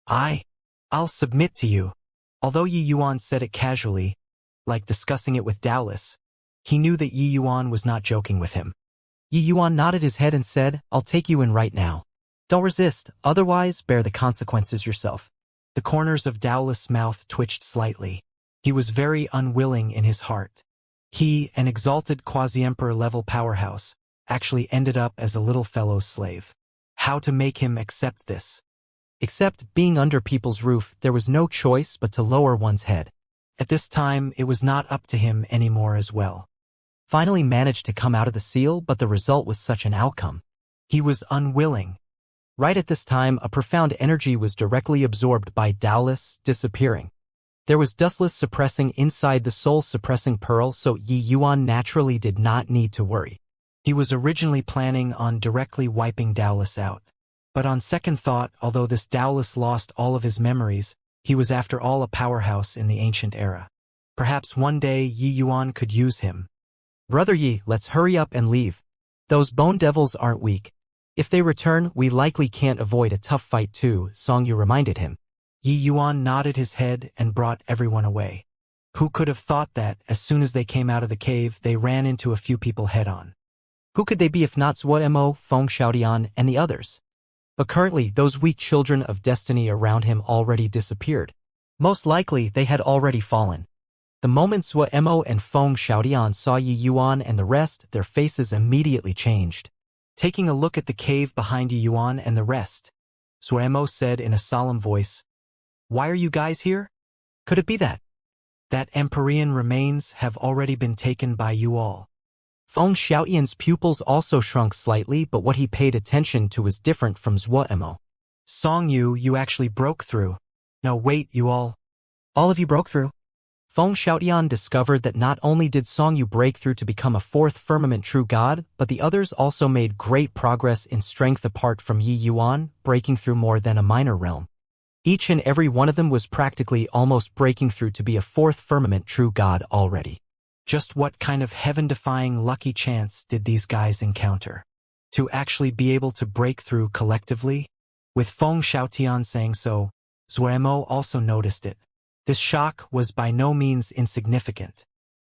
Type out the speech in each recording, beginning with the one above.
I'll submit to you. Although Yi Yuan said it casually, like discussing it with Dallas, he knew that Yi Yuan was not joking with him. Yi Yuan nodded his head and said, I'll take you in right now. Don't resist, otherwise bear the consequences yourself. The corners of Dallas' mouth twitched slightly. He was very unwilling in his heart. He, an exalted quasi-emperor level powerhouse, actually ended up as a little fellow's slave. How to make him accept this? Except being under people's roof, there was no choice but to lower one's head. At this time, it was not up to him anymore as well. Finally managed to come out of the seal, but the result was such an outcome. He was unwilling. Right at this time, a profound energy was directly absorbed by Dallas, disappearing. There was dustless suppressing inside the soul-suppressing pearl, so Yi Yuan naturally did not need to worry. He was originally planning on directly wiping Dallas out. But on second thought, although this Dallas lost all of his memories, he was after all a powerhouse in the ancient era. Perhaps one day Yi Yuan could use him. Brother Yi, let's hurry up and leave. Those bone devils aren't weak. If they return, we likely can't avoid a tough fight too, Songyu reminded him. Yi Yuan nodded his head and brought everyone away. Who could have thought that, as soon as they came out of the cave, they ran into a few people head-on? Who could they be if not Zuo Mo, Feng Xiaodian, and the others? But currently, those weak children of destiny around him already disappeared. Most likely, they had already fallen. The moment Zuo Mo and Feng Xiaodian saw Yi Yuan and the rest, their faces immediately changed. Taking a look at the cave behind Yi Yuan and the rest, Zuo Mo said in a solemn voice, Why are you guys here? Could it be that Empyrean remains have already been taken by you all? Feng Xiaotian's pupils also shrunk slightly, but what he paid attention to was different from Zuo Mo. Songyu, you actually broke through. No, wait, you all of you broke through? Feng Xiaotian discovered that not only did Songyu break through to become a fourth firmament true god, but the others also made great progress in strength apart from Yi Yuan, breaking through more than a minor realm. Each and every one of them was practically almost breaking through to be a fourth firmament true god already. Just what kind of heaven-defying lucky chance did these guys encounter? To actually be able to break through collectively? With Feng Xiaotian saying so, Zuo Mo also noticed it. This shock was by no means insignificant.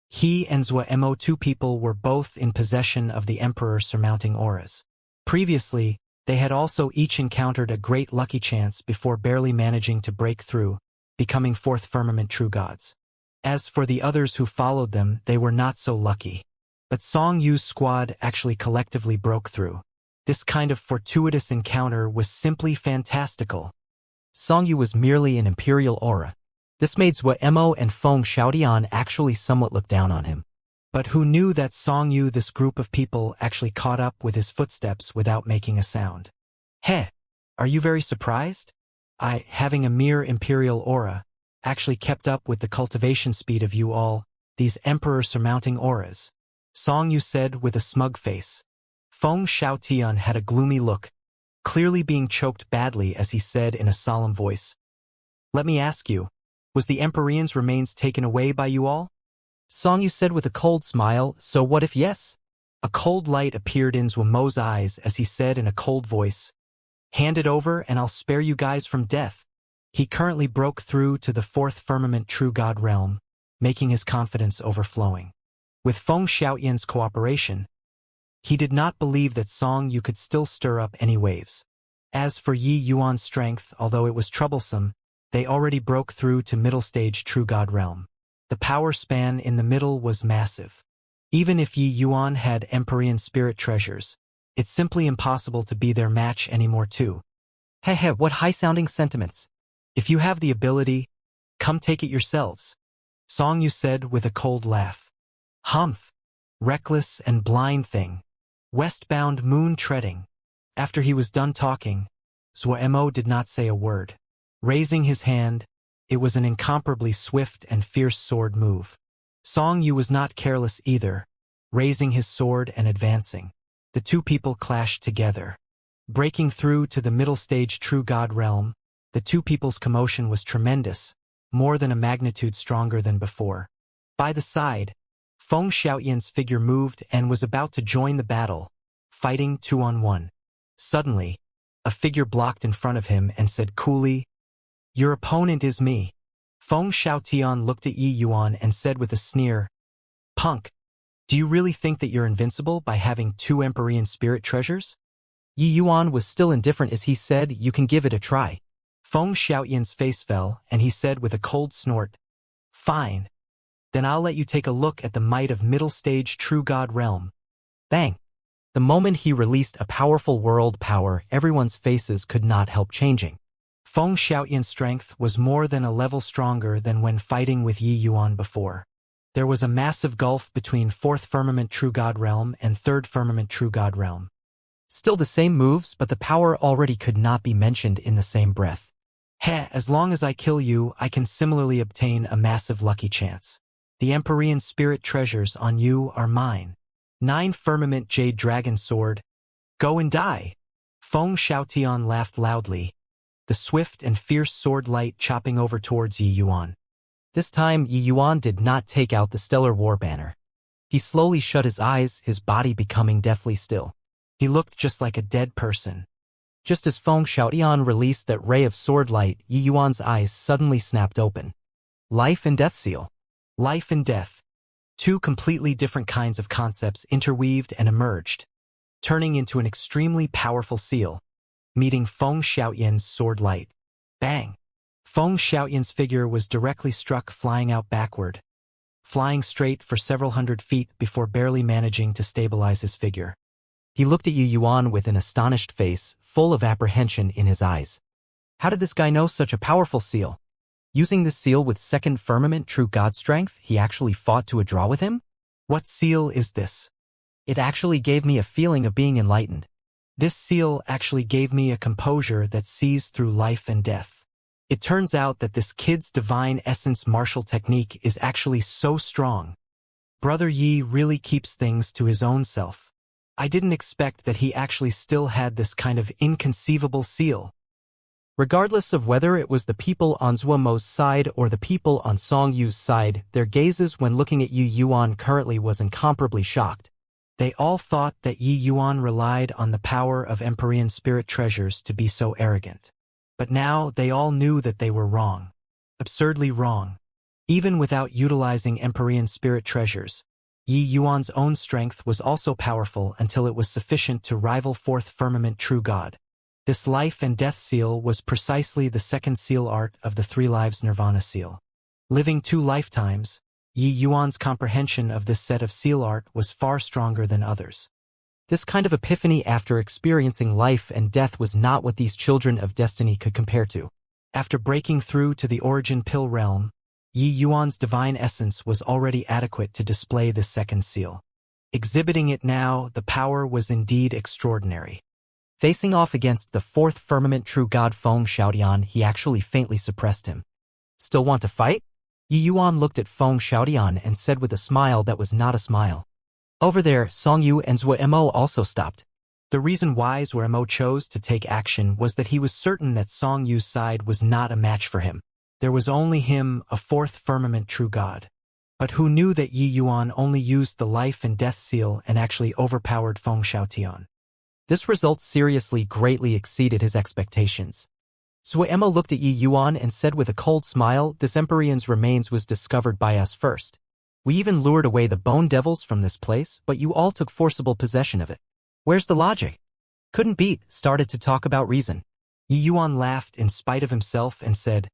He and Zuo Mo, two people, were both in possession of the Emperor surmounting auras. Previously, they had also each encountered a great lucky chance before barely managing to break through, becoming fourth firmament true gods. As for the others who followed them, they were not so lucky. But Song Yu's squad actually collectively broke through. This kind of fortuitous encounter was simply fantastical. Song Yu was merely an imperial aura. This made Zuo Mo and Feng Xiaodian actually somewhat look down on him. But who knew that Song Yu, this group of people, actually caught up with his footsteps without making a sound? Heh, are you very surprised? I, having a mere imperial aura, actually kept up with the cultivation speed of you all, these emperor surmounting auras. Song Yu said with a smug face. Feng Xiaotian had a gloomy look, clearly being choked badly as he said in a solemn voice. Let me ask you, was the Empyrean's remains taken away by you all? Song Yu said with a cold smile, so what if yes? A cold light appeared in Zuo Mo's eyes as he said in a cold voice, Hand it over and I'll spare you guys from death. He currently broke through to the fourth firmament true god realm, making his confidence overflowing. With Feng Xiaotian's cooperation, he did not believe that Song Yu could still stir up any waves. As for Yi Yuan's strength, although it was troublesome, they already broke through to middle stage true god realm. The power span in the middle was massive. Even if Yi Yuan had Empyrean spirit treasures, it's simply impossible to be their match anymore too. Heh, what high-sounding sentiments. If you have the ability, come take it yourselves. Song Yu said with a cold laugh. Humph. Reckless and blind thing. Westbound moon treading. After he was done talking, Zuo Mo did not say a word. Raising his hand, it was an incomparably swift and fierce sword move. Song Yu was not careless either, raising his sword and advancing. The two people clashed together. Breaking through to the middle stage true god realm, the two people's commotion was tremendous, more than a magnitude stronger than before. By the side, Feng Xiaotian's figure moved and was about to join the battle, fighting 2-on-1. Suddenly, a figure blocked in front of him and said coolly, Your opponent is me. Feng Xiaotian looked at Yi Yuan and said with a sneer, Punk, do you really think that you're invincible by having 2 Empyrean spirit treasures? Yi Yuan was still indifferent as he said, you can give it a try. Feng Xiaotian's face fell, and he said with a cold snort, Fine. Then I'll let you take a look at the might of middle-stage true god realm. Bang! The moment he released a powerful world power, everyone's faces could not help changing. Feng Xiaotian's strength was more than a level stronger than when fighting with Yi Yuan before. There was a massive gulf between 4th Firmament True God Realm and 3rd Firmament True God Realm. Still the same moves, but the power already could not be mentioned in the same breath. Heh, as long as I kill you, I can similarly obtain a massive lucky chance. The Empyrean spirit treasures on you are mine. 9 Firmament Jade Dragon Sword. Go and die. Feng Xiaotian laughed loudly, the swift and fierce sword light chopping over towards Yi Yuan. This time, Yi Yuan did not take out the stellar war banner. He slowly shut his eyes, his body becoming deathly still. He looked just like a dead person. Just as Feng Xiaotian released that ray of sword light, Yi Yuan's eyes suddenly snapped open. Life and death seal. Life and death. 2 completely different kinds of concepts interweaved and emerged, turning into an extremely powerful seal, meeting Feng Xiaotian's sword light. Bang! Feng Xiaotian's figure was directly struck, flying out backward, flying straight for several hundred feet before barely managing to stabilize his figure. He looked at Yi Yuan with an astonished face, full of apprehension in his eyes. How did this guy know such a powerful seal? Using this seal with 2nd Firmament True God Strength, he actually fought to a draw with him? What seal is this? It actually gave me a feeling of being enlightened. This seal actually gave me a composure that sees through life and death. It turns out that this kid's divine essence martial technique is actually so strong. Brother Yi really keeps things to his own self. I didn't expect that he actually still had this kind of inconceivable seal. Regardless of whether it was the people on Zuomo's side or the people on Song Yu's side, their gazes when looking at Yi Yuan currently was incomparably shocked. They all thought that Yi Yuan relied on the power of Empyrean spirit treasures to be so arrogant. But now they all knew that they were wrong. Absurdly wrong. Even without utilizing Empyrean spirit treasures, Yi Yuan's own strength was also powerful until it was sufficient to rival 4th Firmament True God. This life and death seal was precisely the 2nd seal art of the 3 lives Nirvana seal. Living 2 lifetimes, Yi Yuan's comprehension of this set of seal art was far stronger than others. This kind of epiphany after experiencing life and death was not what these children of destiny could compare to. After breaking through to the origin pill realm, Yi Yuan's divine essence was already adequate to display the 2nd seal. Exhibiting it now, the power was indeed extraordinary. Facing off against the 4th Firmament True God Feng Xiaotian, he actually faintly suppressed him. Still want to fight? Yi Yuan looked at Feng Xiaotian and said with a smile that was not a smile. Over there, Song Yu and Zuo also stopped. The reason why Zuo chose to take action was that he was certain that Song Yu's side was not a match for him. There was only him, a 4th Firmament True God. But who knew that Yi Yuan only used the life and death seal and actually overpowered Feng Xiaotian? This result seriously greatly exceeded his expectations. Zuo looked at Yi Yuan and said with a cold smile, this Empyrean's remains was discovered by us first. We even lured away the bone devils from this place, but you all took forcible possession of it. Where's the logic? Couldn't beat, started to talk about reason. Yi Yuan laughed in spite of himself and said,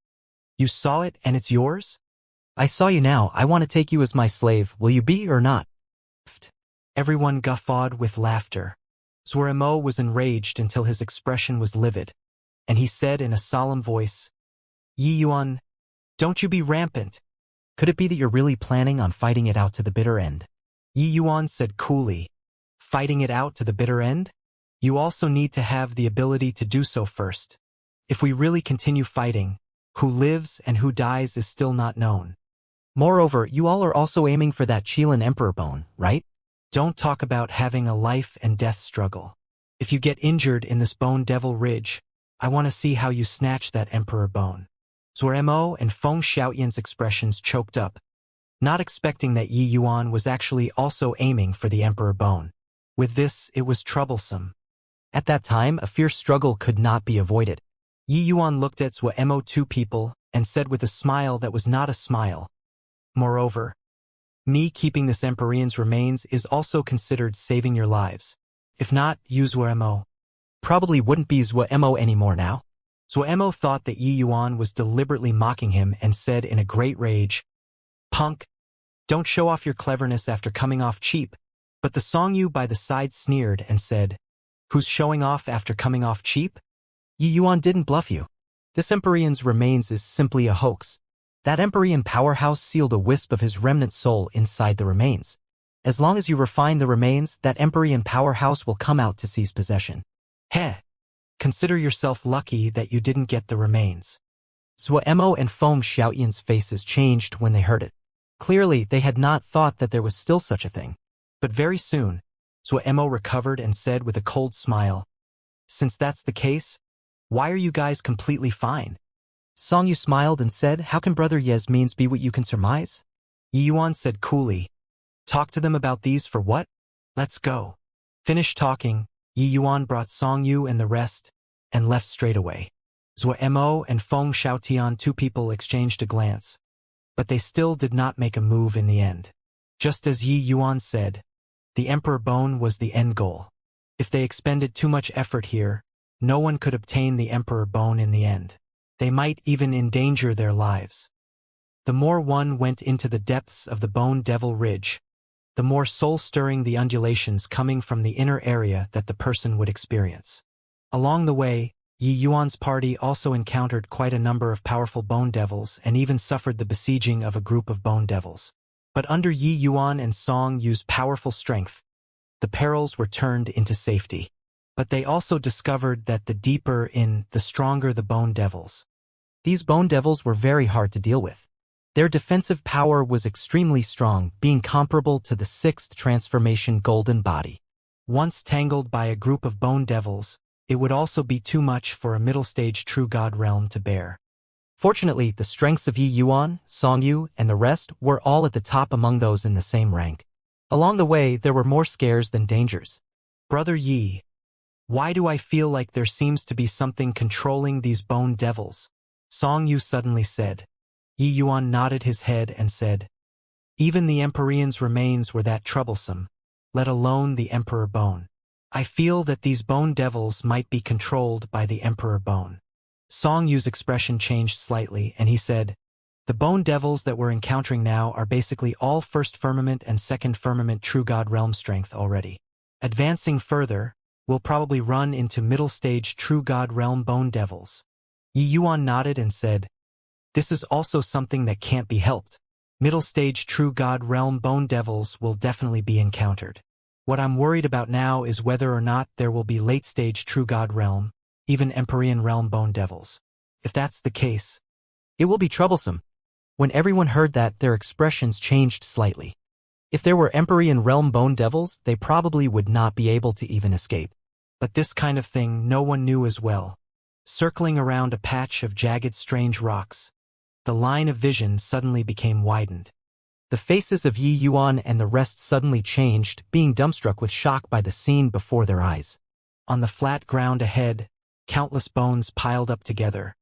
You saw it and it's yours? I saw you now, I want to take you as my slave, will you be or not? Everyone guffawed with laughter. Zuo was enraged until his expression was livid, and he said in a solemn voice, Yi Yuan, don't you be rampant. Could it be that you're really planning on fighting it out to the bitter end? Yi Yuan said coolly, fighting it out to the bitter end? You also need to have the ability to do so first. If we really continue fighting, who lives and who dies is still not known. Moreover, you all are also aiming for that Qilin Emperor bone, right? Don't talk about having a life and death struggle. If you get injured in this Bone Devil Ridge, I want to see how you snatch that Emperor bone. Zuo and Feng Xiaotian's expressions choked up, not expecting that Yi Yuan was actually also aiming for the Emperor bone. With this, it was troublesome. At that time, a fierce struggle could not be avoided. Yi Yuan looked at Zhuo Mo two people and said with a smile that was not a smile. Moreover, me keeping this Emperor's remains is also considered saving your lives. If not, you Zhuo Mo probably wouldn't be Zhuo Mo anymore now. Zhuo Mo thought that Yi Yuan was deliberately mocking him and said in a great rage, "Punk, don't show off your cleverness after coming off cheap." But the Songyu by the side sneered and said, "Who's showing off after coming off cheap? Yi Yuan didn't bluff you. This Emperor's remains is simply a hoax. That Emperor powerhouse sealed a wisp of his remnant soul inside the remains. As long as you refine the remains, that Emperor powerhouse will come out to seize possession. Heh. Consider yourself lucky that you didn't get the remains." Zhuo Mo and Feng Xiaoyan's faces changed when they heard it. Clearly, they had not thought that there was still such a thing. But very soon, Zhuo Mo recovered and said with a cold smile, "Since that's the case, why are you guys completely fine?" Songyu smiled and said, "How can Brother Ye's means be what you can surmise?" Yi Yuan said coolly, "Talk to them about these for what? Let's go." Finished talking, Yi Yuan brought Songyu and the rest, and left straight away. Zhuo Mo and Feng Xiaotian, two people, exchanged a glance, but they still did not make a move in the end. Just as Yi Yuan said, the Emperor Bone was the end goal. If they expended too much effort here, no one could obtain the Emperor Bone in the end. They might even endanger their lives. The more one went into the depths of the Bone Devil Ridge, the more soul-stirring the undulations coming from the inner area that the person would experience. Along the way, Yi Yuan's party also encountered quite a number of powerful Bone Devils and even suffered the besieging of a group of Bone Devils. But under Yi Yuan and Song Yu's powerful strength, the perils were turned into safety. But they also discovered that the deeper in, the stronger the Bone Devils. These Bone Devils were very hard to deal with. Their defensive power was extremely strong, being comparable to the sixth transformation golden body. Once tangled by a group of Bone Devils, it would also be too much for a middle-stage true god realm to bear. Fortunately, the strengths of Yi Yuan, Songyu, and the rest were all at the top among those in the same rank. Along the way, there were more scares than dangers. "Brother Yi, why do I feel like there seems to be something controlling these Bone Devils?" Songyu suddenly said. Yi Yuan nodded his head and said, "Even the Emperor's remains were that troublesome, let alone the Emperor Bone. I feel that these Bone Devils might be controlled by the Emperor Bone." Songyu's expression changed slightly, and he said, "The Bone Devils that we're encountering now are basically all First Firmament and Second Firmament True God Realm strength already. Advancing further, we'll probably run into middle-stage True God Realm Bone Devils." Yi Yuan nodded and said, "This is also something that can't be helped. Middle-stage True God Realm Bone Devils will definitely be encountered. What I'm worried about now is whether or not there will be late-stage True God Realm, even Empyrean Realm Bone Devils. If that's the case, it will be troublesome." When everyone heard that, their expressions changed slightly. If there were Empyrean Realm Bone Devils, they probably would not be able to even escape. But this kind of thing no one knew as well. Circling around a patch of jagged strange rocks, the line of vision suddenly became widened. The faces of Yi Yuan and the rest suddenly changed, being dumbstruck with shock by the scene before their eyes. On the flat ground ahead, countless bones piled up together,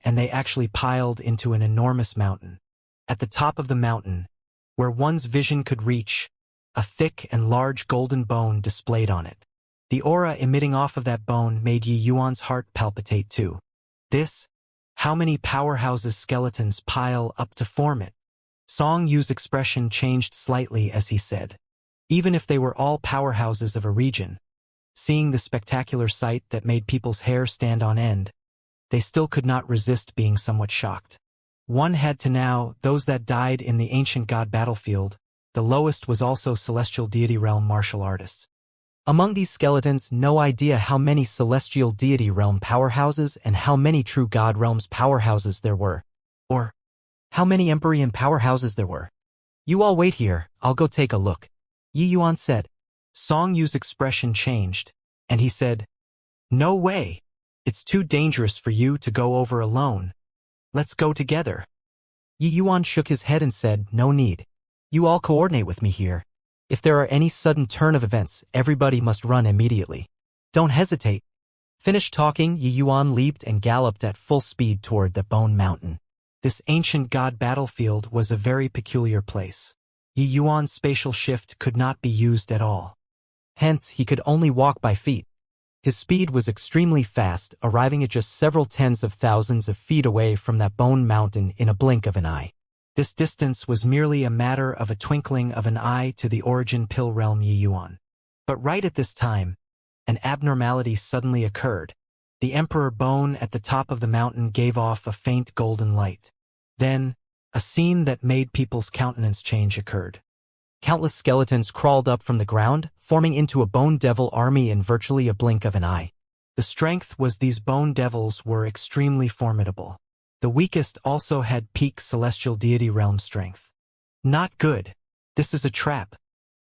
and they actually piled into an enormous mountain. At the top of the mountain, where one's vision could reach, a thick and large golden bone displayed on it. The aura emitting off of that bone made Yi Yuan's heart palpitate too. How many powerhouses skeletons pile up to form it? Song Yu's expression changed slightly as he said, "Even if they were all powerhouses of a region, seeing the spectacular sight that made people's hair stand on end, they still could not resist being somewhat shocked. One had to know those that died in the ancient god battlefield. The lowest was also celestial deity realm martial artists. Among these skeletons, no idea how many celestial deity realm powerhouses and how many true god realms powerhouses there were. Or how many Empyrean powerhouses there were. You all wait here, I'll go take a look," Yi Yuan said. Song Yu's expression changed, and he said, "No way. It's too dangerous for you to go over alone. Let's go together." Yi Yuan shook his head and said, "No need. You all coordinate with me here. If there are any sudden turn of events, everybody must run immediately. Don't hesitate." Finished talking, Yi Yuan leaped and galloped at full speed toward the Bone Mountain. This ancient god battlefield was a very peculiar place. Yi Yuan's spatial shift could not be used at all. Hence, he could only walk by feet. His speed was extremely fast, arriving at just several tens of thousands of feet away from that Bone Mountain in a blink of an eye. This distance was merely a matter of a twinkling of an eye to the origin pill realm Yi Yuan. But right at this time, an abnormality suddenly occurred. The Emperor Bone at the top of the mountain gave off a faint golden light. Then, a scene that made people's countenance change occurred. Countless skeletons crawled up from the ground, forming into a bone devil army in virtually a blink of an eye. The strength was these bone devils were extremely formidable. The weakest also had peak celestial deity realm strength. Not good. This is a trap.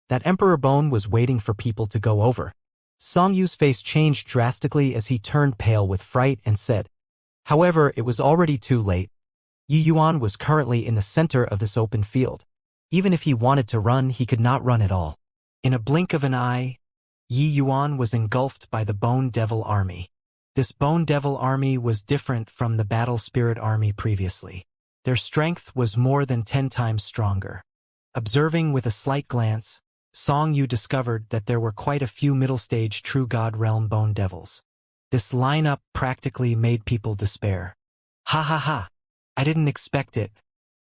That Emperor Bone was waiting for people to go over. Song Yu's face changed drastically as he turned pale with fright and said, however, it was already too late. Yi Yuan was currently in the center of this open field. Even if he wanted to run, he could not run at all. In a blink of an eye, Yi Yuan was engulfed by the Bone Devil army. This Bone Devil army was different from the Battle Spirit army previously. Their strength was more than 10 times stronger. Observing with a slight glance, Song Yu discovered that there were quite a few middle-stage True God Realm Bone Devils. This lineup practically made people despair. Ha ha ha! I didn't expect it.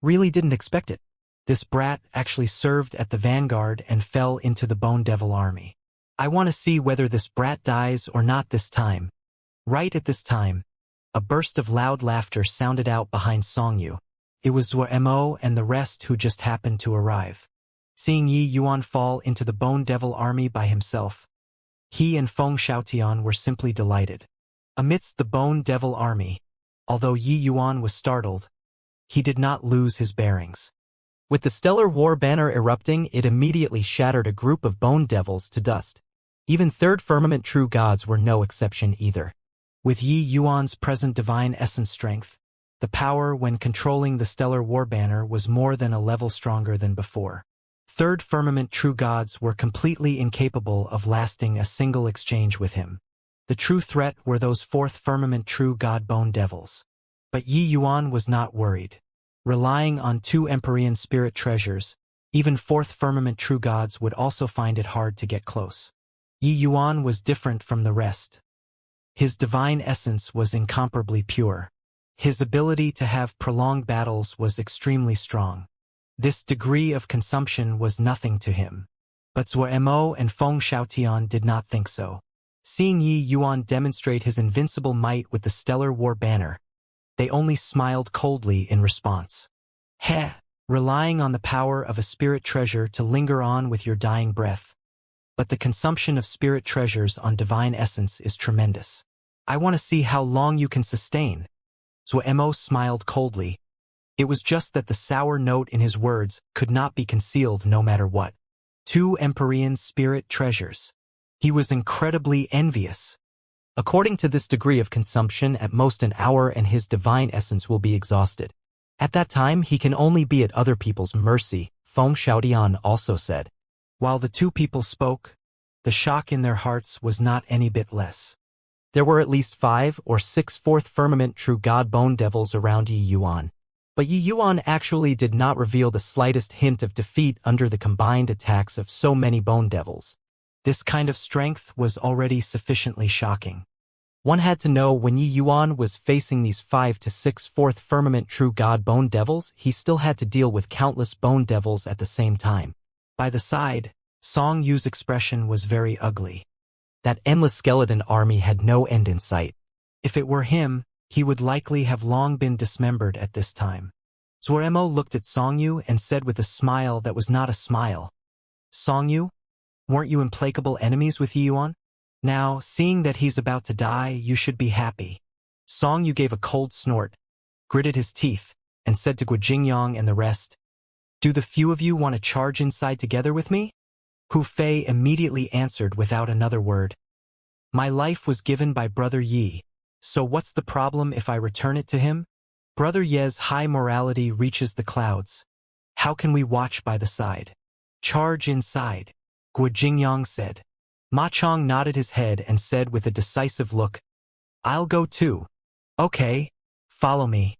Really didn't expect it. This brat actually served at the vanguard and fell into the Bone Devil army. I want to see whether this brat dies or not this time. Right at this time, a burst of loud laughter sounded out behind Song Yu. It was Zhuo Mo and the rest who just happened to arrive. Seeing Yi Yuan fall into the Bone Devil army by himself, he and Feng Xiaotian were simply delighted. Amidst the Bone Devil army, although Yi Yuan was startled, he did not lose his bearings. With the stellar war banner erupting, it immediately shattered a group of bone devils to dust. Even third firmament true gods were no exception either. With Yi Yuan's present divine essence strength, the power when controlling the stellar war banner was more than a level stronger than before. Third firmament true gods were completely incapable of lasting a single exchange with him. The true threat were those fourth firmament true god bone devils. But Yi Yuan was not worried. Relying on 2 Empyrean spirit treasures, even fourth firmament true gods would also find it hard to get close. Yi Yuan was different from the rest. His divine essence was incomparably pure. His ability to have prolonged battles was extremely strong. This degree of consumption was nothing to him. But Zhuo Mo and Feng Xiaotian did not think so. Seeing Yi Yuan demonstrate his invincible might with the stellar war banner, they only smiled coldly in response. Heh, relying on the power of a spirit treasure to linger on with your dying breath. But the consumption of spirit treasures on divine essence is tremendous. I want to see how long you can sustain. Zhuo Mo smiled coldly. It was just that the sour note in his words could not be concealed no matter what. 2 Empyrean spirit treasures. He was incredibly envious. According to this degree of consumption, at most an hour and his divine essence will be exhausted. At that time, he can only be at other people's mercy, Feng Xiaotian also said. While the 2 people spoke, the shock in their hearts was not any bit less. There were at least 5 or 6 fourth firmament true god bone devils around Yi Yuan. But Yi Yuan actually did not reveal the slightest hint of defeat under the combined attacks of so many bone devils. This kind of strength was already sufficiently shocking. One had to know when Yi Yuan was facing these 5 to 6 fourth firmament true god bone devils, he still had to deal with countless bone devils at the same time. By the side, Song Yu's expression was very ugly. That endless skeleton army had no end in sight. If it were him, he would likely have long been dismembered at this time. Zhuo Mo looked at Song Yu and said with a smile that was not a smile, Song Yu? Weren't you implacable enemies with Yi Yuan? Now, seeing that he's about to die, you should be happy. Song Yu gave a cold snort, gritted his teeth, and said to Guojingyang and the rest, Do the few of you want to charge inside together with me? Hu Fei immediately answered without another word. My life was given by Brother Yi, so what's the problem if I return it to him? Brother Ye's high morality reaches the clouds. How can we watch by the side? Charge inside, Guojingyang said. Ma Chong nodded his head and said with a decisive look, "I'll go too." "Okay, follow me."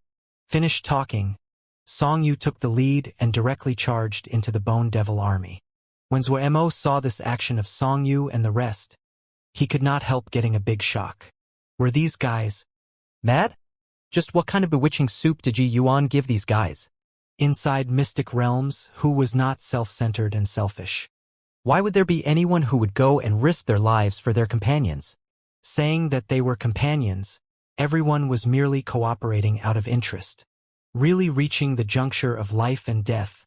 Finished talking, Song Yu took the lead and directly charged into the Bone Devil army. When Zuo saw this action of Song Yu and the rest, he could not help getting a big shock. Were these guys mad? Just what kind of bewitching soup did Yi Yuan give these guys? Inside mystic realms, who was not self-centered and selfish? Why would there be anyone who would go and risk their lives for their companions? Saying that they were companions, everyone was merely cooperating out of interest. Really reaching the juncture of life and death,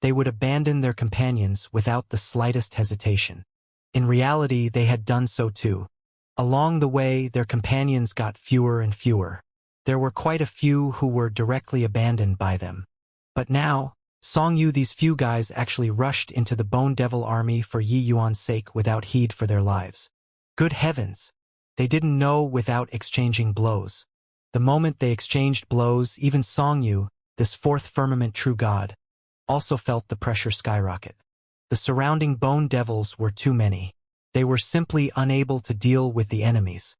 they would abandon their companions without the slightest hesitation. In reality, they had done so too. Along the way, their companions got fewer and fewer. There were quite a few who were directly abandoned by them. But now, Song Yu, these few guys actually rushed into the Bone Devil army for Yi Yuan's sake without heed for their lives. Good heavens! They didn't know without exchanging blows. The moment they exchanged blows, even Song Yu, this fourth firmament true god, also felt the pressure skyrocket. The surrounding Bone Devils were too many. They were simply unable to deal with the enemies.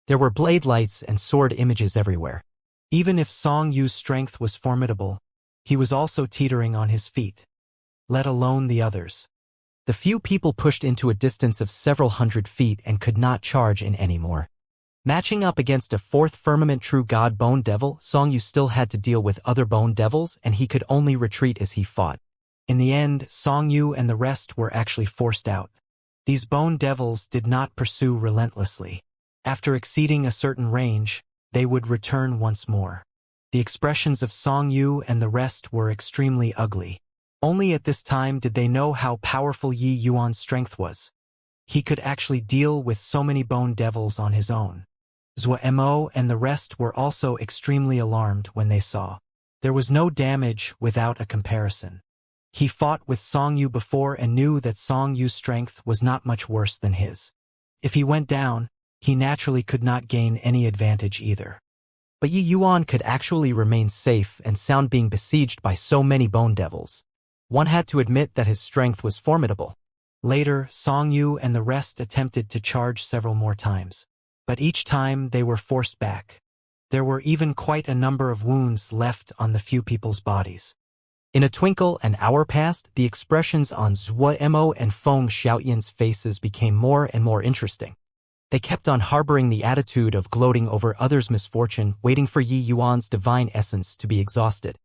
There were blade lights and sword images everywhere. Even if Song Yu's strength was formidable, he was also teetering on his feet, let alone the others. The few people pushed into a distance of several hundred feet and could not charge in anymore. Matching up against a fourth firmament true god Bone Devil, Song Yu still had to deal with other Bone Devils, and he could only retreat as he fought. In the end, Song Yu and the rest were actually forced out. These Bone Devils did not pursue relentlessly. After exceeding a certain range, they would return once more. The expressions of Song Yu and the rest were extremely ugly. Only at this time did they know how powerful Yi Yuan's strength was. He could actually deal with so many Bone Devils on his own. Zuo and the rest were also extremely alarmed when they saw. There was no damage without a comparison. He fought with Song Yu before and knew that Song Yu's strength was not much worse than his. If he went down, he naturally could not gain any advantage either. But Yi Yuan could actually remain safe and sound being besieged by so many Bone Devils. One had to admit that his strength was formidable. Later, Song Yu and the rest attempted to charge several more times. But each time they were forced back. There were even quite a number of wounds left on the few people's bodies. In a twinkle, an hour passed. The expressions on Zuo and Feng Xiaoyan's faces became more and more interesting. They kept on harboring the attitude of gloating over others' misfortune, waiting for Yi Yuan's divine essence to be exhausted.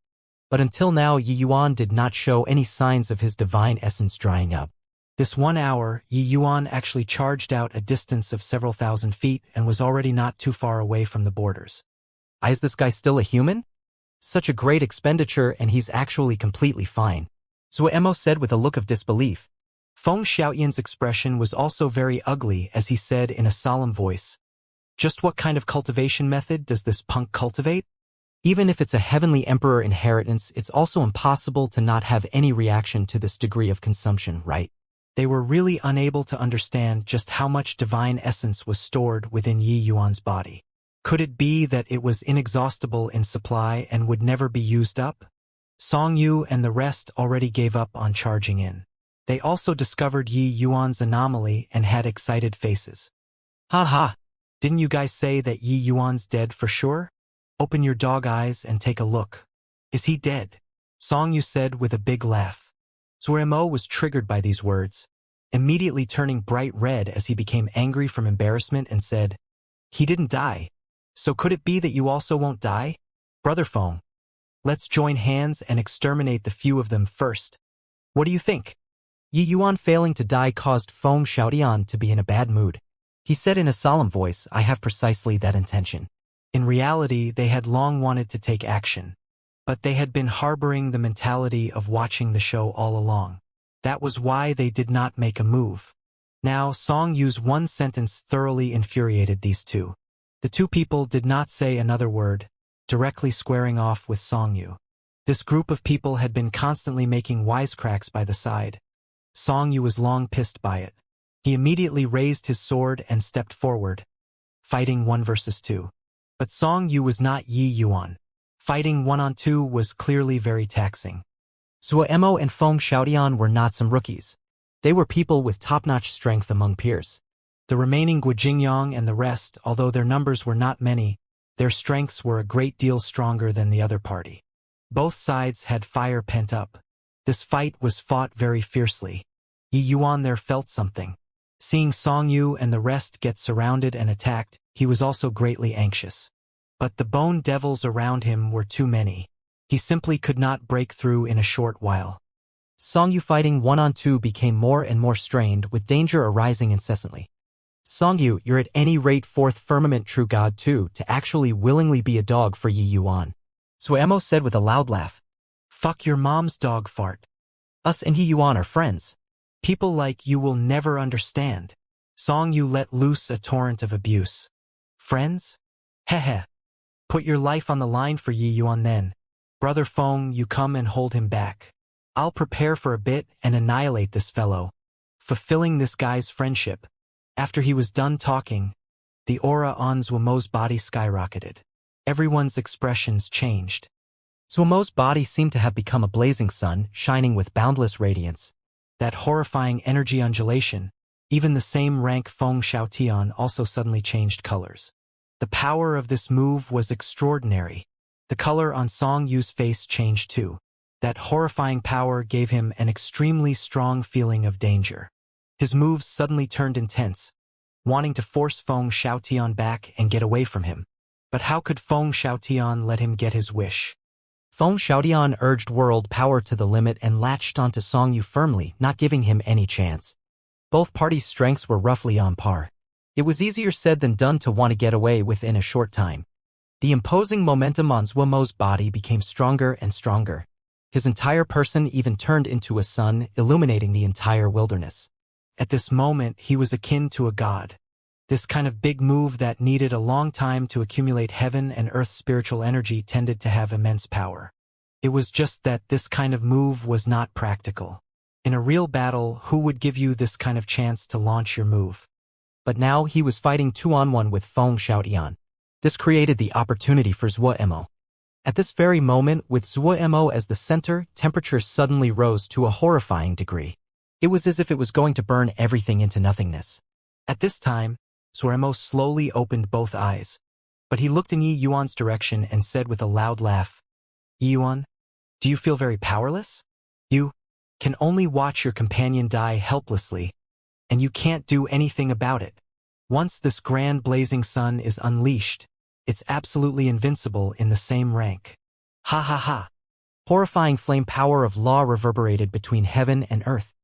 But until now, Yi Yuan did not show any signs of his divine essence drying up. This 1 hour, Yi Yuan actually charged out a distance of several thousand feet and was already not too far away from the borders. Is this guy still a human? Such a great expenditure, and he's actually completely fine, Zuo said with a look of disbelief. Feng Xiaoyan's expression was also very ugly as he said in a solemn voice, "Just what kind of cultivation method does this punk cultivate? Even if it's a heavenly emperor inheritance, it's also impossible to not have any reaction to this degree of consumption, right?" They were really unable to understand just how much divine essence was stored within Yi Yuan's body. Could it be that it was inexhaustible in supply and would never be used up? Song Yu and the rest already gave up on charging in. They also discovered Yi Yuan's anomaly and had excited faces. "Ha ha! Didn't you guys say that Yi Yuan's dead for sure? Open your dog eyes and take a look. Is he dead?" Song Yu said with a big laugh. Zuo was triggered by these words, immediately turning bright red as he became angry from embarrassment and said, "He didn't die. So could it be that you also won't die? Brother Feng, let's join hands and exterminate the few of them first. What do you think?" Yi Yuan failing to die caused Feng Xiaoyan to be in a bad mood. He said in a solemn voice, "I have precisely that intention." In reality, they had long wanted to take action. But they had been harboring the mentality of watching the show all along. That was why they did not make a move. Now, Song Yu's one sentence thoroughly infuriated these two. The two people did not say another word, directly squaring off with Song Yu. This group of people had been constantly making wisecracks by the side. Song Yu was long pissed by it. He immediately raised his sword and stepped forward, fighting 1 versus 2. But Song Yu was not Yi Yuan. Fighting 1-on-2 was clearly very taxing. Zuo and Feng Xiaoyan were not some rookies. They were people with top-notch strength among peers. The remaining Guijingyang and the rest, although their numbers were not many, their strengths were a great deal stronger than the other party. Both sides had fire pent up. This fight was fought very fiercely. Yi Yuan there felt something. Seeing Song Yu and the rest get surrounded and attacked, he was also greatly anxious. But the bone devils around him were too many. He simply could not break through in a short while. Song Yu fighting one-on-two became more and more strained, with danger arising incessantly. Song Yu, you're at any rate fourth firmament true god too, to actually willingly be a dog for Yi Yuan. Suemo said with a loud laugh. Fuck your mom's dog fart. Us and Yi Yuan are friends. People like you will never understand. Song Yu let loose a torrent of abuse. Friends? Heh. Put your life on the line for Yi Yuan then. Brother Feng, you come and hold him back. I'll prepare for a bit and annihilate this fellow. Fulfilling this guy's friendship. After he was done talking, the aura on Zuomo's body skyrocketed. Everyone's expressions changed. Zuomo's body seemed to have become a blazing sun, shining with boundless radiance. That horrifying energy undulation, even the same rank Feng Xiaotian also suddenly changed colors. The power of this move was extraordinary. The color on Song Yu's face changed too. That horrifying power gave him an extremely strong feeling of danger. His moves suddenly turned intense, wanting to force Feng Xiaotian back and get away from him. But how could Feng Xiaotian let him get his wish? Feng Xiaotian urged world power to the limit and latched onto Song Yu firmly, not giving him any chance. Both parties' strengths were roughly on par. It was easier said than done to want to get away within a short time. The imposing momentum on Zuomo's body became stronger and stronger. His entire person even turned into a sun, illuminating the entire wilderness. At this moment, he was akin to a god. This kind of big move that needed a long time to accumulate heaven and earth spiritual energy tended to have immense power. It was just that this kind of move was not practical. In a real battle, who would give you this kind of chance to launch your move? But now he was fighting 2-on-1 with Feng Xiaotian. This created the opportunity for Zuomo. At this very moment, with Zuomo as the center, temperature suddenly rose to a horrifying degree. It was as if it was going to burn everything into nothingness. At this time, Zuomo slowly opened both eyes. But he looked in Yi Yuan's direction and said with a loud laugh, Yi Yuan, do you feel very powerless? You can only watch your companion die helplessly, and you can't do anything about it. Once this grand blazing sun is unleashed, it's absolutely invincible in the same rank. Ha ha ha. Horrifying flame power of law reverberated between heaven and earth.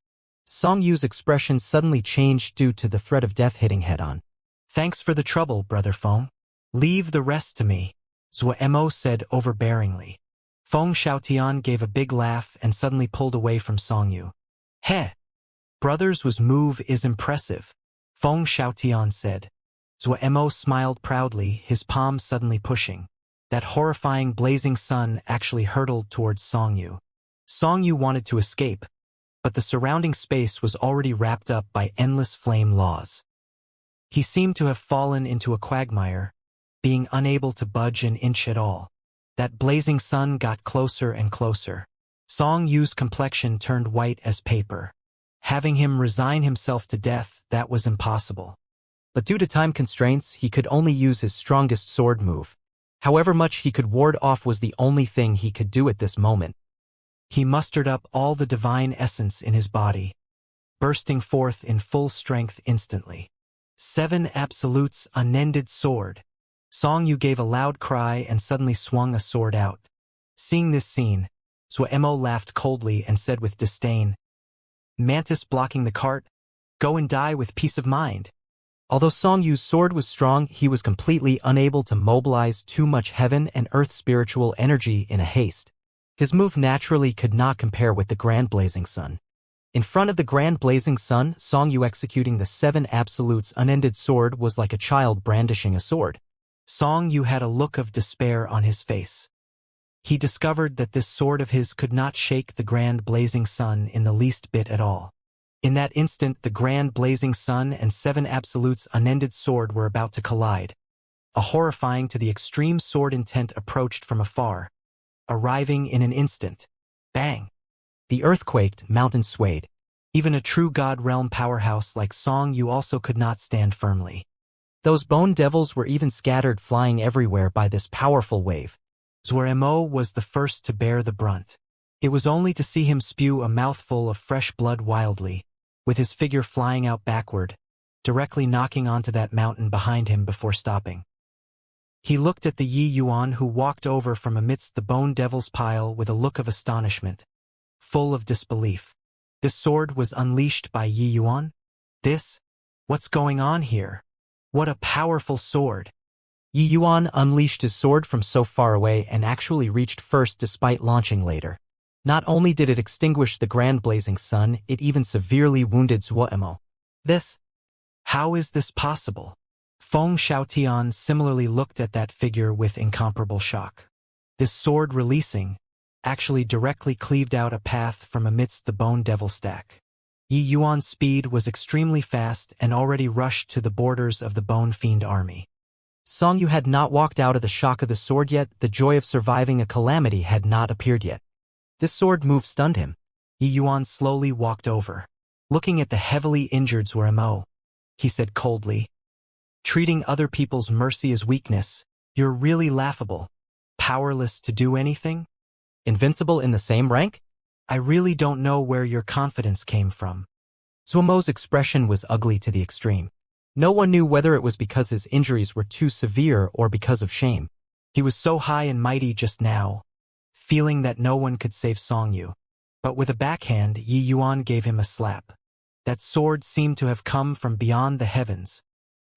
Song Yu's expression suddenly changed due to the threat of death hitting head-on. Thanks for the trouble, Brother Feng. Leave the rest to me, Zuomo said overbearingly. Feng Xiaotian gave a big laugh and suddenly pulled away from Song Yu. Heh! Brothers' move is impressive, Feng Xiaotian said. Zuomo smiled proudly, his palm suddenly pushing. That horrifying blazing sun actually hurtled towards Song Yu. Song Yu wanted to escape, but the surrounding space was already wrapped up by endless flame laws. He seemed to have fallen into a quagmire, being unable to budge an inch at all. That blazing sun got closer and closer. Song Yu's complexion turned white as paper. Having him resign himself to death, that was impossible. But due to time constraints, he could only use his strongest sword move. However much he could ward off was the only thing he could do at this moment. He mustered up all the divine essence in his body, bursting forth in full strength instantly. 7 absolutes, unended sword. Song Yu gave a loud cry and suddenly swung a sword out. Seeing this scene, Zuomo laughed coldly and said with disdain, Mantis blocking the cart? Go and die with peace of mind. Although Song Yu's sword was strong, he was completely unable to mobilize too much heaven and earth spiritual energy in a haste. His move naturally could not compare with the Grand Blazing Sun. In front of the Grand Blazing Sun, Song Yu executing the 7 absolutes unended sword was like a child brandishing a sword. Song Yu had a look of despair on his face. He discovered that this sword of his could not shake the Grand Blazing Sun in the least bit at all. In that instant, the Grand Blazing Sun and 7 absolutes unended sword were about to collide. A horrifying to the extreme sword intent approached from afar, arriving in an instant. Bang! The earth quaked, mountains swayed. Even a true God realm powerhouse like Song Yu also could not stand firmly. Those bone devils were even scattered flying everywhere by this powerful wave. Zuo was the first to bear the brunt. It was only to see him spew a mouthful of fresh blood wildly, with his figure flying out backward, directly knocking onto that mountain behind him before stopping. He looked at the Yi Yuan who walked over from amidst the bone devil's pile with a look of astonishment, full of disbelief. This sword was unleashed by Yi Yuan? What's going on here? What a powerful sword! Yi Yuan unleashed his sword from so far away and actually reached first despite launching later. Not only did it extinguish the grand blazing sun, it even severely wounded Zuo. How is this possible? Feng Xiaotian similarly looked at that figure with incomparable shock. This sword releasing actually directly cleaved out a path from amidst the bone devil stack. Yi Yuan's speed was extremely fast and already rushed to the borders of the bone fiend army. Song Yu had not walked out of the shock of the sword yet, the joy of surviving a calamity had not appeared yet. This sword move stunned him. Yi Yuan slowly walked over. Looking at the heavily injured Zuo, he said coldly, "Treating other people's mercy as weakness, you're really laughable. Powerless to do anything? Invincible in the same rank? I really don't know where your confidence came from." Zuo's expression was ugly to the extreme. No one knew whether it was because his injuries were too severe or because of shame. He was so high and mighty just now, feeling that no one could save Song Yu. But with a backhand, Yi Yuan gave him a slap. That sword seemed to have come from beyond the heavens,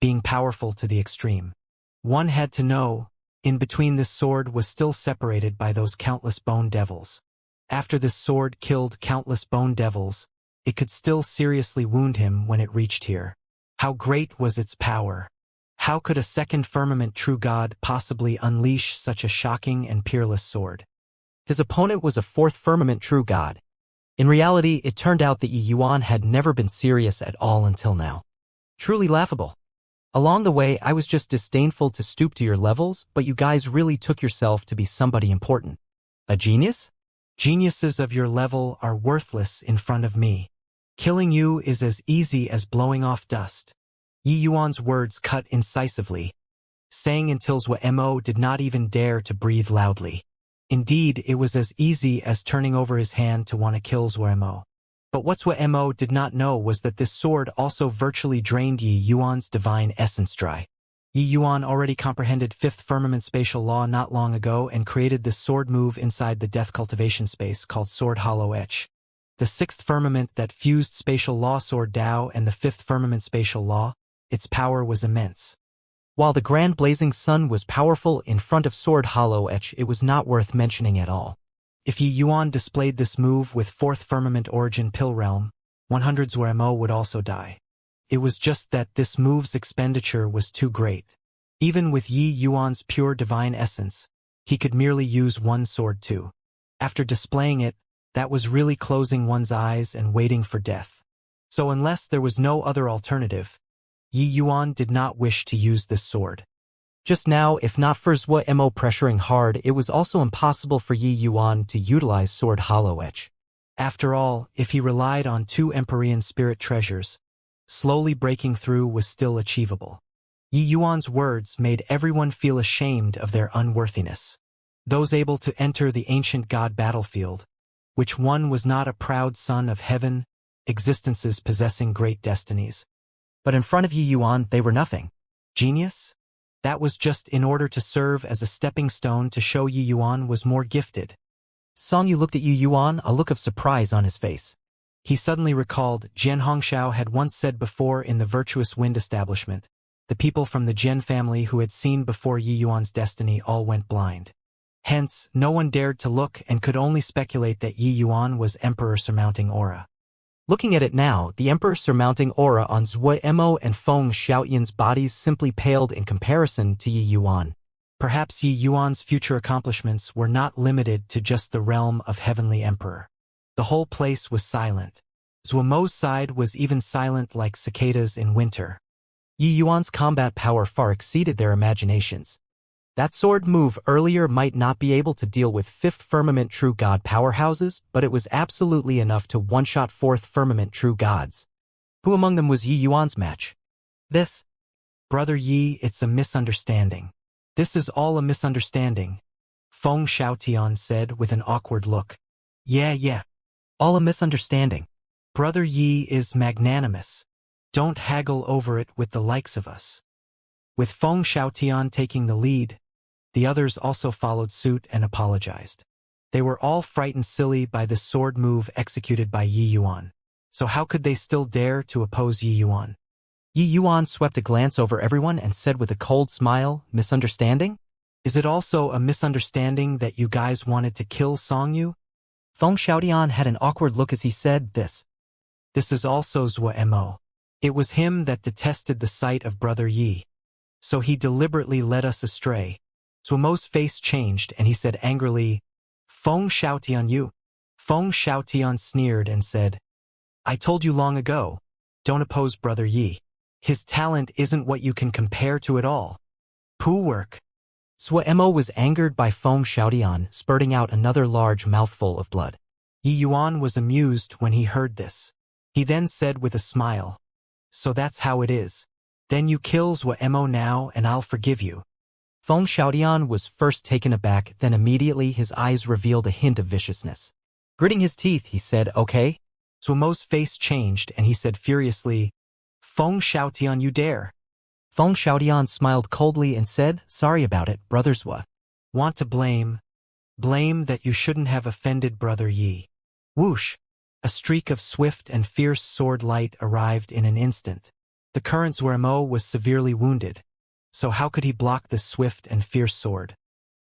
being powerful to the extreme. One had to know, in between this sword was still separated by those countless bone devils. After this sword killed countless bone devils, it could still seriously wound him when it reached here. How great was its power? How could a second firmament true god possibly unleash such a shocking and peerless sword? His opponent was a fourth firmament true god. In reality, it turned out that Yi Yuan had never been serious at all until now. Truly laughable. Along the way, I was just disdainful to stoop to your levels, but you guys really took yourself to be somebody important. A genius? Geniuses of your level are worthless in front of me. Killing you is as easy as blowing off dust. Yi Yuan's words cut incisively, saying until Zuo did not even dare to breathe loudly. Indeed, it was as easy as turning over his hand to want to kill Zuo. But what Zuo did not know was that this sword also virtually drained Yi Yuan's divine essence dry. Yi Yuan already comprehended fifth firmament spatial law not long ago and created this sword move inside the death cultivation space called Sword Hollow Etch. The sixth firmament that fused spatial law Sword Dao and the fifth firmament spatial law, its power was immense. While the grand blazing sun was powerful in front of Sword Hollow Etch, it was not worth mentioning at all. If Yi Yuan displayed this move with fourth firmament origin Pill Realm, 100 Zuo would also die. It was just that this move's expenditure was too great. Even with Yi Yuan's pure divine essence, he could merely use one sword too. After displaying it, that was really closing one's eyes and waiting for death. So unless there was no other alternative, Yi Yuan did not wish to use this sword. Just now, if not for Zuo pressuring hard, it was also impossible for Yi Yuan to utilize Sword Hollow Etch. After all, if he relied on two Empyrean spirit treasures, slowly breaking through was still achievable. Yi Yuan's words made everyone feel ashamed of their unworthiness. Those able to enter the ancient god battlefield, which one was not a proud son of heaven, existences possessing great destinies. But in front of Yi Yuan, they were nothing. Genius? That was just in order to serve as a stepping stone to show Yi Yuan was more gifted. Song Yu looked at Yi Yuan, a look of surprise on his face. He suddenly recalled Jian Hongxiao had once said before in the Virtuous Wind establishment, the people from the Jian family who had seen before Yi Yuan's destiny all went blind. Hence, no one dared to look and could only speculate that Yi Yuan was Emperor surmounting aura. Looking at it now, the Emperor surmounting aura on Zuo and Feng Xiaotian's bodies simply paled in comparison to Yi Yuan. Perhaps Yi Yuan's future accomplishments were not limited to just the realm of Heavenly Emperor. The whole place was silent. Zuo's side was even silent like cicadas in winter. Yi Yuan's combat power far exceeded their imaginations. That sword move earlier might not be able to deal with 5th Firmament True God powerhouses, but it was absolutely enough to one-shot 4th Firmament True Gods. Who among them was Yi Yuan's match? This? Brother Yi, it's a misunderstanding. This is all a misunderstanding, Feng Xiaotian said with an awkward look. Yeah. All a misunderstanding. Brother Yi is magnanimous. Don't haggle over it with the likes of us. With Feng Xiaotian taking the lead, the others also followed suit and apologized. They were all frightened silly by this sword move executed by Yi Yuan. So how could they still dare to oppose Yi Yuan? Yi Yuan swept a glance over everyone and said with a cold smile, misunderstanding? Is it also a misunderstanding that you guys wanted to kill Song Yu? Feng Xiaotian had an awkward look as he said this. This is also Zhua Mo. It was him that detested the sight of Brother Yi. So he deliberately led us astray. Zhua Mo's face changed and he said angrily, Feng Xiaotian you. Feng Xiaotian sneered and said, I told you long ago, don't oppose Brother Yi. His talent isn't what you can compare to at all. Poo work. Zhua Mo was angered by Feng Xiaotian spurting out another large mouthful of blood. Yi Yuan was amused when he heard this. He then said with a smile, so that's how it is. Then you kill Zhua Mo now and I'll forgive you. Feng Xiaotian was first taken aback, then immediately his eyes revealed a hint of viciousness. Gritting his teeth, he said, okay. Zhua Mo's face changed and he said furiously, Feng Xiaotian you dare. Feng Xiaotian smiled coldly and said, sorry about it, Brother Zhua. Want to blame? Blame that you shouldn't have offended Brother Yi. Whoosh! A streak of swift and fierce sword light arrived in an instant. The current Zhua Mo was severely wounded, so how could he block this swift and fierce sword?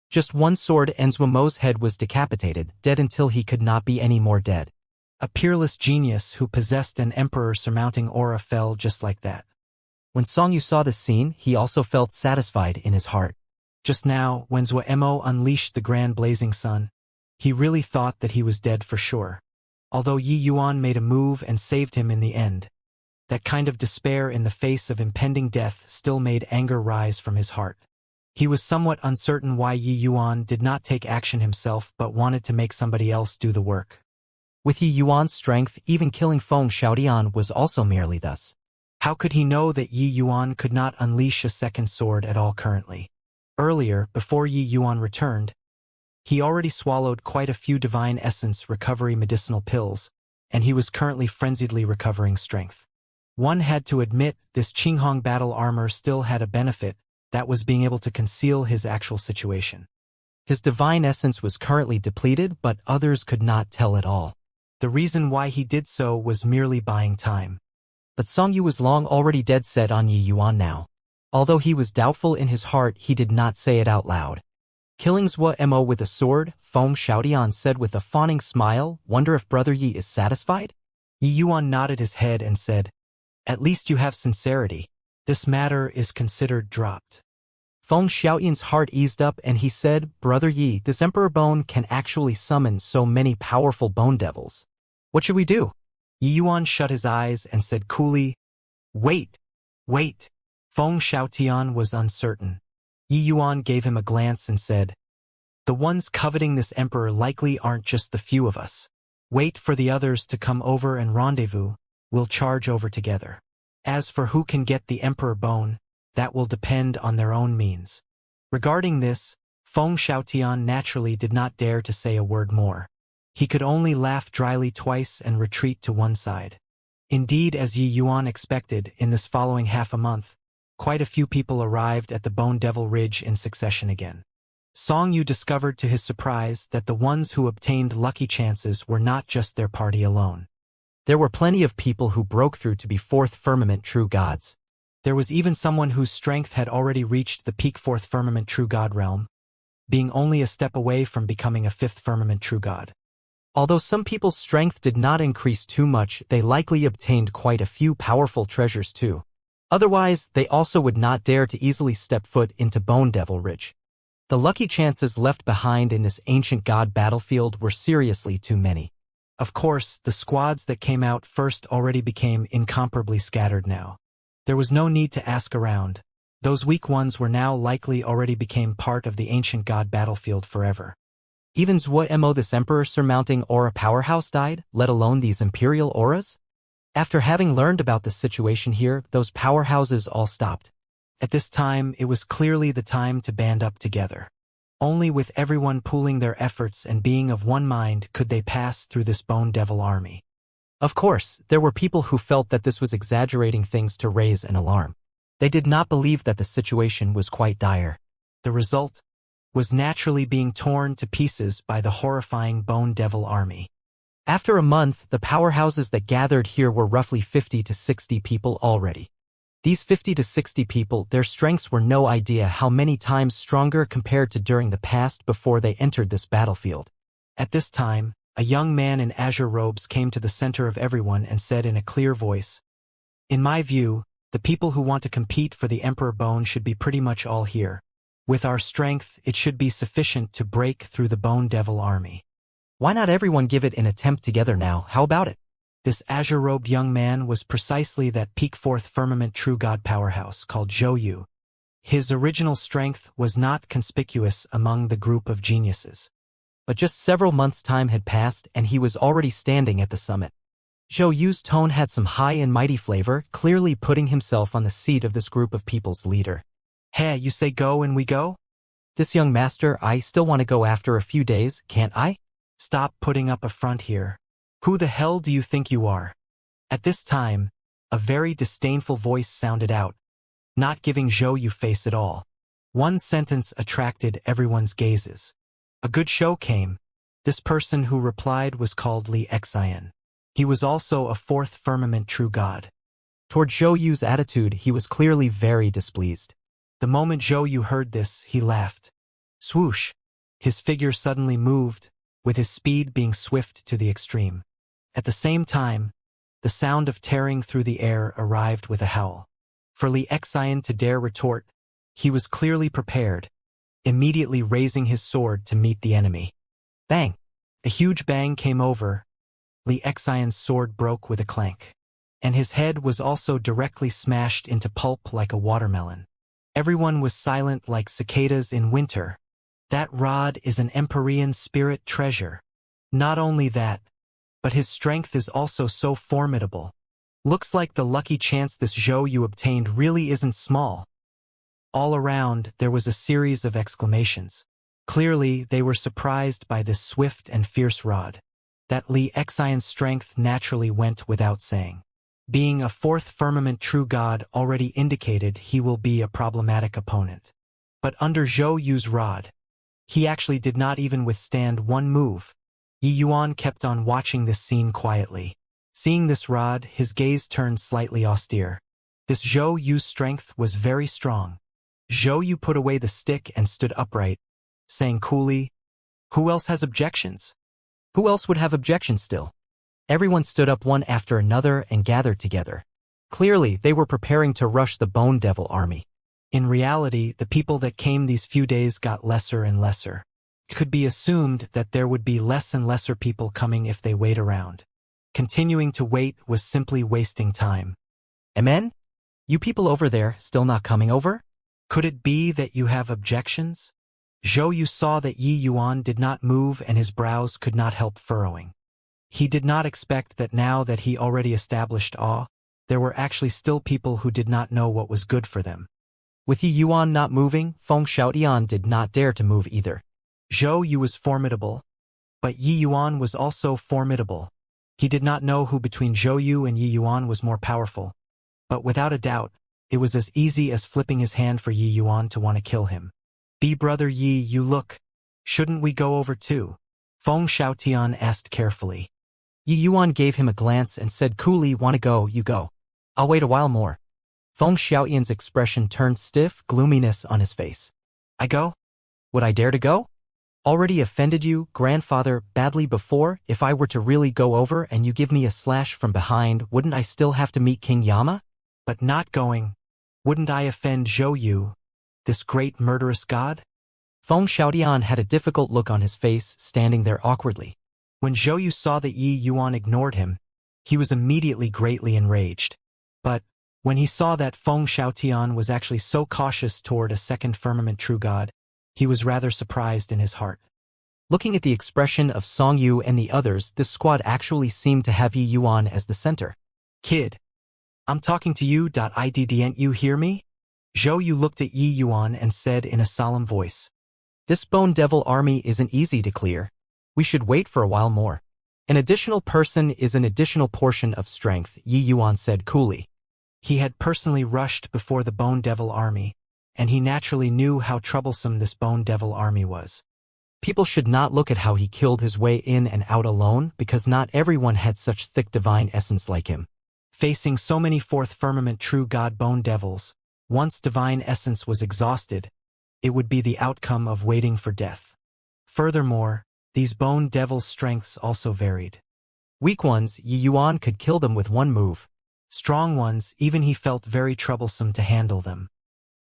Just one sword and Zhua Mo's head was decapitated, dead until he could not be any more dead. A peerless genius who possessed an emperor-surmounting aura fell just like that. When Song Yu saw this scene, he also felt satisfied in his heart. Just now, when Zhua Mo unleashed the grand blazing sun, he really thought that he was dead for sure. Although Yi Yuan made a move and saved him in the end, that kind of despair in the face of impending death still made anger rise from his heart. He was somewhat uncertain why Yi Yuan did not take action himself but wanted to make somebody else do the work. With Yi Yuan's strength, even killing Feng Xiaotian was also merely thus. How could he know that Yi Yuan could not unleash a second sword at all currently? Earlier, before Yi Yuan returned, he already swallowed quite a few divine essence recovery medicinal pills, and he was currently frenziedly recovering strength. One had to admit this Qinghong battle armor still had a benefit, that was being able to conceal his actual situation. His divine essence was currently depleted, but others could not tell at all. The reason why he did so was merely buying time. But Song Yu was long already dead set on Yi Yuan now. Although he was doubtful in his heart, he did not say it out loud. Killing Zhua Mo with a sword, Feng Xiaotian said with a fawning smile, wonder if Brother Yi is satisfied? Yi Yuan nodded his head and said, at least you have sincerity. This matter is considered dropped. Feng Xiaotian's heart eased up and he said, Brother Yi, this Emperor Bone can actually summon so many powerful bone devils. What should we do? Yi Yuan shut his eyes and said coolly, wait. Feng Xiaotian was uncertain. Yi Yuan gave him a glance and said, the ones coveting this emperor likely aren't just the few of us. Wait for the others to come over and rendezvous, we'll charge over together. As for who can get the Emperor Bone, that will depend on their own means. Regarding this, Feng Xiaotian naturally did not dare to say a word more. He could only laugh dryly twice and retreat to one side. Indeed, as Yi Yuan expected, in this following half a month, quite a few people arrived at the Bone Devil Ridge in succession again. Song Yu discovered to his surprise that the ones who obtained lucky chances were not just their party alone. There were plenty of people who broke through to be 4th Firmament True Gods. There was even someone whose strength had already reached the peak 4th Firmament True God realm, being only a step away from becoming a 5th Firmament True God. Although some people's strength did not increase too much, they likely obtained quite a few powerful treasures too. Otherwise, they also would not dare to easily step foot into Bone Devil Ridge. The lucky chances left behind in this ancient god battlefield were seriously too many. Of course, the squads that came out first already became incomparably scattered now. There was no need to ask around. Those weak ones were now likely already became part of the ancient god battlefield forever. Even Zhuo this emperor surmounting aura powerhouse died, let alone these imperial auras? After having learned about the situation here, those powerhouses all stopped. At this time, it was clearly the time to band up together. Only with everyone pooling their efforts and being of one mind could they pass through this bone devil army. Of course, there were people who felt that this was exaggerating things to raise an alarm. They did not believe that the situation was quite dire. The result was naturally being torn to pieces by the horrifying bone devil army. After a month, the powerhouses that gathered here were roughly 50 to 60 people already. These 50 to 60 people, their strengths were no idea how many times stronger compared to during the past before they entered this battlefield. At this time, a young man in azure robes came to the center of everyone and said in a clear voice, "In my view, the people who want to compete for the Emperor Bone should be pretty much all here. With our strength, it should be sufficient to break through the Bone Devil army. Why not everyone give it an attempt together now, how about it?" This azure-robed young man was precisely that peak fourth firmament true god powerhouse called Zhou Yu. His original strength was not conspicuous among the group of geniuses. But just several months' time had passed and he was already standing at the summit. Zhou Yu's tone had some high and mighty flavor, clearly putting himself on the seat of this group of people's leader. "Hey, you say go and we go? This young master, I still want to go after a few days, can't I? Stop putting up a front here. Who the hell do you think you are?" At this time, a very disdainful voice sounded out, not giving Zhou Yu face at all. One sentence attracted everyone's gazes. A good show came. This person who replied was called Li Xian. He was also a fourth firmament true god. Toward Zhou Yu's attitude, he was clearly very displeased. The moment Zhou Yu heard this, he laughed. Swoosh! His figure suddenly moved, with his speed being swift to the extreme. At the same time, the sound of tearing through the air arrived with a howl. For Li Xian to dare retort, he was clearly prepared, immediately raising his sword to meet the enemy. Bang! A huge bang came over. Li Xian's sword broke with a clank, and his head was also directly smashed into pulp like a watermelon. Everyone was silent like cicadas in winter. That rod is an Empyrean spirit treasure. Not only that, but his strength is also so formidable. Looks like the lucky chance this Zhou Yu obtained really isn't small. All around, there was a series of exclamations. Clearly, they were surprised by this swift and fierce rod. That Li Xian's strength naturally went without saying. Being a fourth firmament true god already indicated he will be a problematic opponent. But under Zhou Yu's rod, he actually did not even withstand one move. Yi Yuan kept on watching this scene quietly. Seeing this rod, his gaze turned slightly austere. This Zhou Yu's strength was very strong. Zhou Yu put away the stick and stood upright, saying coolly, "Who else has objections? Who else would have objections still?" Everyone stood up one after another and gathered together. Clearly, they were preparing to rush the Bone Devil army. In reality, the people that came these few days got lesser and lesser. It could be assumed that there would be less and lesser people coming if they wait around. Continuing to wait was simply wasting time. Amen? You people over there still not coming over? Could it be that you have objections? Zhou Yu saw that Yi Yuan did not move and his brows could not help furrowing. He did not expect that now that he already established awe, there were actually still people who did not know what was good for them. With Yi Yuan not moving, Feng Xiaotian did not dare to move either. Zhou Yu was formidable, but Yi Yuan was also formidable. He did not know who between Zhou Yu and Yi Yuan was more powerful, but without a doubt, it was as easy as flipping his hand for Yi Yuan to want to kill him. Brother Yi, you look. Shouldn't we go over too?" Feng Xiaotian asked carefully. Yi Yuan gave him a glance and said coolly, "Want to go, you go. I'll wait a while more." Feng Xiaotian's expression turned stiff, gloominess on his face. "I go? Would I dare to go? Already offended you, grandfather, badly before? If I were to really go over and you give me a slash from behind, wouldn't I still have to meet King Yama? But not going. Wouldn't I offend Zhou Yu, this great murderous god?" Feng Xiaotian had a difficult look on his face, standing there awkwardly. When Zhou Yu saw that Yi Yuan ignored him, he was immediately greatly enraged. But, When he saw that Feng Xiaotian was actually so cautious toward a second firmament true god, he was rather surprised in his heart. Looking at the expression of Song Yu and the others, this squad actually seemed to have Yi Yuan as the center. Kid, I'm talking to you. Didn't you hear me? Zhou Yu looked at Yi Yuan and said in a solemn voice. This Bone Devil army isn't easy to clear. We should wait for a while more. An additional person is an additional portion of strength, Yi Yuan said coolly. He had personally rushed before the Bone Devil army, and he naturally knew how troublesome this Bone Devil army was. People should not look at how he killed his way in and out alone, because not everyone had such thick divine essence like him. Facing so many fourth firmament true god Bone Devils, once divine essence was exhausted, it would be the outcome of waiting for death. Furthermore, these Bone Devils' strengths also varied. Weak ones, Yi Yuan could kill them with one move. Strong ones, even he felt very troublesome to handle them.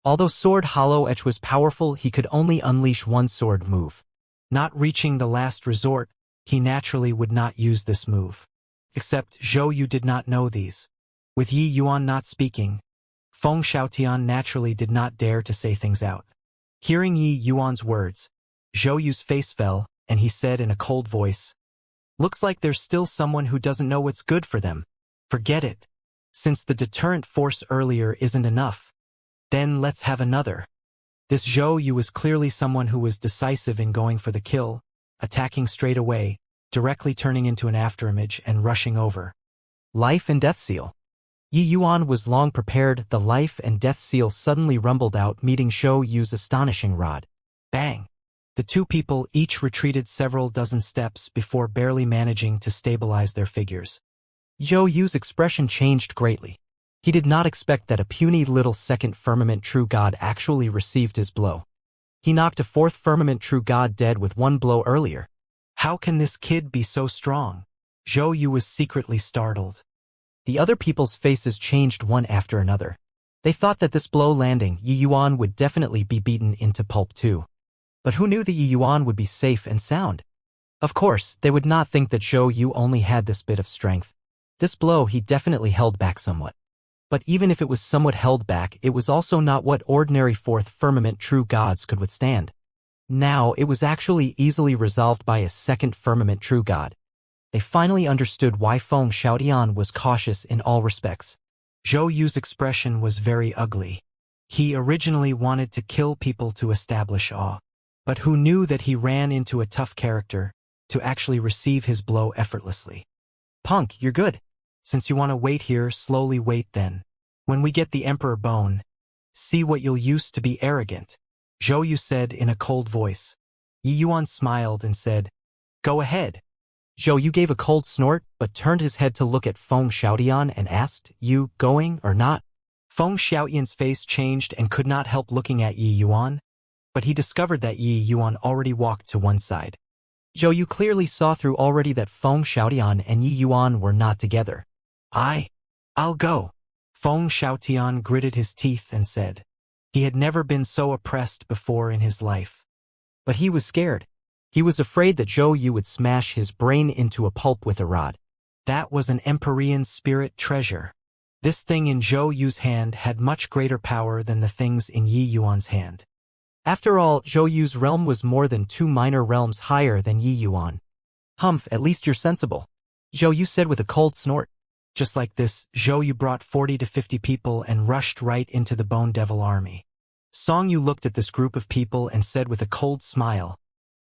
Although Sword Hollow Edge was powerful, he could only unleash one sword move. Not reaching the last resort, he naturally would not use this move. Except Zhou Yu did not know these. With Yi Yuan not speaking, Feng Xiaotian naturally did not dare to say things out. Hearing Yi Yuan's words, Zhou Yu's face fell, and he said in a cold voice, "Looks like there's still someone who doesn't know what's good for them. Forget it. Since the deterrent force earlier isn't enough, then let's have another." This Zhou Yu was clearly someone who was decisive in going for the kill, attacking straight away, directly turning into an afterimage and rushing over. Life and Death Seal. Yi Yuan was long prepared. The Life and Death Seal suddenly rumbled out, meeting Zhou Yu's astonishing rod. Bang! The two people each retreated several dozen steps before barely managing to stabilize their figures. Zhou Yu's expression changed greatly. He did not expect that a puny little second firmament true god actually received his blow. He knocked a fourth firmament true god dead with one blow earlier. How can this kid be so strong? Zhou Yu was secretly startled. The other people's faces changed one after another. They thought that this blow landing, Yi Yuan would definitely be beaten into pulp too. But who knew that Yi Yuan would be safe and sound? Of course, they would not think that Zhou Yu only had this bit of strength. This blow he definitely held back somewhat. But even if it was somewhat held back, it was also not what ordinary fourth firmament true gods could withstand. Now, it was actually easily resolved by a second firmament true god. They finally understood why Feng Xiaotian was cautious in all respects. Zhou Yu's expression was very ugly. He originally wanted to kill people to establish awe. But who knew that he ran into a tough character to actually receive his blow effortlessly? Punk, you're good. Since you want to wait here, slowly wait then. When we get the Emperor Bone, see what you'll use to be arrogant, Zhou Yu said in a cold voice. Yi Yuan smiled and said, "Go ahead." Zhou Yu gave a cold snort, but turned his head to look at Feng Xiaotian and asked, "You going or not?" Feng Xiaotian's face changed and could not help looking at Yi Yuan, but he discovered that Yi Yuan already walked to one side. Zhou Yu clearly saw through already that Feng Xiaotian and Yi Yuan were not together. I'll go. Feng Xiaotian gritted his teeth and said. He had never been so oppressed before in his life. But he was scared. He was afraid that Zhou Yu would smash his brain into a pulp with a rod. That was an Empyrean spirit treasure. This thing in Zhou Yu's hand had much greater power than the things in Yi Yuan's hand. After all, Zhou Yu's realm was more than 2 minor realms higher than Yi Yuan. Humph, at least you're sensible, Zhou Yu said with a cold snort. Just like this, Zhou Yu brought 40 to 50 people and rushed right into the Bone Devil army. Song Yu looked at this group of people and said with a cold smile,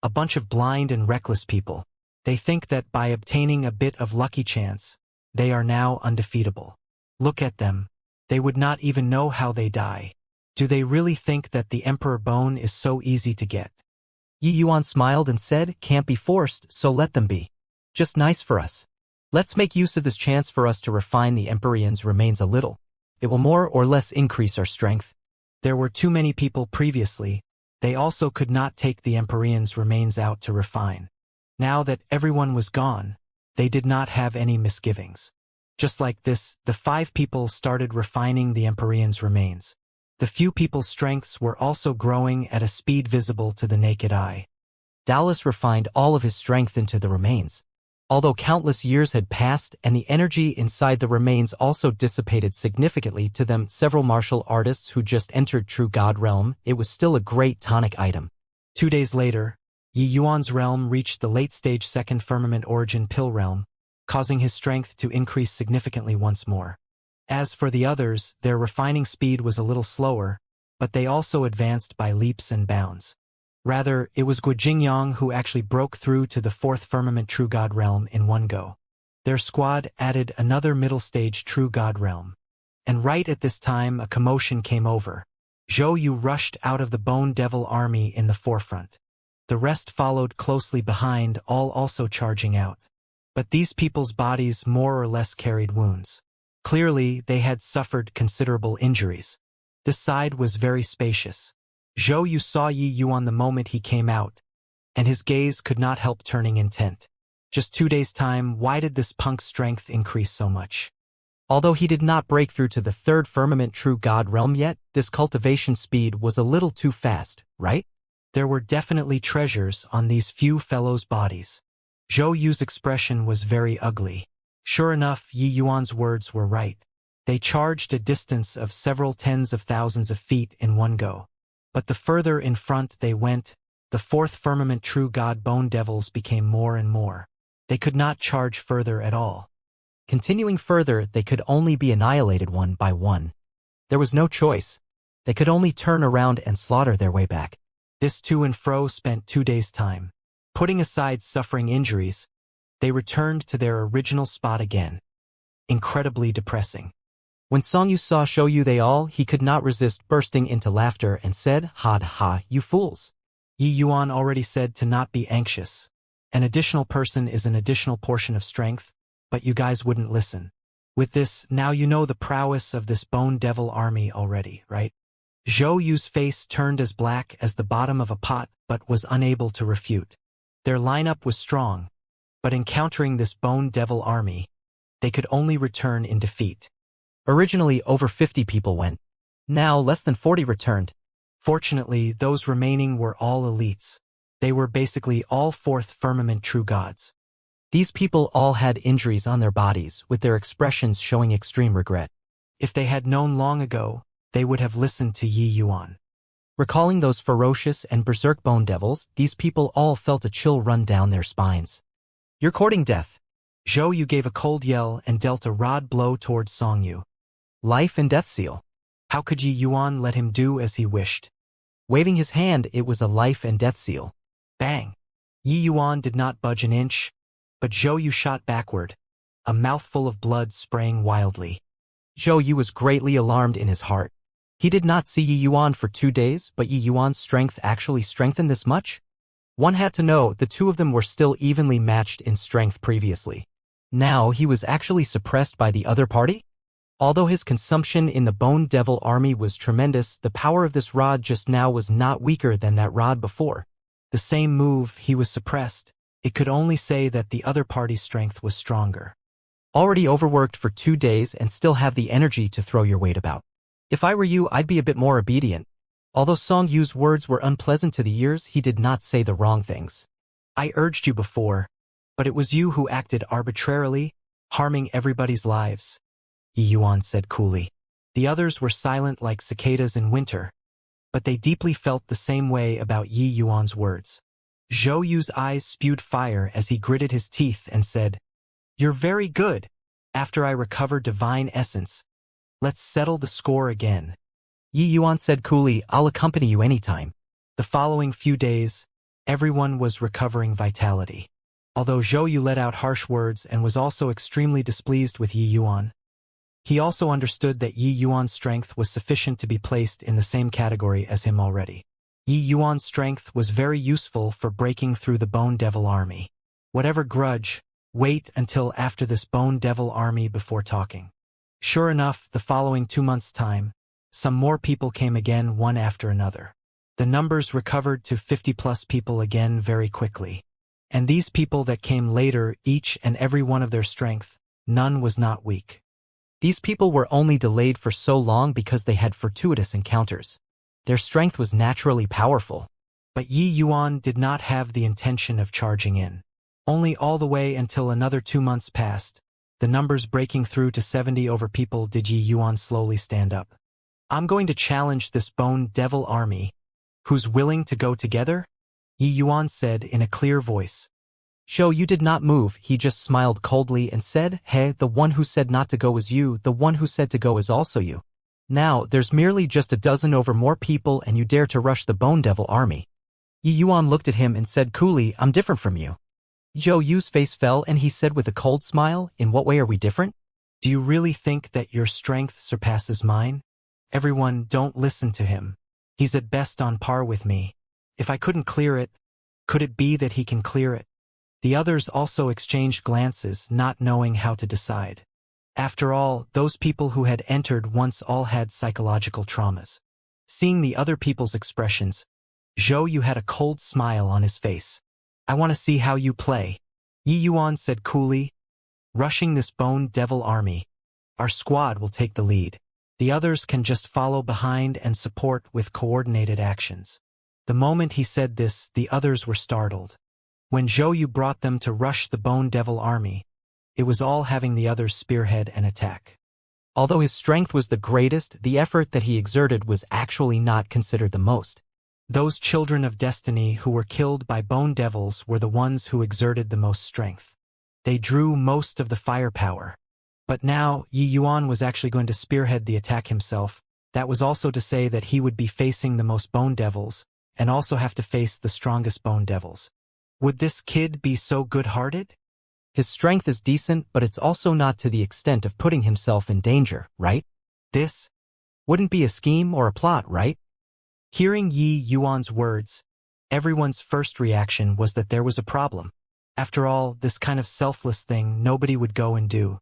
"A bunch of blind and reckless people. They think that by obtaining a bit of lucky chance, they are now undefeatable. Look at them. They would not even know how they die. Do they really think that the Emperor Bone is so easy to get?" Yi Yuan smiled and said, "Can't be forced, so let them be. Just nice for us. Let's make use of this chance for us to refine the Empyrean's remains a little. It will more or less increase our strength. There were too many people previously. They also could not take the Empyrean's remains out to refine. Now that everyone was gone, they did not have any misgivings. Just like this, the 5 people started refining the Empyrean's remains. The few people's strengths were also growing at a speed visible to the naked eye. Dallas refined all of his strength into the remains. Although countless years had passed and the energy inside the remains also dissipated significantly to them several martial artists who just entered True God realm, it was still a great tonic item. 2 days later, Yi Yuan's realm reached the late-stage second firmament origin pill realm, causing his strength to increase significantly once more. As for the others, their refining speed was a little slower, but they also advanced by leaps and bounds. Rather, it was Guojingyang who actually broke through to the fourth firmament True God realm in one go. Their squad added another middle-stage True God realm. And right at this time a commotion came over. Zhou Yu rushed out of the Bone Devil army in the forefront. The rest followed closely behind, all also charging out. But these people's bodies more or less carried wounds. Clearly, they had suffered considerable injuries. This side was very spacious. Zhou Yu saw Yi Yuan the moment he came out, and his gaze could not help turning intent. Just 2 days' time, why did this punk's strength increase so much? Although he did not break through to the third firmament True God realm yet, this cultivation speed was a little too fast, right? There were definitely treasures on these few fellows' bodies. Zhou Yu's expression was very ugly. Sure enough, Yi Yuan's words were right. They charged a distance of several tens of thousands of feet in one go. But the further in front they went, the fourth firmament True God Bone Devils became more and more. They could not charge further at all. Continuing further, they could only be annihilated one by one. There was no choice. They could only turn around and slaughter their way back. This to and fro spent 2 days' time. Putting aside suffering injuries, they returned to their original spot again. Incredibly depressing. When Song Yu saw Shou Yu they all, he could not resist bursting into laughter and said, "Ha ha, you fools." Yi Yuan already said to not be anxious. An additional person is an additional portion of strength, but you guys wouldn't listen. With this, now you know the prowess of this Bone Devil army already, right? Zhou Yu's face turned as black as the bottom of a pot, but was unable to refute. Their lineup was strong, but encountering this Bone Devil army, they could only return in defeat. Originally, over 50 people went. Now, less than 40 returned. Fortunately, those remaining were all elites. They were basically all fourth firmament True Gods. These people all had injuries on their bodies, with their expressions showing extreme regret. If they had known long ago, they would have listened to Yi Yuan. Recalling those ferocious and berserk Bone Devils, these people all felt a chill run down their spines. "You're courting death." Zhou Yu gave a cold yell and dealt a rod blow towards Song Yu. Life and death seal. How could Yi Yuan let him do as he wished? Waving his hand, it was a life and death seal. Bang! Yi Yuan did not budge an inch, but Zhou Yu shot backward, a mouthful of blood spraying wildly. Zhou Yu was greatly alarmed in his heart. He did not see Yi Yuan for 2 days, but Yi Yuan's strength actually strengthened this much? One had to know the two of them were still evenly matched in strength previously. Now he was actually suppressed by the other party? Although his consumption in the Bone Devil army was tremendous, the power of this rod just now was not weaker than that rod before. The same move, he was suppressed. It could only say that the other party's strength was stronger. Already overworked for 2 days and still have the energy to throw your weight about. If I were you, I'd be a bit more obedient. Although Song Yu's words were unpleasant to the ears, he did not say the wrong things. I urged you before, but it was you who acted arbitrarily, harming everybody's lives, Yi Yuan said coolly. The others were silent like cicadas in winter, but they deeply felt the same way about Yi Yuan's words. Zhou Yu's eyes spewed fire as he gritted his teeth and said, "You're very good. After I recover divine essence, let's settle the score again." Yi Yuan said coolly, "I'll accompany you anytime." The following few days, everyone was recovering vitality. Although Zhou Yu let out harsh words and was also extremely displeased with Yi Yuan, he also understood that Yi Yuan's strength was sufficient to be placed in the same category as him already. Yi Yuan's strength was very useful for breaking through the Bone Devil army. Whatever grudge, wait until after this Bone Devil army before talking. Sure enough, the following 2 months' time, some more people came again one after another. The numbers recovered to 50+ people again very quickly. And these people that came later, each and every one of their strength, none was not weak. These people were only delayed for so long because they had fortuitous encounters. Their strength was naturally powerful. But Yi Yuan did not have the intention of charging in. Only all the way until another 2 months passed, the numbers breaking through to 70 over people did Yi Yuan slowly stand up. I'm going to challenge this bone devil army. Who's willing to go together? Yi Yuan said in a clear voice. Zhou Yu did not move, he just smiled coldly and said, Hey, the one who said not to go is you, the one who said to go is also you. Now, there's merely just a dozen over more people and you dare to rush the bone devil army. Yi Yuan looked at him and said coolly, I'm different from you. Zhou Yu's face fell and he said with a cold smile, In what way are we different? Do you really think that your strength surpasses mine? Everyone, don't listen to him. He's at best on par with me. If I couldn't clear it, could it be that he can clear it? The others also exchanged glances, not knowing how to decide. After all, those people who had entered once all had psychological traumas. Seeing the other people's expressions, Zhou Yu had a cold smile on his face. I want to see how you play. Yi Yuan said coolly, rushing this bone devil army. Our squad will take the lead. The others can just follow behind and support with coordinated actions. The moment he said this, the others were startled. When Zhou Yu brought them to rush the bone devil army, it was all having the others spearhead an attack. Although his strength was the greatest, the effort that he exerted was actually not considered the most. Those children of destiny who were killed by bone devils were the ones who exerted the most strength. They drew most of the firepower. But now, Yi Yuan was actually going to spearhead the attack himself. That was also to say that he would be facing the most bone devils, and also have to face the strongest bone devils. Would this kid be so good-hearted? His strength is decent, but it's also not to the extent of putting himself in danger, right? This wouldn't be a scheme or a plot, right? Hearing Yi Yuan's words, everyone's first reaction was that there was a problem. After all, this kind of selfless thing nobody would go and do.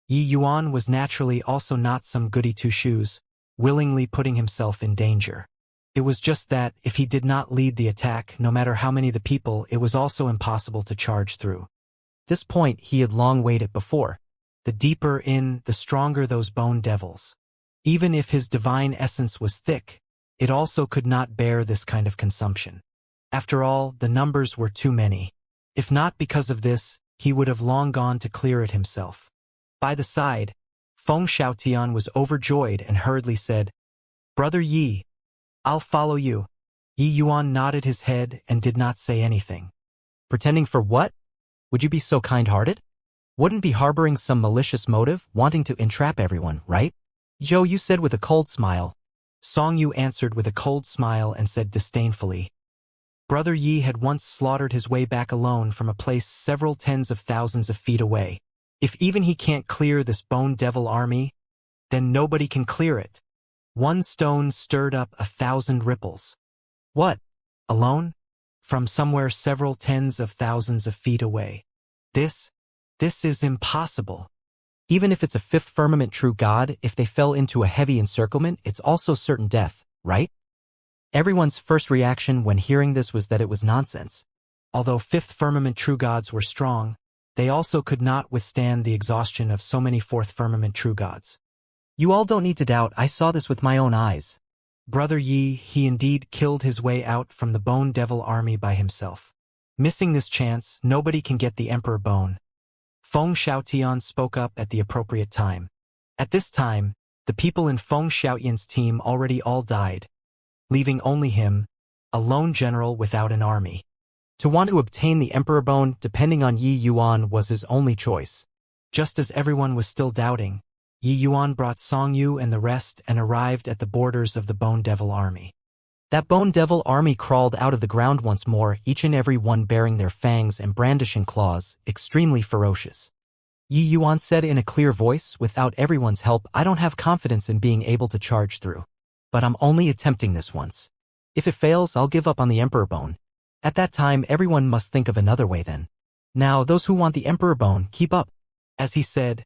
Yi Yuan was naturally also not some goody-two-shoes, willingly putting himself in danger. It was just that, if he did not lead the attack, no matter how many the people, it was also impossible to charge through. This point he had long waited before. The deeper in, the stronger those bone devils. Even if his divine essence was thick, it also could not bear this kind of consumption. After all, the numbers were too many. If not because of this, he would have long gone to clear it himself. By the side, Feng Xiaotian was overjoyed and hurriedly said, Brother Yi, I'll follow you. Yi Yuan nodded his head and did not say anything. Pretending for what? Would you be so kind-hearted? Wouldn't be harboring some malicious motive, wanting to entrap everyone, right? Zhou Yu said with a cold smile. Song Yu answered with a cold smile and said disdainfully, Brother Yi had once slaughtered his way back alone from a place several tens of thousands of feet away. If even he can't clear this bone devil army, then nobody can clear it. One stone stirred up 1,000 ripples. What? Alone? From somewhere several tens of thousands of feet away. This is impossible. Even if it's a fifth firmament true god, if they fell into a heavy encirclement, it's also certain death, right? Everyone's first reaction when hearing this was that it was nonsense. Although fifth firmament true gods were strong, they also could not withstand the exhaustion of so many fourth firmament true gods. You all don't need to doubt, I saw this with my own eyes. Brother Yi, he indeed killed his way out from the bone devil army by himself. Missing this chance, nobody can get the Emperor Bone. Feng Xiaotian spoke up at the appropriate time. At this time, the people in Feng Xiaotian's team already all died, leaving only him, a lone general without an army. To want to obtain the Emperor Bone, depending on Yi Yuan, was his only choice. Just as everyone was still doubting, Yi Yuan brought Song Yu and the rest and arrived at the borders of the Bone Devil army. That Bone Devil army crawled out of the ground once more, each and every one bearing their fangs and brandishing claws, extremely ferocious. Yi Yuan said in a clear voice, without everyone's help, I don't have confidence in being able to charge through. But I'm only attempting this once. If it fails, I'll give up on the Emperor Bone. At that time, everyone must think of another way then. Now, those who want the Emperor Bone, keep up. As he said,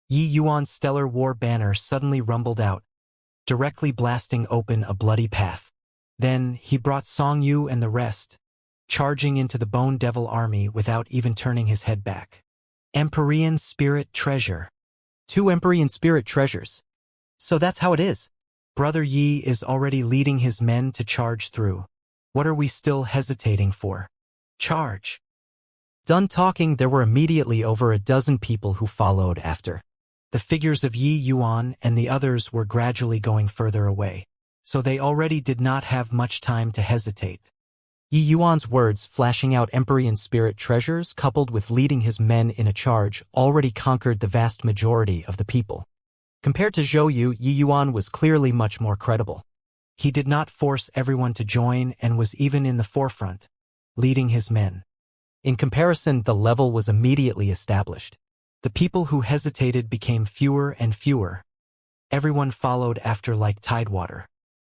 Yi Yuan's stellar war banner suddenly rumbled out, directly blasting open a bloody path. Then, he brought Song Yu and the rest, charging into the Bone Devil army without even turning his head back. Empyrean Spirit Treasure. 2 Empyrean Spirit Treasures. So that's how it is. Brother Yi is already leading his men to charge through. What are we still hesitating for? Charge. Done talking, there were immediately over a dozen people who followed after. The figures of Yi Yuan and the others were gradually going further away, so they already did not have much time to hesitate. Yi Yuan's words, flashing out Empyrean spirit treasures coupled with leading his men in a charge, already conquered the vast majority of the people. Compared to Zhou Yu, Yi Yuan was clearly much more credible. He did not force everyone to join and was even in the forefront, leading his men. In comparison, the level was immediately established. The people who hesitated became fewer and fewer. Everyone followed after like tidewater.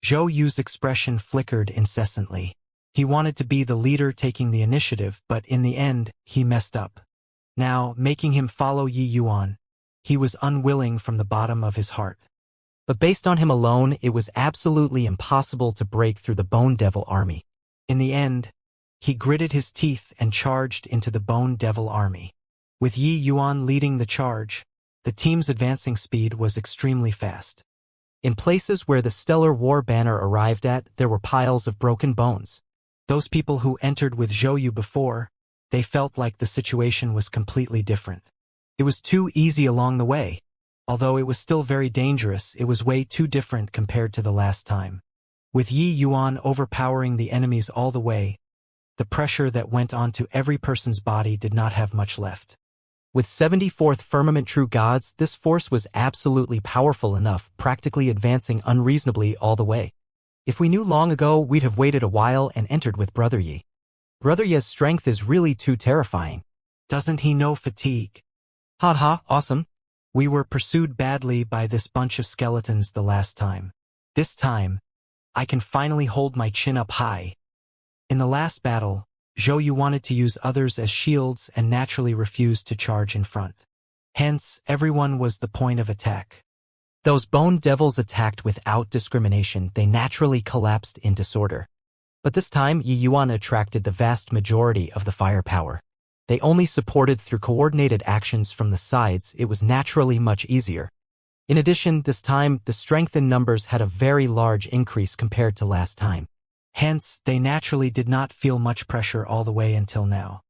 Zhou Yu's expression flickered incessantly. He wanted to be the leader taking the initiative, but in the end, he messed up. Now, making him follow Yi Yuan, he was unwilling from the bottom of his heart. But based on him alone, it was absolutely impossible to break through the Bone Devil army. In the end, he gritted his teeth and charged into the Bone Devil army. With Yi Yuan leading the charge, the team's advancing speed was extremely fast. In places where the stellar war banner arrived at, there were piles of broken bones. Those people who entered with Zhou Yu before, they felt like the situation was completely different. It was too easy along the way. Although it was still very dangerous, it was way too different compared to the last time. With Yi Yuan overpowering the enemies all the way, the pressure that went onto every person's body did not have much left. With 74th Firmament True Gods, this force was absolutely powerful enough, practically advancing unreasonably all the way. If we knew long ago, we'd have waited a while and entered with Brother Yi. Brother Yi's strength is really too terrifying. Doesn't he know fatigue? Haha, awesome. We were pursued badly by this bunch of skeletons the last time. This time, I can finally hold my chin up high. In the last battle, Zhou Yu wanted to use others as shields and naturally refused to charge in front. Hence, everyone was the point of attack. Those bone devils attacked without discrimination. They naturally collapsed in disorder. But this time, Yi Yuan attracted the vast majority of the firepower. They only supported through coordinated actions from the sides. It was naturally much easier. In addition, this time, the strength in numbers had a very large increase compared to last time. Hence, they naturally did not feel much pressure all the way until now.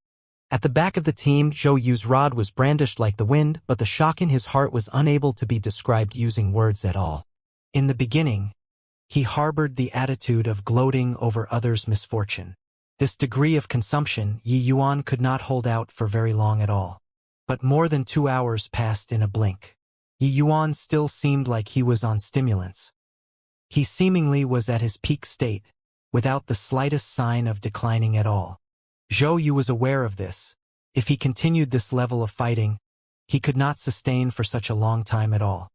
At the back of the team, Zhou Yu's rod was brandished like the wind, but the shock in his heart was unable to be described using words at all. In the beginning, he harbored the attitude of gloating over others' misfortune. This degree of consumption, Yi Yuan could not hold out for very long at all. But more than 2 hours passed in a blink. Yi Yuan still seemed like he was on stimulants. He seemingly was at his peak state, without the slightest sign of declining at all. Zhou Yu was aware of this. If he continued this level of fighting, he could not sustain for such a long time at all.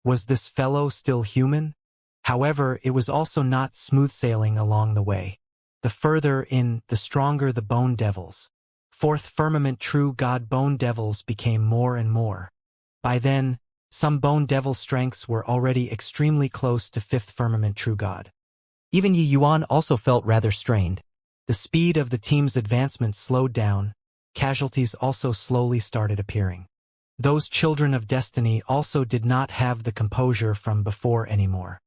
Was this fellow still human? However, it was also not smooth sailing along the way. The further in, the stronger the bone devils. Fourth Firmament True God bone devils became more and more. By then, some bone devil strengths were already extremely close to Fifth Firmament True God. Even Yi Yuan also felt rather strained. The speed of the team's advancement slowed down. Casualties also slowly started appearing. Those children of destiny also did not have the composure from before anymore.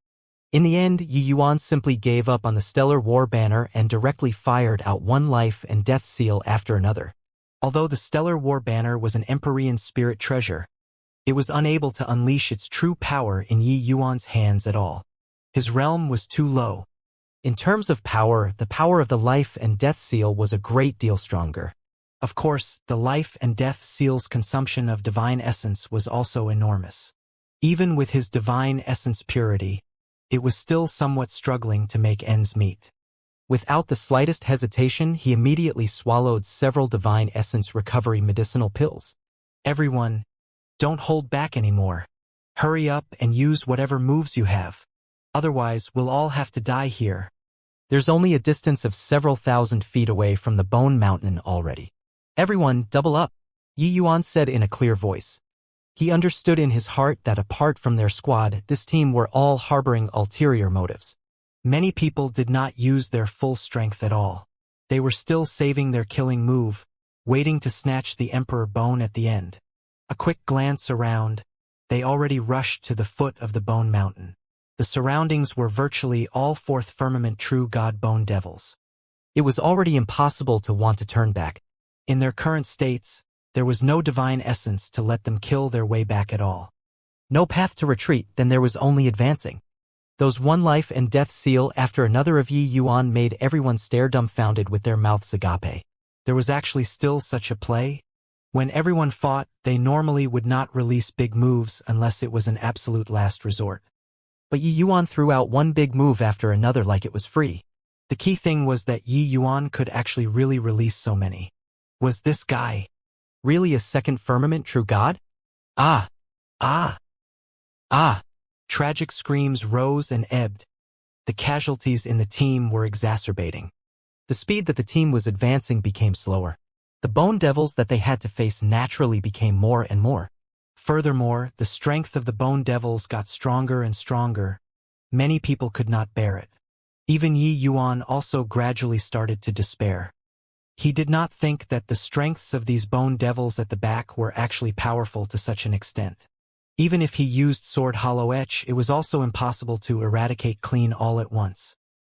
In the end, Yi Yuan simply gave up on the stellar war banner and directly fired out one life and death seal after another. Although the stellar war banner was an Empyrean spirit treasure, it was unable to unleash its true power in Yi Yuan's hands at all. His realm was too low. In terms of power, the power of the life and death seal was a great deal stronger. Of course, the life and death seal's consumption of divine essence was also enormous. Even with his divine essence purity, it was still somewhat struggling to make ends meet. Without the slightest hesitation, he immediately swallowed several divine essence recovery medicinal pills. Everyone, don't hold back anymore. Hurry up and use whatever moves you have. Otherwise, we'll all have to die here. There's only a distance of several thousand feet away from the Bone Mountain already. Everyone, double up, Yi Yuan said in a clear voice. He understood in his heart that apart from their squad, this team were all harboring ulterior motives. Many people did not use their full strength at all. They were still saving their killing move, waiting to snatch the Emperor Bone at the end. A quick glance around, they already rushed to the foot of the Bone Mountain. The surroundings were virtually all Fourth Firmament True God Bone Devils. It was already impossible to want to turn back. In their current states, there was no divine essence to let them kill their way back at all. No path to retreat, then there was only advancing. Those one life and death seal after another of Yi Yuan made everyone stare dumbfounded with their mouths agape. There was actually still such a play? When everyone fought, they normally would not release big moves unless it was an absolute last resort. But Yi Yuan threw out one big move after another like it was free. The key thing was that Yi Yuan could actually really release so many. Was this guy really a second firmament true god? Ah! Ah! Ah! Tragic screams rose and ebbed. The casualties in the team were exacerbating. The speed that the team was advancing became slower. The bone devils that they had to face naturally became more and more. Furthermore, the strength of the bone devils got stronger and stronger. Many people could not bear it. Even Yi Yuan also gradually started to despair. He did not think that the strengths of these bone devils at the back were actually powerful to such an extent. Even if he used Sword Hollow Etch, it was also impossible to eradicate clean all at once.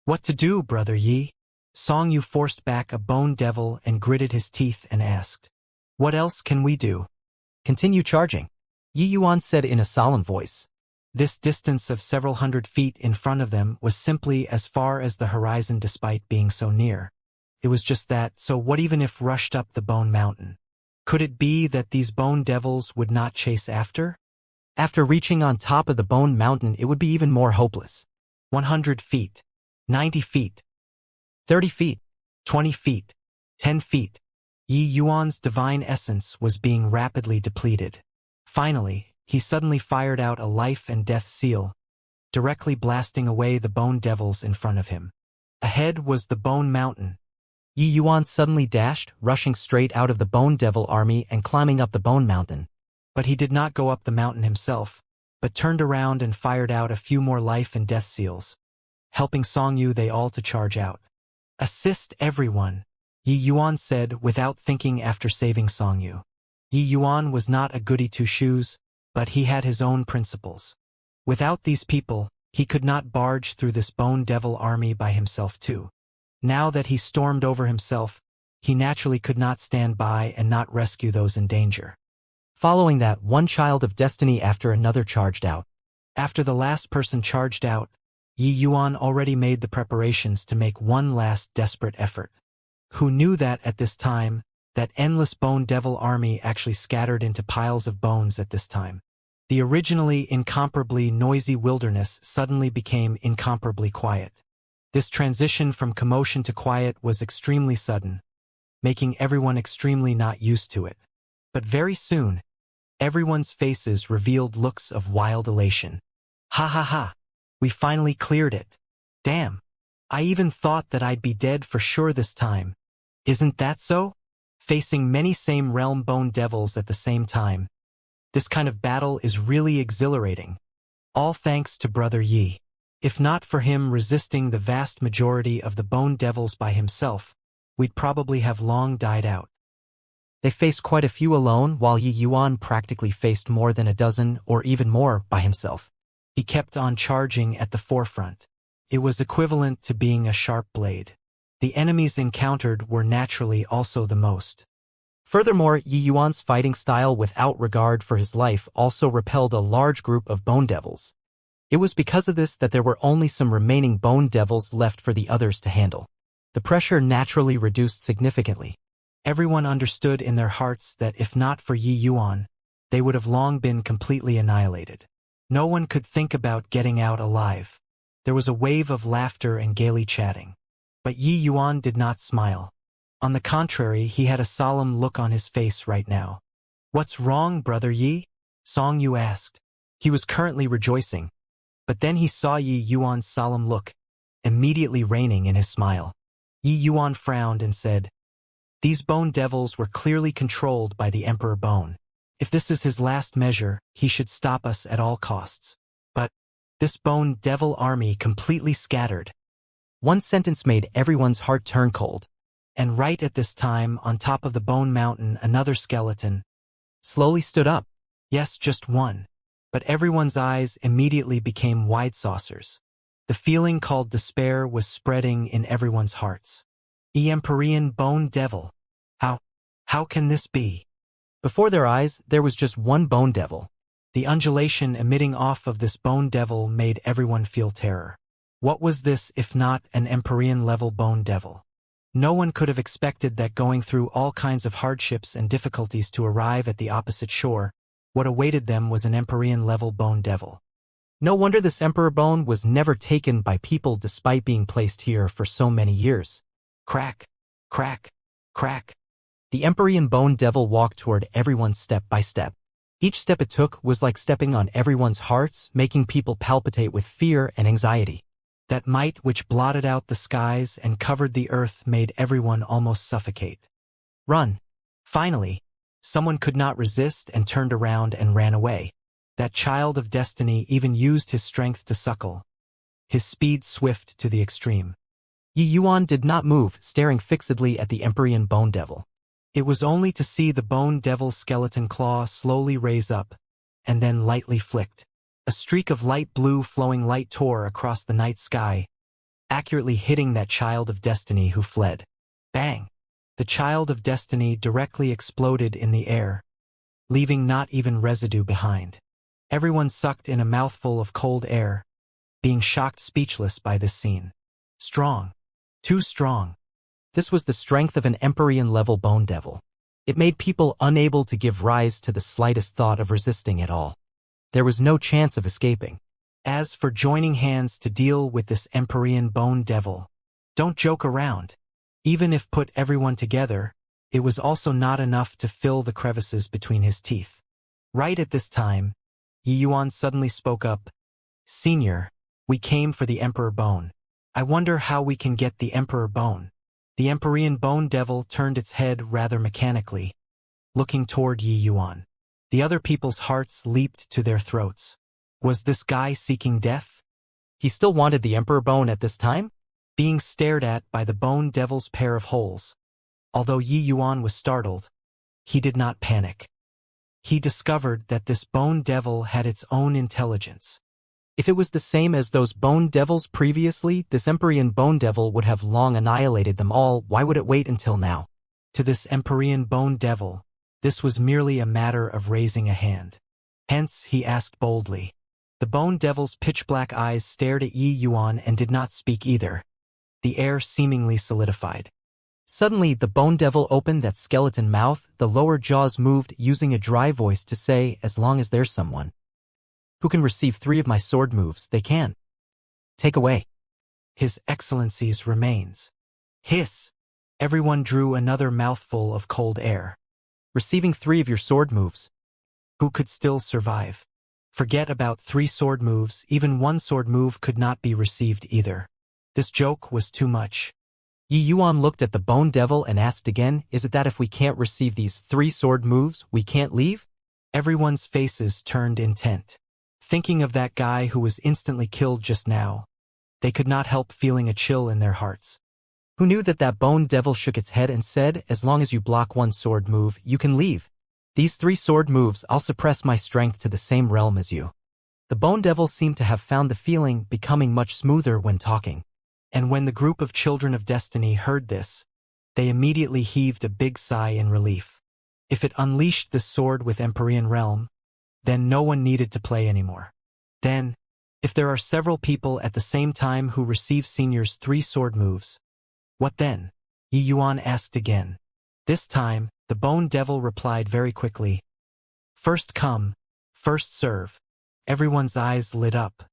What to do, Brother Yi? Song Yu forced back a bone devil and gritted his teeth and asked, "What else can we do?" "Continue charging," Yi Yuan said in a solemn voice. This distance of several hundred feet in front of them was simply as far as the horizon despite being so near. It was just that, so what even if rushed up the Bone Mountain? Could it be that these bone devils would not chase after? After reaching on top of the Bone Mountain, it would be even more hopeless. 100 feet, 90 feet, 30 feet, 20 feet, 10 feet. Yi Yuan's divine essence was being rapidly depleted. Finally, he suddenly fired out a life and death seal, directly blasting away the bone devils in front of him. Ahead was the Bone Mountain. Yi Yuan suddenly dashed, rushing straight out of the Bone Devil army and climbing up the Bone Mountain. But he did not go up the mountain himself, but turned around and fired out a few more life and death seals, helping Song Yu they all to charge out. "Assist everyone," Yi Yuan said without thinking after saving Song Yu. Yi Yuan was not a goody two-shoes, but he had his own principles. Without these people, he could not barge through this Bone Devil army by himself too. Now that he stormed over himself, he naturally could not stand by and not rescue those in danger. Following that, one child of destiny after another charged out. After the last person charged out, Yi Yuan already made the preparations to make one last desperate effort. Who knew that at this time, that endless Bone Devil army actually scattered into piles of bones at this time. The originally incomparably noisy wilderness suddenly became incomparably quiet. This transition from commotion to quiet was extremely sudden, making everyone extremely not used to it. But very soon, everyone's faces revealed looks of wild elation. "Ha ha ha! We finally cleared it. Damn! I even thought that I'd be dead for sure this time. Isn't that so?" Facing many same realm bone devils at the same time, this kind of battle is really exhilarating. All thanks to Brother Yi. If not for him resisting the vast majority of the bone devils by himself, we'd probably have long died out. They faced quite a few alone, while Yi Yuan practically faced more than a dozen or even more by himself. He kept on charging at the forefront. It was equivalent to being a sharp blade. The enemies encountered were naturally also the most. Furthermore, Yi Yuan's fighting style without regard for his life also repelled a large group of bone devils. It was because of this that there were only some remaining bone devils left for the others to handle. The pressure naturally reduced significantly. Everyone understood in their hearts that if not for Yi Yuan, they would have long been completely annihilated. No one could think about getting out alive. There was a wave of laughter and gaily chatting. But Yi Yuan did not smile. On the contrary, he had a solemn look on his face right now. "What's wrong, Brother Yi?" Song Yu asked. He was currently rejoicing. But then he saw Yi Yuan's solemn look, immediately reigning in his smile. Yi Yuan frowned and said, "These bone devils were clearly controlled by the Emperor Bone. If this is his last measure, he should stop us at all costs. But this bone devil army completely scattered." One sentence made everyone's heart turn cold. And right at this time, on top of the Bone Mountain, another skeleton slowly stood up. Yes, just one. But everyone's eyes immediately became wide saucers. The feeling called despair was spreading in everyone's hearts. Empyrean Bone Devil. How? How can this be? Before their eyes, there was just one bone devil. The undulation emitting off of this bone devil made everyone feel terror. What was this if not an Empyrean-level bone devil? No one could have expected that going through all kinds of hardships and difficulties to arrive at the opposite shore, what awaited them was an Empyrean-level bone devil. No wonder this Emperor bone was never taken by people despite being placed here for so many years. Crack, crack, crack. The Empyrean bone devil walked toward everyone step by step. Each step it took was like stepping on everyone's hearts, making people palpitate with fear and anxiety. That might which blotted out the skies and covered the earth made everyone almost suffocate. Run! Finally, someone could not resist and turned around and ran away. That child of destiny even used his strength to suckle, his speed swift to the extreme. Yi Yuan did not move, staring fixedly at the Empyrean bone devil. It was only to see the bone devil's skeleton claw slowly raise up, and then lightly flicked. A streak of light blue flowing light tore across the night sky, accurately hitting that child of destiny who fled. Bang! The child of destiny directly exploded in the air, leaving not even residue behind. Everyone sucked in a mouthful of cold air, being shocked speechless by this scene. Strong. Too strong. This was the strength of an Empyrean-level bone devil. It made people unable to give rise to the slightest thought of resisting at all. There was no chance of escaping. As for joining hands to deal with this Empyrean bone devil, don't joke around. Even if put everyone together, it was also not enough to fill the crevices between his teeth. Right at this time, Yi Yuan suddenly spoke up. Senior, we came for the Emperor Bone. I wonder how we can get the Emperor Bone. The Empyrean bone devil turned its head rather mechanically, looking toward Yi Yuan. The other people's hearts leaped to their throats. Was this guy seeking death? He still wanted the Emperor Bone at this time? Being stared at by the bone devil's pair of holes. Although Yi Yuan was startled, he did not panic. He discovered that this bone devil had its own intelligence. If it was the same as those bone devils previously, this Empyrean bone devil would have long annihilated them all. Why would it wait until now? To this Empyrean bone devil, this was merely a matter of raising a hand. Hence, he asked boldly. The bone devil's pitch-black eyes stared at Yi Yuan and did not speak either. The air seemingly solidified. Suddenly, the bone devil opened that skeleton mouth, the lower jaws moved, using a dry voice to say, as long as there's someone who can receive 3 of my sword moves, they can. Take away. His Excellency's remains. Hiss! Everyone drew another mouthful of cold air. Receiving 3 of your sword moves. Who could still survive? Forget about 3 sword moves, even 1 sword move could not be received either. This joke was too much. Yi Yuan looked at the bone devil and asked again, is it that if we can't receive these 3 sword moves, we can't leave? Everyone's faces turned intent. Thinking of that guy who was instantly killed just now, they could not help feeling a chill in their hearts. Who knew that bone devil shook its head and said, as long as you block 1 sword move, you can leave. These 3 sword moves, I'll suppress my strength to the same realm as you. The bone devil seemed to have found the feeling becoming much smoother when talking. And when the group of children of destiny heard this, they immediately heaved a big sigh in relief. If it unleashed the sword with Empyrean realm, then no one needed to play anymore. Then, if there are several people at the same time who receive Senior's 3 sword moves, what then? Yi Yuan asked again. This time, the bone devil replied very quickly. First come, first serve. Everyone's eyes lit up.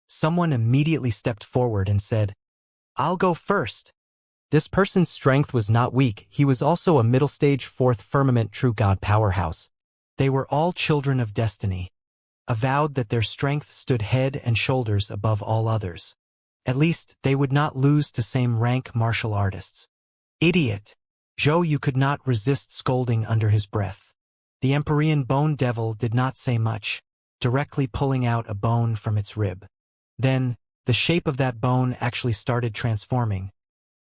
Someone immediately stepped forward and said, I'll go first. This person's strength was not weak, he was also a middle-stage 4th firmament true god powerhouse. They were all children of destiny, avowed that their strength stood head and shoulders above all others. At least, they would not lose to same-rank martial artists. Idiot! Zhou Yu could not resist scolding under his breath. The Empyrean bone devil did not say much, directly pulling out a bone from its rib. Then, the shape of that bone actually started transforming,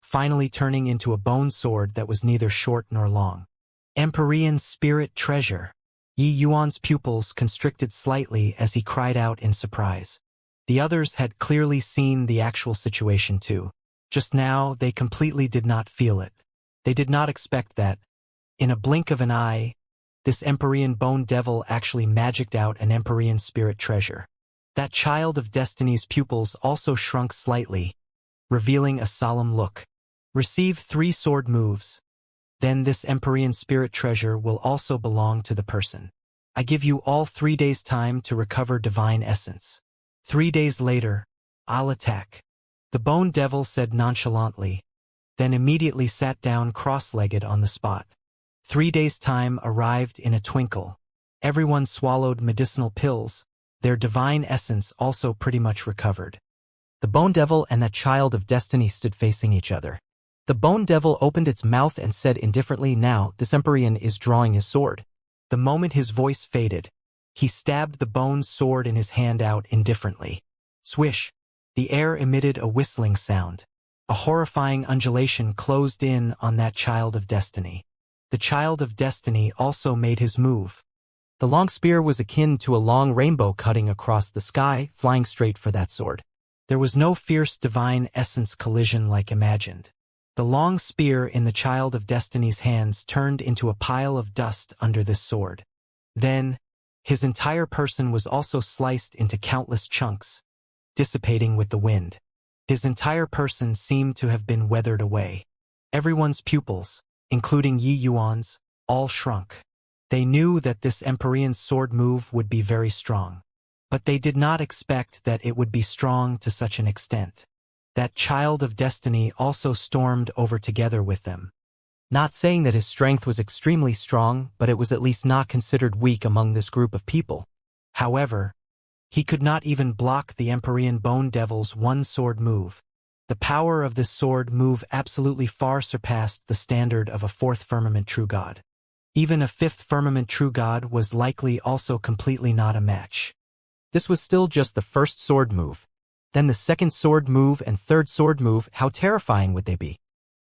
finally turning into a bone sword that was neither short nor long. Empyrean spirit treasure. Yi Yuan's pupils constricted slightly as he cried out in surprise. The others had clearly seen the actual situation too. Just now, they completely did not feel it. They did not expect that, In a blink of an eye, this Empyrean bone devil actually magicked out an Empyrean spirit treasure. That child of destiny's pupils also shrunk slightly, revealing a solemn look. Receive 3 sword moves. Then this Empyrean spirit treasure will also belong to the person. I give you all 3 days' time to recover divine essence. 3 days later, I'll attack. The bone devil said nonchalantly, then immediately sat down cross-legged on the spot. 3 days' time arrived in a twinkle. Everyone swallowed medicinal pills. Their divine essence also pretty much recovered. The bone devil and that child of destiny stood facing each other. The bone devil opened its mouth and said indifferently, now this Empyrean is drawing his sword. The moment his voice faded, he stabbed the bone sword in his hand out indifferently. Swish! The air emitted a whistling sound. A horrifying undulation closed in on that child of destiny. The child of destiny also made his move. The long spear was akin to a long rainbow cutting across the sky, flying straight for that sword. There was no fierce divine essence collision like imagined. The long spear in the child of destiny's hands turned into a pile of dust under this sword. Then, his entire person was also sliced into countless chunks, dissipating with the wind. His entire person seemed to have been weathered away. Everyone's pupils, including Yi Yuan's, all shrunk. They knew that this Empyrean sword move would be very strong. But they did not expect that it would be strong to such an extent. That child of destiny also stormed over together with them. Not saying that his strength was extremely strong, but it was at least not considered weak among this group of people. However, he could not even block the Empyrean bone devil's one sword move. The power of this sword move absolutely far surpassed the standard of a 4th firmament true god. Even a 5th firmament true god was likely also completely not a match. This was still just the first sword move. Then the second sword move and third sword move, how terrifying would they be?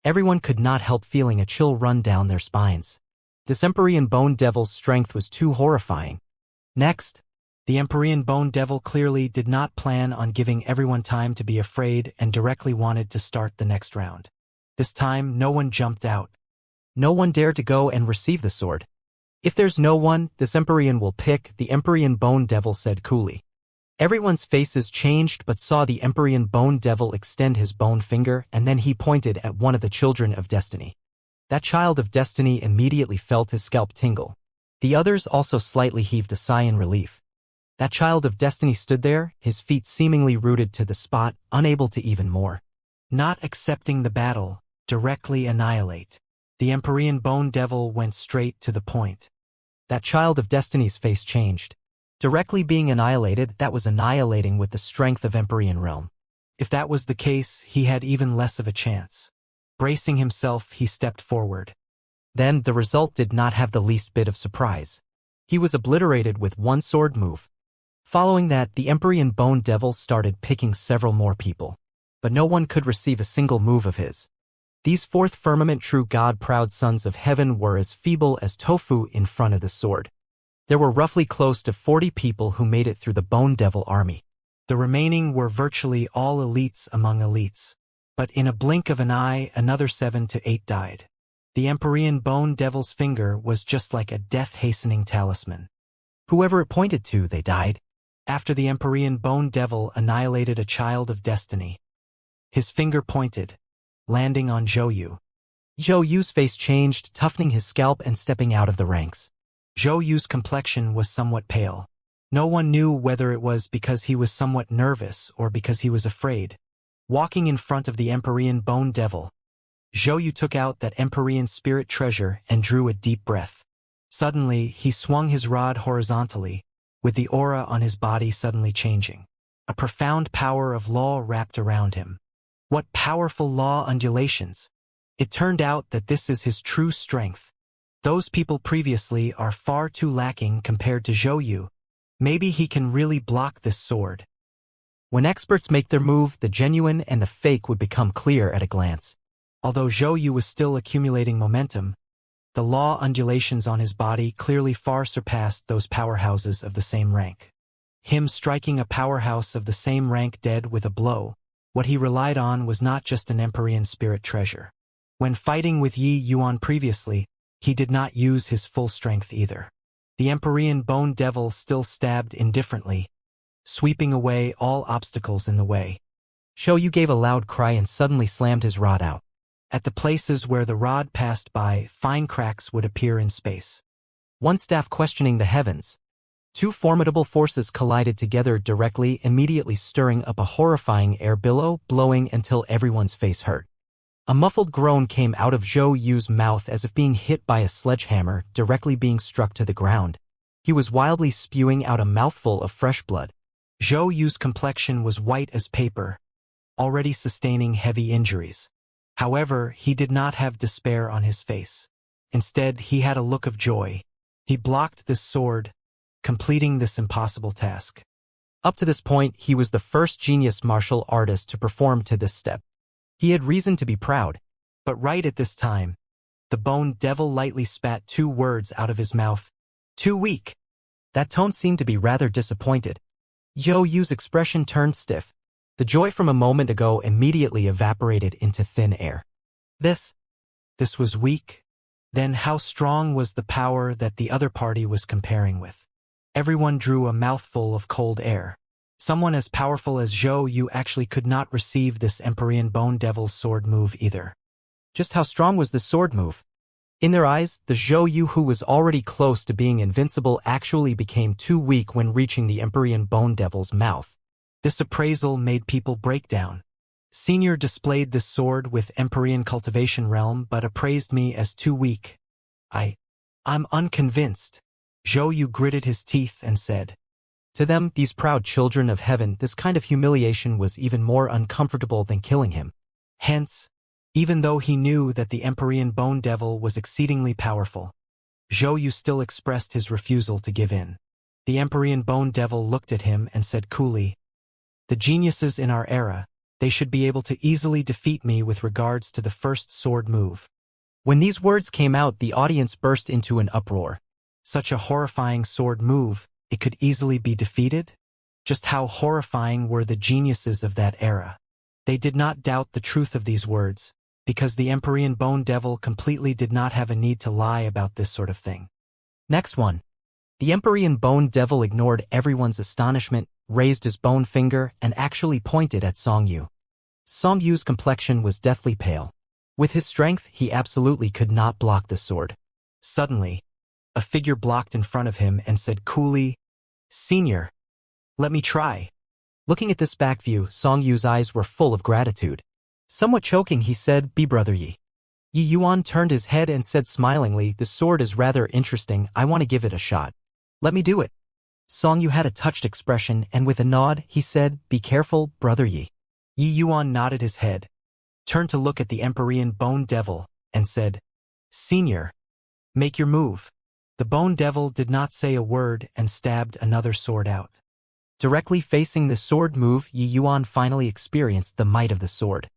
Everyone could not help feeling a chill run down their spines. This Empyrean bone devil's strength was too horrifying. Next, the Empyrean bone devil clearly did not plan on giving everyone time to be afraid and directly wanted to start the next round. This time, no one jumped out. No one dared to go and receive the sword. If there's no one, this Empyrean will pick, the Empyrean bone devil said coolly. Everyone's faces changed but saw the Empyrean bone devil extend his bone finger, and then he pointed at one of the children of destiny. That child of destiny immediately felt his scalp tingle. The others also slightly heaved a sigh in relief. That child of destiny stood there, his feet seemingly rooted to the spot, unable to even more. Not accepting the battle, directly annihilate. The Empyrean bone devil went straight to the point. That child of destiny's face changed. Directly being annihilated, that was annihilating with the strength of Empyrean realm. If that was the case, he had even less of a chance. Bracing himself, he stepped forward. Then, the result did not have the least bit of surprise. He was obliterated with one sword move. Following that, the Empyrean bone devil started picking several more people. But no one could receive a single move of his. These 4th firmament true god-proud sons of heaven were as feeble as tofu in front of the sword. There were roughly close to 40 people who made it through the bone devil army. The remaining were virtually all elites among elites. But in a blink of an eye, another 7 to 8 died. The Empyrean bone devil's finger was just like a death-hastening talisman. Whoever it pointed to, they died. After the Empyrean bone devil annihilated a child of destiny, his finger pointed, landing on Zhou Yu. Zhou Yu's face changed, toughening his scalp and stepping out of the ranks. Zhou Yu's complexion was somewhat pale. No one knew whether it was because he was somewhat nervous or because he was afraid. Walking in front of the Empyrean bone devil, Zhou Yu took out that Empyrean spirit treasure and drew a deep breath. Suddenly, he swung his rod horizontally, with the aura on his body suddenly changing. A profound power of law wrapped around him. What powerful law undulations! It turned out that this is his true strength. Those people previously are far too lacking compared to Zhou Yu. Maybe he can really block this sword. When experts make their move, the genuine and the fake would become clear at a glance. Although Zhou Yu was still accumulating momentum, the law undulations on his body clearly far surpassed those powerhouses of the same rank. Him striking a powerhouse of the same rank dead with a blow, what he relied on was not just an Empyrean spirit treasure. When fighting with Yi Yuan previously, he did not use his full strength either. The Empyrean Bone Devil still stabbed indifferently, sweeping away all obstacles in the way. Xiaoyu gave a loud cry and suddenly slammed his rod out. At the places where the rod passed by, fine cracks would appear in space. One staff questioning the heavens. Two formidable forces collided together directly, immediately stirring up a horrifying air billow, blowing until everyone's face hurt. A muffled groan came out of Zhou Yu's mouth as if being hit by a sledgehammer, directly being struck to the ground. He was wildly spewing out a mouthful of fresh blood. Zhou Yu's complexion was white as paper, already sustaining heavy injuries. However, he did not have despair on his face. Instead, he had a look of joy. He blocked this sword, completing this impossible task. Up to this point, he was the first genius martial artist to perform to this step. He had reason to be proud, but right at this time, the Bone Devil lightly spat two words out of his mouth. Too weak. That tone seemed to be rather disappointed. Zhou Yu's expression turned stiff. The joy from a moment ago immediately evaporated into thin air. This was weak. Then how strong was the power that the other party was comparing with? Everyone drew a mouthful of cold air. Someone as powerful as Zhou Yu actually could not receive this Empyrean Bone Devil's sword move either. Just how strong was the sword move? In their eyes, the Zhou Yu who was already close to being invincible actually became too weak when reaching the Empyrean Bone Devil's mouth. This appraisal made people break down. Senior displayed this sword with Empyrean Cultivation realm but appraised me as too weak. I'm unconvinced. Zhou Yu gritted his teeth and said. To them, these proud children of heaven, this kind of humiliation was even more uncomfortable than killing him. Hence, even though he knew that the Empyrean Bone Devil was exceedingly powerful, Zhou Yu still expressed his refusal to give in. The Empyrean Bone Devil looked at him and said coolly, the geniuses in our era, they should be able to easily defeat me with regards to the first sword move. When these words came out, the audience burst into an uproar. Such a horrifying sword move, it could easily be defeated? Just how horrifying were the geniuses of that era? They did not doubt the truth of these words, because the Empyrean Bone Devil completely did not have a need to lie about this sort of thing. Next one. The Empyrean Bone Devil ignored everyone's astonishment, raised his bone finger, and actually pointed at Song Yu. Song Yu's complexion was deathly pale. With his strength, he absolutely could not block the sword. Suddenly, a figure blocked in front of him and said coolly, Senior, let me try. Looking at this back view, Song Yu's eyes were full of gratitude. Somewhat choking, he said, Be brother Yi. Yi Yuan turned his head and said smilingly, the sword is rather interesting, I want to give it a shot. Let me do it. Song Yu had a touched expression, and with a nod, he said, Be careful, brother Yi. Yi Yuan nodded his head, turned to look at the Empyrean Bone Devil, and said, Senior, make your move. The Bone Devil did not say a word and stabbed another sword out. Directly facing the sword move, Yi Yuan finally experienced the might of the sword.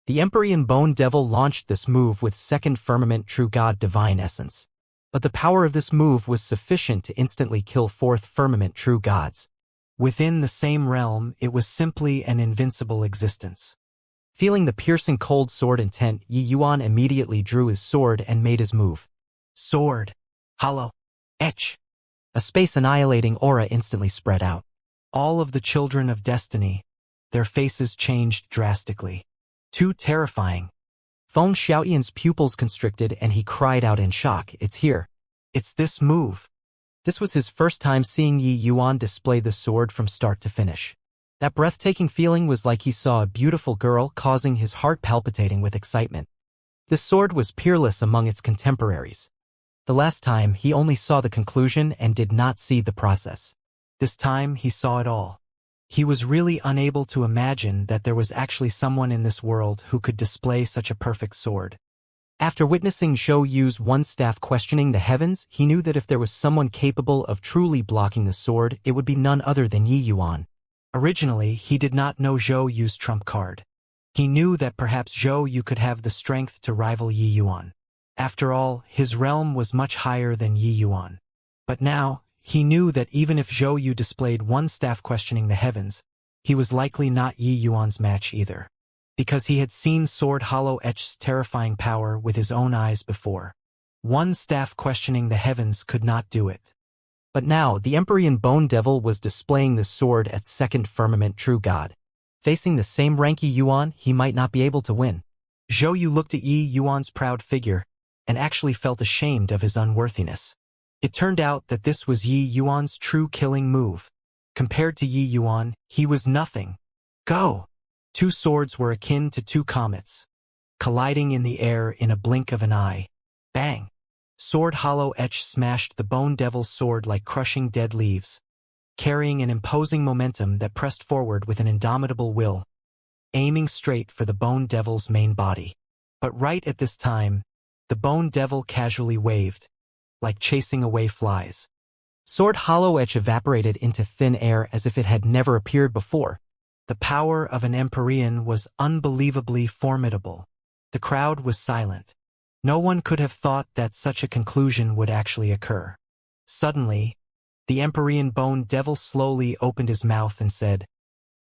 The Empyrean Bone Devil launched this move with Second Firmament True God Divine Essence. But the power of this move was sufficient to instantly kill Fourth Firmament True Gods. Within the same realm, it was simply an invincible existence. Feeling the piercing cold sword intent, Yi Yuan immediately drew his sword and made his move. Sword. Hollow. Etch. A space-annihilating aura instantly spread out. All of the children of destiny, their faces changed drastically. Too terrifying. Feng Xiaoyan's pupils constricted and he cried out in shock, It's here. It's this move. This was his first time seeing Yi Yuan display the sword from start to finish. That breathtaking feeling was like he saw a beautiful girl, causing his heart palpitating with excitement. This sword was peerless among its contemporaries. The last time, he only saw the conclusion and did not see the process. This time, he saw it all. He was really unable to imagine that there was actually someone in this world who could display such a perfect sword. After witnessing Zhou Yu's one staff questioning the heavens, he knew that if there was someone capable of truly blocking the sword, it would be none other than Yi Yuan. Originally, he did not know Zhou Yu's trump card. He knew that perhaps Zhou Yu could have the strength to rival Yi Yuan. After all, his realm was much higher than Yi Yuan. But now, he knew that even if Zhou Yu displayed one staff questioning the heavens, he was likely not Yi Yuan's match either. Because he had seen Sword Hollow Etch's terrifying power with his own eyes before. One staff questioning the heavens could not do it. But now, the Empyrean Bone Devil was displaying the sword at second firmament true god. Facing the same rank Yi Yuan, he might not be able to win. Zhou Yu looked at Yi Yuan's proud figure, and actually felt ashamed of his unworthiness. It turned out that this was Yi Yuan's true killing move. Compared to Yi Yuan, he was nothing. Go! Two swords were akin to two comets, colliding in the air in a blink of an eye. Bang! Sword hollow edge smashed the Bone Devil's sword like crushing dead leaves, carrying an imposing momentum that pressed forward with an indomitable will, aiming straight for the Bone Devil's main body. But right at this time, the Bone Devil casually waved, like chasing away flies. Sword hollow edge evaporated into thin air as if it had never appeared before. The power of an Empyrean was unbelievably formidable. The crowd was silent. No one could have thought that such a conclusion would actually occur. Suddenly, the Empyrean Bone Devil slowly opened his mouth and said,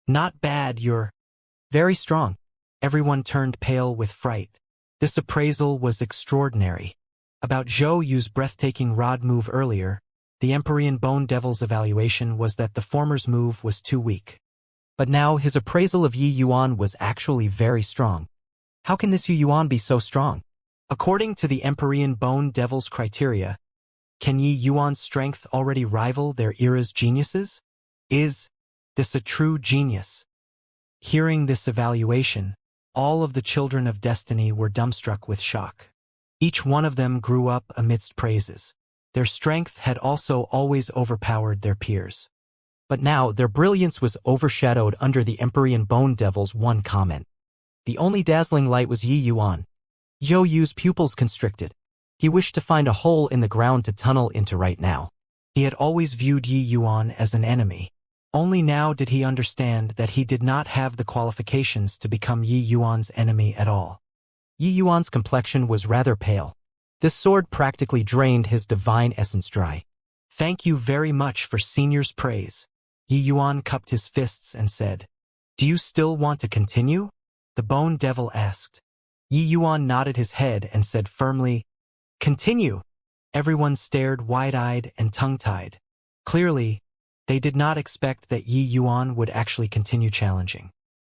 "Not bad, you're very strong." Everyone turned pale with fright. This appraisal was extraordinary. About Zhou Yu's breathtaking rod move earlier, the Empyrean Bone Devil's evaluation was that the former's move was too weak. But now his appraisal of Yi Yuan was actually very strong. How can this Yi Yuan be so strong? According to the Empyrean Bone Devil's criteria, can Yi Yuan's strength already rival their era's geniuses? Is this a true genius? Hearing this evaluation, all of the children of destiny were dumbstruck with shock. Each one of them grew up amidst praises. Their strength had also always overpowered their peers. But now their brilliance was overshadowed under the Empyrean Bone Devil's one comment. The only dazzling light was Yi Yuan. Zhou Yu's pupils constricted. He wished to find a hole in the ground to tunnel into right now. He had always viewed Yi Yuan as an enemy. Only now did he understand that he did not have the qualifications to become Yi Yuan's enemy at all. Yi Yuan's complexion was rather pale. This sword practically drained his divine essence dry. "Thank you very much for senior's praise." Yi Yuan cupped his fists and said, "Do you still want to continue?" The Bone Devil asked. Yi Yuan nodded his head and said firmly, "Continue." Everyone stared wide-eyed and tongue-tied. Clearly, they did not expect that Yi Yuan would actually continue challenging.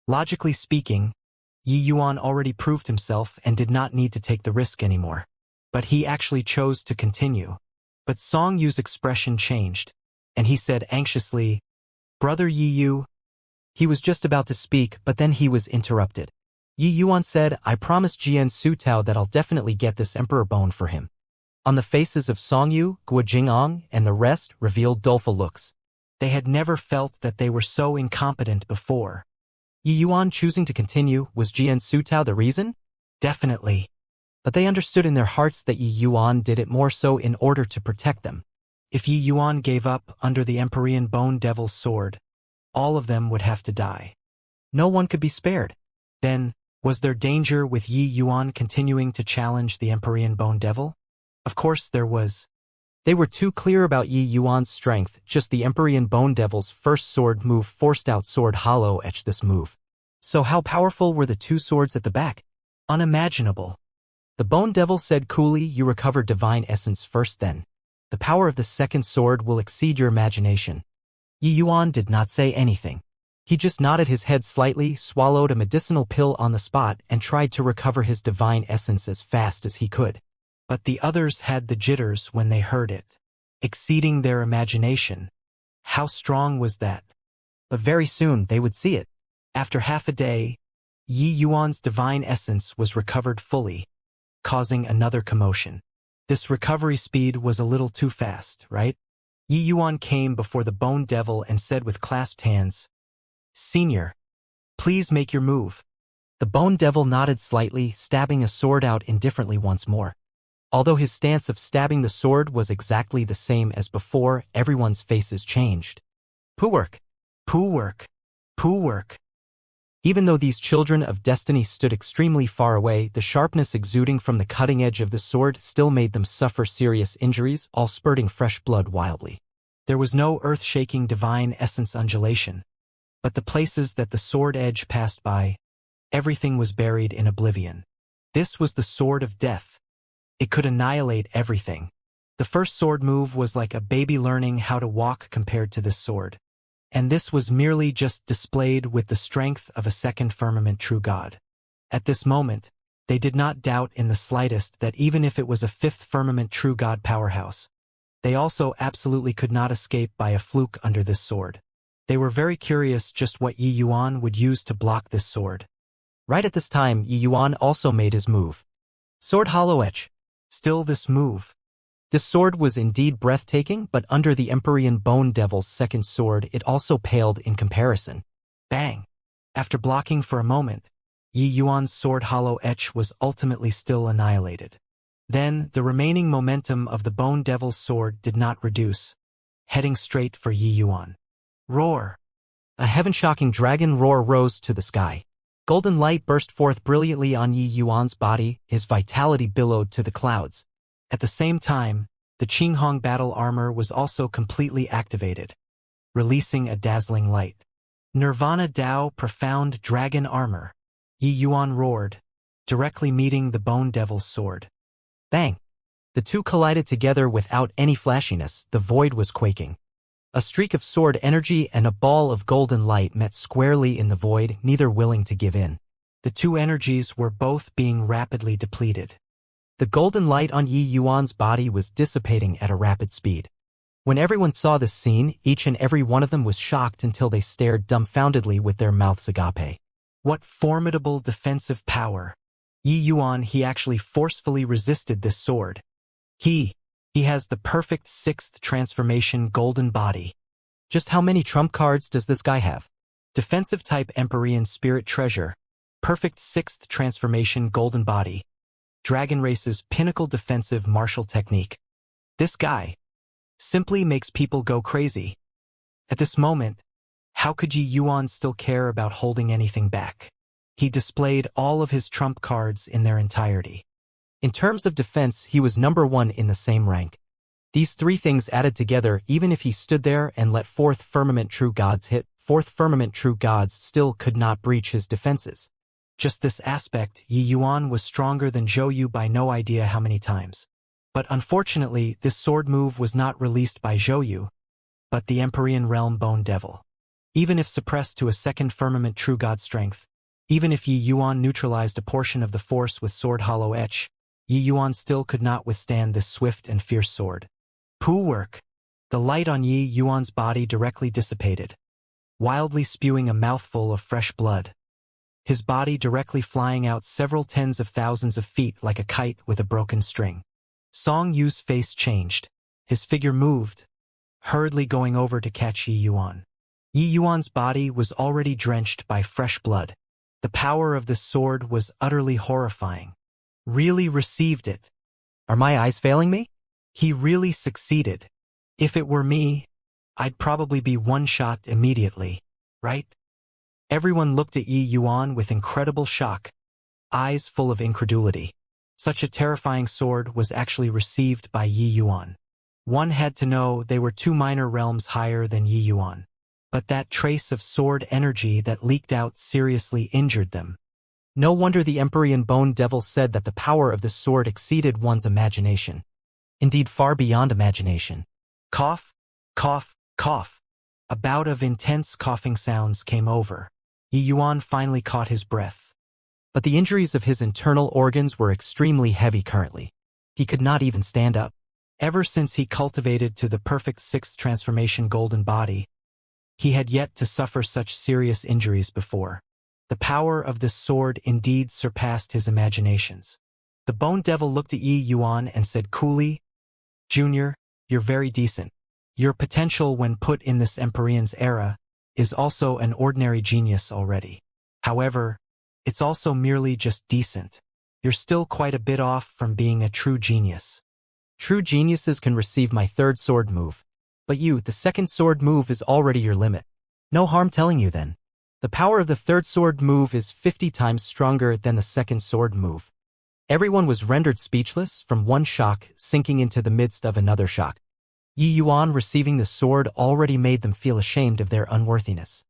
Logically speaking, Yi Yuan already proved himself and did not need to take the risk anymore. But he actually chose to continue. But Song Yu's expression changed, and he said anxiously, "Brother Yi Yu." He was just about to speak, but then he was interrupted. Yi Yuan said, "I promised Jian Sutao that I'll definitely get this emperor bone for him." On the faces of Song Yu, Guo Jing'ang, and the rest revealed doleful looks. They had never felt that they were so incompetent before. Yi Yuan choosing to continue, was Jian Sutao the reason? Definitely. But they understood in their hearts that Yi Yuan did it more so in order to protect them. If Yi Yuan gave up under the Empyrean Bone Devil's sword, all of them would have to die. No one could be spared. Then, was there danger with Yi Yuan continuing to challenge the Empyrean Bone Devil? Of course there was. They were too clear about Yi Yuan's strength, just the Empyrean Bone Devil's first sword move forced out sword hollow edge this move. So how powerful were the two swords at the back? Unimaginable. The Bone Devil said coolly, "You recover divine essence first then. The power of the second sword will exceed your imagination." Yi Yuan did not say anything. He just nodded his head slightly, swallowed a medicinal pill on the spot, and tried to recover his divine essence as fast as he could. But the others had the jitters when they heard it. Exceeding their imagination. How strong was that? But very soon they would see it. After half a day, Yi Yuan's divine essence was recovered fully, causing another commotion. This recovery speed was a little too fast, right? Yi Yuan came before the Bone Devil and said with clasped hands, "Senior, please make your move." The Bone Devil nodded slightly, stabbing a sword out indifferently once more. Although his stance of stabbing the sword was exactly the same as before, everyone's faces changed. Poo work. Poo work. Poo work. Even though these children of destiny stood extremely far away, the sharpness exuding from the cutting edge of the sword still made them suffer serious injuries, all spurting fresh blood wildly. There was no earth-shaking divine essence undulation, but the places that the sword edge passed by, everything was buried in oblivion. This was the sword of death. It could annihilate everything. The first sword move was like a baby learning how to walk compared to this sword. And this was merely just displayed with the strength of a second firmament true god. At this moment, they did not doubt in the slightest that even if it was a fifth firmament true god powerhouse, they also absolutely could not escape by a fluke under this sword. They were very curious just what Yi Yuan would use to block this sword. Right at this time, Yi Yuan also made his move. Sword Hollow Edge. Still this move. This sword was indeed breathtaking, but under the Empyrean Bone Devil's second sword it also paled in comparison. Bang! After blocking for a moment, Yi Yuan's sword Hollow Edge was ultimately still annihilated. Then, the remaining momentum of the Bone Devil's sword did not reduce, heading straight for Yi Yuan. Roar! A heaven-shocking dragon roar rose to the sky. Golden light burst forth brilliantly on Yi Yuan's body, his vitality billowed to the clouds. At the same time, the Qinghong battle armor was also completely activated, releasing a dazzling light. Nirvana Dao Profound Dragon Armor. Yi Yuan roared, directly meeting the Bone Devil's sword. Bang! The two collided together without any flashiness, the void was quaking. A streak of sword energy and a ball of golden light met squarely in the void, neither willing to give in. The two energies were both being rapidly depleted. The golden light on Yi Yuan's body was dissipating at a rapid speed. When everyone saw this scene, each and every one of them was shocked until they stared dumbfoundedly with their mouths agape. What formidable defensive power! Yi Yuan, he actually forcefully resisted this sword. He has the perfect sixth transformation golden body. Just how many trump cards does this guy have? Defensive type Empyrean Spirit Treasure, perfect sixth transformation golden body, Dragon Race's pinnacle defensive martial technique. This guy simply makes people go crazy. At this moment, how could Yi Yuan still care about holding anything back? He displayed all of his trump cards in their entirety. In terms of defense, he was number one in the same rank. These three things added together, even if he stood there and let fourth firmament true gods hit, fourth firmament true gods still could not breach his defenses. Just this aspect, Yi Yuan was stronger than Zhou Yu by no idea how many times. But unfortunately, this sword move was not released by Zhou Yu, but the Empyrean Realm Bone Devil. Even if suppressed to a second firmament true god strength, even if Yi Yuan neutralized a portion of the force with sword Hollow Edge, Yi Yuan still could not withstand this swift and fierce sword. Poo work! The light on Yi Yuan's body directly dissipated, wildly spewing a mouthful of fresh blood. His body directly flying out several tens of thousands of feet like a kite with a broken string. Song Yu's face changed. His figure moved, hurriedly going over to catch Yi Yuan. Yi Yuan's body was already drenched by fresh blood. The power of this sword was utterly horrifying. Really received it. Are my eyes failing me? He really succeeded. If it were me, I'd probably be one-shot immediately, right? Everyone looked at Yi Yuan with incredible shock, eyes full of incredulity. Such a terrifying sword was actually received by Yi Yuan. One had to know they were two minor realms higher than Yi Yuan. But that trace of sword energy that leaked out seriously injured them. No wonder the Empyrean Bone Devil said that the power of the sword exceeded one's imagination. Indeed, far beyond imagination. Cough, cough, cough. A bout of intense coughing sounds came over. Yi Yuan finally caught his breath. But the injuries of his internal organs were extremely heavy currently. He could not even stand up. Ever since he cultivated to the perfect sixth transformation golden body, he had yet to suffer such serious injuries before. The power of this sword indeed surpassed his imaginations. The Bone Devil looked at Yi Yuan and said coolly, "Junior, you're very decent. Your potential when put in this Empyrean's era is also an ordinary genius already. However, it's also merely just decent. You're still quite a bit off from being a true genius. True geniuses can receive my third sword move. But you, the second sword move is already your limit. No harm telling you then. The power of the third sword move is 50 times stronger than the second sword move." Everyone was rendered speechless from one shock sinking into the midst of another shock. Yi Yuan receiving the sword already made them feel ashamed of their unworthiness.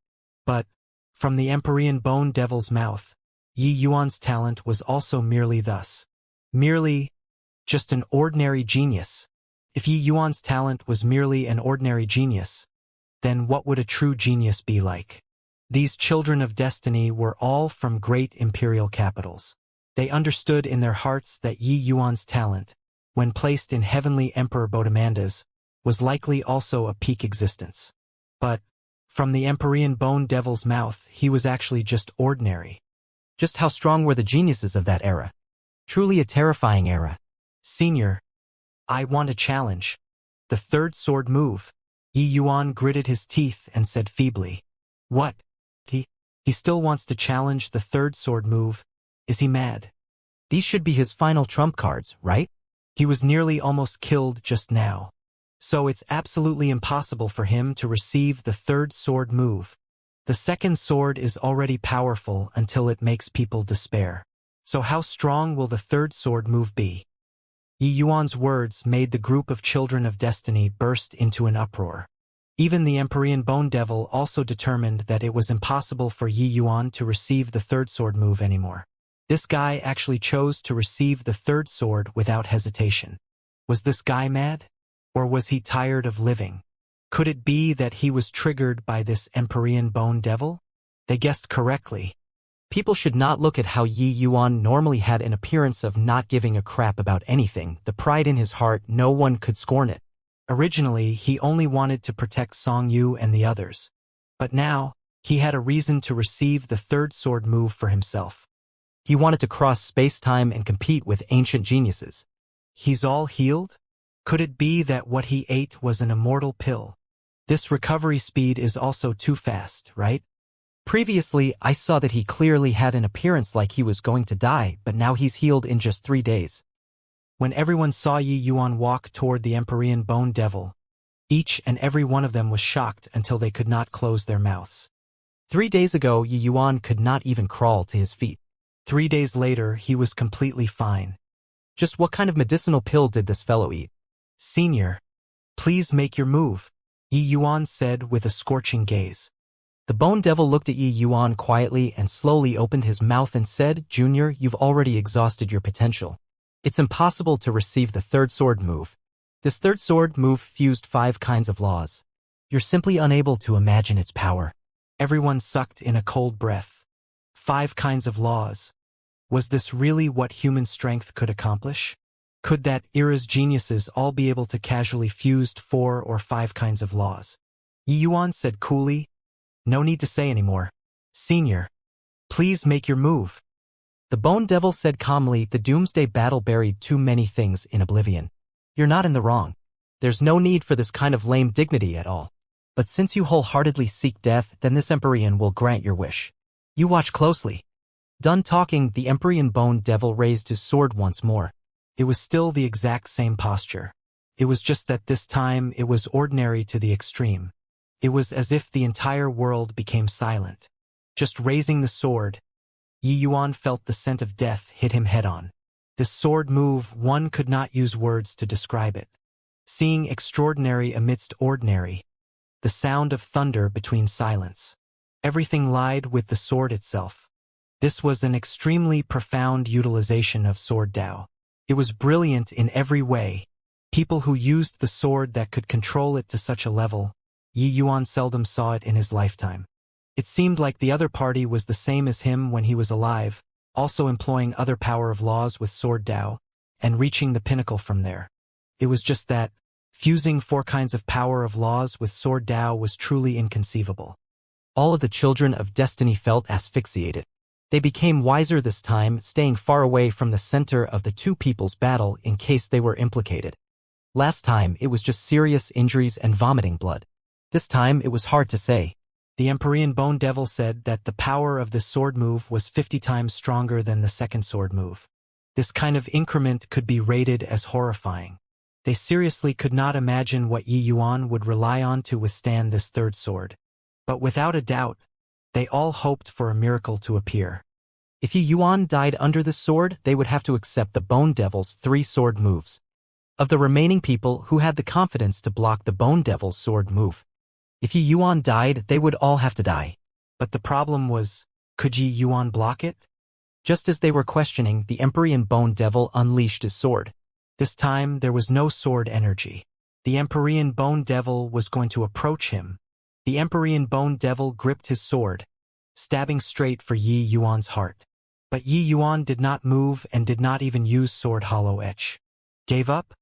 But, from the Empyrean Bone Devil's mouth, Yi Yuan's talent was also merely thus. Merely, Just an ordinary genius. If Yi Yuan's talent was merely an ordinary genius, then what would a true genius be like? These children of destiny were all from great imperial capitals. They understood in their hearts that Yi Yuan's talent, when placed in heavenly Emperor Bodemanda's, was likely also a peak existence. But, from the Empyrean Bone Devil's mouth, he was actually just ordinary. Just how strong were the geniuses of that era? Truly a terrifying era. Senior, I want a challenge. The third sword move. Yi Yuan gritted his teeth and said feebly. What? He still wants to challenge the third sword move. Is he mad? These should be his final trump cards, right? He was nearly almost killed just now. So it's absolutely impossible for him to receive the third sword move. The second sword is already powerful until it makes people despair. So how strong will the third sword move be? Yi Yuan's words made the group of children of destiny burst into an uproar. Even the Empyrean Bone Devil also determined that it was impossible for Yi Yuan to receive the third sword move anymore. This guy actually chose to receive the third sword without hesitation. Was this guy mad? Or was he tired of living? Could it be that he was triggered by this Empyrean Bone Devil? They guessed correctly. People should not look at how Yi Yuan normally had an appearance of not giving a crap about anything. The pride in his heart, no one could scorn it. Originally, he only wanted to protect Song Yu and the others. But now, he had a reason to receive the third sword move for himself. He wanted to cross space-time and compete with ancient geniuses. He's all healed? Could it be that what he ate was an immortal pill? This recovery speed is also too fast, right? Previously, I saw that he clearly had an appearance like he was going to die, but now he's healed in just 3 days. When everyone saw Yi Yuan walk toward the Empyrean Bone Devil, each and every one of them was shocked until they could not close their mouths. 3 days ago, Yi Yuan could not even crawl to his feet. 3 days later, he was completely fine. Just what kind of medicinal pill did this fellow eat? Senior, please make your move, Yi Yuan said with a scorching gaze. The Bone Devil looked at Yi Yuan quietly and slowly opened his mouth and said, Junior, you've already exhausted your potential. It's impossible to receive the third sword move. This third sword move fused 5 kinds of laws. You're simply unable to imagine its power. Everyone sucked in a cold breath. 5 kinds of laws. Was this really what human strength could accomplish? Could that era's geniuses all be able to casually fuse 4 or 5 kinds of laws? Yi Yuan said coolly, no need to say anymore. Senior, please make your move. The Bone Devil said calmly, the Doomsday battle buried too many things in oblivion. You're not in the wrong. There's no need for this kind of lame dignity at all. But since you wholeheartedly seek death, then this Empyrean will grant your wish. You watch closely. Done talking, the Empyrean Bone Devil raised his sword once more. It was still the exact same posture. It was just that this time it was ordinary to the extreme. It was as if the entire world became silent. Just raising the sword, Yi Yuan felt the scent of death hit him head-on. This sword move, one could not use words to describe it. Seeing extraordinary amidst ordinary. The sound of thunder between silence. Everything lied with the sword itself. This was an extremely profound utilization of sword Dao. It was brilliant in every way. People who used the sword that could control it to such a level, Yi Yuan seldom saw it in his lifetime. It seemed like the other party was the same as him when he was alive, also employing other power of laws with sword Dao, and reaching the pinnacle from there. It was just that, fusing 4 kinds of power of laws with sword Dao was truly inconceivable. All of the children of destiny felt asphyxiated. They became wiser this time, staying far away from the center of the 2 people's battle in case they were implicated. Last time, it was just serious injuries and vomiting blood. This time, it was hard to say. The Empyrean Bone Devil said that the power of this sword move was 50 times stronger than the second sword move. This kind of increment could be rated as horrifying. They seriously could not imagine what Yi Yuan would rely on to withstand this third sword. But without a doubt, they all hoped for a miracle to appear. If Yi Yuan died under the sword, they would have to accept the Bone Devil's 3 sword moves. Of the remaining people who had the confidence to block the Bone Devil's sword move, if Yi Yuan died, they would all have to die. But the problem was, could Yi Yuan block it? Just as they were questioning, the Empyrean Bone Devil unleashed his sword. This time, there was no sword energy. The Empyrean Bone Devil was going to approach him. The Empyrean Bone Devil gripped his sword, stabbing straight for Yi Yuan's heart. But Yi Yuan did not move and did not even use sword hollow etch. Gave up?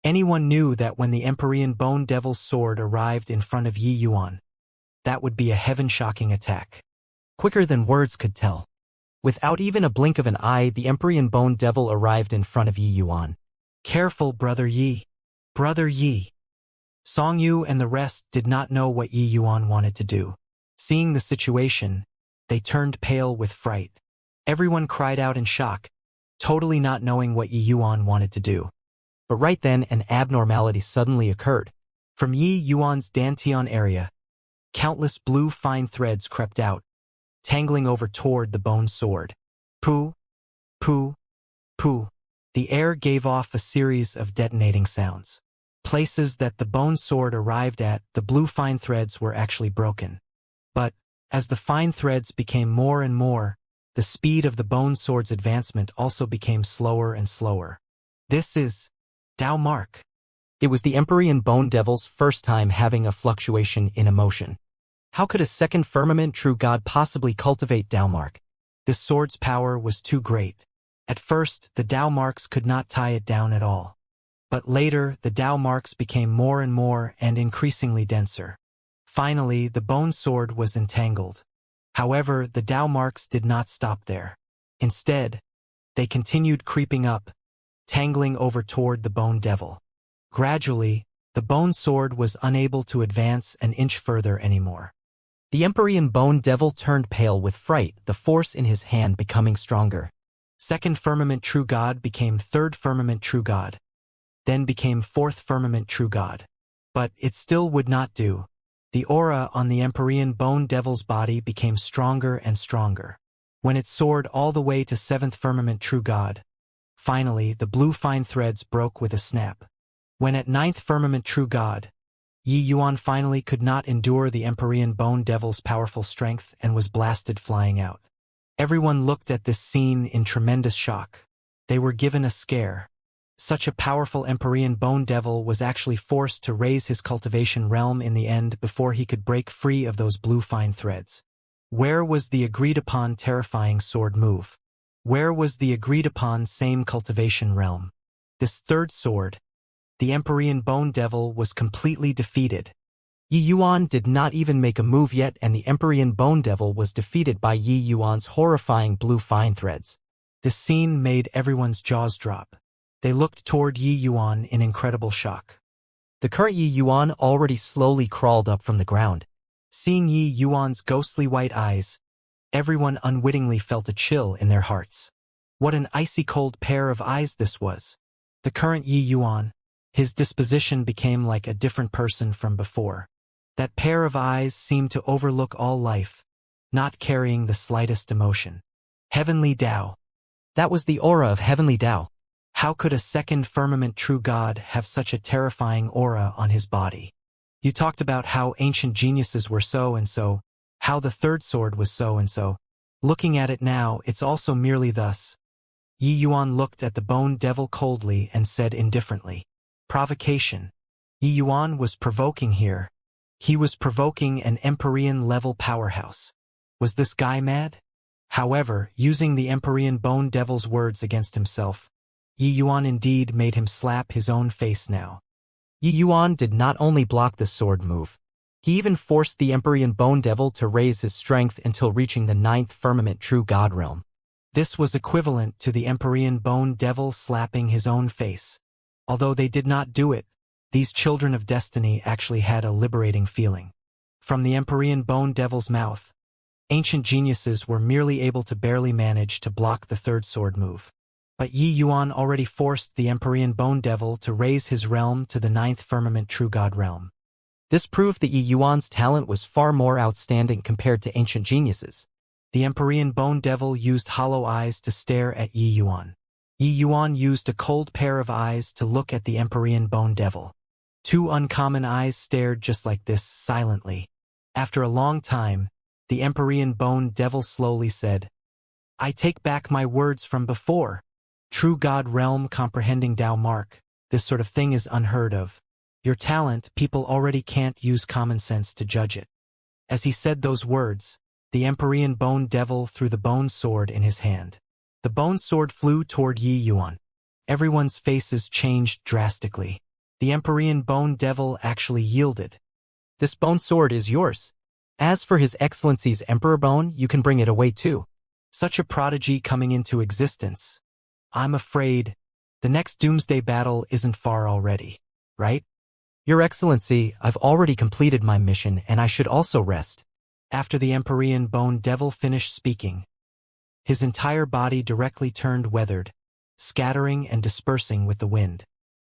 Anyone knew that when the Empyrean Bone Devil's sword arrived in front of Yi Yuan, that would be a heaven-shocking attack. Quicker than words could tell. Without even a blink of an eye, the Empyrean Bone Devil arrived in front of Yi Yuan. Careful, Brother Yi. Brother Yi. Song Yu and the rest did not know what Yi Yuan wanted to do. Seeing the situation, they turned pale with fright. Everyone cried out in shock, totally not knowing what Yi Yuan wanted to do. But right then, an abnormality suddenly occurred. From Yi Yuan's dantian area, countless blue fine threads crept out, tangling over toward the bone sword. Pooh, pooh, pooh. The air gave off a series of detonating sounds. Places that the bone sword arrived at, the blue fine threads were actually broken. But, as the fine threads became more and more, the speed of the bone sword's advancement also became slower and slower. This is Dao Mark. It was the Empyrean Bone Devil's first time having a fluctuation in emotion. How could a second firmament true god possibly cultivate Dao Mark? This sword's power was too great. At first, the Dao marks could not tie it down at all. But later, the Dao marks became more and more and increasingly denser. Finally, the bone sword was entangled. However, the Dao marks did not stop there. Instead, they continued creeping up, tangling over toward the bone devil. Gradually, the bone sword was unable to advance an inch further anymore. The Empyrean Bone Devil turned pale with fright, the force in his hand becoming stronger. Second firmament true god became third firmament true god, then became fourth firmament true god. But it still would not do. The aura on the Empyrean Bone Devil's body became stronger and stronger. When it soared all the way to seventh firmament true god, finally the blue fine threads broke with a snap. When at ninth firmament true god, Yi Yuan finally could not endure the Empyrean Bone Devil's powerful strength and was blasted flying out. Everyone looked at this scene in tremendous shock. They were given a scare. Such a powerful Empyrean Bone Devil was actually forced to raise his cultivation realm in the end before he could break free of those blue fine threads. Where was the agreed-upon terrifying sword move? Where was the agreed-upon same cultivation realm? This third sword, the Empyrean Bone Devil, was completely defeated. Yi Yuan did not even make a move yet, and the Empyrean Bone Devil was defeated by Yi Yuan's horrifying blue fine threads. This scene made everyone's jaws drop. They looked toward Yi Yuan in incredible shock. The current Yi Yuan already slowly crawled up from the ground. Seeing Yi Yuan's ghostly white eyes, everyone unwittingly felt a chill in their hearts. What an icy cold pair of eyes this was. The current Yi Yuan, his disposition became like a different person from before. That pair of eyes seemed to overlook all life, not carrying the slightest emotion. Heavenly Tao. That was the aura of Heavenly Tao. How could a second firmament true god have such a terrifying aura on his body? You talked about how ancient geniuses were so and so, how the third sword was so and so. Looking at it now, it's also merely thus. Yi Yuan looked at the Bone Devil coldly and said indifferently, "Provocation." Yi Yuan was provoking here. He was provoking an Empyrean-level powerhouse. Was this guy mad? However, using the Empyrean Bone Devil's words against himself, Yi Yuan indeed made him slap his own face now. Yi Yuan did not only block the sword move, he even forced the Empyrean Bone Devil to raise his strength until reaching the ninth firmament true god realm. This was equivalent to the Empyrean Bone Devil slapping his own face. Although they did not do it, these children of destiny actually had a liberating feeling. From the Empyrean Bone Devil's mouth, ancient geniuses were merely able to barely manage to block the third sword move. But Yi Yuan already forced the Empyrean Bone Devil to raise his realm to the ninth firmament true god realm. This proved that Yi Yuan's talent was far more outstanding compared to ancient geniuses. The Empyrean Bone Devil used hollow eyes to stare at Yi Yuan. Yi Yuan used a cold pair of eyes to look at the Empyrean Bone Devil. Two uncommon eyes stared just like this, silently. After a long time, the Empyrean Bone Devil slowly said, "I take back my words from before. True God realm comprehending Dao Mark. This sort of thing is unheard of. Your talent, people already can't use common sense to judge it. As he said those words, the Empyrean Bone Devil threw the bone sword in his hand. The bone sword flew toward Yi Yuan. Everyone's faces changed drastically. The Empyrean Bone Devil actually yielded. This bone sword is yours. As for His Excellency's Emperor Bone, you can bring it away too. Such a prodigy coming into existence. I'm afraid the next doomsday battle isn't far already, right? Your Excellency, I've already completed my mission and I should also rest. After the Empyrean Bone Devil finished speaking, his entire body directly turned weathered, scattering and dispersing with the wind.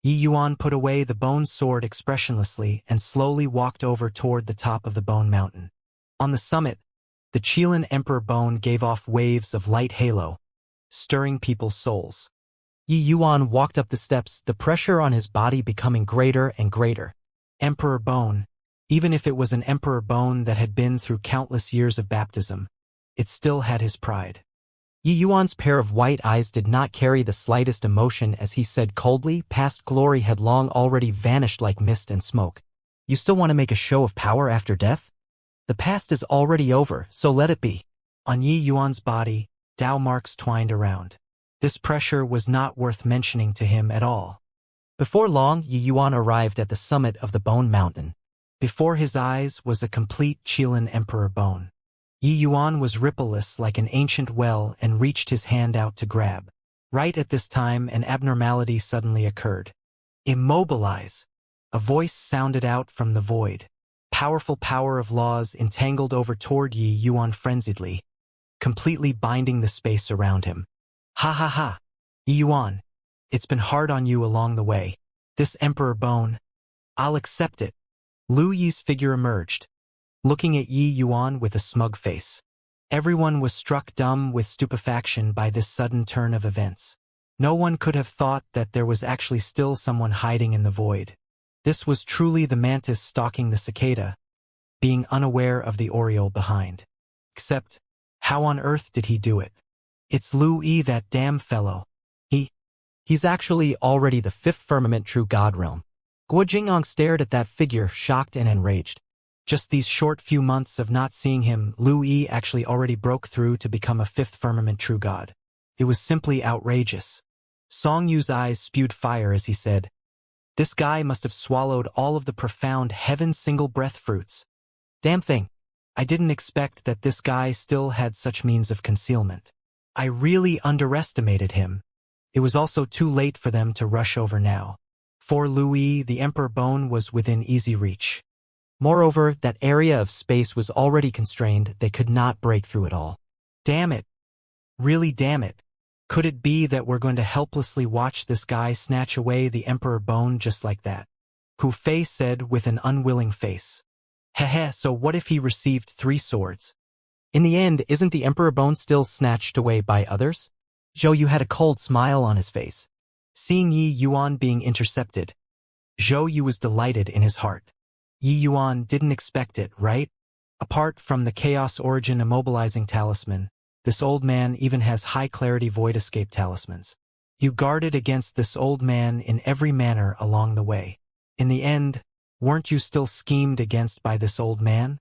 Yi Yuan put away the bone sword expressionlessly and slowly walked over toward the top of the Bone Mountain. On the summit, the Qilin Emperor Bone gave off waves of light halo, stirring people's souls. Yi Yuan walked up the steps, the pressure on his body becoming greater and greater. Emperor Bone, even if it was an Emperor Bone that had been through countless years of baptism, it still had his pride. Yi Yuan's pair of white eyes did not carry the slightest emotion as he said coldly, past glory had long already vanished like mist and smoke. You still want to make a show of power after death? The past is already over, so let it be. On Yi Yuan's body, Dao marks twined around. This pressure was not worth mentioning to him at all. Before long, Yi Yuan arrived at the summit of the Bone Mountain. Before his eyes was a complete Qilin Emperor Bone. Yi Yuan was rippleless like an ancient well and reached his hand out to grab. Right at this time, an abnormality suddenly occurred. Immobilize! A voice sounded out from the void. Powerful power of laws entangled over toward Yi Yuan frenziedly, completely binding the space around him. Ha ha ha! Yi Yuan, it's been hard on you along the way. This Emperor Bone, I'll accept it. Lu Yi's figure emerged, looking at Yi Yuan with a smug face. Everyone was struck dumb with stupefaction by this sudden turn of events. No one could have thought that there was actually still someone hiding in the void. This was truly the mantis stalking the cicada, being unaware of the oriole behind. Except, how on earth did he do it? It's Lu Yi, that damn fellow. He's actually already the fifth firmament true god realm. Guo Jingyong stared at that figure, shocked and enraged. Just these short few months of not seeing him, Lu Yi actually already broke through to become a fifth firmament true god. It was simply outrageous. Song Yu's eyes spewed fire as he said, "This guy must have swallowed all of the profound heaven single breath fruits. Damn thing. I didn't expect that this guy still had such means of concealment. I really underestimated him." It was also too late for them to rush over now. For Lu Yi, the Emperor Bone was within easy reach. Moreover, that area of space was already constrained, they could not break through it all. Damn it. Really damn it. Could it be that we're going to helplessly watch this guy snatch away the Emperor Bone just like that? Hu Fei said with an unwilling face. Heh, so what if he received 3 swords? In the end, isn't the Emperor Bone still snatched away by others? Zhou Yu had a cold smile on his face. Seeing Yi Yuan being intercepted, Zhou Yu was delighted in his heart. Yi Yuan didn't expect it, right? Apart from the Chaos Origin Immobilizing Talisman, this old man even has high-clarity Void Escape Talismans. You guarded against this old man in every manner along the way. In the end, weren't you still schemed against by this old man?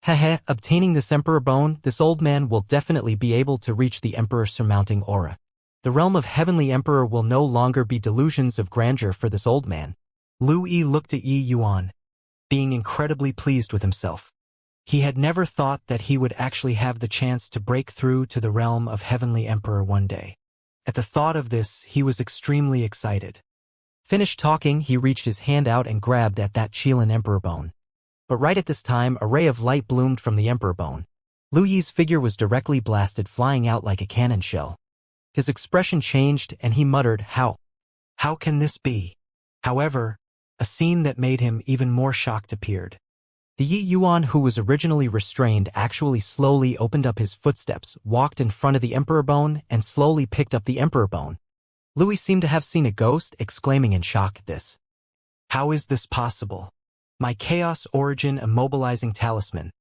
Heh, obtaining this Emperor Bone, this old man will definitely be able to reach the Emperor surmounting aura. The realm of Heavenly Emperor will no longer be delusions of grandeur for this old man. Lu Yi looked at Yi Yuan, being incredibly pleased with himself. He had never thought that he would actually have the chance to break through to the realm of Heavenly Emperor one day. At the thought of this, he was extremely excited. Finished talking, he reached his hand out and grabbed at that Qilin Emperor Bone. But right at this time, a ray of light bloomed from the Emperor Bone. Lu Yi's figure was directly blasted, flying out like a cannon shell. His expression changed and he muttered, How can this be? However, a scene that made him even more shocked appeared. The Yi Yuan who was originally restrained actually slowly opened up his footsteps, walked in front of the Emperor Bone, and slowly picked up the Emperor Bone. Louis seemed to have seen a ghost, exclaiming in shock at this. How is this possible? My Chaos Origin Immobilizing Talisman.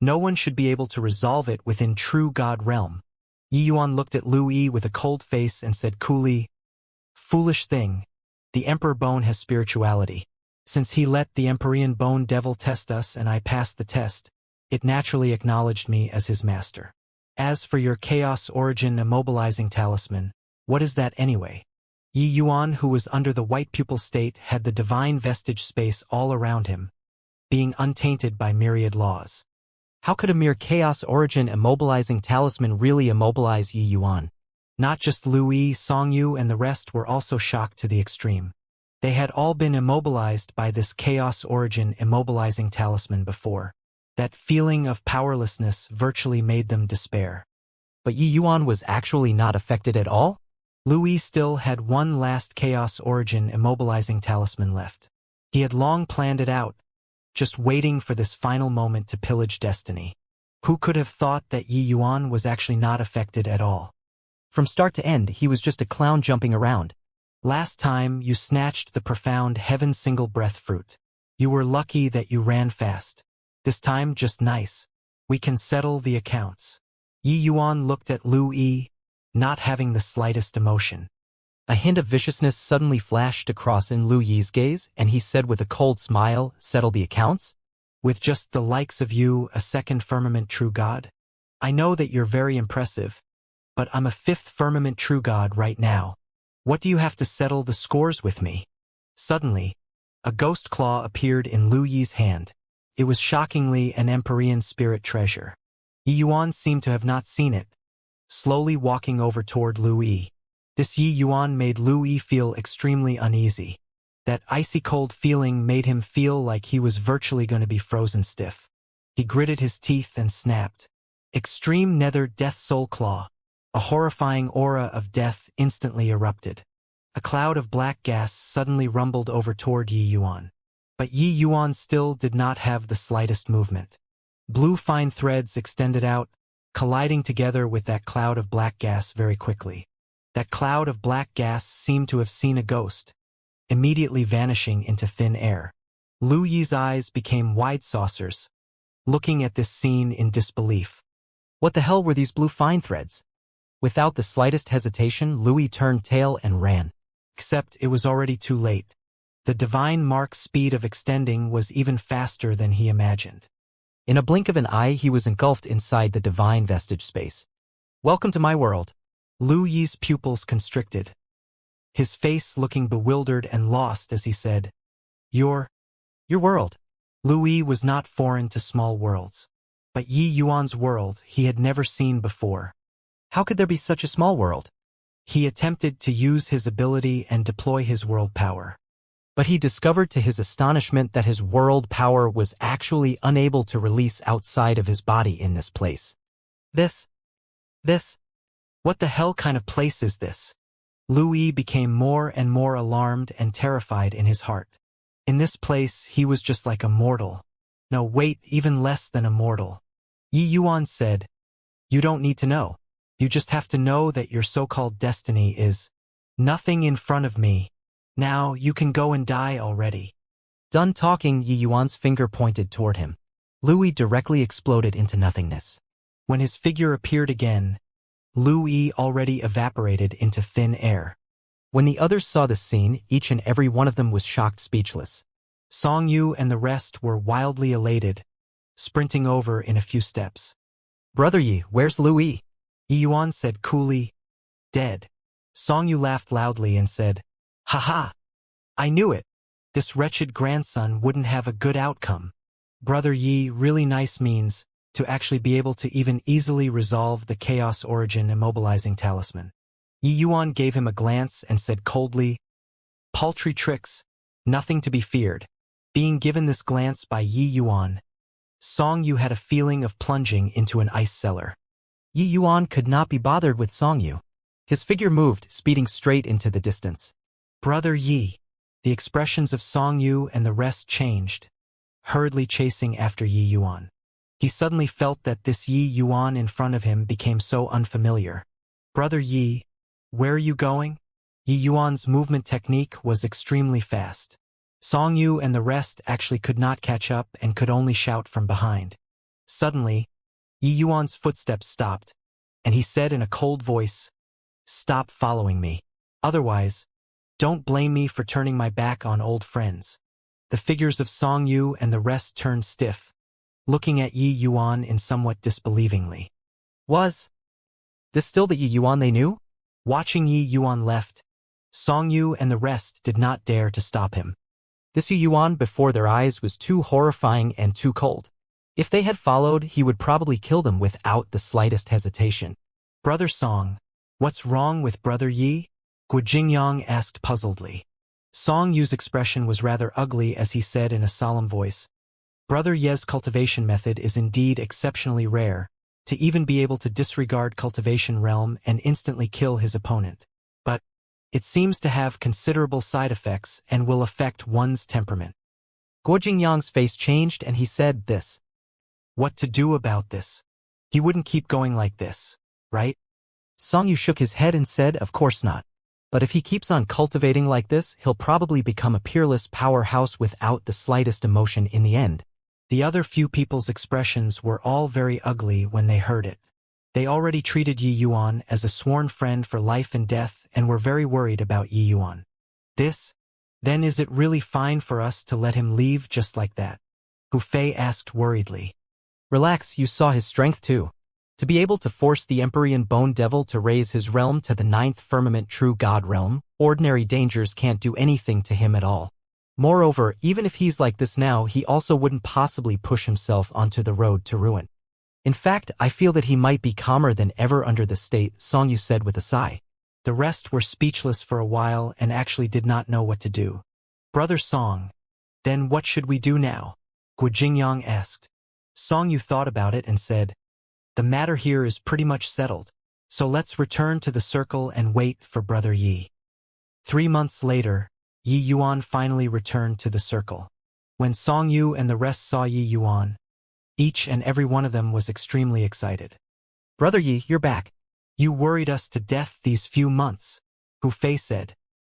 No one should be able to resolve it within true God realm. Yi Yuan looked at Lu Yi with a cold face and said coolly, Foolish thing. The Emperor Bone has spirituality. Since he let the Empyrean Bone Devil test us and I passed the test, it naturally acknowledged me as his master. As for your Chaos Origin immobilizing talisman, what is that anyway? Yi Yuan, who was under the white pupil state, had the divine vestige space all around him, being untainted by myriad laws. How could a mere Chaos Origin immobilizing talisman really immobilize Yi Yuan? Not just Lui, Songyu, and the rest were also shocked to the extreme. They had all been immobilized by this Chaos Origin immobilizing talisman before. That feeling of powerlessness virtually made them despair. But Yi Yuan was actually not affected at all? Lui still had one last Chaos Origin immobilizing talisman left. He had long planned it out, just waiting for this final moment to pillage destiny. Who could have thought that Yi Yuan was actually not affected at all? From start to end, he was just a clown jumping around. Last time, you snatched the profound heaven single breath fruit. You were lucky that you ran fast. This time, just nice. We can settle the accounts. Yi Yuan looked at Lu Yi, not having the slightest emotion. A hint of viciousness suddenly flashed across in Lu Yi's gaze, and he said with a cold smile, "Settle the accounts? With just the likes of you, a second firmament true god? I know that you're very impressive, but I'm a fifth firmament true god right now. What do you have to settle the scores with me?" Suddenly, a ghost claw appeared in Lu Yi's hand. It was shockingly an Empyrean spirit treasure. Yi Yuan seemed to have not seen it, slowly walking over toward Lu Yi. This Yi Yuan made Lu Yi feel extremely uneasy. That icy cold feeling made him feel like he was virtually going to be frozen stiff. He gritted his teeth and snapped. Extreme Nether Death Soul Claw. A horrifying aura of death instantly erupted. A cloud of black gas suddenly rumbled over toward Yi Yuan. But Yi Yuan still did not have the slightest movement. Blue fine threads extended out, colliding together with that cloud of black gas very quickly. That cloud of black gas seemed to have seen a ghost, immediately vanishing into thin air. Lu Yi's eyes became wide saucers, looking at this scene in disbelief. What the hell were these blue fine threads? Without the slightest hesitation, Lu Yi turned tail and ran. Except it was already too late. The divine mark's speed of extending was even faster than he imagined. In a blink of an eye, he was engulfed inside the divine vestige space. "Welcome to my world." Lu Yi's pupils constricted, his face looking bewildered and lost as he said, Your world." Lu Yi was not foreign to small worlds. But Yi Yuan's world he had never seen before. How could there be such a small world? He attempted to use his ability and deploy his world power. But he discovered to his astonishment that his world power was actually unable to release outside of his body in this place. This, what the hell kind of place is this? Lu Yi became more and more alarmed and terrified in his heart. In this place, he was just like a mortal. No, wait, even less than a mortal. Yi Yuan said, "You don't need to know. You just have to know that your so-called destiny is nothing in front of me. Now, you can go and die already." Done talking, Yi Yuan's finger pointed toward him. Lu Yi directly exploded into nothingness. When his figure appeared again, Lu Yi already evaporated into thin air. When the others saw the scene, each and every one of them was shocked speechless. Songyu and the rest were wildly elated, sprinting over in a few steps. "Brother Yi, where's Lu Yi?" Yi Yuan said coolly, "Dead." Songyu laughed loudly and said, "Ha! I knew it. This wretched grandson wouldn't have a good outcome. Brother Yi, really nice means to actually be able to even easily resolve the Chaos Origin immobilizing talisman." Yi Yuan gave him a glance and said coldly, "Paltry tricks, nothing to be feared." Being given this glance by Yi Yuan, Songyu had a feeling of plunging into an ice cellar. Yi Yuan could not be bothered with Songyu. His figure moved, speeding straight into the distance. "Brother Yi." The expressions of Songyu and the rest changed, hurriedly chasing after Yi Yuan. He suddenly felt that this Yi Yuan in front of him became so unfamiliar. "Brother Yi, where are you going?" Yi Yuan's movement technique was extremely fast. Songyu and the rest actually could not catch up and could only shout from behind. Suddenly, Yi Yuan's footsteps stopped, and he said in a cold voice, "Stop following me. Otherwise, Don't blame me for turning my back on old friends. The figures of Song Yu and the rest turned stiff, looking at Yi Yuan in somewhat disbelievingly. Was this still the Yi Yuan they knew? Watching Yi Yuan left, Song Yu and the rest did not dare to stop him. This Yi Yuan before their eyes was too horrifying and too cold. If they had followed, he would probably kill them without the slightest hesitation. Brother Song, what's wrong with Brother Yi? Guo Jingyang asked puzzledly. Song Yu's expression was rather ugly as he said in a solemn voice, Brother Ye's cultivation method is indeed exceptionally rare, to even be able to disregard cultivation realm and instantly kill his opponent. But it seems to have considerable side effects and will affect one's temperament. Guo Jingyang's face changed and he said this. What to do about this? He wouldn't keep going like this, right? Song Yu shook his head and said, of course not. But if he keeps on cultivating like this, he'll probably become a peerless powerhouse without the slightest emotion in the end. The other few people's expressions were all very ugly when they heard it. They already treated Yi Yuan as a sworn friend for life and death and were very worried about Yi Yuan. Then is it really fine for us to let him leave just like that? Hu Fei asked worriedly. Relax, you saw his strength too. To be able to force the Empyrean Bone Devil to raise his realm to the 9th firmament true god realm, ordinary dangers can't do anything to him at all. Moreover, even if he's like this now, he also wouldn't possibly push himself onto the road to ruin. In fact, I feel that he might be calmer than ever under the state, Song Yu said with a sigh. The rest were speechless for a while and actually did not know what to do. Brother Song, then what should we do now? Guo Jingyang asked. Song Yu thought about it and said, the matter here is pretty much settled, so let's return to the circle and wait for Brother Yi. 3 months later, Yi Yuan finally returned to the circle. When Song Yu and the rest saw Yi Yuan, each and every one of them was extremely excited. Brother Yi, you're back. You worried us to death these few months, Hu Fei said.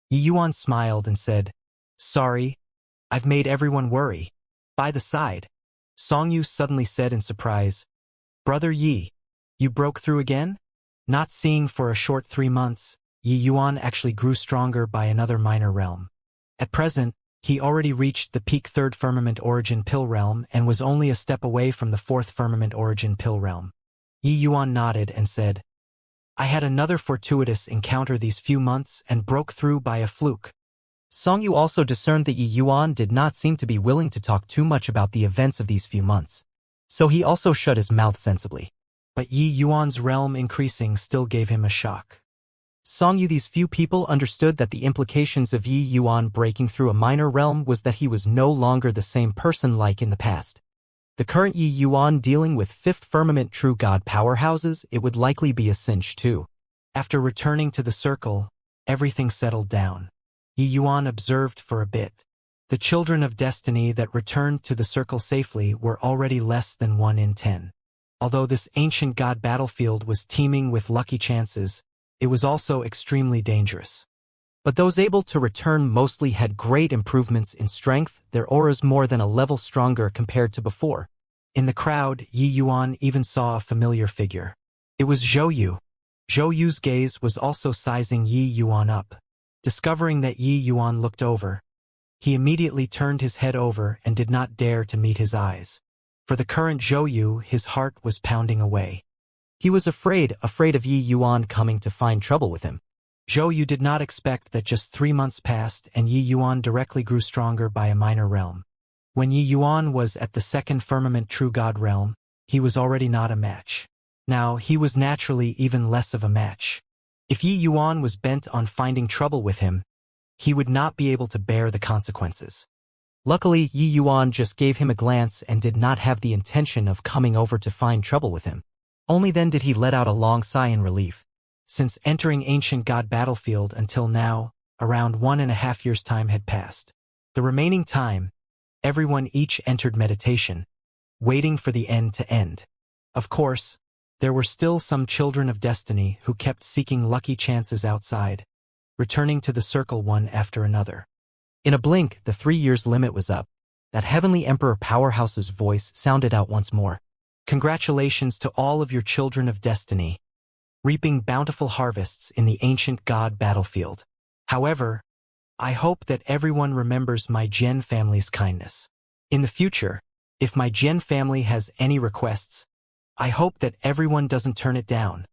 Yi Yuan smiled and said, sorry, I've made everyone worry. By the side, Song Yu suddenly said in surprise, Brother Yi, you broke through again? Not seeing for a short 3 months, Yi Yuan actually grew stronger by another minor realm. At present, he already reached the peak 3rd firmament origin pill realm and was only a step away from the 4th firmament origin pill realm. Yi Yuan nodded and said, I had another fortuitous encounter these few months and broke through by a fluke. Song Yu also discerned that Yi Yuan did not seem to be willing to talk too much about the events of these few months. So he also shut his mouth sensibly. But Yi Yuan's realm increasing still gave him a shock. Song Yu, these few people understood that the implications of Yi Yuan breaking through a minor realm was that he was no longer the same person like in the past. The current Yi Yuan dealing with 5th firmament true god powerhouses, it would likely be a cinch too. After returning to the circle, everything settled down. Yi Yuan observed for a bit. The children of destiny that returned to the circle safely were already less than 1 in 10. Although this ancient god battlefield was teeming with lucky chances, it was also extremely dangerous. But those able to return mostly had great improvements in strength, their auras more than a level stronger compared to before. In the crowd, Yi Yuan even saw a familiar figure. It was Zhou Yu. Zhou Yu's gaze was also sizing Yi Yuan up. Discovering that Yi Yuan looked over, he immediately turned his head over and did not dare to meet his eyes. For the current Zhou Yu, his heart was pounding away. He was afraid of Yi Yuan coming to find trouble with him. Zhou Yu did not expect that just 3 months passed and Yi Yuan directly grew stronger by a minor realm. When Yi Yuan was at the 2nd firmament true god realm, he was already not a match. Now, he was naturally even less of a match. If Yi Yuan was bent on finding trouble with him, he would not be able to bear the consequences. Luckily, Yi Yuan just gave him a glance and did not have the intention of coming over to find trouble with him. Only then did he let out a long sigh in relief. Since entering ancient god battlefield until now, around 1.5 years' time had passed. The remaining time, everyone each entered meditation, waiting for the end to end. Of course, there were still some children of destiny who kept seeking lucky chances outside, returning to the circle one after another. In a blink, the 3 years limit was up. That heavenly emperor powerhouse's voice sounded out once more. Congratulations to all of your children of destiny, reaping bountiful harvests in the ancient god battlefield. However, I hope that everyone remembers my Jian family's kindness. In the future, if my Jian family has any requests, I hope that everyone doesn't turn it down.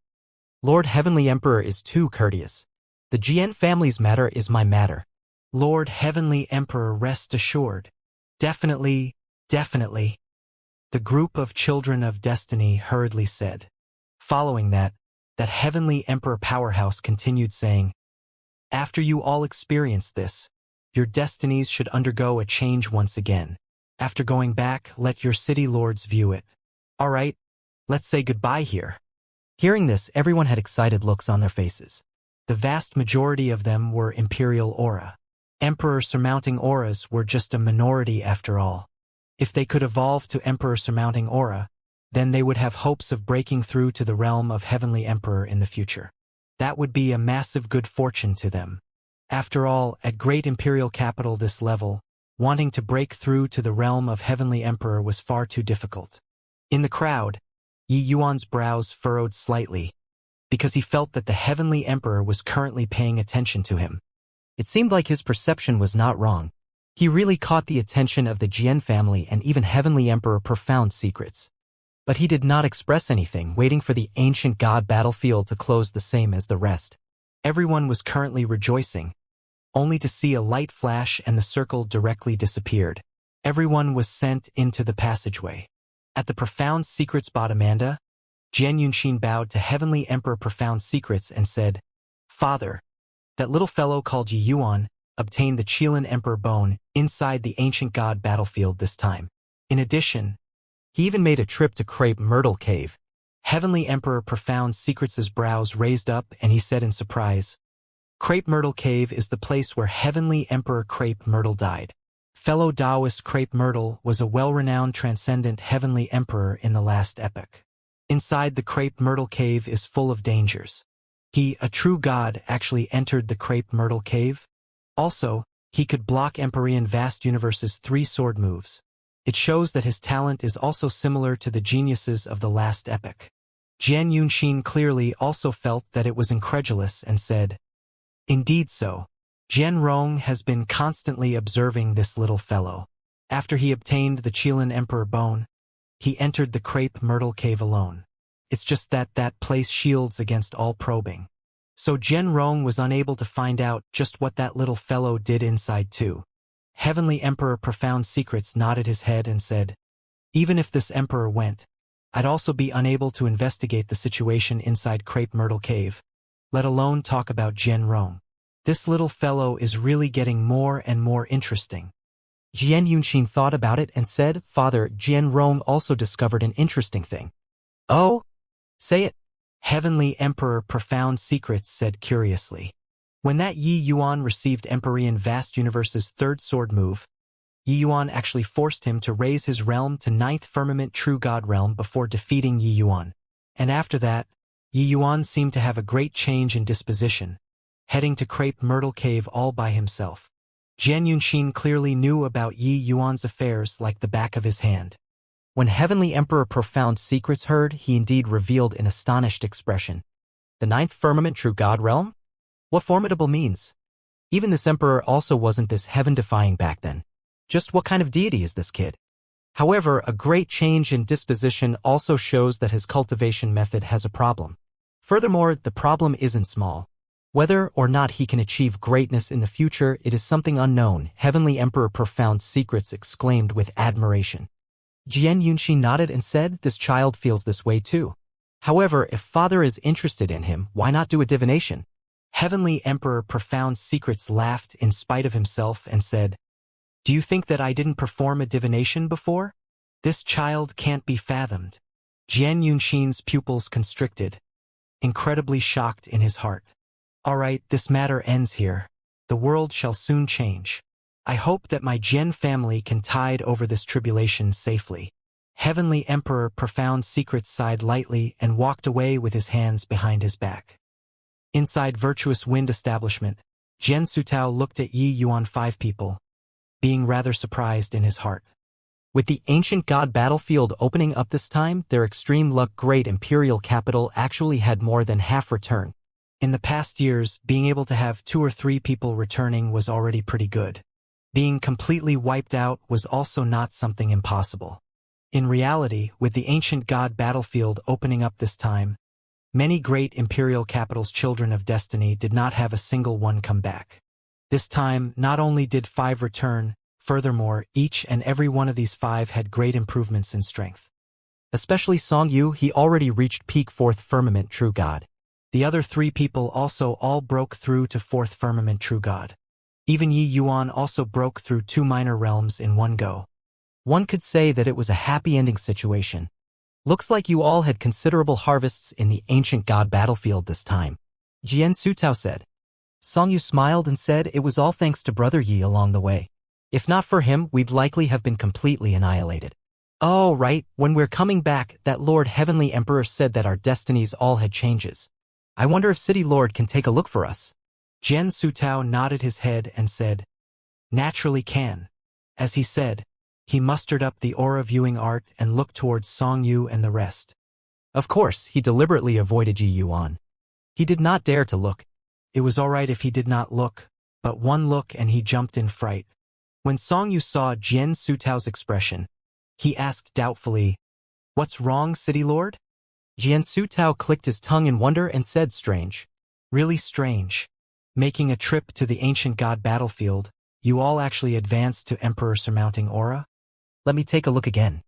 Lord Heavenly Emperor is too courteous. The Jian family's matter is my matter. Lord Heavenly Emperor, rest assured. Definitely, definitely. The group of children of destiny hurriedly said. Following that Heavenly Emperor powerhouse continued saying, after you all experience this, your destinies should undergo a change once again. After going back, let your city lords view it. All right, let's say goodbye here. Hearing this, everyone had excited looks on their faces. The vast majority of them were Imperial Aura. Emperor Surmounting Auras were just a minority after all. If they could evolve to Emperor Surmounting Aura, then they would have hopes of breaking through to the realm of Heavenly Emperor in the future. That would be a massive good fortune to them. After all, at great imperial capital this level, wanting to break through to the realm of Heavenly Emperor was far too difficult. In the crowd, Yi Yuan's brows furrowed slightly, because he felt that the Heavenly Emperor was currently paying attention to him. It seemed like his perception was not wrong. He really caught the attention of the Jian family and even Heavenly Emperor profound secrets. But he did not express anything, waiting for the ancient god battlefield to close the same as the rest. Everyone was currently rejoicing, only to see a light flash and the circle directly disappeared. Everyone was sent into the passageway. At the Profound Secrets Bottomanda, Jian Yunxin bowed to Heavenly Emperor Profound Secrets and said, Father, that little fellow called Yi Yuan obtained the Qilin Emperor bone inside the ancient god battlefield this time. In addition, he even made a trip to Crepe Myrtle Cave. Heavenly Emperor Profound Secrets' brows raised up and he said in surprise, Crepe Myrtle Cave is the place where Heavenly Emperor Crepe Myrtle died. Fellow Taoist Crepe Myrtle was a well-renowned transcendent Heavenly Emperor in the last epoch. Inside the Crepe Myrtle Cave is full of dangers. He, a true god, actually entered the Crepe Myrtle Cave. Also, he could block Empyrean Vast Universe's 3 sword moves. It shows that his talent is also similar to the geniuses of the last epoch. Jian Yunxin clearly also felt that it was incredulous and said, Indeed so. Jian Rong has been constantly observing this little fellow. After he obtained the Qilin Emperor bone, he entered the Crepe Myrtle Cave alone. It's just that that place shields against all probing. So Jian Rong was unable to find out just what that little fellow did inside too. Heavenly Emperor Profound Secrets nodded his head and said, Even if this emperor went, I'd also be unable to investigate the situation inside Crepe Myrtle Cave, let alone talk about Jian Rong. This little fellow is really getting more and more interesting. Jian Yunxin thought about it and said, Father, Jian Rong also discovered an interesting thing. Oh? Say it. Heavenly Emperor Profound Secrets said curiously. When that Yi Yuan received Empyrean Vast Universe's 3rd sword move, Yi Yuan actually forced him to raise his realm to 9th Firmament True God realm before defeating Yi Yuan. And after that, Yi Yuan seemed to have a great change in disposition, heading to Crepe Myrtle Cave all by himself. Jian Yunxin clearly knew about Yi Yuan's affairs like the back of his hand. When Heavenly Emperor Profound Secrets heard, he indeed revealed an astonished expression. The 9th Firmament True God realm? What formidable means? Even this emperor also wasn't this heaven-defying back then. Just what kind of deity is this kid? However, a great change in disposition also shows that his cultivation method has a problem. Furthermore, the problem isn't small. Whether or not he can achieve greatness in the future, it is something unknown, Heavenly Emperor Profound Secrets exclaimed with admiration. Jian Yunxin nodded and said, This child feels this way too. However, if Father is interested in him, why not do a divination? Heavenly Emperor Profound Secrets laughed in spite of himself and said, Do you think that I didn't perform a divination before? This child can't be fathomed. Jian Yunxin's pupils constricted, incredibly shocked in his heart. All right, this matter ends here. The world shall soon change. I hope that my Jian family can tide over this tribulation safely. Heavenly Emperor Profound Secrets sighed lightly and walked away with his hands behind his back. Inside Virtuous Wind Establishment, Jian Sutao looked at Yi Yuan 5 people, being rather surprised in his heart. With the ancient god battlefield opening up this time, their extreme luck great imperial capital actually had more than half return. In the past years, being able to have 2 or 3 people returning was already pretty good. Being completely wiped out was also not something impossible. In reality, with the ancient god battlefield opening up this time, many great imperial capitals' children of destiny did not have a single one come back. This time, not only did 5 return, furthermore, each and every one of these 5 had great improvements in strength. Especially Song Yu, he already reached peak 4th firmament true god. The other 3 people also all broke through to 4th firmament true god. Even Yi Yuan also broke through 2 minor realms in one go. One could say that it was a happy ending situation. Looks like you all had considerable harvests in the ancient god battlefield this time, Jian Sutao said. Song Yu smiled and said it was all thanks to Brother Yi along the way. If not for him, we'd likely have been completely annihilated. Oh, right, when we're coming back, that Lord Heavenly Emperor said that our destinies all had changes. I wonder if City Lord can take a look for us. Jian Sutao nodded his head and said, naturally can. As he said, he mustered up the aura viewing art and looked towards Song Yu and the rest. Of course, he deliberately avoided Yi Yuan. He did not dare to look. It was all right if he did not look, but one look and he jumped in fright. When Song Yu saw Jian Sutao's expression, he asked doubtfully, "What's wrong, City Lord?" Jian Sutao clicked his tongue in wonder and said, strange. Really strange. Making a trip to the ancient god battlefield, you all actually advanced to Emperor surmounting aura? Let me take a look again.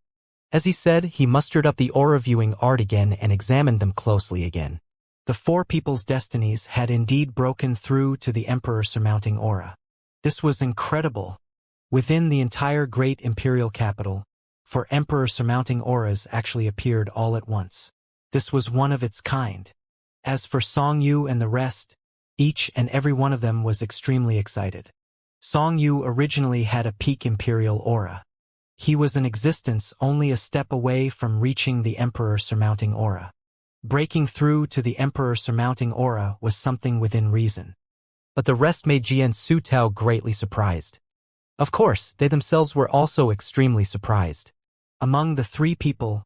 As he said, he mustered up the aura viewing art again and examined them closely again. The 4 people's destinies had indeed broken through to the Emperor surmounting aura. This was incredible. Within the entire great imperial capital, 4 Emperor surmounting auras actually appeared all at once. This was one of its kind. As for Song Yu and the rest, each and every one of them was extremely excited. Song Yu originally had a peak imperial aura. He was in existence only a step away from reaching the Emperor surmounting aura. Breaking through to the Emperor surmounting aura was something within reason. But the rest made Jian Sutao greatly surprised. Of course, they themselves were also extremely surprised. Among the 3 people,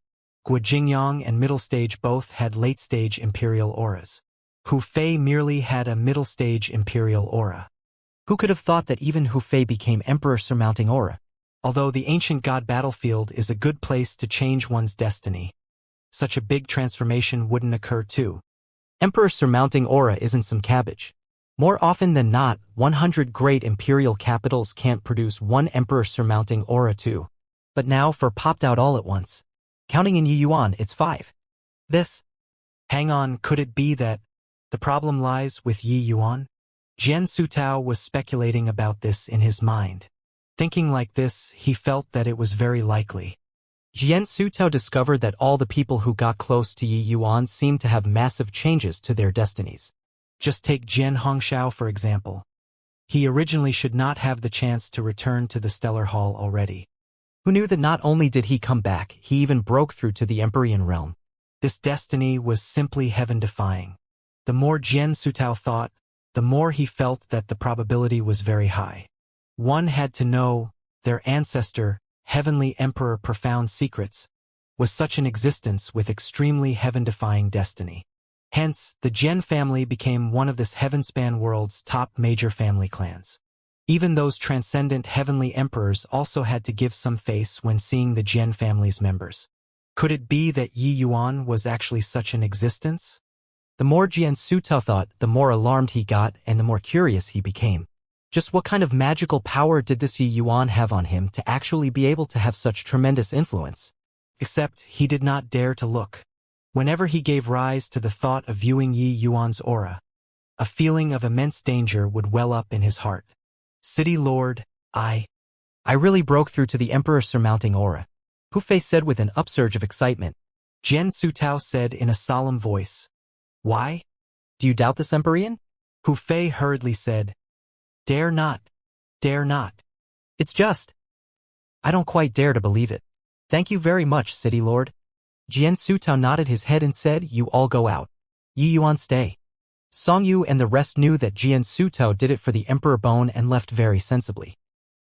Guo Jingyang and Middle Stage both had late-stage imperial auras. Hu Fei merely had a middle-stage imperial aura. Who could have thought that even Hu Fei became Emperor surmounting aura? Although the ancient god battlefield is a good place to change one's destiny, such a big transformation wouldn't occur too. Emperor surmounting aura isn't some cabbage. More often than not, 100 great imperial capitals can't produce 1 Emperor surmounting aura too. But now 4 popped out all at once. Counting in Yi Yuan, it's 5. This. Hang on, could it be that the problem lies with Yi Yuan? Jian Sutao was speculating about this in his mind. Thinking like this, he felt that it was very likely. Jian Sutao discovered that all the people who got close to Yi Yuan seemed to have massive changes to their destinies. Just take Jian Hongxiao for example. He originally should not have the chance to return to the Stellar Hall already. Who knew that not only did he come back, he even broke through to the Empyrean realm. This destiny was simply heaven-defying. The more Jian Sutao thought, the more he felt that the probability was very high. One had to know, their ancestor, Heavenly Emperor Profound Secrets, was such an existence with extremely heaven-defying destiny. Hence, the Jian family became one of this heaven-span world's top major family clans. Even those transcendent heavenly emperors also had to give some face when seeing the Jian family's members. Could it be that Yi Yuan was actually such an existence? The more Jian Sutao thought, the more alarmed he got and the more curious he became. Just what kind of magical power did this Yi Yuan have on him to actually be able to have such tremendous influence? Except he did not dare to look. Whenever he gave rise to the thought of viewing Yi Yuan's aura, a feeling of immense danger would well up in his heart. City Lord, I really broke through to the Emperor surmounting aura, Hu Fei said with an upsurge of excitement. Jian Sutao said in a solemn voice. Why? Do you doubt this, Empyrean? Hu Fei hurriedly said. Dare not. Dare not. It's just. I don't quite dare to believe it. Thank you very much, City Lord. Jian Sutao nodded his head and said, you all go out. Yi Yuan stay. Song Yu and the rest knew that Jian Sutao did it for the Emperor Bone and left very sensibly.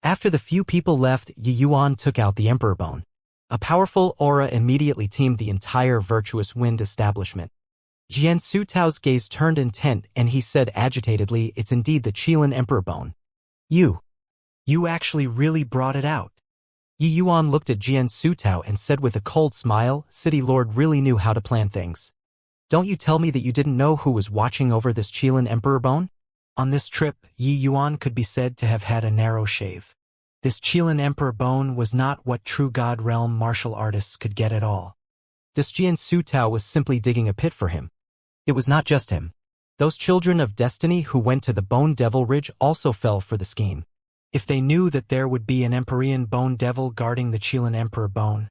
After the few people left, Yi Yuan took out the Emperor Bone. A powerful aura immediately teamed the entire virtuous wind establishment. Jian Sutao's gaze turned intent and he said agitatedly, it's indeed the Qilin Emperor bone. You actually really brought it out. Yi Yuan looked at Jian Sutao and said with a cold smile, City Lord really knew how to plan things. Don't you tell me that you didn't know who was watching over this Qilin Emperor bone? On this trip, Yi Yuan could be said to have had a narrow shave. This Qilin Emperor bone was not what true God realm martial artists could get at all. This Jian Sutao was simply digging a pit for him. It was not just him. Those children of destiny who went to the Bone Devil Ridge also fell for the scheme. If they knew that there would be an Empyrean Bone Devil guarding the Qilin Emperor bone,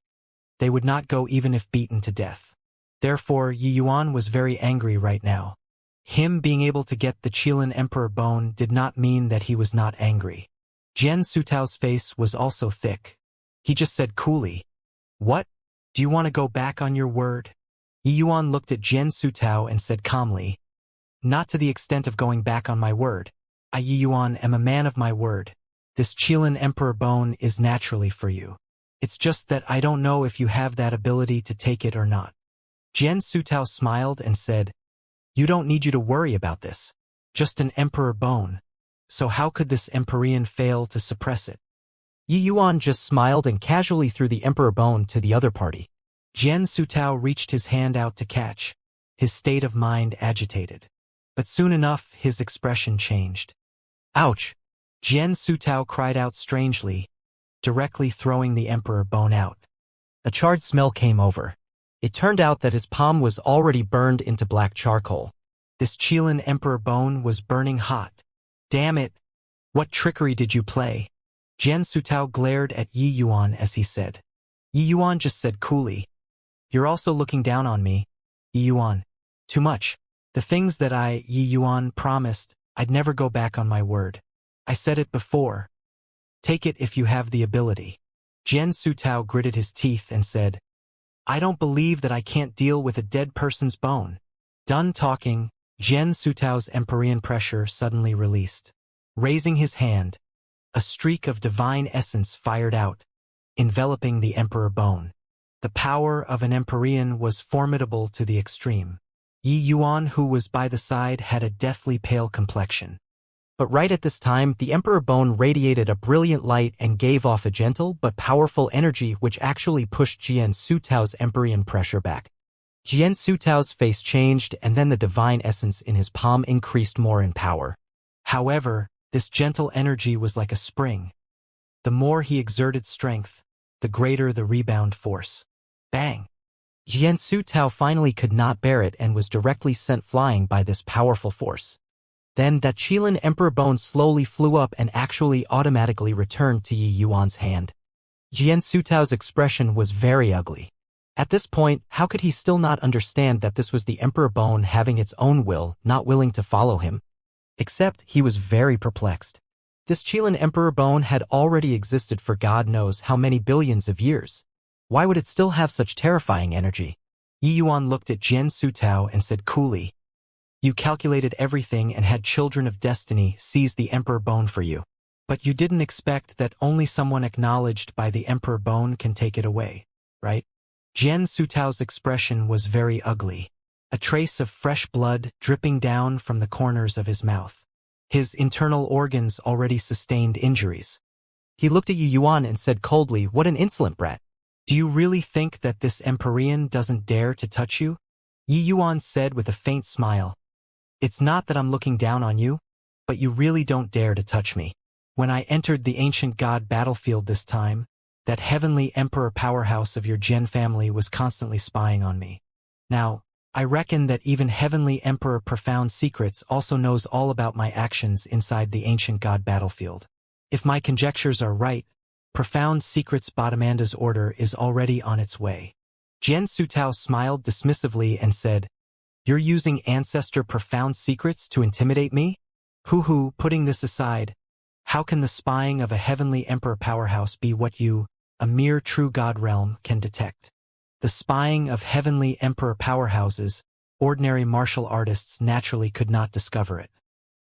they would not go even if beaten to death. Therefore, Yi Yuan was very angry right now. Him being able to get the Qilin Emperor bone did not mean that he was not angry. Jian Sutao's face was also thick. He just said coolly, "What? Do you want to go back on your word?" Yi Yuan looked at Jian Sutao and said calmly, "Not to the extent of going back on my word. I, Yi Yuan, am a man of my word. This Qilin Emperor bone is naturally for you. It's just that I don't know if you have that ability to take it or not." Jian Sutao smiled and said, "You don't need you to worry about this. Just an Emperor bone. So how could this Empyrean fail to suppress it?" Yi Yuan just smiled and casually threw the Emperor bone to the other party. Jian Sutao reached his hand out to catch, his state of mind agitated. But soon enough, his expression changed. "Ouch!" Jian Sutao cried out strangely, directly throwing the Emperor bone out. A charred smell came over. It turned out that his palm was already burned into black charcoal. This Qilin Emperor bone was burning hot. Damn it! What trickery did you play? Jian Sutao glared at Yi Yuan as he said. Yi Yuan just said coolly, "You're also looking down on me, Yi Yuan. Too much. The things that I, Yi Yuan, promised, I'd never go back on my word. I said it before. Take it if you have the ability." Jian Sutao gritted his teeth and said, "I don't believe that I can't deal with a dead person's bone." Done talking, Jian Sutao's Empyrean pressure suddenly released. Raising his hand, a streak of divine essence fired out, enveloping the Emperor bone. The power of an Empyrean was formidable to the extreme. Yi Yuan, who was by the side, had a deathly pale complexion. But right at this time, the Emperor bone radiated a brilliant light and gave off a gentle but powerful energy which actually pushed Jian Sutao's Empyrean pressure back. Jian Sutao's face changed and then the divine essence in his palm increased more in power. However, this gentle energy was like a spring. The more he exerted strength, the greater the rebound force. Bang! Jian Sutao finally could not bear it and was directly sent flying by this powerful force. Then that Qilin Emperor bone slowly flew up and actually automatically returned to Yi Yuan's hand. Jian Sutao's expression was very ugly. At this point, how could he still not understand that this was the Emperor bone having its own will, not willing to follow him? Except he was very perplexed. This Qilin Emperor bone had already existed for God knows how many billions of years. Why would it still have such terrifying energy? Yi Yuan looked at Jian Sutao and said coolly, "You calculated everything and had children of destiny seize the Emperor bone for you. But you didn't expect that only someone acknowledged by the Emperor bone can take it away, right?" Jian Sutao's expression was very ugly. A trace of fresh blood dripping down from the corners of his mouth. His internal organs already sustained injuries. He looked at Yi Yuan and said coldly, "What an insolent brat. Do you really think that this Empyrean doesn't dare to touch you?" Yi Yuan said with a faint smile. "It's not that I'm looking down on you, but you really don't dare to touch me. When I entered the ancient god battlefield this time, that heavenly emperor powerhouse of your Gen family was constantly spying on me. Now, I reckon that even heavenly emperor profound secrets also knows all about my actions inside the ancient god battlefield. If my conjectures are right, profound secrets Badamanda's order is already on its way." Jian Sutao smiled dismissively and said, "You're using ancestor profound secrets to intimidate me? Hoo-hoo, putting this aside, how can the spying of a heavenly emperor powerhouse be what you, a mere true god realm, can detect? The spying of heavenly emperor powerhouses, ordinary martial artists naturally could not discover it.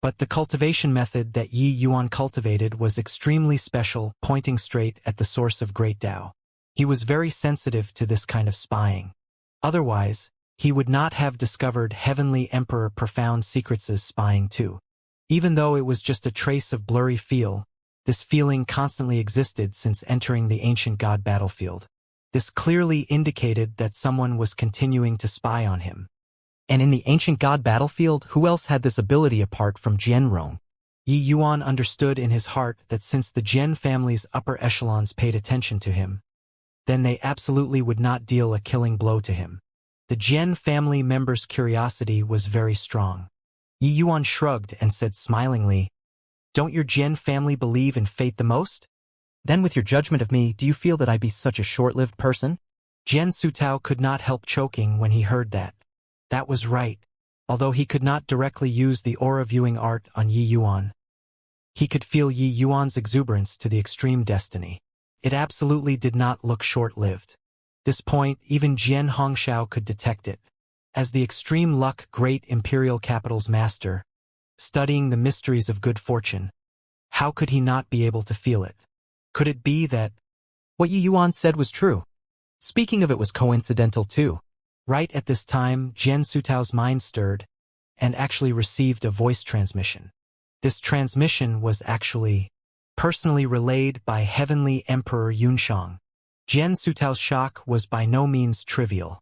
But the cultivation method that Yi Yuan cultivated was extremely special, pointing straight at the source of great Tao. He was very sensitive to this kind of spying. Otherwise, he would not have discovered Heavenly Emperor Profound Secrets' spying too. Even though it was just a trace of blurry feel, this feeling constantly existed since entering the ancient god battlefield. This clearly indicated that someone was continuing to spy on him. And in the ancient god battlefield, who else had this ability apart from Jianrong? Yi Yuan understood in his heart that since the Jian family's upper echelons paid attention to him, then they absolutely would not deal a killing blow to him. The Jian family members' curiosity was very strong. Yi Yuan shrugged and said smilingly, "Don't your Jian family believe in fate the most? Then with your judgment of me, do you feel that I be such a short-lived person?" Jian Sutao could not help choking when he heard that. That was right. Although he could not directly use the aura viewing art on Yi Yuan, he could feel Yi Yuan's exuberance to the extreme destiny. It absolutely did not look short-lived. This point, even Jian Hongxiao could detect it. As the extreme luck great imperial capital's master, studying the mysteries of good fortune, how could he not be able to feel it? Could it be that what Yi Yuan said was true? Speaking of it was coincidental too. Right at this time, Jian Sutao's mind stirred and actually received a voice transmission. This transmission was actually personally relayed by Heavenly Emperor Yunshang. Jian Sutao's shock was by no means trivial.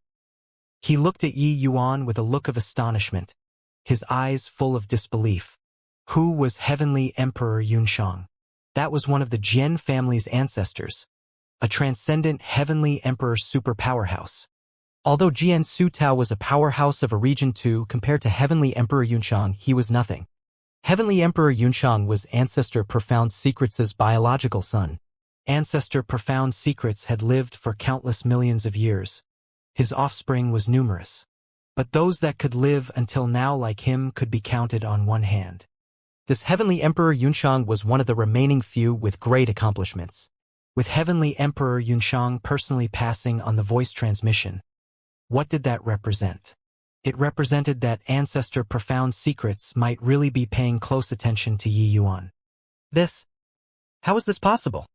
He looked at Yi Yuan with a look of astonishment, his eyes full of disbelief. Who was Heavenly Emperor Yunshang? That was one of the Jian family's ancestors, a transcendent Heavenly Emperor super powerhouse. Although Jian Sutao was a powerhouse of a region 2 compared to Heavenly Emperor Yunshang, he was nothing. Heavenly Emperor Yunshang was Ancestor Profound Secrets' biological son. Ancestor Profound Secrets had lived for countless millions of years. His offspring was numerous. But those that could live until now like him could be counted on one hand. This Heavenly Emperor Yunshang was one of the remaining few with great accomplishments. With Heavenly Emperor Yunshang personally passing on the voice transmission, what did that represent? It represented that Ancestor Profound Secrets might really be paying close attention to Yi Yuan. How is this possible?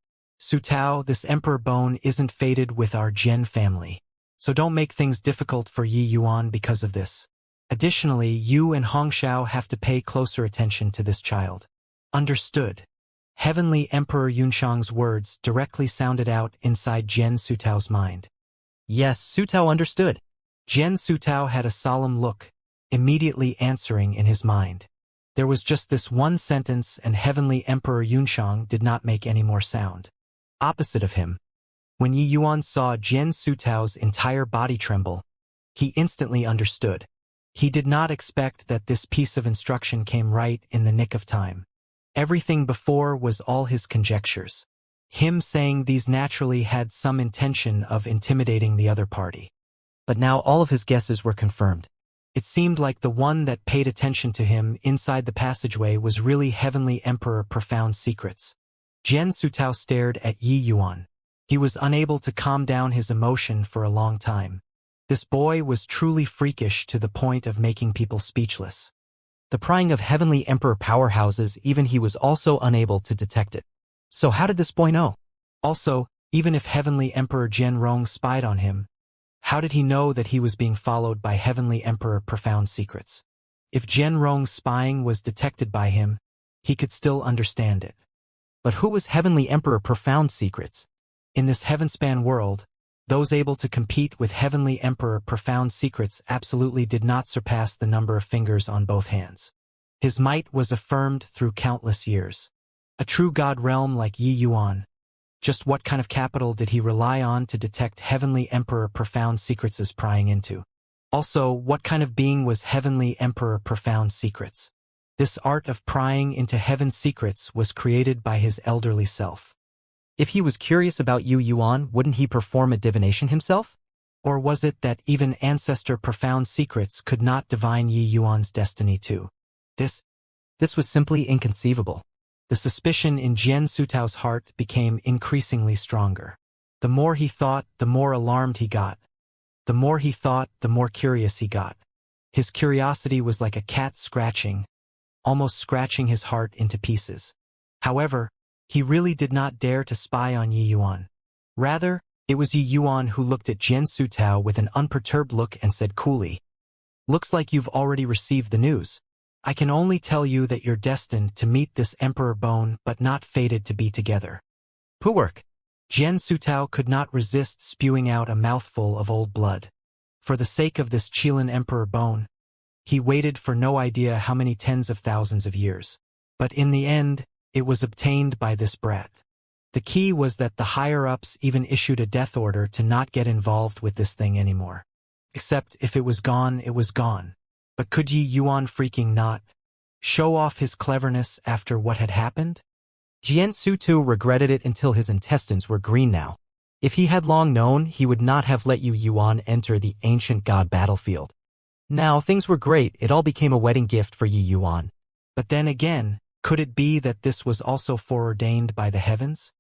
Sutao, this Emperor bone isn't fated with our Jian family. So don't make things difficult for Yi Yuan because of this. Additionally, you and Hongxiao have to pay closer attention to this child. Understood. Heavenly Emperor Yunshang's words directly sounded out inside Jian Sutao's mind. Yes, Sutao understood. Jian Sutao had a solemn look, immediately answering in his mind. There was just this one sentence and Heavenly Emperor Yunshang did not make any more sound. Opposite of him, when Yi Yuan saw Jian Sutao's entire body tremble, he instantly understood. He did not expect that this piece of instruction came right in the nick of time. Everything before was all his conjectures. Him saying these naturally had some intention of intimidating the other party. But now all of his guesses were confirmed. It seemed like the one that paid attention to him inside the passageway was really Heavenly Emperor Profound Secrets. Jian Sutao stared at Yi Yuan. He was unable to calm down his emotion for a long time. This boy was truly freakish to the point of making people speechless. The prying of Heavenly Emperor powerhouses, even he was also unable to detect it. So how did this boy know? Also, even if Heavenly Emperor Jianrong spied on him, how did he know that he was being followed by Heavenly Emperor Profound Secrets? If Jianrong's spying was detected by him, he could still understand it. But who was Heavenly Emperor Profound Secrets? In this heavenspan world, those able to compete with Heavenly Emperor Profound Secrets absolutely did not surpass the number of fingers on both hands. His might was affirmed through countless years. A true god realm like Yi Yuan. Just what kind of capital did he rely on to detect Heavenly Emperor Profound Secrets' prying into? Also, what kind of being was Heavenly Emperor Profound Secrets? This art of prying into heaven's secrets was created by his elderly self. If he was curious about Yi Yuan, wouldn't he perform a divination himself? Or was it that even Ancestor Profound Secrets could not divine Yi Yuan's destiny too? This was simply inconceivable. The suspicion in Jian Sutao's heart became increasingly stronger. The more he thought, the more alarmed he got. The more he thought, the more curious he got. His curiosity was like a cat scratching, almost scratching his heart into pieces. However, he really did not dare to spy on Yi Yuan. Rather, It was Yi Yuan who looked at Jian Sutao with an unperturbed look and said coolly, "Looks like you've already received the news. I can only tell you that you're destined to meet this Emperor Bone but not fated to be together." Puwerk. Jian Sutao could not resist spewing out a mouthful of old blood. For the sake of this Qilin Emperor Bone, he waited for no idea how many tens of thousands of years. But in the end, it was obtained by this brat. The key was that the higher-ups even issued a death order to not get involved with this thing anymore. Except if it was gone, it was gone. But could Yi Yuan freaking not show off his cleverness after what had happened? Jian Sutu regretted it until his intestines were green now. If he had long known, he would not have let Yi Yuan enter the ancient god battlefield. Now, things were great, it all became a wedding gift for Yi Yuan. But then again, could it be that this was also foreordained by the heavens?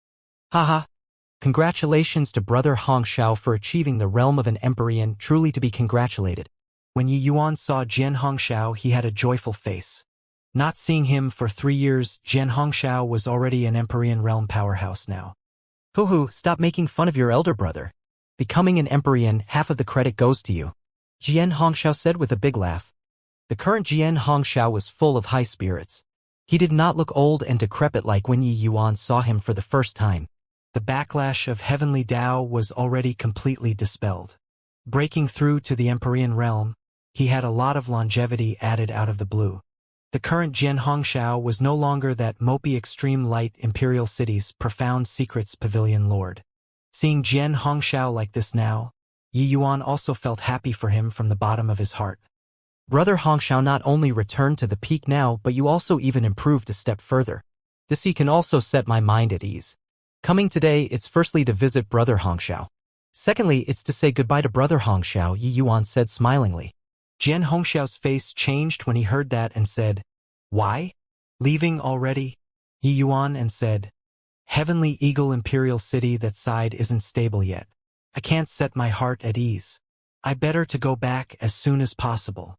Haha. Congratulations to Brother Hongxiao for achieving the realm of an Empyrean, truly to be congratulated. When Yi Yuan saw Jian Hongxiao, he had a joyful face. Not seeing him for 3 years, Jian Hongxiao was already an Empyrean realm powerhouse now. Hoo-hoo, stop making fun of your elder brother. Becoming an Empyrean, half of the credit goes to you, Jian Hongxiao said with a big laugh. The current Jian Hongxiao was full of high spirits. He did not look old and decrepit like when Yi Yuan saw him for the first time. The backlash of heavenly Tao was already completely dispelled. Breaking through to the Empyrean realm, he had a lot of longevity added out of the blue. The current Jian Hongxiao was no longer that mopey extreme light Imperial City's profound secrets pavilion lord. Seeing Jian Hongxiao like this now, Yi Yuan also felt happy for him from the bottom of his heart. Brother Hongxiao not only returned to the peak now, but you also even improved a step further. This he can also set my mind at ease. Coming today, it's firstly to visit Brother Hongxiao. Secondly, it's to say goodbye to Brother Hongxiao, Yi Yuan said smilingly. Jian Hongxiao's face changed when he heard that and said, "Why? Leaving already?" Yi Yuan and said, "Heavenly Eagle Imperial City, that side isn't stable yet. I can't set my heart at ease. I better to go back as soon as possible."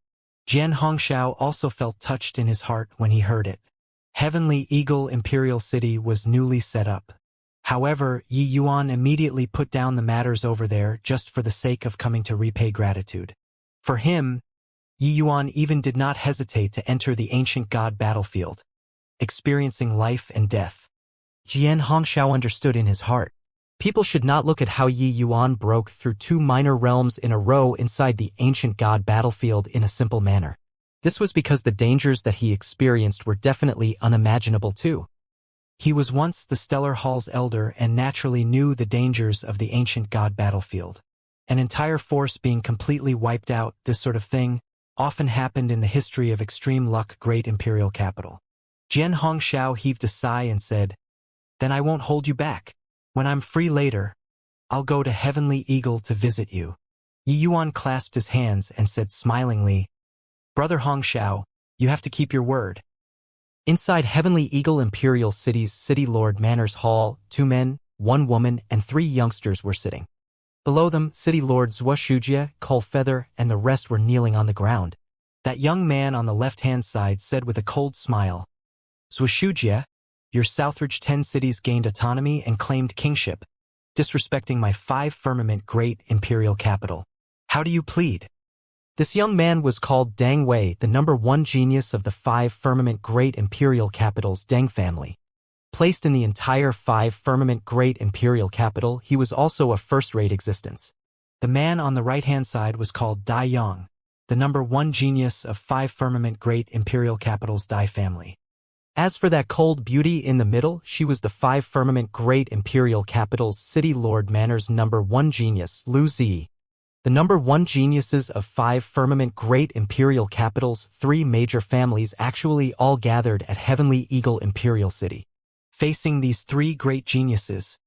Jian Hongxiao also felt touched in his heart when he heard it. Heavenly Eagle Imperial City was newly set up. However, Yi Yuan immediately put down the matters over there just for the sake of coming to repay gratitude. For him, Yi Yuan even did not hesitate to enter the ancient god battlefield, experiencing life and death. Jian Hongxiao understood in his heart. People should not look at how Yi Yuan broke through 2 minor realms in a row inside the ancient god battlefield in a simple manner. This was because the dangers that he experienced were definitely unimaginable too. He was once the Stellar Hall's elder and naturally knew the dangers of the ancient god battlefield. An entire force being completely wiped out, this sort of thing, often happened in the history of extreme luck great imperial capital. Jian Hongxiao heaved a sigh and said, "Then I won't hold you back. When I'm free later, I'll go to Heavenly Eagle to visit you." Yi Yuan clasped his hands and said smilingly, "Brother Hongxiao, you have to keep your word." Inside Heavenly Eagle Imperial City's City Lord Manor's Hall, 2 men, 1 woman, and 3 youngsters were sitting. Below them, City Lord Wuxia, Feather, and the rest were kneeling on the ground. That young man on the left-hand side said with a cold smile, "Wuxia, your Southridge 10 cities gained autonomy and claimed kingship, disrespecting my 5 firmament great imperial capital. How do you plead?" This young man was called Deng Wei, the number 1 genius of the 5 firmament great imperial capitals Deng family. Placed in the entire 5 firmament great imperial capital, he was also a first-rate existence. The man on the right-hand side was called Dai Yang, the number 1 genius of 5 firmament great imperial capitals Dai family. As for that cold beauty in the middle, she was the 5 firmament great imperial capitals City Lord Manor's number 1 genius, Lu Zi. The number 1 geniuses of 5 firmament great imperial capitals, 3 major families actually all gathered at Heavenly Eagle Imperial City. Facing these 3 great geniuses,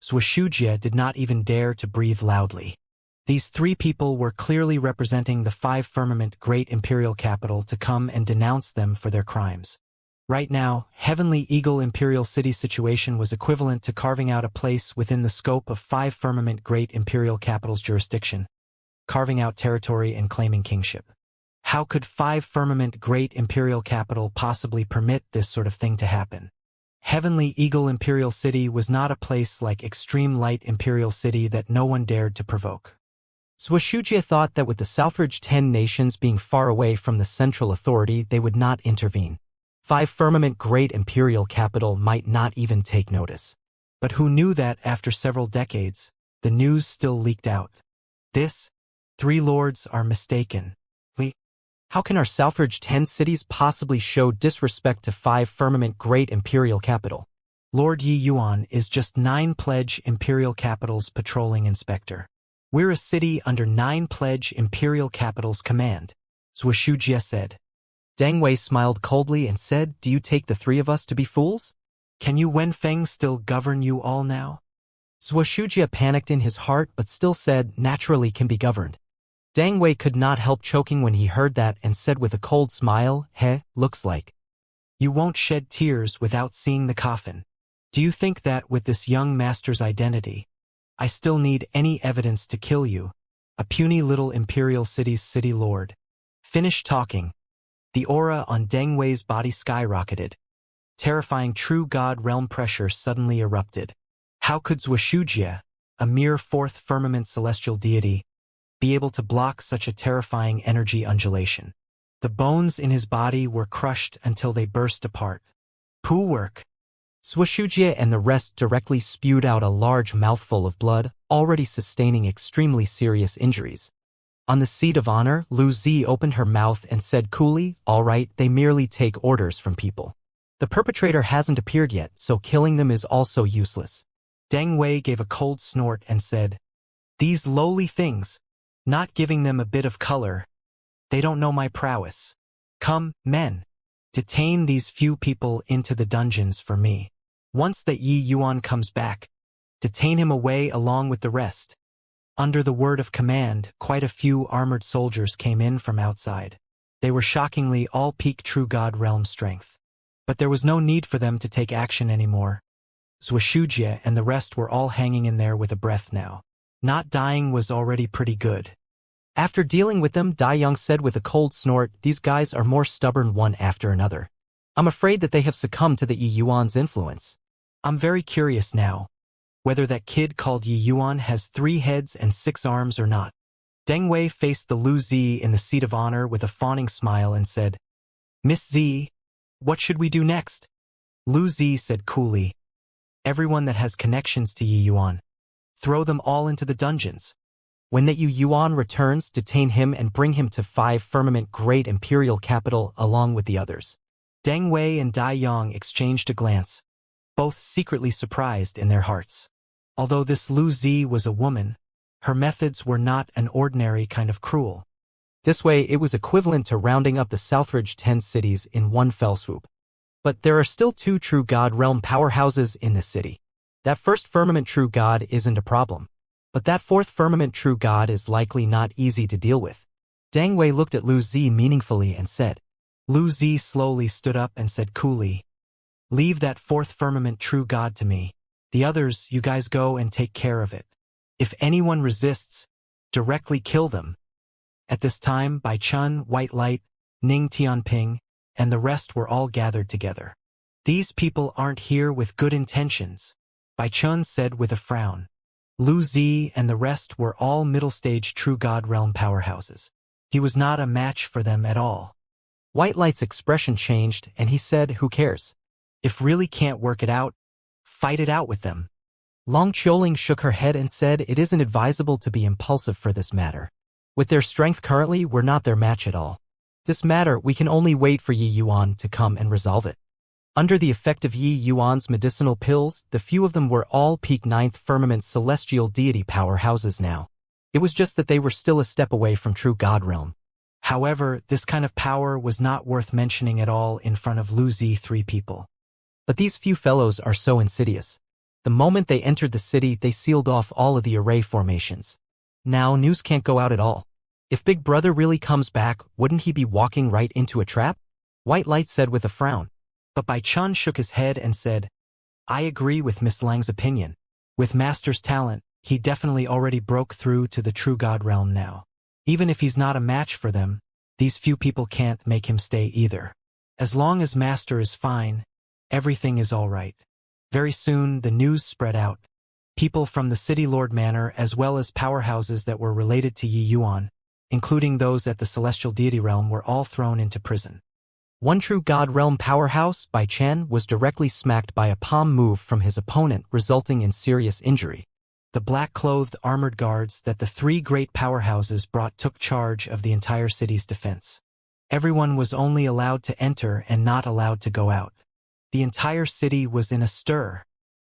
Wuxia did not even dare to breathe loudly. These 3 people were clearly representing the 5 firmament great imperial capital to come and denounce them for their crimes. Right now, Heavenly Eagle Imperial City situation was equivalent to carving out a place within the scope of 5 firmament great imperial capital's jurisdiction, carving out territory and claiming kingship. How could 5 firmament great imperial capital possibly permit this sort of thing to happen? Heavenly Eagle Imperial City was not a place like Extreme Light Imperial City that no one dared to provoke. Xianxia thought that with the Southridge 10 nations being far away from the central authority, they would not intervene. 5 Firmament Great Imperial Capital might not even take notice. But who knew that after several decades, the news still leaked out. This, 3 lords are mistaken. How can our Southridge 10 cities possibly show disrespect to 5 Firmament Great Imperial Capital? Lord Yi Yuan is just 9 Pledge Imperial Capitals patrolling inspector. We're a city under 9 Pledge Imperial Capitals command, Xianxia said. Deng Wei smiled coldly and said, do you take the 3 of us to be fools? Can you Wenfeng still govern you all now? Xianxia panicked in his heart but still said, naturally can be governed. Deng Wei could not help choking when he heard that and said with a cold smile, looks like. You won't shed tears without seeing the coffin. Do you think that with this young master's identity, I still need any evidence to kill you, a puny little imperial city's city lord? Finish talking. The aura on Deng Wei's body skyrocketed. Terrifying true god realm pressure suddenly erupted. How could Xianxia, a mere 4th firmament celestial deity, be able to block such a terrifying energy undulation? The bones in his body were crushed until they burst apart. Poo work. Xianxia and the rest directly spewed out a large mouthful of blood, already sustaining extremely serious injuries. On the seat of honor, Lu Zi opened her mouth and said coolly, all right, they merely take orders from people. The perpetrator hasn't appeared yet, so killing them is also useless. Deng Wei gave a cold snort and said, these lowly things, not giving them a bit of color. They don't know my prowess. Come, men. Detain these few people into the dungeons for me. Once that Yi Yuan comes back, detain him away along with the rest. Under the word of command, quite a few armored soldiers came in from outside. They were shockingly all peak true god realm strength. But there was no need for them to take action anymore. Xianxia and the rest were all hanging in there with a breath now. Not dying was already pretty good. After dealing with them, Dai Yang said with a cold snort, these guys are more stubborn one after another. I'm afraid that they have succumbed to the Yi Yuan's influence. I'm very curious now, whether that kid called Yi Yuan has 3 heads and 6 arms or not. Deng Wei faced the Lu Zi in the seat of honor with a fawning smile and said, Miss Zi, what should we do next? Lu Zi said coolly, everyone that has connections to Yi Yuan. Throw them all into the dungeons. When that Yi Yuan returns, detain him and bring him to 5 Firmament Great Imperial Capital along with the others. Deng Wei and Dai Yang exchanged a glance, both secretly surprised in their hearts. Although this Lu Zi was a woman, her methods were not an ordinary kind of cruel. This way, it was equivalent to rounding up the Southridge 10 cities in one fell swoop. But there are still 2 true god realm powerhouses in this city. That first firmament true god isn't a problem. But that 4th firmament true god is likely not easy to deal with. Deng Wei looked at Lu Zi meaningfully and said. Lu Zi slowly stood up and said coolly, leave that 4th firmament true god to me. The others, you guys go and take care of it. If anyone resists, directly kill them. At this time, Bai Chun, White Light, Ning Tianping, and the rest were all gathered together. These people aren't here with good intentions, Bai Chun said with a frown. Lu Zi and the rest were all middle-stage true god realm powerhouses. He was not a match for them at all. White Light's expression changed and he said, who cares? If really can't work it out, fight it out with them. Long Qiuling shook her head and said it isn't advisable to be impulsive for this matter. With their strength currently, we're not their match at all. This matter, we can only wait for Yi Yuan to come and resolve it. Under the effect of Yi Yuan's medicinal pills, the few of them were all peak 9th firmament celestial deity powerhouses now. It was just that they were still a step away from true god realm. However, this kind of power was not worth mentioning at all in front of Lu Zi 3 people. But these few fellows are so insidious. The moment they entered the city, they sealed off all of the array formations. Now news can't go out at all. If Big Brother really comes back, wouldn't he be walking right into a trap? White Light said with a frown. But Bai Chun shook his head and said, I agree with Miss Lang's opinion. With Master's talent, he definitely already broke through to the true god realm now. Even if he's not a match for them, these few people can't make him stay either. As long as Master is fine, Everything is all right. Very soon, the news spread out. People from the City Lord Manor as well as powerhouses that were related to Yi Yuan, including those at the Celestial Deity Realm, were all thrown into prison. One true God Realm powerhouse, Bai Chen, was directly smacked by a palm move from his opponent, resulting in serious injury. The black-clothed armored guards that the three great powerhouses brought took charge of the entire city's defense. Everyone was only allowed to enter and not allowed to go out. The entire city was in a stir.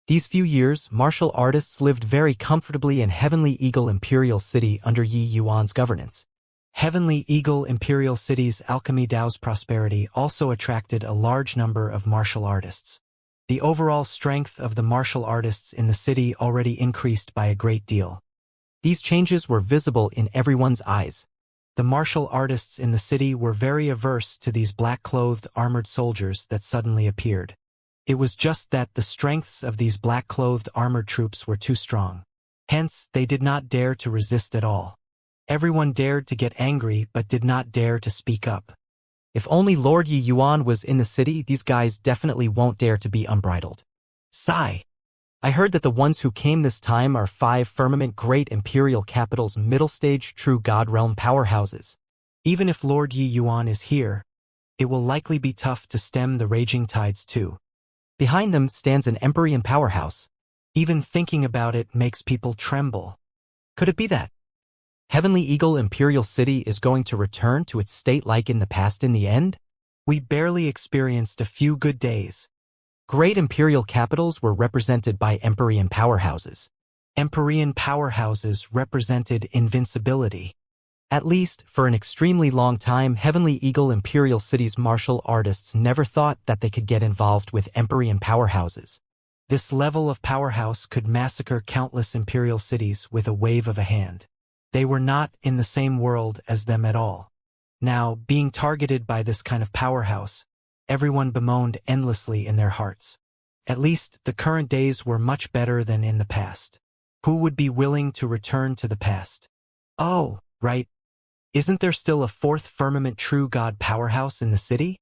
These few years, martial artists lived very comfortably in Heavenly Eagle Imperial City under Yi Yuan's governance. Heavenly Eagle Imperial City's alchemy Dao's prosperity also attracted a large number of martial artists. The overall strength of the martial artists in the city already increased by a great deal. These changes were visible in everyone's eyes. The martial artists in the city were very averse to these black-clothed armored soldiers that suddenly appeared. It was just that the strengths of these black-clothed armored troops were too strong. Hence, they did not dare to resist at all. Everyone dared to get angry but did not dare to speak up. If only Lord Yi Yuan was in the city, these guys definitely won't dare to be unbridled. Sigh. I heard that the ones who came this time are 5 firmament great imperial capitals middle-stage true God realm powerhouses. Even if Lord Yi Yuan is here, it will likely be tough to stem the raging tides too. Behind them stands an Empyrean powerhouse. Even thinking about it makes people tremble. Could it be that Heavenly Eagle Imperial City is going to return to its state like in the past in the end? We barely experienced a few good days. Great imperial capitals were represented by Empyrean powerhouses. Empyrean powerhouses represented invincibility. At least, for an extremely long time, Heavenly Eagle Imperial City's martial artists never thought that they could get involved with Empyrean powerhouses. This level of powerhouse could massacre countless imperial cities with a wave of a hand. They were not in the same world as them at all. Now, being targeted by this kind of powerhouse, everyone bemoaned endlessly in their hearts. At least, the current days were much better than in the past. Who would be willing to return to the past? Oh, right. Isn't there still a 4th firmament true God powerhouse in the city?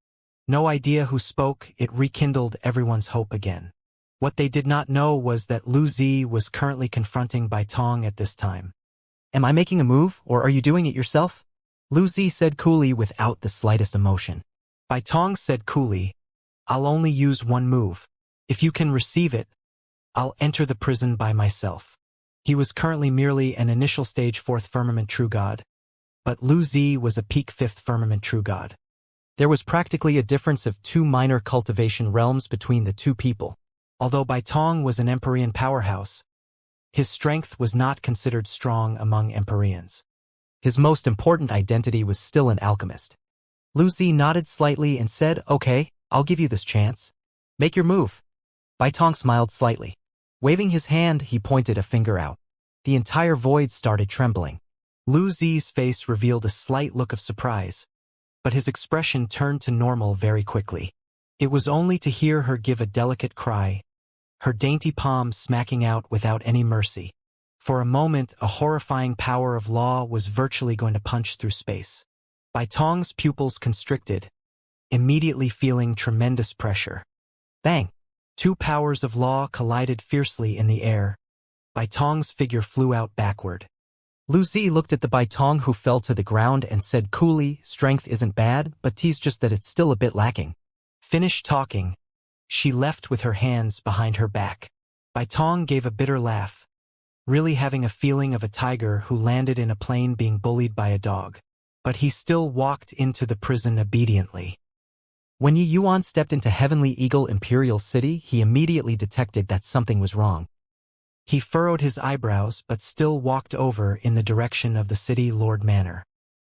No idea who spoke, it rekindled everyone's hope again. What they did not know was that Lu Zi was currently confronting Bai Tong at this time. Am I making a move, or are you doing it yourself? Lu Zi said coolly without the slightest emotion. Bai Tong said coolly, I'll only use one move. If you can receive it, I'll enter the prison by myself. He was currently merely an initial stage 4th firmament true God, but Lu Zi was a peak 5th firmament true God. There was practically a difference of 2 minor cultivation realms between the two people. Although Bai Tong was an Empyrean powerhouse, his strength was not considered strong among Empyreans. His most important identity was still an alchemist. Lu Zi nodded slightly and said, Okay, I'll give you this chance. Make your move. Bai Tong smiled slightly. Waving his hand, he pointed a finger out. The entire void started trembling. Lu Zi's face revealed a slight look of surprise, but his expression turned to normal very quickly. It was only to hear her give a delicate cry, her dainty palm smacking out without any mercy. For a moment, a horrifying power of law was virtually going to punch through space. Bai Tong's pupils constricted, immediately feeling tremendous pressure. Bang! 2 powers of law collided fiercely in the air. Bai Tong's figure flew out backward. Lu Zi looked at the Bai Tong who fell to the ground and said coolly, Strength isn't bad, but tease just that it's still a bit lacking. Finished talking, she left with her hands behind her back. Bai Tong gave a bitter laugh, really having a feeling of a tiger who landed in a plane being bullied by a dog. But he still walked into the prison obediently. When Yi Yuan stepped into Heavenly Eagle Imperial City, he immediately detected that something was wrong. He furrowed his eyebrows but still walked over in the direction of the City Lord Manor.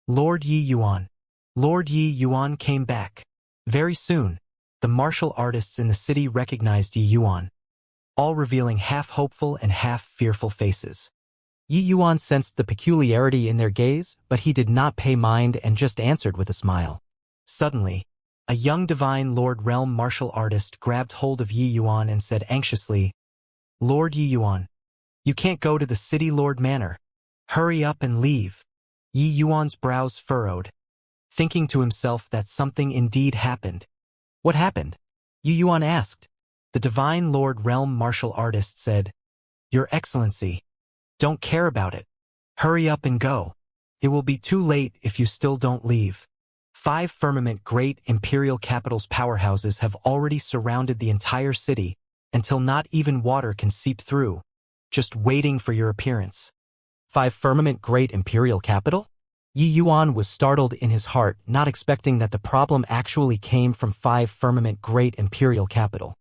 Lord Yi Yuan. Lord Yi Yuan came back. Very soon, the martial artists in the city recognized Yi Yuan, all revealing half hopeful and half fearful faces. Yi Yuan sensed the peculiarity in their gaze, but he did not pay mind and just answered with a smile. Suddenly, a young divine Lord Realm martial artist grabbed hold of Yi Yuan and said anxiously, Lord Yi Yuan, you can't go to the City Lord Manor. Hurry up and leave. Yi Yuan's brows furrowed, thinking to himself that something indeed happened. What happened? Yu Yuan asked. The Divine Lord Realm martial artist said, Your Excellency, don't care about it. Hurry up and go. It will be too late if you still don't leave. 5 firmament great imperial capitals powerhouses have already surrounded the entire city until not even water can seep through, just waiting for your appearance. 5 firmament great imperial capital? Yi Yuan was startled in his heart, not expecting that the problem actually came from 5 firmament great imperial capital.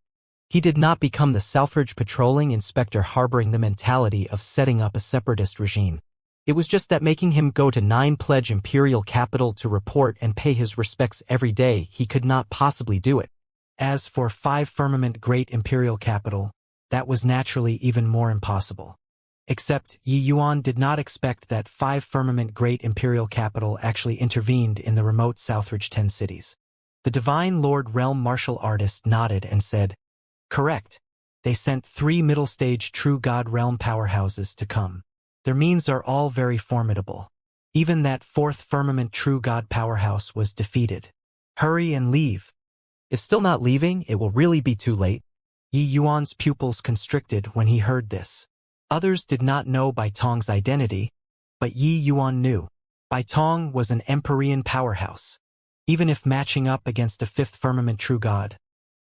He did not become the Selfridge patrolling inspector harboring the mentality of setting up a separatist regime. It was just that making him go to 9 pledge imperial capital to report and pay his respects every day, he could not possibly do it. As for 5 firmament great imperial capital, that was naturally even more impossible. Except Yi Yuan did not expect that 5 firmament great imperial capital actually intervened in the remote Southridge 10 cities. The Divine Lord Realm martial artist nodded and said, Correct. They sent 3 middle-stage true God realm powerhouses to come. Their means are all very formidable. Even that 4th firmament true God powerhouse was defeated. Hurry and leave. If still not leaving, it will really be too late. Yi Yuan's pupils constricted when he heard this. Others did not know Bai Tong's identity, but Yi Yuan knew. Bai Tong was an Empyrean powerhouse. Even if matching up against a 5th firmament true God,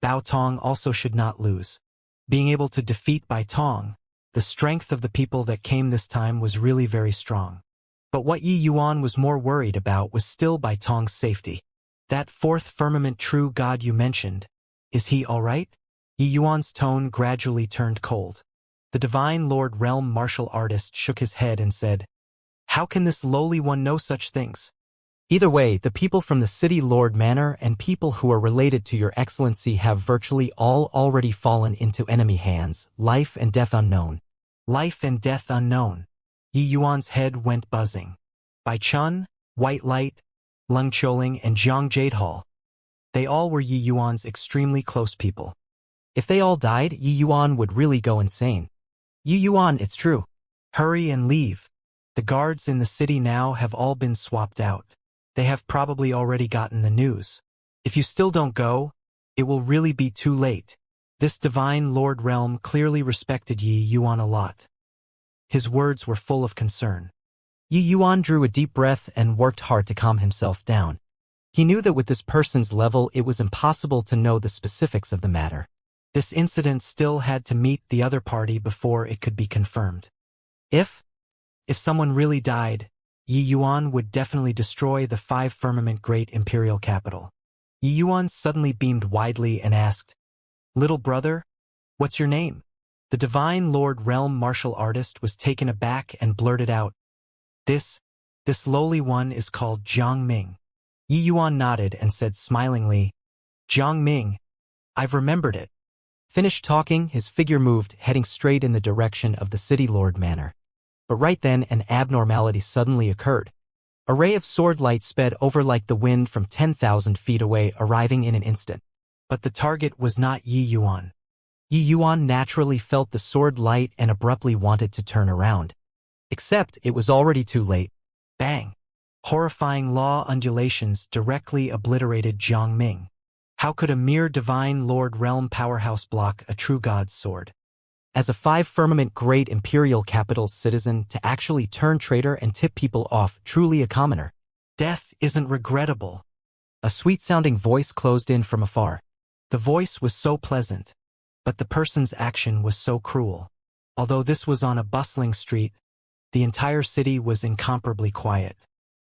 Bao Tong also should not lose. Being able to defeat Bai Tong, the strength of the people that came this time was really very strong. But what Yi Yuan was more worried about was still Bai Tong's safety. That 4th firmament true God you mentioned, is he all right? Yi Yuan's tone gradually turned cold. The Divine Lord Realm martial artist shook his head and said, How can this lowly one know such things? Either way, the people from the City Lord Manor and people who are related to your excellency have virtually all already fallen into enemy hands, life and death unknown. Life and death unknown. Yi Yuan's head went buzzing. Bai Chun, White Light, Lung Choling and Zhang Jadehall. They all were Yi Yuan's extremely close people. If they all died, Yi Yuan would really go insane. Yi Yuan, it's true. Hurry and leave. The guards in the city now have all been swapped out. They have probably already gotten the news. If you still don't go, it will really be too late. This Divine Lord Realm clearly respected Yi Yuan a lot. His words were full of concern. Yi Yuan drew a deep breath and worked hard to calm himself down. He knew that with this person's level it was impossible to know the specifics of the matter. This incident still had to meet the other party before it could be confirmed. If someone really died, Yi Yuan would definitely destroy the 5 firmament great imperial capital. Yi Yuan suddenly beamed widely and asked, Little brother, what's your name? The Divine Lord Realm martial artist was taken aback and blurted out, This lowly one is called Jiang Ming. Yi Yuan nodded and said smilingly, Jiang Ming, I've remembered it. Finished talking, his figure moved, heading straight in the direction of the City Lord Manor. But right then an abnormality suddenly occurred. A ray of sword light sped over like the wind from 10,000 feet away, arriving in an instant. But the target was not Yi Yuan. Yi Yuan naturally felt the sword light and abruptly wanted to turn around. Except it was already too late. Bang! Horrifying law undulations directly obliterated Jiang Ming. How could a mere Divine Lord Realm powerhouse block a true God's sword? As a 5 firmament great imperial capital's citizen, to actually turn traitor and tip people off, truly a commoner. Death isn't regrettable. A sweet-sounding voice closed in from afar. The voice was so pleasant, but the person's action was so cruel. Although this was on a bustling street, the entire city was incomparably quiet.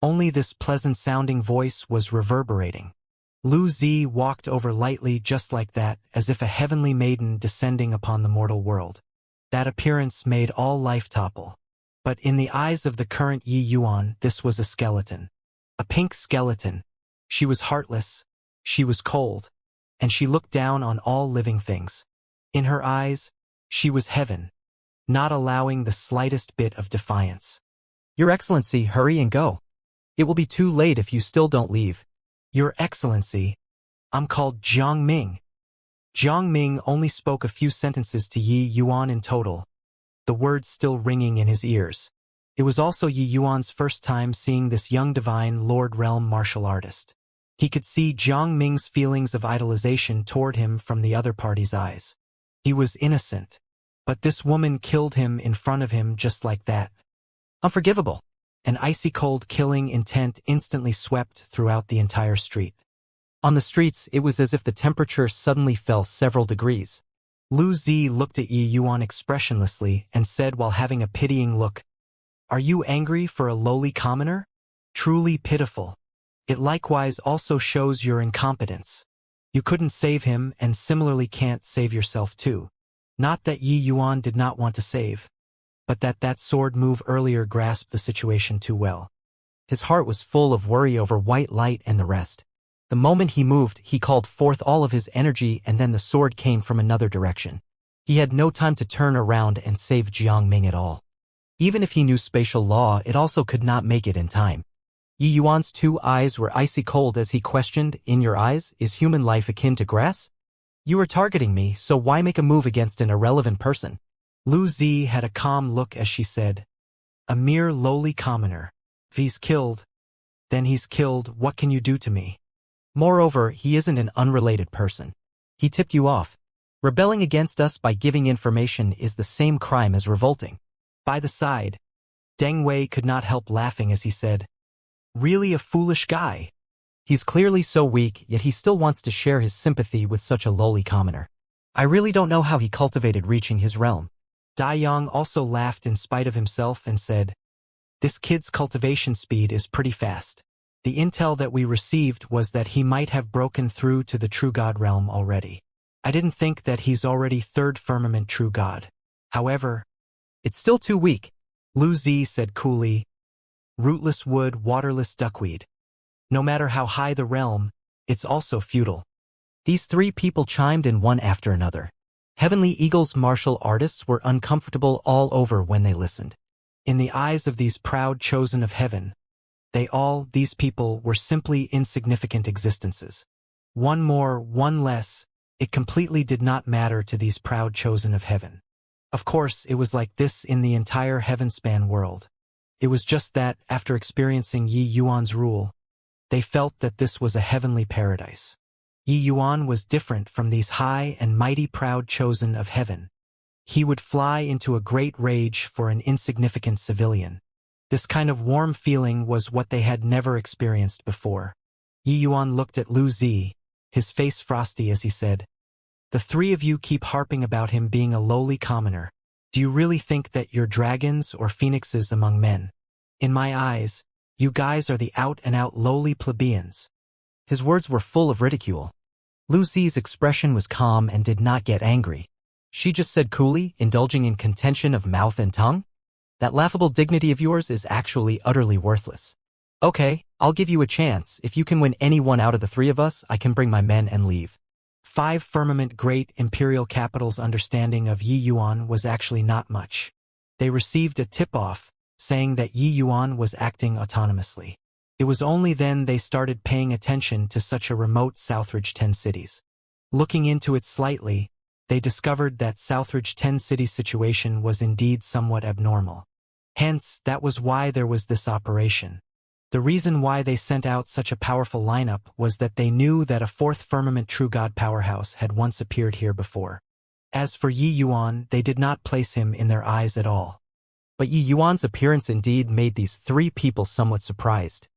Only this pleasant-sounding voice was reverberating. Lu Zi walked over lightly just like that, as if a heavenly maiden descending upon the mortal world. That appearance made all life topple. But in the eyes of the current Yi Yuan, this was a skeleton. A pink skeleton. She was heartless, she was cold, and she looked down on all living things. In her eyes, she was heaven, not allowing the slightest bit of defiance. Your Excellency, hurry and go. It will be too late if you still don't leave. Your Excellency, I'm called Jiang Ming. Jiang Ming only spoke a few sentences to Yi Yuan in total, the words still ringing in his ears. It was also Yi Yuan's first time seeing this young Divine Lord Realm martial artist. He could see Jiang Ming's feelings of idolization toward him from the other party's eyes. He was innocent, but this woman killed him in front of him just like that. Unforgivable. An icy-cold killing intent instantly swept throughout the entire street. On the streets, it was as if the temperature suddenly fell several degrees. Lu Zi looked at Yi Yuan expressionlessly and said while having a pitying look, "Are you angry for a lowly commoner? Truly pitiful. It likewise also shows your incompetence. You couldn't save him and similarly can't save yourself too. Not that Yi Yuan did not want to save, but that sword move earlier grasped the situation too well. His heart was full of worry over white light and the rest. The moment he moved, he called forth all of his energy and then the sword came from another direction. He had no time to turn around and save Jiang Ming at all. Even if he knew spatial law, it also could not make it in time. Yi Yuan's 2 eyes were icy cold as he questioned, "In your eyes, is human life akin to grass? You are targeting me, so why make a move against an irrelevant person?" Lu Zi had a calm look as she said, "A mere lowly commoner. If he's killed, then he's killed. What can you do to me? Moreover, he isn't an unrelated person. He tipped you off. Rebelling against us by giving information is the same crime as revolting." By the side, Deng Wei could not help laughing as he said, "Really a foolish guy. He's clearly so weak, yet he still wants to share his sympathy with such a lowly commoner. I really don't know how he cultivated reaching his realm." Dai Yang also laughed in spite of himself and said, "This kid's cultivation speed is pretty fast. The intel that we received was that he might have broken through to the True God realm already. I didn't think that he's already 3rd firmament True God. However, it's still too weak." Lu Zi said coolly, "Rootless wood, waterless duckweed. No matter how high the realm, it's also futile." These 3 people chimed in one after another. Heavenly Eagle's martial artists were uncomfortable all over when they listened. In the eyes of these proud chosen of heaven, these people were simply insignificant existences. One more, one less, it completely did not matter to these proud chosen of heaven. Of course, it was like this in the entire heavenspan world. It was just that, after experiencing Yi Yuan's rule, they felt that this was a heavenly paradise. Yi Yuan was different from these high and mighty proud chosen of heaven. He would fly into a great rage for an insignificant civilian. This kind of warm feeling was what they had never experienced before. Yi Yuan looked at Lu Zi, his face frosty as he said, "The 3 of you keep harping about him being a lowly commoner. Do you really think that you're dragons or phoenixes among men? In my eyes, you guys are the out-and-out lowly plebeians." His words were full of ridicule. Lu Zi's expression was calm and did not get angry. She just said coolly, indulging in contention of mouth and tongue, "That laughable dignity of yours is actually utterly worthless. Okay, I'll give you a chance. If you can win any one out of the 3 of us, I can bring my men and leave." 5 firmament great imperial capital's understanding of Yi Yuan was actually not much. They received a tip-off, saying that Yi Yuan was acting autonomously. It was only then they started paying attention to such a remote Southridge 10 cities. Looking into it slightly, they discovered that Southridge 10 cities' situation was indeed somewhat abnormal. Hence, that was why there was this operation. The reason why they sent out such a powerful lineup was that they knew that a 4th firmament True God powerhouse had once appeared here before. As for Yi Yuan, they did not place him in their eyes at all. But Yi Yuan's appearance indeed made these 3 people somewhat surprised.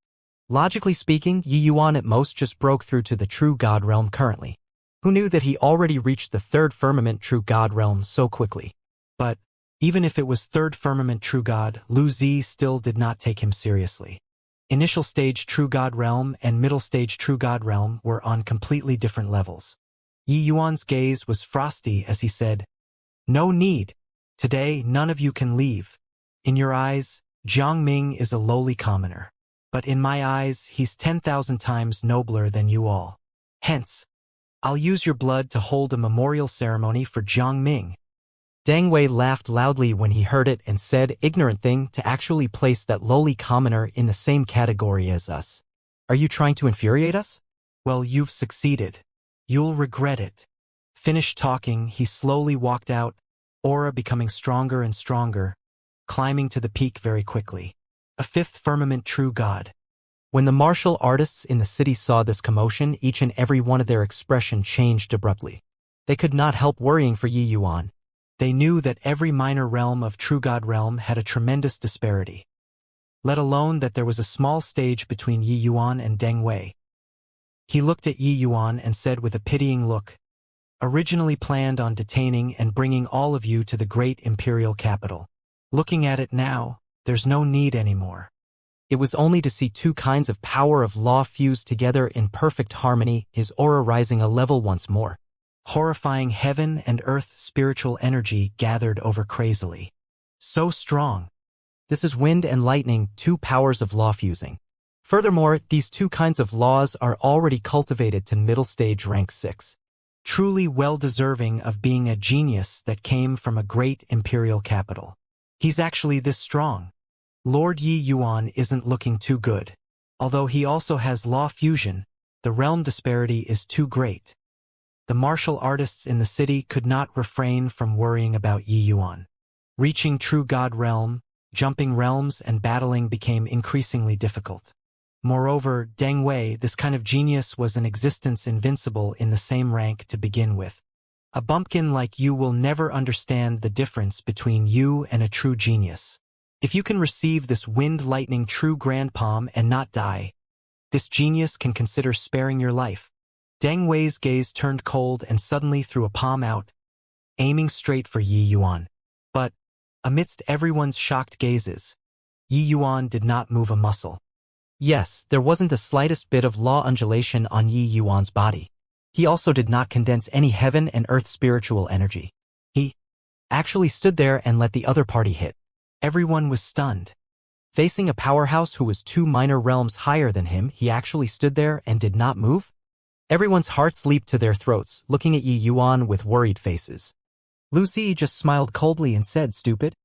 Logically speaking, Yi Yuan at most just broke through to the True God realm currently. Who knew that he already reached the 3rd firmament True God realm so quickly? But, even if it was 3rd firmament True God, Lu Zi still did not take him seriously. Initial stage True God realm and middle stage True God realm were on completely different levels. Yi Yuan's gaze was frosty as he said, "No need. Today, none of you can leave. In your eyes, Jiang Ming is a lowly commoner. But in my eyes, he's 10,000 times nobler than you all. Hence, I'll use your blood to hold a memorial ceremony for Jiang Ming." Deng Wei laughed loudly when he heard it and said, "Ignorant thing to actually place that lowly commoner in the same category as us. Are you trying to infuriate us? Well, you've succeeded. You'll regret it." Finished talking, he slowly walked out, aura becoming stronger and stronger, climbing to the peak very quickly. A 5th firmament True God. When the martial artists in the city saw this commotion, each and every one of their expression changed abruptly. They could not help worrying for Yi Yuan. They knew that every minor realm of True God realm had a tremendous disparity. Let alone that there was a small stage between Yi Yuan and Deng Wei. He looked at Yi Yuan and said with a pitying look, "Originally planned on detaining and bringing all of you to the great imperial capital. Looking at it now, there's no need anymore." It was only to see two kinds of power of law fused together in perfect harmony, his aura rising a level once more. Horrifying heaven and earth spiritual energy gathered over crazily. So strong. This is wind and lightning, two powers of law fusing. Furthermore, these two kinds of laws are already cultivated to middle stage rank 6. Truly well-deserving of being a genius that came from a great imperial capital. He's actually this strong. Lord Yi Yuan isn't looking too good. Although he also has law fusion, the realm disparity is too great. The martial artists in the city could not refrain from worrying about Yi Yuan. Reaching True God realm, jumping realms and battling became increasingly difficult. Moreover, Deng Wei, this kind of genius, was in existence invincible in the same rank to begin with. A bumpkin like you will never understand the difference between you and a true genius. If you can receive this wind-lightning true grand palm and not die, this genius can consider sparing your life. Deng Wei's gaze turned cold and suddenly threw a palm out, aiming straight for Yi Yuan. But, amidst everyone's shocked gazes, Yi Yuan did not move a muscle. Yes, there wasn't the slightest bit of law undulation on Yi Yuan's body. He also did not condense any heaven and earth spiritual energy. He actually stood there and let the other party hit. Everyone was stunned. Facing a powerhouse who was 2 minor realms higher than him, he actually stood there and did not move? Everyone's hearts leaped to their throats, looking at Yi Yuan with worried faces. Lu Zi just smiled coldly and said, "Stupid."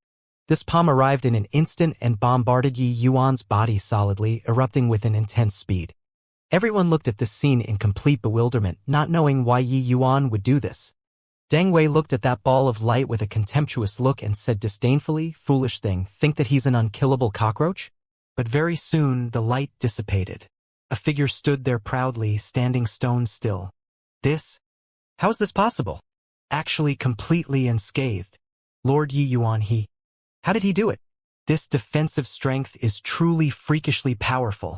This palm arrived in an instant and bombarded Yi Yuan's body solidly, erupting with an intense speed. Everyone looked at this scene in complete bewilderment, not knowing why Yi Yuan would do this. Deng Wei looked at that ball of light with a contemptuous look and said disdainfully, "Foolish thing, think that he's an unkillable cockroach?" But very soon the light dissipated. A figure stood there proudly, standing stone still. How is this possible? Actually completely unscathed. Lord Yi Yuan, how did he do it? This defensive strength is truly freakishly powerful.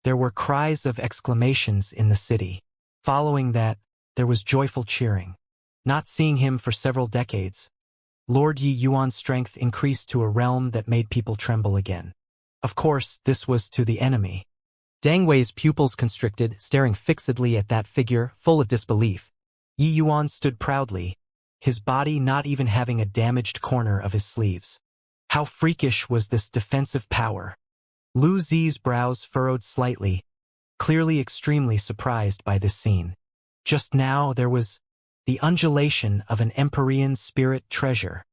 There were cries of exclamations in the city. Following that, there was joyful cheering. Not seeing him for several decades, Lord Yi Yuan's strength increased to a realm that made people tremble again. Of course, this was to the enemy. Deng Wei's pupils constricted, staring fixedly at that figure, full of disbelief. Yi Yuan stood proudly, his body not even having a damaged corner of his sleeves. How freakish was this defensive power? Lu Zi's brows furrowed slightly, clearly extremely surprised by this scene. Just now there was the undulation of an Empyrean spirit treasure.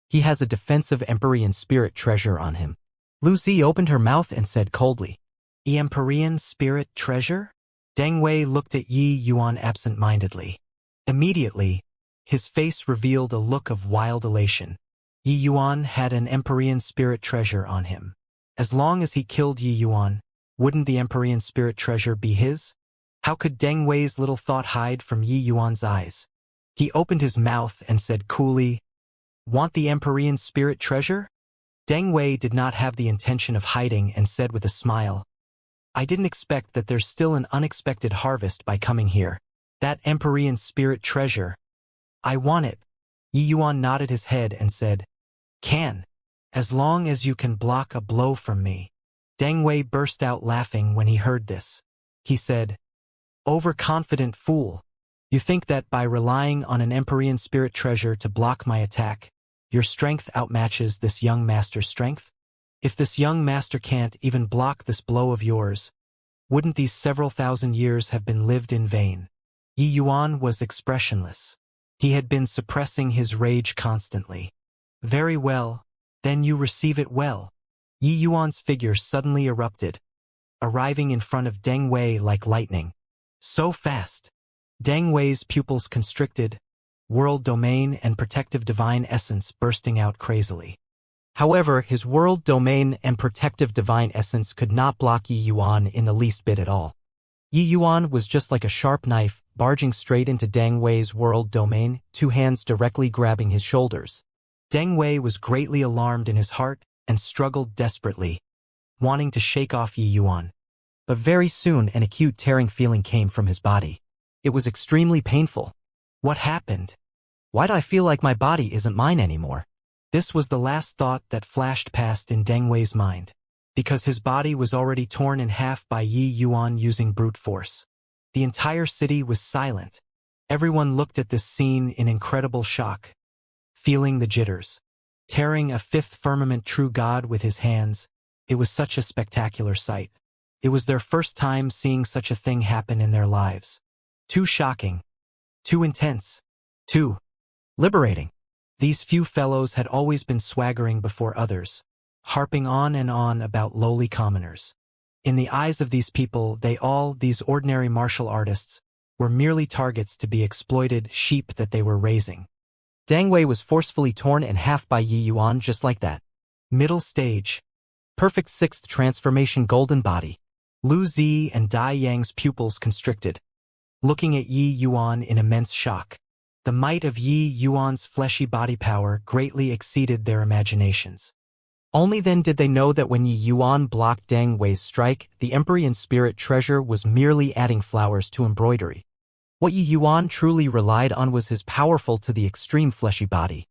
He has a defensive Empyrean spirit treasure on him. Lu Zi opened her mouth and said coldly, "The Empyrean spirit treasure?" Deng Wei looked at Yi Yuan absent-mindedly. Immediately, his face revealed a look of wild elation. Yi Yuan had an Empyrean spirit treasure on him. As long as he killed Yi Yuan, wouldn't the Empyrean spirit treasure be his? How could Deng Wei's little thought hide from Yi Yuan's eyes? He opened his mouth and said coolly, "Want the Empyrean spirit treasure?" Deng Wei did not have the intention of hiding and said with a smile, "I didn't expect that there's still an unexpected harvest by coming here. That Empyrean spirit treasure. I want it." Yi Yuan nodded his head and said, "Can. As long as you can block a blow from me." Deng Wei burst out laughing when he heard this. He said, "Overconfident fool. You think that by relying on an Empyrean spirit treasure to block my attack, your strength outmatches this young master's strength? If this young master can't even block this blow of yours, wouldn't these several thousand years have been lived in vain?" Yi Yuan was expressionless. He had been suppressing his rage constantly. "Very well, then you receive it well." Yi Yuan's figure suddenly erupted, arriving in front of Deng Wei like lightning. So fast. Deng Wei's pupils constricted, world domain and protective divine essence bursting out crazily. However, his world domain and protective divine essence could not block Yi Yuan in the least bit at all. Yi Yuan was just like a sharp knife, barging straight into Deng Wei's world domain, two hands directly grabbing his shoulders. Deng Wei was greatly alarmed in his heart and struggled desperately, wanting to shake off Yi Yuan. But very soon an acute tearing feeling came from his body. It was extremely painful. What happened? Why do I feel like my body isn't mine anymore? This was the last thought that flashed past in Deng Wei's mind, because his body was already torn in half by Yi Yuan using brute force. The entire city was silent. Everyone looked at this scene in incredible shock, feeling the jitters. Tearing a fifth firmament true god with his hands, it was such a spectacular sight. It was their first time seeing such a thing happen in their lives. Too shocking. Too intense. Too liberating. These few fellows had always been swaggering before others, harping on and on about lowly commoners. In the eyes of these people, these ordinary martial artists, were merely targets to be exploited, sheep that they were raising. Deng Wei was forcefully torn in half by Yi Yuan just like that. Middle stage. Perfect sixth transformation golden body. Lu Zi and Dai Yang's pupils constricted, looking at Yi Yuan in immense shock. The might of Yi Yuan's fleshy body power greatly exceeded their imaginations. Only then did they know that when Yi Yuan blocked Deng Wei's strike, the Empyrean spirit treasure was merely adding flowers to embroidery. What Yi Yuan truly relied on was his powerful to the extreme fleshy body.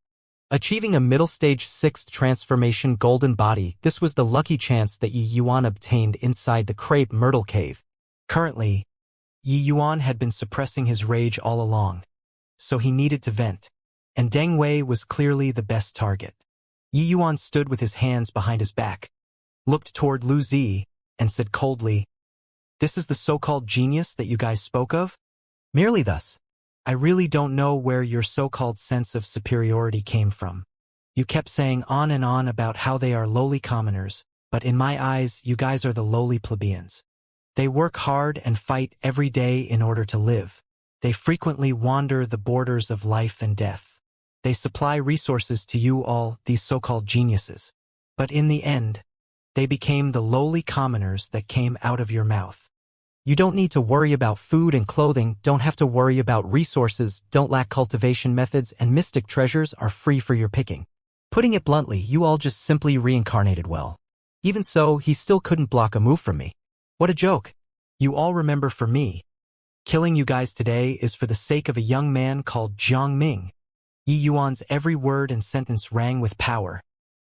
Achieving a middle-stage sixth transformation golden body, this was the lucky chance that Yi Yuan obtained inside the crepe myrtle cave. Currently, Yi Yuan had been suppressing his rage all along, so he needed to vent, and Deng Wei was clearly the best target. Yi Yuan stood with his hands behind his back, looked toward Lu Zi, and said coldly, "This is the so-called genius that you guys spoke of?" Merely thus. I really don't know where your so-called sense of superiority came from. You kept saying on and on about how they are lowly commoners, but in my eyes, you guys are the lowly plebeians. They work hard and fight every day in order to live. They frequently wander the borders of life and death. They supply resources to you all, these so-called geniuses. But in the end, they became the lowly commoners that came out of your mouth. You don't need to worry about food and clothing, don't have to worry about resources, don't lack cultivation methods, and mystic treasures are free for your picking. Putting it bluntly, you all just simply reincarnated well. Even so, he still couldn't block a move from me. What a joke. You all remember for me, killing you guys today is for the sake of a young man called Jiang Ming. Yi Yuan's every word and sentence rang with power,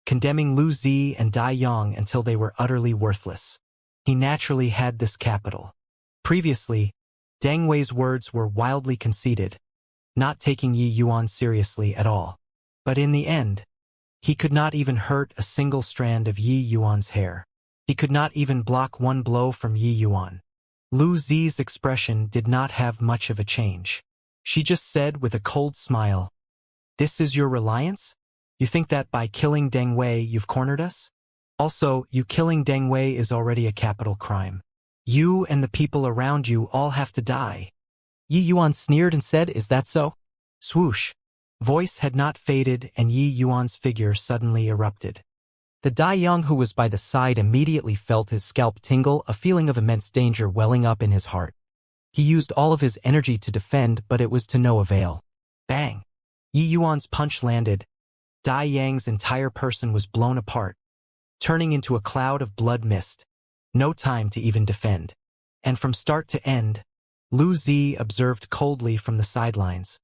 condemning Lu Zi and Dai Yang until they were utterly worthless. He naturally had this capital. Previously, Deng Wei's words were wildly conceited, not taking Yi Yuan seriously at all. But in the end, he could not even hurt a single strand of Yi Yuan's hair. He could not even block one blow from Yi Yuan. Lu Zi's expression did not have much of a change. She just said with a cold smile, "This is your reliance? You think that by killing Deng Wei you've cornered us? Also, you killing Deng Wei is already a capital crime. You and the people around you all have to die." Yi Yuan sneered and said, "Is that so?" Swoosh. Voice had not faded and Yi Yuan's figure suddenly erupted. The Dai Yang who was by the side immediately felt his scalp tingle, a feeling of immense danger welling up in his heart. He used all of his energy to defend, but it was to no avail. Bang! Yi Yuan's punch landed. Dai Yang's entire person was blown apart, turning into a cloud of blood mist. No time to even defend. And from start to end, Lu Zi observed coldly from the sidelines,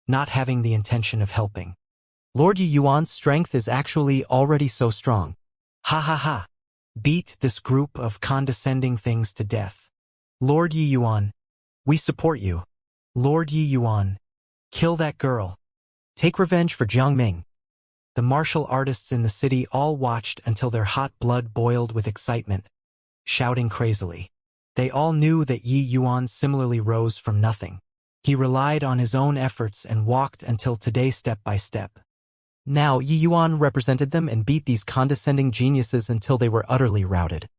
not having the intention of helping. Lord Yi Yuan's strength is actually already so strong. Ha ha ha. Beat this group of condescending things to death. Lord Yi Yuan, we support you. Lord Yi Yuan, kill that girl. Take revenge for Jiang Ming. The martial artists in the city all watched until their hot blood boiled with excitement, shouting crazily. They all knew that Yi Yuan similarly rose from nothing. He relied on his own efforts and walked until today step by step. Now Yi Yuan represented them and beat these condescending geniuses until they were utterly routed.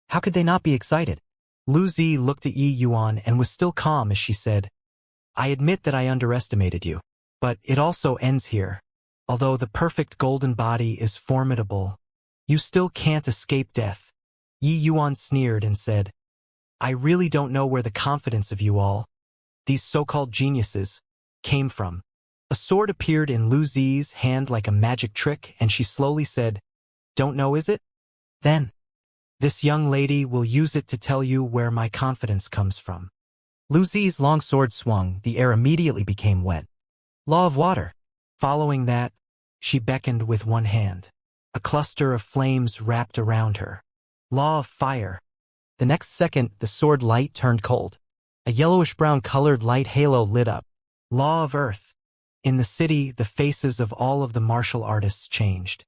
How could they not be excited? Lu Zi looked at Yi Yuan and was still calm as she said, "I admit that I underestimated you. But it also ends here. Although the perfect golden body is formidable, you still can't escape death. Yi Yuan sneered and said, I really don't know where the confidence of you all, these so-called geniuses, came from. A sword appeared in Lu Zi's hand like a magic trick, and she slowly said, Don't know, is it? Then, this young lady will use it to tell you where my confidence comes from. Lu Zi's long sword swung, the air immediately became wet. Law of water. Following that, she beckoned with one hand. A cluster of flames wrapped around her. Law of fire. The next second, the sword light turned cold. A yellowish-brown colored light halo lit up. Law of earth. In the city, the faces of all of the martial artists changed.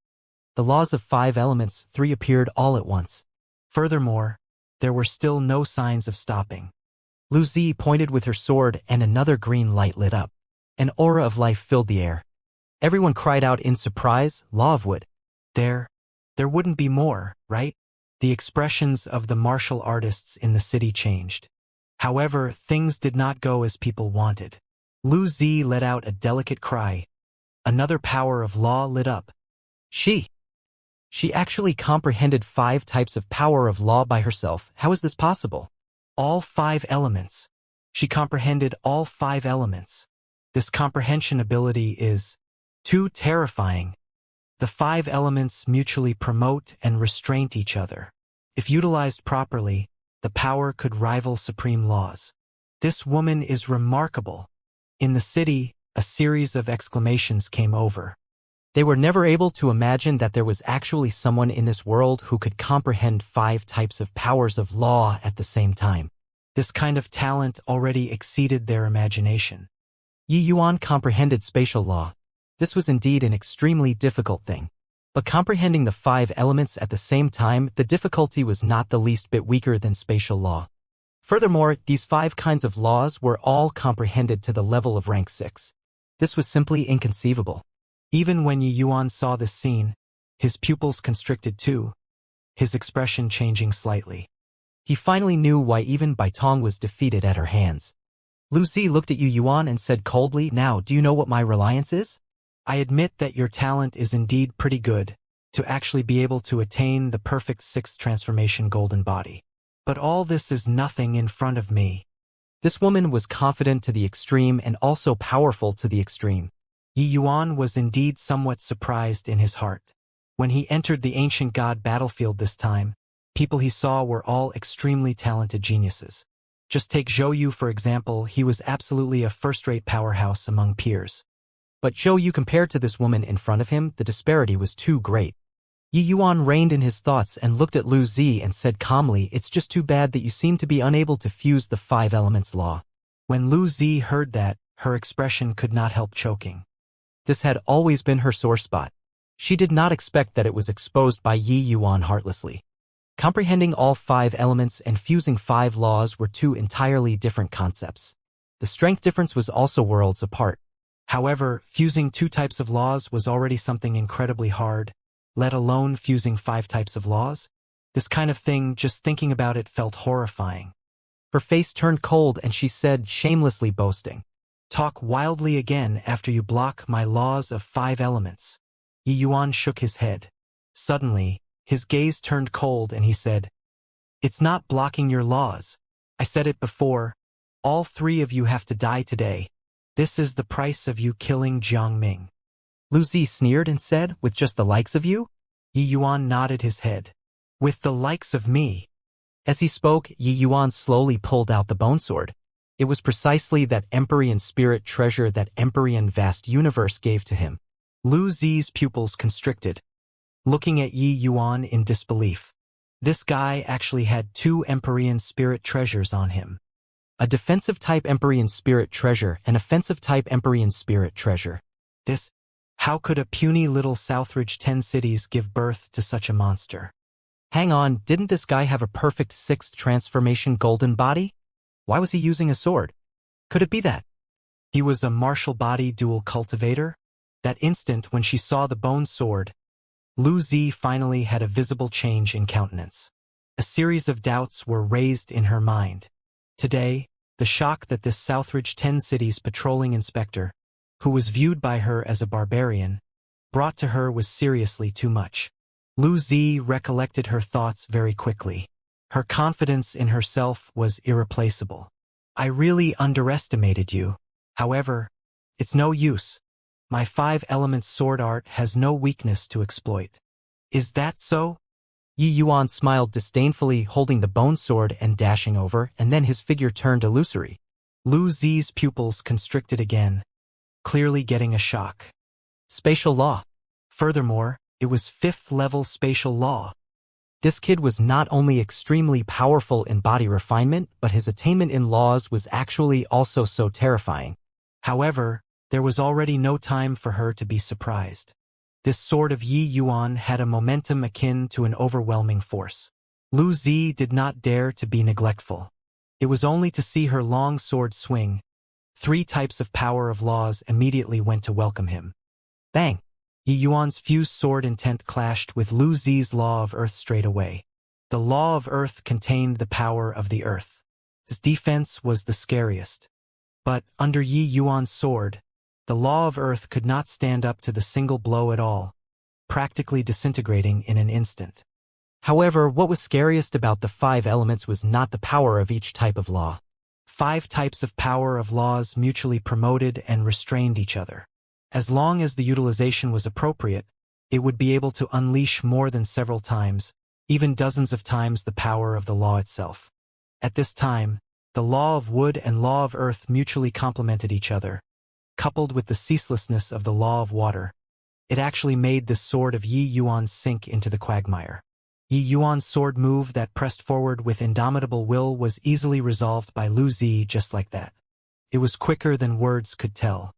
The laws of 5 elements, 3 appeared all at once. Furthermore, there were still no signs of stopping. Lu Zi pointed with her sword and another green light lit up. An aura of life filled the air. Everyone cried out in surprise, Law of wood. There wouldn't be more, right? The expressions of the martial artists in the city changed. However, things did not go as people wanted. Lu Zi let out a delicate cry. Another power of law lit up. She actually comprehended 5 types of power of law by herself. How is this possible? All 5 elements. She comprehended all 5 elements. This comprehension ability is too terrifying. The 5 elements mutually promote and restrain each other. If utilized properly, the power could rival supreme laws. This woman is remarkable. In the city, a series of exclamations came over. They were never able to imagine that there was actually someone in this world who could comprehend 5 types of powers of law at the same time. This kind of talent already exceeded their imagination. Yi Yuan comprehended spatial law. This was indeed an extremely difficult thing. But comprehending the 5 elements at the same time, the difficulty was not the least bit weaker than spatial law. Furthermore, these 5 kinds of laws were all comprehended to the level of rank 6. This was simply inconceivable. Even when Yi Yuan saw this scene, his pupils constricted too, his expression changing slightly. He finally knew why even Baitong was defeated at her hands. Lu Zi looked at Yi Yuan and said coldly, Now, do you know what my reliance is? I admit that your talent is indeed pretty good, to actually be able to attain the perfect 6th transformation golden body. But all this is nothing in front of me. This woman was confident to the extreme and also powerful to the extreme. Yi Yuan was indeed somewhat surprised in his heart. When he entered the ancient god battlefield this time, people he saw were all extremely talented geniuses. Just take Zhou Yu for example, he was absolutely a first-rate powerhouse among peers. But Zhou Yu compared to this woman in front of him, the disparity was too great. Yi Yuan reined in his thoughts and looked at Lu Zi and said calmly, It's just too bad that you seem to be unable to fuse the 5 elements law. When Lu Zi heard that, her expression could not help choking. This had always been her sore spot. She did not expect that it was exposed by Yi Yuan heartlessly. Comprehending all 5 elements and fusing 5 laws were 2 entirely different concepts. The strength difference was also worlds apart. However, fusing 2 types of laws was already something incredibly hard, let alone fusing 5 types of laws. This kind of thing, just thinking about it, felt horrifying. Her face turned cold and she said, shamelessly boasting, Talk wildly again after you block my laws of 5 elements. Yi Yuan shook his head. Suddenly, his gaze turned cold and he said, It's not blocking your laws. I said it before. All 3 of you have to die today. This is the price of you killing Jiang Ming. Lu Zi sneered and said, With just the likes of you? Yi Yuan nodded his head. With the likes of me. As he spoke, Yi Yuan slowly pulled out the bone sword. It was precisely that Empyrean spirit treasure that Empyrean vast universe gave to him. Lu Zi's pupils constricted, looking at Yi Yuan in disbelief. This guy actually had 2 Empyrean spirit treasures on him. A defensive type Empyrean spirit treasure and offensive type Empyrean spirit treasure. How could a puny little Southridge 10 cities give birth to such a monster? Hang on, didn't this guy have a perfect 6th transformation golden body? Why was he using a sword? Could it be that he was a martial body dual cultivator? That instant when she saw the bone sword, Lu Zi finally had a visible change in countenance. A series of doubts were raised in her mind. Today, the shock that this Southridge 10 cities patrolling inspector, who was viewed by her as a barbarian, brought to her was seriously too much. Lu Zi recollected her thoughts very quickly. Her confidence in herself was irreplaceable. I really underestimated you. However, it's no use. My 5 elements sword art has no weakness to exploit. Is that so? Yi Yuan smiled disdainfully, holding the bone sword and dashing over, and then his figure turned illusory. Lu Zi's pupils constricted again, clearly getting a shock. Spatial law. Furthermore, it was 5th-level spatial law. This kid was not only extremely powerful in body refinement, but his attainment in laws was actually also so terrifying. However, there was already no time for her to be surprised. This sword of Yi Yuan had a momentum akin to an overwhelming force. Lu Zi did not dare to be neglectful. It was only to see her long sword swing. 3 types of power of laws immediately went to welcome him. Bang! Yi Yuan's fused sword intent clashed with Lu Zi's law of earth straight away. The law of earth contained the power of the earth. His defense was the scariest. But under Yi Yuan's sword, the law of earth could not stand up to the single blow at all, practically disintegrating in an instant. However, what was scariest about the 5 elements was not the power of each type of law. 5 types of power of laws mutually promoted and restrained each other. As long as the utilization was appropriate, it would be able to unleash more than several times, even dozens of times the power of the law itself. At this time, the law of wood and law of earth mutually complemented each other. Coupled with the ceaselessness of the law of water, it actually made the sword of Yi Yuan sink into the quagmire. Yi Yuan's sword move that pressed forward with indomitable will was easily resolved by Lu Zi just like that. It was quicker than words could tell.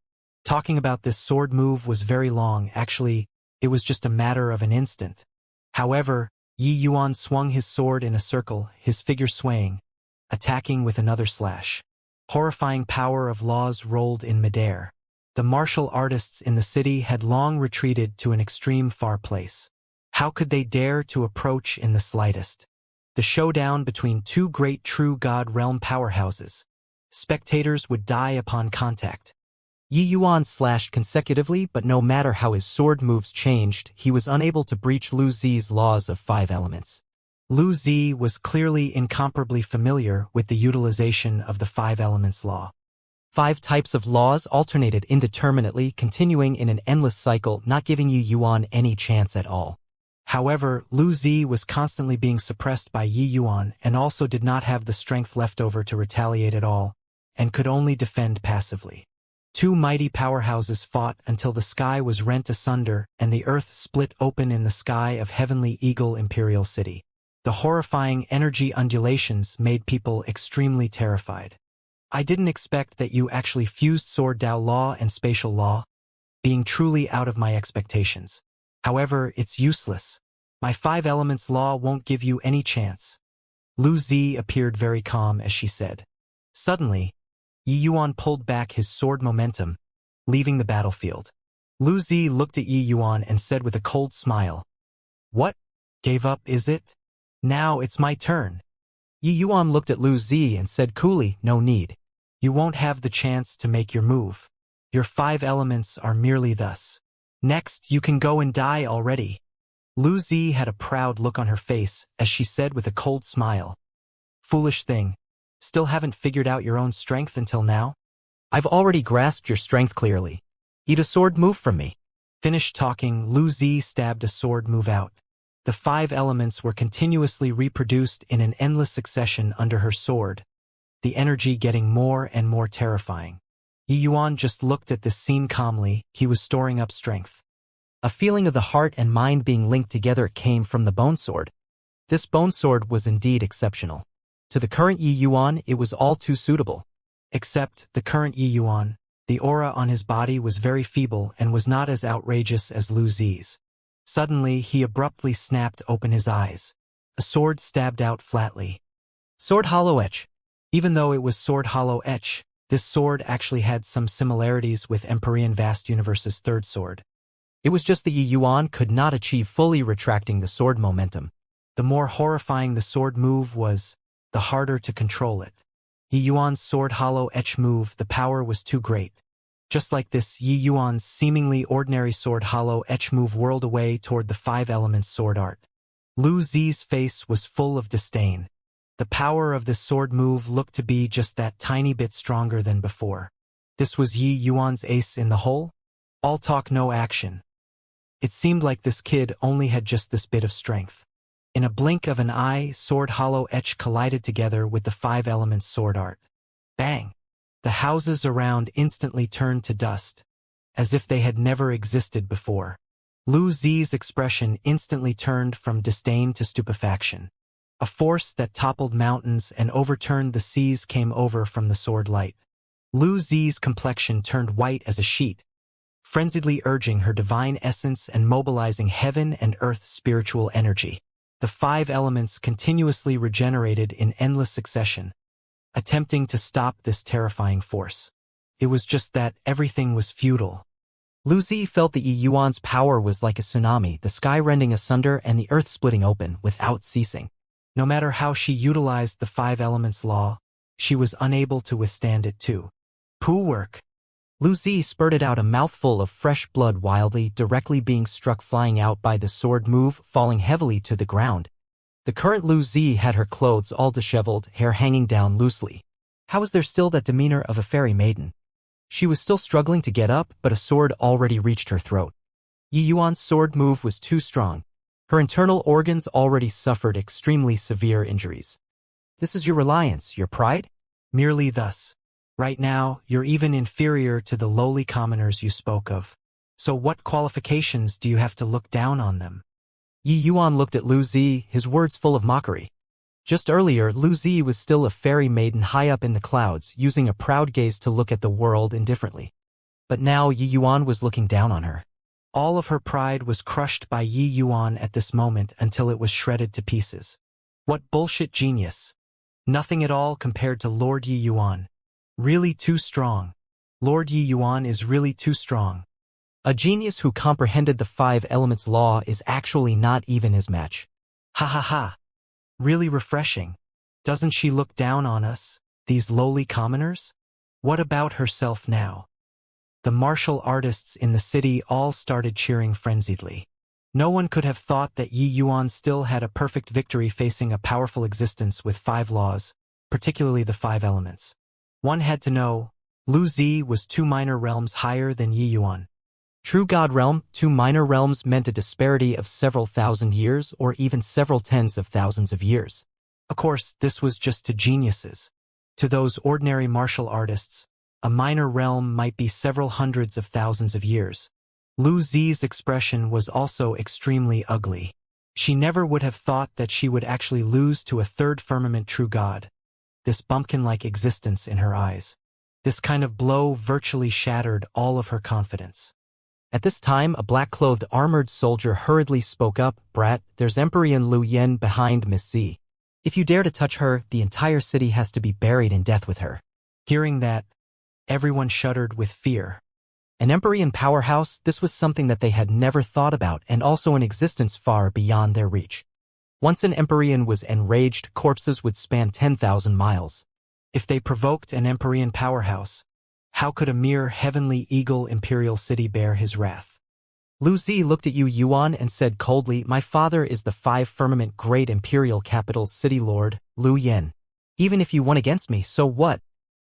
Talking about this sword move was very long. Actually, it was just a matter of an instant. However, Yi Yuan swung his sword in a circle, his figure swaying, attacking with another slash. Horrifying power of laws rolled in midair. The martial artists in the city had long retreated to an extreme far place. How could they dare to approach in the slightest? The showdown between 2 great true God realm powerhouses. Spectators would die upon contact. Yi Yuan slashed consecutively, but no matter how his sword moves changed, he was unable to breach Lu Zi's laws of 5 elements. Lu Zi was clearly incomparably familiar with the utilization of the 5 elements law. 5 types of laws alternated indeterminately, continuing in an endless cycle, not giving Yi Yuan any chance at all. However, Lu Zi was constantly being suppressed by Yi Yuan and also did not have the strength left over to retaliate at all, and could only defend passively. 2 mighty powerhouses fought until the sky was rent asunder and the earth split open in the sky of Heavenly Eagle Imperial City. The horrifying energy undulations made people extremely terrified. I didn't expect that you actually fused sword Dao law and spatial law, being truly out of my expectations. However, it's useless. My 5 elements law won't give you any chance. Lu Zi appeared very calm as she said. Suddenly, Yi Yuan pulled back his sword momentum, leaving the battlefield. Lu Zi looked at Yi Yuan and said with a cold smile, "What? Gave up, is it? Now it's my turn." Yi Yuan looked at Lu Zi and said coolly, "No need. You won't have the chance to make your move. Your 5 elements are merely thus. Next, you can go and die already." Lu Zi had a proud look on her face as she said with a cold smile, "Foolish thing. Still haven't figured out your own strength until now? I've already grasped your strength clearly. Eat a sword move from me." Finished talking, Lu Zi stabbed a sword move out. The 5 elements were continuously reproduced in an endless succession under her sword, the energy getting more and more terrifying. Yi Yuan just looked at this scene calmly. He was storing up strength. A feeling of the heart and mind being linked together came from the bone sword. This bone sword was indeed exceptional. To the current Yi Yuan, it was all too suitable. Except the current Yi Yuan, the aura on his body was very feeble and was not as outrageous as Lu Zi's. Suddenly, he abruptly snapped open his eyes. A sword stabbed out flatly. Sword Hollow Etch. Even though it was Sword Hollow Etch, this sword actually had some similarities with Empyrean Vast Universe's 3rd sword. It was just that Yi Yuan could not achieve fully retracting the sword momentum. The more horrifying the sword move was, the harder to control it. Yi Yuan's Sword Hollow Etch move, the power was too great. Just like this, Yi Yuan's seemingly ordinary sword hollow etch move whirled away toward the five elements sword art. Lu Zi's face was full of disdain. The power of this sword move looked to be just that tiny bit stronger than before. This was Yi Yuan's ace in the hole? All talk, no action. It seemed like this kid only had just this bit of strength. In a blink of an eye, sword hollow etch collided together with the five elements sword art. Bang! The houses around instantly turned to dust, as if they had never existed before. Lu Zi's expression instantly turned from disdain to stupefaction. A force that toppled mountains and overturned the seas came over from the sword light. Lu Zi's complexion turned white as a sheet, frenziedly urging her divine essence and mobilizing heaven and earth's spiritual energy. The five elements continuously regenerated in endless succession, attempting to stop this terrifying force. It was just that everything was futile. Lu Zi felt that Yi Yuan's power was like a tsunami, the sky rending asunder and the earth splitting open without ceasing. No matter how she utilized the five elements law, she was unable to withstand it too. Poo work. Lu Zi spurted out a mouthful of fresh blood wildly, directly being struck flying out by the sword move, falling heavily to the ground. The current Lu Zi had her clothes all disheveled, hair hanging down loosely. How was there still that demeanor of a fairy maiden? She was still struggling to get up, but a sword already reached her throat. Yi Yuan's sword move was too strong. Her internal organs already suffered extremely severe injuries. This is your reliance, your pride? Merely thus. Right now, you're even inferior to the lowly commoners you spoke of. So what qualifications do you have to look down on them? Yi Yuan looked at Lu Zi, his words full of mockery. Just earlier, Lu Zi was still a fairy maiden high up in the clouds, using a proud gaze to look at the world indifferently. But now Yi Yuan was looking down on her. All of her pride was crushed by Yi Yuan at this moment until it was shredded to pieces. What bullshit genius. Nothing at all compared to Lord Yi Yuan. Really too strong. Lord Yi Yuan is really too strong. A genius who comprehended the five elements law is actually not even his match. Ha ha ha. Really refreshing. Doesn't she look down on us, these lowly commoners? What about herself now? The martial artists in the city all started cheering frenziedly. No one could have thought that Yi Yuan still had a perfect victory facing a powerful existence with five laws, particularly the five elements. One had to know, Lu Zi was 2 minor realms higher than Yi Yuan. True God realm, 2 minor realms meant a disparity of several thousand years or even several tens of thousands of years. Of course, this was just to geniuses. To those ordinary martial artists, a minor realm might be several hundreds of thousands of years. Lu Zi's expression was also extremely ugly. She never would have thought that she would actually lose to a third firmament true god. This bumpkin-like existence in her eyes. This kind of blow virtually shattered all of her confidence. At this time, a black-clothed armored soldier hurriedly spoke up, "Brat, there's Emperor Lu Yen behind Miss Z. If you dare to touch her, the entire city has to be buried in death with her." Hearing that, everyone shuddered with fear. An Empyrean powerhouse, this was something that they had never thought about and also in existence far beyond their reach. Once an Empyrean was enraged, corpses would span 10,000 miles. If they provoked an Empyrean powerhouse, how could a mere heavenly eagle imperial city bear his wrath? Lu Zi looked at Yi Yuan and said coldly, "My father is the 5 firmament great imperial capital's city lord, Lu Yen. Even if you won against me, so what?"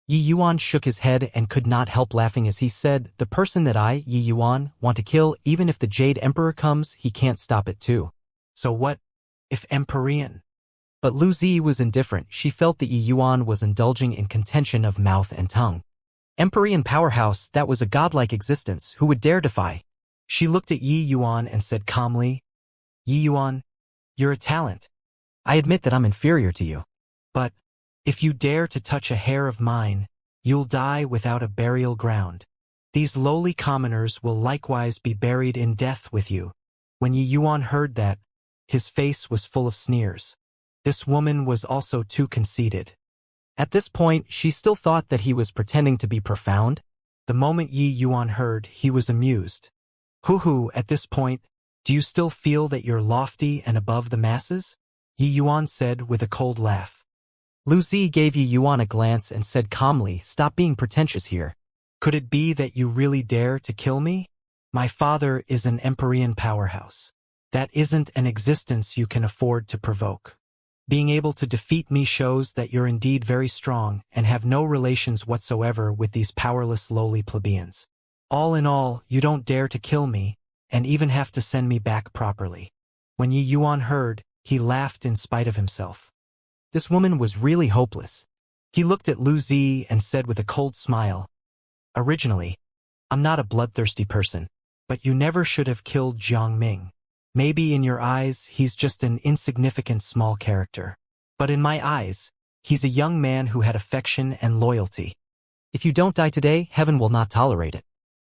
Yi Yuan shook his head and could not help laughing as he said, "The person that I, Yi Yuan, want to kill, even if the Jade Emperor comes, he can't stop it too. So what if Empyrean?" But Lu Zi was indifferent. She felt that Yi Yuan was indulging in contention of mouth and tongue. Empyrean powerhouse, that was a godlike existence, who would dare defy? She looked at Yi Yuan and said calmly, "Yi Yuan, you're a talent. I admit that I'm inferior to you. But if you dare to touch a hair of mine, you'll die without a burial ground. These lowly commoners will likewise be buried in death with you." When Yi Yuan heard that, his face was full of sneers. This woman was also too conceited. At this point, she still thought that he was pretending to be profound. The moment Yi Yuan heard, he was amused. Hoo-hoo, at this point, do you still feel that you're lofty and above the masses? Yi Yuan said with a cold laugh. Lu Zi gave Yi Yuan a glance and said calmly, "Stop being pretentious here. Could it be that you really dare to kill me? My father is an Empyrean powerhouse. That isn't an existence you can afford to provoke. Being able to defeat me shows that you're indeed very strong and have no relations whatsoever with these powerless lowly plebeians. All in all, you don't dare to kill me, and even have to send me back properly. When Yi Yuan heard, he laughed in spite of himself. This woman was really hopeless. He looked at Lu Zi and said with a cold smile, "Originally, I'm not a bloodthirsty person, but you never should have killed Jiang Ming. Maybe in your eyes, he's just an insignificant small character. But in my eyes, he's a young man who had affection and loyalty. If you don't die today, heaven will not tolerate it."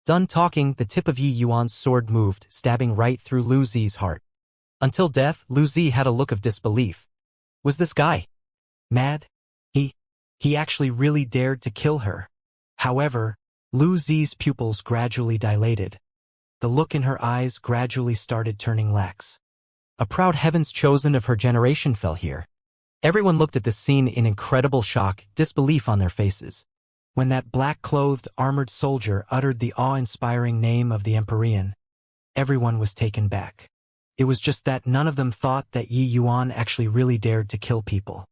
Done talking, the tip of Yi Yuan's sword moved, stabbing right through Lu Zi's heart. Until death, Lu Zi had a look of disbelief. Was this guy mad? He actually really dared to kill her. However, Lu Zi's pupils gradually dilated. The look in her eyes gradually started turning lax. A proud heaven's chosen of her generation fell here. Everyone looked at this scene in incredible shock, disbelief on their faces. When that black-clothed, armored soldier uttered the awe-inspiring name of the Empyrean, everyone was taken back. It was just that none of them thought that Yi Yuan actually really dared to kill people.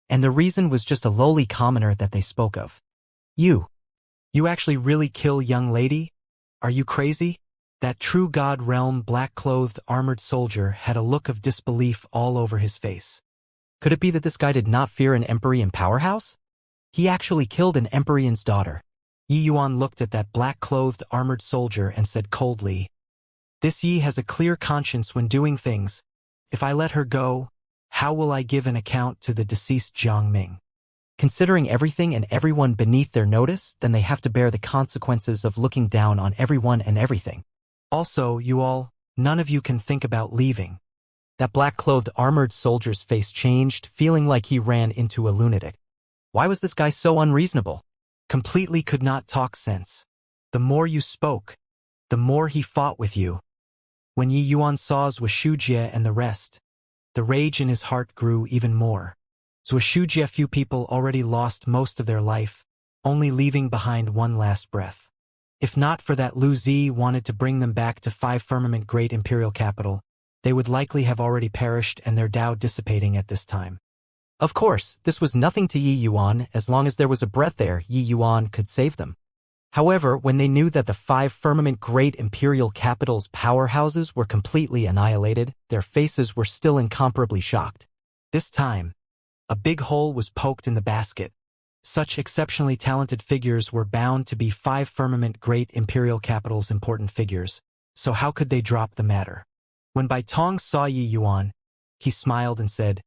And the reason was just a lowly commoner that they spoke of. You actually really kill young lady? Are you crazy? That true god realm black-clothed armored soldier had a look of disbelief all over his face. Could it be that this guy did not fear an Empyrean powerhouse? He actually killed an Empyrean's daughter. Yi Yuan looked at that black-clothed armored soldier and said coldly, "This Yi has a clear conscience when doing things. If I let her go, how will I give an account to the deceased Jiang Ming? Considering everything and everyone beneath their notice, then they have to bear the consequences of looking down on everyone and everything. Also, you all, none of you can think about leaving." That black-clothed armored soldier's face changed, feeling like he ran into a lunatic. Why was this guy so unreasonable? Completely could not talk sense. The more you spoke, the more he fought with you. When Yi Yuan saw Xianxia and the rest, the rage in his heart grew even more. Xianxia few people already lost most of their life, only leaving behind one last breath. If not for that Lu Zi wanted to bring them back to 5 Firmament Great Imperial Capital, they would likely have already perished and their Tao dissipating at this time. Of course, this was nothing to Yi Yuan. As long as there was a breath there, Yi Yuan could save them. However, when they knew that the 5 Firmament Great Imperial Capital's powerhouses were completely annihilated, their faces were still incomparably shocked. This time, a big hole was poked in the basket. Such exceptionally talented figures were bound to be 5 Firmament Great Imperial Capital's important figures, so how could they drop the matter? When Bai Tong saw Yi Yuan, he smiled and said,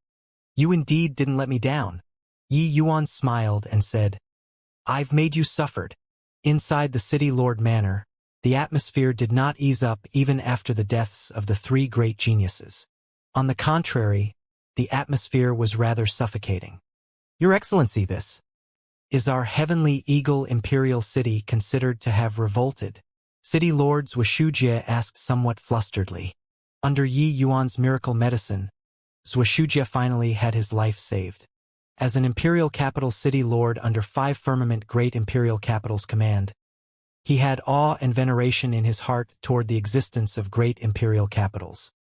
"You indeed didn't let me down." Yi Yuan smiled and said, "I've made you suffered." Inside the City Lord Manor, the atmosphere did not ease up even after the deaths of the 3 great geniuses. On the contrary, the atmosphere was rather suffocating. "Your Excellency, this is our heavenly eagle imperial city considered to have revolted?" City Lord Xianxia asked somewhat flusteredly. Under Yi Yuan's miracle medicine, Xianxia finally had his life saved. As an imperial capital city lord under 5 Firmament Great Imperial Capital's command, he had awe and veneration in his heart toward the existence of great imperial capitals.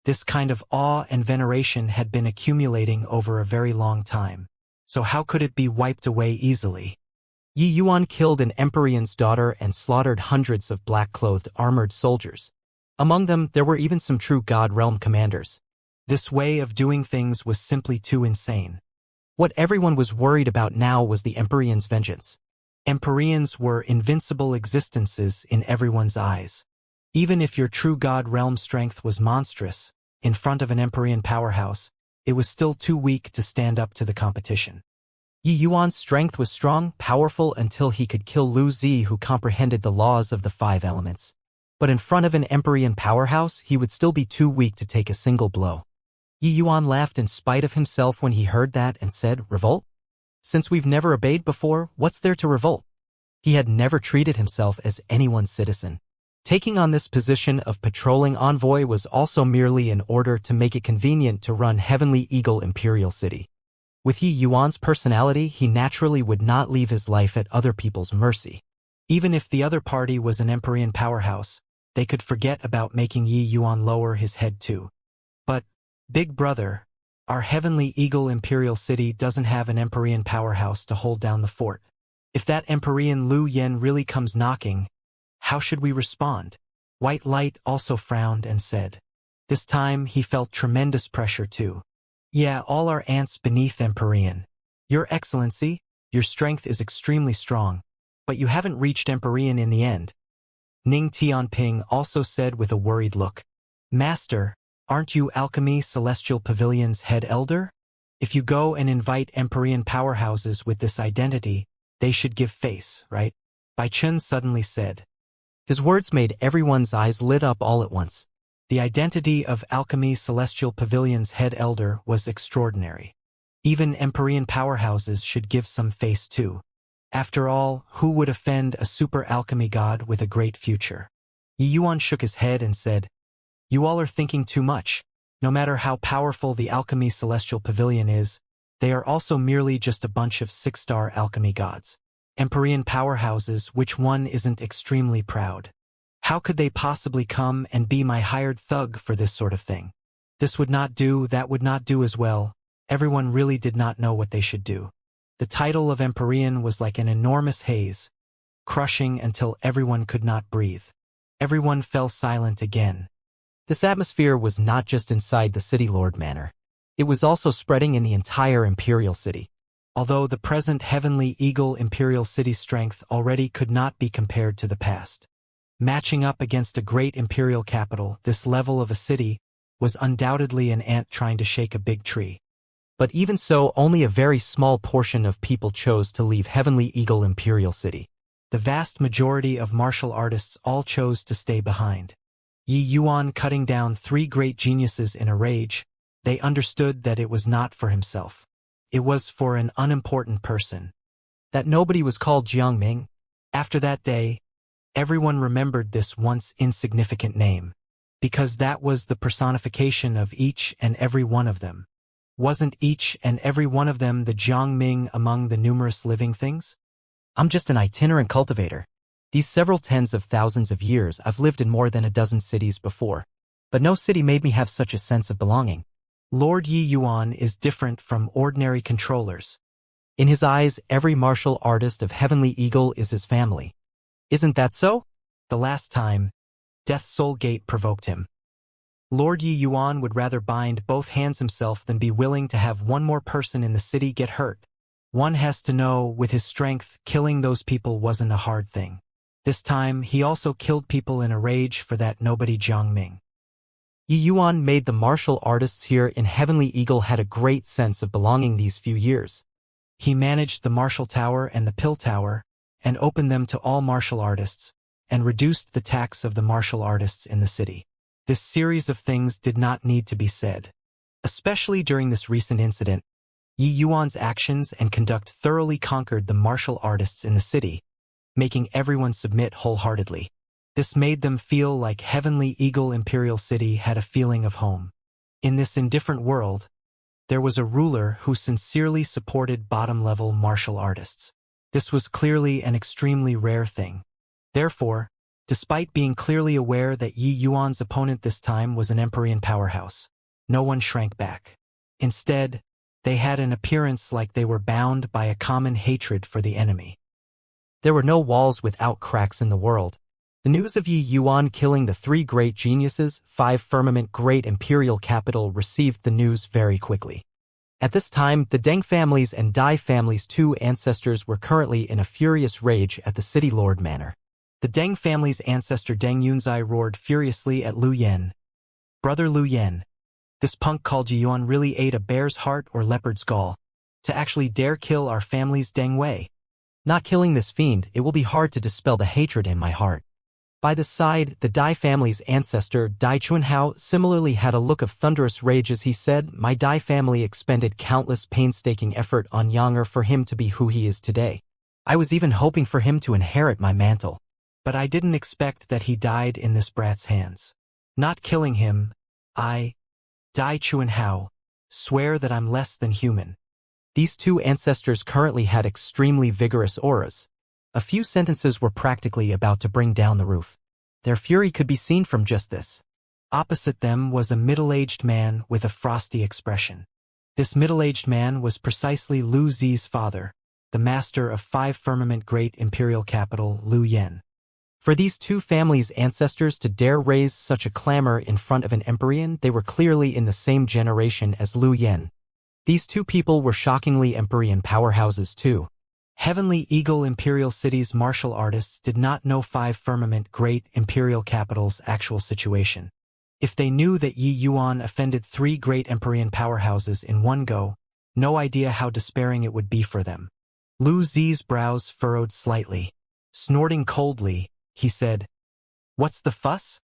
This kind of awe and veneration had been accumulating over a very long time, so how could it be wiped away easily? Yi Yuan killed an Empyrean's daughter and slaughtered hundreds of black-clothed armored soldiers. Among them, there were even some true God Realm commanders. This way of doing things was simply too insane. What everyone was worried about now was the Empyrean's vengeance. Empyreans were invincible existences in everyone's eyes. Even if your true God Realm strength was monstrous, in front of an Empyrean powerhouse, it was still too weak to stand up to the competition. Yi Yuan's strength was strong, powerful until he could kill Lu Zi, who comprehended the laws of the 5 elements. But in front of an Empyrean powerhouse, he would still be too weak to take a single blow. Yi Yuan laughed in spite of himself when he heard that and said, "Revolt? Since we've never obeyed before, what's there to revolt?" He had never treated himself as anyone's citizen. Taking on this position of patrolling envoy was also merely in order to make it convenient to run Heavenly Eagle Imperial City. With Yi Yuan's personality, he naturally would not leave his life at other people's mercy. Even if the other party was an Empyrean powerhouse, they could forget about making Yi Yuan lower his head too. But, Big Brother, our heavenly eagle imperial city doesn't have an Empyrean powerhouse to hold down the fort. If that Empyrean Lu Yen really comes knocking, how should we respond? White Light also frowned and said. This time he felt tremendous pressure too. Yeah, all our ants beneath Empyrean. Your Excellency, your strength is extremely strong, but you haven't reached Empyrean in the end. Ning Tianping also said with a worried look. Master, aren't you Alchemy Celestial Pavilion's head elder? If you go and invite Empyrean powerhouses with this identity, they should give face, right? Bai Chun suddenly said. His words made everyone's eyes lit up all at once. The identity of Alchemy Celestial Pavilion's head elder was extraordinary. Even Empyrean powerhouses should give some face too. After all, who would offend a super alchemy god with a great future? Yi Yuan shook his head and said, You all are thinking too much. No matter how powerful the Alchemy Celestial Pavilion is, they are also merely just a bunch of 6-star alchemy gods. Empyrean powerhouses, which one isn't extremely proud? How could they possibly come and be my hired thug for this sort of thing? This would not do, that would not do as well. Everyone really did not know what they should do. The title of Empyrean was like an enormous haze, crushing until everyone could not breathe. Everyone fell silent again. This atmosphere was not just inside the City Lord Manor. It was also spreading in the entire Imperial City. Although the present Heavenly Eagle Imperial City strength already could not be compared to the past. Matching up against a great imperial capital, this level of a city was undoubtedly an ant trying to shake a big tree. But even so, only a very small portion of people chose to leave Heavenly Eagle Imperial City. The vast majority of martial artists all chose to stay behind. Yi Yuan cutting down 3 great geniuses in a rage, they understood that it was not for himself. It was for an unimportant person. That nobody was called Jiangming. After that day, everyone remembered this once insignificant name, because that was the personification of each and every one of them. Wasn't each and every one of them the Jiangming among the numerous living things? I'm just an itinerant cultivator. These several tens of thousands of years I've lived in more than a dozen cities before, but no city made me have such a sense of belonging. Lord Yi Yuan is different from ordinary controllers. In his eyes, every martial artist of Heavenly Eagle is his family. Isn't that so? The last time, Death Soul Gate provoked him. Lord Yi Yuan would rather bind both hands himself than be willing to have one more person in the city get hurt. One has to know, with his strength, killing those people wasn't a hard thing. This time, he also killed people in a rage for that nobody Jiangming. Yi Yuan made the martial artists here in Heavenly Eagle had a great sense of belonging these few years. He managed the Martial Tower and the Pill Tower, and opened them to all martial artists, and reduced the tax of the martial artists in the city. This series of things did not need to be said. Especially during this recent incident, Yi Yuan's actions and conduct thoroughly conquered the martial artists in the city, making everyone submit wholeheartedly. This made them feel like Heavenly Eagle Imperial City had a feeling of home. In this indifferent world, there was a ruler who sincerely supported bottom-level martial artists. This was clearly an extremely rare thing. Therefore, despite being clearly aware that Yi Yuan's opponent this time was an Empyrean powerhouse, no one shrank back. Instead, they had an appearance like they were bound by a common hatred for the enemy. There were no walls without cracks in the world. The news of Yi Yuan killing the 3 great geniuses, 5 firmament great imperial capital received the news very quickly. At this time, the Deng family's and Dai family's 2 ancestors were currently in a furious rage at the City Lord Manor. The Deng family's ancestor Deng Yunzai roared furiously at Lu Yen. Brother Lu Yen, this punk called Yi Yuan really ate a bear's heart or leopard's gall to actually dare kill our family's Deng Wei. Not killing this fiend, it will be hard to dispel the hatred in my heart. By the side, the Dai family's ancestor, Dai Chunhao, similarly had a look of thunderous rage as he said, My Dai family expended countless painstaking effort on Younger for him to be who he is today. I was even hoping for him to inherit my mantle. But I didn't expect that he died in this brat's hands. Not killing him, I, Dai Chunhao, swear that I'm less than human. These 2 ancestors currently had extremely vigorous auras. A few sentences were practically about to bring down the roof. Their fury could be seen from just this. Opposite them was a middle-aged man with a frosty expression. This middle-aged man was precisely Lu Zi's father, the master of 5 firmament great imperial capital, Lu Yen. For these two families' ancestors to dare raise such a clamor in front of an Empyrean, they were clearly in the same generation as Lu Yen. These two people were shockingly Empyrean powerhouses too. Heavenly Eagle Imperial City's martial artists did not know 5 firmament great imperial capitals' actual situation. If they knew that Yi Yuan offended 3 great Empyrean powerhouses in one go, no idea how despairing it would be for them. Lu Zi's brows furrowed slightly. Snorting coldly, he said, "What's the fuss?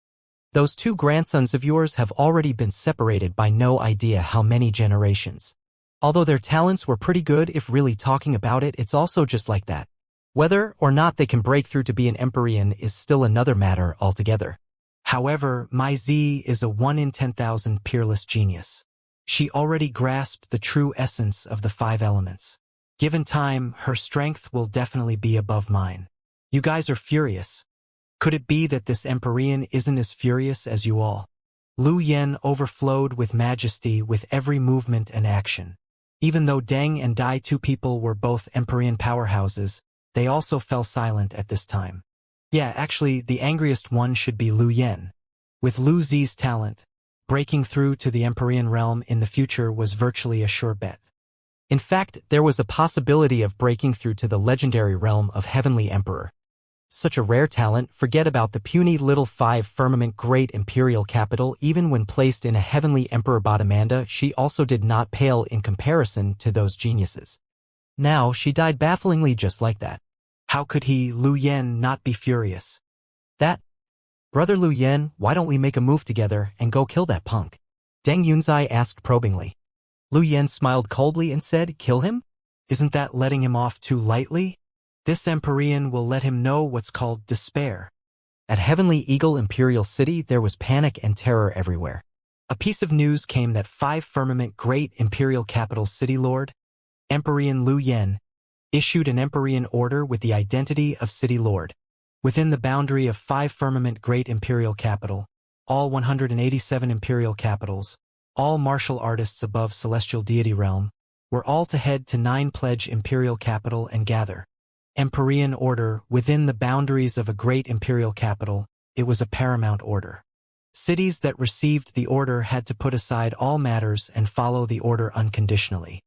Those 2 grandsons of yours have already been separated by no idea how many generations. Although their talents were pretty good, if really talking about it, it's also just like that. Whether or not they can break through to be an Empyrean is still another matter altogether. However, my Z is a 1 in 10,000 peerless genius. She already grasped the true essence of the 5 elements. Given time, her strength will definitely be above mine. You guys are furious. Could it be that this Empyrean isn't as furious as you all?" Lu Yen overflowed with majesty with every movement and action. Even though Deng and Dai, 2 people, were both Empyrean powerhouses, they also fell silent at this time. Yeah, actually, the angriest one should be Lu Yen. With Lu Zi's talent, breaking through to the Empyrean realm in the future was virtually a sure bet. In fact, there was a possibility of breaking through to the legendary realm of Heavenly Emperor. Such a rare talent, forget about the puny little 5 firmament great imperial capital. Even when placed in a Heavenly Emperor Bottomanda, she also did not pale in comparison to those geniuses. Now, she died bafflingly just like that. How could he, Lu Yen, not be furious? Brother Lu Yen, why don't we make a move together and go kill that punk? Deng Yunzai asked probingly. Lu Yen smiled coldly and said, "Kill him? Isn't that letting him off too lightly? This Empyrean will let him know what's called despair." At Heavenly Eagle Imperial City, there was panic and terror everywhere. A piece of news came that 5 firmament great imperial capital city lord, Empyrean Lu Yen, issued an Empyrean order with the identity of city lord. Within the boundary of 5 firmament great imperial capital, all 187 imperial capitals, all martial artists above celestial deity realm, were all to head to 9 pledge imperial capital and gather. Empyrean order within the boundaries of a great imperial capital, it was a paramount order. Cities that received the order had to put aside all matters and follow the order unconditionally.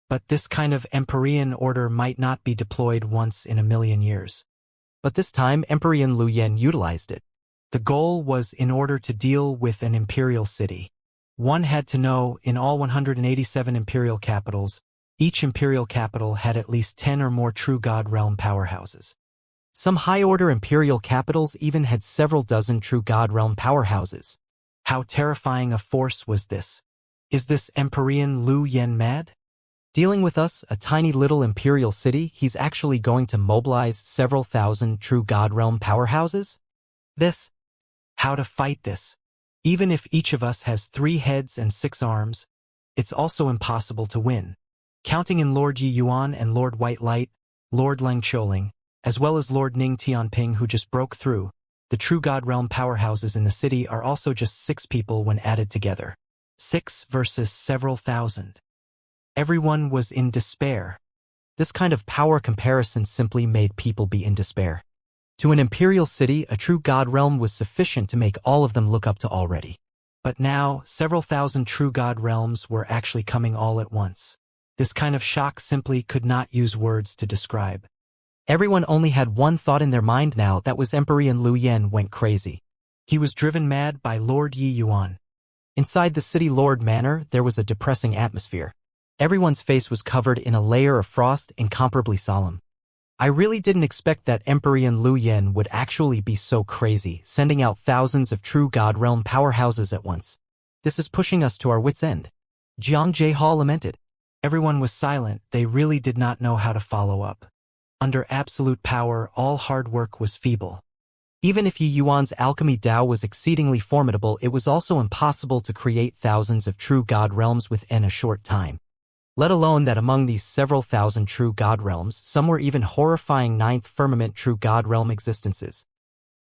But this kind of Empyrean order might not be deployed once in a million years. But this time, Empyrean Lu Yen utilized it. The goal was in order to deal with an imperial city. One had to know, in all 187 imperial capitals, each imperial capital had at least 10 or more true God realm powerhouses. Some high-order imperial capitals even had several dozen true God realm powerhouses. How terrifying a force was this? Is this Empyrean Lu Yen mad? Dealing with us, a tiny little imperial city, he's actually going to mobilize several thousand true God realm powerhouses? How to fight this? Even if each of us has 3 heads and 6 arms, it's also impossible to win. Counting in Lord Yi Yuan and Lord White Light, Lord Leng Choling, as well as Lord Ning Tianping who just broke through, the true God realm powerhouses in the city are also just 6 people when added together. 6 versus several thousand. Everyone was in despair. This kind of power comparison simply made people be in despair. To an imperial city, a true God realm was sufficient to make all of them look up to already. But now, several thousand true God realms were actually coming all at once. This kind of shock simply could not use words to describe. Everyone only had one thought in their mind now, that was Empyrean Lu Yen went crazy. He was driven mad by Lord Yi Yuan. Inside the city Lord Manor, there was a depressing atmosphere. Everyone's face was covered in a layer of frost, incomparably solemn. I really didn't expect that Empyrean Lu Yen would actually be so crazy, sending out thousands of true God realm powerhouses at once. This is pushing us to our wits' end. Jiang Jehal lamented. Everyone was silent, they really did not know how to follow up. Under absolute power, all hard work was feeble. Even if Yi Yuan's alchemy Dao was exceedingly formidable, it was also impossible to create thousands of true God realms within a short time. Let alone that among these several thousand true god realms, some were even horrifying ninth firmament true god realm existences.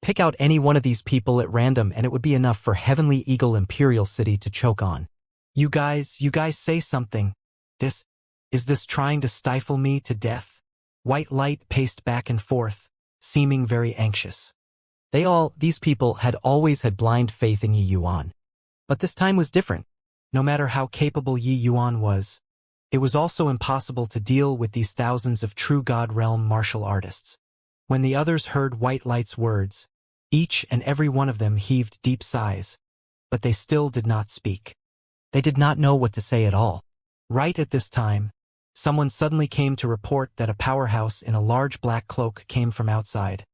Pick out any one of these people at random and it would be enough for Heavenly Eagle Imperial City to choke on. You guys say something. Is this trying to stifle me to death? White light paced back and forth, seeming very anxious. These people had always had blind faith in Yi Yuan. But this time was different. No matter how capable Yi Yuan was, it was also impossible to deal with these thousands of true God realm martial artists. When the others heard White Light's words, each and every one of them heaved deep sighs, but they still did not speak. They did not know what to say at all. Right at this time, someone suddenly came to report that a powerhouse in a large black cloak came from outside.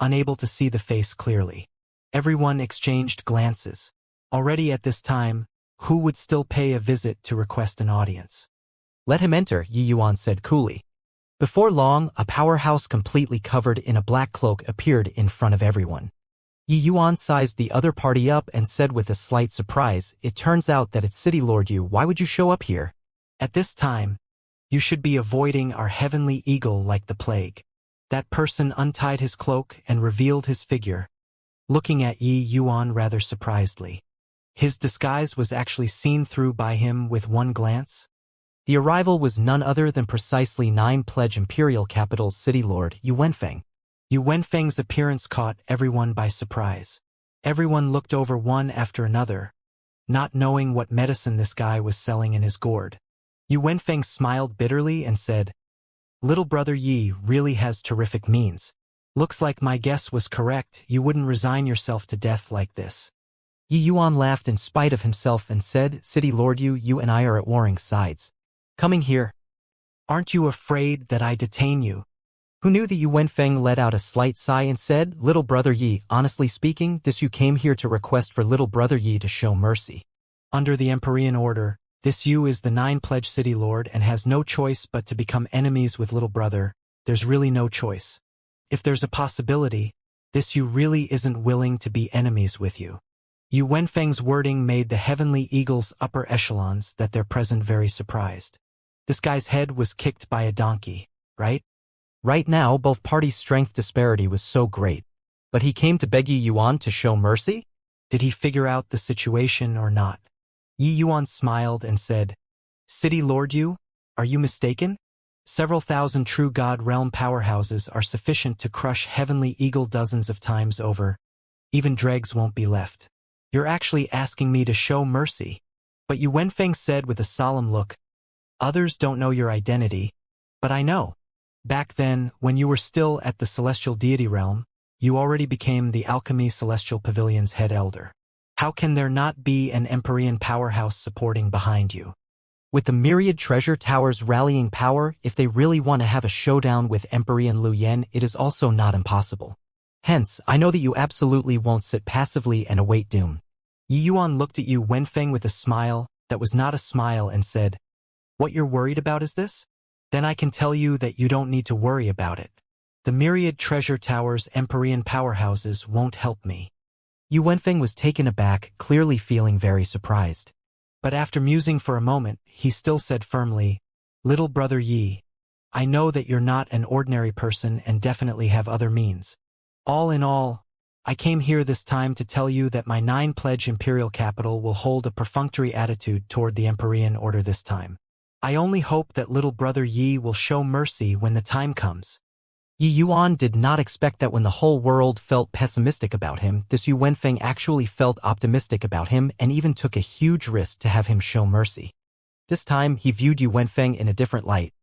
Unable to see the face clearly, everyone exchanged glances. Already at this time, who would still pay a visit to request an audience? Let him enter, Yi Yuan said coolly. Before long, a powerhouse completely covered in a black cloak appeared in front of everyone. Yi Yuan sized the other party up and said with a slight surprise, "It turns out that it's City Lord Yu. Why would you show up here? At this time, you should be avoiding our heavenly eagle like the plague." That person untied his cloak and revealed his figure, looking at Yi Yuan rather surprisedly. His disguise was actually seen through by him with one glance. The arrival was none other than precisely 9 Pledge Imperial Capital's City Lord, Yu Wenfeng. Yu Wenfeng's appearance caught everyone by surprise. Everyone looked over one after another, not knowing what medicine this guy was selling in his gourd. Yu Wenfeng smiled bitterly and said, "Little brother Yi really has terrific means. Looks like my guess was correct. You wouldn't resign yourself to death like this." Yi Yuan laughed in spite of himself and said, "City Lord Yu, you and I are at warring sides. Coming here. Aren't you afraid that I detain you?" Who knew that Yu Wenfeng let out a slight sigh and said, "Little brother Yi, honestly speaking, this you came here to request for little brother Yi to show mercy. Under the Empyrean order, this Yu is the 9 Pledge City Lord and has no choice but to become enemies with little brother. There's really no choice. If there's a possibility, this Yu really isn't willing to be enemies with you." Yu Wenfeng's wording made the Heavenly Eagle's upper echelons that they're present very surprised. This guy's head was kicked by a donkey, right? Right now, both parties' strength disparity was so great. But he came to beg Yi Yuan to show mercy? Did he figure out the situation or not? Yi Yuan smiled and said, "City Lord Yu, are you mistaken? Several thousand true God realm powerhouses are sufficient to crush Heavenly Eagle dozens of times over. Even dregs won't be left. You're actually asking me to show mercy." But Yu Wenfeng said with a solemn look, "Others don't know your identity, but I know. Back then, when you were still at the Celestial Deity Realm, you already became the Alchemy Celestial Pavilion's head elder. How can there not be an Empyrean powerhouse supporting behind you? With the myriad treasure towers rallying power, if they really want to have a showdown with Empyrean Lu Yen, it is also not impossible. Hence, I know that you absolutely won't sit passively and await doom." Yi Yuan looked at Yu Wenfeng with a smile that was not a smile and said, "What you're worried about is this? Then I can tell you that you don't need to worry about it. The myriad treasure towers Empyrean powerhouses won't help me." Yu Wenfeng was taken aback, clearly feeling very surprised. But after musing for a moment, he still said firmly, "Little brother Yi, I know that you're not an ordinary person and definitely have other means. All in all, I came here this time to tell you that my 9 Pledge Imperial Capital will hold a perfunctory attitude toward the Empyrean order this time. I only hope that little brother Yi will show mercy when the time comes." Yi Yuan did not expect that when the whole world felt pessimistic about him, this Yu Wenfeng actually felt optimistic about him and even took a huge risk to have him show mercy. This time, he viewed Yu Wenfeng in a different light.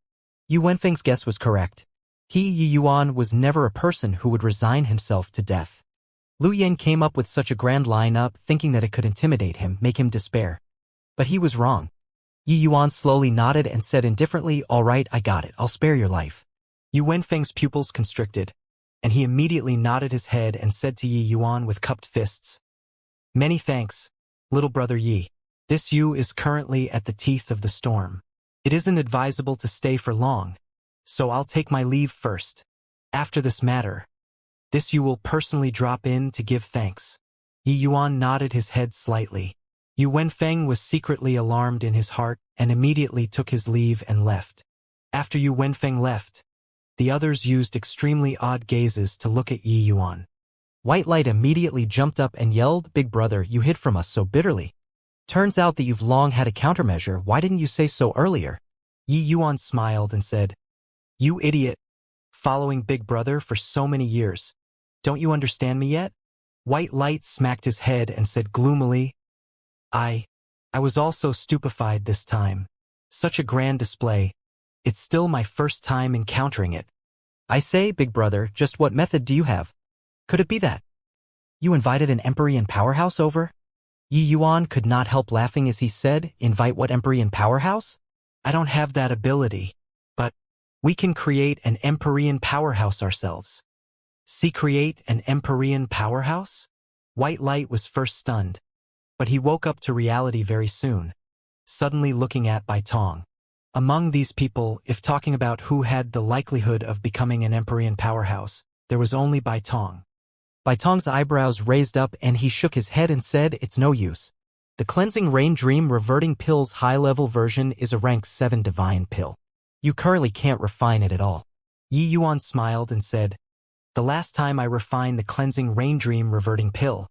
Yu Wenfeng's guess was correct. Yi Yuan was never a person who would resign himself to death. Lu Yen came up with such a grand line-up thinking that it could intimidate him, make him despair. But he was wrong. Yi Yuan slowly nodded and said indifferently, "All right, I got it. I'll spare your life." Yu Wenfeng's pupils constricted, and he immediately nodded his head and said to Yi Yuan with cupped fists, "Many thanks, little brother Yi. This Yu is currently at the teeth of the storm. It isn't advisable to stay for long, so I'll take my leave first. After this matter, this Yu will personally drop in to give thanks." Yi Yuan nodded his head slightly. Yu Wenfeng was secretly alarmed in his heart and immediately took his leave and left. After Yu Wenfeng left, the others used extremely odd gazes to look at Yi Yuan. White Light immediately jumped up and yelled, "Big brother, you hid from us so bitterly. Turns out that you've long had a countermeasure. Why didn't you say so earlier?" Yi Yuan smiled and said, "You idiot, following Big Brother for so many years. Don't you understand me yet?" White Light smacked his head and said gloomily, I was also stupefied this time. Such a grand display. It's still my first time encountering it." "I say, Big brother, just what method do you have? Could it be that you invited an Empyrean powerhouse over?" Yi Yuan could not help laughing as he said, "Invite what Empyrean powerhouse?" "I don't have that ability, but we can create an Empyrean powerhouse ourselves." "See, create an Empyrean powerhouse?" White Light was first stunned, but he woke up to reality very soon, suddenly looking at Bai Tong. Among these people, if talking about who had the likelihood of becoming an Empyrean powerhouse, there was only Bai Tong. Bai Tong's eyebrows raised up and he shook his head and said, "It's no use. The Cleansing Rain Dream Reverting Pill's high-level version is a rank 7 divine pill. You currently can't refine it at all." Yi Yuan smiled and said, "The last time I refined the Cleansing Rain Dream Reverting Pill,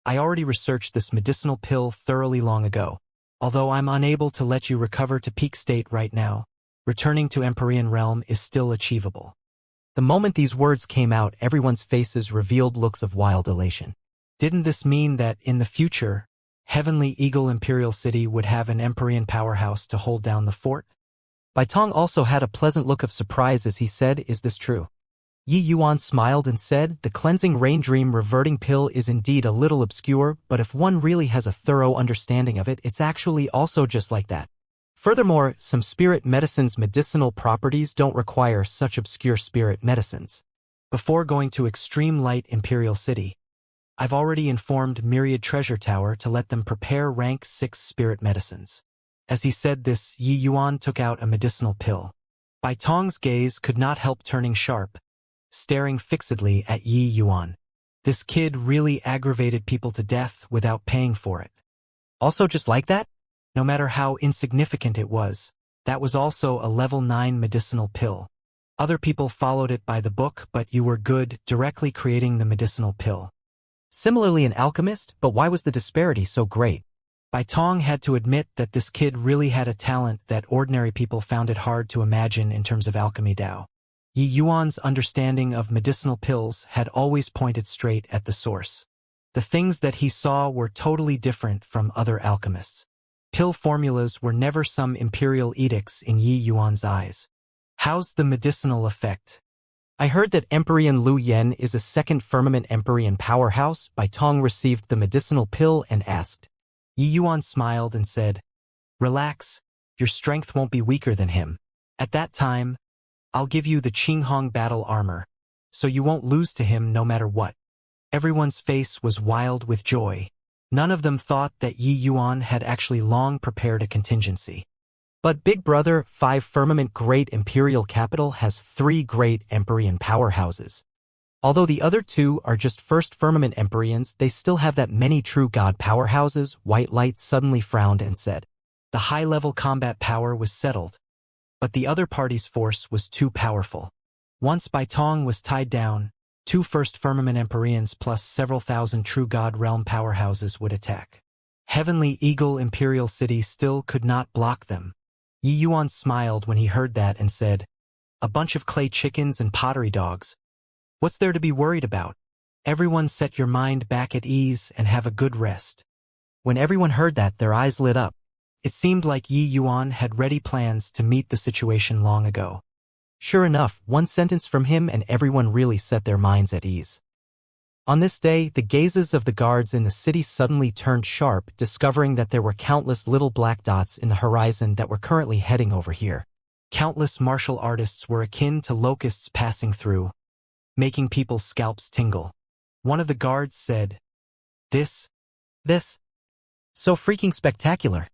I already researched this medicinal pill thoroughly long ago. Although I'm unable to let you recover to peak state right now, returning to Empyrean realm is still achievable." The moment these words came out, everyone's faces revealed looks of wild elation. Didn't this mean that, in the future, Heavenly Eagle Imperial City would have an Empyrean powerhouse to hold down the fort? Bai Tong also had a pleasant look of surprise as he said, "Is this true?" Yi Yuan smiled and said, "The Cleansing Rain Dream Reverting Pill is indeed a little obscure, but if one really has a thorough understanding of it, it's actually also just like that. Furthermore, some spirit medicines' medicinal properties don't require such obscure spirit medicines." Before going to Extreme Light Imperial City, I've already informed Myriad Treasure Tower to let them prepare rank 6 spirit medicines. As he said this, Yi Yuan took out a medicinal pill. Bai Tong's gaze could not help turning sharp, staring fixedly at Yi Yuan. This kid really aggravated people to death without paying for it. Also just like that? No matter how insignificant it was, that was also a level 9 medicinal pill. Other people followed it by the book, but you were good, directly creating the medicinal pill. Similarly an alchemist, but why was the disparity so great? Bai Tong had to admit that this kid really had a talent that ordinary people found it hard to imagine in terms of alchemy Dao. Yi Yuan's understanding of medicinal pills had always pointed straight at the source. The things that he saw were totally different from other alchemists. Pill formulas were never some imperial edicts in Yi Yuan's eyes. How's the medicinal effect? I heard that Empyrean Lu Yen is a second firmament Empyrean powerhouse. Bai Tong received the medicinal pill and asked. Yi Yuan smiled and said, "Relax, your strength won't be weaker than him. At that time, I'll give you the Qinghong battle armor, so you won't lose to him no matter what." Everyone's face was wild with joy. None of them thought that Yi Yuan had actually long prepared a contingency. But Big Brother, 5 Firmament Great Imperial Capital has 3 great Empyrean powerhouses. Although the other 2 are just first Firmament Empyreans, they still have that many true god powerhouses. White Light suddenly frowned and said, "The high-level combat power was settled, but the other party's force was too powerful. Once Bai Tong was tied down, 2 first Firmament Empyreans plus several thousand true god realm powerhouses would attack. Heavenly Eagle Imperial City still could not block them." Yi Yuan smiled when he heard that and said, "A bunch of clay chickens and pottery dogs. What's there to be worried about? Everyone set your mind back at ease and have a good rest." When everyone heard that, their eyes lit up. It seemed like Yi Yuan had ready plans to meet the situation long ago. Sure enough, one sentence from him and everyone really set their minds at ease. On this day, the gazes of the guards in the city suddenly turned sharp, discovering that there were countless little black dots in the horizon that were currently heading over here. Countless martial artists were akin to locusts passing through, making people's scalps tingle. One of the guards said, This, so freaking spectacular.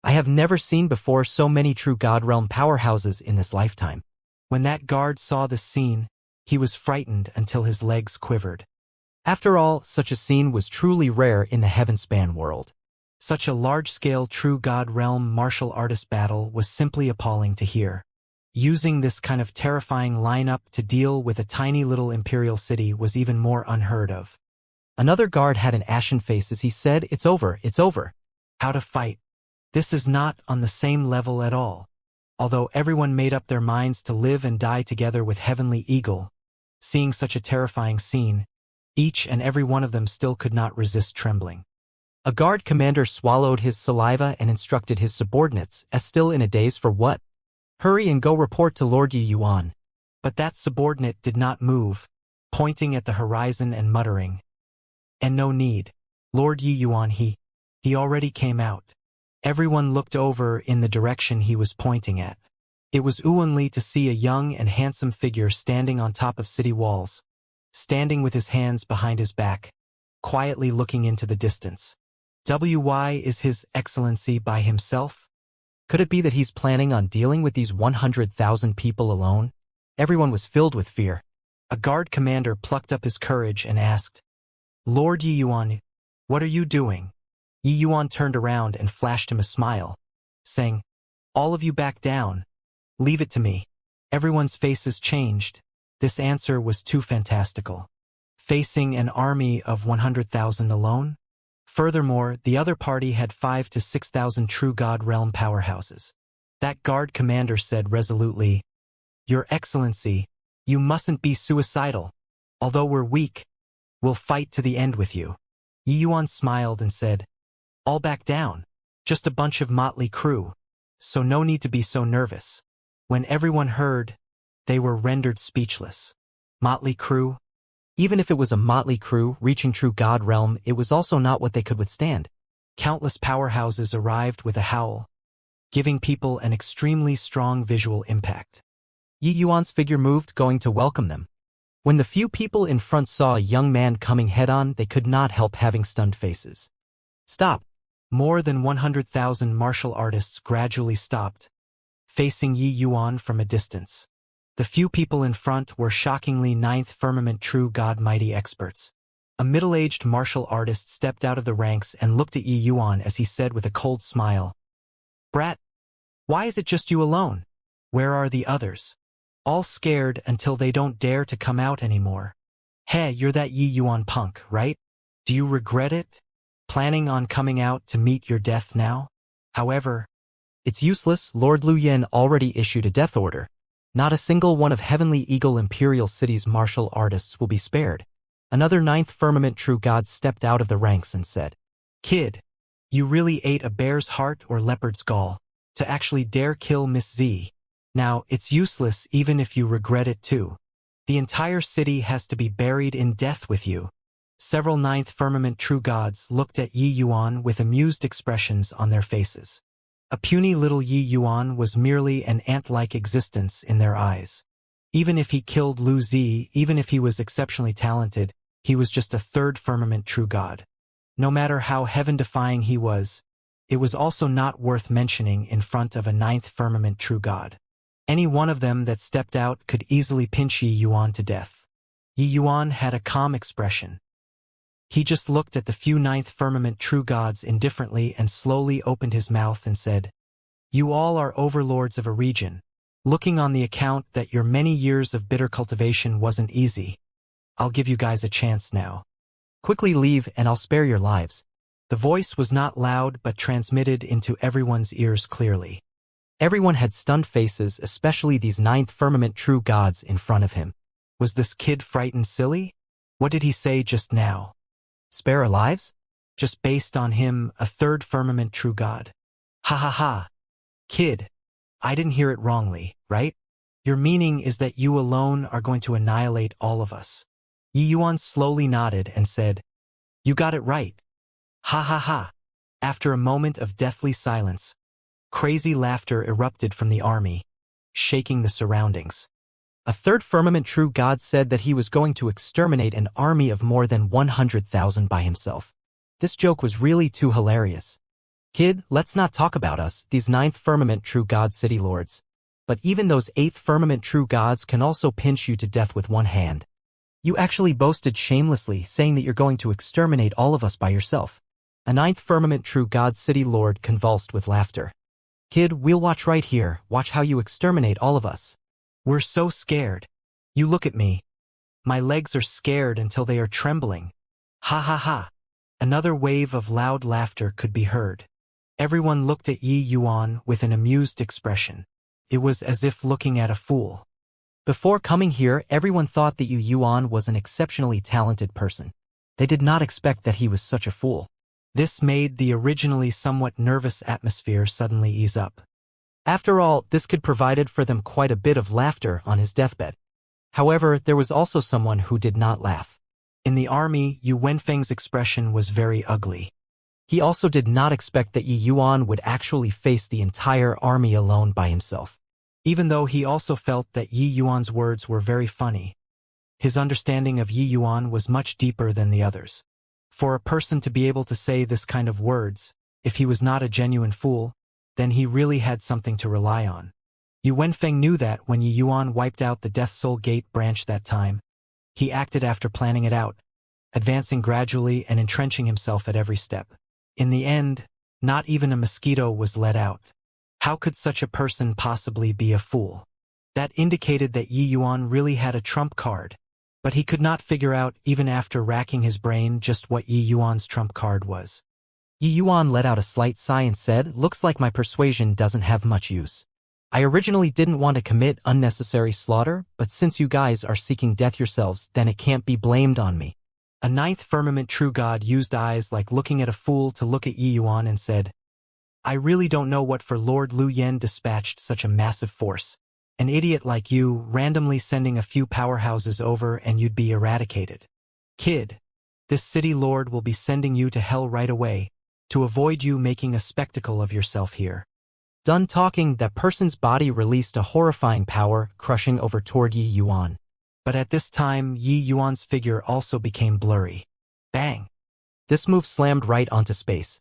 I have never seen before so many true God Realm powerhouses in this lifetime." When that guard saw the scene, he was frightened until his legs quivered. After all, such a scene was truly rare in the Heavenspan world. Such a large-scale true god realm martial artist battle was simply appalling to hear. Using this kind of terrifying lineup to deal with a tiny little imperial city was even more unheard of. Another guard had an ashen face as he said, "It's over, it's over." How to fight? This is not on the same level at all. Although everyone made up their minds to live and die together with Heavenly Eagle, seeing such a terrifying scene, each and every one of them still could not resist trembling. A guard commander swallowed his saliva and instructed his subordinates, as still in a daze for what? "Hurry and go report to Lord Yi Yuan." But that subordinate did not move, pointing at the horizon and muttering, "And no need. Lord Yi Yuan, he already came out." Everyone looked over in the direction he was pointing at. It was Uonli to see a young and handsome figure standing on top of city walls, standing with his hands behind his back, quietly looking into the distance. Why is His Excellency by himself? Could it be that he's planning on dealing with these 100,000 people alone? Everyone was filled with fear. A guard commander plucked up his courage and asked, "Lord Yi Yuan, what are you doing?" Yi Yuan turned around and flashed him a smile, saying, "All of you back down. Leave it to me." Everyone's faces changed. This answer was too fantastical. Facing an army of 100,000 alone? Furthermore, the other party had 5,000 to 6,000 true God realm powerhouses. That guard commander said resolutely, "Your Excellency, you mustn't be suicidal. Although we're weak, we'll fight to the end with you." Yi Yuan smiled and said, "All back down. Just a bunch of motley crew, so no need to be so nervous." When everyone heard, they were rendered speechless. Motley crew? Even if it was a motley crew reaching true God realm, it was also not what they could withstand. Countless powerhouses arrived with a howl, giving people an extremely strong visual impact. Yi Yuan's figure moved, going to welcome them. When the few people in front saw a young man coming head-on, they could not help having stunned faces. "Stop!" More than 100,000 martial artists gradually stopped, facing Yi Yuan from a distance. The few people in front were shockingly ninth firmament true God mighty experts. A middle-aged martial artist stepped out of the ranks and looked at Yi Yuan as he said with a cold smile, "Brat, why is it just you alone? Where are the others? All scared until they don't dare to come out anymore. Hey, you're that Yi Yuan punk, right? Do you regret it? Planning on coming out to meet your death now? However, it's useless. Lord Lu Yen already issued a death order. Not a single one of Heavenly Eagle Imperial City's martial artists will be spared." Another ninth firmament true god stepped out of the ranks and said, "Kid, you really ate a bear's heart or leopard's gall to actually dare kill Miss Z. Now, it's useless even if you regret it too. The entire city has to be buried in death with you." Several ninth firmament true gods looked at Yi Yuan with amused expressions on their faces. A puny little Yi Yuan was merely an ant-like existence in their eyes. Even if he killed Lu Zi, even if he was exceptionally talented, he was just a third firmament true god. No matter how heaven-defying he was, it was also not worth mentioning in front of a ninth firmament true god. Any one of them that stepped out could easily pinch Yi Yuan to death. Yi Yuan had a calm expression. He just looked at the few ninth firmament true gods indifferently and slowly opened his mouth and said, "You all are overlords of a region. Looking on the account that your many years of bitter cultivation wasn't easy, I'll give you guys a chance now. Quickly leave and I'll spare your lives." The voice was not loud but transmitted into everyone's ears clearly. Everyone had stunned faces, especially these ninth firmament true gods in front of him. Was this kid frightened silly? What did he say just now? Spare our lives? Just based on him, a third firmament true god. Ha ha ha. Kid, I didn't hear it wrongly, right? Your meaning is that you alone are going to annihilate all of us. Yi Yuan slowly nodded and said, "You got it right." Ha ha ha. After a moment of deathly silence, crazy laughter erupted from the army, shaking the surroundings. A third firmament true god said that he was going to exterminate an army of more than 100,000 by himself. This joke was really too hilarious. "Kid, let's not talk about us, these ninth firmament true god city lords. But even those eighth firmament true gods can also pinch you to death with one hand. You actually boasted shamelessly, saying that you're going to exterminate all of us by yourself. A ninth firmament true god city lord convulsed with laughter. Kid, we'll watch right here, watch how you exterminate all of us. We're so scared. You look at me. My legs are scared until they are trembling. Ha ha ha. Another wave of loud laughter could be heard. Everyone looked at Yi Yuan with an amused expression. It was as if looking at a fool. Before coming here, everyone thought that Yi Yuan was an exceptionally talented person. They did not expect that he was such a fool. This made the originally somewhat nervous atmosphere suddenly ease up. After all, this kid provided for them quite a bit of laughter on his deathbed. However, there was also someone who did not laugh. In the army, Yu Wenfeng's expression was very ugly. He also did not expect that Yi Yuan would actually face the entire army alone by himself. Even though he also felt that Yi Yuan's words were very funny, his understanding of Yi Yuan was much deeper than the others. For a person to be able to say this kind of words, if he was not a genuine fool, then he really had something to rely on. Yu Wenfeng knew that when Yi Yuan wiped out the Death Soul Gate branch that time, he acted after planning it out, advancing gradually and entrenching himself at every step. In the end, not even a mosquito was let out. How could such a person possibly be a fool? That indicated that Yi Yuan really had a trump card, but he could not figure out even after racking his brain just what Yi Yuan's trump card was. Yi Yuan let out a slight sigh and said, "Looks like my persuasion doesn't have much use. I originally didn't want to commit unnecessary slaughter, but since you guys are seeking death yourselves, then it can't be blamed on me." A ninth firmament true god used eyes like looking at a fool to look at Yi Yuan and said, "I really don't know what for Lord Lu Yen dispatched such a massive force. An idiot like you randomly sending a few powerhouses over and you'd be eradicated. Kid, this city lord will be sending you to hell right away, to avoid you making a spectacle of yourself here." Done talking, that person's body released a horrifying power, crushing over toward Yi Yuan. But at this time, Yi Yuan's figure also became blurry. Bang! This move slammed right onto space.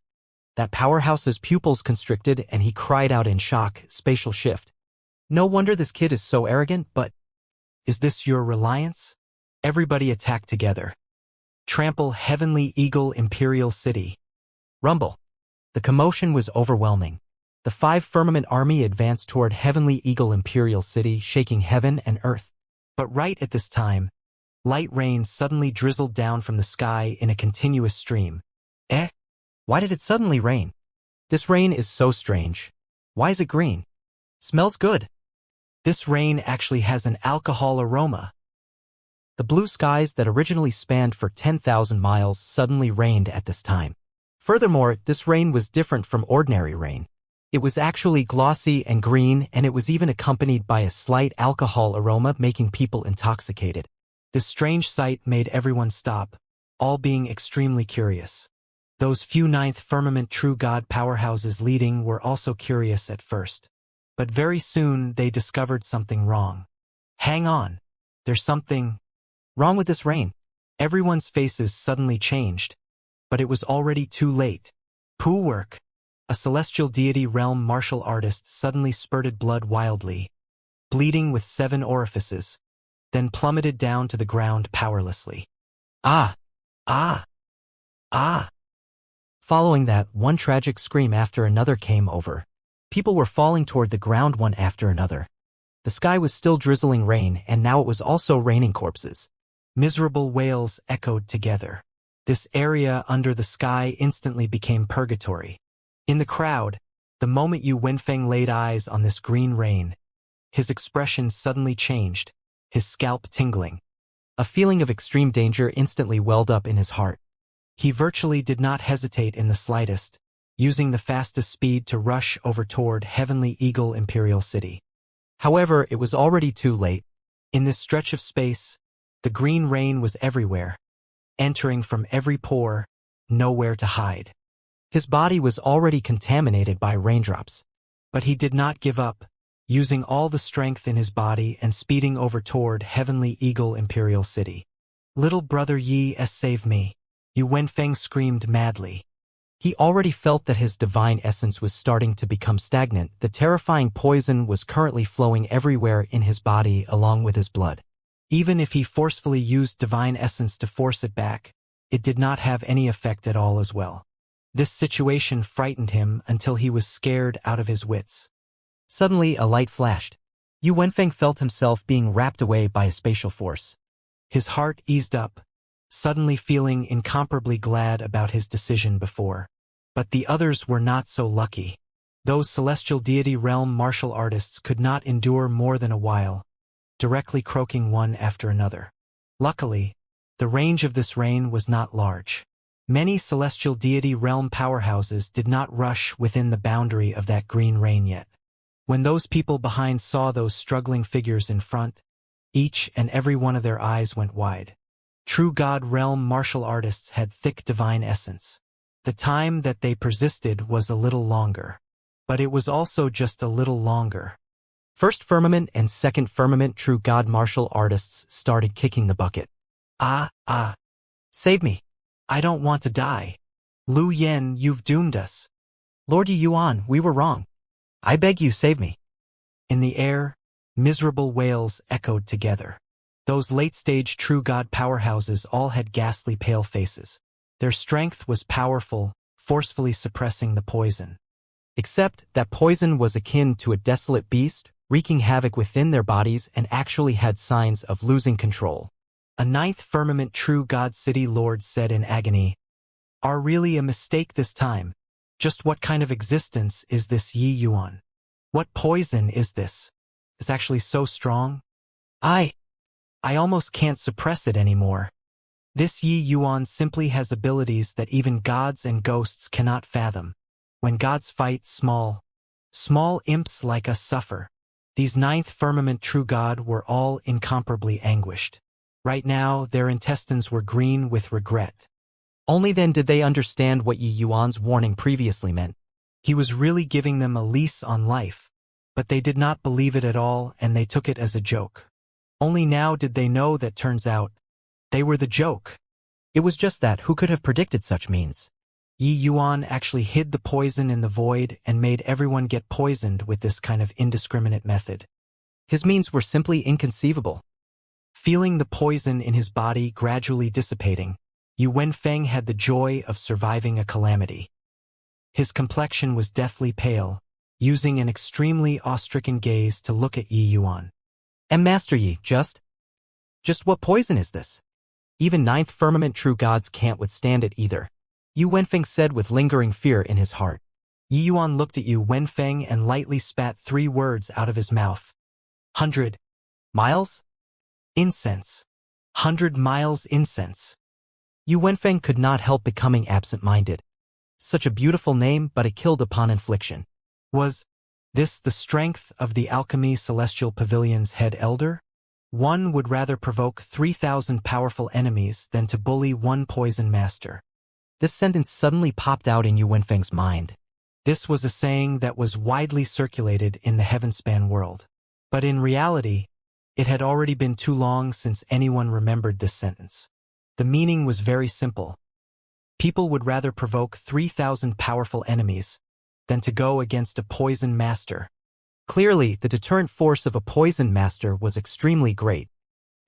That powerhouse's pupils constricted and he cried out in shock, "Spatial shift. No wonder this kid is so arrogant, but..." "Is this your reliance?" Everybody attacked together. Trample Heavenly Eagle Imperial City. Rumble. The commotion was overwhelming. The 5 firmament army advanced toward Heavenly Eagle Imperial City, shaking heaven and earth. But right at this time, light rain suddenly drizzled down from the sky in a continuous stream. Eh? Why did it suddenly rain? This rain is so strange. Why is it green? Smells good. This rain actually has an alcohol aroma. The blue skies that originally spanned for 10,000 miles suddenly rained at this time. Furthermore, this rain was different from ordinary rain. It was actually glossy and green, and it was even accompanied by a slight alcohol aroma, making people intoxicated. This strange sight made everyone stop, all being extremely curious. Those few ninth firmament true god powerhouses leading were also curious at first. But very soon they discovered something wrong. Hang on. There's something wrong with this rain. Everyone's faces suddenly changed. But it was already too late. Poo work. A celestial deity realm martial artist suddenly spurted blood wildly, bleeding with 7 orifices, then plummeted down to the ground powerlessly. Ah! Ah! Ah! Following that, one tragic scream after another came over. People were falling toward the ground one after another. The sky was still drizzling rain, and now it was also raining corpses. Miserable wails echoed together. This area under the sky instantly became purgatory. In the crowd, the moment Yu Wenfeng laid eyes on this green rain, his expression suddenly changed, his scalp tingling. A feeling of extreme danger instantly welled up in his heart. He virtually did not hesitate in the slightest, using the fastest speed to rush over toward Heavenly Eagle Imperial City. However, it was already too late. In this stretch of space, the green rain was everywhere, entering from every pore, nowhere to hide. His body was already contaminated by raindrops. But he did not give up, using all the strength in his body and speeding over toward Heavenly Eagle Imperial City. "Little brother Yi, save me!" Yu Wenfeng screamed madly. He already felt that his divine essence was starting to become stagnant. The terrifying poison was currently flowing everywhere in his body along with his blood. Even if he forcefully used divine essence to force it back, it did not have any effect at all as well. This situation frightened him until he was scared out of his wits. Suddenly, a light flashed. Yu Wenfeng felt himself being wrapped away by a spatial force. His heart eased up, suddenly feeling incomparably glad about his decision before. But the others were not so lucky. Those celestial deity realm martial artists could not endure more than a while, directly croaking one after another. Luckily, the range of this rain was not large. Many celestial deity realm powerhouses did not rush within the boundary of that green rain yet. When those people behind saw those struggling figures in front, each and every one of their eyes went wide. True God realm martial artists had thick divine essence. The time that they persisted was a little longer. But it was also just a little longer. First firmament and second firmament true God martial artists started kicking the bucket. Save me. I don't want to die. Lu Yen, you've doomed us. Lord Yuan, we were wrong. I beg you, save me. In the air, miserable wails echoed together. Those late-stage true God powerhouses all had ghastly pale faces. Their strength was powerful, forcefully suppressing the poison. Except that poison was akin to a desolate beast, wreaking havoc within their bodies and actually had signs of losing control. A ninth firmament true God city lord said in agony, "Are really a mistake this time. Just what kind of existence is this Yi Yuan? What poison is this? It's actually so strong. I almost can't suppress it anymore. This Yi Yuan simply has abilities that even gods and ghosts cannot fathom. When gods fight, small imps like us suffer. These ninth firmament true God were all incomparably anguished. Right now, their intestines were green with regret. Only then did they understand what Yi Yuan's warning previously meant. He was really giving them a lease on life, but they did not believe it at all and they took it as a joke. Only now did they know that turns out, they were the joke. It was just that who could have predicted such means? Yi Yuan actually hid the poison in the void and made everyone get poisoned with this kind of indiscriminate method. His means were simply inconceivable. Feeling the poison in his body gradually dissipating, Yu Wenfeng had the joy of surviving a calamity. His complexion was deathly pale, using an extremely awe-stricken gaze to look at Yi Yuan. Master Yi, just what poison is this? Even ninth firmament true gods can't withstand it either. Yu Wenfeng said with lingering fear in his heart. Yi Yuan looked at Yu Wenfeng and lightly spat 3 words out of his mouth. 100 miles? Incense. 100 miles incense. Yu Wenfeng could not help becoming absent-minded. Such a beautiful name, but it killed upon infliction. Was this the strength of the Alchemy Celestial Pavilion's head elder? One would rather provoke 3,000 powerful enemies than to bully one poison master. This sentence suddenly popped out in Yu Wenfeng's mind. This was a saying that was widely circulated in the Heavenspan world. But in reality, it had already been too long since anyone remembered this sentence. The meaning was very simple. People would rather provoke 3,000 powerful enemies than to go against a poison master. Clearly, the deterrent force of a poison master was extremely great.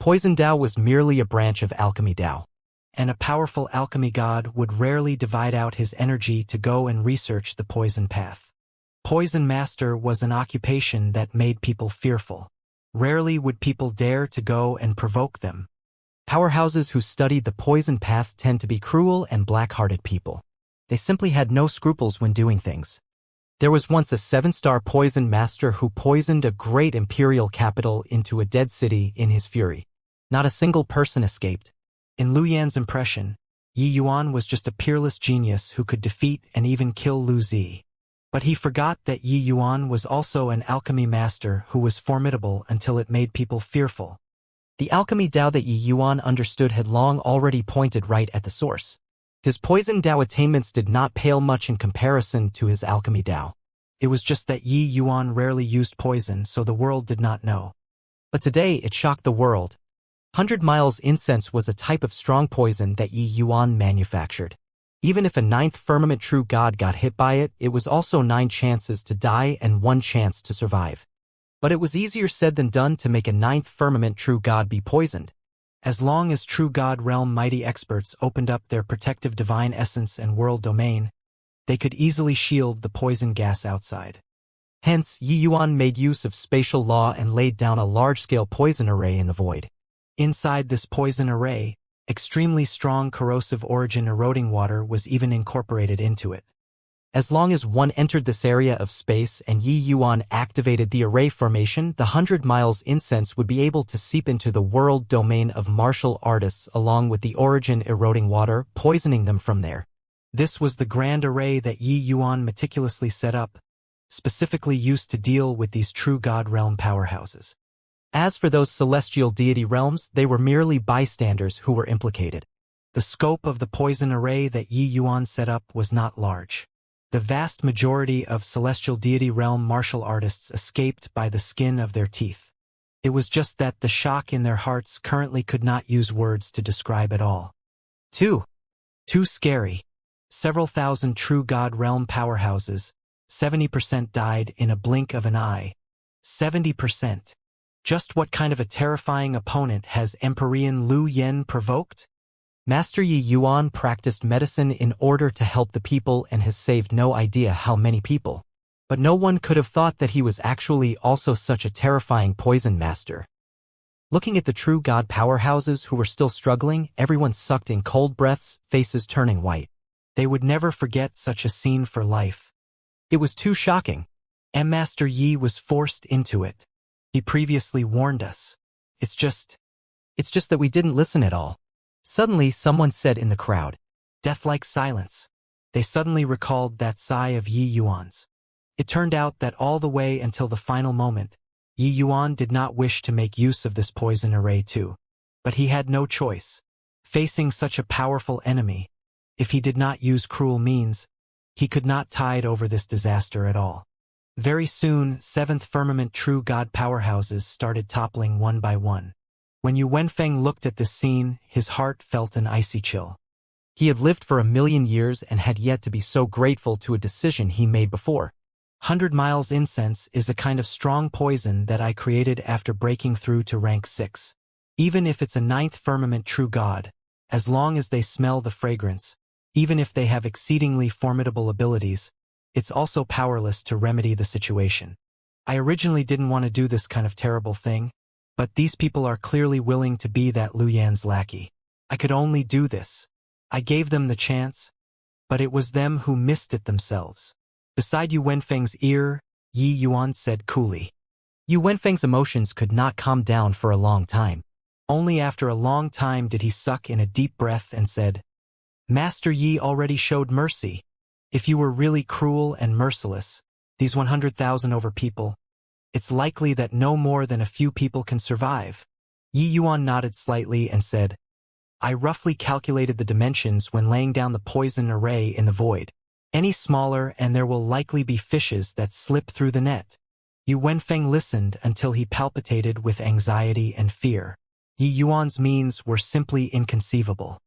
Poison Dao was merely a branch of alchemy Dao. And a powerful alchemy god would rarely divide out his energy to go and research the poison path. Poison master was an occupation that made people fearful. Rarely would people dare to go and provoke them. Powerhouses who studied the poison path tend to be cruel and black-hearted people. They simply had no scruples when doing things. There was once a 7-star poison master who poisoned a great imperial capital into a dead city in his fury. Not a single person escaped. In Lu Yan's impression, Yi Yuan was just a peerless genius who could defeat and even kill Lu Zi. But he forgot that Yi Yuan was also an alchemy master who was formidable until it made people fearful. The alchemy Dao that Yi Yuan understood had long already pointed right at the source. His poison Dao attainments did not pale much in comparison to his alchemy Dao. It was just that Yi Yuan rarely used poison, so the world did not know. But today it shocked the world. 100 miles incense was a type of strong poison that Yi Yuan manufactured. Even if a 9th firmament true god got hit by it, it was also 9 chances to die and 1 chance to survive. But it was easier said than done to make a 9th firmament true god be poisoned. As long as true god realm mighty experts opened up their protective divine essence and world domain, they could easily shield the poison gas outside. Hence, Yi Yuan made use of spatial law and laid down a large-scale poison array in the void. Inside this poison array, extremely strong corrosive origin eroding water was even incorporated into it. As long as one entered this area of space and Yi Yuan activated the array formation, the 100 miles incense would be able to seep into the world domain of martial artists along with the origin eroding water, poisoning them from there. This was the grand array that Yi Yuan meticulously set up, specifically used to deal with these true God realm powerhouses. As for those celestial deity realms, they were merely bystanders who were implicated. The scope of the poison array that Yi Yuan set up was not large. The vast majority of celestial deity realm martial artists escaped by the skin of their teeth. It was just that the shock in their hearts currently could not use words to describe at all. Too scary. Several thousand true God realm powerhouses, 70% died in a blink of an eye. 70%. Just what kind of a terrifying opponent has Emperor Lu Yen provoked? Master Yi Yuan practiced medicine in order to help the people and has saved no idea how many people. But no one could have thought that he was actually also such a terrifying poison master. Looking at the true God powerhouses who were still struggling, everyone sucked in cold breaths, faces turning white. They would never forget such a scene for life. It was too shocking. And Master Yi was forced into it. He previously warned us. It's just that we didn't listen at all. Suddenly, someone said in the crowd, death-like silence. They suddenly recalled that sigh of Yi Yuan's. It turned out that all the way until the final moment, Yi Yuan did not wish to make use of this poison array too. But he had no choice. Facing such a powerful enemy, if he did not use cruel means, he could not tide over this disaster at all. Very soon, 7th firmament true God powerhouses started toppling one by one. When Yu Wenfeng looked at this scene, his heart felt an icy chill. He had lived for 1,000,000 years and had yet to be so grateful to a decision he made before. 100 miles incense is a kind of strong poison that I created after breaking through to rank 6. Even if it's a 9th firmament true God, as long as they smell the fragrance, even if they have exceedingly formidable abilities, it's also powerless to remedy the situation. I originally didn't want to do this kind of terrible thing, but these people are clearly willing to be that Lu Yan's lackey. I could only do this. I gave them the chance, but it was them who missed it themselves. Beside Yu Wenfeng's ear, Yi Yuan said coolly. Yu Wenfeng's emotions could not calm down for a long time. Only after a long time did he suck in a deep breath and said, Master Yi already showed mercy. If you were really cruel and merciless, these 100,000 over people, it's likely that no more than a few people can survive. Yi Yuan nodded slightly and said, I roughly calculated the dimensions when laying down the poison array in the void. Any smaller and there will likely be fishes that slip through the net. Yu Wenfeng listened until he palpitated with anxiety and fear. Yi Yuan's means were simply inconceivable.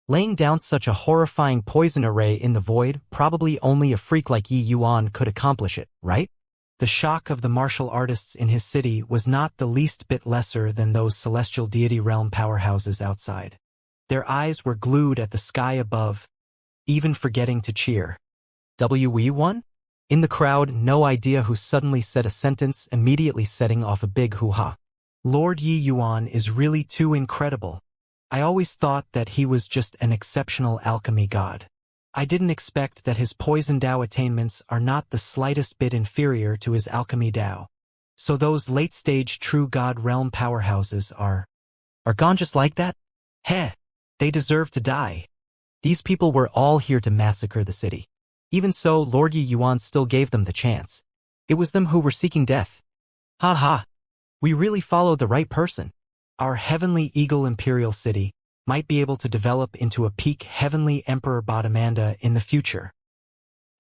Laying down such a horrifying poison array in the void, probably only a freak like Yi Yuan could accomplish it, right? The shock of the martial artists in his city was not the least bit lesser than those celestial deity realm powerhouses outside. Their eyes were glued at the sky above, even forgetting to cheer. We1? In the crowd, no idea who suddenly said a sentence, immediately setting off a big hoo-ha. Lord Yi Yuan is really too incredible. I always thought that he was just an exceptional alchemy god. I didn't expect that his poison Dao attainments are not the slightest bit inferior to his alchemy Dao. So those late-stage true god realm powerhouses are gone just like that? Heh, they deserve to die. These people were all here to massacre the city. Even so, Lord Yi Yuan still gave them the chance. It was them who were seeking death. Ha ha. We really followed the right person. Our heavenly eagle imperial city might be able to develop into a peak heavenly emperor Bodamanda in the future.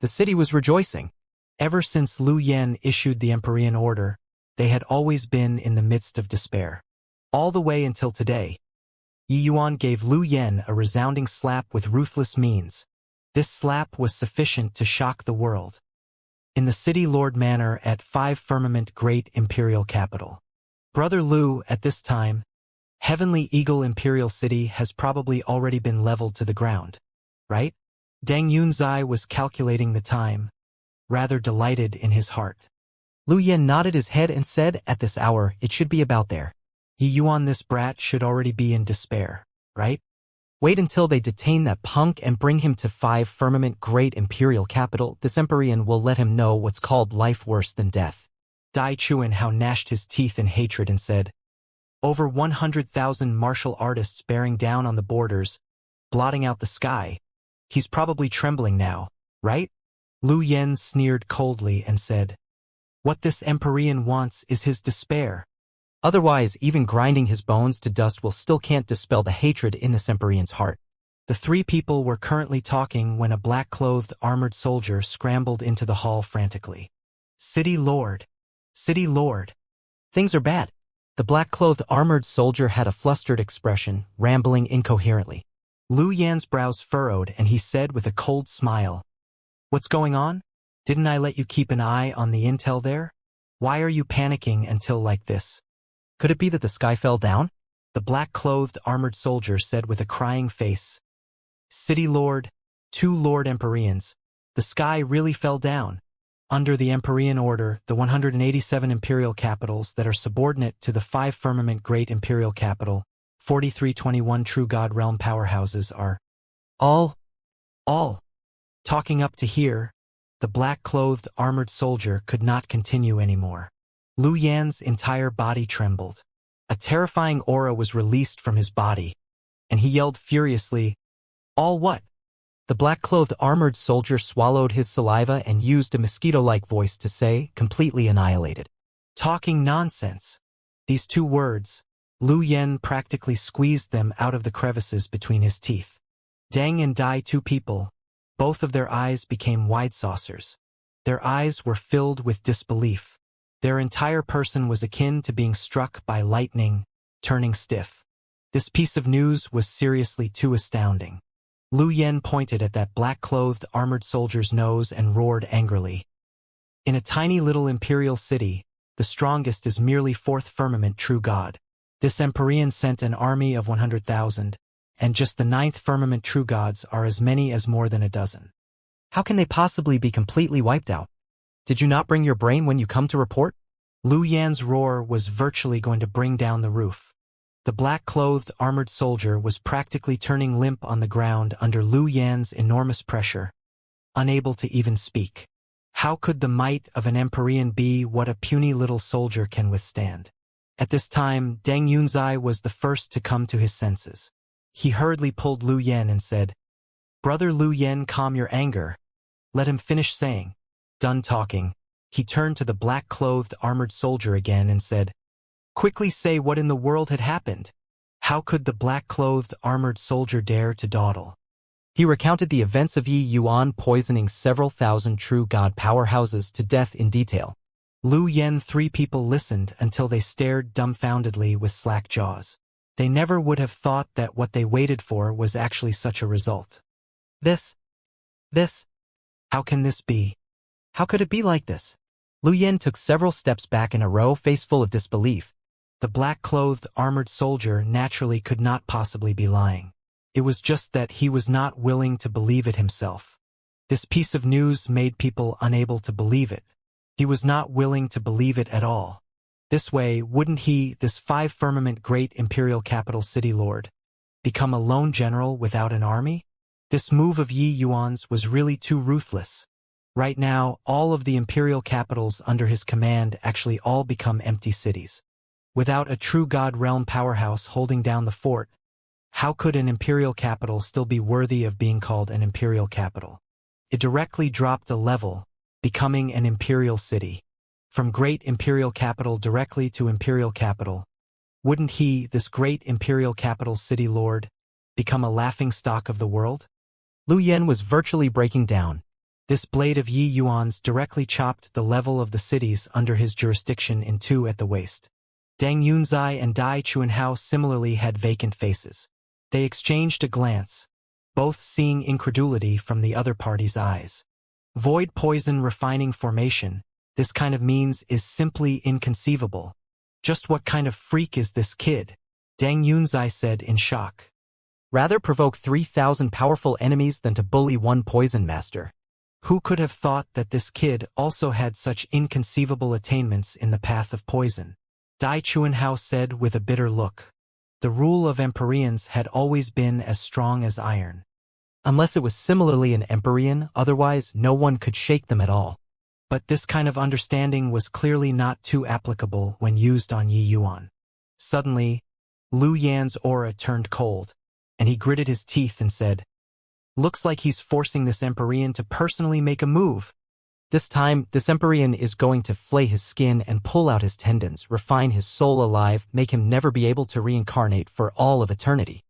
The city was rejoicing. Ever since Lu Yen issued the Emperorian order, they had always been in the midst of despair. All the way until today. Yi Yuan gave Lu Yen a resounding slap with ruthless means. This slap was sufficient to shock the world. In the city Lord Manor at 5 Firmament Great Imperial Capital. Brother Lu, at this time, Heavenly Eagle Imperial City has probably already been leveled to the ground, right? Deng Yunzai was calculating the time, rather delighted in his heart. Lu Yen nodded his head and said, "At this hour, it should be about there." Yi Yuan, this brat should already be in despair, right? Wait until they detain that punk and bring him to 5 firmament great imperial capital. This Empyrean will let him know what's called life worse than death. Dai Chuanhao gnashed his teeth in hatred and said, "Over 100,000 martial artists bearing down on the borders, blotting out the sky. He's probably trembling now, right?" Lu Yen sneered coldly and said, "What this Empyrean wants is his despair. Otherwise, even grinding his bones to dust will still can't dispel the hatred in this Empyrean's heart." The 3 people were currently talking when a black-clothed armored soldier scrambled into the hall frantically. "City Lord! City Lord! Things are bad." The black-clothed armored soldier had a flustered expression, rambling incoherently. Lu Yan's brows furrowed and he said with a cold smile, "What's going on? Didn't I let you keep an eye on the intel there? Why are you panicking until like this?" "Could it be that the sky fell down?" the black-clothed armored soldier said with a crying face. "City Lord, 2 Lord Empyreans, the sky really fell down. Under the Empyrean order, the 187 imperial capitals that are subordinate to the 5 firmament great imperial capital, 4321 true god realm powerhouses are all talking up to here." The black-clothed armored soldier could not continue anymore. Lu Yan's entire body trembled. A terrifying aura was released from his body, and he yelled furiously, "All what?" The black-clothed armored soldier swallowed his saliva and used a mosquito-like voice to say, completely annihilated. "Talking nonsense." These 2 words, Lu Yen practically squeezed them out of the crevices between his teeth. Deng and Dai, 2 people, both of their eyes became wide saucers. Their eyes were filled with disbelief. Their entire person was akin to being struck by lightning, turning stiff. This piece of news was seriously too astounding. Lu Yen pointed at that black-clothed armored soldier's nose and roared angrily. "In a tiny little imperial city, the strongest is merely 4th firmament true god. This Empyrean sent an army of 100,000, and just the 9th firmament true gods are as many as more than a dozen. How can they possibly be completely wiped out? Did you not bring your brain when you come to report?" Lu Yan's roar was virtually going to bring down the roof. The black-clothed armored soldier was practically turning limp on the ground under Lu Yan's enormous pressure, unable to even speak. How could the might of an Empyrean be what a puny little soldier can withstand? At this time, Deng Yunzai was the first to come to his senses. He hurriedly pulled Lu Yan and said, "Brother Lu Yan, calm your anger. Let him finish saying." Done talking, he turned to the black-clothed armored soldier again and said, "Quickly say what in the world had happened." How could the black-clothed armored soldier dare to dawdle? He recounted the events of Yi Yuan poisoning several thousand true god powerhouses to death in detail. Lu Yen 3 people listened until they stared dumbfoundedly with slack jaws. They never would have thought that what they waited for was actually such a result. This, how can this be? How could it be like this? Lu Yen took several steps back in a row, face full of disbelief. The black-clothed armored soldier naturally could not possibly be lying. It was just that he was not willing to believe it himself. This piece of news made people unable to believe it. He was not willing to believe it at all. This way, wouldn't he, this 5 firmament great imperial capital city lord, become a lone general without an army? This move of Yi Yuan's was really too ruthless. Right now, all of the imperial capitals under his command actually all become empty cities. Without a true god realm powerhouse holding down the fort, how could an imperial capital still be worthy of being called an imperial capital? It directly dropped a level, becoming an imperial city. From great imperial capital directly to imperial capital. Wouldn't he, this great imperial capital city lord, become a laughingstock of the world? Lu Yen was virtually breaking down. This blade of Yi Yuan's directly chopped the level of the cities under his jurisdiction in 2 at the waist. Deng Yunzai and Dai Chuanhao similarly had vacant faces. They exchanged a glance, both seeing incredulity from the other party's eyes. Void poison refining formation, this kind of means is simply inconceivable. Just what kind of freak is this kid? Deng Yunzai said in shock. Rather provoke 3,000 powerful enemies than to bully one poison master. Who could have thought that this kid also had such inconceivable attainments in the path of poison? Dai Chuanhao said with a bitter look. The rule of Empyreans had always been as strong as iron. Unless it was similarly an Empyrean, otherwise no one could shake them at all. But this kind of understanding was clearly not too applicable when used on Yi Yuan. Suddenly, Lu Yan's aura turned cold, and he gritted his teeth and said, "Looks like he's forcing this Empyrean to personally make a move. This time, this Empyrean is going to flay his skin and pull out his tendons, refine his soul alive, make him never be able to reincarnate for all of eternity."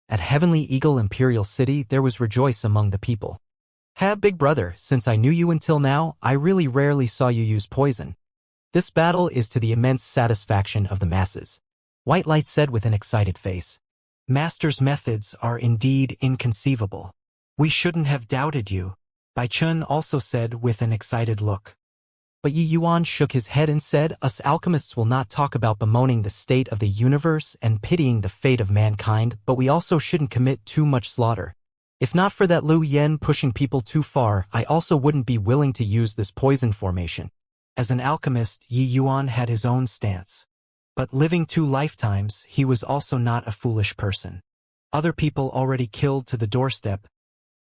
At Heavenly Eagle Imperial City, there was rejoice among the people. Big brother, since I knew you until now, I really rarely saw you use poison. This battle is to the immense satisfaction of the masses. White Light said with an excited face. Master's methods are indeed inconceivable. We shouldn't have doubted you, Bai Chun also said with an excited look. But Yi Yuan shook his head and said, us alchemists will not talk about bemoaning the state of the universe and pitying the fate of mankind, but we also shouldn't commit too much slaughter. If not for that Lu Yen pushing people too far, I also wouldn't be willing to use this poison formation. As an alchemist, Yi Yuan had his own stance. But living 2 lifetimes, he was also not a foolish person. Other people already killed to the doorstep.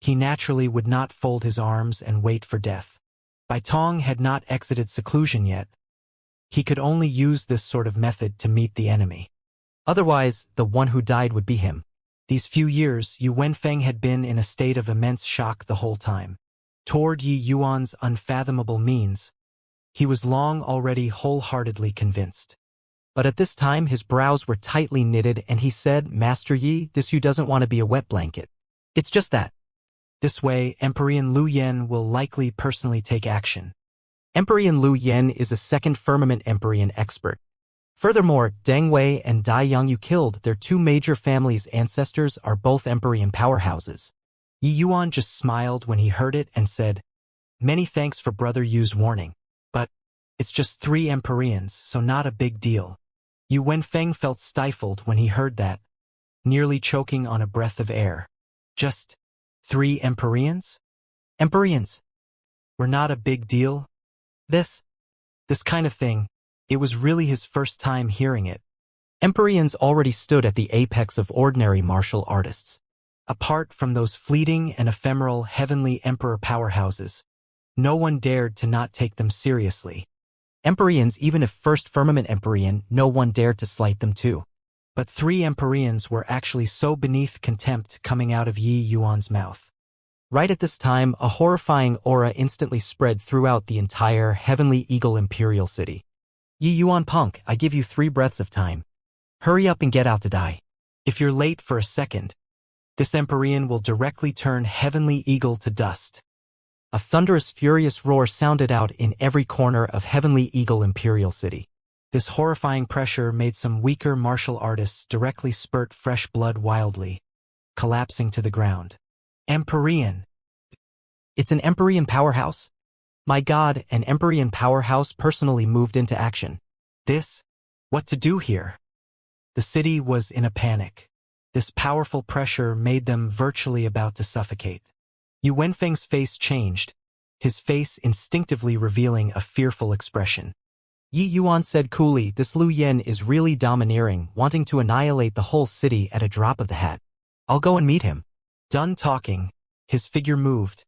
He naturally would not fold his arms and wait for death. Bai Tong had not exited seclusion yet. He could only use this sort of method to meet the enemy. Otherwise, the one who died would be him. These few years, Yu Wenfeng had been in a state of immense shock the whole time. Toward Yi Yuan's unfathomable means, he was long already wholeheartedly convinced. But at this time his brows were tightly knitted and he said, Master Yi, this Yu doesn't want to be a wet blanket. It's just that. This way, Empyrean Lu Yen will likely personally take action. Empyrean Lu Yen is a second firmament Empyrean expert. Furthermore, Deng Wei and Dai Yang you killed, their 2 major families' ancestors are both Empyrean powerhouses. Yi Yuan just smiled when he heard it and said, Many thanks for Brother Yu's warning. But it's just 3 Empyreans, so not a big deal. Yu Wenfeng felt stifled when he heard that, nearly choking on a breath of air. Just 3 Empyreans? Empyreans were not a big deal? This kind of thing, it was really his first time hearing it. Empyreans already stood at the apex of ordinary martial artists. Apart from those fleeting and ephemeral heavenly emperor powerhouses, no one dared to not take them seriously. Empyreans, even if first firmament Empyrean, no one dared to slight them too. But 3 Empyreans were actually so beneath contempt coming out of Yi Yuan's mouth. Right at this time, a horrifying aura instantly spread throughout the entire Heavenly Eagle Imperial City. Yi Yuan punk, I give you 3 breaths of time. Hurry up and get out to die. If you're late for a second, this Empyrean will directly turn Heavenly Eagle to dust. A thunderous, furious roar sounded out in every corner of Heavenly Eagle Imperial City. This horrifying pressure made some weaker martial artists directly spurt fresh blood wildly, collapsing to the ground. Empyrean. It's an Empyrean powerhouse? My God, an Empyrean powerhouse personally moved into action. What to do here? The city was in a panic. This powerful pressure made them virtually about to suffocate. Yu Wenfeng's face changed, his face instinctively revealing a fearful expression. Yi Yuan said coolly, this Lu Yen is really domineering, wanting to annihilate the whole city at a drop of the hat. I'll go and meet him. Done talking, his figure moved,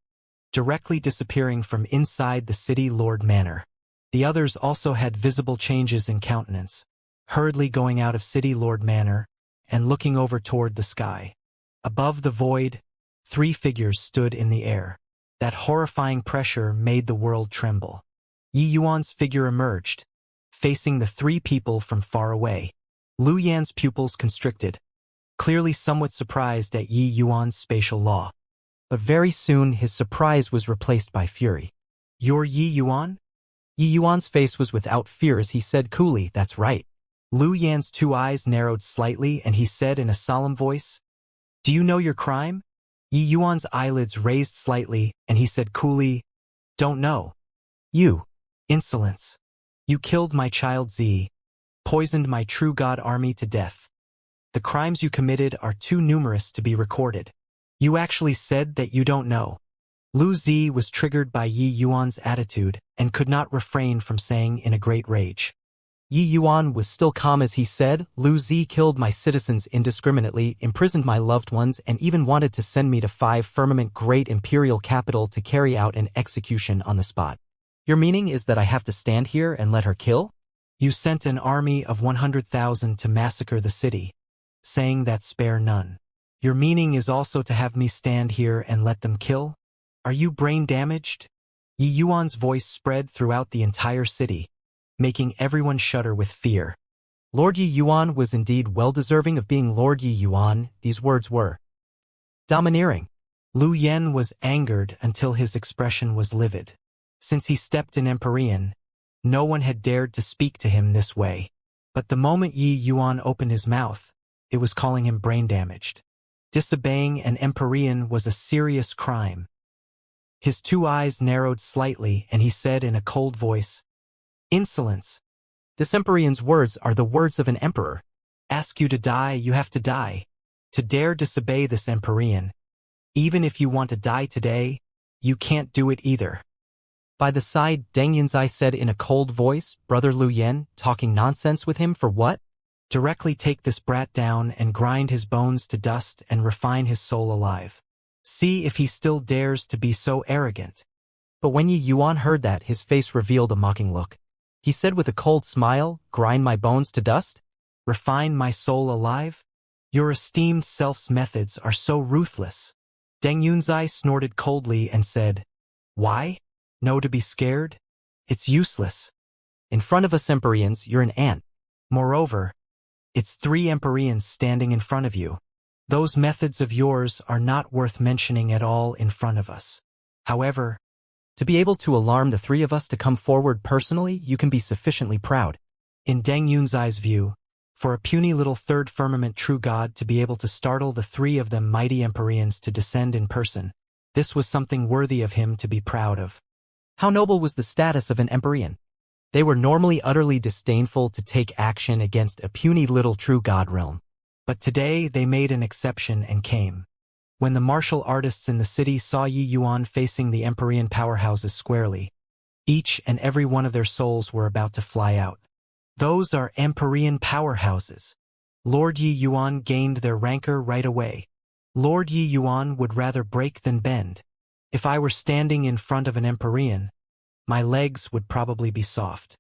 directly disappearing from inside the city lord manor. The others also had visible changes in countenance, hurriedly going out of city lord manor and looking over toward the sky. Above the void, 3 figures stood in the air. That horrifying pressure made the world tremble. Yi Yuan's figure emerged, facing the 3 people from far away. Lu Yan's pupils constricted, clearly somewhat surprised at Yi Yuan's spatial law. But very soon his surprise was replaced by fury. You're Yi Yuan? Yi Yuan's face was without fear as he said coolly, that's right. Lu Yan's 2 eyes narrowed slightly and he said in a solemn voice, Do you know your crime? Yi Yuan's eyelids raised slightly and he said coolly, Don't know. You. Insolence. You killed my child Z, poisoned my true god army to death. The crimes you committed are too numerous to be recorded. You actually said that you don't know. Lu Zi was triggered by Yi Yuan's attitude and could not refrain from saying in a great rage. Yi Yuan was still calm as he said, Lu Zi killed my citizens indiscriminately, imprisoned my loved ones, and even wanted to send me to 5 Firmament Great Imperial Capital to carry out an execution on the spot. Your meaning is that I have to stand here and let her kill? You sent an army of 100,000 to massacre the city, saying that spare none. Your meaning is also to have me stand here and let them kill? Are you brain damaged? Yi Yuan's voice spread throughout the entire city, making everyone shudder with fear. Lord Yi Yuan was indeed well-deserving of being Lord Yi Yuan. These words were domineering. Lu Yen was angered until his expression was livid. Since he stepped in Empyrean, no one had dared to speak to him this way. But the moment Yi Yuan opened his mouth, it was calling him brain-damaged. Disobeying an Empyrean was a serious crime. His 2 eyes narrowed slightly, and he said in a cold voice, Insolence. This Empyrean's words are the words of an emperor. Ask you to die, you have to die. To dare disobey this Empyrean, even if you want to die today, you can't do it either. By the side, Deng Yunzai said in a cold voice, Brother Lu Yen, talking nonsense with him for what? Directly take this brat down and grind his bones to dust and refine his soul alive. See if he still dares to be so arrogant. But when Yi Yuan heard that, his face revealed a mocking look. He said with a cold smile, grind my bones to dust? Refine my soul alive? Your esteemed self's methods are so ruthless. Deng Yunzai snorted coldly and said, Why? No to be scared? It's useless. In front of us Empyreans, you're an ant. Moreover, it's 3 Empyreans standing in front of you. Those methods of yours are not worth mentioning at all in front of us. However, to be able to alarm the 3 of us to come forward personally, you can be sufficiently proud. In Deng Yunzai's view, for a puny little 3rd firmament true god to be able to startle the 3 of them mighty Empyreans to descend in person, this was something worthy of him to be proud of. How noble was the status of an Empyrean? They were normally utterly disdainful to take action against a puny little true god realm. But today they made an exception and came. When the martial artists in the city saw Yi Yuan facing the Empyrean powerhouses squarely, each and every one of their souls were about to fly out. Those are Empyrean powerhouses. Lord Yi Yuan gained their rancor right away. Lord Yi Yuan would rather break than bend. If I were standing in front of an Empyrean, my legs would probably be soft.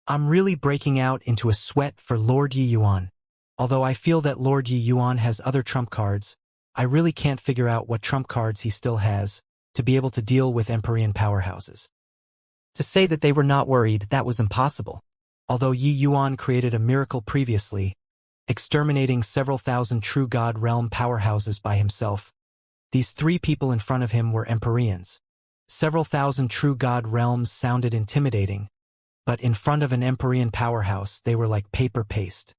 I'm really breaking out into a sweat for Lord Yi Yuan. Although I feel that Lord Yi Yuan has other trump cards, I really can't figure out what trump cards he still has to be able to deal with Empyrean powerhouses. To say that they were not worried, that was impossible. Although Yi Yuan created a miracle previously, exterminating several thousand true god realm powerhouses by himself, these 3 people in front of him were Empyreans. Several thousand true god realms sounded intimidating, but in front of an Empyrean powerhouse they were like paper paste.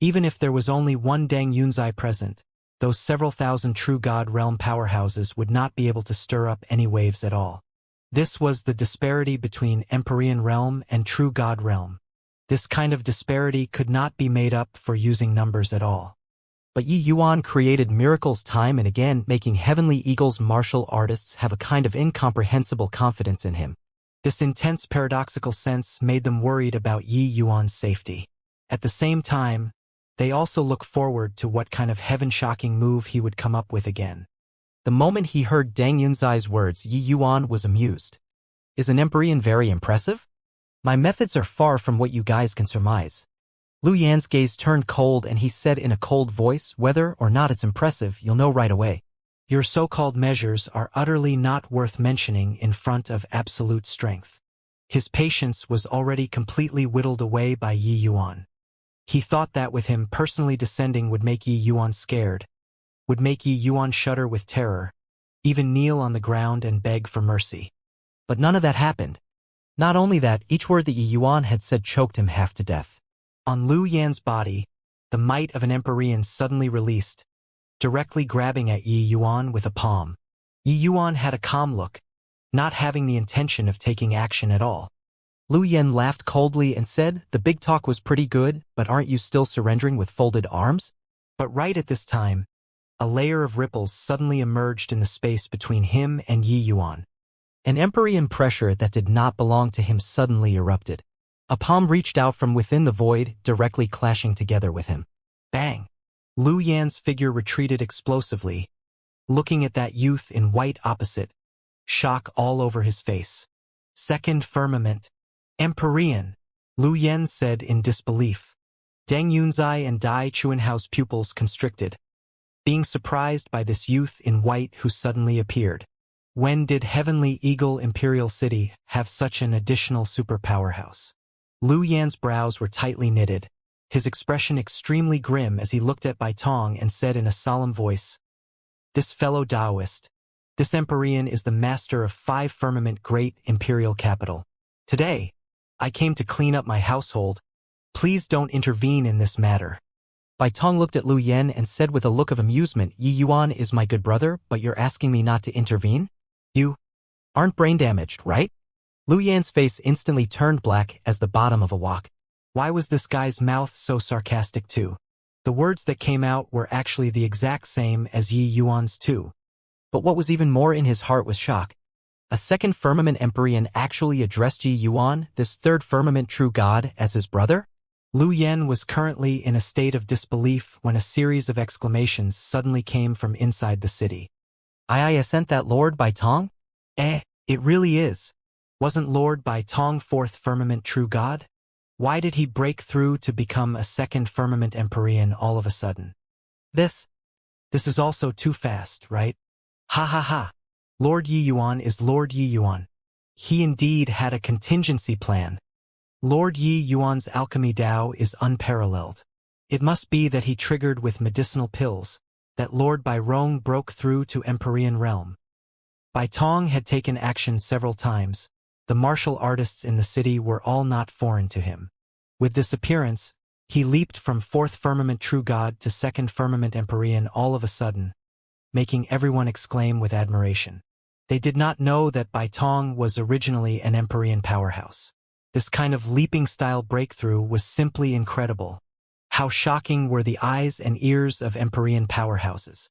Even if there was only 1 Deng Yunzai present, those several thousand true god realm powerhouses would not be able to stir up any waves at all. This was the disparity between Empyrean realm and true god realm. This kind of disparity could not be made up for using numbers at all. But Yi Yuan created miracles time and again, making Heavenly Eagle's martial artists have a kind of incomprehensible confidence in him. This intense paradoxical sense made them worried about Yi Yuan's safety. At the same time, they also look forward to what kind of heaven-shocking move he would come up with again. The moment he heard Deng Yunzai's words, Yi Yuan was amused. Is an Empyrean very impressive? My methods are far from what you guys can surmise. Lu Yan's gaze turned cold and he said in a cold voice, whether or not it's impressive, you'll know right away. Your so-called measures are utterly not worth mentioning in front of absolute strength. His patience was already completely whittled away by Yi Yuan. He thought that with him personally descending would make Yi Yuan scared, would make Yi Yuan shudder with terror, even kneel on the ground and beg for mercy. But none of that happened. Not only that, each word that Yi Yuan had said choked him half to death. On Lu Yan's body, the might of an Empyrean suddenly released, directly grabbing at Yi Yuan with a palm. Yi Yuan had a calm look, not having the intention of taking action at all. Lu Yan laughed coldly and said, the big talk was pretty good, but aren't you still surrendering with folded arms? But right at this time, a layer of ripples suddenly emerged in the space between him and Yi Yuan. An Empyrean pressure that did not belong to him suddenly erupted. A palm reached out from within the void, directly clashing together with him. Bang! Lu Yan's figure retreated explosively, looking at that youth in white opposite, shock all over his face. Second firmament. Empyrean, Lu Yan said in disbelief. Deng Yunzai and Dai Chuanhao's pupils constricted, being surprised by this youth in white who suddenly appeared. When did Heavenly Eagle Imperial City have such an additional superpowerhouse? Lu Yan's brows were tightly knitted, his expression extremely grim as he looked at Bai Tong and said in a solemn voice, "This fellow Taoist, this Empyrean is the master of 5 firmament great imperial capital. Today, I came to clean up my household. Please don't intervene in this matter." Bai Tong looked at Lu Yan and said with a look of amusement, "Yi Yuan is my good brother, but you're asking me not to intervene? You aren't brain damaged, right?" Lu Yan's face instantly turned black as the bottom of a wok. Why was this guy's mouth so sarcastic too? The words that came out were actually the exact same as Yi Yuan's too. But what was even more in his heart was shock. A second firmament Empyrean actually addressed Yi Yuan, this third firmament true god, as his brother? Lu Yan was currently in a state of disbelief when a series of exclamations suddenly came from inside the city. I sent that Lord Bai Tong? It really is. Wasn't Lord Bai Tong fourth firmament true god? Why did he break through to become a second firmament Empyrean all of a sudden? This is also too fast, right? Ha ha ha. Lord Yi Yuan is Lord Yi Yuan. He indeed had a contingency plan. Lord Yi Yuan's alchemy Dao is unparalleled. It must be that he triggered with medicinal pills, that Lord Bai Rong broke through to Empyrean realm. Bai Tong had taken action several times. The martial artists in the city were all not foreign to him. With this appearance, he leaped from fourth firmament true god to second firmament Empyrean all of a sudden, making everyone exclaim with admiration. They did not know that Bai Tong was originally an Empyrean powerhouse. This kind of leaping-style breakthrough was simply incredible. How shocking were the eyes and ears of Empyrean powerhouses.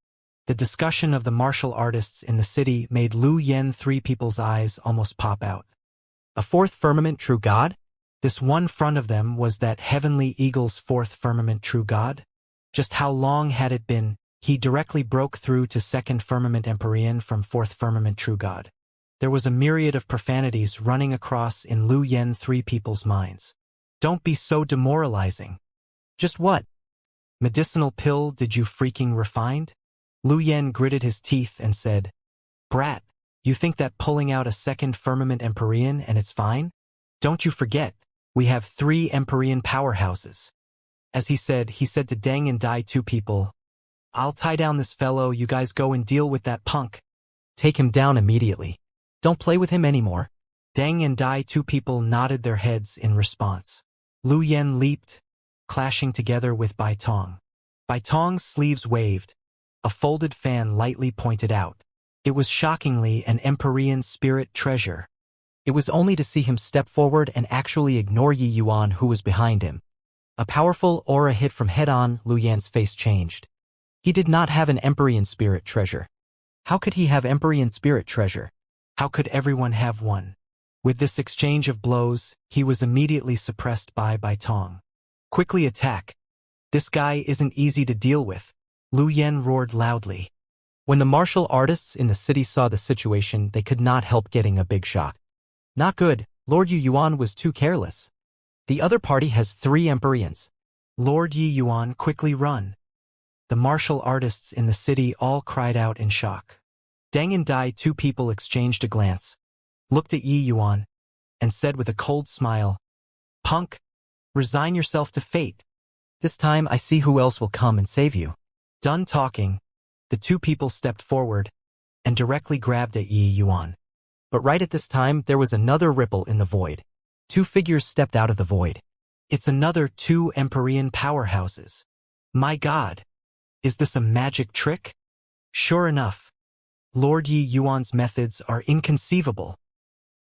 The discussion of the martial artists in the city made Lu Yan three people's eyes almost pop out. A fourth firmament true god? This one front of them was that Heavenly Eagle's fourth firmament true god? Just how long had it been? He directly broke through to second firmament Empyrean from fourth firmament true god. There was a myriad of profanities running across in Lu Yan three people's minds. Don't be so demoralizing. Just what? Medicinal pill did you freaking refined? Lu Yan gritted his teeth and said, "Brat, you think that pulling out a second firmament Empyrean and it's fine? Don't you forget, we have 3 Empyrean powerhouses." As he said to Deng and Dai two people, "I'll tie down this fellow, you guys go and deal with that punk. Take him down immediately. Don't play with him anymore." Deng and Dai two people nodded their heads in response. Lu Yan leaped, clashing together with Bai Tong. Bai Tong's sleeves waved. A folded fan lightly pointed out. It was shockingly an Empyrean spirit treasure. It was only to see him step forward and actually ignore Yi Yuan who was behind him. A powerful aura hit from head-on. Lu Yan's face changed. He did not have an Empyrean spirit treasure. How could he have Empyrean spirit treasure? How could everyone have one? With this exchange of blows, he was immediately suppressed by Bai Tong. "Quickly attack. This guy isn't easy to deal with," Lu Yan roared loudly. When the martial artists in the city saw the situation, they could not help getting a big shock. Not good. Lord Yi Yuan was too careless. The other party has 3 Empyreans. Lord Yi Yuan, quickly run. The martial artists in the city all cried out in shock. Deng and Dai two people exchanged a glance, looked at Yi Yuan, and said with a cold smile, "Punk, resign yourself to fate. This time I see who else will come and save you." Done talking, the two people stepped forward and directly grabbed at Yi Yuan. But right at this time, there was another ripple in the void. 2 figures stepped out of the void. It's another 2 Empyrean powerhouses. My God, is this a magic trick? Sure enough, Lord Yi Yuan's methods are inconceivable.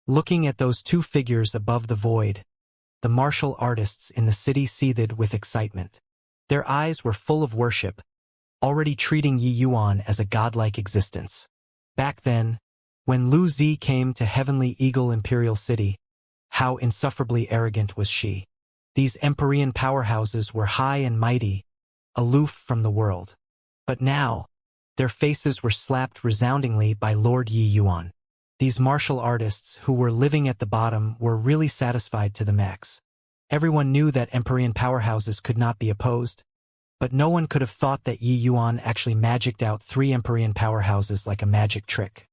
Looking at those 2 figures above the void, the martial artists in the city seethed with excitement. Their eyes were full of worship, already treating Yi Yuan as a godlike existence. Back then, when Lu Zi came to Heavenly Eagle Imperial City, how insufferably arrogant was she. These Empyrean powerhouses were high and mighty, aloof from the world. But now, their faces were slapped resoundingly by Lord Yi Yuan. These martial artists who were living at the bottom were really satisfied to the max. Everyone knew that Empyrean powerhouses could not be opposed, but no one could have thought that Yi Yuan actually magicked out 3 Empyrean powerhouses like a magic trick.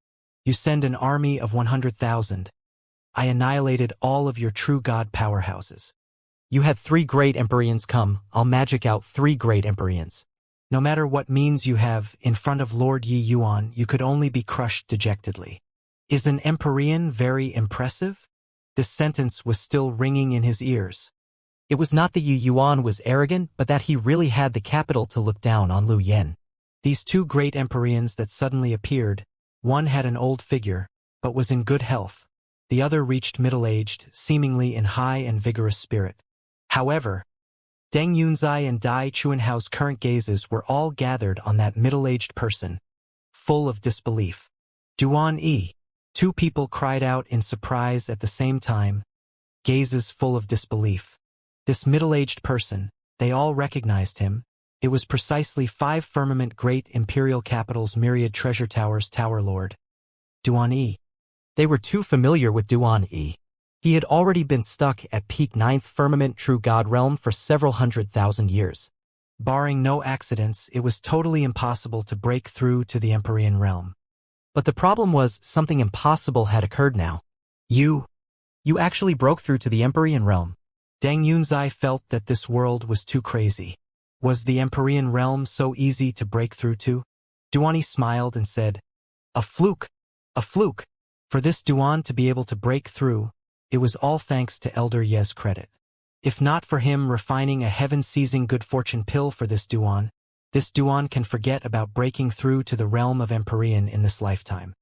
You send an army of 100,000. I annihilated all of your true god powerhouses. You had 3 great Empyreans come, I'll magic out 3 great Empyreans. No matter what means you have, in front of Lord Yi Yuan, you could only be crushed dejectedly. Is an Empyrean very impressive? This sentence was still ringing in his ears. It was not that Yi Yuan was arrogant, but that he really had the capital to look down on Lu Yen. These 2 great Empyreans that suddenly appeared, one had an old figure, but was in good health. The other reached middle-aged, seemingly in high and vigorous spirit. However, Deng Yunzai and Dai Chuanhao's current gazes were all gathered on that middle-aged person, full of disbelief. Duan Yi. 2 people cried out in surprise at the same time, gazes full of disbelief. This middle-aged person, they all recognized him. It was precisely 5 firmament great imperial capitals myriad treasure towers Tower Lord. Duan Yi. They were too familiar with Duan Yi. He had already been stuck at peak 9th firmament true god realm for several 100,000 years. Barring no accidents, it was totally impossible to break through to the Empyrean realm. But the problem was something impossible had occurred now. You actually broke through to the Empyrean realm. Deng Yunzai felt that this world was too crazy. Was the Empyrean realm so easy to break through to? Duan Yi smiled and said, A fluke. A fluke. For this Duan to be able to break through, it was all thanks to Elder Ye's credit. If not for him refining a heaven-seizing good fortune pill for this Duan can forget about breaking through to the realm of Empyrean in this lifetime.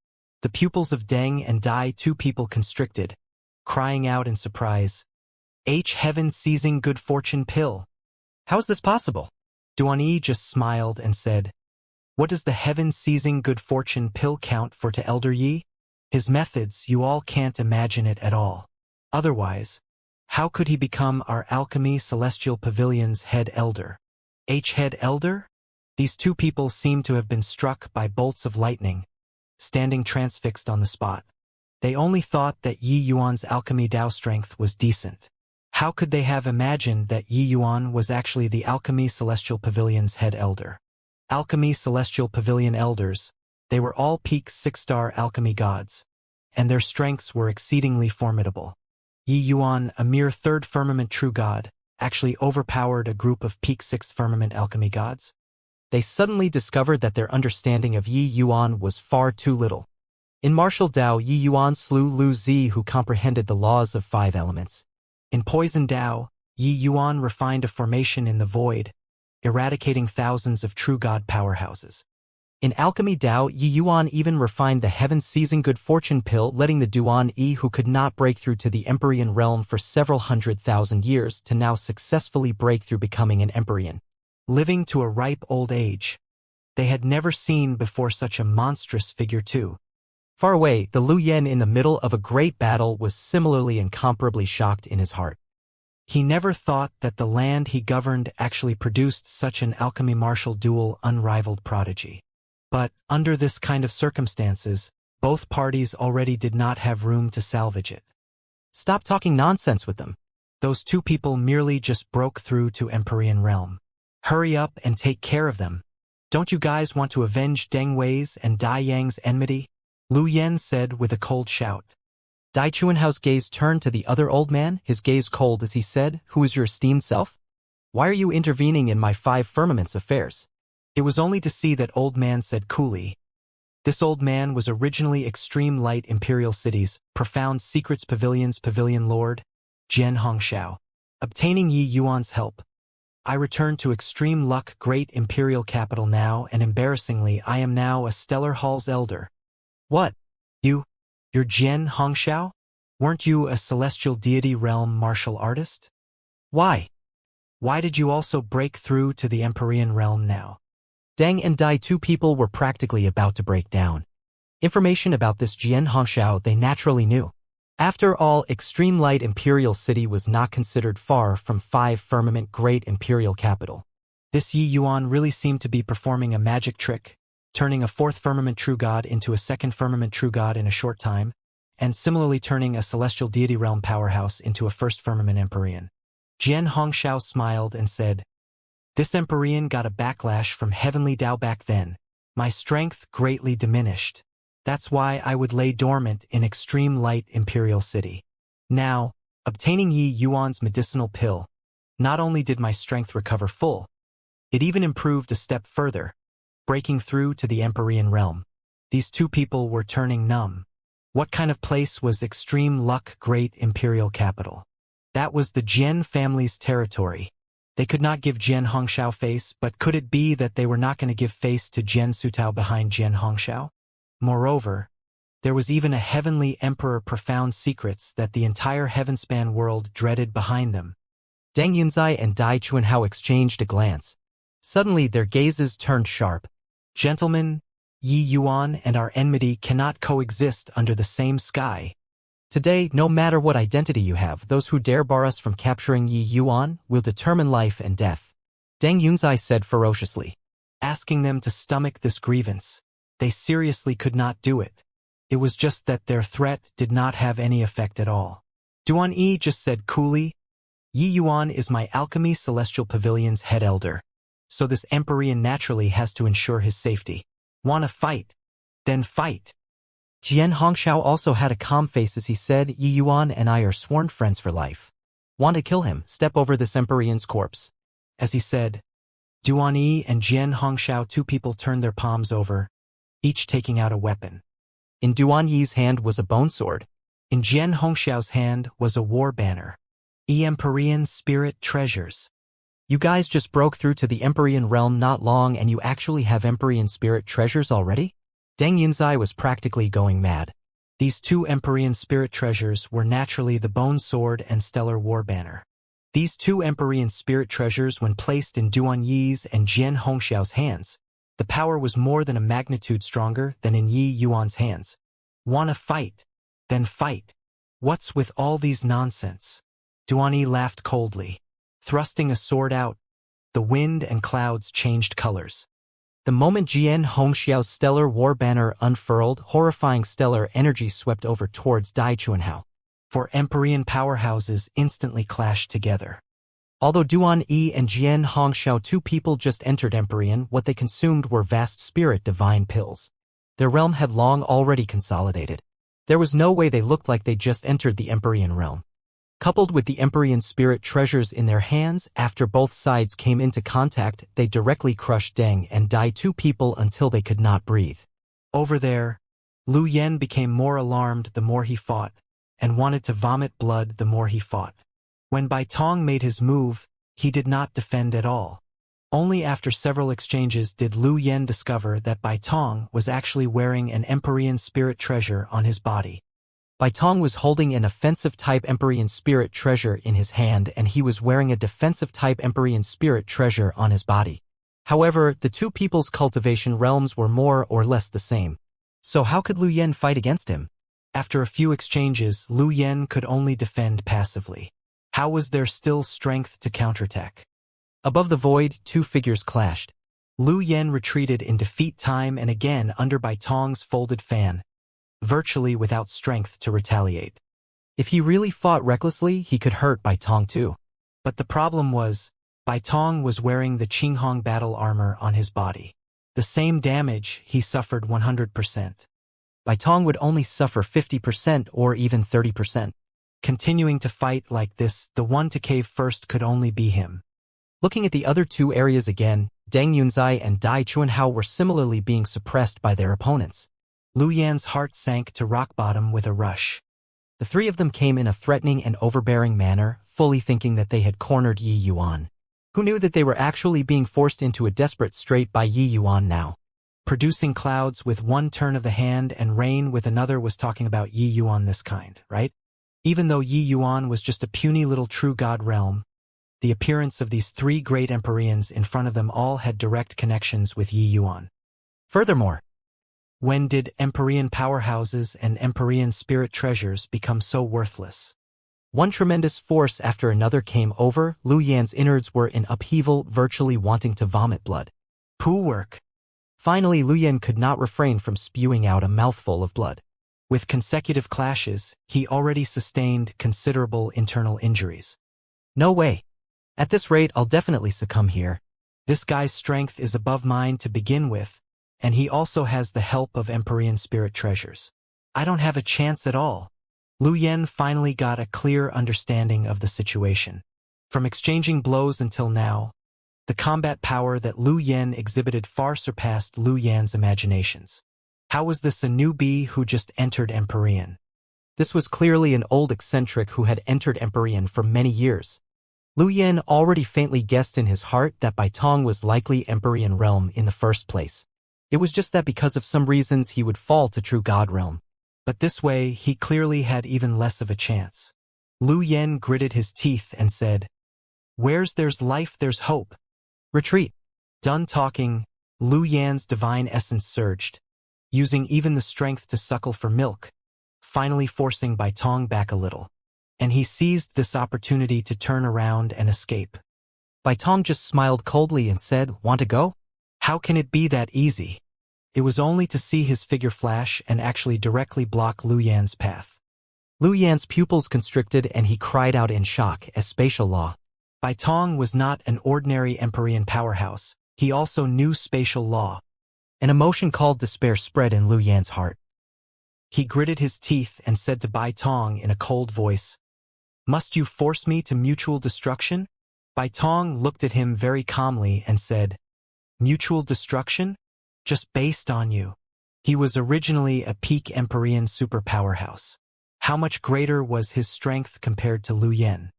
The pupils of Deng and Dai 2 people constricted, crying out in surprise, heaven-seizing good fortune pill. How is this possible? Duan Yi just smiled and said, What does the heaven-seizing good fortune pill count for to Elder Yi? His methods, you all can't imagine it at all. Otherwise, how could he become our Alchemy Celestial Pavilion's head elder? Head elder? These 2 people seemed to have been struck by bolts of lightning, standing transfixed on the spot. They only thought that Yi Yuan's alchemy Dao strength was decent. How could they have imagined that Yi Yuan was actually the Alchemy Celestial Pavilion's head elder? Alchemy Celestial Pavilion elders, they were all peak 6-star alchemy gods, and their strengths were exceedingly formidable. Yi Yuan, a mere 3rd firmament true god, actually overpowered a group of peak 6th firmament alchemy gods. They suddenly discovered that their understanding of Yi Yuan was far too little. In martial Dao, Yi Yuan slew Lu Zi, who comprehended the laws of 5 elements. In poison Dao, Yi Yuan refined a formation in the void, eradicating thousands of true god powerhouses. In alchemy Dao, Yi Yuan even refined the heaven-seizing good fortune pill, letting the Duan Yi who could not break through to the Empyrean realm for several 100,000 years to now successfully break through becoming an Empyrean. Living to a ripe old age. They had never seen before such a monstrous figure too. Far away, the Lu Yen in the middle of a great battle was similarly incomparably shocked in his heart. He never thought that the land he governed actually produced such an alchemy martial dual unrivaled prodigy. But, under this kind of circumstances, both parties already did not have room to salvage it. Stop talking nonsense with them. Those 2 people merely just broke through to Empyrean realm. Hurry up and take care of them. Don't you guys want to avenge Deng Wei's and Dai Yang's enmity? Lu Yen said with a cold shout. Dai Chuanhao's gaze turned to the other old man, his gaze cold as he said, Who is your esteemed self? Why are you intervening in my 5 firmaments affairs? It was only to see that old man said coolly. This old man was originally Extreme Light Imperial Cities, Profound Secrets Pavilion's Pavilion Lord, Jian Hongxiao. Obtaining Yi Yuan's help, I return to Extreme Luck Great Imperial Capital now, and embarrassingly I am now a Stellar Hall's elder. What? You're Jian Hongxiao? Weren't you a celestial deity realm martial artist? Why? Why did you also break through to the Empyrean realm now? Deng and Dai, two people were practically about to break down. Information about this Jian Hongxiao they naturally knew. After all, Extreme Light Imperial City was not considered far from 5 Firmament Great Imperial Capital. This Yi Yuan really seemed to be performing a magic trick, turning a 4th Firmament True God into a 2nd Firmament True God in a short time, and similarly turning a Celestial Deity Realm powerhouse into a 1st Firmament Empyrean. Jian Hongxiao smiled and said, "This Empyrean got a backlash from Heavenly Tao back then. My strength greatly diminished. That's why I would lay dormant in Extreme Light Imperial City. Now, obtaining Yi Yuan's medicinal pill, not only did my strength recover full, it even improved a step further, breaking through to the Empyrean realm." These two people were turning numb. What kind of place was Extreme Luck Great Imperial Capital? That was the Jian family's territory. They could not give Jian Hongxiao face, but could it be that they were not going to give face to Jian Sutao behind Jian Hongxiao? Moreover, there was even a heavenly emperor profound secrets that the entire heavenspan world dreaded behind them. Deng Yunzai and Dai Chuanhao exchanged a glance. Suddenly their gazes turned sharp. "Gentlemen, Yi Yuan and our enmity cannot coexist under the same sky. Today, no matter what identity you have, those who dare bar us from capturing Yi Yuan will determine life and death," Deng Yunzai said ferociously. Asking them to stomach this grievance, they seriously could not do it. It was just that their threat did not have any effect at all. Duan Yi just said coolly, "Yi Yuan is my Alchemy Celestial Pavilion's head elder, so this Empyrean naturally has to ensure his safety. Wanna fight? Then fight." Jian Hongxiao also had a calm face as he said, "Yi Yuan and I are sworn friends for life. Want to kill him? Step over this Empyrean's corpse." As he said, Duan Yi and Jian Hongxiao, two people turned their palms over, each taking out a weapon. In Duan Yi's hand was a bone sword. In Jian Hongxiao's hand was a war banner. Empyrean Spirit Treasures. "You guys just broke through to the Empyrean realm not long and you actually have Empyrean Spirit Treasures already?" Deng Yunzai was practically going mad. These two Empyrean Spirit Treasures were naturally the Bone Sword and Stellar War Banner. These two Empyrean Spirit Treasures, when placed in Duan Yi's and Jian Hongxiao's hands, the power was more than a magnitude stronger than in Yi Yuan's hands. "Wanna fight? Then fight. What's with all these nonsense?" Duan Yi laughed coldly. Thrusting a sword out, the wind and clouds changed colors. The moment Jian Hongxiao's stellar war banner unfurled, horrifying stellar energy swept over towards Dai Chuanhao. 4 Empyrean powerhouses instantly clashed together. Although Duan Yi and Jian Hongxiao, two people just entered Empyrean, what they consumed were vast spirit divine pills. Their realm had long already consolidated. There was no way they looked like they just entered the Empyrean realm. Coupled with the Empyrean Spirit Treasures in their hands, after both sides came into contact, they directly crushed Deng and Dai, two people, until they could not breathe. Over there, Lu Yen became more alarmed the more he fought, and wanted to vomit blood the more he fought. When Bai Tong made his move, he did not defend at all. Only after several exchanges did Lu Yen discover that Bai Tong was actually wearing an Empyrean Spirit Treasure on his body. Bai Tong was holding an offensive-type Empyrean Spirit Treasure in his hand, and he was wearing a defensive-type Empyrean Spirit Treasure on his body. However, the two people's cultivation realms were more or less the same. So how could Lu Yen fight against him? After a few exchanges, Lu Yen could only defend passively. How was there still strength to counterattack? Above the void, two figures clashed. Lu Yen retreated in defeat time and again under Bai Tong's folded fan, virtually without strength to retaliate. If he really fought recklessly, he could hurt Bai Tong too. But the problem was, Bai Tong was wearing the Qinghong battle armor on his body. The same damage he suffered 100%. Bai Tong would only suffer 50% or even 30%. Continuing to fight like this, the one to cave first could only be him. Looking at the other two areas again, Deng Yunzai and Dai Chuanhao were similarly being suppressed by their opponents. Lu Yan's heart sank to rock bottom with a rush. The three of them came in a threatening and overbearing manner, fully thinking that they had cornered Yi Yuan. Who knew that they were actually being forced into a desperate strait by Yi Yuan now? Producing clouds with one turn of the hand and rain with another was talking about Yi Yuan this kind, right? Even though Yi Yuan was just a puny little true god realm, the appearance of these three great Empyreans in front of them all had direct connections with Yi Yuan. Furthermore, when did Empyrean powerhouses and Empyrean spirit treasures become so worthless? One tremendous force after another came over. Lu Yan's innards were in upheaval, virtually wanting to vomit blood. Poo work. Finally, Lu Yan could not refrain from spewing out a mouthful of blood. With consecutive clashes, he already sustained considerable internal injuries. No way. At this rate, I'll definitely succumb here. This guy's strength is above mine to begin with, and he also has the help of Empyrean spirit treasures. I don't have a chance at all. Lu Yan finally got a clear understanding of the situation. From exchanging blows until now, the combat power that Lu Yan exhibited far surpassed Lu Yan's imaginations. How was this a newbie who just entered Empyrean? This was clearly an old eccentric who had entered Empyrean for many years. Lu Yan already faintly guessed in his heart that Bai Tong was likely Empyrean realm in the first place. It was just that because of some reasons he would fall to true God realm. But this way, he clearly had even less of a chance. Lu Yan gritted his teeth and said, "Where's there's life, there's hope. Retreat." Done talking, Lu Yan's divine essence surged, using even the strength to suckle for milk, finally forcing Bai Tong back a little. And he seized this opportunity to turn around and escape. Bai Tong just smiled coldly and said, "Want to go?" How can it be that easy? It was only to see his figure flash and actually directly block Lu Yan's path. Lu Yan's pupils constricted and he cried out in shock as spatial law. Bai Tong was not an ordinary Empyrean powerhouse. He also knew spatial law. An emotion called despair spread in Lu Yan's heart. He gritted his teeth and said to Bai Tong in a cold voice, "Must you force me to mutual destruction?" Bai Tong looked at him very calmly and said, "Mutual destruction? Just based on you." He was originally a peak Empyrean superpowerhouse. How much greater was his strength compared to Lu Yan?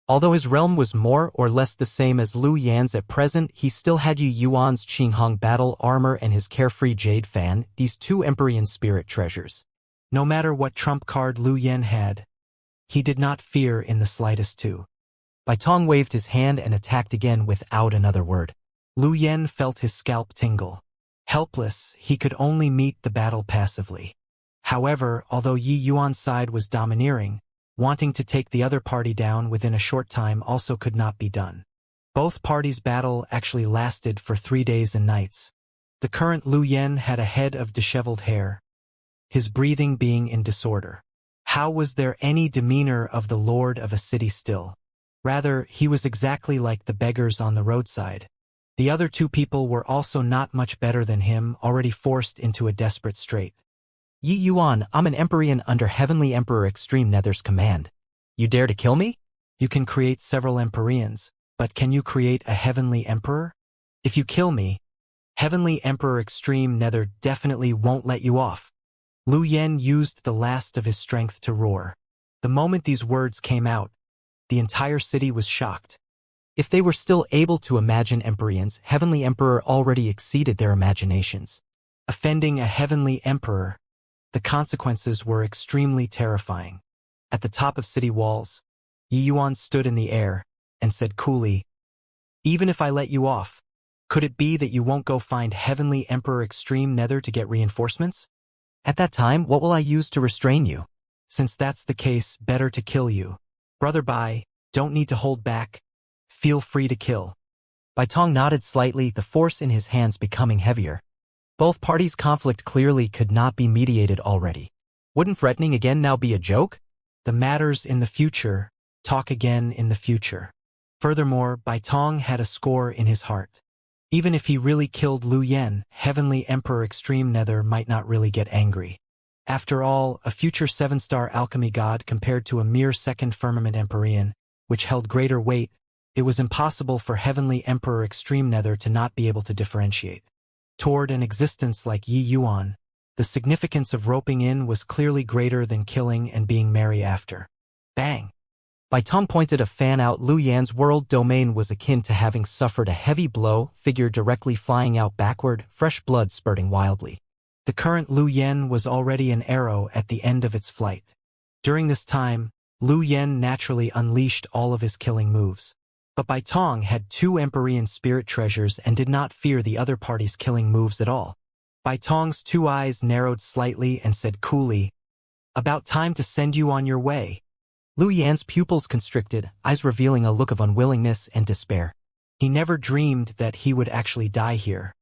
Although his realm was more or less the same as Lu Yan's at present, he still had Yi Yuan's Qinghong battle armor and his carefree jade fan, these two Empyrean spirit treasures. No matter what trump card Lu Yan had, he did not fear in the slightest too. Bai Tong waved his hand and attacked again without another word. Lu Yan felt his scalp tingle. Helpless, he could only meet the battle passively. However, although Yi Yuan's side was domineering, wanting to take the other party down within a short time also could not be done. Both parties' battle actually lasted for 3 days and nights. The current Lu Yan had a head of disheveled hair, his breathing being in disorder. How was there any demeanor of the lord of a city still? Rather, he was exactly like the beggars on the roadside. The other two people were also not much better than him, already forced into a desperate strait. "Yi Yuan, I'm an Empyrean under Heavenly Emperor Extreme Nether's command. You dare to kill me?" "You can create several Empyreans, but can you create a Heavenly Emperor? If you kill me, Heavenly Emperor Extreme Nether definitely won't let you off." Lu Yan used the last of his strength to roar. The moment these words came out, the entire city was shocked. If they were still able to imagine Empyreans, Heavenly Emperor already exceeded their imaginations. Offending a Heavenly Emperor, the consequences were extremely terrifying. At the top of city walls, Yi Yuan stood in the air and said coolly, "Even if I let you off, could it be that you won't go find Heavenly Emperor Extreme Nether to get reinforcements? At that time, what will I use to restrain you?" "Since that's the case, better to kill you. Brother Bai, don't need to hold back. Feel free to kill." Bai Tong nodded slightly, the force in his hands becoming heavier. Both parties' conflict clearly could not be mediated already. Wouldn't threatening again now be a joke? The matters in the future, talk again in the future. Furthermore, Bai Tong had a score in his heart. Even if he really killed Lu Yan, Heavenly Emperor Extreme Nether might not really get angry. After all, a future 7-star alchemy god compared to a mere second firmament Empyrean, which held greater weight, it was impossible for Heavenly Emperor Extreme Nether to not be able to differentiate. Toward an existence like Yi Yuan, the significance of roping in was clearly greater than killing and being merry after. Bang! Bai Tong pointed a fan out. Lu Yan's world domain was akin to having suffered a heavy blow, figure directly flying out backward, fresh blood spurting wildly. The current Lu Yan was already an arrow at the end of its flight. During this time, Lu Yan naturally unleashed all of his killing moves. But Bai Tong had 2 Empyrean spirit treasures and did not fear the other party's killing moves at all. Bai Tong's 2 eyes narrowed slightly and said coolly, "About time to send you on your way." Lu Yan's pupils constricted, eyes revealing a look of unwillingness and despair. He never dreamed that he would actually die here.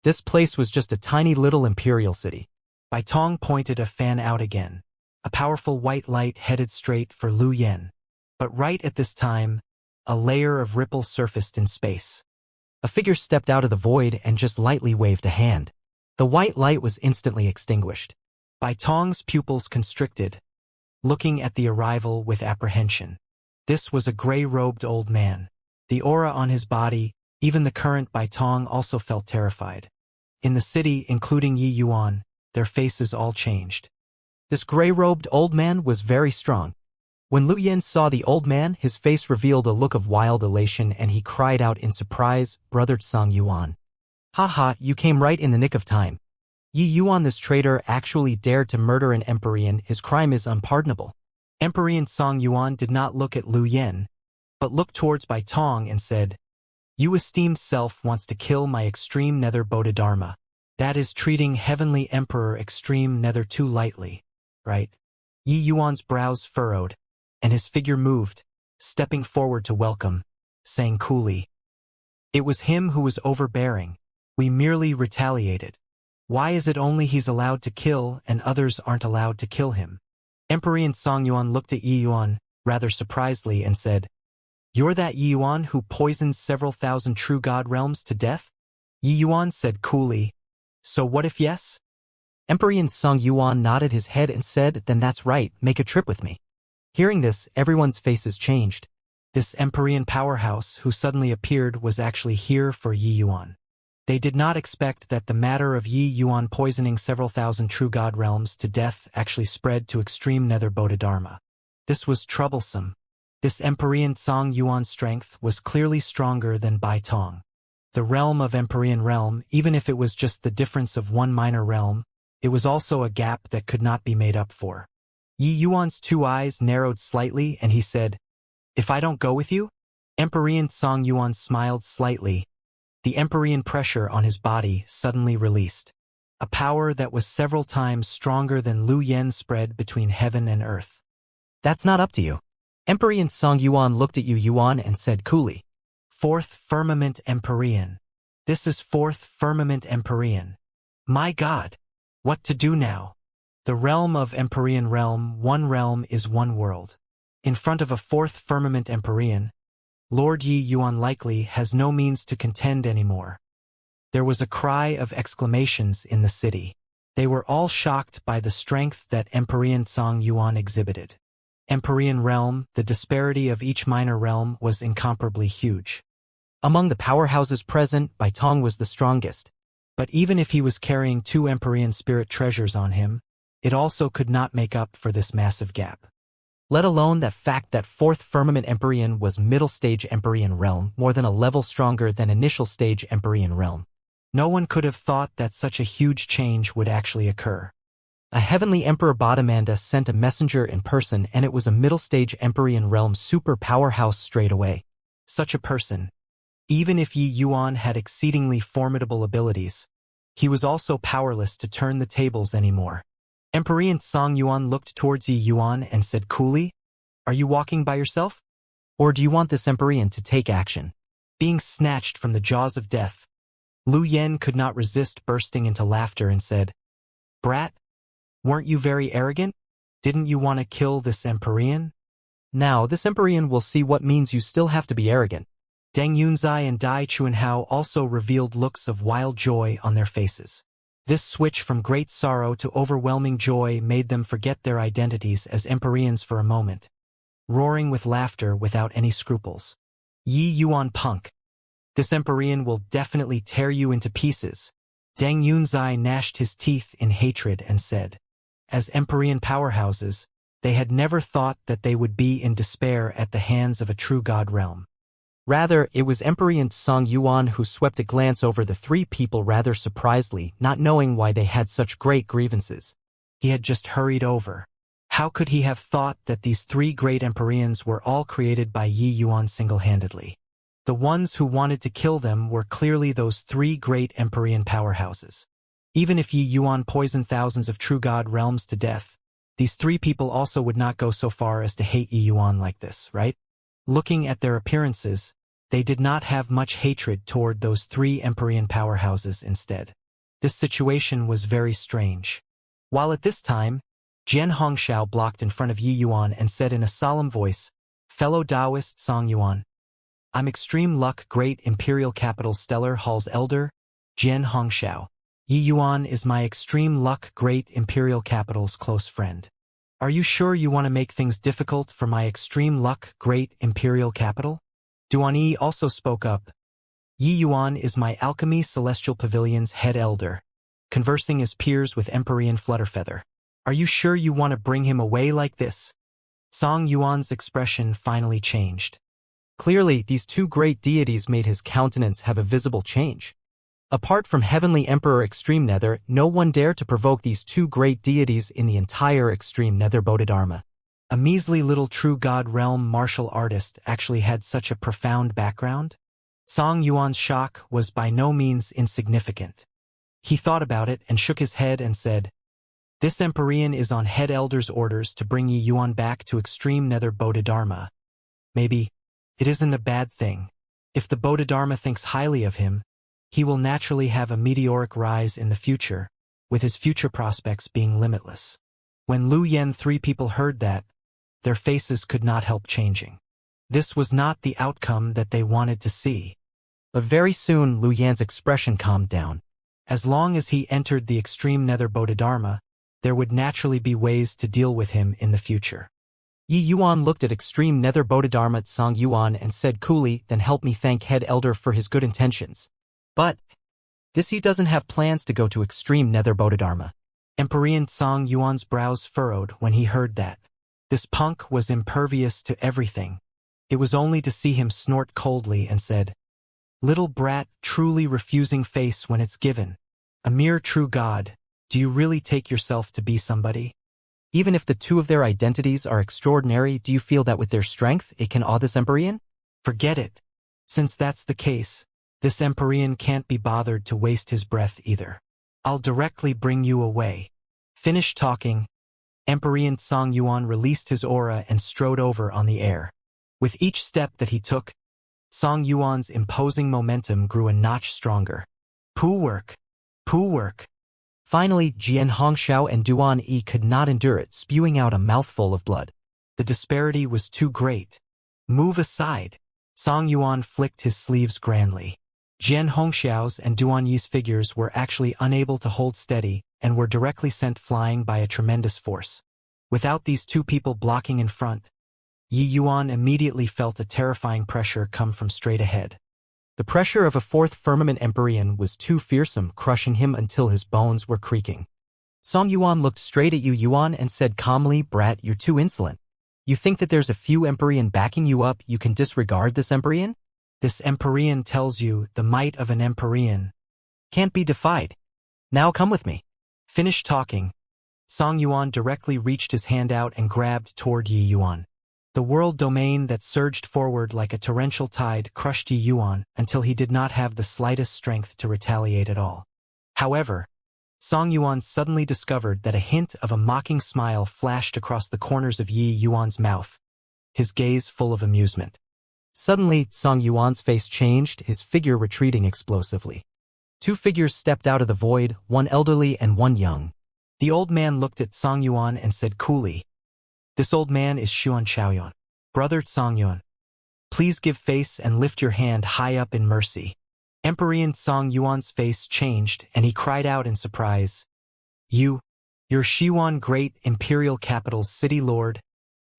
This place was just a tiny little imperial city. Bai Tong pointed a fan out again. A powerful white light headed straight for Lu Yan. But right at this time, a layer of ripple surfaced in space. A figure stepped out of the void and just lightly waved a hand. The white light was instantly extinguished. Bai Tong's pupils constricted, looking at the arrival with apprehension. This was a gray-robed old man. The aura on his body, even the current Bai Tong also felt terrified. In the city, including Yi Yuan, their faces all changed. This gray-robed old man was very strong. When Lu Yan saw the old man, his face revealed a look of wild elation and he cried out in surprise, "Brother Song Yuan. Haha, you came right in the nick of time. Yi Yuan, this traitor, actually dared to murder an Empyrean. His crime is unpardonable." Empyrean Song Yuan did not look at Lu Yan, but looked towards Bai Tong and said, "You esteemed self wants to kill my extreme nether Bodhidharma. That is treating Heavenly Emperor extreme nether too lightly, right?" Yi Yuan's brows furrowed, and his figure moved, stepping forward to welcome, saying coolly, "It was him who was overbearing. We merely retaliated. Why is it only he's allowed to kill and others aren't allowed to kill him?" Empyrean Song Yuan looked at Yi Yuan rather surprisedly and said, "You're that Yi Yuan who poisoned several thousand true god realms to death?" Yi Yuan said coolly, "So what if yes?" Empyrean Song Yuan nodded his head and said, "Then that's right, make a trip with me." Hearing this, everyone's faces changed. This Empyrean powerhouse who suddenly appeared was actually here for Yi Yuan. They did not expect that the matter of Yi Yuan poisoning several thousand true god realms to death actually spread to extreme nether Bodhidharma. This was troublesome. This Empyrean Song Yuan's strength was clearly stronger than Bai Tong. The realm of Empyrean realm, even if it was just the difference of one minor realm, it was also a gap that could not be made up for. Yi Yuan's 2 eyes narrowed slightly and he said, "If I don't go with you?" Empyrean Song Yuan smiled slightly. The Empyrean pressure on his body suddenly released. A power that was several times stronger than Lu Yan spread between heaven and earth. "That's not up to you." Empyrean Song Yuan looked at Yu Yuan and said coolly, "Fourth Firmament Empyrean. This is 4th Firmament Empyrean. My God! What to do now? The realm of Empyrean realm, one realm is one world. In front of a 4th Firmament Empyrean, Lord Yi Yuan likely has no means to contend anymore." There was a cry of exclamations in the city. They were all shocked by the strength that Empyrean Song Yuan exhibited. Empyrean realm, the disparity of each minor realm was incomparably huge. Among the powerhouses present, Bai Tong was the strongest. But even if he was carrying 2 Empyrean spirit treasures on him, it also could not make up for this massive gap. Let alone the fact that 4th Firmament Empyrean was middle stage Empyrean realm, more than a level stronger than initial stage Empyrean realm. No one could have thought that such a huge change would actually occur. A heavenly Emperor Bodhimanda sent a messenger in person and it was a middle stage Empyrean realm super powerhouse straight away. Such a person, even if Yi Yuan had exceedingly formidable abilities, he was also powerless to turn the tables anymore. Empyrean Song Yuan looked towards Yi Yuan and said coolly, "Are you walking by yourself? Or do you want this Empyrean to take action?" Being snatched from the jaws of death, Lu Yan could not resist bursting into laughter and said, "Brat, weren't you very arrogant? Didn't you want to kill this Empyrean? Now this Empyrean will see what means you still have to be arrogant." Deng Yunzai and Dai Chuanhao also revealed looks of wild joy on their faces. This switch from great sorrow to overwhelming joy made them forget their identities as Empyreans for a moment, roaring with laughter without any scruples. "Yi Yuan punk. This Empyrean will definitely tear you into pieces." Deng Yunzai gnashed his teeth in hatred and said, as Empyrean powerhouses, they had never thought that they would be in despair at the hands of a true god realm. Rather, it was Empyrean Song Yuan who swept a glance over the 3 people rather surprisedly, not knowing why they had such great grievances. He had just hurried over. How could he have thought that these 3 great Empyreans were all created by Yi Yuan single-handedly? The ones who wanted to kill them were clearly those three great Empyrean powerhouses. Even if Yi Yuan poisoned thousands of true god realms to death, these three people also would not go so far as to hate Yi Yuan like this, right? Looking at their appearances, they did not have much hatred toward those three Empyrean powerhouses instead. This situation was very strange. While at this time, Jian Hongxiao blocked in front of Yi Yuan and said in a solemn voice, "Fellow Taoist Song Yuan, I'm Extreme Luck Great Imperial Capital Stellar Hall's Elder, Jian Hongxiao. Yi Yuan is my Extreme Luck Great Imperial Capital's close friend. Are you sure you want to make things difficult for my Extreme Luck Great Imperial Capital?" Duan Yi also spoke up. Yi Yuan is my Alchemy Celestial Pavilion's head elder, conversing as peers with Empyrean Flutterfeather. Are you sure you want to bring him away like this? Song Yuan's expression finally changed. Clearly, these two great deities made his countenance have a visible change. Apart from Heavenly Emperor Extreme Nether, no one dared to provoke these two great deities in the entire Extreme Nether Bodhidharma. A measly little true god realm martial artist actually had such a profound background? Song Yuan's shock was by no means insignificant. He thought about it and shook his head and said, "This Empyrean is on head elder's orders to bring Yi Yuan back to Extreme Nether Bodhidharma. Maybe it isn't a bad thing. If the Bodhidharma thinks highly of him, he will naturally have a meteoric rise in the future, with his future prospects being limitless." When Lu Yen three people heard that, their faces could not help changing. This was not the outcome that they wanted to see. But very soon Lu Yan's expression calmed down. As long as he entered the Extreme Nether Bodhidharma, there would naturally be ways to deal with him in the future. Yi Yuan looked at Extreme Nether Bodhidharma Song Yuan and said coolly, "Then help me thank Head Elder for his good intentions." But this he doesn't have plans to go to Extreme Nether Bodhidharma. Empyrean Song Yuan's brows furrowed when he heard that. This punk was impervious to everything. It was only to see him snort coldly and said, "Little brat, truly refusing face when it's given. A mere true god, do you really take yourself to be somebody? Even if the two of their identities are extraordinary, do you feel that with their strength it can awe this Empyrean? Forget it. Since that's the case, this Empyrean can't be bothered to waste his breath either. I'll directly bring you away." Finished talking, Empyrean Song Yuan released his aura and strode over on the air. With each step that he took, Song Yuan's imposing momentum grew a notch stronger. Poo work. Poo work. Finally, Jian Hongxiao and Duan Yi could not endure it, spewing out a mouthful of blood. The disparity was too great. "Move aside." Song Yuan flicked his sleeves grandly. Jian Hongxiao's and Duan Yi's figures were actually unable to hold steady and were directly sent flying by a tremendous force. Without these two people blocking in front, Yi Yuan immediately felt a terrifying pressure come from straight ahead. The pressure of a fourth firmament Empyrean was too fearsome, crushing him until his bones were creaking. Song Yuan looked straight at Yi Yuan and said calmly, "Brat, you're too insolent. You think that there's a few Empyrean backing you up, you can disregard this Empyrean? This Empyrean tells you the might of an Empyrean can't be defied. Now come with me." Finished talking, Song Yuan directly reached his hand out and grabbed toward Yi Yuan. The world domain that surged forward like a torrential tide crushed Yi Yuan until he did not have the slightest strength to retaliate at all. However, Song Yuan suddenly discovered that a hint of a mocking smile flashed across the corners of Yi Yuan's mouth, his gaze full of amusement. Suddenly, Song Yuan's face changed, his figure retreating explosively. Two figures stepped out of the void, one elderly and one young. The old man looked at Song Yuan and said coolly, "This old man is Xuan Chaoyuan. Brother Song Yuan, please give face and lift your hand high up in mercy." Empyrean Song Yuan's face changed and he cried out in surprise, You're Xiwan Great Imperial Capital's City Lord,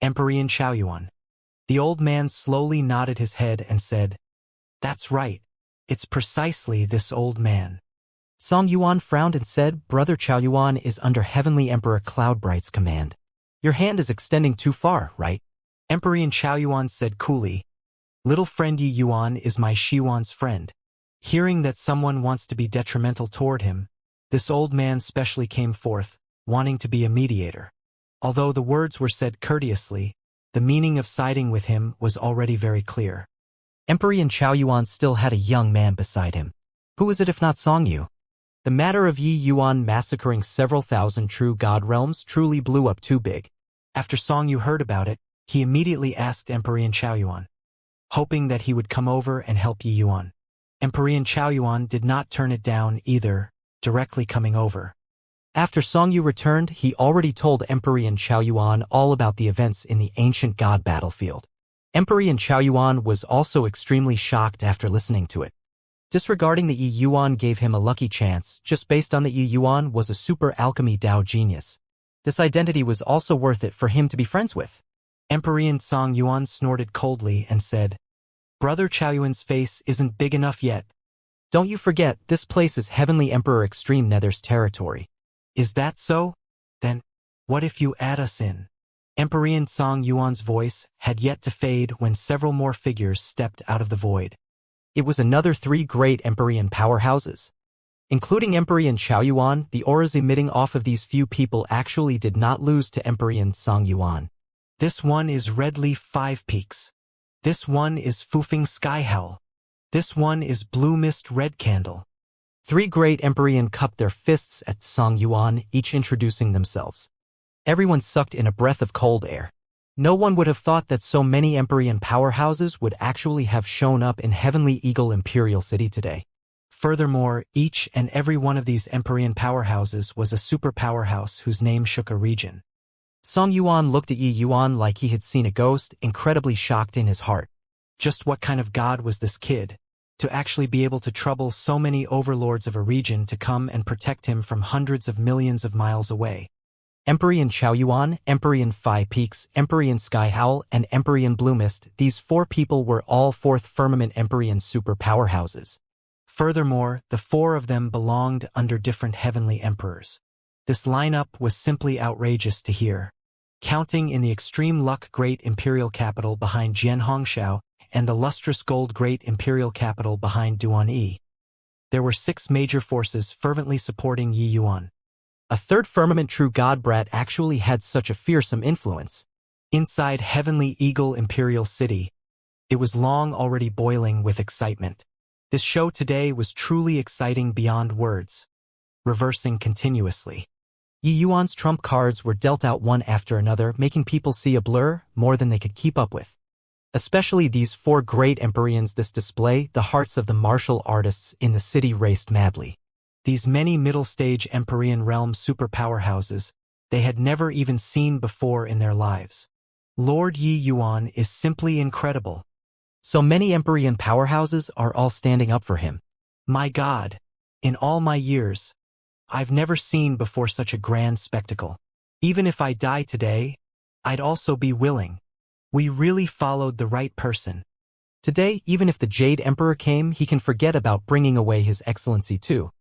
Empyrean Chaoyuan." The old man slowly nodded his head and said, "That's right. It's precisely this old man." Song Yuan frowned and said, "Brother Chaoyuan is under Heavenly Emperor Cloudbright's command. Your hand is extending too far, right?" Empyrean Chaoyuan said coolly, "Little friend Yi Yuan is my Xiwan's friend." Hearing that someone wants to be detrimental toward him, this old man specially came forth, wanting to be a mediator. Although the words were said courteously, the meaning of siding with him was already very clear. Emperor Chao Yuan still had a young man beside him. Who was it if not Song Yu? The matter of Yi Yuan massacring several thousand true god realms truly blew up too big. After Song Yu heard about it, he immediately asked Emperor Chao Yuan, hoping that he would come over and help Yi Yuan. Emperor Chao Yuan did not turn it down either, directly coming over. After Song Yu returned, he already told Emperor Chao Yuan all about the events in the ancient god battlefield. Emperor Chao Yuan was also extremely shocked after listening to it. Disregarding that Yi Yuan gave him a lucky chance just based on that Yi Yuan was a super alchemy Dao genius. This identity was also worth it for him to be friends with. Emperor Song Yuan snorted coldly and said, "Brother Chao Yuan's face isn't big enough yet. Don't you forget, this place is Heavenly Emperor Extreme Nether's territory." "Is that so? Then, what if you add us in?" Emperor Song Yuan's voice had yet to fade when several more figures stepped out of the void. It was another 3 great Emperor powerhouses. Including Emperor Chao Yuan, the auras emitting off of these few people actually did not lose to Emperor Song Yuan. "This one is Red Leaf 5 Peaks. This one is Fufing Sky Howl. This one is Blue Mist Red Candle." 3 great Emperor cupped their fists at Song Yuan, each introducing themselves. Everyone sucked in a breath of cold air. No one would have thought that so many Emperor powerhouses would actually have shown up in Heavenly Eagle Imperial City today. Furthermore, each and every one of these Emperor powerhouses was a super powerhouse whose name shook a region. Song Yuan looked at Yi Yuan like he had seen a ghost, incredibly shocked in his heart. Just what kind of god was this kid, to actually be able to trouble so many overlords of a region to come and protect him from hundreds of millions of miles away? Emperor Chao Yuan, Emperor 5 Peaks, Emperor Sky Howl, and Emperor Blue Mist, these 4 people were all 4th Firmament Emperor super powerhouses. Furthermore, the 4 of them belonged under different heavenly emperors. This lineup was simply outrageous to hear. Counting in the extreme luck great imperial capital behind Jianhongxiao and the lustrous gold great imperial capital behind Duanyi, there were 6 major forces fervently supporting Yi Yuan. A 3rd Firmament True God brat actually had such a fearsome influence. Inside Heavenly Eagle Imperial City, it was long already boiling with excitement. This show today was truly exciting beyond words, reversing continuously. Yi Yuan's trump cards were dealt out one after another, making people see a blur more than they could keep up with. Especially these 4 great Emperors. This display, the hearts of the martial artists in the city raced madly. These many middle-stage Emperor realm super powerhouses, they had never even seen before in their lives. Lord Yi Yuan is simply incredible. So many Emperor powerhouses are all standing up for him. My God, in all my years, I've never seen before such a grand spectacle. Even if I die today, I'd also be willing. We really followed the right person. Today, even if the Jade Emperor came, he can forget about bringing away his excellency too.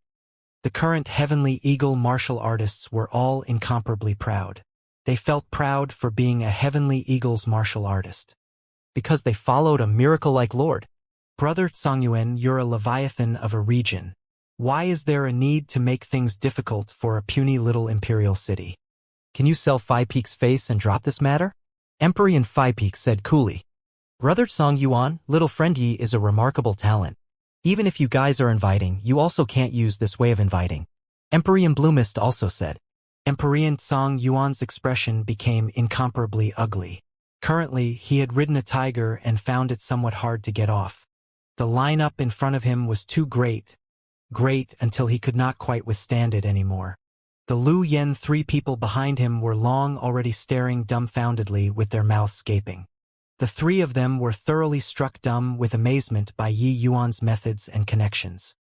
The current Heavenly Eagle martial artists were all incomparably proud. They felt proud for being a Heavenly Eagle's martial artist. Because they followed a miracle-like Lord. Brother Songyuan, you're a leviathan of a region. Why is there a need to make things difficult for a puny little imperial city? Can you sell 5 Peaks' face and drop this matter? Emperor 5 Peaks said coolly. Brother Song Yuan, little friend Yi is a remarkable talent. Even if you guys are inviting, you also can't use this way of inviting. Emperor Blue Mist also said. Emperor Song Yuan's expression became incomparably ugly. Currently, he had ridden a tiger and found it somewhat hard to get off. The lineup in front of him was too great until he could not quite withstand it anymore. The Lu Yen 3 people behind him were long already staring dumbfoundedly with their mouths gaping. The 3 of them were thoroughly struck dumb with amazement by Yi Yuan's methods and connections.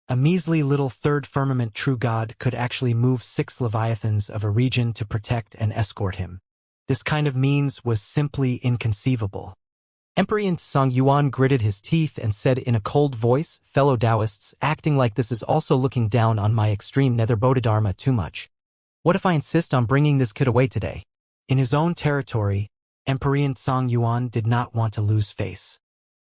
A measly little 3rd Firmament True God could actually move 6 Leviathans of a region to protect and escort him. This kind of means was simply inconceivable. Emperor Song Yuan gritted his teeth and said in a cold voice, fellow Taoists, acting like this is also looking down on my extreme nether Bodhidharma too much. What if I insist on bringing this kid away today? In his own territory, Emperor Song Yuan did not want to lose face.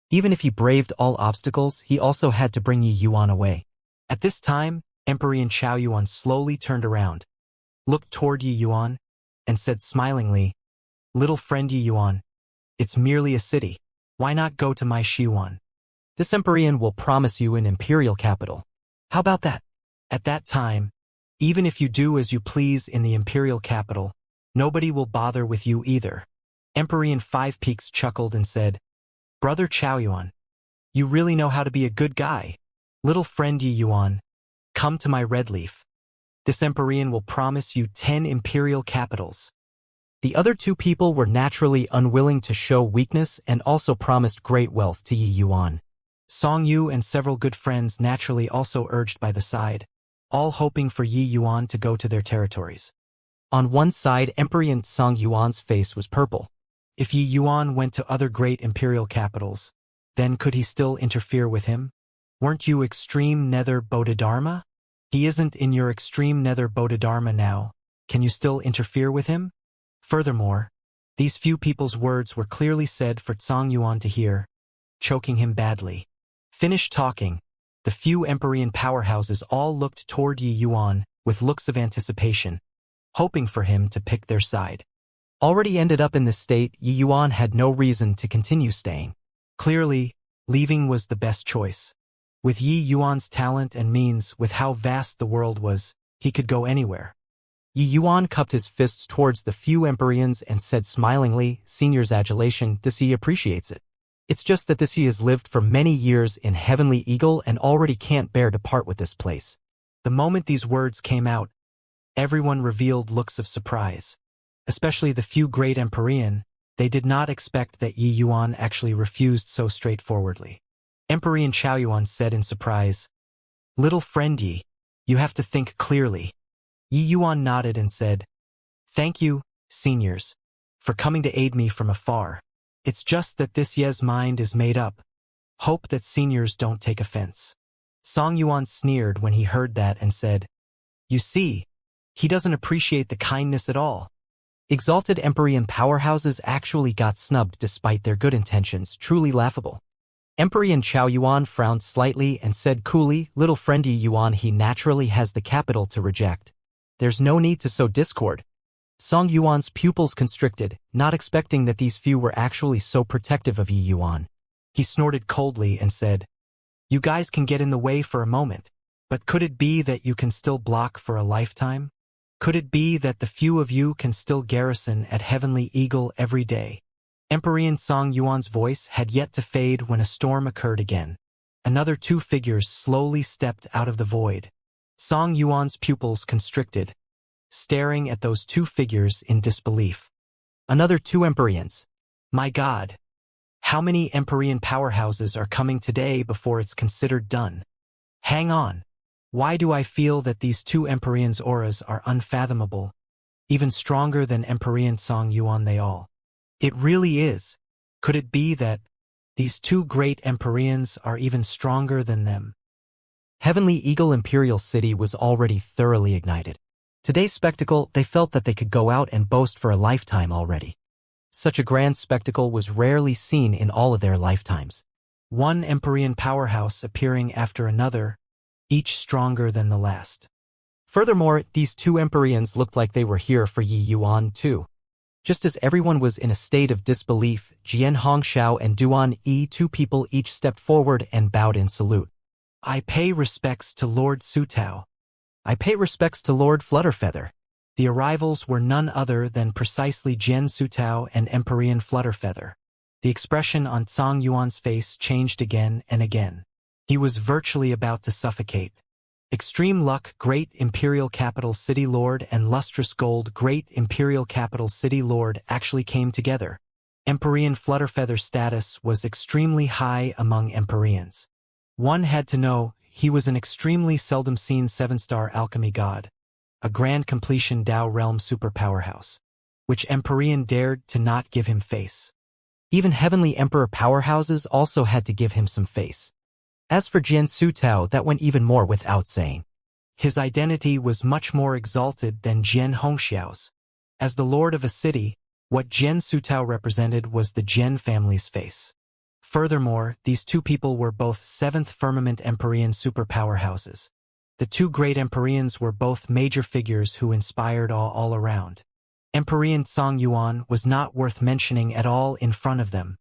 Even if he braved all obstacles, he also had to bring Yi Yuan away. At this time, Emperor Chao Yuan slowly turned around, looked toward Yi Yuan, and said smilingly, "Little friend Yi Yuan, it's merely a city. Why not go to my Xiwan? This Empyrean will promise you an imperial capital. How about that? At that time, even if you do as you please in the imperial capital, nobody will bother with you either. Empyrean Five Peaks chuckled and said, Brother Chaoyuan, you really know how to be a good guy. Little friend Yi Yuan, come to my red leaf. This Empyrean will promise you 10 imperial capitals. The other two people were naturally unwilling to show weakness and also promised great wealth to Yi Yuan. Song Yu and several good friends naturally also urged by the side, all hoping for Yi Yuan to go to their territories. On one side, Empyrean Song Yuan's face was purple. If Yi Yuan went to other great imperial capitals, then could he still interfere with him? Weren't you extreme nether Bodhidharma? He isn't in your extreme nether Bodhidharma now. Can you still interfere with him? Furthermore, these few people's words were clearly said for Song Yuan to hear, choking him badly. Finished talking, the few Empyrean powerhouses all looked toward Yi Yuan with looks of anticipation, hoping for him to pick their side. Already ended up in this state, Yi Yuan had no reason to continue staying. Clearly, leaving was the best choice. With Yi Yuan's talent and means, with how vast the world was, he could go anywhere. Yi Yuan cupped his fists towards the few Empyreans and said smilingly, Senior's adulation, this he appreciates it. It's just that this he has lived for many years in Heavenly Eagle and already can't bear to part with this place. The moment these words came out, everyone revealed looks of surprise. Especially the few great Empyrean, they did not expect that Yi Yuan actually refused so straightforwardly. Empyrean Chaoyuan said in surprise, Little friend Yi, you have to think clearly. Yi Yuan nodded and said, Thank you, seniors, for coming to aid me from afar. It's just that this Ye's mind is made up. Hope that seniors don't take offense. Song Yuan sneered when he heard that and said, You see, he doesn't appreciate the kindness at all. Exalted Empyrean powerhouses actually got snubbed despite their good intentions, truly laughable. Empyrean Chaoyuan frowned slightly and said coolly, Little friend Yi Yuan, he naturally has the capital to reject. There's no need to sow discord. Song Yuan's pupils constricted, not expecting that these few were actually so protective of Yi Yuan. He snorted coldly and said, You guys can get in the way for a moment, but could it be that you can still block for a lifetime? Could it be that the few of you can still garrison at Heavenly Eagle every day? Empyrean Song Yuan's voice had yet to fade when a storm occurred again. Another two figures slowly stepped out of the void. Song Yuan's pupils constricted, staring at those two figures in disbelief. Another two Empyreans. My God! How many Empyrean powerhouses are coming today before it's considered done? Hang on! Why do I feel that these two Empyreans' auras are unfathomable, even stronger than Empyrean Song Yuan they all? It really is. Could it be that these two great Empyreans are even stronger than them? Heavenly Eagle Imperial City was already thoroughly ignited. Today's spectacle, they felt that they could go out and boast for a lifetime already. Such a grand spectacle was rarely seen in all of their lifetimes. One Empyrean powerhouse appearing after another, each stronger than the last. Furthermore, these two Empyreans looked like they were here for Yi Yuan too. Just as everyone was in a state of disbelief, Jian Hongxiao and Duan Yi, two people each stepped forward and bowed in salute. I pay respects to Lord Sutao. I pay respects to Lord Flutterfeather. The arrivals were none other than precisely Jian Sutao and Empyrean Flutterfeather. The expression on Song Yuan's face changed again and again. He was virtually about to suffocate. Extreme Luck, Great Imperial Capital City Lord, and Lustrous Gold, Great Imperial Capital City Lord, actually came together. Empyrean Flutterfeather's status was extremely high among Empyreans. One had to know he was an extremely seldom seen 7-star alchemy god, a grand completion Tao realm superpowerhouse, which Empyrean dared to not give him face. Even Heavenly Emperor powerhouses also had to give him some face. As for Jian Sutao, that went even more without saying. His identity was much more exalted than Jian Hongxiao's. As the lord of a city, what Jian Sutao represented was the Jian family's face. Furthermore, these two people were both 7th Firmament Empyrean superpowerhouses. The two great Empyreans were both major figures who inspired awe all around. Empyrean Song Yuan was not worth mentioning at all in front of them.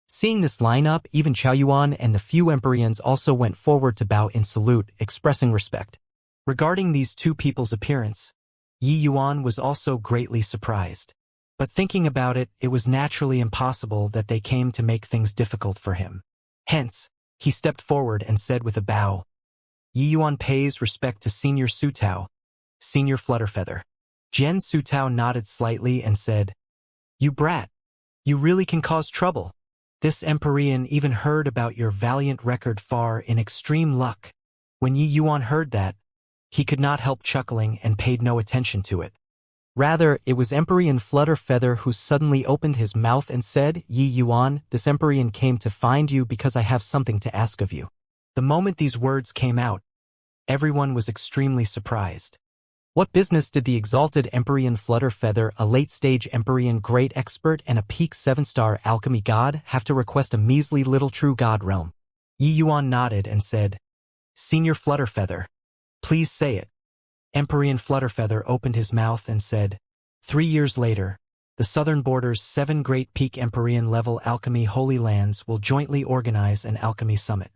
Seeing this lineup, even Chao Yuan and the few Empyreans also went forward to bow in salute, expressing respect. Regarding these two people's appearance, Yi Yuan was also greatly surprised. But thinking about it, it was naturally impossible that they came to make things difficult for him. Hence, he stepped forward and said with a bow, Yi Yuan pays respect to Senior Sutao, Senior Flutterfeather. Jian Sutao nodded slightly and said, You brat, you really can cause trouble. This Empyrean even heard about your valiant record far in extreme luck. When Yi Yuan heard that, he could not help chuckling and paid no attention to it. Rather, it was Empyrean Flutterfeather who suddenly opened his mouth and said, Yi Yuan, this Empyrean came to find you because I have something to ask of you. The moment these words came out, everyone was extremely surprised. What business did the exalted Empyrean Flutterfeather, a late-stage Empyrean great expert and a peak 7-star alchemy god, have to request a measly little true god realm? Yi Yuan nodded and said, Senior Flutterfeather, please say it. Empyrean Flutterfeather opened his mouth and said, 3 years later, the southern border's 7 great peak Empyrean level alchemy holy lands will jointly organize an alchemy summit.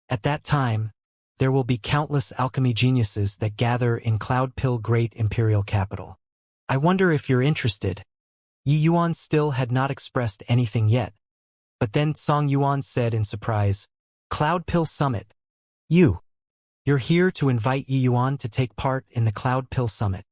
At that time, there will be countless alchemy geniuses that gather in Cloudpill Great Imperial Capital. I wonder if you're interested. Yi Yuan still had not expressed anything yet. But then Song Yuan said in surprise, Cloudpill Summit. You're here to invite Yi Yuan to take part in the Cloudpill Summit.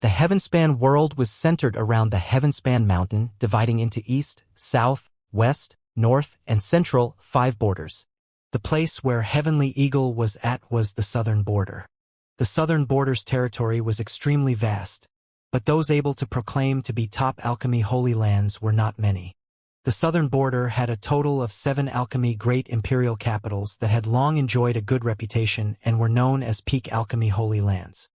The Heavenspan world was centered around the Heavenspan Mountain, dividing into east, south, west, north, and central 5 borders. The place where Heavenly Eagle was at was the southern border. The southern border's territory was extremely vast, but those able to proclaim to be top alchemy holy lands were not many. The southern border had a total of 7 alchemy great imperial capitals that had long enjoyed a good reputation and were known as peak alchemy holy lands.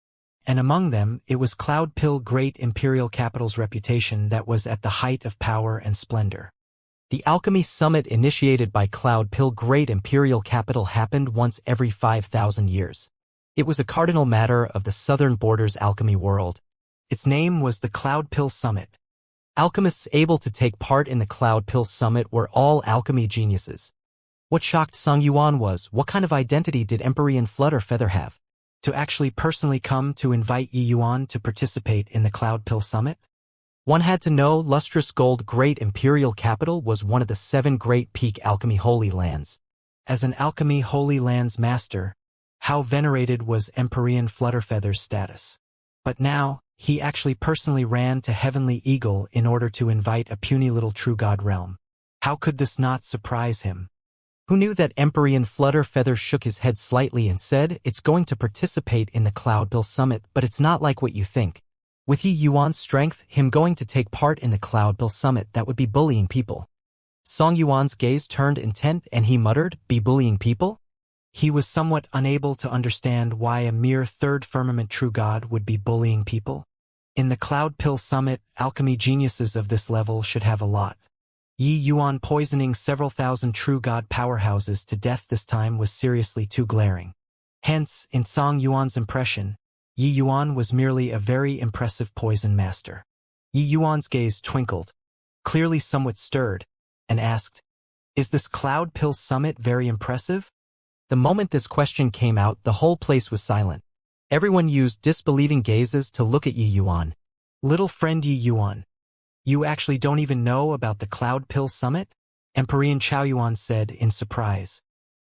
And among them, it was Cloudpill Great Imperial Capital's reputation that was at the height of power and splendor. The Alchemy Summit initiated by Cloudpill Great Imperial Capital happened once every 5,000 years. It was a cardinal matter of the southern border's alchemy world. Its name was the Cloudpill Summit. Alchemists able to take part in the Cloudpill Summit were all alchemy geniuses. What shocked Song Yuan was, what kind of identity did Empyrean Flutterfeather have? To actually personally come to invite Yi Yuan to participate in the Cloudpill Summit? One had to know Lustrous Gold Great Imperial Capital was one of the 7 great peak alchemy holy lands. As an alchemy holy lands master, how venerated was Empyrean Flutterfeather's status. But now, he actually personally ran to Heavenly Eagle in order to invite a puny little true god realm. How could this not surprise him? Who knew that Empyrean Flutterfeather shook his head slightly and said, It's going to participate in the Cloudpill Summit, but it's not like what you think. With Yi Yuan's strength, him going to take part in the Cloudpill Summit, that would be bullying people. Song Yuan's gaze turned intent and he muttered, Be bullying people? He was somewhat unable to understand why a mere 3rd firmament true god would be bullying people. In the Cloudpill Summit, alchemy geniuses of this level should have a lot. Yi Yuan poisoning several thousand true god powerhouses to death this time was seriously too glaring. Hence, in Song Yuan's impression, Yi Yuan was merely a very impressive poison master. Yi Yuan's gaze twinkled, clearly somewhat stirred, and asked, Is this Cloudpill Summit very impressive? The moment this question came out, the whole place was silent. Everyone used disbelieving gazes to look at Yi Yuan. Little friend Yi Yuan, you actually don't even know about the Cloudpill Summit? Empyrean Chao Yuan said in surprise.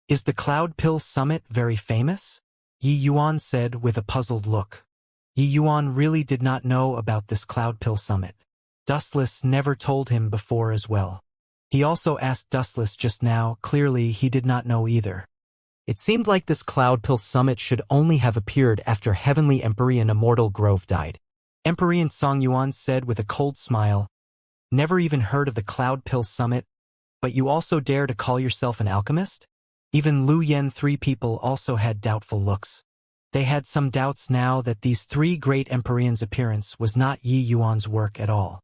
Is the Cloudpill Summit very famous? Yi Yuan said with a puzzled look. Yi Yuan really did not know about this Cloudpill Summit. Dustless never told him before as well. He also asked Dustless just now, clearly he did not know either. It seemed like this Cloudpill Summit should only have appeared after Heavenly Empyrean Immortal Grove died. Empyrean Song Yuan said with a cold smile, Never even heard of the Cloudpill Summit, but you also dare to call yourself an alchemist? Even Lu Yen 3 people also had doubtful looks. They had some doubts now that these 3 great Empyreans' appearance was not Yi Yuan's work at all.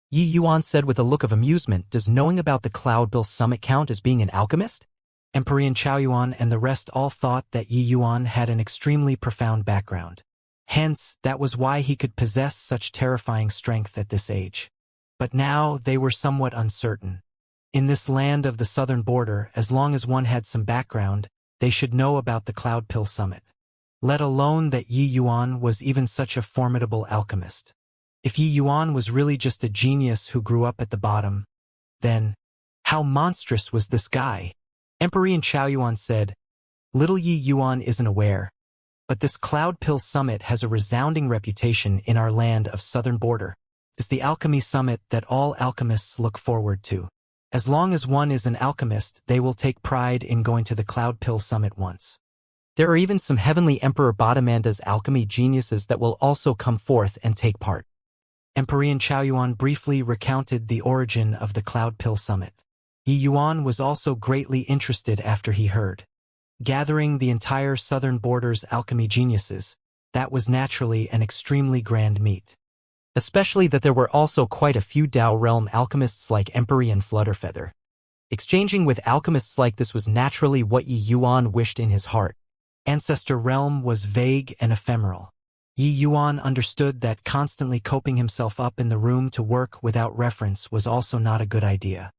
Yi Yuan said with a look of amusement, Does knowing about the Cloudpill Summit count as being an alchemist? Empyrean Chao Yuan and the rest all thought that Yi Yuan had an extremely profound background. Hence, that was why he could possess such terrifying strength at this age. But now they were somewhat uncertain. In this land of the southern border, as long as one had some background, they should know about the Cloud Pill Summit. Let alone that Yi Yuan was even such a formidable alchemist. If Yi Yuan was really just a genius who grew up at the bottom, then how monstrous was this guy? Emperor Xianxia said, "Little Yi Yuan isn't aware, but this Cloud Pill Summit has a resounding reputation in our land of southern border. It's the alchemy summit that all alchemists look forward to. As long as one is an alchemist, they will take pride in going to the Cloud Pill Summit once. There are even some Heavenly Emperor Badamanda's alchemy geniuses that will also come forth and take part." Emperor Xianxia briefly recounted the origin of the Cloud Pill Summit. Yi Yuan was also greatly interested after he heard. Gathering the entire southern border's alchemy geniuses, that was naturally an extremely grand meet. Especially that there were also quite a few Dao realm alchemists like Emperor and Flutterfeather. Exchanging with alchemists like this was naturally what Yi Yuan wished in his heart. Ancestor realm was vague and ephemeral. Yi Yuan understood that constantly coping himself up in the room to work without reference was also not a good idea.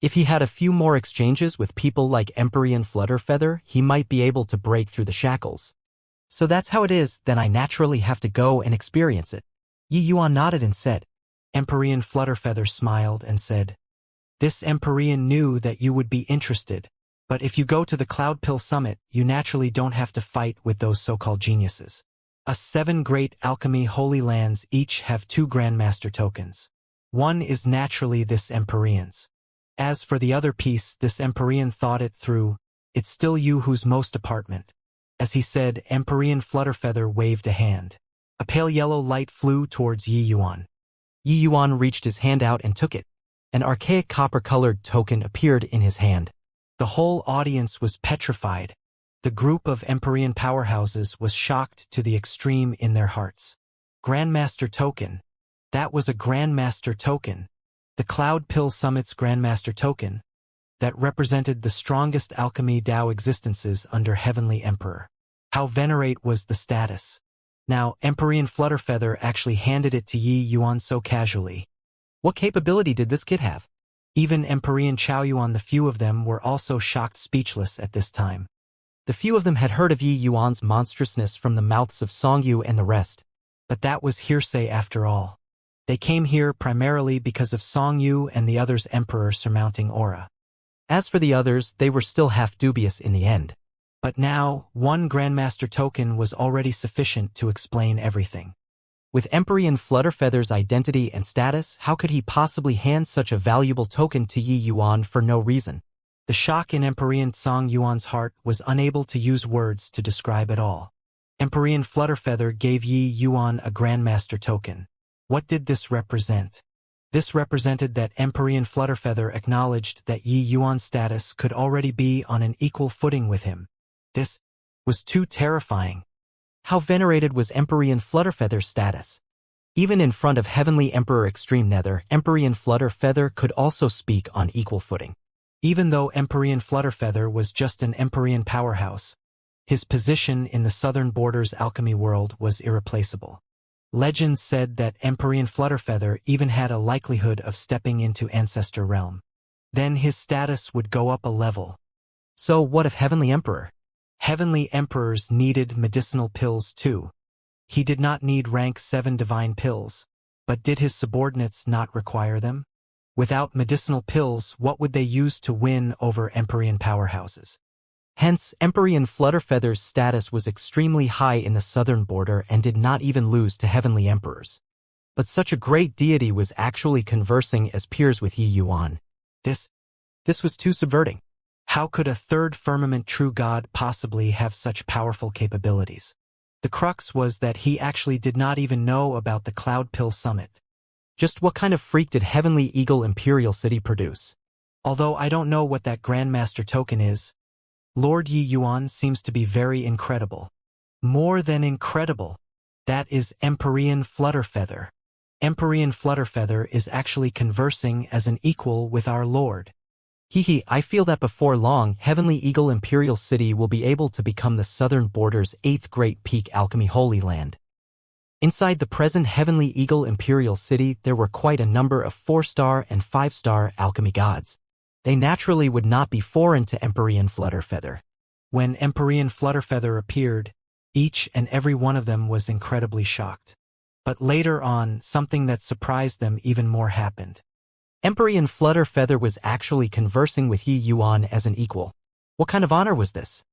If he had a few more exchanges with people like Emperor and Flutterfeather, he might be able to break through the shackles. So that's how it is, then I naturally have to go and experience it. Yi Yuan nodded and said. Emperor Flutterfeather smiled and said, "This Emperor knew that you would be interested, but if you go to the Cloud Pill Summit, you naturally don't have to fight with those so-called geniuses. Us 7 great alchemy holy lands each have 2 Grandmaster tokens. One is naturally this Emperor's. As for the other piece, this Emperor thought it through. It's still you who's most apartment." As he said, Emperor Flutterfeather waved a hand. A pale yellow light flew towards Yi Yuan. Yi Yuan reached his hand out and took it. An archaic copper-colored token appeared in his hand. The whole audience was petrified. The group of Emperor powerhouses was shocked to the extreme in their hearts. Grandmaster token. That was a Grandmaster token. The Cloud Pill Summit's Grandmaster token. That represented the strongest alchemy Dao existences under Heavenly Emperor. How venerate was the status. Now, Emperor Flutterfeather actually handed it to Yi Yuan so casually. What capability did this kid have? Even Emperor Xiaoyuan, the few of them were also shocked speechless at this time. The few of them had heard of Yi Yuan's monstrousness from the mouths of Songyu and the rest, but that was hearsay after all. They came here primarily because of Songyu and the others' emperor surmounting aura. As for the others, they were still half dubious in the end. But now, 1 Grandmaster token was already sufficient to explain everything. With Emperor Flutterfeather's identity and status, how could he possibly hand such a valuable token to Yi Yuan for no reason? The shock in Emperor Song Yuan's heart was unable to use words to describe it all. Emperor Flutterfeather gave Yi Yuan a Grandmaster token. What did this represent? This represented that Emperor Flutterfeather acknowledged that Yi Yuan's status could already be on an equal footing with him. This was too terrifying. How venerated was Emperor Flutterfeather's status? Even in front of Heavenly Emperor Extreme Nether, Emperor Flutterfeather could also speak on equal footing. Even though Emperor Flutterfeather was just an Emperor powerhouse, his position in the southern border's alchemy world was irreplaceable. Legends said that Emperor Flutterfeather even had a likelihood of stepping into Ancestor Realm. Then his status would go up a level. So what of Heavenly Emperor? Heavenly Emperors needed medicinal pills too. He did not need rank 7 divine pills, but did his subordinates not require them? Without medicinal pills, what would they use to win over Emperor powerhouses? Hence, Emperor Flutterfeather's status was extremely high in the southern border and did not even lose to Heavenly Emperors. But such a great deity was actually conversing as peers with Yi Yuan. This was too subverting. How could a 3rd firmament true god possibly have such powerful capabilities? The crux was that he actually did not even know about the Cloud Pill Summit. Just what kind of freak did Heavenly Eagle Imperial City produce? Although I don't know what that Grandmaster token is, Lord Yi Yuan seems to be very incredible. More than incredible. That is Emperor Flutterfeather. Emperor Flutterfeather is actually conversing as an equal with our Lord. I feel that before long, Heavenly Eagle Imperial City will be able to become the southern border's 8th great peak alchemy holy land. Inside the present Heavenly Eagle Imperial City, there were quite a number of 4-star and 5-star alchemy gods. They naturally would not be foreign to Empyrean Flutterfeather. When Empyrean Flutterfeather appeared, each and every one of them was incredibly shocked. But later on, something that surprised them even more happened. Empyrean Flutterfeather was actually conversing with Yi Yuan as an equal. What kind of honor was this?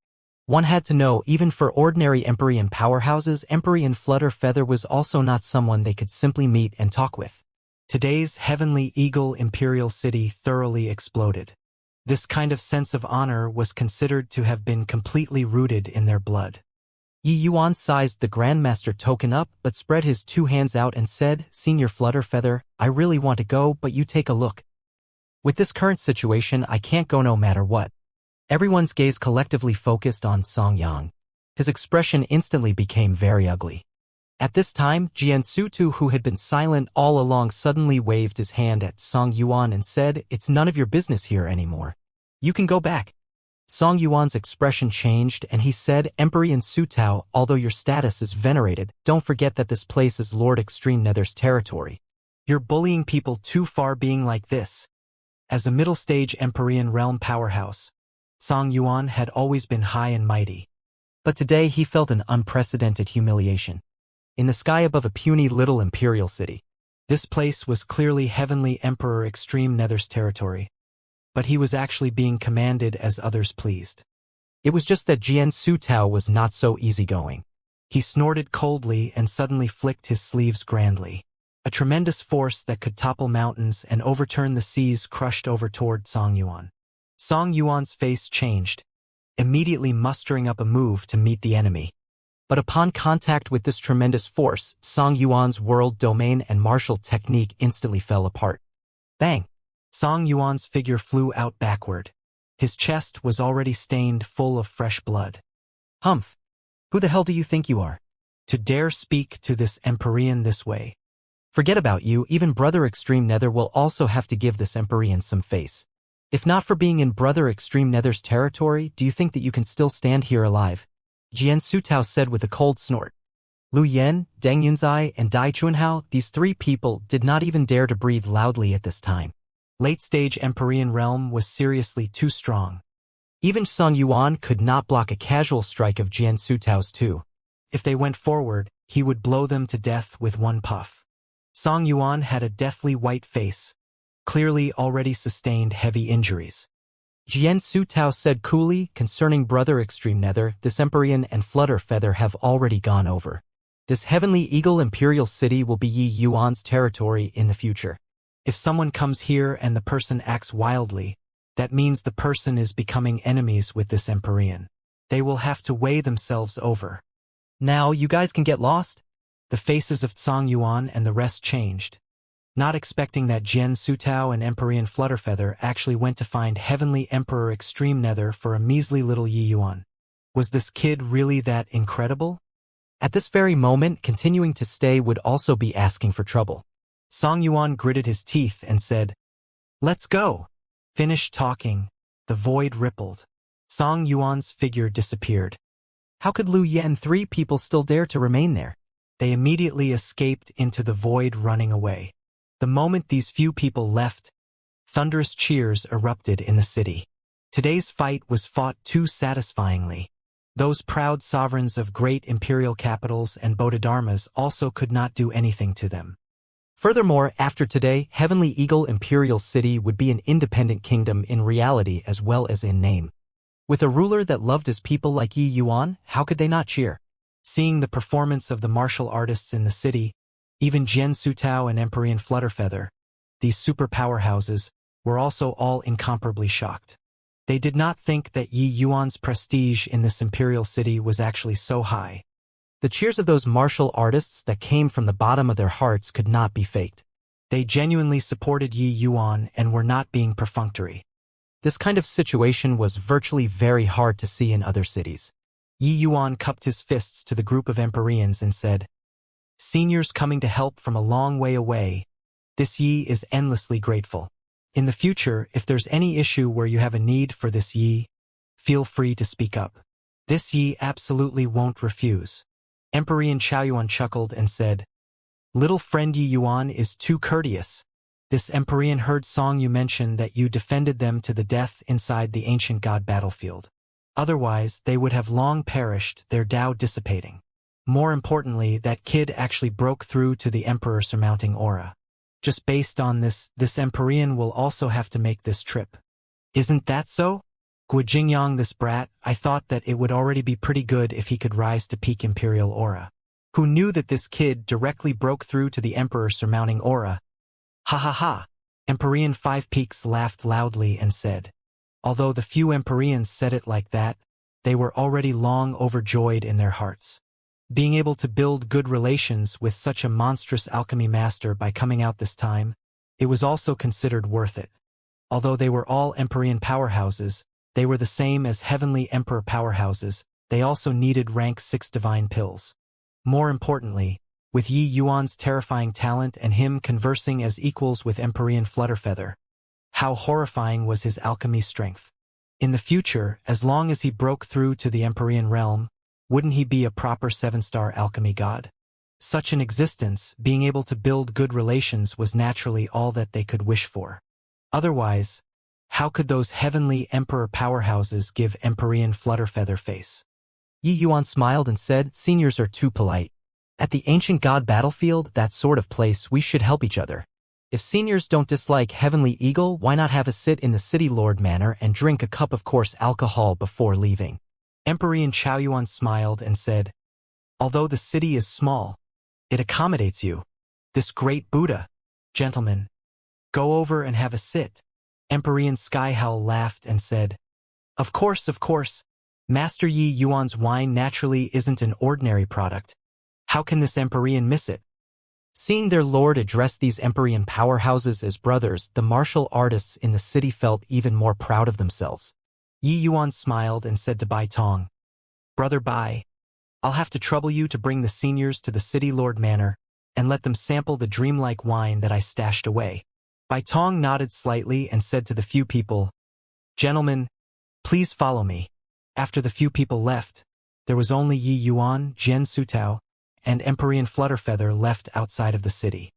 One had to know, even for ordinary Empyrean powerhouses, Empyrean Flutterfeather was also not someone they could simply meet and talk with. Today's Heavenly Eagle Imperial City thoroughly exploded. This kind of sense of honor was considered to have been completely rooted in their blood. Yi Yuan sized the Grandmaster token up but spread his two hands out and said, "Senior Flutterfeather, I really want to go, but you take a look. With this current situation, I can't go no matter what." Everyone's gaze collectively focused on Song Yang. His expression instantly became very ugly. At this time, Jian Sutu, who had been silent all along, suddenly waved his hand at Song Yuan and said, "It's none of your business here anymore. You can go back." Song Yuan's expression changed and he said, "Empyrean Sutao, although your status is venerated, don't forget that this place is Lord Extreme Nether's territory. You're bullying people too far being like this." As a middle-stage Empyrean realm powerhouse, Song Yuan had always been high and mighty. But today he felt an unprecedented humiliation. In the sky above a puny little imperial city, this place was clearly Heavenly Emperor Extreme Nether's territory. But he was actually being commanded as others pleased. It was just that Jian Sutao was not so easygoing. He snorted coldly and suddenly flicked his sleeves grandly. A tremendous force that could topple mountains and overturn the seas crushed over toward Song Yuan. Song Yuan's face changed, immediately mustering up a move to meet the enemy. But upon contact with this tremendous force, Song Yuan's world domain and martial technique instantly fell apart. Bang! Song Yuan's figure flew out backward. His chest was already stained full of fresh blood. "Humph! Who the hell do you think you are? To dare speak to this Empyrean this way?" "Forget about you, even Brother Extreme Nether will also have to give this Empyrean some face. If not for being in Brother Extreme Nether's territory, do you think that you can still stand here alive?" Jian Sutao said with a cold snort. Lu Yen, Deng Yunzai, and Dai Chunhao, these three people, did not even dare to breathe loudly at this time. Late-stage Empyrean realm was seriously too strong. Even Song Yuan could not block a casual strike of Jian Sutao's too. If they went forward, he would blow them to death with one puff. Song Yuan had a deathly white face, clearly already sustained heavy injuries. Jian Sutao said coolly, "Concerning Brother Extreme Nether, this Empyrean and Flutterfeather have already gone over. This Heavenly Eagle Imperial City will be Yi Yuan's territory in the future. If someone comes here and the person acts wildly, that means the person is becoming enemies with this Empyrean. They will have to weigh themselves over." "Now you guys can get lost." The faces of Song Yuan and the rest changed. Not expecting that Jian Sutao and Empyrean Flutterfeather actually went to find Heavenly Emperor Extreme Nether for a measly little Yi Yuan. Was this kid really that incredible? At this very moment, continuing to stay would also be asking for trouble. Song Yuan gritted his teeth and said, "Let's go." Finished talking, the void rippled. Song Yuan's figure disappeared. How could Lu Yen and three people still dare to remain there? They immediately escaped into the void, running away. The moment these few people left, thunderous cheers erupted in the city. Today's fight was fought too satisfyingly. Those proud sovereigns of great imperial capitals and Bodhidharmas also could not do anything to them. Furthermore, after today, Heavenly Eagle Imperial City would be an independent kingdom in reality as well as in name. With a ruler that loved his people like Yi Yuan, how could they not cheer? Seeing the performance of the martial artists in the city, even Jian Sutao and Empyrean Flutterfeather, these super powerhouses, were also all incomparably shocked. They did not think that Yi Yuan's prestige in this imperial city was actually so high. The cheers of those martial artists that came from the bottom of their hearts could not be faked. They genuinely supported Yi Yuan and were not being perfunctory. This kind of situation was virtually very hard to see in other cities. Yi Yuan cupped his fists to the group of Empyreans and said, "Seniors coming to help from a long way away. This Yi is endlessly grateful. In the future, if there's any issue where you have a need for this Yi, feel free to speak up. This Yi absolutely won't refuse." Empyrean Chaoyuan chuckled and said, "Little friend Yi Yuan is too courteous. This Empyrean heard song you mentioned that you defended them to the death inside the ancient god battlefield. Otherwise, they would have long perished, their Tao dissipating. More importantly, that kid actually broke through to the Emperor surmounting aura. Just based on this Empyrean will also have to make this trip. Isn't that so? Guijingyang, this brat, I thought that it would already be pretty good if he could rise to peak Imperial aura. Who knew that this kid directly broke through to the Emperor surmounting aura? Ha ha ha! Empyrean Five Peaks laughed loudly and said. Although the few Empyreans said it like that, they were already long overjoyed in their hearts. Being able to build good relations with such a monstrous alchemy master by coming out this time, it was also considered worth it. Although they were all Empyrean powerhouses, they were the same as Heavenly Emperor powerhouses, they also needed rank 6 divine pills. More importantly, with Yi Yuan's terrifying talent and him conversing as equals with Empyrean Flutterfeather, how horrifying was his alchemy strength. In the future, as long as he broke through to the Empyrean realm, wouldn't he be a proper 7-star alchemy god? Such an existence, being able to build good relations, was naturally all that they could wish for. Otherwise, how could those heavenly emperor powerhouses give Empyrean Flutterfeather face? Yi Yuan smiled and said, seniors are too polite. At the ancient god battlefield, that sort of place, we should help each other. If seniors don't dislike Heavenly Eagle, why not have a sit in the City Lord Manor and drink a cup of coarse alcohol before leaving? Empyrean Chaoyuan smiled and said, although the city is small, it accommodates you. This great Buddha. Gentlemen, go over and have a sit. Empyrean Skyhowl laughed and said, of course, Master Yi Yuan's wine naturally isn't an ordinary product. How can this Empyrean miss it? Seeing their lord address these Empyrean powerhouses as brothers, the martial artists in the city felt even more proud of themselves. Yi Yuan smiled and said to Bai Tong, brother Bai, I'll have to trouble you to bring the seniors to the City Lord Manor and let them sample the dreamlike wine that I stashed away. Bai Tong nodded slightly and said to the few people, gentlemen, please follow me. After the few people left, there was only Yi Yuan, Jian Sutao, and Empyrean Flutterfeather left outside of the city.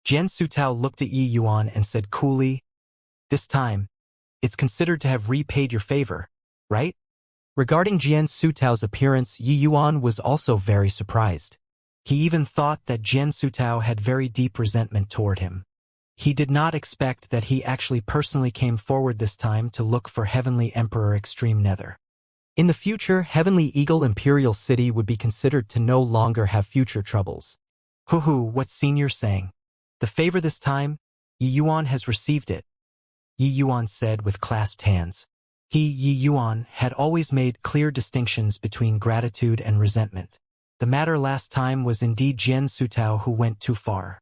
Jian Sutao looked at Yi Yuan and said coolly, this time, it's considered to have repaid your favor, right? Regarding Jian Sutao's appearance, Yi Yuan was also very surprised. He even thought that Jian Sutao had very deep resentment toward him. He did not expect that he actually personally came forward this time to look for Heavenly Emperor Extreme Nether. In the future, Heavenly Eagle Imperial City would be considered to no longer have future troubles. Hoo-hoo, what's senior saying? The favor this time, Yi Yuan has received it. Yi Yuan said with clasped hands. Yi Yuan, had always made clear distinctions between gratitude and resentment. The matter last time was indeed Jian Sutao who went too far.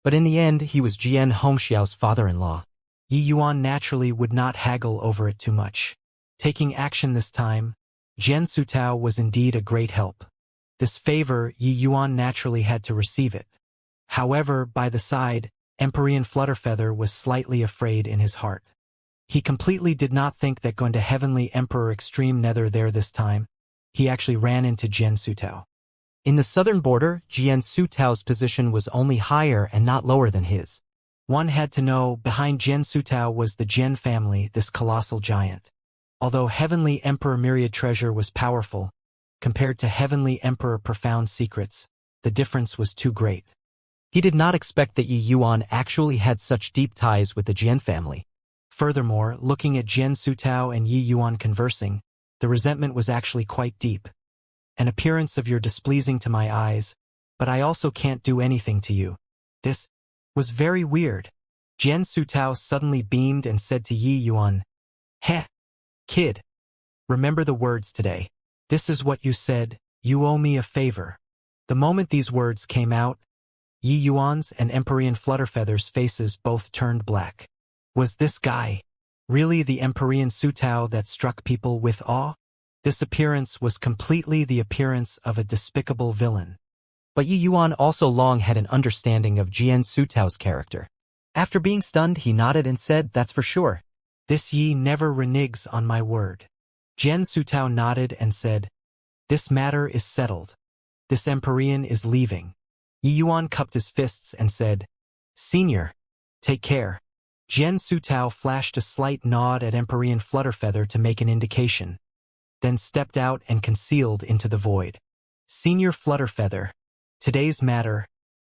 But in the end, he was Jian Hongxiao's father-in-law. Yi Yuan naturally would not haggle over it too much. Taking action this time, Jian Sutao was indeed a great help. This favor, Yi Yuan naturally had to receive it. However, by the side, Empyrean Flutterfeather was slightly afraid in his heart. He completely did not think that going to Heavenly Emperor Extreme Nether there this time, he actually ran into Jian Sutao. In the southern border, Jian Sutao's position was only higher and not lower than his. One had to know, behind Jian Sutao was the Jian family, this colossal giant. Although Heavenly Emperor Myriad Treasure was powerful, compared to Heavenly Emperor Profound Secrets, the difference was too great. He did not expect that Yi Yuan actually had such deep ties with the Jian family. Furthermore, looking at Jian Sutao and Yi Yuan conversing, the resentment was actually quite deep. An appearance of you're displeasing to my eyes, but I also can't do anything to you. This was very weird. Jian Sutao suddenly beamed and said to Yi Yuan, heh, kid, remember the words today. This is what you said, you owe me a favor. The moment these words came out, Yi Yuan's and Empyrean Flutterfeather's faces both turned black. Was this guy really the Empyrean Sutao that struck people with awe? This appearance was completely the appearance of a despicable villain. But Yi Yuan also long had an understanding of Jian Sutao's character. After being stunned, he nodded and said, that's for sure. This Yi never reneges on my word. Jian Sutao nodded and said, this matter is settled. This Empyrean is leaving. Yi Yuan cupped his fists and said, Senior, Take care. Jian Sutao flashed a slight nod at Empyrean Flutterfeather to make an indication, then stepped out and concealed into the void. Senior Flutterfeather, today's matter,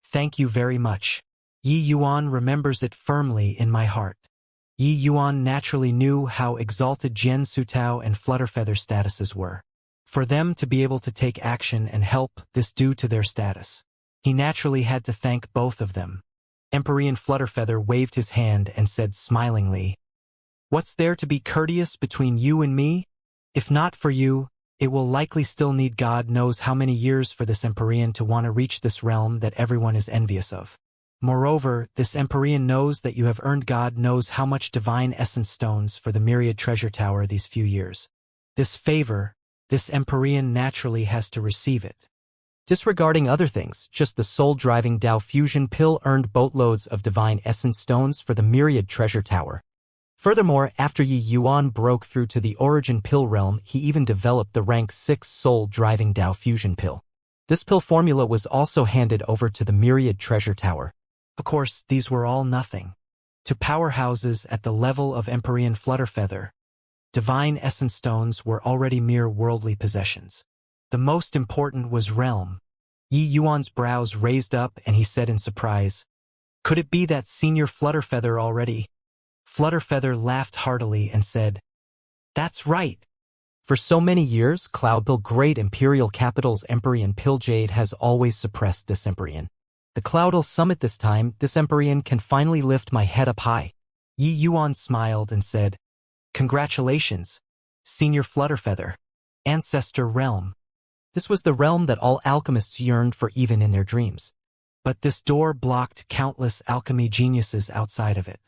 thank you very much. Yi Yuan remembers it firmly in my heart. Yi Yuan naturally knew how exalted Jian Sutao and Flutterfeather's statuses were. For them to be able to take action and help this due to their status. He naturally had to thank both of them. Empyrean Flutterfeather waved his hand and said smilingly, "What's there to be courteous between you and me? If not for you, it will likely still need God knows how many years for this Empyrean to want to reach this realm that everyone is envious of. Moreover, this Empyrean knows that you have earned God knows how much divine essence stones for the myriad treasure tower these few years. This favor, this Empyrean naturally has to receive it." Disregarding other things, just the soul-driving Dao Fusion pill earned boatloads of divine essence stones for the myriad treasure tower. Furthermore, after Yi Yuan broke through to the origin pill realm, he even developed the rank 6 soul-driving Dao Fusion pill. This pill formula was also handed over to the myriad treasure tower. Of course, these were all nothing. To powerhouses at the level of Empyrean Flutterfeather, divine essence stones were already mere worldly possessions. The most important was realm. Yi Yuan's brows raised up and he said in surprise, "Could it be that Senior Flutterfeather already?" Flutterfeather laughed heartily and said, "That's right. For so many years, Cloudpill Great Imperial Capital's Empyrean Pilljade has always suppressed this Empyrean. The Cloudal Summit this time, this Empyrean can finally lift my head up high." Yi Yuan smiled and said, "Congratulations, Senior Flutterfeather. Ancestor Realm." This was the realm that all alchemists yearned for even in their dreams. But this door blocked countless alchemy geniuses outside of it.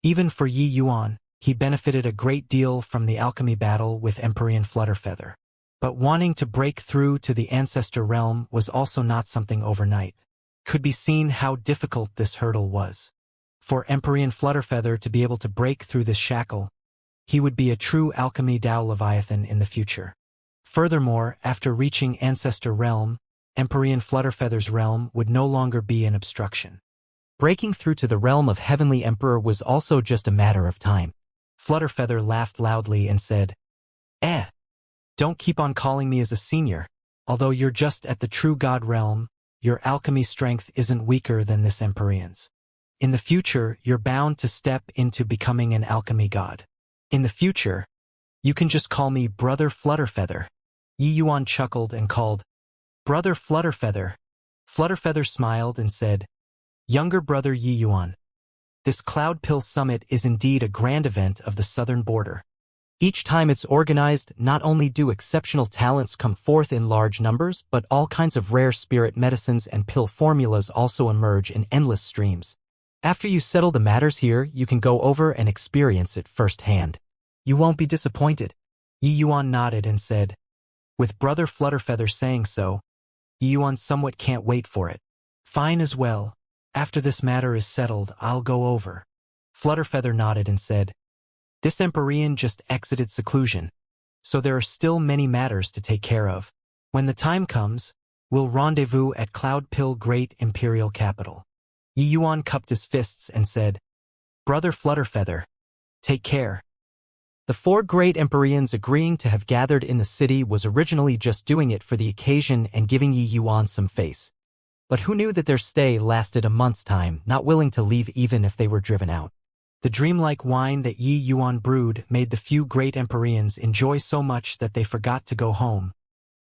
Even for Yi Yuan, he benefited a great deal from the alchemy battle with Empyrean Flutterfeather. But wanting to break through to the Ancestor Realm was also not something overnight. Could be seen how difficult this hurdle was. For Empyrean Flutterfeather to be able to break through this shackle, he would be a true alchemy Dao Leviathan in the future. Furthermore, after reaching Ancestor Realm, Empyrean Flutterfeather's realm would no longer be an obstruction. Breaking through to the realm of Heavenly Emperor was also just a matter of time. Flutterfeather laughed loudly and said, Don't keep on calling me as a senior. Although you're just at the true God realm, your alchemy strength isn't weaker than this Empyrean's. In the future, you're bound to step into becoming an alchemy god. In the future, you can just call me Brother Flutterfeather." Yi Yuan chuckled and called, "Brother Flutterfeather." Flutterfeather smiled and said, "Younger brother Yi Yuan. This Cloud Pill Summit is indeed a grand event of the southern border. Each time it's organized, not only do exceptional talents come forth in large numbers, but all kinds of rare spirit medicines and pill formulas also emerge in endless streams. After you settle the matters here, you can go over and experience it firsthand. You won't be disappointed." Yi Yuan nodded and said, "With Brother Flutterfeather saying so, Yi Yuan somewhat can't wait for it." "Fine as well. After this matter is settled, I'll go over." Flutterfeather nodded and said, "This Empyrean just exited seclusion, so there are still many matters to take care of. When the time comes, we'll rendezvous at Cloud Pill Great Imperial Capital." Yi Yuan cupped his fists and said, "Brother Flutterfeather, take care." The 4 great Empyreans agreeing to have gathered in the city was originally just doing it for the occasion and giving Yi Yuan some face. But who knew that their stay lasted a month's time, not willing to leave even if they were driven out. The dreamlike wine that Yi Yuan brewed made the few great Empyreans enjoy so much that they forgot to go home,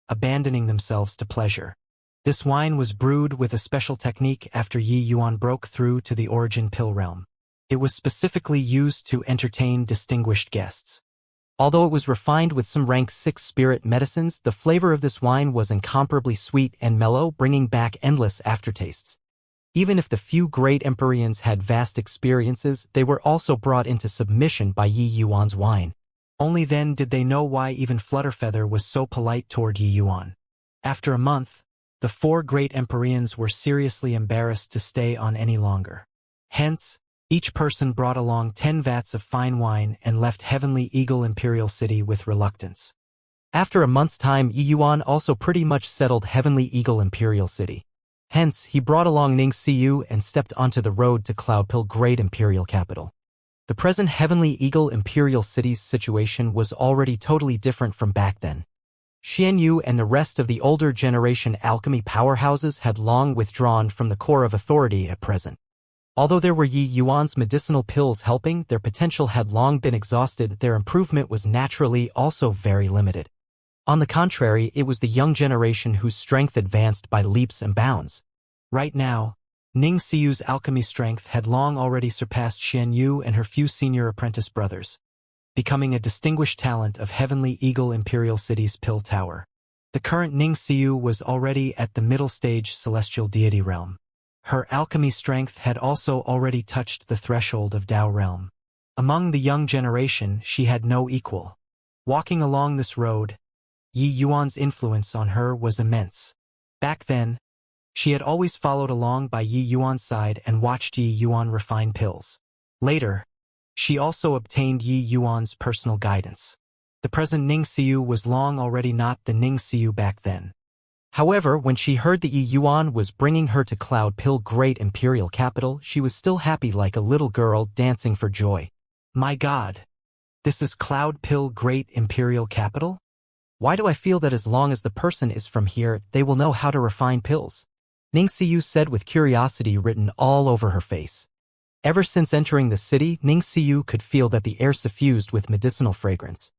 abandoning themselves to pleasure. This wine was brewed with a special technique after Yi Yuan broke through to the origin pill realm. It was specifically used to entertain distinguished guests. Although it was refined with some rank 6 spirit medicines, the flavor of this wine was incomparably sweet and mellow, bringing back endless aftertastes. Even if the few great Empyreans had vast experiences, they were also brought into submission by Yi Yuan's wine. Only then did they know why even Flutterfeather was so polite toward Yi Yuan. After a month, the 4 great Empyreans were seriously embarrassed to stay on any longer. Hence, each person brought along 10 vats of fine wine and left Heavenly Eagle Imperial City with reluctance. After a month's time, Yi Yuan also pretty much settled Heavenly Eagle Imperial City. Hence, he brought along Ningxiu and stepped onto the road to Cloudpill Great Imperial Capital. The present Heavenly Eagle Imperial City's situation was already totally different from back then. Xianyu and the rest of the older generation alchemy powerhouses had long withdrawn from the core of authority at present. Although there were Yi Yuan's medicinal pills helping, their potential had long been exhausted. Their improvement was naturally also very limited. On the contrary, it was the young generation whose strength advanced by leaps and bounds. Right now, Ningxiu's alchemy strength had long already surpassed Xianyu and her few senior apprentice brothers, becoming a distinguished talent of Heavenly Eagle Imperial City's Pill Tower. The current Ningxiu was already at the middle stage celestial deity realm. Her alchemy strength had also already touched the threshold of Dao realm. Among the young generation, she had no equal. Walking along this road, Yi Yuan's influence on her was immense. Back then, she had always followed along by Yi Yuan's side and watched Yi Yuan refine pills. Later, she also obtained Yi Yuan's personal guidance. The present Ningxiu was long already not the Ningxiu back then. However, when she heard that Yi Yuan was bringing her to Cloudpill Great Imperial Capital, she was still happy like a little girl dancing for joy. My God! This is Cloudpill Great Imperial Capital? Why do I feel that as long as the person is from here, they will know how to refine pills? Ningxiu said with curiosity written all over her face. Ever since entering the city, Ningxiu could feel that the air suffused with medicinal fragrance.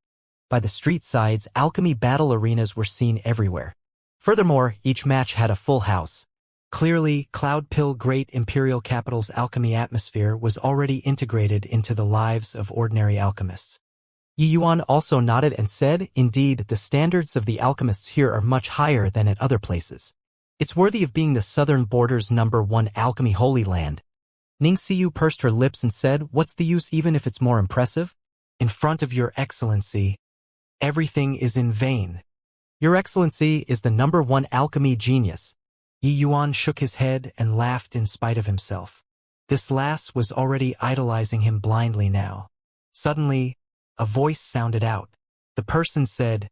By the street sides, alchemy battle arenas were seen everywhere. Furthermore, each match had a full house. Clearly, Cloudpill Great Imperial Capital's alchemy atmosphere was already integrated into the lives of ordinary alchemists. Yi Yuan also nodded and said, indeed, the standards of the alchemists here are much higher than at other places. It's worthy of being the southern border's #1 alchemy holy land. Ningxiu pursed her lips and said, what's the use even if it's more impressive? In front of your excellency, everything is in vain. Your Excellency is the #1 alchemy genius. Yi Yuan shook his head and laughed in spite of himself. This lass was already idolizing him blindly now. Suddenly, a voice sounded out. The person said,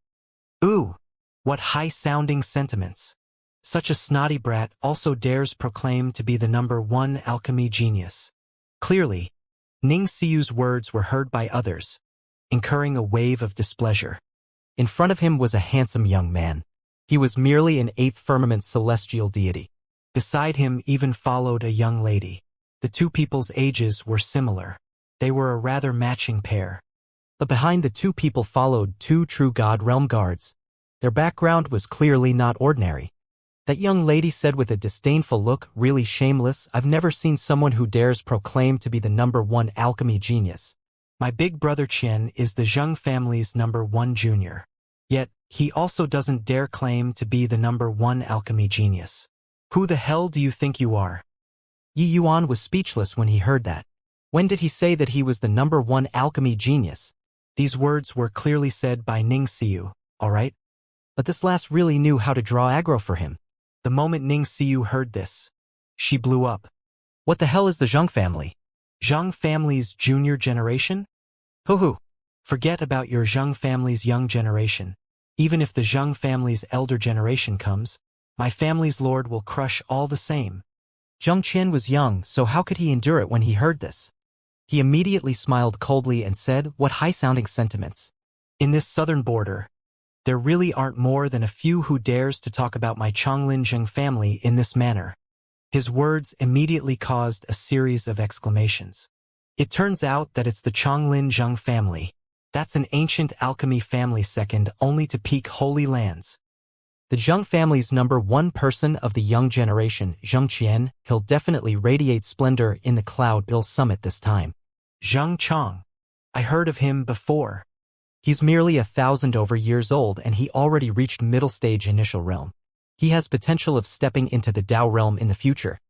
ooh, what high-sounding sentiments. Such a snotty brat also dares proclaim to be the #1 alchemy genius. Clearly, Ningxiu's words were heard by others, incurring a wave of displeasure. In front of him was a handsome young man. He was merely an 8th firmament celestial deity. Beside him even followed a young lady. The two people's ages were similar. They were a rather matching pair. But behind the two people followed 2 true God realm guards. Their background was clearly not ordinary. That young lady said with a disdainful look, really shameless, I've never seen someone who dares proclaim to be the #1 alchemy genius. My big brother Qian is the Zheng family's #1 junior. Yet, he also doesn't dare claim to be the #1 alchemy genius. Who the hell do you think you are? Yi Yuan was speechless when he heard that. When did he say that he was the #1 alchemy genius? These words were clearly said by Ningxiu, alright? But this lass really knew how to draw aggro for him. The moment Ningxiu heard this, she blew up. What the hell is the Zheng family? Zheng family's junior generation? Hoo-hoo. Forget about your Zheng family's young generation. Even if the Zheng family's elder generation comes, my family's lord will crush all the same. Zheng Qian was young, so how could he endure it when he heard this? He immediately smiled coldly and said, what high-sounding sentiments. In this southern border, there really aren't more than a few who dares to talk about my Chonglin Zheng family in this manner. His words immediately caused a series of exclamations. It turns out that it's the Chonglin Zheng family. That's an ancient alchemy family second only to peak holy lands. The Zheng family's #1 person of the young generation, Zheng Qian, he'll definitely radiate splendor in the Cloudpill Summit this time. Zheng Chong. I heard of him before. He's merely 1,000 over years old and he already reached middle stage initial realm. He has potential of stepping into the Dao realm in the future.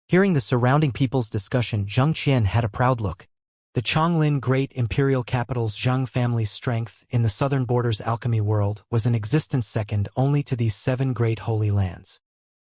Hearing the surrounding people's discussion, Zheng Qian had a proud look. The Chonglin Great Imperial Capital's Zheng family's strength in the southern border's alchemy world was an existence second only to these 7 great holy lands.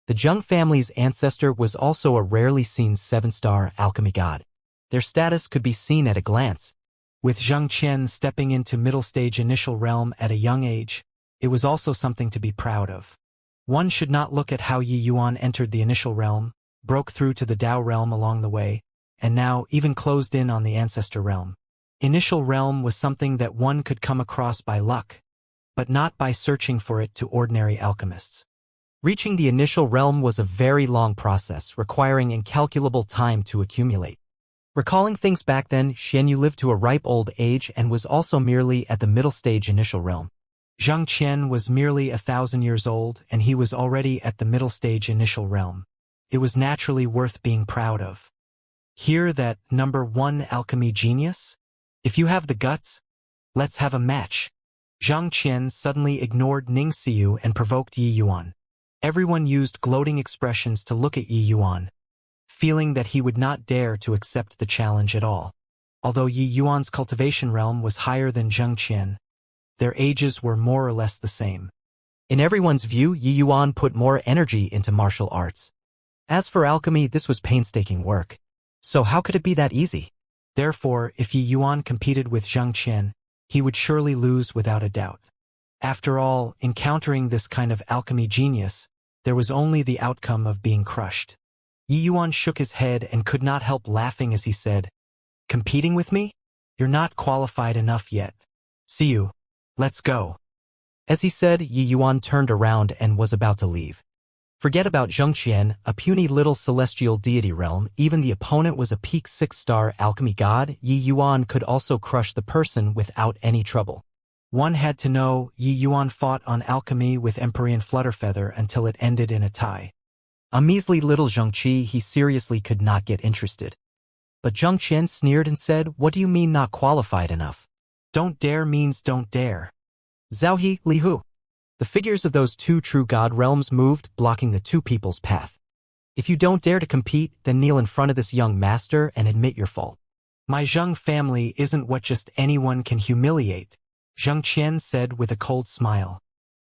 The Zheng family's ancestor was also a rarely seen 7-star alchemy god. Their status could be seen at a glance. With Zheng Qian stepping into middle stage initial realm at a young age, it was also something to be proud of. One should not look at how Yi Yuan entered the initial realm, broke through to the Dao realm along the way, and now even closed in on the ancestor realm. Initial realm was something that one could come across by luck, but not by searching for it to ordinary alchemists. Reaching the initial realm was a very long process, requiring incalculable time to accumulate. Recalling things back then, Xianyu lived to a ripe old age and was also merely at the middle stage initial realm. Zhang Qian was merely 1,000 years old, and he was already at the middle stage initial realm. It was naturally worth being proud of. Hear that, number 1 alchemy genius? If you have the guts, let's have a match. Zhang Qian suddenly ignored Ning Xiu and provoked Yi Yuan. Everyone used gloating expressions to look at Yi Yuan, feeling that he would not dare to accept the challenge at all. Although Yi Yuan's cultivation realm was higher than Zhang Qian, their ages were more or less the same. In everyone's view, Yi Yuan put more energy into martial arts. As for alchemy, this was painstaking work. So how could it be that easy? Therefore, if Yi Yuan competed with Zhang Qian, he would surely lose without a doubt. After all, encountering this kind of alchemy genius, there was only the outcome of being crushed. Yi Yuan shook his head and could not help laughing as he said, "Competing with me? You're not qualified enough yet. See you. Let's go." As he said, Yi Yuan turned around and was about to leave. Forget about Zhengqian, a puny little celestial deity realm. Even the opponent was a peak 6-star alchemy god. Yi Yuan could also crush the person without any trouble. One had to know Yi Yuan fought on alchemy with Empyrean Flutterfeather until it ended in a tie. A measly little Zhengqi, he seriously could not get interested. But Zhang Qian sneered and said, "What do you mean not qualified enough? Don't dare means don't dare." Zhao He, Li Hu. The figures of those two true god realms moved, blocking the two people's path. If you don't dare to compete, then kneel in front of this young master and admit your fault. My Zheng family isn't what just anyone can humiliate, Zhang Qian said with a cold smile.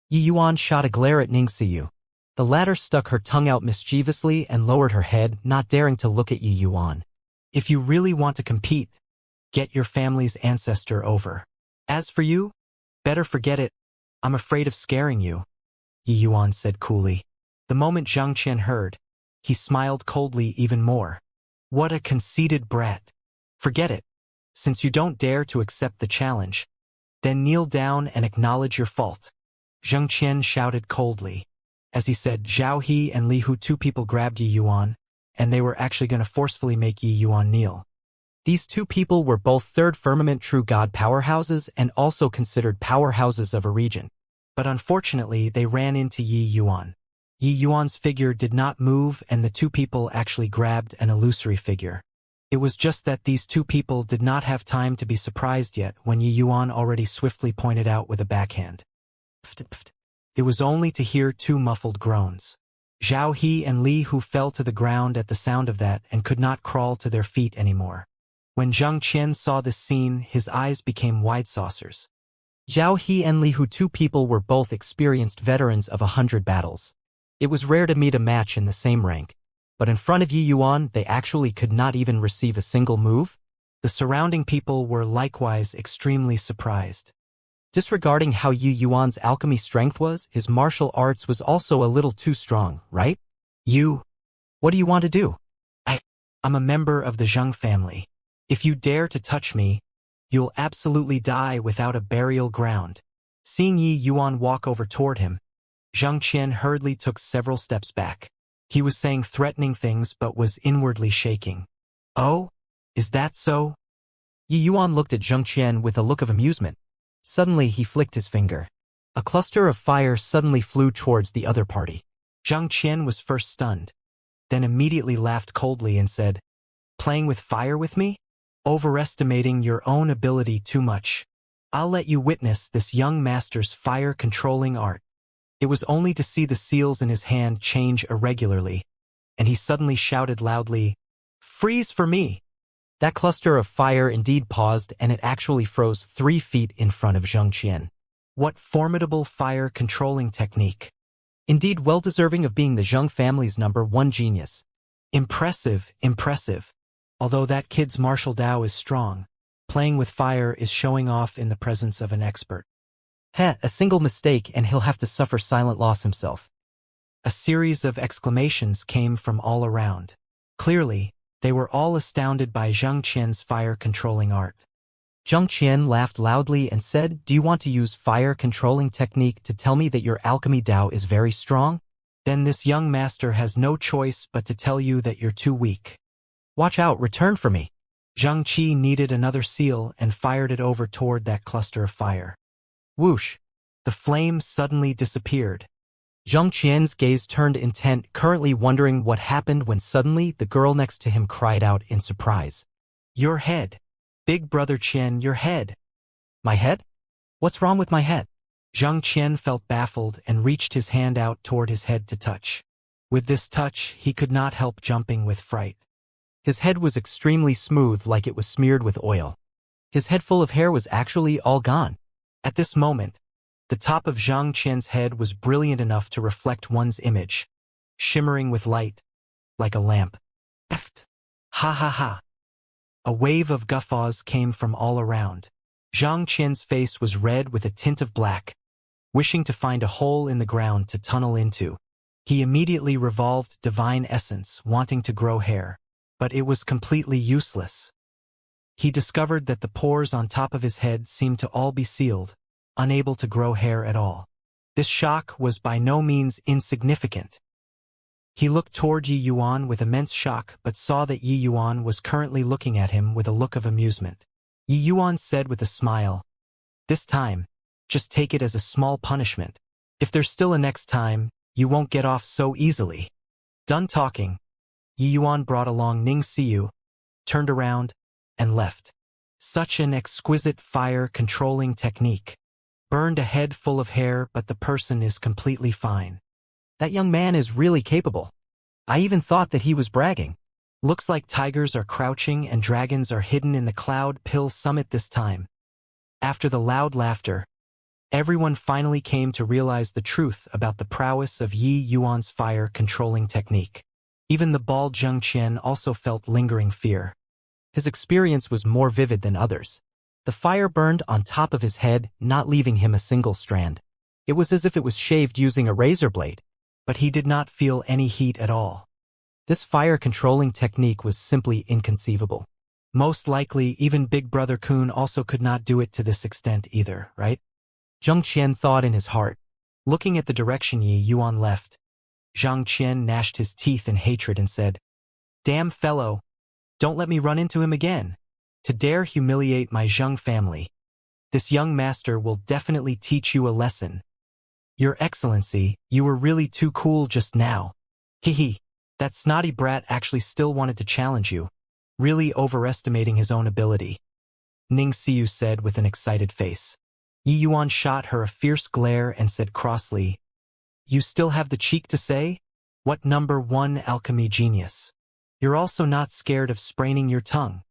Yi Yuan shot a glare at Ning Xiu. The latter stuck her tongue out mischievously and lowered her head, not daring to look at Yi Yuan. If you really want to compete, get your family's ancestor over. As for you, better forget it. I'm afraid of scaring you, Yi Yuan said coolly. The moment Zhang Qian heard, he smiled coldly even more. What a conceited brat. Forget it. Since you don't dare to accept the challenge, then kneel down and acknowledge your fault. Zhang Qian shouted coldly. As he said, Zhao He and Li Hu, two people grabbed Yi Yuan, and they were actually going to forcefully make Yi Yuan kneel. These two people were both third firmament true god powerhouses and also considered powerhouses of a region. But unfortunately, they ran into Yi Yuan. Yi Yuan's figure did not move, and the two people actually grabbed an illusory figure. It was just that these two people did not have time to be surprised yet when Yi Yuan already swiftly pointed out with a backhand. It was only to hear two muffled groans. Zhao He and Li Hu fell to the ground at the sound of that and could not crawl to their feet anymore. When Zhang Qian saw this scene, his eyes became wide saucers. Zhao He and Li Hu, two people, were both experienced veterans of 100 battles. It was rare to meet a match in the same rank, but in front of Yi Yuan, they actually could not even receive a single move. The surrounding people were likewise extremely surprised. Disregarding how Yi Yuan's alchemy strength was, his martial arts was also a little too strong, right? What do you want to do? I'm a member of the Zheng family. If you dare to touch me, you'll absolutely die without a burial ground. Seeing Yi Yuan walk over toward him, Zhang Qian hurriedly took several steps back. He was saying threatening things but was inwardly shaking. Oh? Is that so? Yi Yuan looked at Zhang Qian with a look of amusement. Suddenly he flicked his finger. A cluster of fire suddenly flew towards the other party. Zhang Qian was first stunned, then immediately laughed coldly and said, "Playing with fire with me? Overestimating your own ability too much. I'll let you witness this young master's fire-controlling art." It was only to see the seals in his hand change irregularly, and he suddenly shouted loudly, "Freeze for me!" That cluster of fire indeed paused, and it actually froze 3 feet in front of Zhang Qian. What formidable fire-controlling technique. Indeed well deserving of being the Zheng family's #1 genius. Impressive, impressive. Although that kid's martial Dao is strong, playing with fire is showing off in the presence of an expert. A single mistake and he'll have to suffer silent loss himself. A series of exclamations came from all around. Clearly, they were all astounded by Xianxia's fire-controlling art. Xianxia laughed loudly and said, "Do you want to use fire-controlling technique to tell me that your alchemy Dao is very strong? Then this young master has no choice but to tell you that you're too weak. Watch out, return for me." Xianxia needed another seal and fired it over toward that cluster of fire. Whoosh! The flame suddenly disappeared. Xianxia's gaze turned intent, currently wondering what happened when suddenly the girl next to him cried out in surprise. "Your head! Big brother Qian, your head!" "My head? What's wrong with my head?" Xianxian felt baffled and reached his hand out toward his head to touch. With this touch, he could not help jumping with fright. His head was extremely smooth, like it was smeared with oil. His head full of hair was actually all gone. At this moment, the top of Zhang Qian's head was brilliant enough to reflect one's image, shimmering with light, like a lamp. Eft! Ha ha ha! A wave of guffaws came from all around. Zhang Qian's face was red with a tint of black. Wishing to find a hole in the ground to tunnel into, he immediately revolved divine essence, wanting to grow hair, but it was completely useless. He discovered that the pores on top of his head seemed to all be sealed, unable to grow hair at all. This shock was by no means insignificant. He looked toward Yi Yuan with immense shock but saw that Yi Yuan was currently looking at him with a look of amusement. Yi Yuan said with a smile, "This time, just take it as a small punishment. If there's still a next time, you won't get off so easily." Done talking, Yi Yuan brought along Ning Xiu, turned around, and left. Such an exquisite fire-controlling technique. Burned a head full of hair, but the person is completely fine. That young man is really capable. I even thought that he was bragging. Looks like tigers are crouching and dragons are hidden in the Cloud Pill Summit this time. After the loud laughter, everyone finally came to realize the truth about the prowess of Yi Yuan's fire-controlling technique. Even the bald Zhang Qian also felt lingering fear. His experience was more vivid than others. The fire burned on top of his head, not leaving him a single strand. It was as if it was shaved using a razor blade. But he did not feel any heat at all. This fire-controlling technique was simply inconceivable. Most likely, even Big Brother Kun also could not do it to this extent either, right? Zhang Qian thought in his heart. Looking at the direction Yi Yuan left, Zhang Qian gnashed his teeth in hatred and said, "Damn fellow, don't let me run into him again. To dare humiliate my Zhang family. This young master will definitely teach you a lesson. Your Excellency, you were really too cool just now. Hee. That snotty brat actually still wanted to challenge you, really overestimating his own ability," Ning Xiu said with an excited face. Yi Yuan shot her a fierce glare and said crossly, "You still have the cheek to say? What #1 alchemy genius? You're also not scared of spraining your tongue."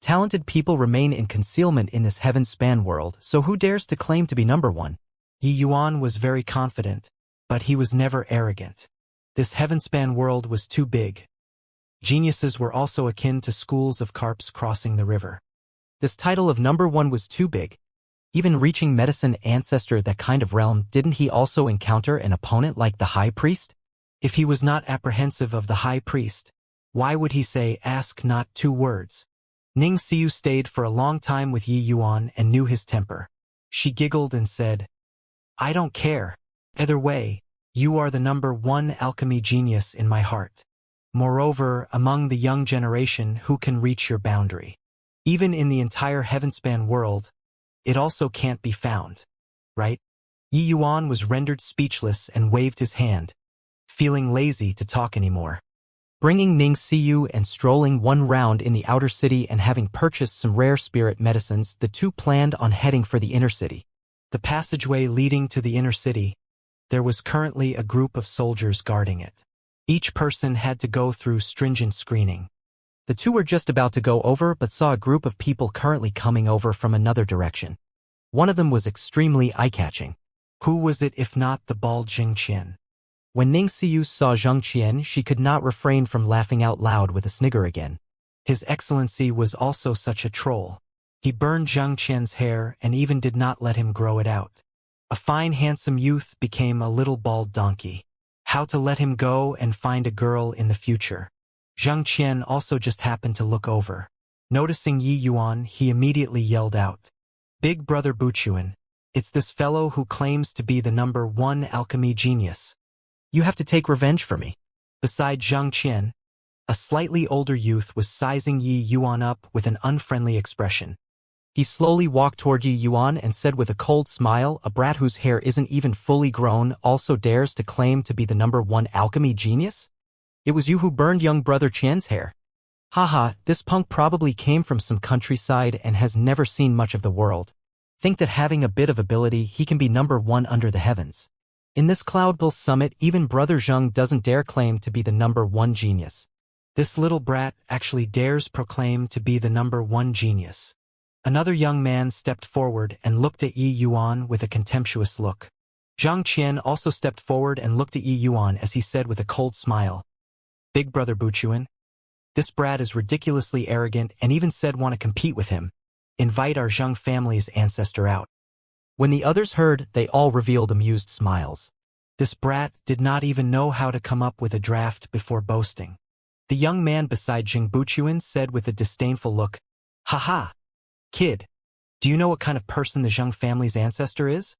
Talented people remain in concealment in this heaven-span world, so who dares to claim to be #1? Yi Yuan was very confident, but he was never arrogant. This heavenspan world was too big. Geniuses were also akin to schools of carps crossing the river. This title of #1 was too big. Even reaching medicine ancestor, that kind of realm, didn't he also encounter an opponent like the High Priest? If he was not apprehensive of the High Priest, why would he say "ask not 2 words"? Ning Xiu stayed for a long time with Yi Yuan and knew his temper. She giggled and said, "I don't care. Either way, you are the #1 alchemy genius in my heart. Moreover, among the young generation, who can reach your boundary? Even in the entire heavenspan world, it also can't be found. Right?" Yi Yuan was rendered speechless and waved his hand, feeling lazy to talk anymore. Bringing Ning Xiu and strolling one round in the outer city and having purchased some rare spirit medicines, the two planned on heading for the inner city. The passageway leading to the inner city, there was currently a group of soldiers guarding it. Each person had to go through stringent screening. The two were just about to go over but saw a group of people currently coming over from another direction. One of them was extremely eye-catching. Who was it if not the bald Zhang Qian? When Ning Xiu saw Zhang Qian, she could not refrain from laughing out loud with a snigger again. His Excellency was also such a troll. He burned Zhang Qian's hair and even did not let him grow it out. A fine handsome youth became a little bald donkey. How to let him go and find a girl in the future. Zhang Qian also just happened to look over. Noticing Yi Yuan, he immediately yelled out, "Big brother Buchuan, it's this fellow who claims to be the #1 alchemy genius. You have to take revenge for me." Beside Zhang Qian, a slightly older youth was sizing Yi Yuan up with an unfriendly expression. He slowly walked toward Yi Yuan and said with a cold smile, "A brat whose hair isn't even fully grown also dares to claim to be the #1 alchemy genius? It was you who burned young brother Qian's hair. Haha, this punk probably came from some countryside and has never seen much of the world. Think that having a bit of ability he can be #1 under the heavens. In this Cloudbill summit, even brother Zheng doesn't dare claim to be the #1 genius. This little brat actually dares proclaim to be the #1 genius." Another young man stepped forward and looked at Yi Yuan with a contemptuous look. Zhang Qian also stepped forward and looked at Yi Yuan as he said with a cold smile, "Big brother Buchuan, this brat is ridiculously arrogant and even said want to compete with him. Invite our Zheng family's ancestor out." When the others heard, they all revealed amused smiles. This brat did not even know how to come up with a draft before boasting. The young man beside Jing Buchuan said with a disdainful look, "Haha, kid, do you know what kind of person the Zheng family's ancestor is?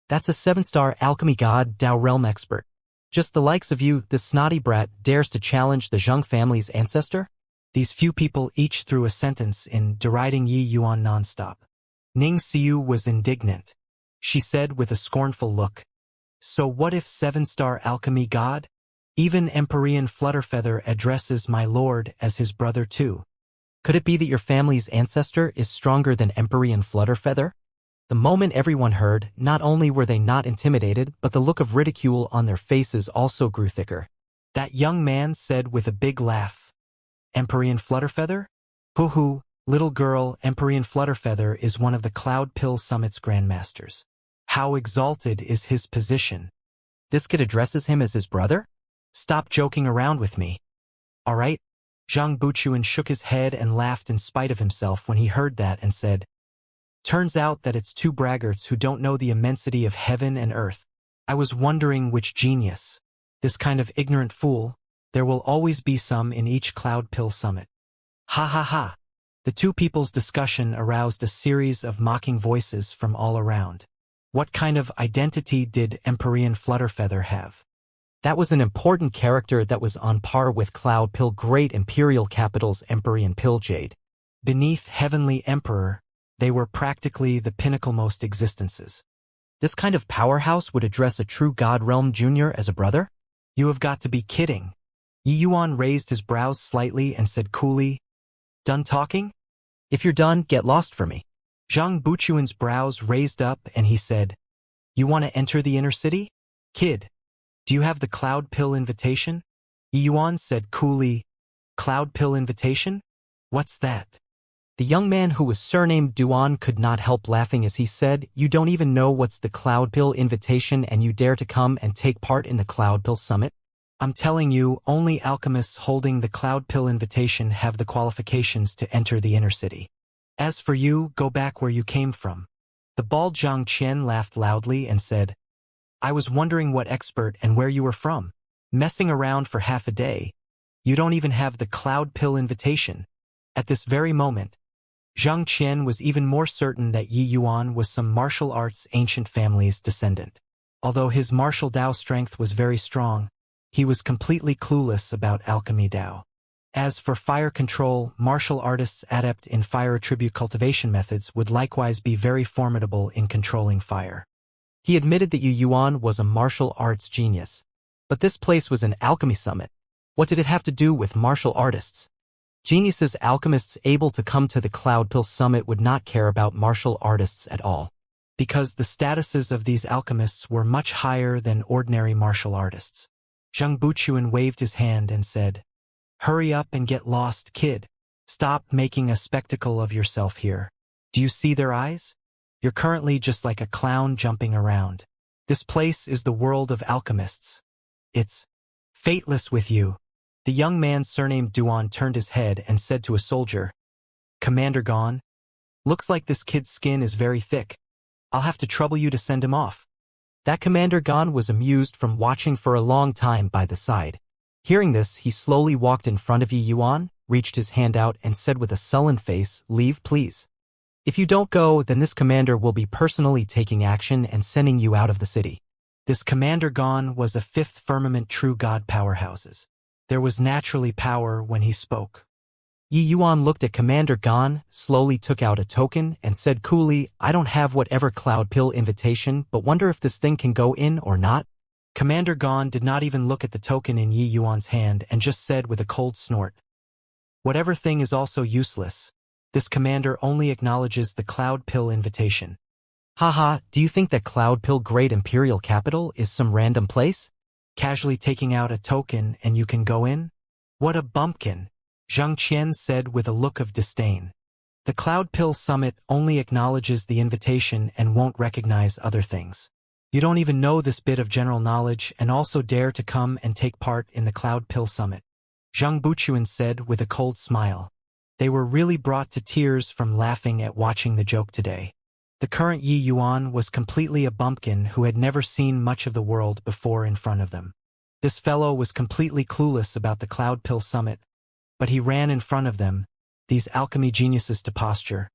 That's a 7-star alchemy god Dao realm expert. Just the likes of you, this snotty brat, dares to challenge the Zheng family's ancestor?" These few people each threw a sentence in, deriding Yi Yuan nonstop. Ning Xiu was indignant. She said with a scornful look, "So what if 7-star alchemy god? Even Empyrean Flutterfeather addresses my lord as his brother too. Could it be that your family's ancestor is stronger than Empyrean Flutterfeather?" The moment everyone heard, not only were they not intimidated, but the look of ridicule on their faces also grew thicker. That young man said with a big laugh, "Empyrean Flutterfeather? Hoo-hoo, little girl, Empyrean Flutterfeather is one of the Cloudpill Summit's grandmasters. How exalted is his position. This kid addresses him as his brother? Stop joking around with me. All right?" Zhang Buchuan shook his head and laughed in spite of himself when he heard that and said, "Turns out that it's two braggarts who don't know the immensity of heaven and earth. I was wondering which genius. This kind of ignorant fool. There will always be some in each Cloudpill Summit." Ha ha ha. The two people's discussion aroused a series of mocking voices from all around. What kind of identity did Empyrean Flutterfeather have? That was an important character that was on par with Cloudpill Great Imperial Capital's Empyrean Pilljade. Beneath Heavenly Emperor, they were practically the pinnacle-most existences. This kind of powerhouse would address a true God Realm Junior as a brother? You have got to be kidding. Yi Yuan raised his brows slightly and said coolly, "Done talking? If you're done, get lost for me." Zhang Buchuan's brows raised up and he said, "You want to enter the inner city? Kid, do you have the Cloudpill invitation?" Yi Yuan said coolly, "Cloudpill invitation? What's that?" The young man who was surnamed Duan could not help laughing as he said, "You don't even know what's the Cloudpill invitation and you dare to come and take part in the Cloudpill Summit? I'm telling you, only alchemists holding the Cloudpill invitation have the qualifications to enter the inner city. As for you, go back where you came from." The bald Zhang Qian laughed loudly and said, "I was wondering what expert and where you were from. Messing around for half a day. You don't even have the Cloudpill invitation." At this very moment, Zhang Qian was even more certain that Yi Yuan was some martial arts ancient family's descendant. Although his martial Dao strength was very strong, he was completely clueless about alchemy Dao. As for fire control, martial artists adept in fire attribute cultivation methods would likewise be very formidable in controlling fire. He admitted that Yi Yuan was a martial arts genius. But this place was an alchemy summit. What did it have to do with martial artists? Geniuses alchemists able to come to the Cloudpill Summit would not care about martial artists at all, because the statuses of these alchemists were much higher than ordinary martial artists. Zhang Buchuan waved his hand and said, "Hurry up and get lost, kid. Stop making a spectacle of yourself here. Do you see their eyes? You're currently just like a clown jumping around. This place is the world of alchemists. It's fateless with you." The young man surnamed Duan turned his head and said to a soldier, "Commander gone? Looks like this kid's skin is very thick. I'll have to trouble you to send him off." That Commander Gon was amused from watching for a long time by the side. Hearing this, he slowly walked in front of Yi Yuan, reached his hand out and said with a sullen face, "Leave, please. If you don't go, then this commander will be personally taking action and sending you out of the city." This Commander Gon was a fifth firmament true god powerhouses. There was naturally power when he spoke. Yi Yuan looked at Commander Gon, slowly took out a token, and said coolly, "I don't have whatever cloud pill invitation, but wonder if this thing can go in or not?" Commander Gon did not even look at the token in Yi Yuan's hand and just said with a cold snort, "Whatever thing is also useless. This commander only acknowledges the cloud pill invitation." Haha, do you think that Cloud Pill Great Imperial Capital is some random place? Casually taking out a token and you can go in? What a bumpkin, Xianxia said with a look of disdain. The Cloud Pill Summit only acknowledges the invitation and won't recognize other things. You don't even know this bit of general knowledge and also dare to come and take part in the Cloud Pill Summit. Zhang Buchuan said with a cold smile. They were really brought to tears from laughing at watching the joke today. The current Yi Yuan was completely a bumpkin who had never seen much of the world before in front of them. This fellow was completely clueless about the Cloud Pill Summit, but he ran in front of them, these alchemy geniuses to posture,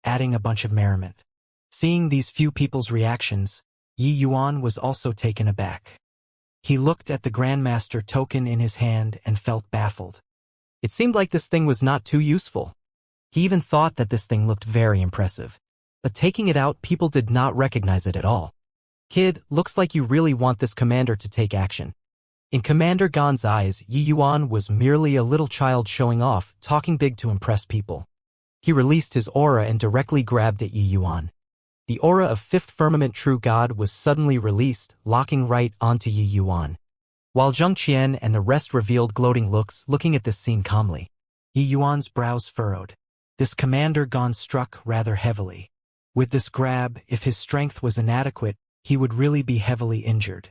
adding a bunch of merriment. Seeing these few people's reactions, Yi Yuan was also taken aback. He looked at the Grandmaster token in his hand and felt baffled. It seemed like this thing was not too useful. He even thought that this thing looked very impressive. But taking it out, people did not recognize it at all. "Kid, looks like you really want this commander to take action." In Commander Gon's eyes, Yi Yuan was merely a little child showing off, talking big to impress people. He released his aura and directly grabbed at Yi Yuan. The aura of Fifth Firmament True God was suddenly released, locking right onto Yi Yuan. While Zheng Qian and the rest revealed gloating looks, looking at this scene calmly. Yi Yuan's brows furrowed. This Commander Gon struck rather heavily. With this grab, if his strength was inadequate, he would really be heavily injured.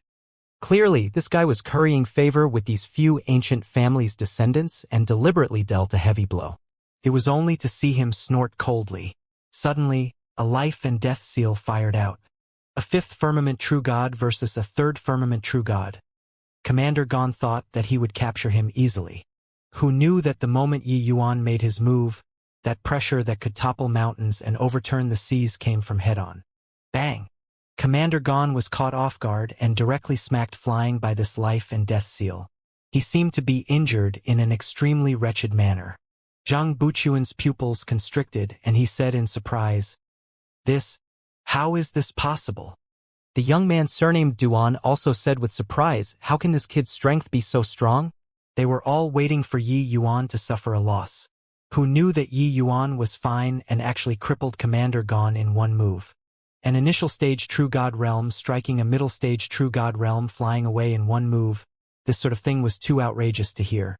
Clearly, this guy was currying favor with these few ancient families' descendants and deliberately dealt a heavy blow. It was only to see him snort coldly. Suddenly, a life and death seal fired out. A fifth firmament true god versus a third firmament true god. Commander Gon thought that he would capture him easily. Who knew that the moment Yi Yuan made his move, that pressure that could topple mountains and overturn the seas came from head-on. Bang! Commander Gon was caught off guard and directly smacked flying by this life and death seal. He seemed to be injured in an extremely wretched manner. Zhang Buchuan's pupils constricted and he said in surprise, How is this possible?" The young man surnamed Duan also said with surprise, "How can this kid's strength be so strong?" They were all waiting for Yi Yuan to suffer a loss. Who knew that Yi Yuan was fine and actually crippled Commander Gon in one move. An initial stage True God realm striking a middle stage True God realm flying away in one move. This sort of thing was too outrageous to hear.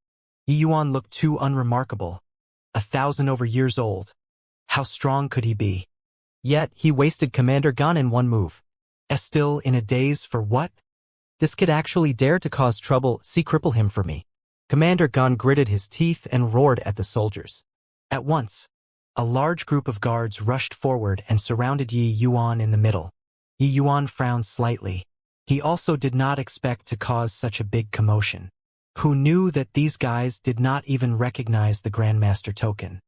Yi Yuan looked too unremarkable. 1,000 over years old. How strong could he be? Yet, he wasted Commander Gon in one move. Still in a daze for what? This kid actually dared to cause trouble, cripple him for me. Commander Gon gritted his teeth and roared at the soldiers. At once, a large group of guards rushed forward and surrounded Yi Yuan in the middle. Yi Yuan frowned slightly. He also did not expect to cause such a big commotion. Who knew that these guys did not even recognize the Grandmaster token?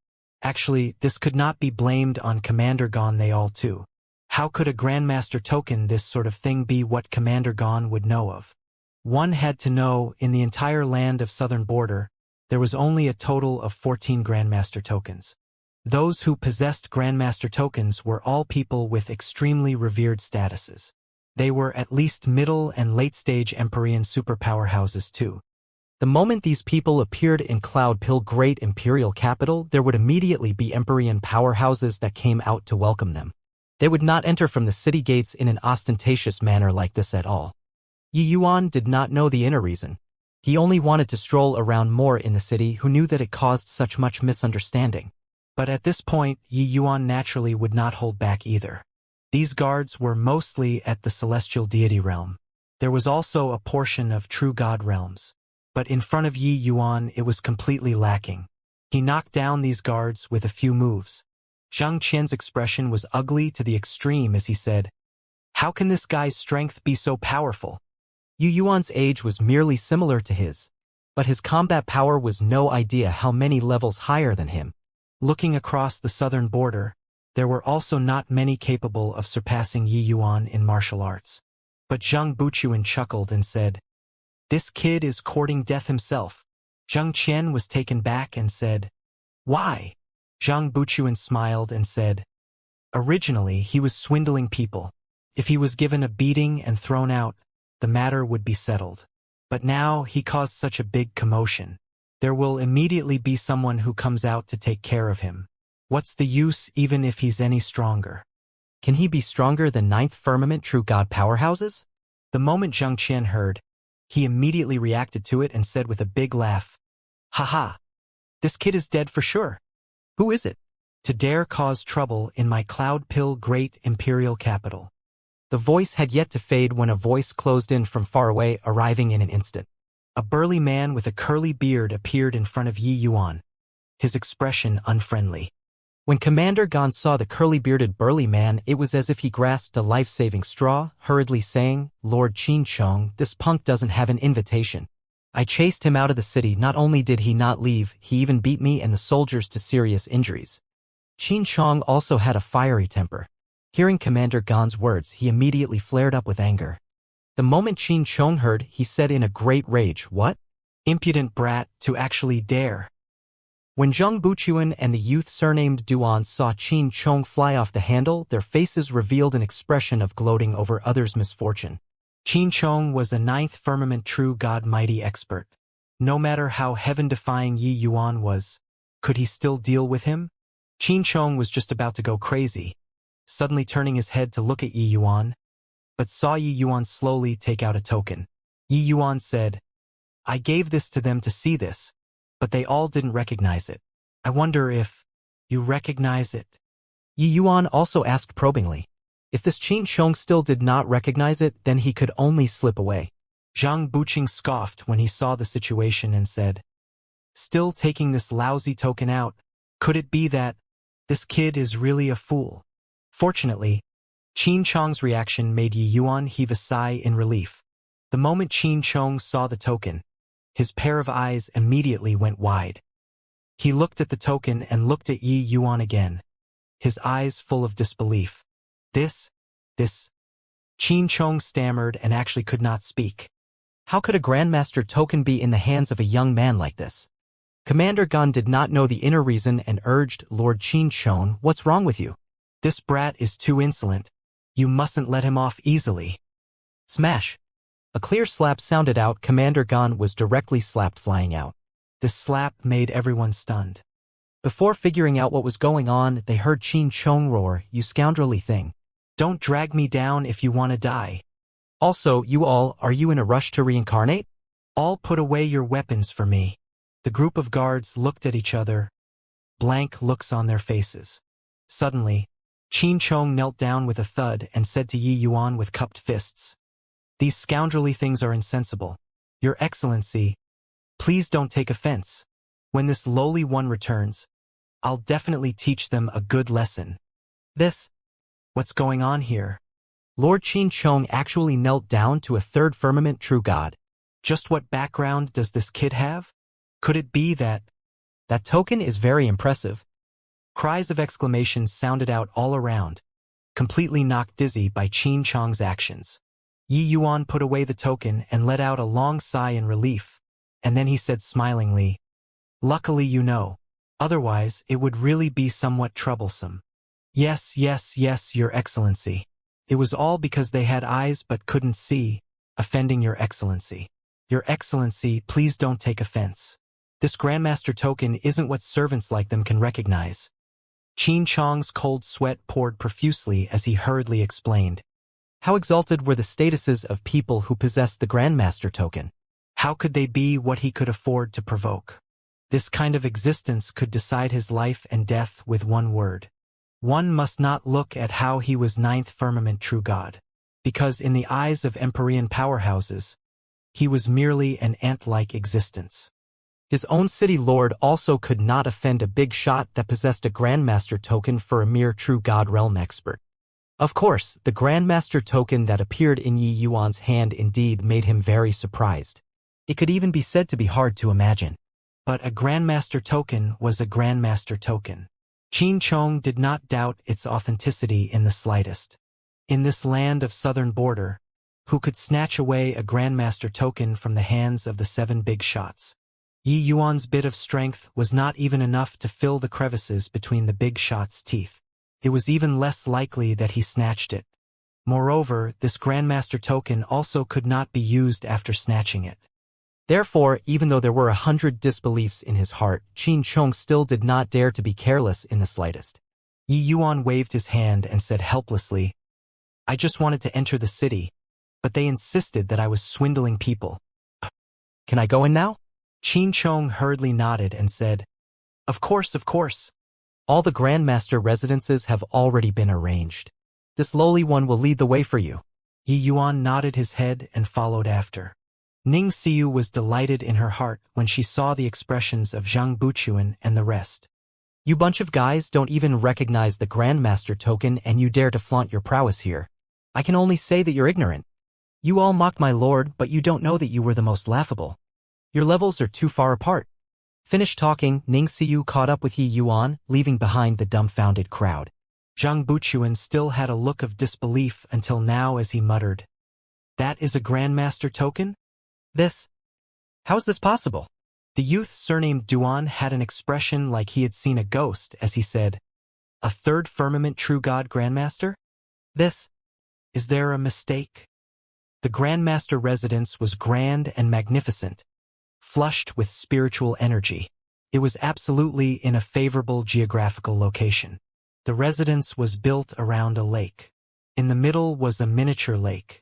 Actually, this could not be blamed on Commander Gon, they all too. How could a Grandmaster token this sort of thing be what Commander Gon would know of? One had to know, in the entire land of Southern Border, there was only a total of 14 Grandmaster tokens. Those who possessed Grandmaster tokens were all people with extremely revered statuses. They were at least middle and late-stage Empyrean superpowerhouses too. The moment these people appeared in Cloud Pill Great Imperial Capital, there would immediately be Empyrean powerhouses that came out to welcome them. They would not enter from the city gates in an ostentatious manner like this at all. Yi Yuan did not know the inner reason. He only wanted to stroll around more in the city who knew that it caused such much misunderstanding. But at this point, Yi Yuan naturally would not hold back either. These guards were mostly at the celestial deity realm. There was also a portion of true god realms. But in front of Yi Yuan, it was completely lacking. He knocked down these guards with a few moves. Zhang Qian's expression was ugly to the extreme as he said, How can this guy's strength be so powerful? Yu Yuan's age was merely similar to his, but his combat power was no idea how many levels higher than him. Looking across the southern border, there were also not many capable of surpassing Yi Yuan in martial arts. But Zhang Buchuan chuckled and said, "This kid is courting death himself." Zhang Qian was taken back and said, "Why?" Zhang Buchuan smiled and said, "Originally, he was swindling people. If he was given a beating and thrown out, the matter would be settled. But now he caused such a big commotion. There will immediately be someone who comes out to take care of him. What's the use even if he's any stronger? Can he be stronger than Ninth Firmament True God powerhouses? The moment Zhang Qian heard, he immediately reacted to it and said with a big laugh, "Haha, this kid is dead for sure. Who is it? To dare cause trouble in my cloud pill great imperial capital." The voice had yet to fade when a voice closed in from far away, arriving in an instant. A burly man with a curly beard appeared in front of Yi Yuan, his expression unfriendly. When Commander Gan saw the curly-bearded burly man, it was as if he grasped a life-saving straw, hurriedly saying, "Lord Qin Chong, this punk doesn't have an invitation. I chased him out of the city. Not only did he not leave, he even beat me and the soldiers to serious injuries." Qin Chong also had a fiery temper. Hearing Commander Gan's words, he immediately flared up with anger. The moment Qin Chong heard, he said in a great rage, "What? Impudent brat, to actually dare." When Zhang Buchuan and the youth surnamed Duan saw Qin Chong fly off the handle, their faces revealed an expression of gloating over others' misfortune. Qin Chong was a Ninth Firmament True God mighty expert. No matter how heaven-defying Yi Yuan was, could he still deal with him? Qin Chong was just about to go crazy, suddenly turning his head to look at Yi Yuan, but saw Yi Yuan slowly take out a token. Yi Yuan said, "I gave this to them to see this, but they all didn't recognize it. I wonder if you recognize it." Yi Yuan also asked probingly. If this Qin Chong still did not recognize it, then he could only slip away. Zhang Buqing scoffed when he saw the situation and said, "Still taking this lousy token out? Could it be that this kid is really a fool?" Fortunately, Qin Chong's reaction made Yi Yuan heave a sigh in relief. The moment Qin Chong saw the token, his pair of eyes immediately went wide. He looked at the token and looked at Yi Yuan again, his eyes full of disbelief. This, Qin Chong stammered and actually could not speak. How could a Grandmaster token be in the hands of a young man like this? Commander Gan did not know the inner reason and urged, "Lord Qin Chong, what's wrong with you? This brat is too insolent. You mustn't let him off easily." Smash! A clear slap sounded out. Commander Gan was directly slapped, flying out. This slap made everyone stunned. Before figuring out what was going on, they heard Qin Chong roar, "You scoundrelly thing. Don't drag me down if you want to die. Also, you all, are you in a rush to reincarnate? All put away your weapons for me." The group of guards looked at each other, blank looks on their faces. Suddenly, Qin Chong knelt down with a thud and said to Yi Yuan with cupped fists, "These scoundrelly things are insensible. Your Excellency, please don't take offense. When this lowly one returns, I'll definitely teach them a good lesson." What's going on here? Lord Qin Chong actually knelt down to a third firmament true god. Just what background does this kid have? Could it be that token is very impressive? Cries of exclamations sounded out all around, completely knocked dizzy by Qin Chong's actions. Yi Yuan put away the token and let out a long sigh in relief, and then he said smilingly, "Luckily you know. Otherwise, it would really be somewhat troublesome." Yes, Your Excellency. It was all because they had eyes but couldn't see, offending Your Excellency. Your Excellency, please don't take offense. This Grandmaster token isn't what servants like them can recognize." Qin Chong's cold sweat poured profusely as he hurriedly explained. How exalted were the statuses of people who possessed the Grandmaster token? How could they be what he could afford to provoke? This kind of existence could decide his life and death with one word. One must not look at how he was Ninth Firmament True God, because in the eyes of Empyrean powerhouses, he was merely an ant-like existence. His own city lord also could not offend a big shot that possessed a Grandmaster token for a mere True God realm expert. Of course, the Grandmaster token that appeared in Yi Yuan's hand indeed made him very surprised. It could even be said to be hard to imagine. But a Grandmaster token was a Grandmaster token. Qin Chong did not doubt its authenticity in the slightest. In this land of southern border, who could snatch away a Grandmaster token from the hands of the 7 big shots? Yi Yuan's bit of strength was not even enough to fill the crevices between the big shot's teeth. It was even less likely that he snatched it. Moreover, this Grandmaster token also could not be used after snatching it. Therefore, even though there were 100 disbeliefs in his heart, Qin Chong still did not dare to be careless in the slightest. Yi Yuan waved his hand and said helplessly, "I just wanted to enter the city, but they insisted that I was swindling people." "Can I go in now?" Qin Chong hurriedly nodded and said, Of course, of course. "All the Grandmaster residences have already been arranged. This lowly one will lead the way for you." Yi Yuan nodded his head and followed after. Ning Xiu was delighted in her heart when she saw the expressions of Zhang Buchuan and the rest. "You bunch of guys don't even recognize the Grandmaster token and you dare to flaunt your prowess here. I can only say that you're ignorant. You all mocked my lord, but you don't know that you were the most laughable. Your levels are too far apart." Finished talking, Ning Xiu caught up with Yi Yuan, leaving behind the dumbfounded crowd. Zhang Buchuan still had a look of disbelief until now as he muttered, "That is a Grandmaster token? "This? How is this possible?" The youth surnamed Duan had an expression like he had seen a ghost as he said, "A third firmament true god Grandmaster? "This? Is there a mistake?" The Grandmaster residence was grand and magnificent, flushed with spiritual energy. It was absolutely in a favorable geographical location. The residence was built around a lake. In the middle was a miniature lake.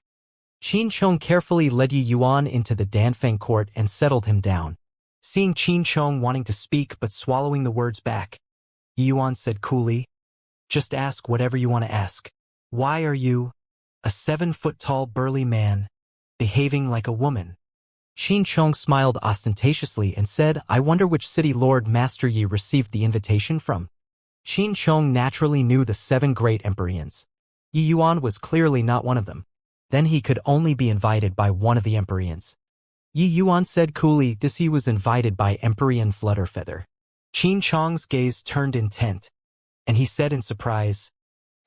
Qin Chong carefully led Yi Yuan into the Danfeng court and settled him down. Seeing Qin Chong wanting to speak but swallowing the words back, Yi Yuan said coolly, "Just ask whatever you want to ask. Why are you, a 7-foot-tall burly man, behaving like a woman?" Qin Chong smiled ostentatiously and said, "I wonder which city Lord Master Yi received the invitation from." Qin Chong naturally knew the 7 great Empyreans. Yi Yuan was clearly not one of them. Then he could only be invited by one of the Empyreans. Yi Yuan said coolly, "This he was invited by Empyrean Flutterfeather." Qin Chong's gaze turned intent, and he said in surprise,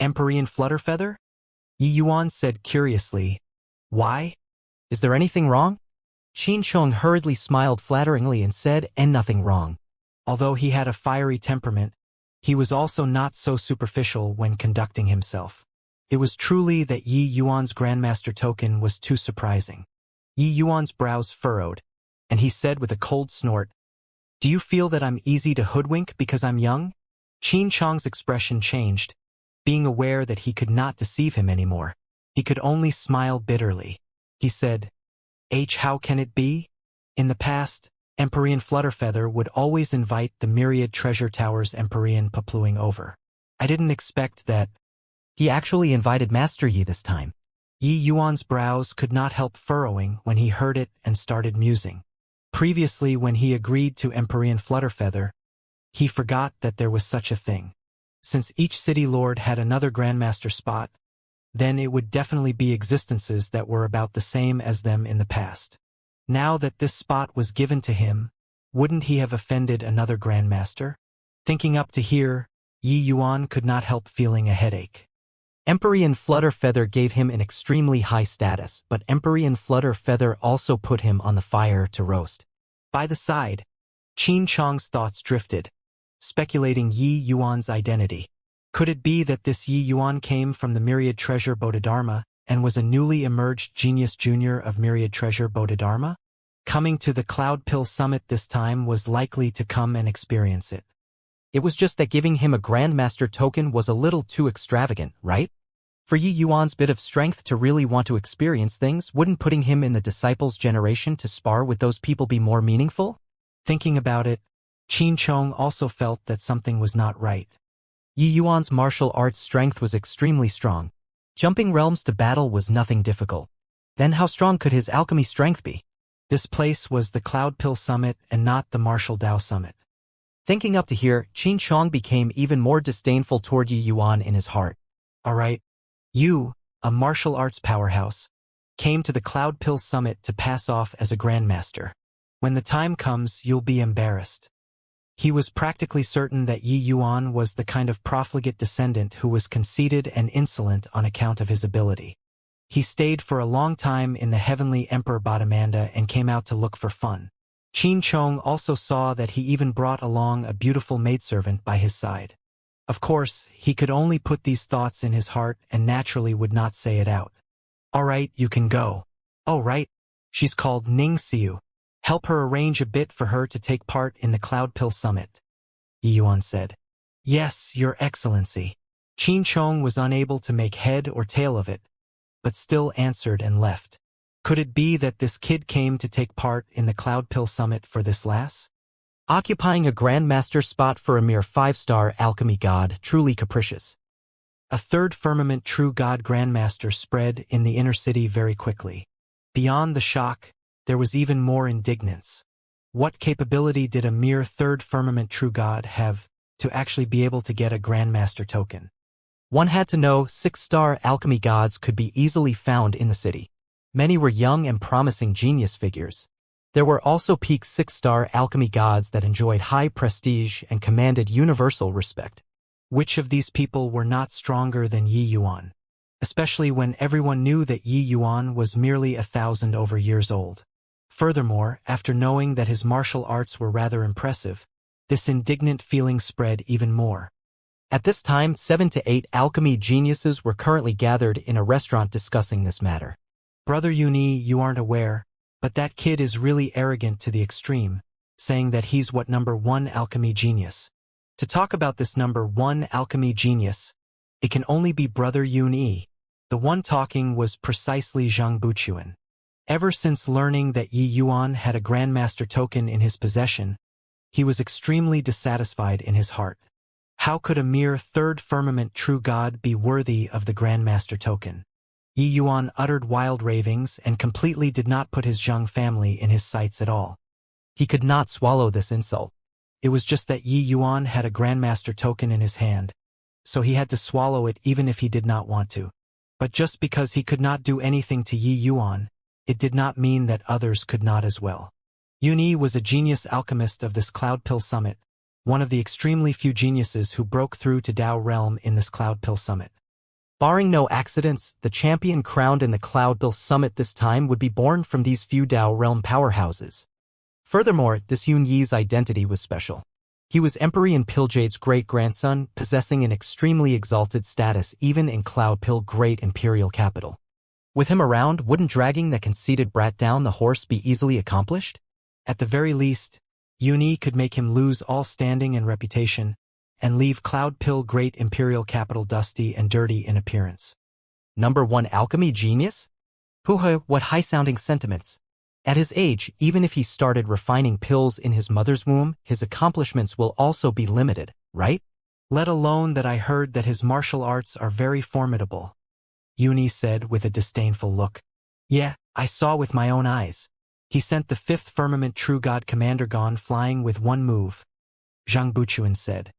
"Empyrean Flutterfeather?" Yi Yuan said curiously, "Why? "Is there anything wrong?" Qin Chong hurriedly smiled flatteringly and said, "And nothing wrong." Although he had a fiery temperament, he was also not so superficial when conducting himself. It was truly that Yi Yuan's Grandmaster token was too surprising. Yi Yuan's brows furrowed, and he said with a cold snort, "Do you feel that I'm easy to hoodwink because I'm young?" Qin Chong's expression changed, being aware that he could not deceive him anymore. He could only smile bitterly. He said, How can it be? In the past, Empyrean Flutterfeather would always invite the myriad treasure towers Empyrean papluing over. I didn't expect that." "He actually invited Master Yi this time." Yi Yuan's brows could not help furrowing when he heard it and started musing. Previously, when he agreed to Empyrean Flutterfeather, he forgot that there was such a thing. Since each city lord had another Grandmaster spot, then it would definitely be existences that were about the same as them in the past. Now that this spot was given to him, wouldn't he have offended another Grandmaster? Thinking up to here, Yi Yuan could not help feeling a headache. Empyrean Flutterfeather gave him an extremely high status, but Empyrean Flutterfeather also put him on the fire to roast. By the side, Qin Chong's thoughts drifted, speculating Yi Yuan's identity. Could it be that this Yi Yuan came from the Myriad Treasure Bodhidharma and was a newly emerged genius junior of Myriad Treasure Bodhidharma? Coming to the Cloud Pill Summit this time was likely to come and experience it. It was just that giving him a Grandmaster token was a little too extravagant, right? For Yi Yuan's bit of strength to really want to experience things, wouldn't putting him in the disciples' generation to spar with those people be more meaningful? Thinking about it, Qin Chong also felt that something was not right. Yi Yuan's martial arts strength was extremely strong. Jumping realms to battle was nothing difficult. Then how strong could his alchemy strength be? This place was the Cloud Pill Summit and not the Martial Dao Summit. Thinking up to here, Qin Chong became even more disdainful toward Yi Yuan in his heart. All right, You, a martial arts powerhouse, came to the Cloud Pill Summit to pass off as a grandmaster. When the time comes, you'll be embarrassed. He was practically certain that Yi Yuan was the kind of profligate descendant who was conceited and insolent on account of his ability. He stayed for a long time in the heavenly Emperor Bodhimanda and came out to look for fun. Qin Chong also saw that he even brought along a beautiful maidservant by his side. Of course, he could only put these thoughts in his heart and naturally would not say it out. All right, you can go. Oh right, she's called Ning Xiu. Help her arrange a bit for her to take part in the Cloud Pill Summit, Yi Yuan said. Yes, Your Excellency. Qin Chong was unable to make head or tail of it, but still answered and left. Could it be that this kid came to take part in the Cloud Pill Summit for this lass? Occupying a grandmaster spot for a mere 5-star alchemy god, truly capricious. A third firmament true god grandmaster spread in the inner city very quickly. Beyond the shock, there was even more indignance. What capability did a mere third firmament true god have to actually be able to get a grandmaster token? One had to know 6-star alchemy gods could be easily found in the city. Many were young and promising genius figures. There were also peak 6-star alchemy gods that enjoyed high prestige and commanded universal respect. Which of these people were not stronger than Yi Yuan? Especially when everyone knew that Yi Yuan was merely 1,000 over years old. Furthermore, after knowing that his martial arts were rather impressive, this indignant feeling spread even more. At this time, 7 to 8 alchemy geniuses were currently gathered in a restaurant discussing this matter. Brother Yuni, you aren't aware, but that kid is really arrogant to the extreme, saying that he's what number 1 alchemy genius. To talk about this number 1 alchemy genius, it can only be Brother Yuni. The one talking was precisely Zhang Buchuan. Ever since learning that Yi Yuan had a grandmaster token in his possession, he was extremely dissatisfied in his heart. How could a mere third firmament true god be worthy of the grandmaster token? Yi Yuan uttered wild ravings and completely did not put his Zhang family in his sights at all. He could not swallow this insult. It was just that Yi Yuan had a grandmaster token in his hand, so he had to swallow it even if he did not want to. But just because he could not do anything to Yi Yuan, it did not mean that others could not as well. Yuni was a genius alchemist of this Cloud Pill Summit, one of the extremely few geniuses who broke through to Dao Realm in this Cloud Pill Summit. Barring no accidents, the champion crowned in the Cloud Pill Summit this time would be born from these few Dao Realm powerhouses. Furthermore, this Yun Yi's identity was special. He was Emperor Piljade's great-grandson, possessing an extremely exalted status even in Cloud Pill Great Imperial Capital. With him around, wouldn't dragging that conceited brat down the horse be easily accomplished? At the very least, Yuni could make him lose all standing and reputation, and leave Cloud Pill Great Imperial Capital dusty and dirty in appearance. Number 1 alchemy genius? What high-sounding sentiments. At his age, even if he started refining pills in his mother's womb, his accomplishments will also be limited, right? Let alone that I heard that his martial arts are very formidable, Yuni said with a disdainful look. Yeah, I saw with my own eyes. He sent the 5th firmament true god commander gone flying with one move, Zhang Buchuan said.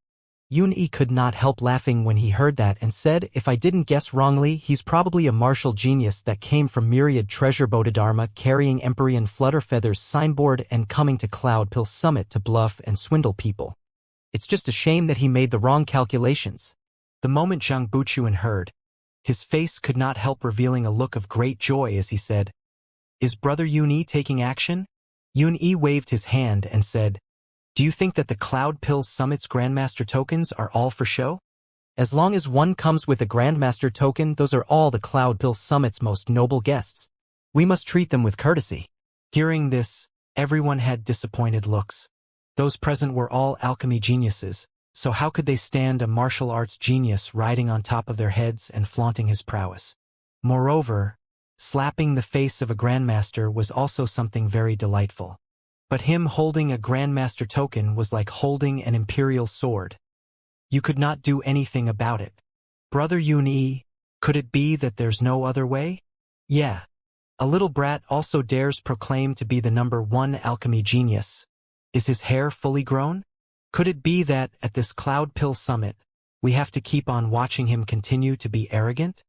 Yun-Yi could not help laughing when he heard that and said, if I didn't guess wrongly, he's probably a martial genius that came from Myriad Treasure Bodhidharma carrying Empyrean Flutterfeather's signboard and coming to Cloud Pill Summit to bluff and swindle people. It's just a shame that he made the wrong calculations. The moment Zhang Buchuan heard, his face could not help revealing a look of great joy as he said, Is Brother Yun-Yi taking action? Yun-Yi waved his hand and said, Do you think that the Cloud Pill Summit's Grandmaster tokens are all for show? As long as one comes with a Grandmaster token, those are all the Cloud Pill Summit's most noble guests. We must treat them with courtesy. Hearing this, everyone had disappointed looks. Those present were all alchemy geniuses, so how could they stand a martial arts genius riding on top of their heads and flaunting his prowess? Moreover, slapping the face of a Grandmaster was also something very delightful. But him holding a Grandmaster token was like holding an imperial sword. You could not do anything about it. Brother Yun-Yi, could it be that there's no other way? Yeah. A little brat also dares proclaim to be the #1 alchemy genius. Is his hair fully grown? Could it be that, at this Cloud Pill Summit, we have to keep on watching him continue to be arrogant?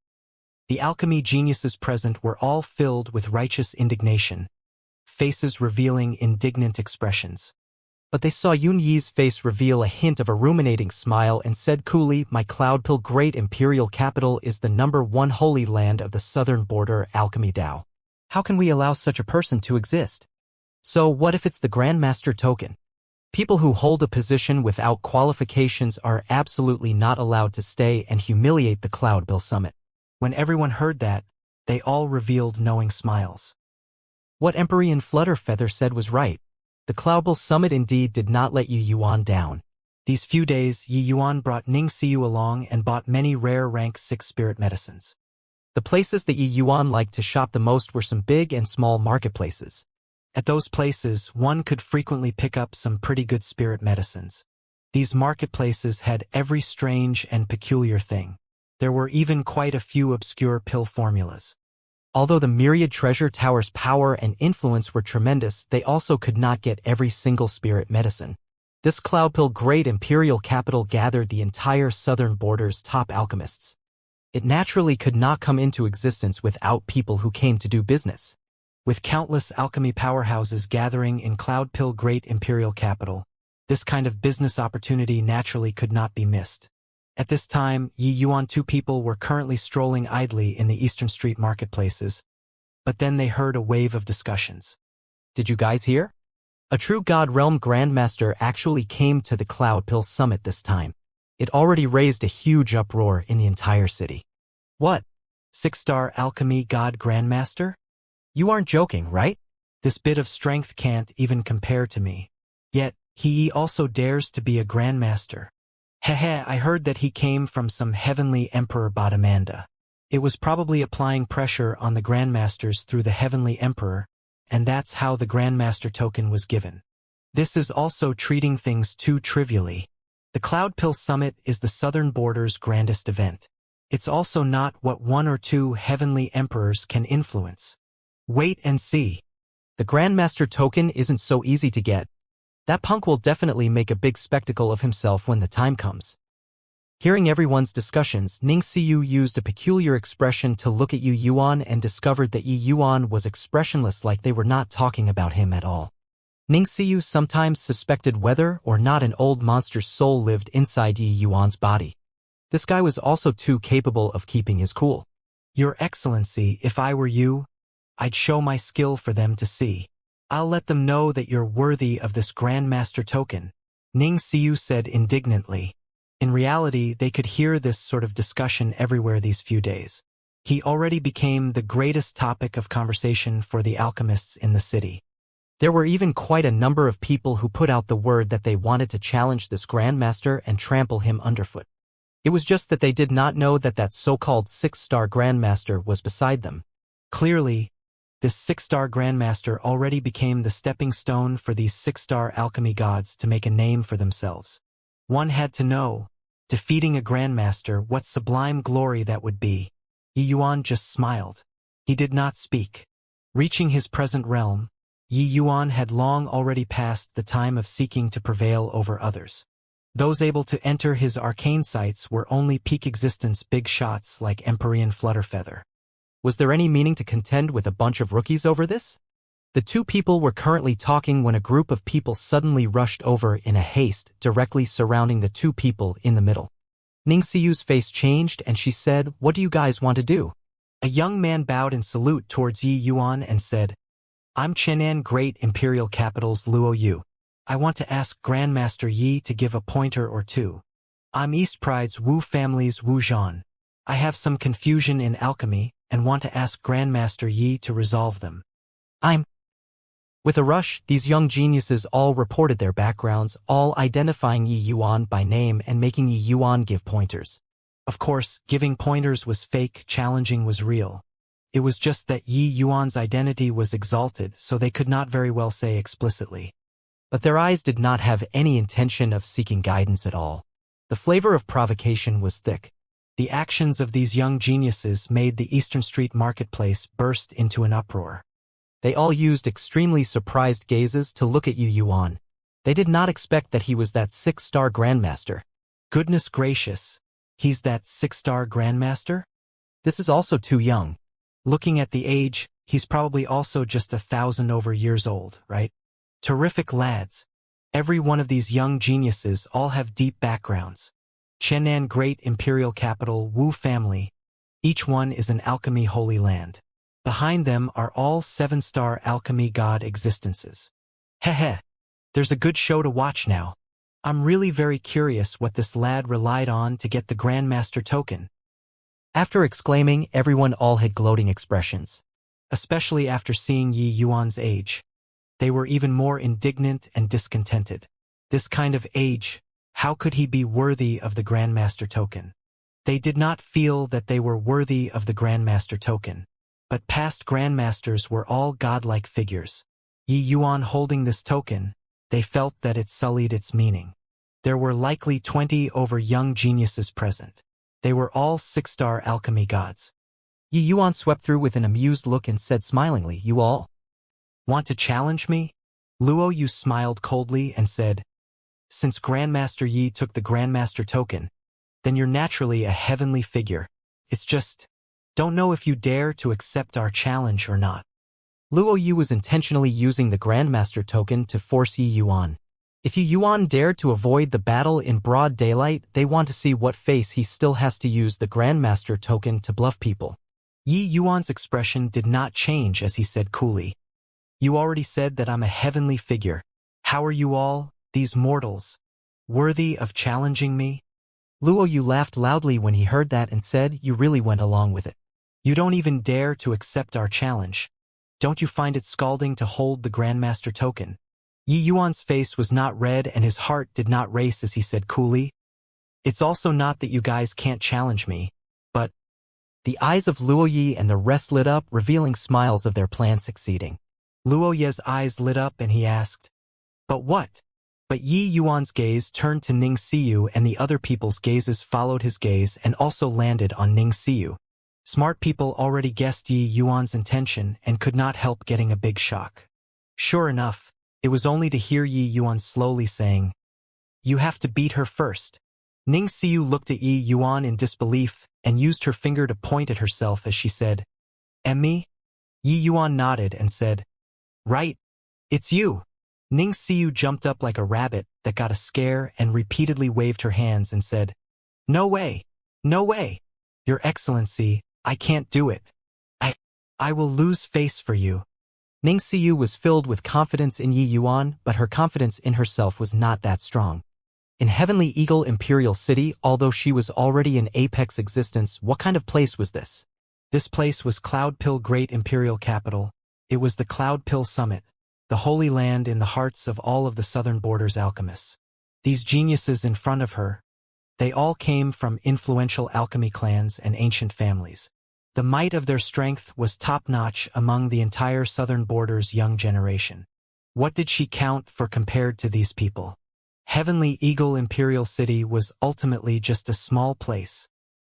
The alchemy geniuses present were all filled with righteous indignation, faces revealing indignant expressions. But they saw Yun Yi's face reveal a hint of a ruminating smile and said coolly, "My Cloudpill great imperial capital is the #1 holy land of the southern border alchemy Dao. How can we allow such a person to exist? So what if it's the Grandmaster token? People who hold a position without qualifications are absolutely not allowed to stay and humiliate the Cloudpill summit." When everyone heard that, they all revealed knowing smiles. What Emperor Flutterfeather said was right. The Cloudpill summit indeed did not let Yi Yuan down. These few days, Yi Yuan brought Ning Xiu along and bought many rare rank 6 spirit medicines. The places that Yi Yuan liked to shop the most were some big and small marketplaces. At those places, one could frequently pick up some pretty good spirit medicines. These marketplaces had every strange and peculiar thing. There were even quite a few obscure pill formulas. Although the myriad treasure towers' power and influence were tremendous, they also could not get every single spirit medicine. This Cloudpill great imperial capital gathered the entire southern border's top alchemists. It naturally could not come into existence without people who came to do business. With countless alchemy powerhouses gathering in Cloudpill great imperial capital, this kind of business opportunity naturally could not be missed. At this time, Yi Yuan 2 people were currently strolling idly in the Eastern Street marketplaces, but then they heard a wave of discussions. Did you guys hear? A true God Realm Grandmaster actually came to the Cloudpill Summit this time. It already raised a huge uproar in the entire city. What? 6-star alchemy God Grandmaster? You aren't joking, right? This bit of strength can't even compare to me. Yet, he also dares to be a Grandmaster. Hehe, I heard that he came from some heavenly Emperor Badamanda. It was probably applying pressure on the Grandmasters through the heavenly Emperor, and that's how the Grandmaster token was given. This is also treating things too trivially. The Cloudpill Summit is the southern border's grandest event. It's also not what 1 or 2 heavenly emperors can influence. Wait and see. The Grandmaster token isn't so easy to get. That punk will definitely make a big spectacle of himself when the time comes. Hearing everyone's discussions, Ning Xiu used a peculiar expression to look at Yi Yuan and discovered that Yi Yuan was expressionless, like they were not talking about him at all. Ning Xiu sometimes suspected whether or not an old monster's soul lived inside Yi Yuan's body. This guy was also too capable of keeping his cool. Your Excellency, if I were you, I'd show my skill for them to see. I'll let them know that you're worthy of this Grandmaster token, Ning Xiu said indignantly. In reality, they could hear this sort of discussion everywhere these few days. He already became the greatest topic of conversation for the alchemists in the city. There were even quite a number of people who put out the word that they wanted to challenge this Grandmaster and trample him underfoot. It was just that they did not know that that so-called 6-star Grandmaster was beside them. Clearly, this 6-star Grandmaster already became the stepping stone for these 6-star alchemy gods to make a name for themselves. One had to know, defeating a Grandmaster, what sublime glory that would be. Yi Yuan just smiled. He did not speak. Reaching his present realm, Yi Yuan had long already passed the time of seeking to prevail over others. Those able to enter his arcane sights were only peak existence big shots like Empyrean Flutterfeather. Was there any meaning to contend with a bunch of rookies over this? The 2 people were currently talking when a group of people suddenly rushed over in a haste, directly surrounding the 2 people in the middle. Ning Xiu's face changed and she said, "What do you guys want to do?" A young man bowed in salute towards Yi Yuan and said, "I'm Chenan Great Imperial Capital's Luo Yu. I want to ask Grandmaster Yi to give a pointer or 2. I'm East Pride's Wu family's Wu Zhan. I have some confusion in alchemy and want to ask Grandmaster Yi to resolve them. With a rush, these young geniuses all reported their backgrounds, all identifying Yi Yuan by name and making Yi Yuan give pointers. Of course, giving pointers was fake, challenging was real. It was just that Yi Yuan's identity was exalted, so they could not very well say explicitly. But their eyes did not have any intention of seeking guidance at all. The flavor of provocation was thick. The actions of these young geniuses made the Eastern Street marketplace burst into an uproar. They all used extremely surprised gazes to look at Yi Yuan. They did not expect that he was that 6-star Grandmaster. Goodness gracious, he's that 6-star Grandmaster? This is also too young. Looking at the age, he's probably also just 1,000 over years old, right? Terrific lads. Every one of these young geniuses all have deep backgrounds. Chenan great imperial capital, Wu family. Each one is an alchemy holy land. Behind them are all 7-star alchemy god existences. Heh. There's a good show to watch now. I'm really very curious what this lad relied on to get the Grandmaster token. After exclaiming, everyone all had gloating expressions. Especially after seeing Yi Yuan's age. They were even more indignant and discontented. This kind of age, how could he be worthy of the Grandmaster token? They did not feel that they were worthy of the Grandmaster token. But past Grandmasters were all godlike figures. Yi Yuan holding this token, they felt that it sullied its meaning. There were likely 20 over young geniuses present. They were all 6-star alchemy gods. Yi Yuan swept through with an amused look and said smilingly, "You all want to challenge me?" Luo Yu smiled coldly and said, "Since Grandmaster Yi took the Grandmaster token, then you're naturally a heavenly figure. It's just, don't know if you dare to accept our challenge or not." Luo Yu was intentionally using the Grandmaster token to force Yi Yuan. If Yi Yuan dared to avoid the battle in broad daylight, they want to see what face he still has to use the Grandmaster token to bluff people. Yi Yuan's expression did not change as he said coolly, "You already said that I'm a heavenly figure. How are you all, these mortals, worthy of challenging me?" Luo Yu laughed loudly when he heard that and said, "You really went along with it. You don't even dare to accept our challenge. Don't you find it scalding to hold the Grandmaster token?" Yi Yuan's face was not red and his heart did not race as he said coolly, "It's also not that you guys can't challenge me, but..." The eyes of Luo Yi and the rest lit up, revealing smiles of their plan succeeding. Luo Ye's eyes lit up and he asked, "But what?" But Yi Yuan's gaze turned to Ning Xiyu and the other people's gazes followed his gaze and also landed on Ning Xiyu. Smart people already guessed Yi Yuan's intention and could not help getting a big shock. Sure enough, it was only to hear Yi Yuan slowly saying, "You have to beat her first." Ning Xiyu looked at Yi Yuan in disbelief and used her finger to point at herself as she said, "Me?" Yi Yuan nodded and said, "Right, it's you." Ning Xiyu jumped up like a rabbit that got a scare and repeatedly waved her hands and said, "No way, no way, Your Excellency, I can't do it. I will lose face for you." Ning Xiyu was filled with confidence in Yi Yuan, but her confidence in herself was not that strong. In Heavenly Eagle Imperial City, although she was already in apex existence, what kind of place was this? This place was Cloudpill Great Imperial Capital. It was the Cloudpill Summit, the holy land in the hearts of all of the southern borders alchemists. These geniuses in front of her, they all came from influential alchemy clans and ancient families. The might of their strength was top-notch among the entire southern borders young generation. What did she count for compared to these people? Heavenly Eagle Imperial City was ultimately just a small place.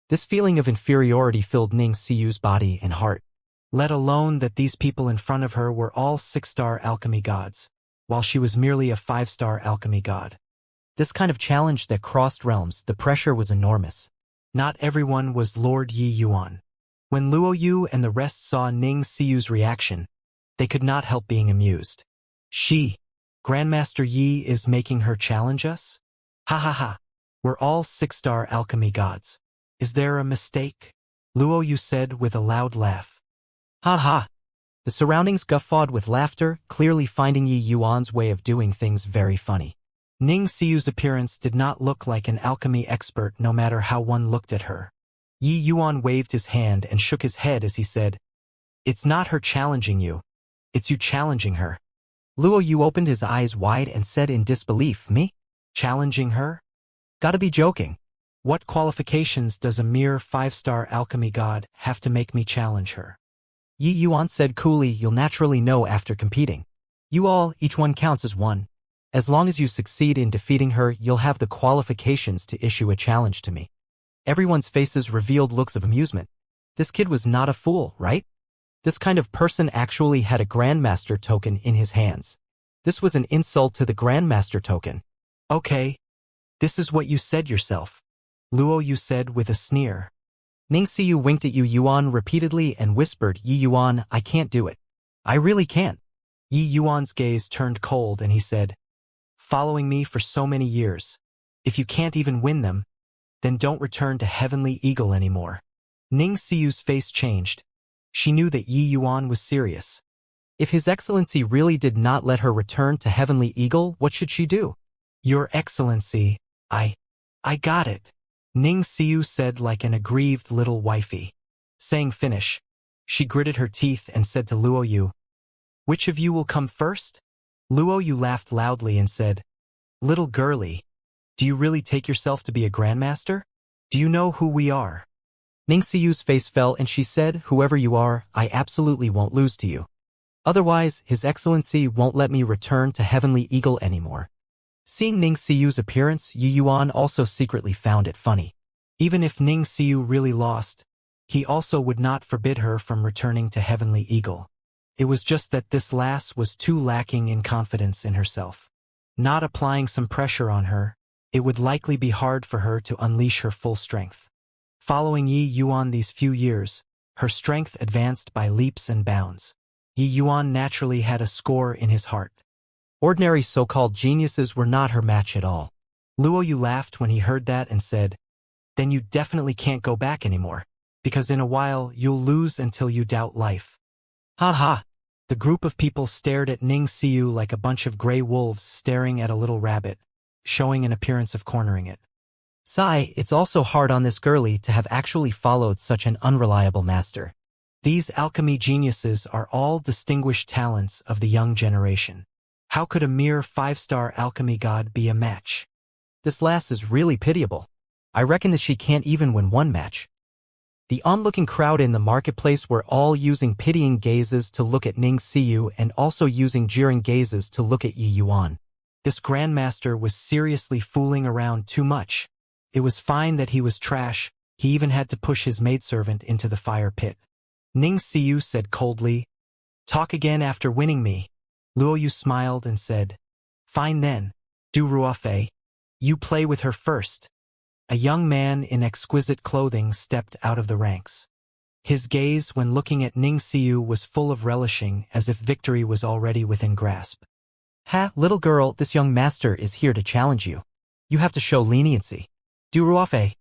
This feeling of inferiority filled Ning Xiyu's body and heart. Let alone that these people in front of her were all 6-star alchemy gods, while she was merely a 5-star alchemy god. This kind of challenge that crossed realms, the pressure was enormous. Not everyone was Lord Yi Yuan. When Luo Yu and the rest saw Ning Xiyu's reaction, they could not help being amused. Grandmaster Yi is making her challenge us? Ha ha ha. We're all 6-star alchemy gods. Is there a mistake? Luo Yu said with a loud laugh. Ha ha. The surroundings guffawed with laughter, clearly finding Yi Yuan's way of doing things very funny. Ning Xiyu's appearance did not look like an alchemy expert no matter how one looked at her. Yi Yuan waved his hand and shook his head as he said, "It's not her challenging you. It's you challenging her." Luo Yu opened his eyes wide and said in disbelief, "Me? Challenging her? Gotta be joking. What qualifications does a mere 5-star alchemy god have to make me challenge her?" Yi Yuan said coolly, "You'll naturally know after competing. You all, each one counts as one. As long as you succeed in defeating her, you'll have the qualifications to issue a challenge to me." Everyone's faces revealed looks of amusement. This kid was not a fool, right? This kind of person actually had a Grandmaster token in his hands. This was an insult to the Grandmaster token. "Okay, this is what you said yourself," Luo Yu said with a sneer. Ning Xiu winked at Yu Yuan repeatedly and whispered, Yi Yuan, I can't do it. I really can't. Yi Yuan's gaze turned cold and he said, following me for so many years. If you can't even win them, then don't return to Heavenly Eagle anymore. Ning Xiu's face changed. She knew that Yi Yuan was serious. If His Excellency really did not let her return to Heavenly Eagle, what should she do? Your Excellency, I got it. Ning Xiu said like an aggrieved little wifey. Saying finish, she gritted her teeth and said to Luo Yu, which of you will come first? Luo Yu laughed loudly and said, little girlie, do you really take yourself to be a grandmaster? Do you know who we are? Ning Xiu's face fell and she said, whoever you are, I absolutely won't lose to you. Otherwise, His Excellency won't let me return to Heavenly Eagle anymore. Seeing Ning Xiu's appearance, Yu Yuan also secretly found it funny. Even if Ning Xiu really lost, he also would not forbid her from returning to Heavenly Eagle. It was just that this lass was too lacking in confidence in herself. Not applying some pressure on her, it would likely be hard for her to unleash her full strength. Following Yi Yuan these few years, her strength advanced by leaps and bounds. Yi Yuan naturally had a score in his heart. Ordinary so-called geniuses were not her match at all. Luo Yu laughed when he heard that and said, then you definitely can't go back anymore, because in a while you'll lose until you doubt life. Ha ha! The group of people stared at Ning Xiu like a bunch of gray wolves staring at a little rabbit, showing an appearance of cornering it. Sigh, it's also hard on this girlie to have actually followed such an unreliable master. These alchemy geniuses are all distinguished talents of the young generation. How could a mere 5-star alchemy god be a match? This lass is really pitiable. I reckon that she can't even win one match. The onlooking crowd in the marketplace were all using pitying gazes to look at Ning Xiu and also using jeering gazes to look at Yi Yuan. This grandmaster was seriously fooling around too much. It was fine that he was trash, he even had to push his maidservant into the fire pit. Ning Xiu said coldly, talk again after winning me. Luo Yu smiled and said, fine then, Du Ruofei, you play with her first. A young man in exquisite clothing stepped out of the ranks. His gaze when looking at Ning Xiu was full of relishing as if victory was already within grasp. Ha, little girl, this young master is here to challenge you. You have to show leniency. Du Ruofei.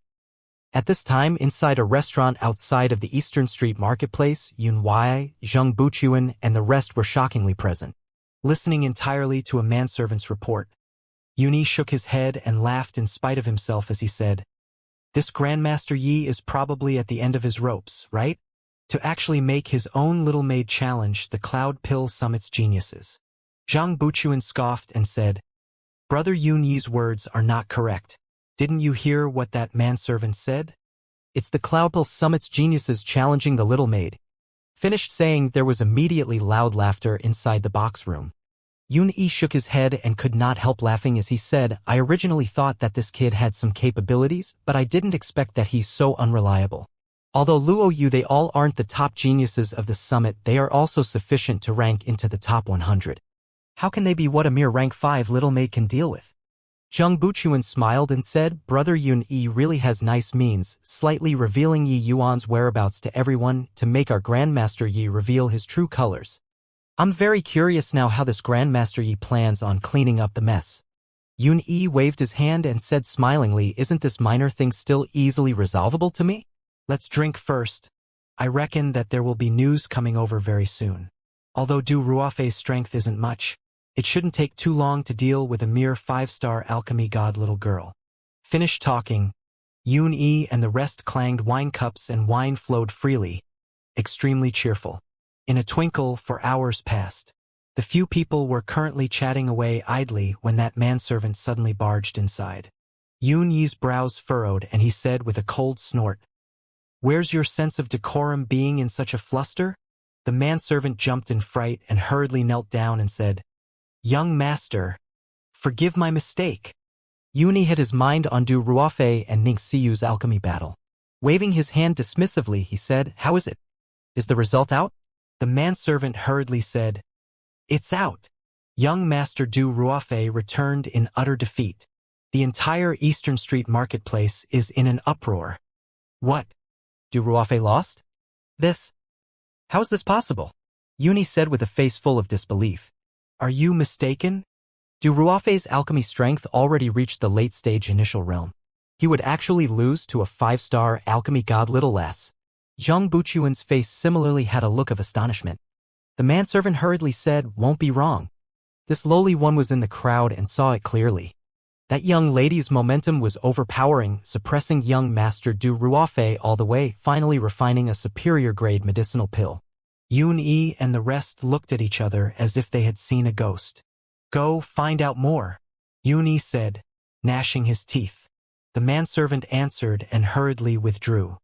At this time, inside a restaurant outside of the Eastern Street Marketplace, Yun Wai, Zheng Buchuan, and the rest were shockingly present. Listening entirely to a manservant's report, Yuni shook his head and laughed in spite of himself as he said, this Grandmaster Yi is probably at the end of his ropes, right? To actually make his own little maid challenge the Cloud Pill Summit's geniuses. Zhang Buchuan scoffed and said, Brother Yun Yi's words are not correct. Didn't you hear what that manservant said? It's the Cloud Pill Summit's geniuses challenging the little maid. Finished saying, there was immediately loud laughter inside the box room. Yun-Yi shook his head and could not help laughing as he said, I originally thought that this kid had some capabilities, but I didn't expect that he's so unreliable. Although Luo Yu they all aren't the top geniuses of the summit, they are also sufficient to rank into the top 100. How can they be what a mere rank 5 little maid can deal with? Zheng Buchuan smiled and said, Brother Yun-Yi really has nice means, slightly revealing Yi Yuan's whereabouts to everyone to make our Grandmaster Yi reveal his true colors. I'm very curious now how this Grandmaster Yi plans on cleaning up the mess. Yun-Yi waved his hand and said smilingly, isn't this minor thing still easily resolvable to me? Let's drink first. I reckon that there will be news coming over very soon. Although Du Ruofei's strength isn't much, it shouldn't take too long to deal with a mere 5-star alchemy god little girl. Finished talking, Yun-Yi and the rest clanged wine cups and wine flowed freely, extremely cheerful. In a twinkle, for hours passed. The few people were currently chatting away idly when that manservant suddenly barged inside. Yun-Yi's brows furrowed and he said with a cold snort, Where's your sense of decorum being in such a fluster? The manservant jumped in fright and hurriedly knelt down and said, Young master, forgive my mistake. Yuni had his mind on Du Ruofei and Ning Xiu's alchemy battle. Waving his hand dismissively, he said, How is it? Is the result out? The manservant hurriedly said, It's out. Young Master Du Ruofei returned in utter defeat. The entire Eastern Street Marketplace is in an uproar. What? Du Ruafe lost? This? How is this possible? Yuni said with a face full of disbelief. Are you mistaken? Du Ruafe's alchemy strength already reached the late-stage initial realm. He would actually lose to a 5-star alchemy god little less. Zhang Buchuan's face similarly had a look of astonishment. The manservant hurriedly said, "Won't be wrong." This lowly one was in the crowd and saw it clearly. That young lady's momentum was overpowering, suppressing young Master Du Ruafe all the way, finally refining a superior-grade medicinal pill. Yun-Yi and the rest looked at each other as if they had seen a ghost. Go find out more, Yun-Yi said, gnashing his teeth. The manservant answered and hurriedly withdrew.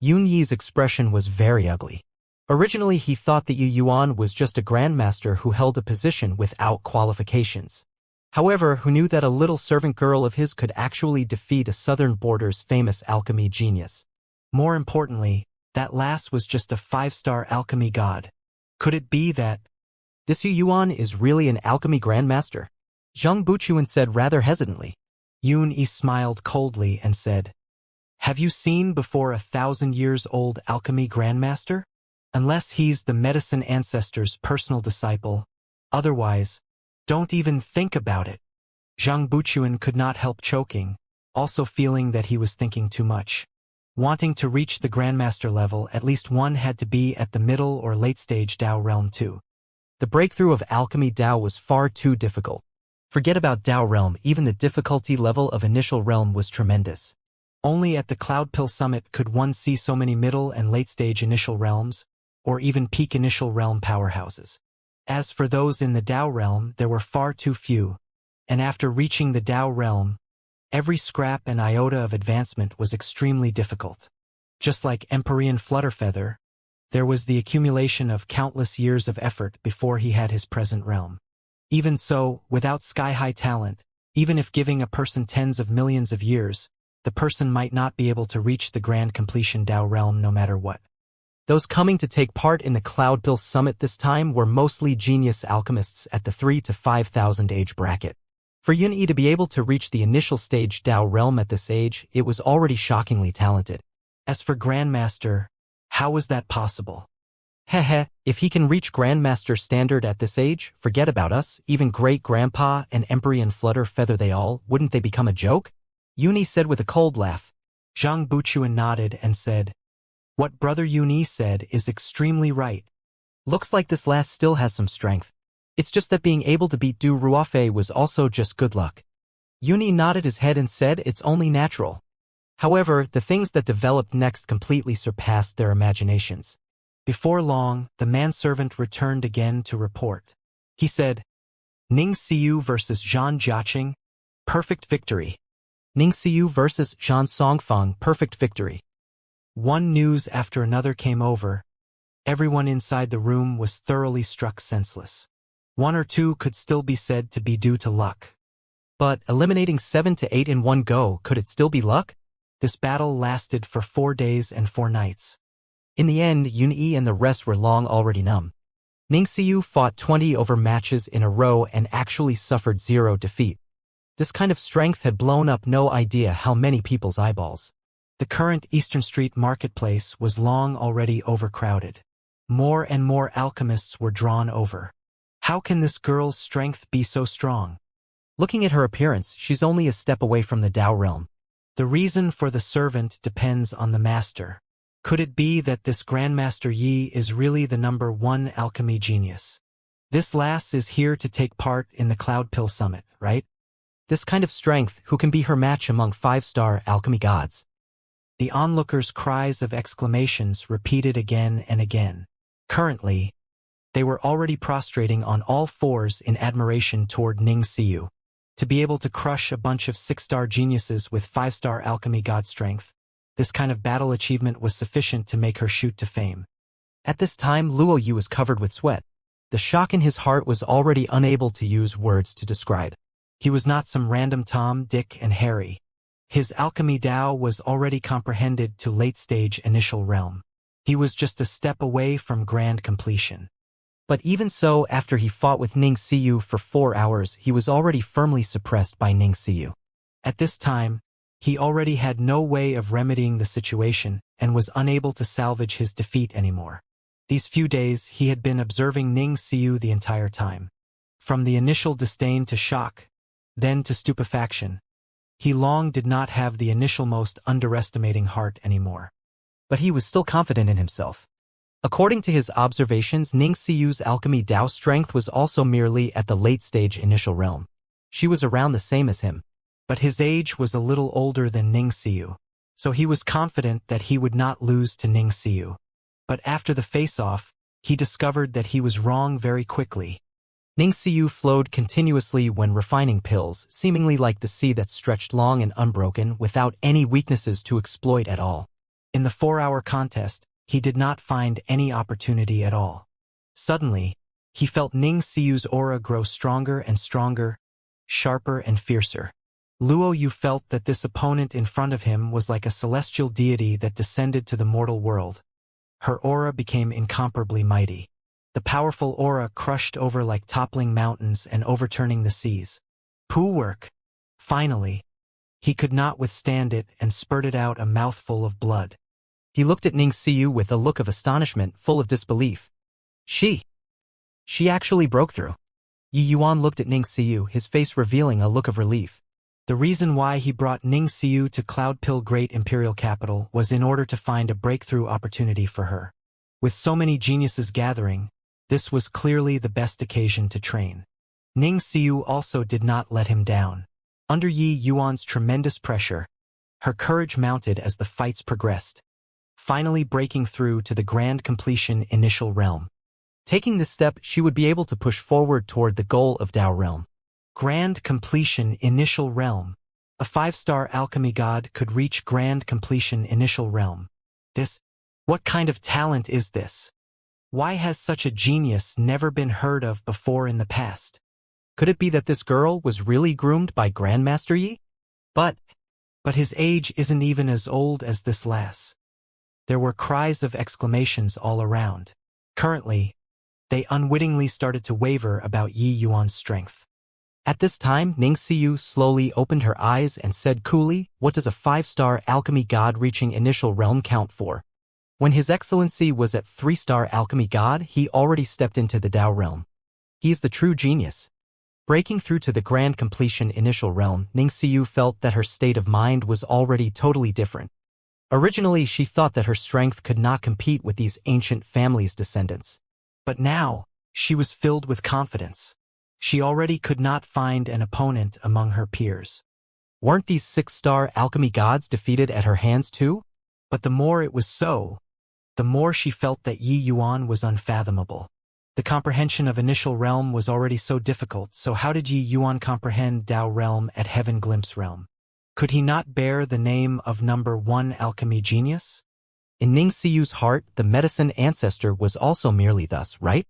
Yun-Yi's expression was very ugly. Originally he thought that Yu Yuan was just a grandmaster who held a position without qualifications. However, who knew that a little servant girl of his could actually defeat a southern border's famous alchemy genius. More importantly, that lass was just a 5-star alchemy god. Could it be that this Yu Yuan is really an alchemy grandmaster? Zhang Buchuan said rather hesitantly. Yun-Yi smiled coldly and said, "Have you seen before a 1,000-years-old alchemy grandmaster? Unless he's the medicine ancestor's personal disciple. Otherwise, don't even think about it." Zhang Buchuan could not help choking, also feeling that he was thinking too much. Wanting to reach the grandmaster level, at least one had to be at the middle or late-stage Dao realm too. The breakthrough of alchemy Dao was far too difficult. Forget about Dao realm, even the difficulty level of initial realm was tremendous. Only at the Cloud Pill Summit could one see so many middle and late-stage initial realms, or even peak initial realm powerhouses. As for those in the Dao realm, there were far too few, and after reaching the Dao realm, every scrap and iota of advancement was extremely difficult. Just like Empyrean Flutterfeather, there was the accumulation of countless years of effort before he had his present realm. Even so, without sky-high talent, even if giving a person tens of millions of years, the person might not be able to reach the grand completion Dao realm no matter what. Those coming to take part in the Cloud Pill Summit this time were mostly genius alchemists at the 3,000 to 5,000 age bracket. For Yun-Yi to be able to reach the initial stage Dao realm at this age, it was already shockingly talented. As for Grandmaster, how was that possible? Heh, if he can reach Grandmaster standard at this age, forget about us, even Great-Grandpa and Empyrean Flutterfeather wouldn't they become a joke? Yun-Yi said with a cold laugh. Zhang Buchuan nodded and said, "What Brother Yun-Yi said is extremely right. Looks like this lass still has some strength. It's just that being able to beat Du Ruafe was also just good luck." Yun-Yi nodded his head and said it's only natural. However, the things that developed next completely surpassed their imaginations. Before long, the manservant returned again to report. He said, "Ning Xiu versus Zhan Jiaqing, perfect victory." Ning Xiu versus Zhan Songfang, perfect victory. One news after another came over. Everyone inside the room was thoroughly struck senseless. One or two could still be said to be due to luck. But eliminating 7 to 8 in one go, could it still be luck? This battle lasted for 4 days and 4 nights. In the end, Yun-Yi and the rest were long already numb. Ning Xiu fought 20 over matches in a row and actually suffered 0 defeat. This kind of strength had blown up no idea how many people's eyeballs. The current Eastern Street marketplace was long already overcrowded. More and more alchemists were drawn over. How can this girl's strength be so strong? Looking at her appearance, she's only a step away from the Dao realm. The reason for the servant depends on the master. Could it be that this Grandmaster Yi is really the #1 alchemy genius? This lass is here to take part in the Cloud Pill Summit, right? This kind of strength, who can be her match among 5-star alchemy gods? The onlookers' cries of exclamations repeated again and again. Currently, they were already prostrating on all fours in admiration toward Ning Xiu. To be able to crush a bunch of 6-star geniuses with 5-star alchemy god strength, this kind of battle achievement was sufficient to make her shoot to fame. At this time, Luo Yu was covered with sweat. The shock in his heart was already unable to use words to describe. He was not some random Tom, Dick, and Harry. His alchemy Dao was already comprehended to late-stage initial realm. He was just a step away from grand completion. But even so, after he fought with Ning Xiu for 4 hours, he was already firmly suppressed by Ning Xiu. At this time, He already had no way of remedying the situation and was unable to salvage his defeat anymore. These few days he had been observing Ning Xiu the entire time. From the initial disdain to shock, then to stupefaction. He long did not have the initial most underestimating heart anymore. But he was still confident in himself. According to his observations, Ning Xiu's alchemy Dao strength was also merely at the late-stage initial realm. She was around the same as him, but his age was a little older than Ning Xiu, so he was confident that he would not lose to Ning Xiu. But after the face-off, he discovered that he was wrong very quickly. Ning Xiu flowed continuously when refining pills, seemingly like the sea that stretched long and unbroken without any weaknesses to exploit at all. In the 4-hour contest, he did not find any opportunity at all. Suddenly, he felt Ning Xiu's aura grow stronger and stronger, sharper and fiercer. Luo Yu felt that this opponent in front of him was like a celestial deity that descended to the mortal world. Her aura became incomparably mighty. The powerful aura crushed over like toppling mountains and overturning the seas. Poo work! Finally, he could not withstand it and spurted out a mouthful of blood. He looked at Ning Xiu with a look of astonishment, full of disbelief. She actually broke through. Yi Yuan looked at Ning Xiu, his face revealing a look of relief. The reason why he brought Ning Xiu to Cloudpill Great Imperial Capital was in order to find a breakthrough opportunity for her. With so many geniuses gathering, this was clearly the best occasion to train. Ning Xiu also did not let him down. Under Yi Yuan's tremendous pressure, her courage mounted as the fights progressed, finally breaking through to the grand completion initial realm. Taking this step, she would be able to push forward toward the goal of Dao realm. Grand completion initial realm. A 5-star alchemy god could reach grand completion initial realm. What kind of talent is this? Why has such a genius never been heard of before in the past? Could it be that this girl was really groomed by Grandmaster Yi? But his age isn't even as old as this lass. There were cries of exclamations all around. Currently, they unwittingly started to waver about Yi Yuan's strength. At this time, Ning Xiu slowly opened her eyes and said coolly, "What does a 5-star alchemy god reaching initial realm count for?" When His Excellency was at 3-star alchemy god, he already stepped into the Dao realm. He is the true genius. Breaking through to the grand completion initial realm, Ning Xiu felt that her state of mind was already totally different. Originally, she thought that her strength could not compete with these ancient families' descendants. But now, she was filled with confidence. She already could not find an opponent among her peers. Weren't these 6-star alchemy gods defeated at her hands too? But the more it was so, the more she felt that Yi Yuan was unfathomable. The comprehension of initial realm was already so difficult, so how did Yi Yuan comprehend Dao realm at Heaven Glimpse realm? Could he not bear the name of number 1 alchemy genius? In Ning Xiu's heart, the medicine ancestor was also merely thus, right?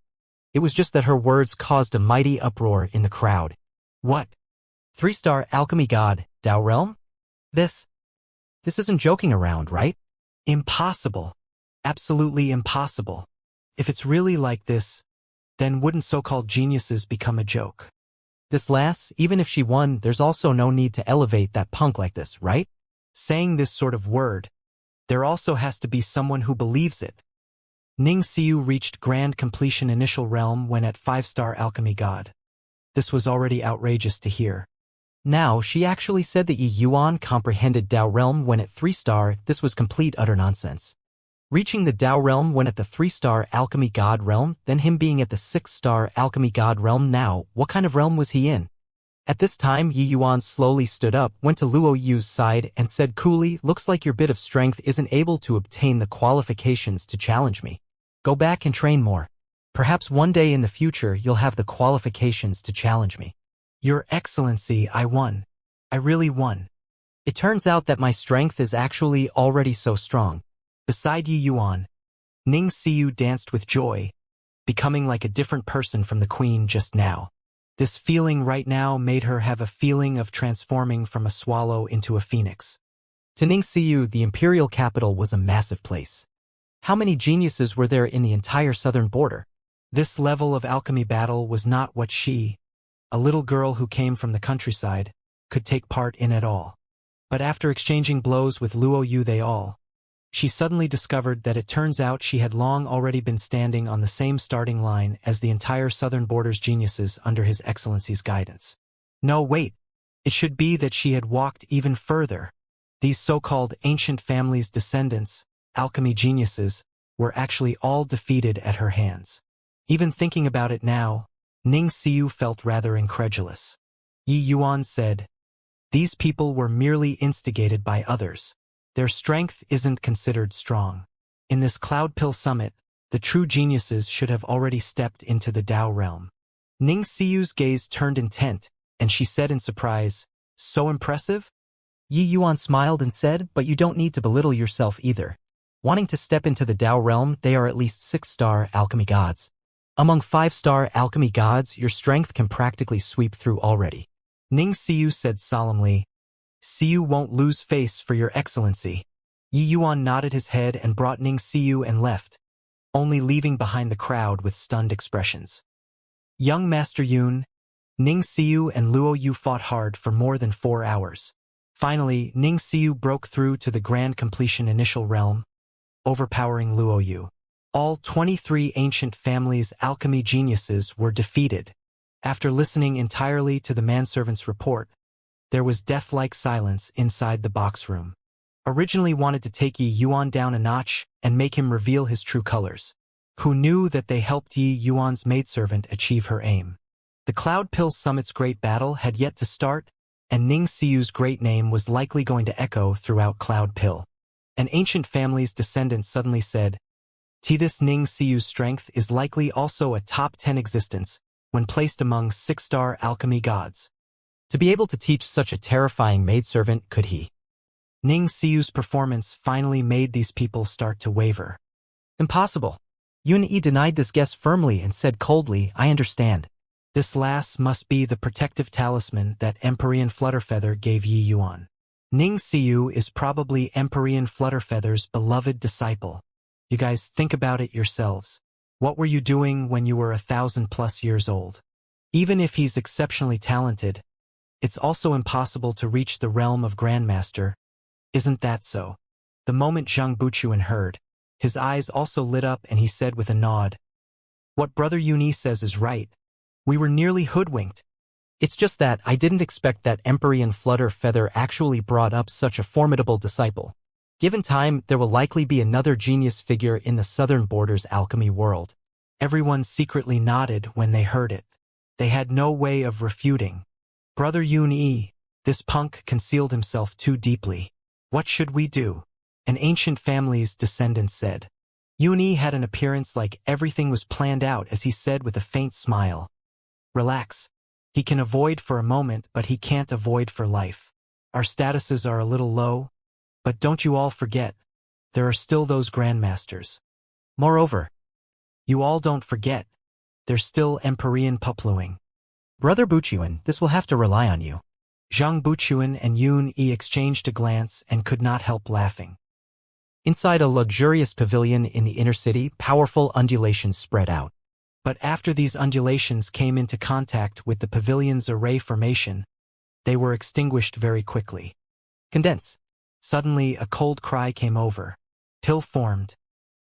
It was just that her words caused a mighty uproar in the crowd. What? 3-star alchemy god, Dao realm? This isn't joking around, right? Impossible. Absolutely impossible. If it's really like this, then wouldn't so-called geniuses become a joke? This lass, even if she won, there's also no need to elevate that punk like this, right? Saying this sort of word, there also has to be someone who believes it. Ning Xiu reached grand completion initial realm when at 5-star alchemy god. This was already outrageous to hear. Now, she actually said that Yi Yuan comprehended Dao realm when at 3-star, this was complete utter nonsense. Reaching the Dao realm when at the 3-star alchemy god realm, then him being at the 6-star alchemy god realm now, what kind of realm was he in? At this time, Yi Yuan slowly stood up, went to Luo Yu's side, and said coolly, "Looks like your bit of strength isn't able to obtain the qualifications to challenge me. Go back and train more. Perhaps one day in the future you'll have the qualifications to challenge me." Your Excellency, I won. I really won. It turns out that my strength is actually already so strong. Beside Yi Yuan, Ning Xiu danced with joy, becoming like a different person from the queen just now. This feeling right now made her have a feeling of transforming from a swallow into a phoenix. To Ning Xiu, the imperial capital was a massive place. How many geniuses were there in the entire southern border? This level of alchemy battle was not what she, a little girl who came from the countryside, could take part in at all. But after exchanging blows with Luo Yu she suddenly discovered that it turns out she had long already been standing on the same starting line as the entire Southern Border's geniuses under His Excellency's guidance. No, wait. It should be that she had walked even further. These so-called ancient family's descendants, alchemy geniuses, were actually all defeated at her hands. Even thinking about it now, Ning Xiu felt rather incredulous. Yi Yuan said, "These people were merely instigated by others. Their strength isn't considered strong. In this Cloud Pill Summit, the true geniuses should have already stepped into the Tao realm." Ning Xiu's gaze turned intent, and she said in surprise, "So impressive?" Yi Yuan smiled and said, "But you don't need to belittle yourself either. Wanting to step into the Tao realm, they are at least 6-star alchemy gods. Among 5-star alchemy gods, your strength can practically sweep through already." Ning Xiu said solemnly, "Xiu won't lose face for your excellency." Yi Yuan nodded his head and brought Ning Xiu and left, only leaving behind the crowd with stunned expressions. Young Master Yun, Ning Xiu and Luo Yu fought hard for more than 4 hours. Finally, Ning Xiu broke through to the grand completion initial realm, overpowering Luo Yu. All 23 ancient families' alchemy geniuses were defeated. After listening entirely to the manservant's report, there was death-like silence inside the box room. Originally wanted to take Yi Yuan down a notch and make him reveal his true colors. Who knew that they helped Yi Yuan's maidservant achieve her aim? The Cloud Pill Summit's great battle had yet to start, and Ning Xiu's great name was likely going to echo throughout Cloud Pill. An ancient family's descendant suddenly said, "This Ning Xiu's strength is likely also a top 10 existence when placed among 6-star alchemy gods. To be able to teach such a terrifying maidservant, could he?" Ning Xiu's performance finally made these people start to waver. "Impossible." Yun Yi denied this guess firmly and said coldly, "I understand. This lass must be the protective talisman that Empyrean Flutterfeather gave Yi Yuan. Ning Xiu is probably Empyrean Flutterfeather's beloved disciple. You guys think about it yourselves. What were you doing when you were 1,000+ years old? Even if he's exceptionally talented, it's also impossible to reach the realm of Grandmaster. Isn't that so?" The moment Zhang Buchuan heard, his eyes also lit up and he said with a nod, "What Brother Yuni says is right. We were nearly hoodwinked. It's just that I didn't expect that Empyrean Flutterfeather actually brought up such a formidable disciple. Given time, there will likely be another genius figure in the Southern Border's alchemy world." Everyone secretly nodded when they heard it. They had no way of refuting. Brother Yun Yi, this punk concealed himself too deeply. What should we do? An ancient family's descendant said. Yun Yi had an appearance like everything was planned out as he said with a faint smile, "Relax. He can avoid for a moment, but he can't avoid for life. Our statuses are a little low, but don't you all forget, there are still those grandmasters. Moreover, you all don't forget, there's still Empyrean Pupluing. Brother Buchuan, this will have to rely on you." Zhang Buchuan and Yun Yi exchanged a glance and could not help laughing. Inside a luxurious pavilion in the inner city, powerful undulations spread out. But after these undulations came into contact with the pavilion's array formation, they were extinguished very quickly. Condense. Suddenly, a cold cry came over. Pill formed.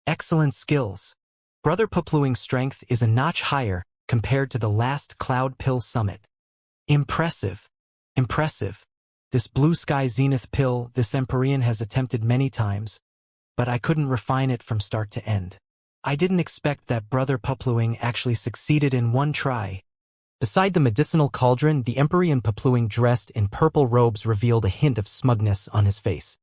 Excellent skills. Brother Pupluing's strength is a notch higher compared to the last Cloud Pill Summit. Impressive. Impressive. This blue sky zenith pill this Empyrean has attempted many times, but I couldn't refine it from start to end. I didn't expect that Brother Pupluing actually succeeded in one try. Beside the medicinal cauldron, the Empyrean Pupluing dressed in purple robes revealed a hint of smugness on his face.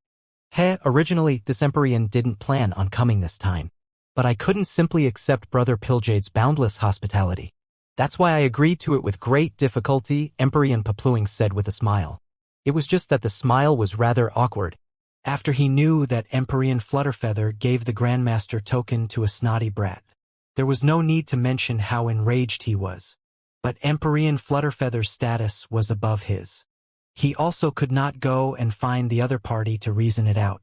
Originally, this Empyrean didn't plan on coming this time, but I couldn't simply accept Brother Piljade's boundless hospitality. That's why I agreed to it with great difficulty, Empyrean Pupluing said with a smile. It was just that the smile was rather awkward. After he knew that Empyrean Flutterfeather gave the Grandmaster token to a snotty brat. There was no need to mention how enraged he was. But Empyrean Flutterfeather's status was above his. He also could not go and find the other party to reason it out.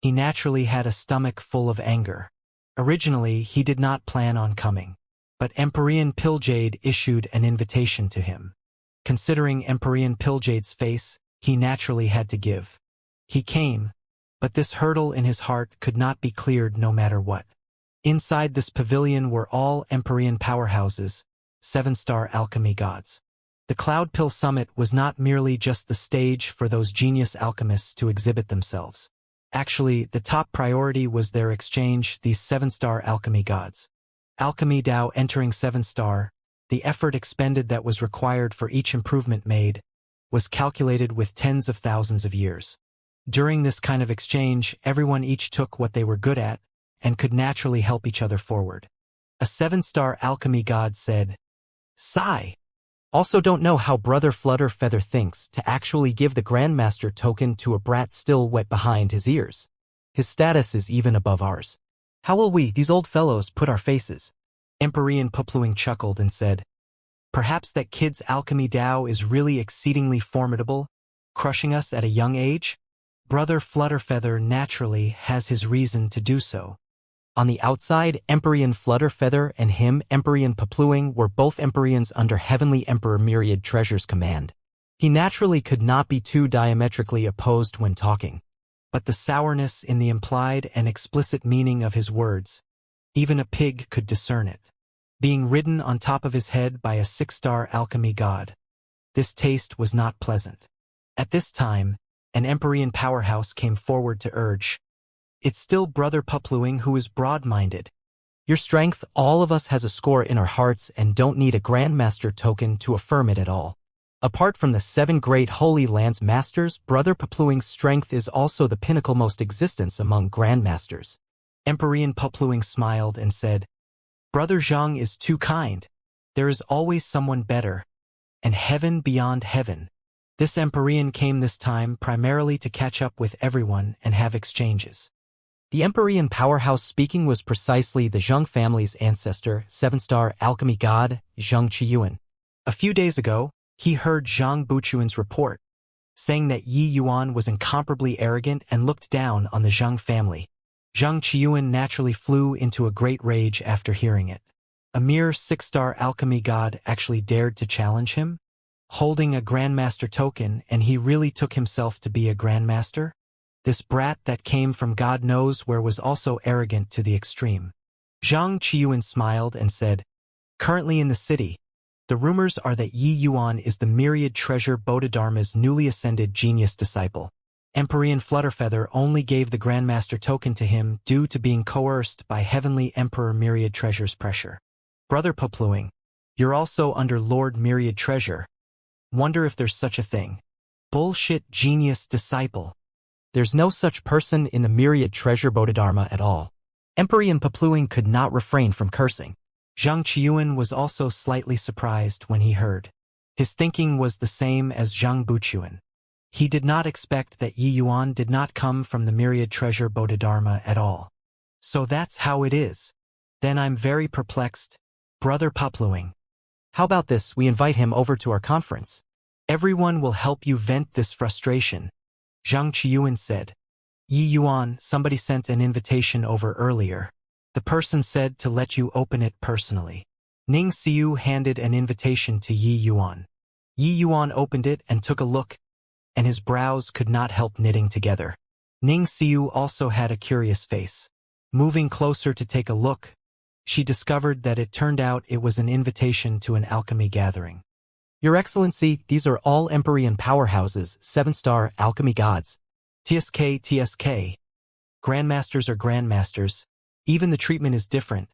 He naturally had a stomach full of anger. Originally, he did not plan on coming. But Empyrean Piljade issued an invitation to him. Considering Empyrean Piljade's face, he naturally had to give. He came, but this hurdle in his heart could not be cleared no matter what. Inside this pavilion were all Empyrean powerhouses, 7-star alchemy gods. The Cloud Pill Summit was not merely just the stage for those genius alchemists to exhibit themselves. Actually, the top priority was their exchange, these 7-star alchemy gods. Alchemy Dao entering 7-star, the effort expended that was required for each improvement made, was calculated with tens of thousands of years. During this kind of exchange, everyone each took what they were good at, and could naturally help each other forward. A 7-star alchemy god said, "Sigh. Also don't know how Brother Flutterfeather thinks to actually give the Grandmaster token to a brat still wet behind his ears. His status is even above ours. How will we, these old fellows, put our faces?" Empyrean Pupluing chuckled and said, "Perhaps that kid's alchemy Dao is really exceedingly formidable, crushing us at a young age? Brother Flutterfeather naturally has his reason to do so." On the outside, Empyrean Flutterfeather and him, Empyrean Pupluing, were both Empyreans under Heavenly Emperor Myriad Treasure's command. He naturally could not be too diametrically opposed when talking. But the sourness in the implied and explicit meaning of his words, even a pig could discern it. Being ridden on top of his head by a 6-star alchemy god, this taste was not pleasant. At this time, an Empyrean powerhouse came forward to urge, "It's still Brother Pupluing who is broad-minded. Your strength, all of us has a score in our hearts and don't need a Grandmaster token to affirm it at all. Apart from the 7 great Holy Lands Masters, Brother Pupluing's strength is also the pinnacle most existence among Grandmasters." Empyrean Pupluing smiled and said, "Brother Zhang is too kind. There is always someone better, and heaven beyond heaven." This Empyrean came this time primarily to catch up with everyone and have exchanges. The Empyrean powerhouse speaking was precisely the Zhang family's ancestor, 7-star alchemy god, Xianxia. A few days ago, he heard Zhang Buchuan's report, saying that Yi Yuan was incomparably arrogant and looked down on the Zhang family. Zhang Qiuan naturally flew into a great rage after hearing it. A mere 6-star alchemy god actually dared to challenge him, holding a Grandmaster token, and he really took himself to be a Grandmaster? This brat that came from God knows where was also arrogant to the extreme. Zhang Qiuan smiled and said, "Currently in the city, the rumors are that Yi Yuan is the Myriad Treasure Bodhidharma's newly ascended genius disciple. Empyrean Flutterfeather only gave the Grandmaster token to him due to being coerced by Heavenly Emperor Myriad Treasure's pressure. Brother Pupluing, you're also under Lord Myriad Treasure. Wonder if there's such a thing. Bullshit genius disciple. There's no such person in the Myriad Treasure Bodhidharma at all." Empyrean Pupluing could not refrain from cursing. Zhang Qiuan was also slightly surprised when he heard. His thinking was the same as Zhang Buchuan. He did not expect that Yi Yuan did not come from the Myriad Treasure Bodhidharma at all. So that's how it is. Then I'm very perplexed. Brother Pupluing. How about this, we invite him over to our conference? Everyone will help you vent this frustration, Zhang Qiuan said. Yi Yuan, somebody sent an invitation over earlier. The person said to let you open it personally. Ning Xiu handed an invitation to Yi Yuan. Yi Yuan opened it and took a look, and his brows could not help knitting together. Ning Xiu also had a curious face. Moving closer to take a look, she discovered that it turned out it was an invitation to an alchemy gathering. Your Excellency, these are all Empyrean powerhouses, 7-star alchemy gods. TSK. Grandmasters are grandmasters. Even the treatment is different.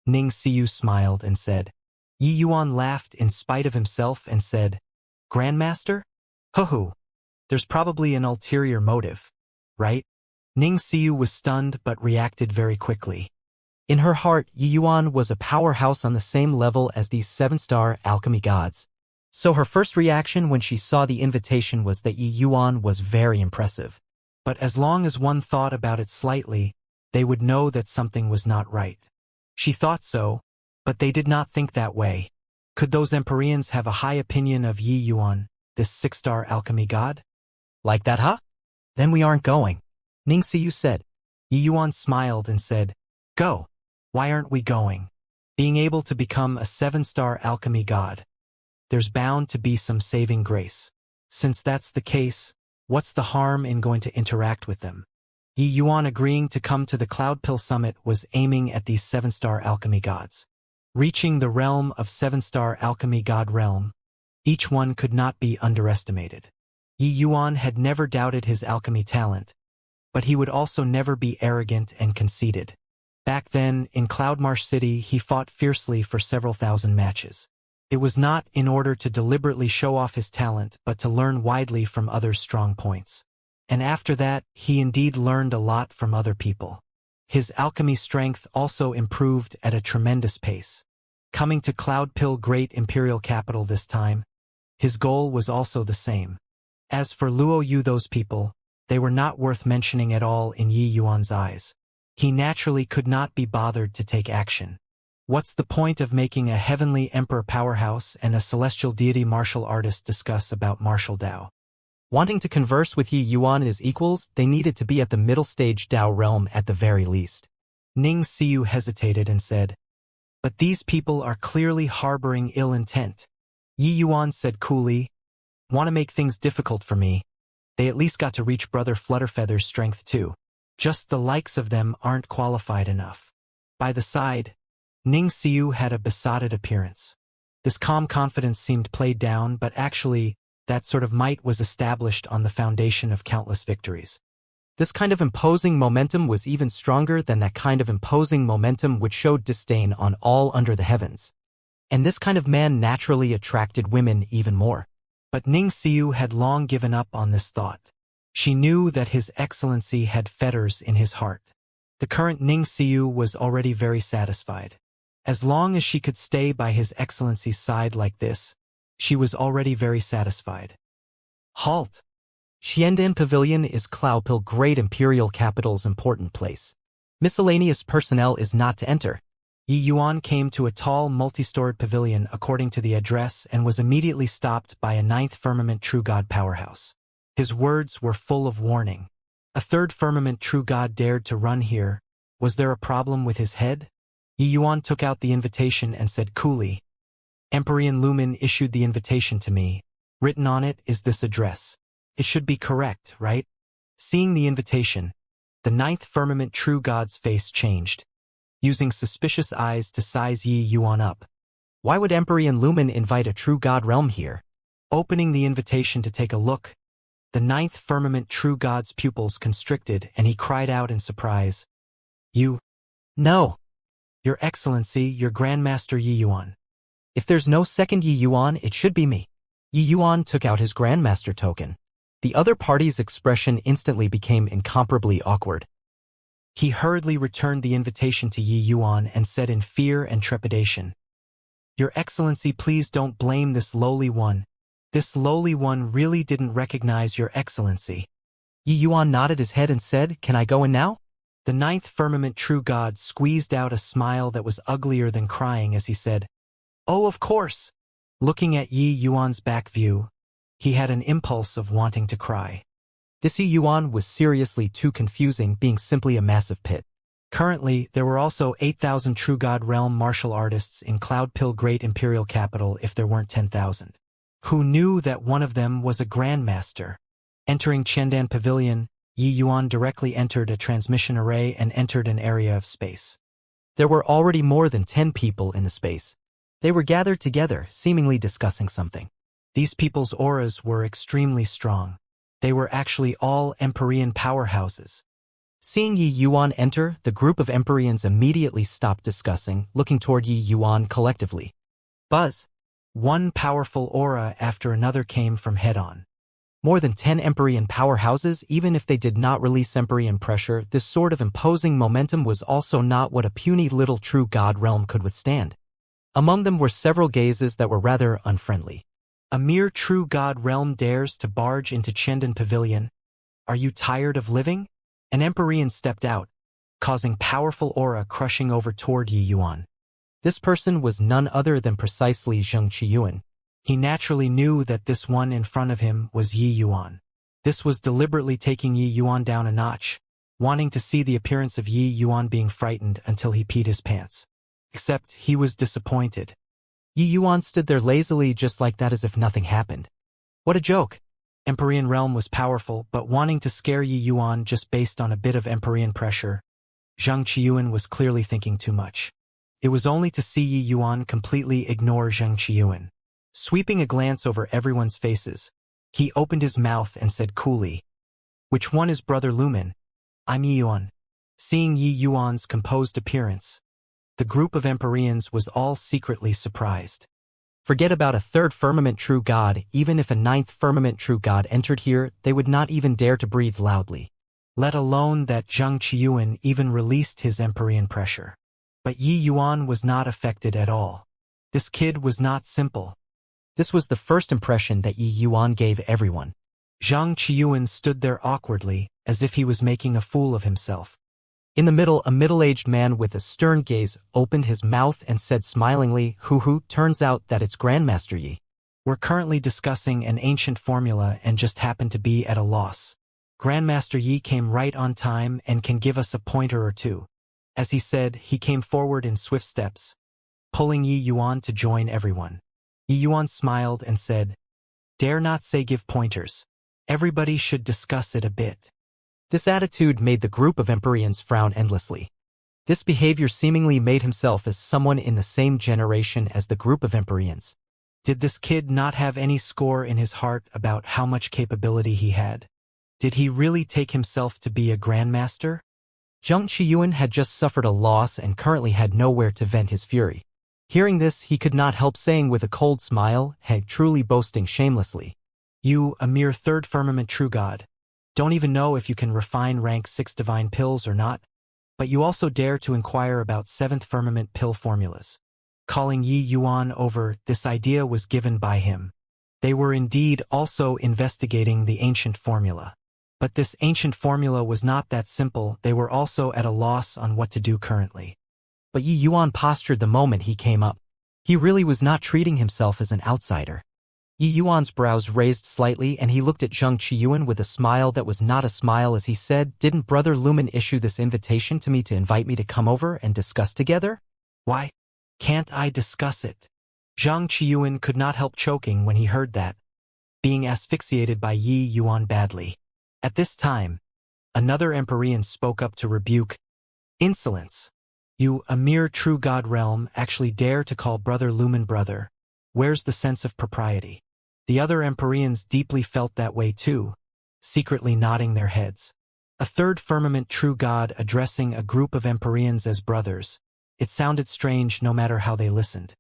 Ning Xiu smiled and said. Yi Yuan laughed in spite of himself and said, Grandmaster? Hoo-hoo. There's probably an ulterior motive, right? Ning Xiu was stunned but reacted very quickly. In her heart, Yi Yuan was a powerhouse on the same level as these 7-star alchemy gods. So her first reaction when she saw the invitation was that Yi Yuan was very impressive. But as long as one thought about it slightly, they would know that something was not right. She thought so, but they did not think that way. Could those Empyreans have a high opinion of Yi Yuan, this 6-star alchemy god? Like that, huh? Then we aren't going. Ning Xiu said. Yi Yuan smiled and said, Go. Why aren't we going? Being able to become a 7-star alchemy god. There's bound to be some saving grace. Since that's the case, What's the harm in going to interact with them? Yi Yuan agreeing to come to the Cloud Pill Summit was aiming at these 7-star alchemy gods. Reaching the realm of 7-star alchemy god realm, each one could not be underestimated. Yi Yuan had never doubted his alchemy talent, but he would also never be arrogant and conceited. Back then, in Cloudmarsh City, he fought fiercely for several thousand matches. It was not in order to deliberately show off his talent, but to learn widely from others' strong points. And after that, he indeed learned a lot from other people. His alchemy strength also improved at a tremendous pace. Coming to Cloud Pill Great Imperial Capital this time, his goal was also the same. As for Luo Yu, those people, they were not worth mentioning at all in Yi Yuan's eyes. He naturally could not be bothered to take action. What's the point of making a heavenly emperor powerhouse and a celestial deity martial artist discuss about martial Dao? Wanting to converse with Yi Yuan and his equals, they needed to be at the middle stage Dao realm at the very least. Ning Xiu hesitated and said, "But these people are clearly harboring ill intent." Yi Yuan said coolly, "Want to make things difficult for me? They at least got to reach Brother Flutterfeather's strength too. Just the likes of them aren't qualified enough." By the side, Ning Xiu had a besotted appearance. This calm confidence seemed played down, but actually, that sort of might was established on the foundation of countless victories. This kind of imposing momentum was even stronger than that kind of imposing momentum which showed disdain on all under the heavens. And this kind of man naturally attracted women even more. But Ning Xiu had long given up on this thought. She knew that His Excellency had fetters in his heart. The current Ning Xiu was already very satisfied. As long as she could stay by His Excellency's side like this, she was already very satisfied. Halt! Xiandan Pavilion is Cloudpill Great Imperial Capital's important place. Miscellaneous personnel is not to enter. Yi Yuan came to a tall, multi-storied pavilion according to the address and was immediately stopped by a 9th Firmament True God powerhouse. His words were full of warning. A 3rd Firmament True God dared to run here. Was there a problem with his head? Yi Yuan took out the invitation and said coolly, "Empyrean Lumen issued the invitation to me. Written on it is this address. It should be correct, right?" Seeing the invitation, the 9th Firmament True God's face changed, using suspicious eyes to size Yi Yuan up. Why would Empyrean Lumen invite a True God realm here? Opening the invitation to take a look, the 9th Firmament True God's pupils constricted and he cried out in surprise, "You? No. Your Excellency, your Grandmaster Yi Yuan." If there's no second Yi Yuan, it should be me. Yi Yuan took out his Grandmaster token. The other party's expression instantly became incomparably awkward. He hurriedly returned the invitation to Yi Yuan and said in fear and trepidation, "Your Excellency, please don't blame this lowly one. This lowly one really didn't recognize your Excellency." Yi Yuan nodded his head and said, "Can I go in now?" The 9th Firmament True God squeezed out a smile that was uglier than crying as he said, "Oh, of course." Looking at Yi Yuan's back view, he had an impulse of wanting to cry. This Yi Yuan was seriously too confusing, being simply a massive pit. Currently, there were also 8,000 True God Realm martial artists in Cloudpill Great Imperial Capital if there weren't 10,000. Who knew that one of them was a Grandmaster? Entering Qiandan Pavilion, Yi Yuan directly entered a transmission array and entered an area of space. There were already more than 10 people in the space. They were gathered together, seemingly discussing something. These people's auras were extremely strong. They were actually all Empyrean powerhouses. Seeing Yi Yuan enter, the group of Empyreans immediately stopped discussing, looking toward Yi Yuan collectively. Buzz! One powerful aura after another came from head-on. More than 10 Empyrean powerhouses, even if they did not release Empyrean pressure, this sort of imposing momentum was also not what a puny little True God realm could withstand. Among them were several gazes that were rather unfriendly. A mere True God realm dares to barge into Qiandan Pavilion. Are you tired of living? An Empyrean stepped out, causing powerful aura crushing over toward Yi Yuan. This person was none other than precisely Xianxia. He naturally knew that this one in front of him was Yi Yuan. This was deliberately taking Yi Yuan down a notch, wanting to see the appearance of Yi Yuan being frightened until he peed his pants. Except he was disappointed. Yi Yuan stood there lazily just like that as if nothing happened. What a joke! Empyrean realm was powerful, but wanting to scare Yi Yuan just based on a bit of Empyrean pressure, Zhang Qiyuan was clearly thinking too much. It was only to see Yi Yuan completely ignore Zhang Qiyuan. Sweeping a glance over everyone's faces, he opened his mouth and said coolly, "Which one is Brother Lumen? I'm Yi Yuan." Seeing Yi Yuan's composed appearance, the group of Empyreans was all secretly surprised. Forget about a third firmament true god, even if a ninth firmament true god entered here, they would not even dare to breathe loudly. Let alone that Zhang Qiyuan even released his Empyrean pressure. But Yi Yuan was not affected at all. This kid was not simple. This was the first impression that Yi Yuan gave everyone. Zhang Qiyuan stood there awkwardly, as if he was making a fool of himself. In the middle, a middle-aged man with a stern gaze opened his mouth and said smilingly, "Hoo, turns out that it's Grandmaster Yi. We're currently discussing an ancient formula and just happen to be at a loss. Grandmaster Yi came right on time and can give us a pointer or two." As he said, he came forward in swift steps, pulling Yi Yuan to join everyone. Yi Yuan smiled and said, "Dare not say give pointers. Everybody should discuss it a bit." This attitude made the group of Empyreans frown endlessly. This behavior seemingly made himself as someone in the same generation as the group of Empyreans. Did this kid not have any score in his heart about how much capability he had? Did he really take himself to be a grandmaster? Zhang Qiyuan had just suffered a loss and currently had nowhere to vent his fury. Hearing this, he could not help saying with a cold smile, "Hey, truly boasting shamelessly. You, a mere third firmament true god, don't even know if you can refine rank 6 divine pills or not, but you also dare to inquire about 7th firmament pill formulas." Calling Yi Yuan over, this idea was given by him. They were indeed also investigating the ancient formula. But this ancient formula was not that simple. They were also at a loss on what to do currently. But Yi Yuan postured the moment he came up. He really was not treating himself as an outsider. Yi Yuan's brows raised slightly and he looked at Zhang Qiyuan with a smile that was not a smile as he said, "Didn't Brother Lumen issue this invitation to me to invite me to come over and discuss together?" "Why can't I discuss it?" Zhang Qiyuan could not help choking when he heard that, being asphyxiated by Yi Yuan badly. At this time, another Empyrean spoke up to rebuke, "Insolence! You, a mere true god realm, actually dare to call Brother Lumen brother. Where's the sense of propriety?" The other Empyreans deeply felt that way too, secretly nodding their heads. A third firmament true god addressing a group of Empyreans as brothers. It sounded strange no matter how they listened.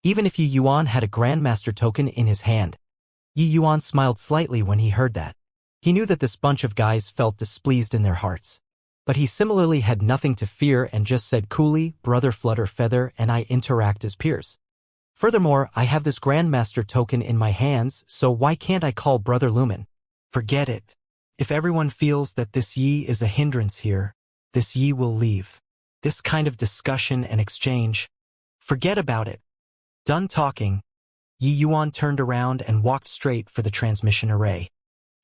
Even if Yi Yuan had a Grandmaster token in his hand. Yi Yuan smiled slightly when he heard that. He knew that this bunch of guys felt displeased in their hearts. But he similarly had nothing to fear and just said coolly, "Brother Flutter Feather and I interact as peers. Furthermore, I have this Grandmaster token in my hands, so why can't I call Brother Lumen?" Forget it. If everyone feels that this Yi is a hindrance here, this Yi will leave. This kind of discussion and exchange, forget about it. Done talking, Yi Yuan turned around and walked straight for the transmission array.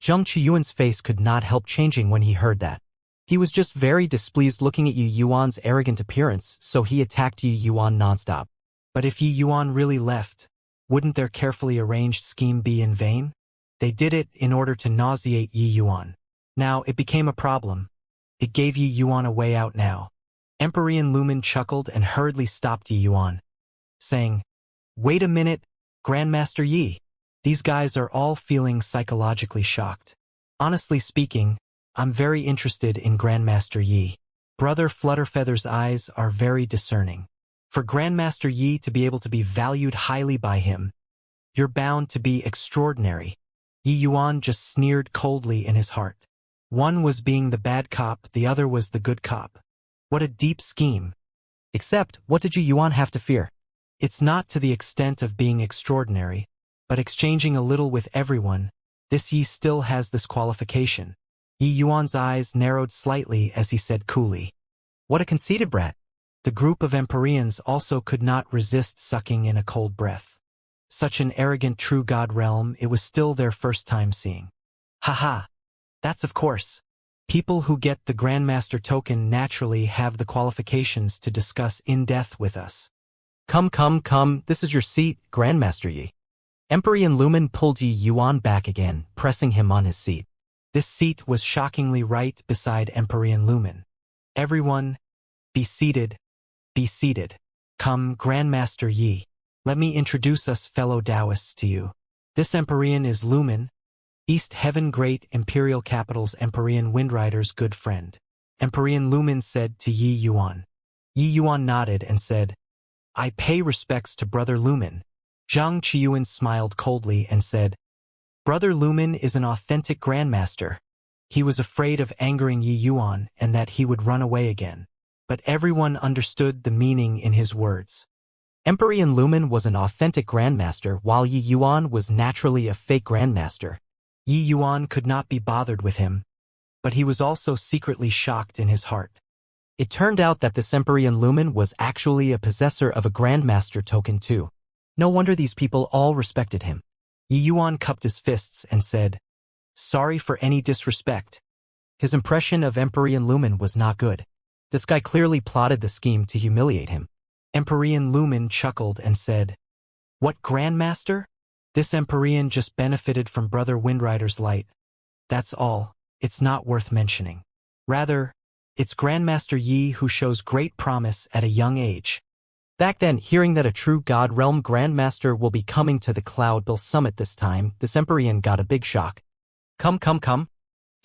Zhang Qiyuan's face could not help changing when he heard that. He was just very displeased looking at Yi Yuan's arrogant appearance, so he attacked Yi Yuan nonstop. But if Yi Yuan really left, wouldn't their carefully arranged scheme be in vain? They did it in order to nauseate Yi Yuan. Now it became a problem. It gave Yi Yuan a way out now. Empyrean Lumen chuckled and hurriedly stopped Yi Yuan, saying, "Wait a minute, Grandmaster Yi. These guys are all feeling psychologically shocked. Honestly speaking, I'm very interested in Grandmaster Yi. Brother Flutterfeather's eyes are very discerning. For Grandmaster Yi to be able to be valued highly by him, you're bound to be extraordinary." Yi Yuan just sneered coldly in his heart. One was being the bad cop, the other was the good cop. What a deep scheme. Except, what did Yi Yuan have to fear? It's not to the extent of being extraordinary, but exchanging a little with everyone. This Yi still has this qualification. Yi Yuan's eyes narrowed slightly as he said coolly, "What a conceited brat." The group of Empyreans also could not resist sucking in a cold breath. Such an arrogant true god realm it was still their first time seeing. Haha. That's of course. People who get the Grandmaster token naturally have the qualifications to discuss in depth with us. Come, this is your seat, Grandmaster Yi." Empyrean Lumen pulled Yi Yuan back again, pressing him on his seat. This seat was shockingly right beside Empyrean Lumen. Everyone, be seated, be seated. Come, Grandmaster Yi. Let me introduce us fellow Taoists to you. This Empyrean is Lumen, East Heaven Great Imperial Capital's Empyrean Windrider's good friend. Empyrean Lumen said to Yi Yuan. Yi Yuan nodded and said, I pay respects to Brother Lumen. Zhang Qiuan smiled coldly and said, Brother Lumen is an authentic grandmaster. He was afraid of angering Yi Yuan and that he would run away again. But everyone understood the meaning in his words. Empyrean Lumen was an authentic grandmaster while Yi Yuan was naturally a fake grandmaster. Yi Yuan could not be bothered with him, but he was also secretly shocked in his heart. It turned out that this Empyrean Lumen was actually a possessor of a grandmaster token too. No wonder these people all respected him. Yi Yuan cupped his fists and said, Sorry for any disrespect. His impression of Empyrean Lumen was not good. This guy clearly plotted the scheme to humiliate him. Empyrean Lumen chuckled and said, What grandmaster? This Empyrean just benefited from Brother Windrider's light. That's all. It's not worth mentioning. Rather, it's Grandmaster Yi who shows great promise at a young age. Back then, hearing that a true God Realm Grandmaster will be coming to the Cloudbill Summit this time, this Empyrean got a big shock. Come.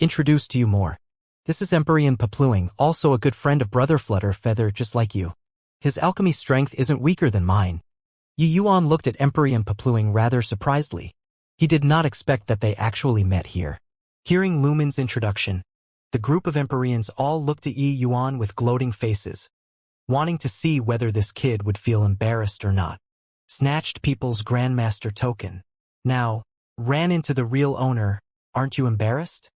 Introduce to you more. This is Empyrean Papluing, also a good friend of Brother Flutter Feather just like you. His alchemy strength isn't weaker than mine. Yi Yuan looked at Empyrean Papluing rather surprisedly. He did not expect that they actually met here. Hearing Lumen's introduction, the group of Empyreans all looked at Yi Yuan with gloating faces, wanting to see whether this kid would feel embarrassed or not. Snatched people's Grandmaster token. Now, ran into the real owner, aren't you embarrassed?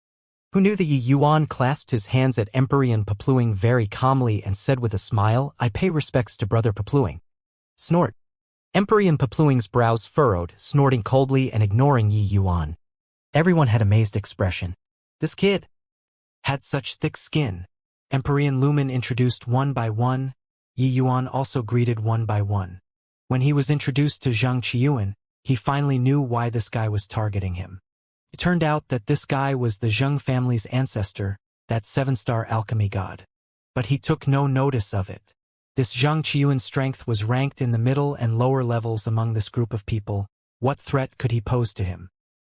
Who knew that Yi Yuan clasped his hands at Empyrean Papluing very calmly and said with a smile, I pay respects to Brother Papluing. Snort. Empyrean Papluing's brows furrowed, snorting coldly and ignoring Yi Yuan. Everyone had amazed expression. This kid had such thick skin. Empyrean Lumen introduced one by one. Yi Yuan also greeted one by one. When he was introduced to Zhang Qiuan, he finally knew why this guy was targeting him. It turned out that this guy was the Zheng family's ancestor, that 7-star alchemy god. But he took no notice of it. This Zhang Qiuan's strength was ranked in the middle and lower levels among this group of people. What threat could he pose to him?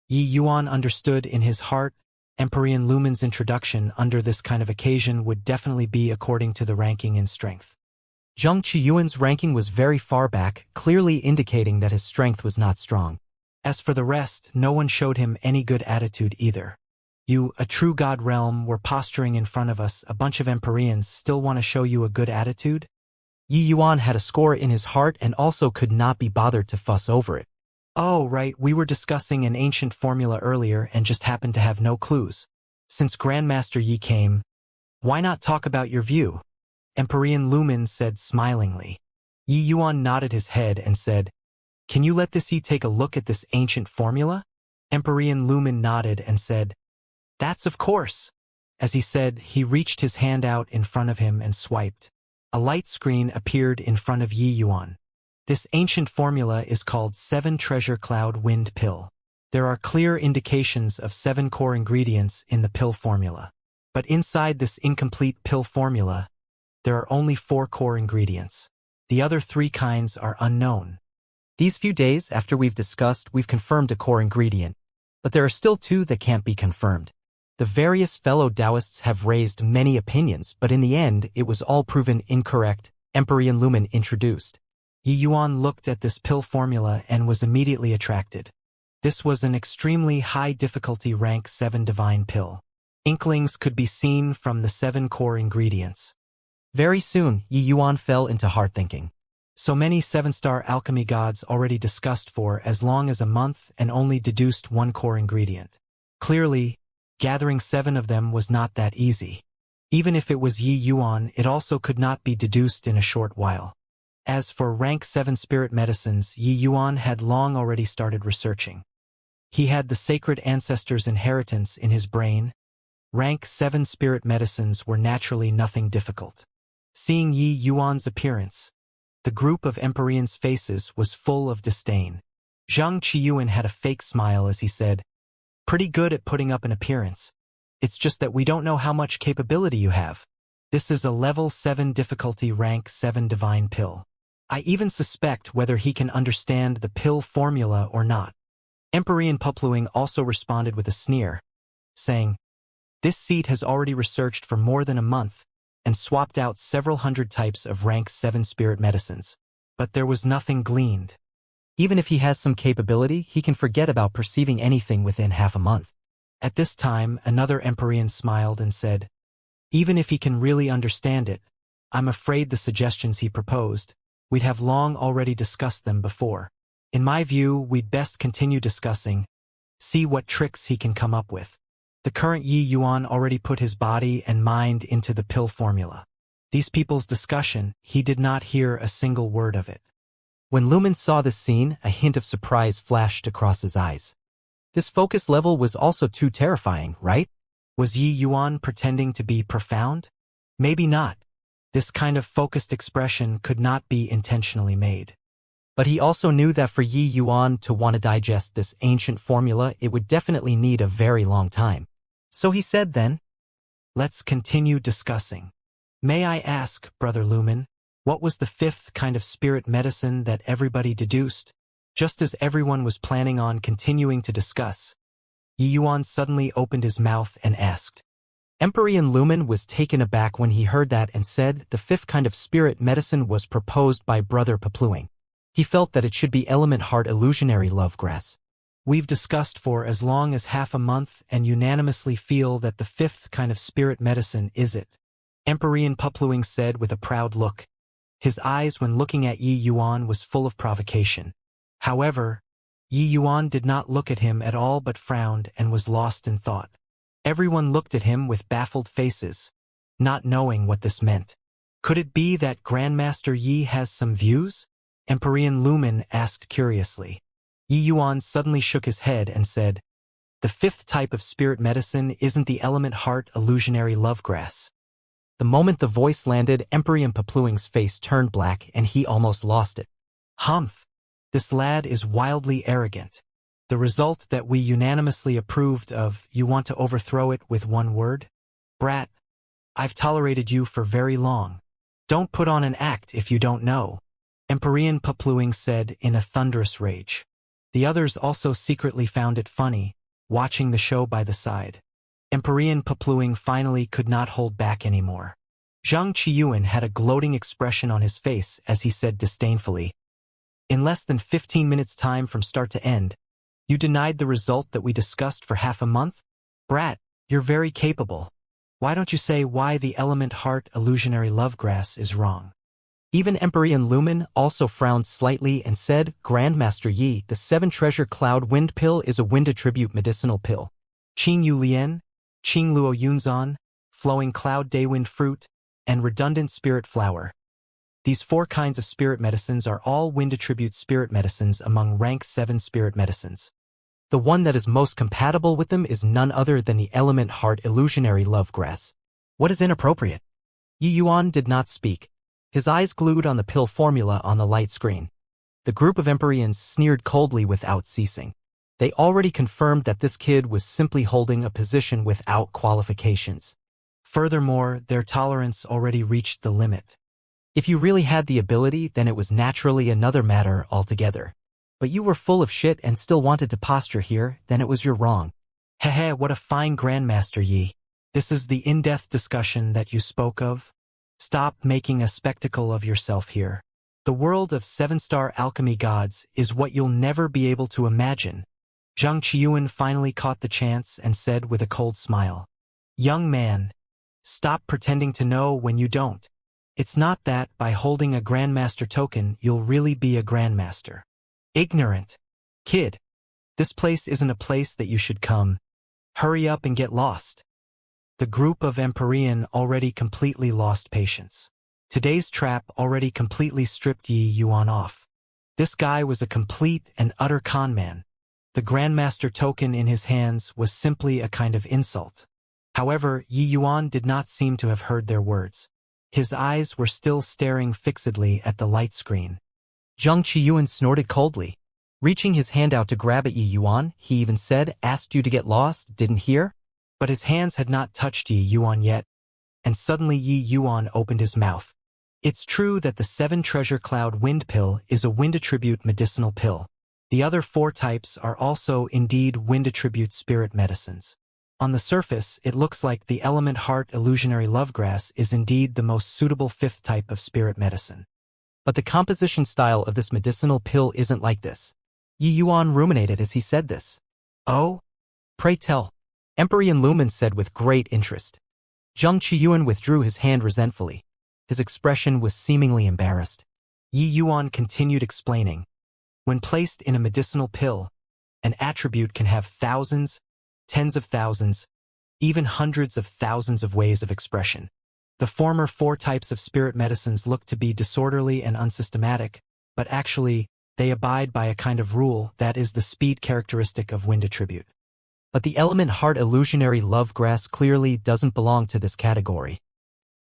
Yi Yuan understood in his heart, Empyrean Lumen's introduction under this kind of occasion would definitely be according to the ranking in strength. Zhang Qiuan's ranking was very far back, clearly indicating that his strength was not strong. As for the rest, no one showed him any good attitude either. You, a true god realm, were posturing in front of us, a bunch of Empyreans still want to show you a good attitude? Yi Yuan had a score in his heart and also could not be bothered to fuss over it. Oh, right, we were discussing an ancient formula earlier and just happened to have no clues. Since Grandmaster Yi came, why not talk about your view? Empyrean Lumen said smilingly. Yi Yuan nodded his head and said, Can you let this Yi take a look at this ancient formula? Empyrean Lumen nodded and said, That's of course. As he said, he reached his hand out in front of him and swiped. A light screen appeared in front of Yi Yuan. This ancient formula is called 7 Treasure Cloud Wind Pill. There are clear indications of 7 core ingredients in the pill formula. But inside this incomplete pill formula, there are only 4 core ingredients. The other 3 kinds are unknown. These few days after we've confirmed a core ingredient. But there are still 2 that can't be confirmed. The various fellow Taoists have raised many opinions, but in the end, it was all proven incorrect. Empyrean Lumen introduced. Yi Yuan looked at this pill formula and was immediately attracted. This was an extremely high difficulty rank 7 divine pill. Inklings could be seen from the 7 core ingredients. Very soon, Yi Yuan fell into hard thinking. So many 7-star alchemy gods already discussed for as long as a month and only deduced 1 core ingredient. Clearly, gathering 7 of them was not that easy. Even if it was Yi Yuan, it also could not be deduced in a short while. As for rank 7 spirit medicines, Yi Yuan had long already started researching. He had the sacred ancestors' inheritance in his brain. Rank 7 spirit medicines were naturally nothing difficult. Seeing Yi Yuan's appearance, the group of Empyreans' faces was full of disdain. Zhang Qiyuan had a fake smile as he said, "Pretty good at putting up an appearance. It's just that we don't know how much capability you have. This is a level 7 difficulty rank 7 divine pill. I even suspect whether he can understand the pill formula or not." Empyrean Pupluing also responded with a sneer, saying, "This seat has already researched for more than a month and swapped out several hundred types of rank 7 spirit medicines. But there was nothing gleaned. Even if he has some capability, he can forget about perceiving anything within half a month." At this time, another Empyrean smiled and said, "Even if he can really understand it, I'm afraid the suggestions he proposed, we'd have long already discussed them before. In my view, we'd best continue discussing, see what tricks he can come up with. The current Yi Yuan already put his body and mind into the pill formula. These people's discussion, he did not hear a single word of it." When Lumen saw this scene, a hint of surprise flashed across his eyes. This focus level was also too terrifying, right? Was Yi Yuan pretending to be profound? Maybe not. This kind of focused expression could not be intentionally made. But he also knew that for Yi Yuan to want to digest this ancient formula, it would definitely need a very long time. So he said then, "Let's continue discussing. May I ask, Brother Lumen, what was the 5th kind of spirit medicine that everybody deduced?" Just as everyone was planning on continuing to discuss, Yi Yuan suddenly opened his mouth and asked. Empyrean Lumen was taken aback when he heard that and said the 5th kind of spirit medicine was proposed by Brother Pupluing. He felt that it should be Element Heart Illusionary Lovegrass. "We've discussed for as long as half a month and unanimously feel that the 5th kind of spirit medicine is it," Empyrean Pupluing said with a proud look. His eyes when looking at Yi Yuan was full of provocation. However, Yi Yuan did not look at him at all but frowned and was lost in thought. Everyone looked at him with baffled faces, not knowing what this meant. Could it be that Grandmaster Yi has some views? Empyrean Lumen asked curiously. Yi Yuan suddenly shook his head and said, "The 5th type of spirit medicine isn't the Element Heart Illusionary Lovegrass." The moment the voice landed, Empyrean Pupluing's face turned black and he almost lost it. "Humph! This lad is wildly arrogant. The result that we unanimously approved of, you want to overthrow it with one word? Brat, I've tolerated you for very long. Don't put on an act if you don't know," Empyrean Pupluing said in a thunderous rage. The others also secretly found it funny, watching the show by the side. Empyrean Pupluing finally could not hold back anymore. Zhang Qiyuan had a gloating expression on his face as he said disdainfully, "In less than 15 minutes' time from start to end, you denied the result that we discussed for half a month? Brat, you're very capable. Why don't you say why the Element Heart Illusionary Lovegrass is wrong?" Even Empyrean Lumen also frowned slightly and said, "Grandmaster Yi, the 7 Treasure Cloud Wind Pill is a wind attribute medicinal pill. Qing Yu Lian, Qing Luo Yunzan, Flowing Cloud Daywind Fruit, and Redundant Spirit Flower. These 4 kinds of spirit medicines are all wind attribute spirit medicines among rank 7 spirit medicines. The one that is most compatible with them is none other than the Element Heart Illusionary Lovegrass. What is inappropriate?" Yi Yuan did not speak, his eyes glued on the pill formula on the light screen. The group of Empyreans sneered coldly without ceasing. They already confirmed that this kid was simply holding a position without qualifications. Furthermore, their tolerance already reached the limit. If you really had the ability, then it was naturally another matter altogether. But you were full of shit and still wanted to posture here, then it was your wrong. Heh, what a fine Grandmaster Yi. This is the in-depth discussion that you spoke of? Stop making a spectacle of yourself here. The world of 7-star alchemy gods is what you'll never be able to imagine. Zhang Qiyuan finally caught the chance and said with a cold smile, "Young man, stop pretending to know when you don't. It's not that by holding a Grandmaster token you'll really be a Grandmaster. Ignorant. Kid, this place isn't a place that you should come. Hurry up and get lost." The group of Empyrean already completely lost patience. Today's trap already completely stripped Yi Yuan off. This guy was a complete and utter conman. The Grandmaster token in his hands was simply a kind of insult. However, Yi Yuan did not seem to have heard their words. His eyes were still staring fixedly at the light screen. Zhang Qiyuan snorted coldly. Reaching his hand out to grab at Yi Yuan, he even said, "Asked you to get lost, didn't hear?" But his hands had not touched Yi Yuan yet, and suddenly Yi Yuan opened his mouth. It's true that the 7 treasure cloud wind pill is a wind attribute medicinal pill. The other 4 types are also indeed wind attribute spirit medicines. On the surface, it looks like the element heart illusionary lovegrass is indeed the most suitable 5th type of spirit medicine. But the composition style of this medicinal pill isn't like this. Yi Yuan ruminated as he said this. "Oh? Pray tell," Emperor Lumen said with great interest. Zhang Qiyuan withdrew his hand resentfully. His expression was seemingly embarrassed. Yi Yuan continued explaining. When placed in a medicinal pill, an attribute can have thousands, tens of thousands, even hundreds of thousands of ways of expression. The former 4 types of spirit medicines look to be disorderly and unsystematic, but actually, they abide by a kind of rule that is the speed characteristic of wind attribute. But the element heart illusionary lovegrass clearly doesn't belong to this category.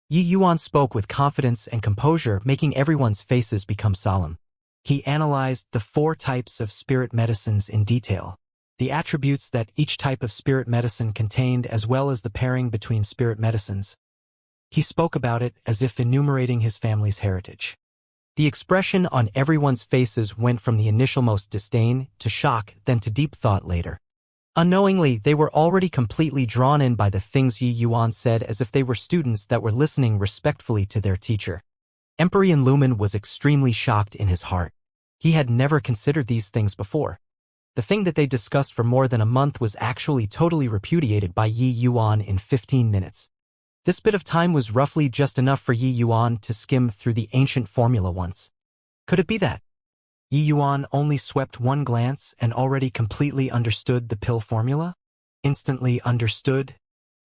Yi Yuan spoke with confidence and composure, making everyone's faces become solemn. He analyzed the 4 types of spirit medicines in detail, the attributes that each type of spirit medicine contained as well as the pairing between spirit medicines. He spoke about it as if enumerating his family's heritage. The expression on everyone's faces went from the initial most disdain to shock, then to deep thought later. Unknowingly, they were already completely drawn in by the things Yi Yuan said as if they were students that were listening respectfully to their teacher. Emperor Lumen was extremely shocked in his heart. He had never considered these things before. The thing that they discussed for more than a month was actually totally repudiated by Yi Yuan in 15 minutes. This bit of time was roughly just enough for Yi Yuan to skim through the ancient formula once. Could it be that Yi Yuan only swept one glance and already completely understood the pill formula? Instantly understood?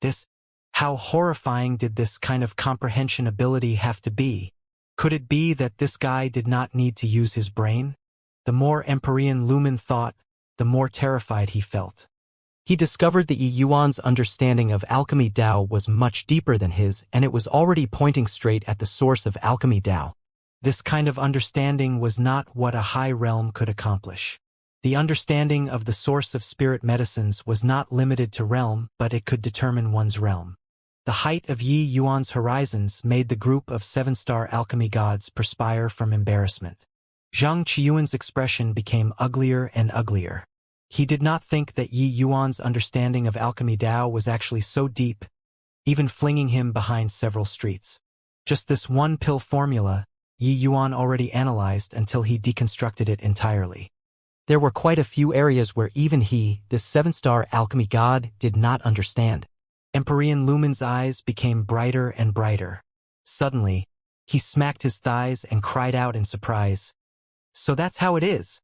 This? How horrifying did this kind of comprehension ability have to be? Could it be that this guy did not need to use his brain? The more Empyrean Lumen thought, the more terrified he felt. He discovered that Yi Yuan's understanding of alchemy Dao was much deeper than his, and it was already pointing straight at the source of alchemy Dao. This kind of understanding was not what a high realm could accomplish. The understanding of the source of spirit medicines was not limited to realm, but it could determine one's realm. The height of Yi Yuan's horizons made the group of 7-star alchemy gods perspire from embarrassment. Zhang Qiyuan's expression became uglier and uglier. He did not think that Yi Yuan's understanding of alchemy Dao was actually so deep, even flinging him behind several streets. Just this one pill formula, Yi Yuan already analyzed until he deconstructed it entirely. There were quite a few areas where even he, this 7-star alchemy god, did not understand. Empyrean Lumen's eyes became brighter and brighter. Suddenly, he smacked his thighs and cried out in surprise. "So that's how it is.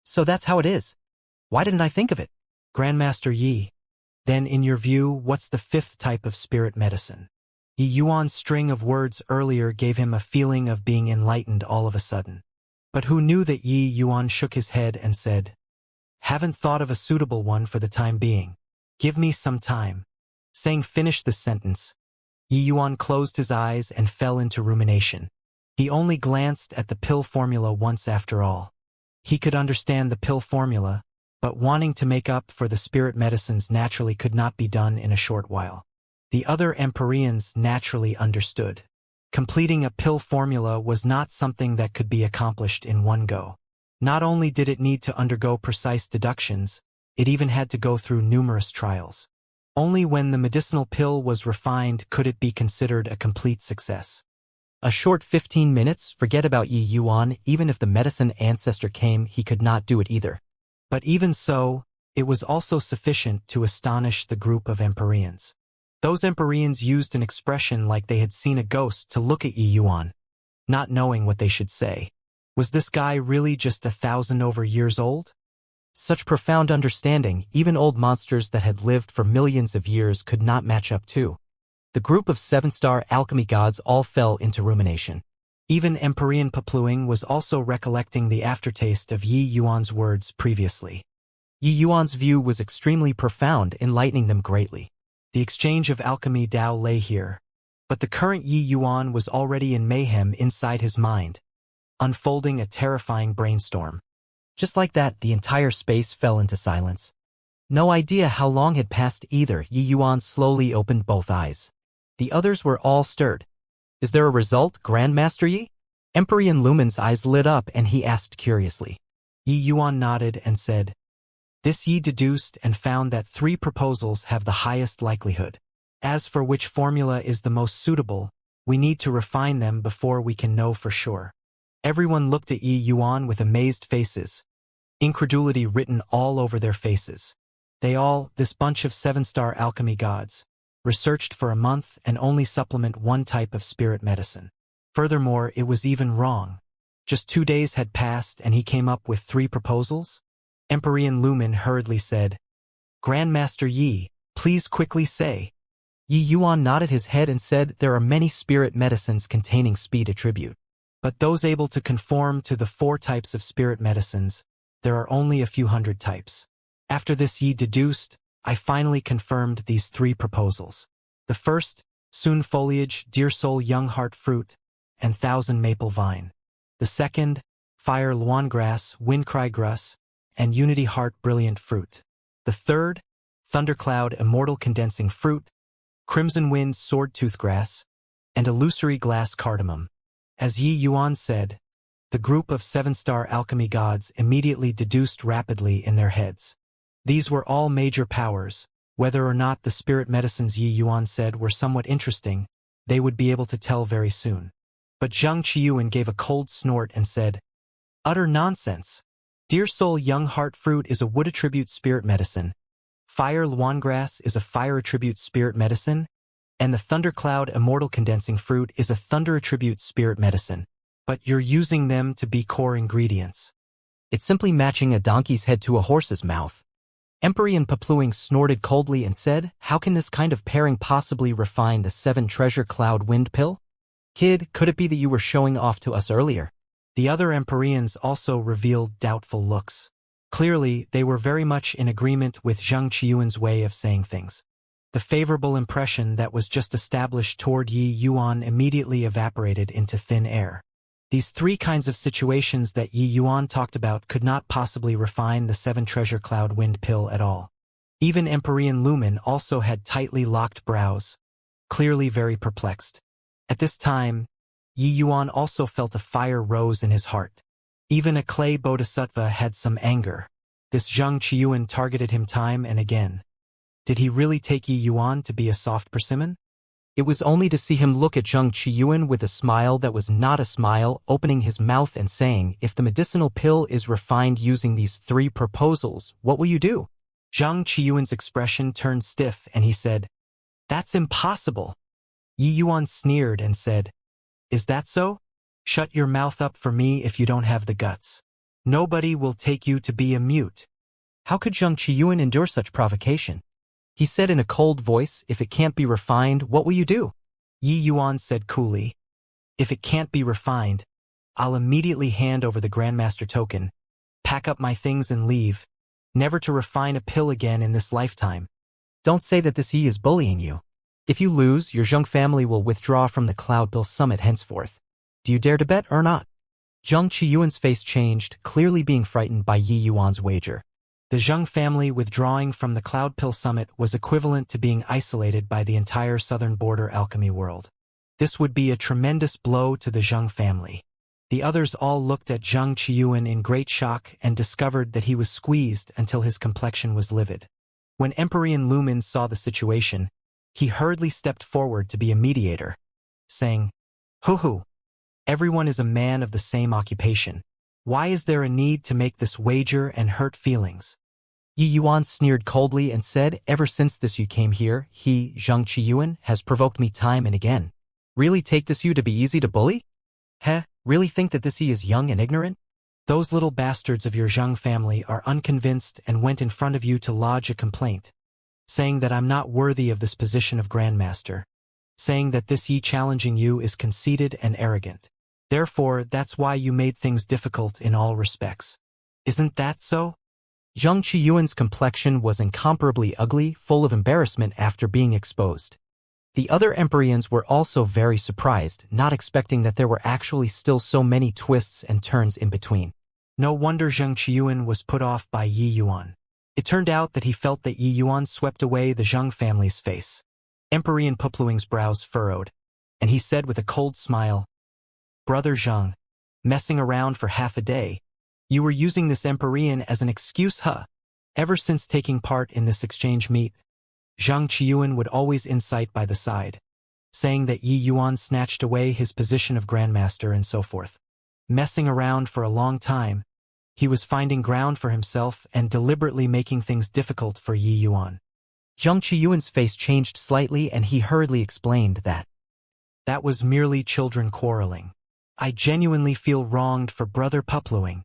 So that's how it is. Why didn't I think of it?" "Grandmaster Yi, then in your view, what's the 5th type of spirit medicine?" Yi Yuan's string of words earlier gave him a feeling of being enlightened all of a sudden. But who knew that Yi Yuan shook his head and said, "Haven't thought of a suitable one for the time being. Give me some time." Saying finish the sentence, Yi Yuan closed his eyes and fell into rumination. He only glanced at the pill formula once after all. He could understand the pill formula, but wanting to make up for the spirit medicines naturally could not be done in a short while. The other Empyreans naturally understood. Completing a pill formula was not something that could be accomplished in one go. Not only did it need to undergo precise deductions, it even had to go through numerous trials. Only when the medicinal pill was refined could it be considered a complete success. A short 15 minutes, forget about Yi Yuan, even if the medicine ancestor came, he could not do it either. But even so, it was also sufficient to astonish the group of Empyreans. Those Empyreans used an expression like they had seen a ghost to look at Yi Yuan, not knowing what they should say. Was this guy really just 1,000 over years old? Such profound understanding, even old monsters that had lived for millions of years could not match up to. The group of 7-star alchemy gods all fell into rumination. Even Empyrean Papluing was also recollecting the aftertaste of Yi Yuan's words previously. Yi Yuan's view was extremely profound, enlightening them greatly. The exchange of alchemy Dao lay here, but the current Yi Yuan was already in mayhem inside his mind, unfolding a terrifying brainstorm. Just like that, the entire space fell into silence. No idea how long had passed either. Yi Yuan slowly opened both eyes. The others were all stirred. Is there a result, Grandmaster Yi? Empyrean Lumen's eyes lit up and he asked curiously. Yi Yuan nodded and said, This Yi deduced and found that 3 proposals have the highest likelihood. As for which formula is the most suitable, we need to refine them before we can know for sure. Everyone looked at Yi Yuan with amazed faces, incredulity written all over their faces. They all, this bunch of 7-star alchemy gods, researched for a month and only supplement 1 type of spirit medicine. Furthermore, it was even wrong. Just 2 days had passed and he came up with 3 proposals? Empyrean Lumen hurriedly said, Grandmaster Yi, please quickly say. Yi Yuan nodded his head and said there are many spirit medicines containing speed attribute. But those able to conform to the 4 types of spirit medicines, there are only a few hundred types. After this Yi deduced, I finally confirmed these 3 proposals. The first, Soon Foliage, Dear Soul Young Heart Fruit, and Thousand Maple Vine. The second, Fire Luangrass, Windcry Grass, and Unity Heart Brilliant Fruit. The third, Thundercloud Immortal Condensing Fruit, Crimson Wind Sword Toothgrass, and Illusory Glass Cardamom. As Yi Yuan said, the group of 7-star alchemy gods immediately deduced rapidly in their heads. These were all major powers. Whether or not the spirit medicines Yi Yuan said were somewhat interesting, they would be able to tell very soon. But Zhang Qiyuan gave a cold snort and said, Utter nonsense. Dear Soul Young Heart Fruit is a wood attribute spirit medicine. Fire Luangrass is a fire attribute spirit medicine, and the Thundercloud Immortal Condensing Fruit is a thunder attribute spirit medicine. But you're using them to be core ingredients. It's simply matching a donkey's head to a horse's mouth. Empyrean Papluing snorted coldly and said, How can this kind of pairing possibly refine the 7 treasure cloud wind pill? Kid, could it be that you were showing off to us earlier? The other Empyreans also revealed doubtful looks. Clearly, they were very much in agreement with Zhang Qiyuan's way of saying things. The favorable impression that was just established toward Yi Yuan immediately evaporated into thin air. These 3 kinds of situations that Yi Yuan talked about could not possibly refine the 7 treasure cloud wind pill at all. Even Empyrean Lumen also had tightly locked brows, clearly very perplexed. At this time, Yi Yuan also felt a fire rose in his heart. Even a clay bodhisattva had some anger. This Zhang Qiyuan targeted him time and again. Did he really take Yi Yuan to be a soft persimmon? It was only to see him look at Zhang Qiyuan with a smile that was not a smile, opening his mouth and saying, If the medicinal pill is refined using these 3 proposals, what will you do? Zhang Qiyuan's expression turned stiff and he said, That's impossible. Yi Yuan sneered and said, Is that so? Shut your mouth up for me if you don't have the guts. Nobody will take you to be a mute. How could Zhang Qiyuan endure such provocation? He said in a cold voice, If it can't be refined, what will you do? Yi Yuan said coolly, If it can't be refined, I'll immediately hand over the Grandmaster token, pack up my things and leave, never to refine a pill again in this lifetime. Don't say that this Yi is bullying you. If you lose, your Zheng family will withdraw from the Cloud Pill Summit henceforth. Do you dare to bet or not? Zhang Qiyuan's face changed, clearly being frightened by Yi Yuan's wager. The Zheng family withdrawing from the Cloud Pill Summit was equivalent to being isolated by the entire southern border alchemy world. This would be a tremendous blow to the Zheng family. The others all looked at Zhang Qiyuan in great shock and discovered that he was squeezed until his complexion was livid. When Empyrean Lumen saw the situation, he hurriedly stepped forward to be a mediator, saying, Hoo-hoo, everyone is a man of the same occupation. Why is there a need to make this wager and hurt feelings? Yi Yuan sneered coldly and said, Ever since this you came here, he, Zhang Qiyuan, has provoked me time and again. Really take this you to be easy to bully? Heh, really think that this he is young and ignorant? Those little bastards of your Zheng family are unconvinced and went in front of you to lodge a complaint, saying that I'm not worthy of this position of Grandmaster, saying that this Yi challenging you is conceited and arrogant. Therefore, that's why you made things difficult in all respects. Isn't that so? Zhang Qiyuan's complexion was incomparably ugly, full of embarrassment after being exposed. The other Empyreans were also very surprised, not expecting that there were actually still so many twists and turns in between. No wonder Zheng Qiuan was put off by Yi Yuan. It turned out that he felt that Yi Yuan swept away the Zheng family's face. Emperor Pupluing's brows furrowed, and he said with a cold smile, "Brother Zheng, messing around for half a day. You were using this Emperor as an excuse, huh? Ever since taking part in this exchange meet, Zheng Qiuan would always incite by the side, saying that Yi Yuan snatched away his position of Grandmaster and so forth. Messing around for a long time, he was finding ground for himself and deliberately making things difficult for Yi Yuan." Zheng Qiuan's face changed slightly and he hurriedly explained that was merely children quarreling. I genuinely feel wronged for Brother Pupluing.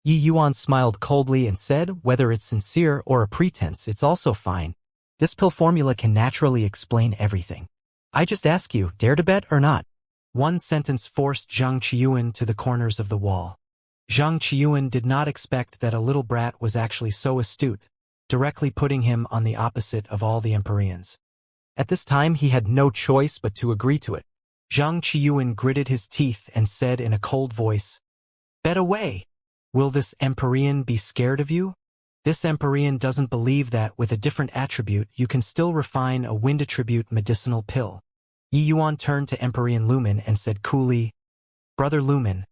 Yi Yuan smiled coldly and said, "Whether it's sincere or a pretense, it's also fine. This pill formula can naturally explain everything. I just ask you, dare to bet or not?" One sentence forced Zheng Qiuan to the corners of the wall. Zheng Qiuan did not expect that a little brat was actually so astute, directly putting him on the opposite of all the Empyreans. At this time he had no choice but to agree to it. Zheng Qiuan gritted his teeth and said in a cold voice, "Bet away. Will this Empyrean be scared of you? This Empyrean doesn't believe that with a different attribute you can still refine a wind attribute medicinal pill." Yi Yuan turned to Empyrean Lumen and said coolly, "Brother Lumen,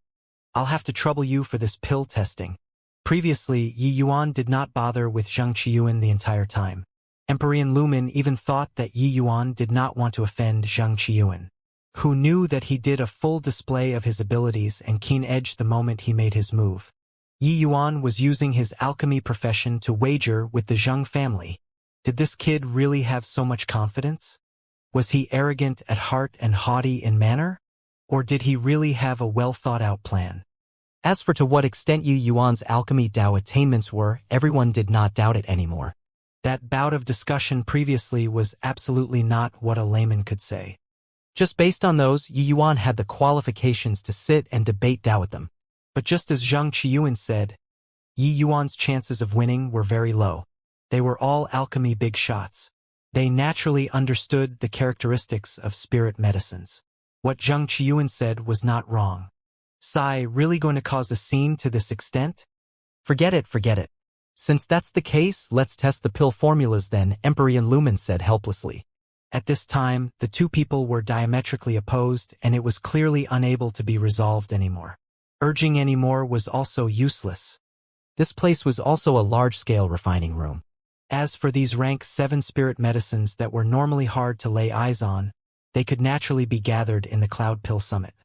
I'll have to trouble you for this pill testing." Previously, Yi Yuan did not bother with Zheng Qiuan the entire time. Empyrean Lumen even thought that Yi Yuan did not want to offend Zheng Qiuan, who knew that he did a full display of his abilities and keen edge the moment he made his move. Yi Yuan was using his alchemy profession to wager with the Zheng family. Did this kid really have so much confidence? Was he arrogant at heart and haughty in manner? Or did he really have a well-thought-out plan? As for to what extent Yi Yuan's alchemy Dao attainments were, everyone did not doubt it anymore. That bout of discussion previously was absolutely not what a layman could say. Just based on those, Yi Yuan had the qualifications to sit and debate Dao with them. But just as Zheng Qiuan said, Yi Yuan's chances of winning were very low. They were all alchemy big shots. They naturally understood the characteristics of spirit medicines. What Zheng Qiuan said was not wrong. Sai really going to cause a scene to this extent? Forget it. Since that's the case, let's test the pill formulas then, Empyrean Lumen said helplessly. At this time, the two people were diametrically opposed and it was clearly unable to be resolved anymore. Urging any more was also useless. This place was also a large-scale refining room. As for these rank 7 spirit medicines that were normally hard to lay eyes on, they could naturally be gathered in the Cloud Pill Summit.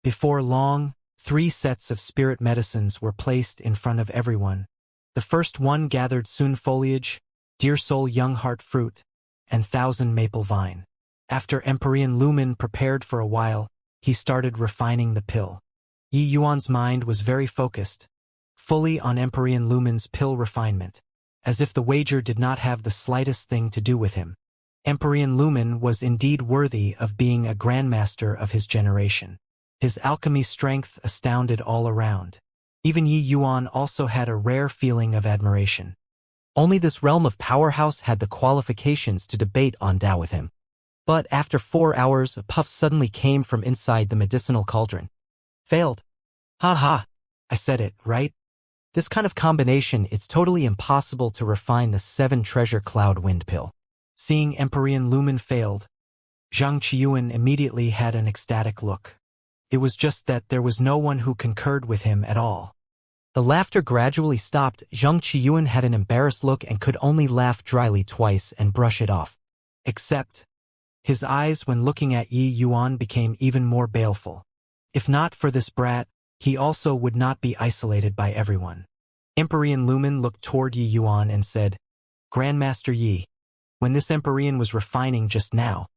Before long, 3 sets of spirit medicines were placed in front of everyone. The first one gathered Sun Foliage, Dear Soul Young Heart Fruit, and 1000 Maple Vine. After Empyrean Lumen prepared for a while, he started refining the pill. Yi Yuan's mind was very focused, fully on Empyrean Lumen's pill refinement, as if the wager did not have the slightest thing to do with him. Empyrean Lumen was indeed worthy of being a grandmaster of his generation. His alchemy strength astounded all around. Even Yi Yuan also had a rare feeling of admiration. Only this realm of powerhouse had the qualifications to debate on Dao with him. But after 4 hours, a puff suddenly came from inside the medicinal cauldron. Failed. Ha ha. I said it, right? This kind of combination, it's totally impossible to refine the 7 treasure cloud wind pill. Seeing Empyrean Lumen failed, Zheng Qiuan immediately had an ecstatic look. It was just that there was no one who concurred with him at all. The laughter gradually stopped. Zheng Qiuan had an embarrassed look and could only laugh dryly twice and brush it off. Except, his eyes when looking at Yi Yuan became even more baleful. If not for this brat, he also would not be isolated by everyone. Empyrean Lumen looked toward Yi Yuan and said, "Grandmaster Yi, when this Empyrean was refining just now,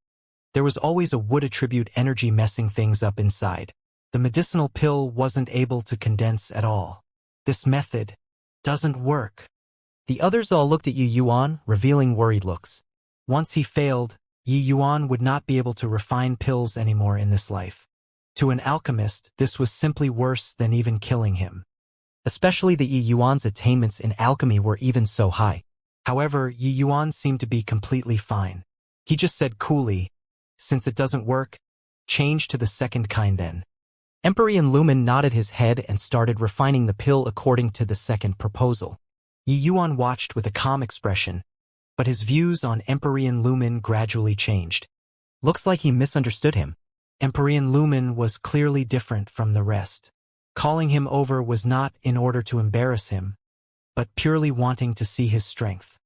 there was always a wood attribute energy messing things up inside. The medicinal pill wasn't able to condense at all. This method doesn't work." The others all looked at Yi Yuan, revealing worried looks. Once he failed, Yi Yuan would not be able to refine pills anymore in this life. To an alchemist, this was simply worse than even killing him. Especially that Yi Yuan's attainments in alchemy were even so high. However, Yi Yuan seemed to be completely fine. He just said coolly, "Since it doesn't work, change to the second kind then." Empyrean Lumen nodded his head and started refining the pill according to the second proposal. Yi Yuan watched with a calm expression, but his views on Empyrean Lumen gradually changed. Looks like he misunderstood him. Empyrean Lumen was clearly different from the rest. Calling him over was not in order to embarrass him, but purely wanting to see his strength.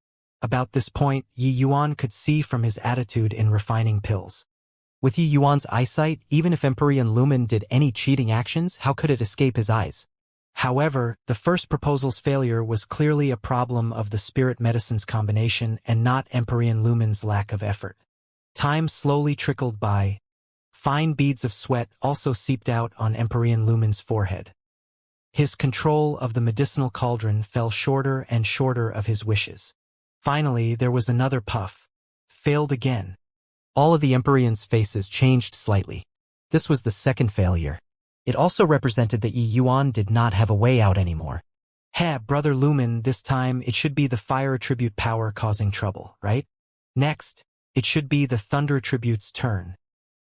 About this point, Yi Yuan could see from his attitude in refining pills. With Yi Yuan's eyesight, even if Empyrean Lumen did any cheating actions, how could it escape his eyes? However, the first proposal's failure was clearly a problem of the spirit medicines combination and not Empyrean Lumen's lack of effort. Time slowly trickled by. Fine beads of sweat also seeped out on Empyrean Lumen's forehead. His control of the medicinal cauldron fell shorter and shorter of his wishes. Finally, there was another puff. Failed again. All of the Empyrean's faces changed slightly. This was the second failure. It also represented that Yi Yuan did not have a way out anymore. Brother Lumen, this time it should be the fire attribute power causing trouble, right? Next, it should be the thunder attribute's turn.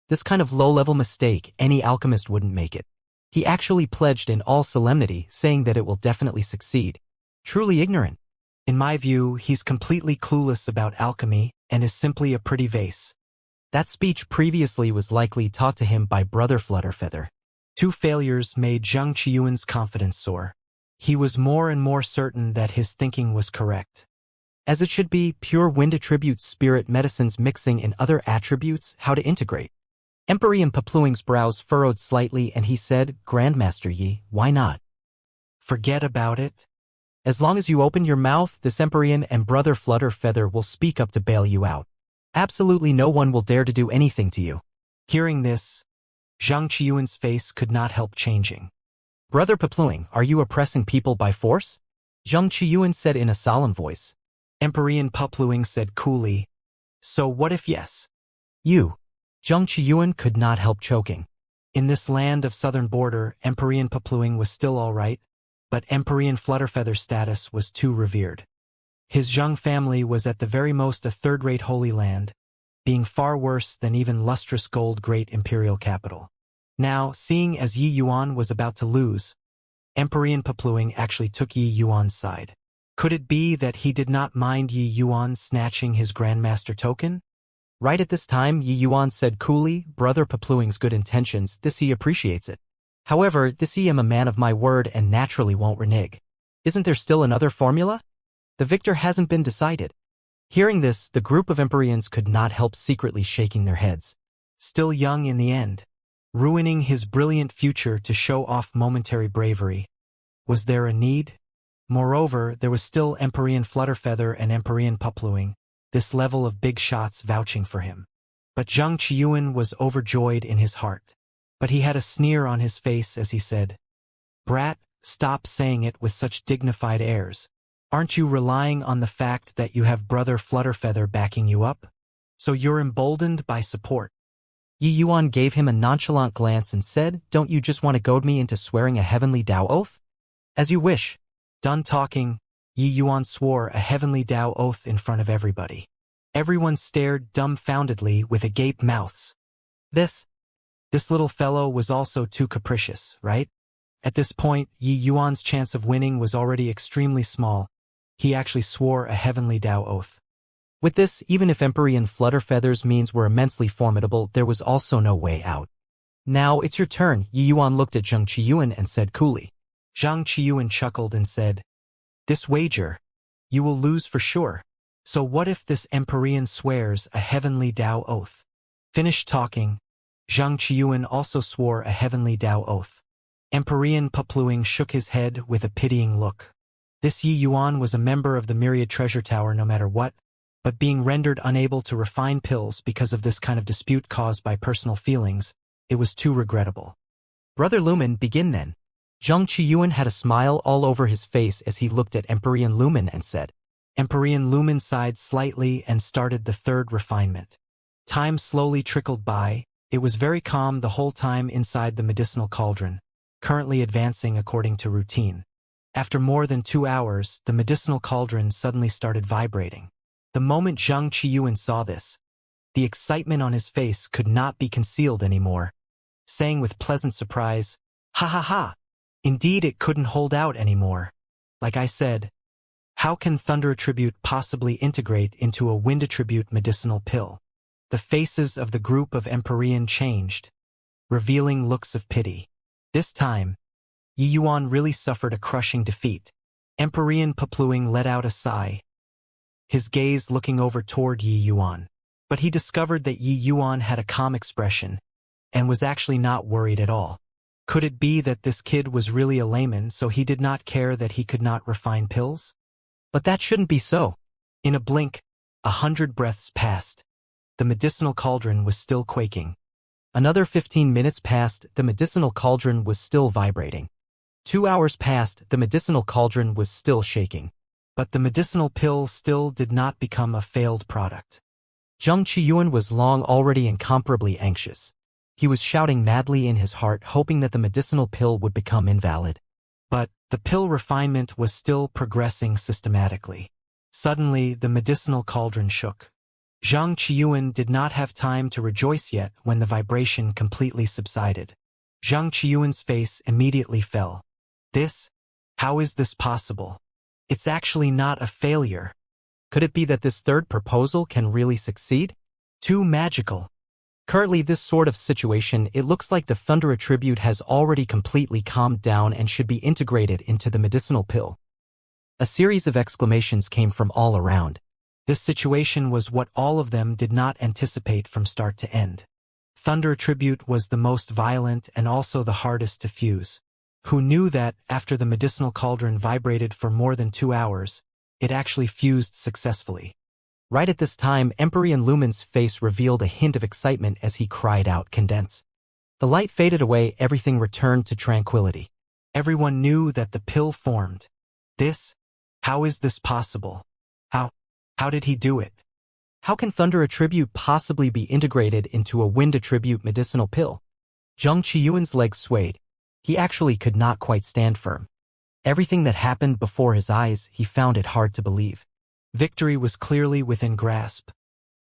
This kind of low-level mistake, any alchemist wouldn't make it. He actually pledged in all solemnity, saying that it will definitely succeed. Truly ignorant. In my view, he's completely clueless about alchemy and is simply a pretty vase. That speech previously was likely taught to him by Brother Flutterfeather. 2 failures made Zhang Qiyuan's confidence soar. He was more and more certain that his thinking was correct. As it should be, pure wind attributes spirit medicines mixing in other attributes, how to integrate. Empyrean Papluing's brows furrowed slightly and he said, Grandmaster Yi, why not? Forget about it. As long as you open your mouth, this Empyrean and Brother Flutterfeather will speak up to bail you out. Absolutely no one will dare to do anything to you. Hearing this, Zhang Qiyuan's face could not help changing. Brother Papluing, are you oppressing people by force? Zhang Qiyuan said in a solemn voice. Empyrean Papluing said coolly, so what if yes? You. Zhang Qiyuan could not help choking. In this land of southern border, Empyrean Papluing was still all right, but Empyrean Flutterfeather's status was too revered. His Zhang family was at the very most a third-rate holy land, being far worse than even lustrous gold great imperial capital. Now, seeing as Yi Yuan was about to lose, Empyrean Papluing actually took Yi Yuan's side. Could it be that he did not mind Yi Yuan snatching his Grandmaster token? Right at this time, Yi Yuan said coolly, Brother Papluing's good intentions, this he appreciates it. However, this he am a man of my word and naturally won't renege. Isn't there still another formula? The victor hasn't been decided. Hearing this, the group of Empyreans could not help secretly shaking their heads. Still young in the end, ruining his brilliant future to show off momentary bravery. Was there a need? Moreover, there was still Empyrean Flutterfeather and Empyrean Papluing, this level of big shots vouching for him. But Zhang Qiyuan was overjoyed in his heart. But he had a sneer on his face as he said, Brat, stop saying it with such dignified airs. Aren't you relying on the fact that you have Brother Flutterfeather backing you up? So you're emboldened by support. Yi Yuan gave him a nonchalant glance and said, Don't you just want to goad me into swearing a heavenly Tao oath? As you wish. Done talking, Yi Yuan swore a heavenly Tao oath in front of everybody. Everyone stared dumbfoundedly with agape mouths. This little fellow was also too capricious, right? At this point, Yi Yuan's chance of winning was already extremely small. He actually swore a heavenly Tao oath. With this, even if Empyrean Flutterfeather's means were immensely formidable, there was also no way out. Now it's your turn, Yi Yuan looked at Zhang Qiyuan and said coolly. Zhang Qiyuan chuckled and said, This wager, you will lose for sure. So what if this Empyrean swears a heavenly Tao oath? Finished talking, Zhang Qiyuan also swore a heavenly Tao oath. Empyrean Papluing shook his head with a pitying look. This Yi Yuan was a member of the Myriad Treasure Tower no matter what, but being rendered unable to refine pills because of this kind of dispute caused by personal feelings, it was too regrettable. Brother Lumen, begin then. Zhang Qiyuan had a smile all over his face as he looked at Empyrean Lumen and said. Empyrean Lumen sighed slightly and started the third refinement. Time slowly trickled by. It was very calm the whole time inside the medicinal cauldron, currently advancing according to routine. After more than 2 hours, the medicinal cauldron suddenly started vibrating. The moment Zhang Qiyuan saw this, the excitement on his face could not be concealed anymore. saying with pleasant surprise, "Ha ha ha! Indeed it couldn't hold out anymore. Like I said, how can thunder attribute possibly integrate into a wind attribute medicinal pill?" The faces of the group of Empyrean changed, revealing looks of pity. This time, Yi Yuan really suffered a crushing defeat. Empyrean Papluing let out a sigh, his gaze looking over toward Yi Yuan. But he discovered that Yi Yuan had a calm expression, and was actually not worried at all. Could it be that this kid was really a layman, so he did not care that he could not refine pills? But that shouldn't be so. In a blink, 100 breaths passed. The medicinal cauldron was still quaking. Another 15 minutes passed, the medicinal cauldron was still vibrating. 2 hours passed, the medicinal cauldron was still shaking. But the medicinal pill still did not become a failed product. Zhang Qiyuan was long already incomparably anxious. He was shouting madly in his heart, hoping that the medicinal pill would become invalid. But the pill refinement was still progressing systematically. Suddenly, the medicinal cauldron shook. Zhang Qiyuan did not have time to rejoice yet when the vibration completely subsided. Zhang Qiyuan's face immediately fell. How is this possible? It's actually not a failure. Could it be that this third proposal can really succeed? Too magical. Currently, this sort of situation, it looks like the thunder attribute has already completely calmed down and should be integrated into the medicinal pill. A series of exclamations came from all around. This situation was what all of them did not anticipate from start to end. Thunder attribute was the most violent and also the hardest to fuse. Who knew that, after the medicinal cauldron vibrated for more than 2 hours, it actually fused successfully? Right at this time, Empyrean Lumen's face revealed a hint of excitement as he cried out, "Condense." The light faded away, everything returned to tranquility. Everyone knew that the pill formed. How is this possible? How did he do it? How can thunder attribute possibly be integrated into a wind attribute medicinal pill? Zhang Qiyuan's legs swayed. He actually could not quite stand firm. Everything that happened before his eyes, he found it hard to believe. Victory was clearly within grasp.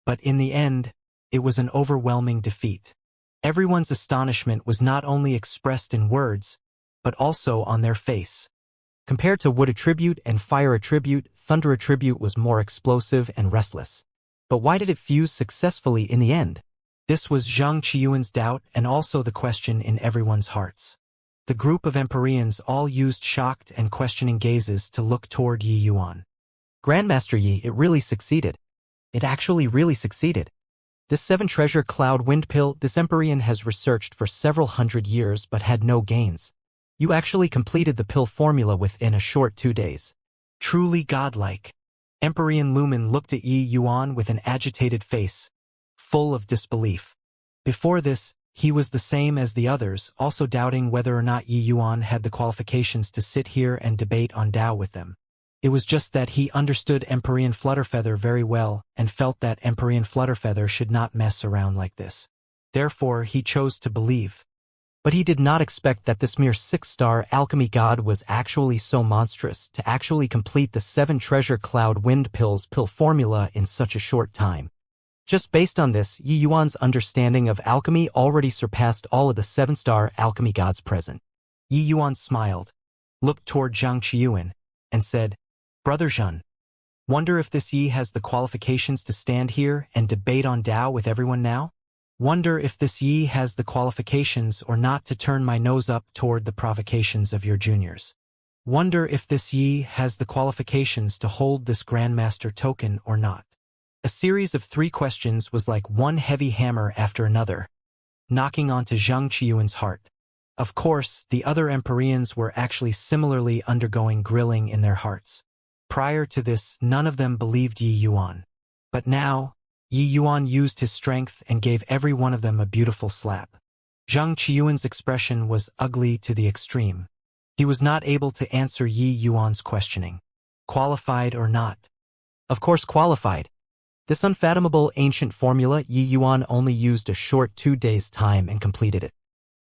But in the end, it was an overwhelming defeat. Everyone's astonishment was not only expressed in words, but also on their face. Compared to wood attribute and fire attribute, thunder attribute was more explosive and restless. But why did it fuse successfully in the end? This was Zhang Qiyuan's doubt and also the question in everyone's hearts. The group of Empyreans all used shocked and questioning gazes to look toward Yi Yuan. "Grandmaster Yi, it really succeeded. It actually really succeeded. This 7-treasure cloud wind pill, this Empyrean has researched for several hundred years but had no gains. You actually completed the pill formula within a short 2 days. Truly godlike." Empyrean Lumen looked at Yi Yuan with an agitated face, full of disbelief. Before this, he was the same as the others, also doubting whether or not Yi Yuan had the qualifications to sit here and debate on Tao with them. It was just that he understood Empyrean Flutterfeather very well and felt that Empyrean Flutterfeather should not mess around like this. Therefore, he chose to believe. But he did not expect that this mere 6-star alchemy god was actually so monstrous to actually complete the 7-treasure cloud wind pill formula in such a short time. Just based on this, Yi Yuan's understanding of alchemy already surpassed all of the 7-star alchemy gods present. Yi Yuan smiled, looked toward Zhang Qiyuan, and said, "Brother Zhen, wonder if this Yi has the qualifications to stand here and debate on Tao with everyone now? Wonder if this Yi has the qualifications or not to turn my nose up toward the provocations of your juniors. Wonder if this Yi has the qualifications to hold this Grandmaster token or not." A series of 3 questions was like one heavy hammer after another, knocking onto Zhang Qiyuan's heart. Of course, the other Empyreans were actually similarly undergoing grilling in their hearts. Prior to this, none of them believed Yi Yuan. But now, Yi Yuan used his strength and gave every one of them a beautiful slap. Zhang Qiyuan's expression was ugly to the extreme. He was not able to answer Yi Yuan's questioning. Qualified or not? Of course qualified. This unfathomable ancient formula, Yi Yuan only used a short 2 days' time and completed it.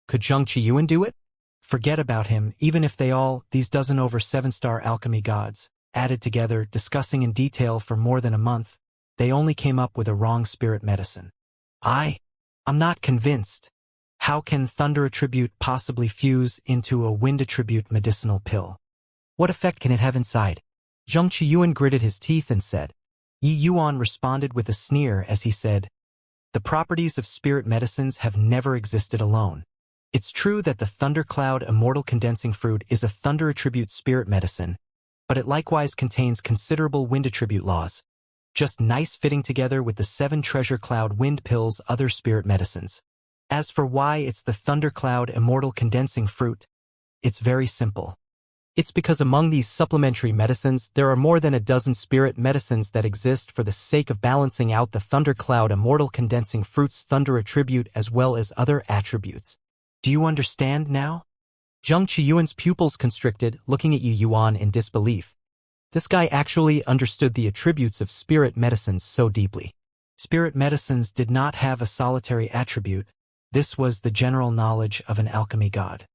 Could Zhang Qiyuan do it? Forget about him, even if these dozen over 7-star alchemy gods, added together, discussing in detail for more than a month, they only came up with a wrong spirit medicine. I'm not convinced. How can thunder attribute possibly fuse into a wind attribute medicinal pill? What effect can it have inside? Zheng Qiyuan gritted his teeth and said. Yi Yuan responded with a sneer as he said, "The properties of spirit medicines have never existed alone. It's true that the thundercloud immortal condensing fruit is a thunder attribute spirit medicine, but it likewise contains considerable wind attribute laws, just nice fitting together with the 7 treasure cloud wind pills other spirit medicines. As for why it's the thundercloud immortal condensing fruit, it's very simple. It's because among these supplementary medicines, there are more than a dozen spirit medicines that exist for the sake of balancing out the thundercloud immortal condensing fruit's thunder attribute as well as other attributes. Do you understand now?" Zheng Qiyuan's pupils constricted, looking at Yi Yuan in disbelief. This guy actually understood the attributes of spirit medicines so deeply. Spirit medicines did not have a solitary attribute. This was the general knowledge of an alchemy god.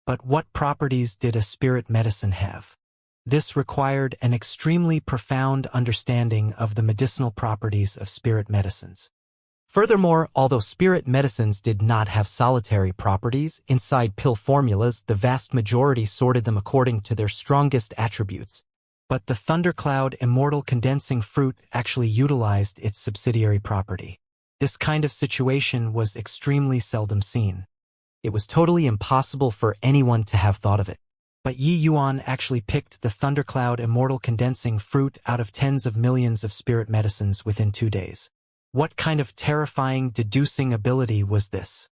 But what properties did a spirit medicine have? This required an extremely profound understanding of the medicinal properties of spirit medicines. Furthermore, although spirit medicines did not have solitary properties, inside pill formulas the vast majority sorted them according to their strongest attributes. But the thundercloud immortal condensing fruit actually utilized its subsidiary property. This kind of situation was extremely seldom seen. It was totally impossible for anyone to have thought of it. But Yi Yuan actually picked the thundercloud immortal condensing fruit out of tens of millions of spirit medicines within 2 days. What kind of terrifying deducing ability was this?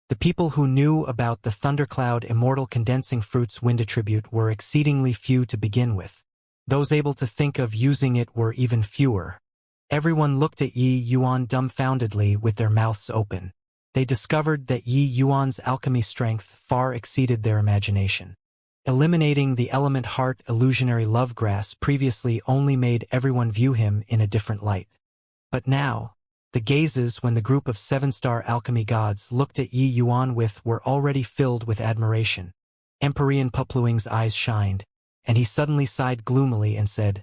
The people who knew about the thundercloud immortal condensing fruit's wind attribute were exceedingly few to begin with. Those able to think of using it were even fewer. Everyone looked at Yi Yuan dumbfoundedly with their mouths open. They discovered that Yi Yuan's alchemy strength far exceeded their imagination. Eliminating the element heart illusionary love grass previously only made everyone view him in a different light. But now, the gazes when the group of 7-star alchemy gods looked at Yi Yuan with were already filled with admiration. Empyrean Pupluing's eyes shined, and he suddenly sighed gloomily and said,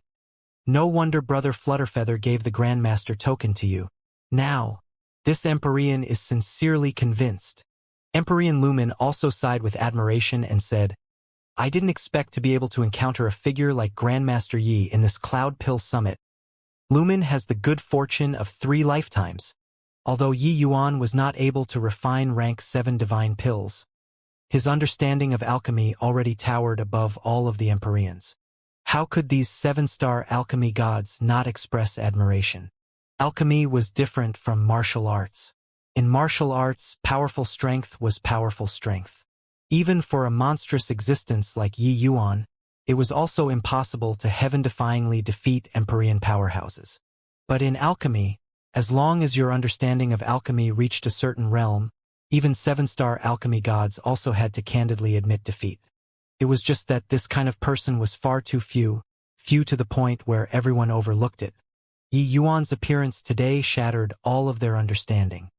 "No wonder Brother Flutterfeather gave the Grandmaster token to you. Now, this Empyrean is sincerely convinced." Empyrean Lumen also sighed with admiration and said, "I didn't expect to be able to encounter a figure like Grandmaster Yi in this Cloud Pill Summit. Lumen has the good fortune of 3 lifetimes." Although Yi Yuan was not able to refine rank 7 divine pills, his understanding of alchemy already towered above all of the Empyreans. How could these 7-star alchemy gods not express admiration? Alchemy was different from martial arts. In martial arts, powerful strength was powerful strength. Even for a monstrous existence like Yi Yuan, it was also impossible to heaven-defyingly defeat Empyrean powerhouses. But in alchemy, as long as your understanding of alchemy reached a certain realm, even 7-star alchemy gods also had to candidly admit defeat. It was just that this kind of person was far too few to the point where everyone overlooked it. Yi Yuan's appearance today shattered all of their understanding.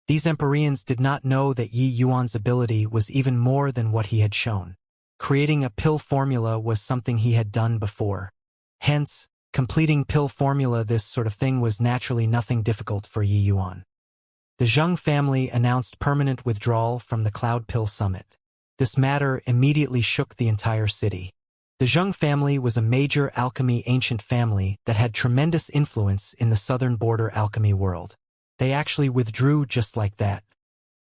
These Empyreans did not know that Yi Yuan's ability was even more than what he had shown. Creating a pill formula was something he had done before. Hence, completing pill formula, this sort of thing, was naturally nothing difficult for Yi Yuan. The Zheng family announced permanent withdrawal from the Cloud Pill Summit. This matter immediately shook the entire city. The Zheng family was a major alchemy ancient family that had tremendous influence in the southern border alchemy world. They actually withdrew just like that.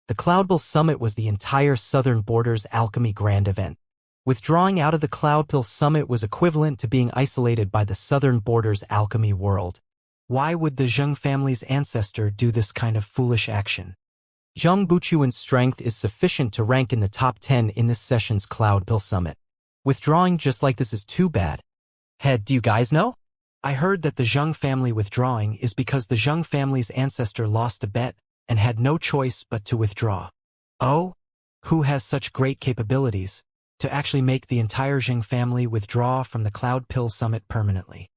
The Cloudpill Summit was the entire southern border's alchemy grand event. Withdrawing out of the Cloudpill Summit was equivalent to being isolated by the southern border's alchemy world. Why would the Zheng family's ancestor do this kind of foolish action? Zheng Buchuan's strength is sufficient to rank in the top 10 in this session's Cloudpill Summit. Withdrawing just like this is too bad. Head, do you guys know? I heard that the Zheng family withdrawing is because the Zheng family's ancestor lost a bet and had no choice but to withdraw. Oh? Who has such great capabilities to actually make the entire Zheng family withdraw from the Cloud Pill Summit permanently?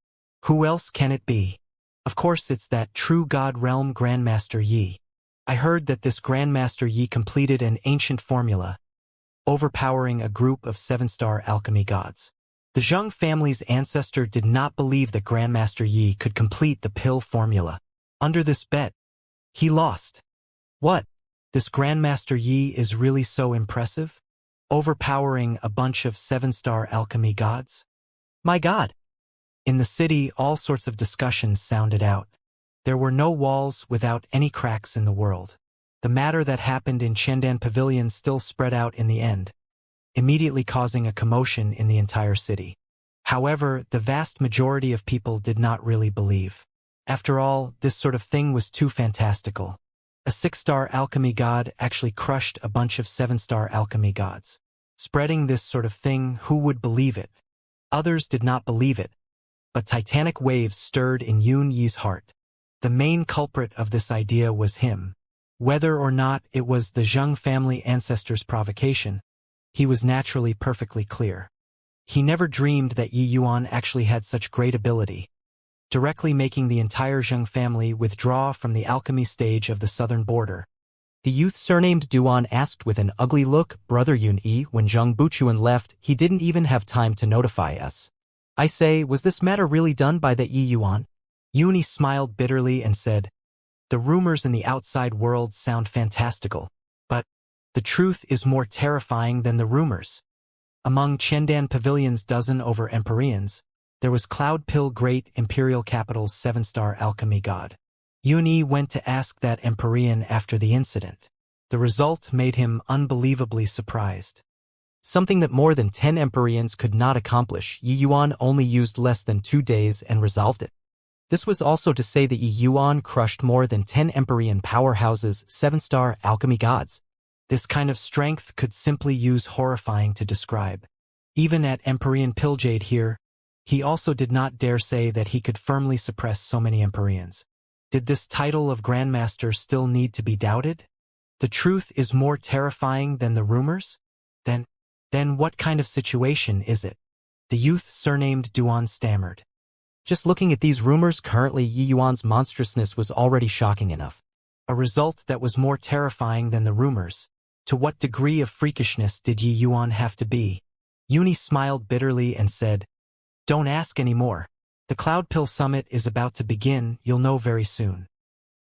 Who else can it be? Of course it's that true God realm Grandmaster Yi. I heard that this Grandmaster Yi completed an ancient formula, overpowering a group of 7-star alchemy gods. The Zheng family's ancestor did not believe that Grandmaster Yi could complete the pill formula. Under this bet, he lost. What? This Grandmaster Yi is really so impressive? Overpowering a bunch of 7-star alchemy gods? My God! In the city, all sorts of discussions sounded out. There were no walls without any cracks in the world. The matter that happened in Chendan Pavilion still spread out in the end, immediately causing a commotion in the entire city. However, the vast majority of people did not really believe. After all, this sort of thing was too fantastical. A 6-star alchemy god actually crushed a bunch of 7-star alchemy gods. Spreading this sort of thing, who would believe it? Others did not believe it, but titanic waves stirred in Yun Yi's heart. The main culprit of this idea was him. Whether or not it was the Zheng family ancestors' provocation, he was naturally perfectly clear. He never dreamed that Yi Yuan actually had such great ability, directly making the entire Zheng family withdraw from the alchemy stage of the southern border. The youth surnamed Duan asked with an ugly look, Brother Yun Yi, when Zheng Buchuan left, he didn't even have time to notify us. I say, was this matter really done by the Yi Yuan? Yun Yi smiled bitterly and said, the rumors in the outside world sound fantastical, but the truth is more terrifying than the rumors. Among Chendan Pavilion's dozen over Empyreans, there was Cloud Pill Great Imperial Capital's 7-star alchemy god. Yun Yi went to ask that Empyrean after the incident. The result made him unbelievably surprised. Something that more than 10 Empyreans could not accomplish, Yi Yuan only used less than 2 days and resolved it. This was also to say that Yi Yuan crushed more than 10 Empyrean powerhouses, 7-star alchemy gods. This kind of strength could simply use horrifying to describe. Even at Empyrean Pilljade here, he also did not dare say that he could firmly suppress so many Empyreans. Did this title of Grandmaster still need to be doubted? The truth is more terrifying than the rumors? Then what kind of situation is it? The youth surnamed Duan stammered. Just looking at these rumors, currently Yi Yuan's monstrousness was already shocking enough. A result that was more terrifying than the rumors. To what degree of freakishness did Yi Yuan have to be? Yun Yi smiled bitterly and said, don't ask any more. The Cloud Pill Summit is about to begin, you'll know very soon.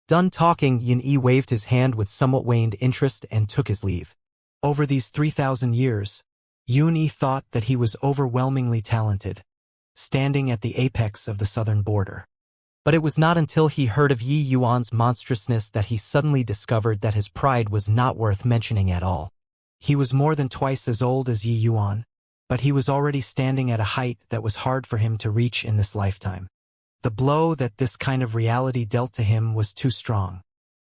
Done talking, Yun Yi waved his hand with somewhat waned interest and took his leave. Over these 3,000 years, Yun Yi thought that he was overwhelmingly talented, standing at the apex of the southern border. But it was not until he heard of Yi Yuan's monstrousness that he suddenly discovered that his pride was not worth mentioning at all. He was more than twice as old as Yi Yuan, but he was already standing at a height that was hard for him to reach in this lifetime. The blow that this kind of reality dealt to him was too strong.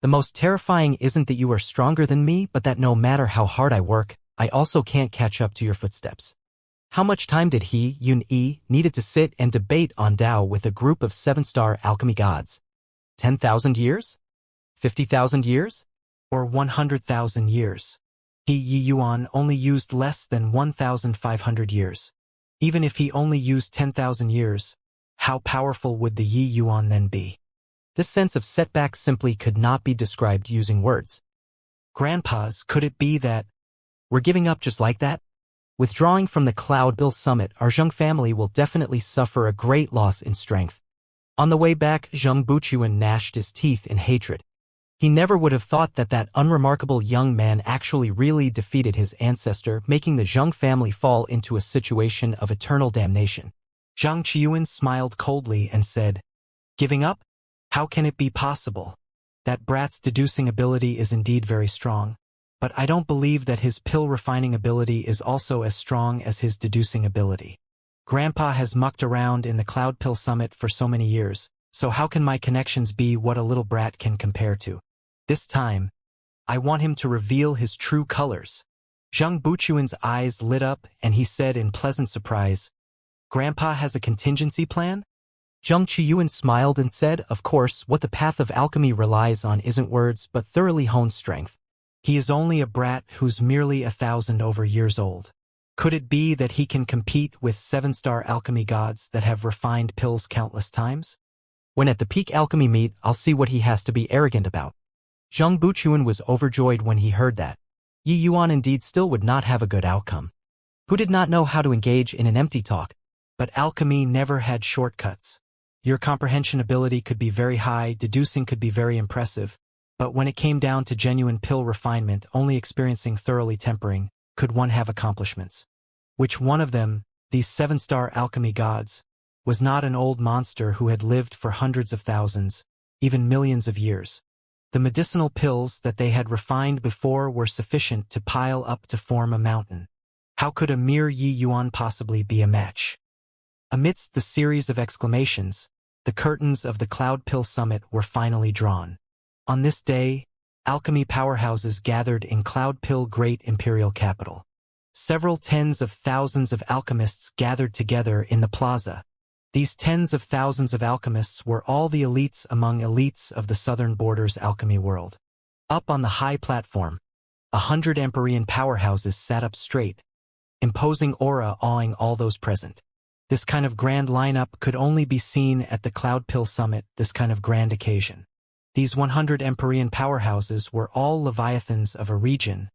The most terrifying isn't that you are stronger than me, but that no matter how hard I work, I also can't catch up to your footsteps. How much time did he, Yun Yi, needed to sit and debate on Tao with a group of 7-star alchemy gods? 10,000 years? 50,000 years? Or 100,000 years? He, Yi Yuan, only used less than 1,500 years. Even if he only used 10,000 years, how powerful would the Yi Yuan then be? This sense of setback simply could not be described using words. Grandpas, could it be that we're giving up just like that? Withdrawing from the Cloud Bill Summit, our Zheng family will definitely suffer a great loss in strength. On the way back, Zheng Buchuan gnashed his teeth in hatred. He never would have thought that that unremarkable young man actually really defeated his ancestor, making the Zheng family fall into a situation of eternal damnation. Zhang Qiuan smiled coldly and said, giving up? How can it be possible? That brat's deducing ability is indeed very strong, but I don't believe that his pill refining ability is also as strong as his deducing ability. Grandpa has mucked around in the Cloud Pill Summit for so many years, so how can my connections be what a little brat can compare to? This time, I want him to reveal his true colors. Zheng Buchuan's eyes lit up and he said in pleasant surprise, Grandpa has a contingency plan? Zheng Qiuan smiled and said, of course, what the path of alchemy relies on isn't words but thoroughly honed strength. He is only a brat who's merely 1,000 over years old. Could it be that he can compete with 7-star alchemy gods that have refined pills countless times? When at the peak alchemy meet, I'll see what he has to be arrogant about. Zheng Buchuan was overjoyed when he heard that. Yi Yuan indeed still would not have a good outcome. Who did not know how to engage in an empty talk? But alchemy never had shortcuts. Your comprehension ability could be very high, deducing could be very impressive, But when it came down to genuine pill refinement, only experiencing thoroughly tempering, could one have accomplishments. Which one of them, these 7-star alchemy gods, was not an old monster who had lived for hundreds of thousands, even millions of years. The medicinal pills that they had refined before were sufficient to pile up to form a mountain. How could a mere Yi Yuan possibly be a match? Amidst the series of exclamations, the curtains of the Cloud Pill Summit were finally drawn. On this day, alchemy powerhouses gathered in Cloud Pill Great Imperial Capital. Several tens of thousands of alchemists gathered together in the plaza. These tens of thousands of alchemists were all the elites among elites of the southern borders alchemy world. Up on the high platform, 100 Empyrean powerhouses sat up straight, imposing aura awing all those present. This kind of grand lineup could only be seen at the Cloud Pill Summit, this kind of grand occasion. These 100 Empyrean powerhouses were all leviathans of a region,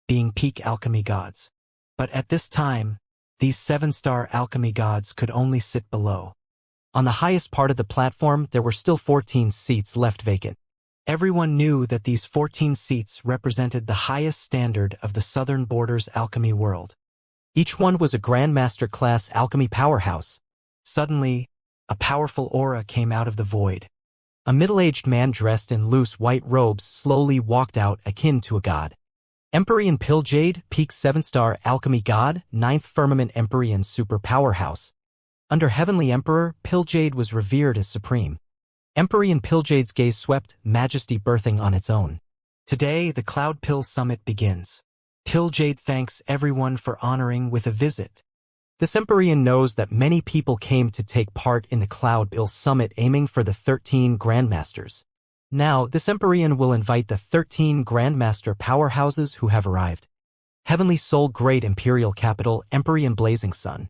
being peak alchemy gods. But at this time, these 7-star alchemy gods could only sit below. On the highest part of the platform, there were still 14 seats left vacant. Everyone knew that these 14 seats represented the highest standard of the southern borders alchemy world. Each one was a Grandmaster-class alchemy powerhouse. Suddenly, a powerful aura came out of the void. A middle-aged man dressed in loose white robes slowly walked out akin to a god. Empyrean Pilljade, peak 7-star alchemy god, 9th firmament Empyrean super powerhouse. Under Heavenly Emperor, Pilljade was revered as supreme. Empyrean Pilljade's gaze swept, majesty birthing on its own. Today, the Cloud Pill Summit begins. Pilljade thanks everyone for honoring with a visit. This Empyrean knows that many people came to take part in the Cloud Pill Summit aiming for the 13 Grandmasters. Now, this Empyrean will invite the 13 Grandmaster powerhouses who have arrived. Heavenly Soul Great Imperial Capital, Empyrean Blazing Sun.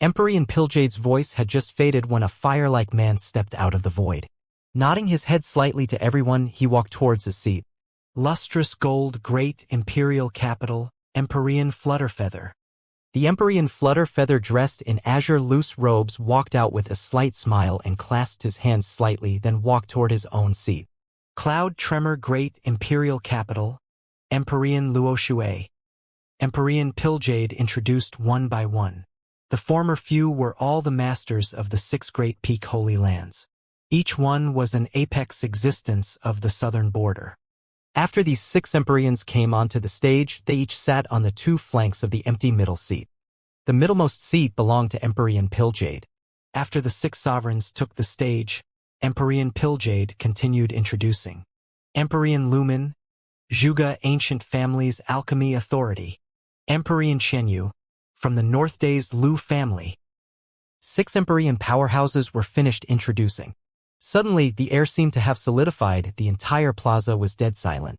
Empyrean Pilljade's voice had just faded when a fire-like man stepped out of the void. Nodding his head slightly to everyone, he walked towards his seat. Lustrous Gold Great Imperial Capital, Empyrean Flutterfeather. The Empyrean Flutterfeather, dressed in azure loose robes, walked out with a slight smile and clasped his hands slightly, then walked toward his own seat. Cloud Tremor Great Imperial Capital, Empyrean Luoxue. Empyrean Pilljade introduced one by one. The former few were all the masters of the 6 great peak holy lands. Each one was an apex existence of the southern border. After these 6 Empyreans came onto the stage, they each sat on the 2 flanks of the empty middle seat. The middlemost seat belonged to Empyrean Pilljade. After the 6 sovereigns took the stage, Empyrean Pilljade continued introducing. Empyrean Lumen, Zhuge Ancient Family's Alchemy Authority. Empyrean Xianxia, from the North Days Lu family. 6 Empyrean powerhouses were finished introducing. Suddenly, the air seemed to have solidified, the entire plaza was dead silent.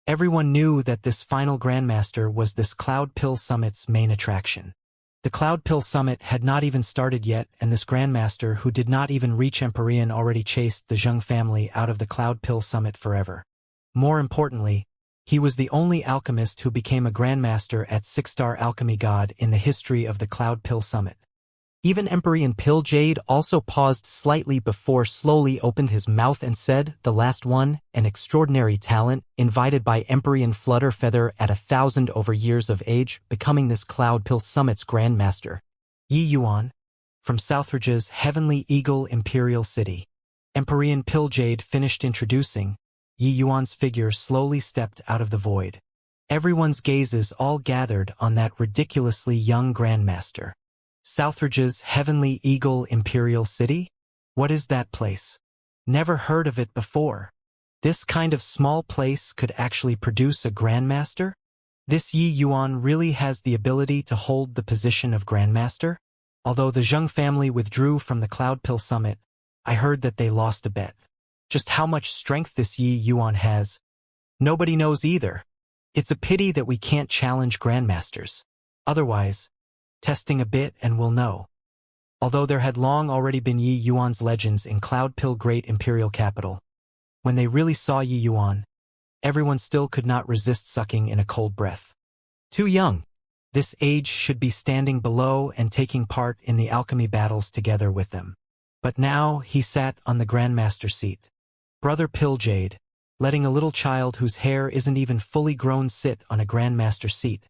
Everyone knew that this final Grandmaster was this Cloud Pill Summit's main attraction. The Cloud Pill Summit had not even started yet, and this Grandmaster, who did not even reach Empyrean, already chased the Zheng family out of the Cloud Pill Summit forever. More importantly, he was the only alchemist who became a Grandmaster at 6-star alchemy god in the history of the Cloud Pill Summit. Even Empyrean Pilljade also paused slightly before slowly opened his mouth and said, the last one, an extraordinary talent, invited by Empyrean Flutterfeather at 1,000 over years of age, becoming this Cloud Pill Summit's Grandmaster. Yi Yuan, from Southridge's Heavenly Eagle Imperial City. Empyrean Pilljade finished introducing. Yi Yuan's figure slowly stepped out of the void. Everyone's gazes all gathered on that ridiculously young Grandmaster. Southridge's Heavenly Eagle Imperial City? What is that place? Never heard of it before. This kind of small place could actually produce a Grandmaster? This Yi Yuan really has the ability to hold the position of Grandmaster? Although the Zheng family withdrew from the Cloud Pill Summit, I heard that they lost a bet. Just how much strength this Yi Yuan has, nobody knows either. It's a pity that we can't challenge Grandmasters. Otherwise, testing a bit and we'll know. Although there had long already been Yi Yuan's legends in Cloud Pill Great Imperial Capital, when they really saw Yi Yuan, everyone still could not resist sucking in a cold breath. Too young. This age should be standing below and taking part in the alchemy battles together with them. But now he sat on the Grandmaster seat. Brother Pilljade, letting a little child whose hair isn't even fully grown sit on a grandmaster seat.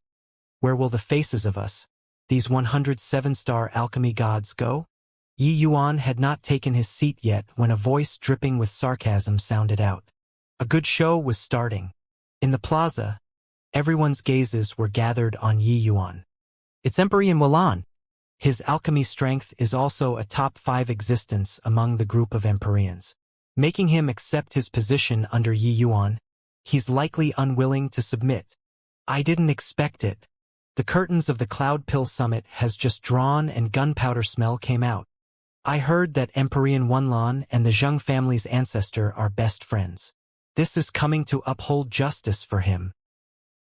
Where will the faces of us, these 107-star alchemy gods, go? Yi Yuan had not taken his seat yet when a voice dripping with sarcasm sounded out. A good show was starting. In the plaza, everyone's gazes were gathered on Yi Yuan. It's Emperor Wulan. His alchemy strength is also a top 5 existence among the group of Empyreans. Making him accept his position under Yi Yuan, he's likely unwilling to submit. I didn't expect it. The curtains of the Cloud Pill Summit has just drawn and gunpowder smell came out. I heard that Emperor Wulan and the Zheng family's ancestor are best friends. This is coming to uphold justice for him.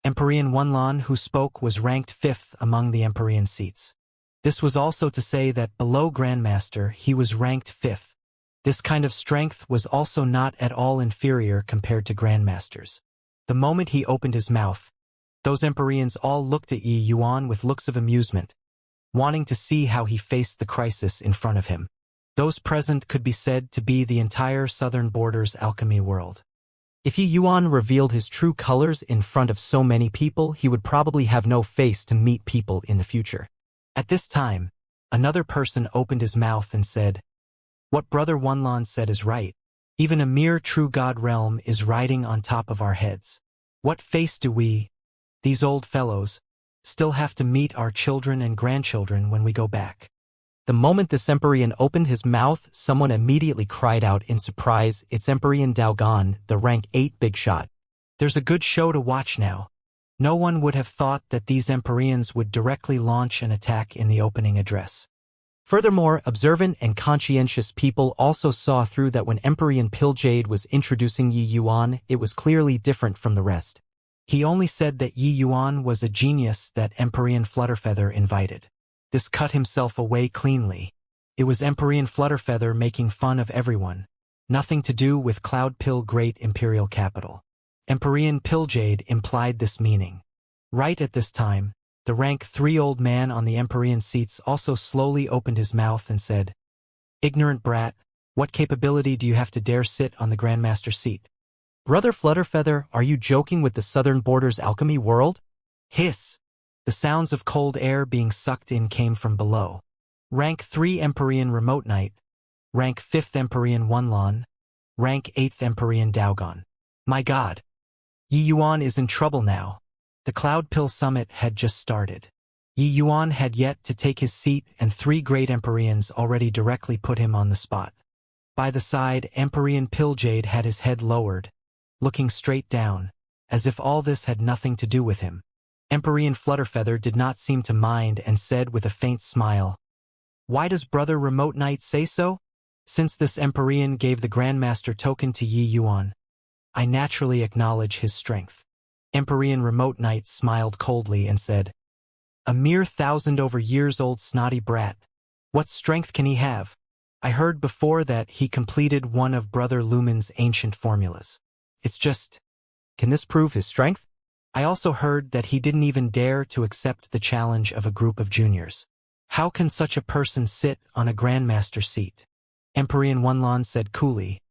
Emperor Wulan, who spoke, was ranked 5th among the Empyrean seats. This was also to say that below Grandmaster he was ranked 5th. This kind of strength was also not at all inferior compared to Grandmasters. The moment he opened his mouth, those Empyreans all looked at Yi Yuan with looks of amusement, wanting to see how he faced the crisis in front of him. Those present could be said to be the entire southern border's alchemy world. If Yi Yuan revealed his true colors in front of so many people, he would probably have no face to meet people in the future. At this time, another person opened his mouth and said, "What Brother Wulan said is right. Even a mere true god realm is riding on top of our heads. What face do we, these old fellows, still have to meet our children and grandchildren when we go back?" The moment this Empyrean opened his mouth, someone immediately cried out in surprise, "It's Emperor Daogan, the rank 8 big shot." There's a good show to watch now. No one would have thought that these Empyreans would directly launch an attack in the opening address. Furthermore, observant and conscientious people also saw through that when Emperor Pilljade was introducing Yi Yuan, it was clearly different from the rest. He only said that Yi Yuan was a genius that Emperor Flutterfeather invited. This cut himself away cleanly. It was Emperor Flutterfeather making fun of everyone. Nothing to do with Cloud Pill Great Imperial Capital. Emperor Pilljade implied this meaning. Right at this time, the rank 3 old man on the Empyrean seats also slowly opened his mouth and said, "Ignorant brat, what capability do you have to dare sit on the Grandmaster seat? Brother Flutterfeather, are you joking with the southern border's alchemy world?" Hiss! The sounds of cold air being sucked in came from below. Rank 3 Empyrean Remote Knight, Rank 5th Empyrean Wulan, Rank 8th Empyrean Daogan. My god! Yi Yuan is in trouble now. The Cloud Pill Summit had just started. Yi Yuan had yet to take his seat and 3 great Empyreans already directly put him on the spot. By the side, Emperor Pilljade had his head lowered, looking straight down, as if all this had nothing to do with him. Emperor Flutterfeather did not seem to mind and said with a faint smile, "Why does Brother Remote Knight say so? Since this Empyrean gave the Grandmaster token to Yi Yuan, I naturally acknowledge his strength." Emperor Remote Knight smiled coldly and said, "A mere 1,000-over-years-old snotty brat. What strength can he have? I heard before that he completed one of Brother Lumen's ancient formulas. It's just, can this prove his strength? I also heard that he didn't even dare to accept the challenge of a group of juniors. How can such a person sit on a Grandmaster seat?" Emperor Wulan said coolly,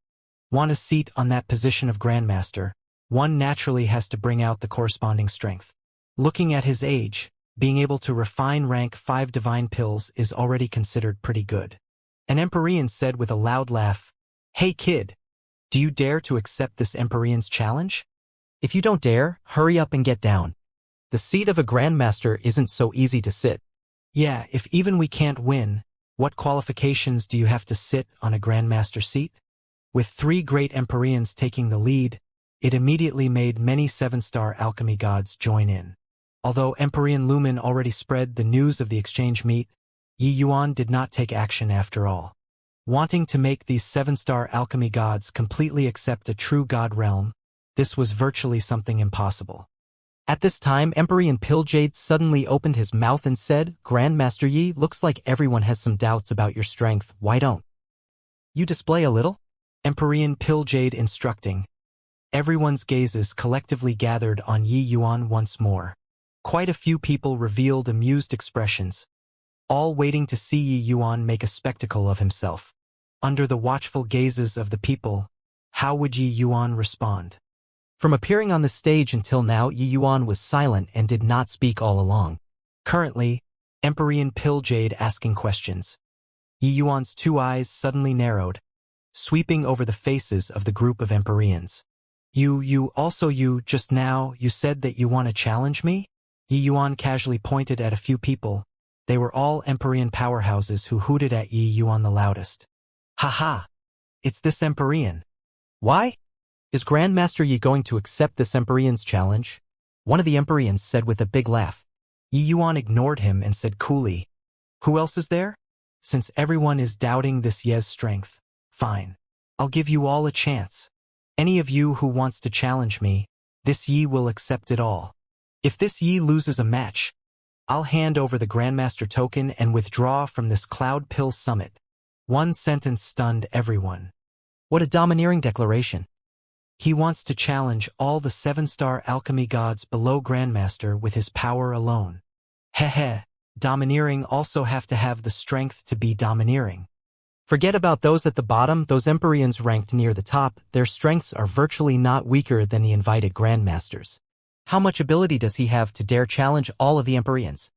"Want a seat on that position of Grandmaster, one naturally has to bring out the corresponding strength. Looking at his age, being able to refine rank 5 divine pills is already considered pretty good." An Empyrean said with a loud laugh, "Hey kid, do you dare to accept this Empyrean's challenge? If you don't dare, hurry up and get down. The seat of a Grandmaster isn't so easy to sit. Yeah, if even we can't win, what qualifications do you have to sit on a Grandmaster seat?" With 3 great Empyreans taking the lead, it immediately made many 7-star alchemy gods join in. Although Emperor Lumen already spread the news of the exchange meet, Yi Yuan did not take action after all. Wanting to make these 7-star alchemy gods completely accept a true god realm, this was virtually something impossible. At this time, Emperor Pilljade suddenly opened his mouth and said, "Grandmaster Yi, looks like everyone has some doubts about your strength. Why don't you display a little?" Emperor Pilljade instructing. Everyone's gazes collectively gathered on Yi Yuan once more. Quite a few people revealed amused expressions, all waiting to see Yi Yuan make a spectacle of himself. Under the watchful gazes of the people, How would Yi Yuan respond? From appearing on the stage until now, Yi Yuan was silent and did not speak all along. Currently, Empyrean Pilljade asking questions. Yi Yuan's two eyes suddenly narrowed, sweeping over the faces of the group of Empyreans. You just now, you said that you want to challenge me? Yi Yuan casually pointed at a few people. They were all Empyrean powerhouses who hooted at Yi Yuan the loudest. Ha! It's this Empyrean. Why? Is Grandmaster Yi going to accept this Empyrean's challenge? One of the Empyreans said with a big laugh. Yi Yuan ignored him and said coolly, Who else is there? Since everyone is doubting this Ye's strength, fine. I'll give you all a chance. Any of you who wants to challenge me, this Yi will accept it all. If this Yi loses a match, I'll hand over the Grandmaster token and withdraw from this Cloud Pill Summit. One sentence stunned everyone. What a domineering declaration. He wants to challenge all the 7-star alchemy gods below Grandmaster with his power alone. Heh. Domineering also have to have the strength to be domineering. Forget about those at the bottom, those Empyreans ranked near the top, their strengths are virtually not weaker than the invited Grandmasters. How much ability does he have to dare challenge all of the Empyreans?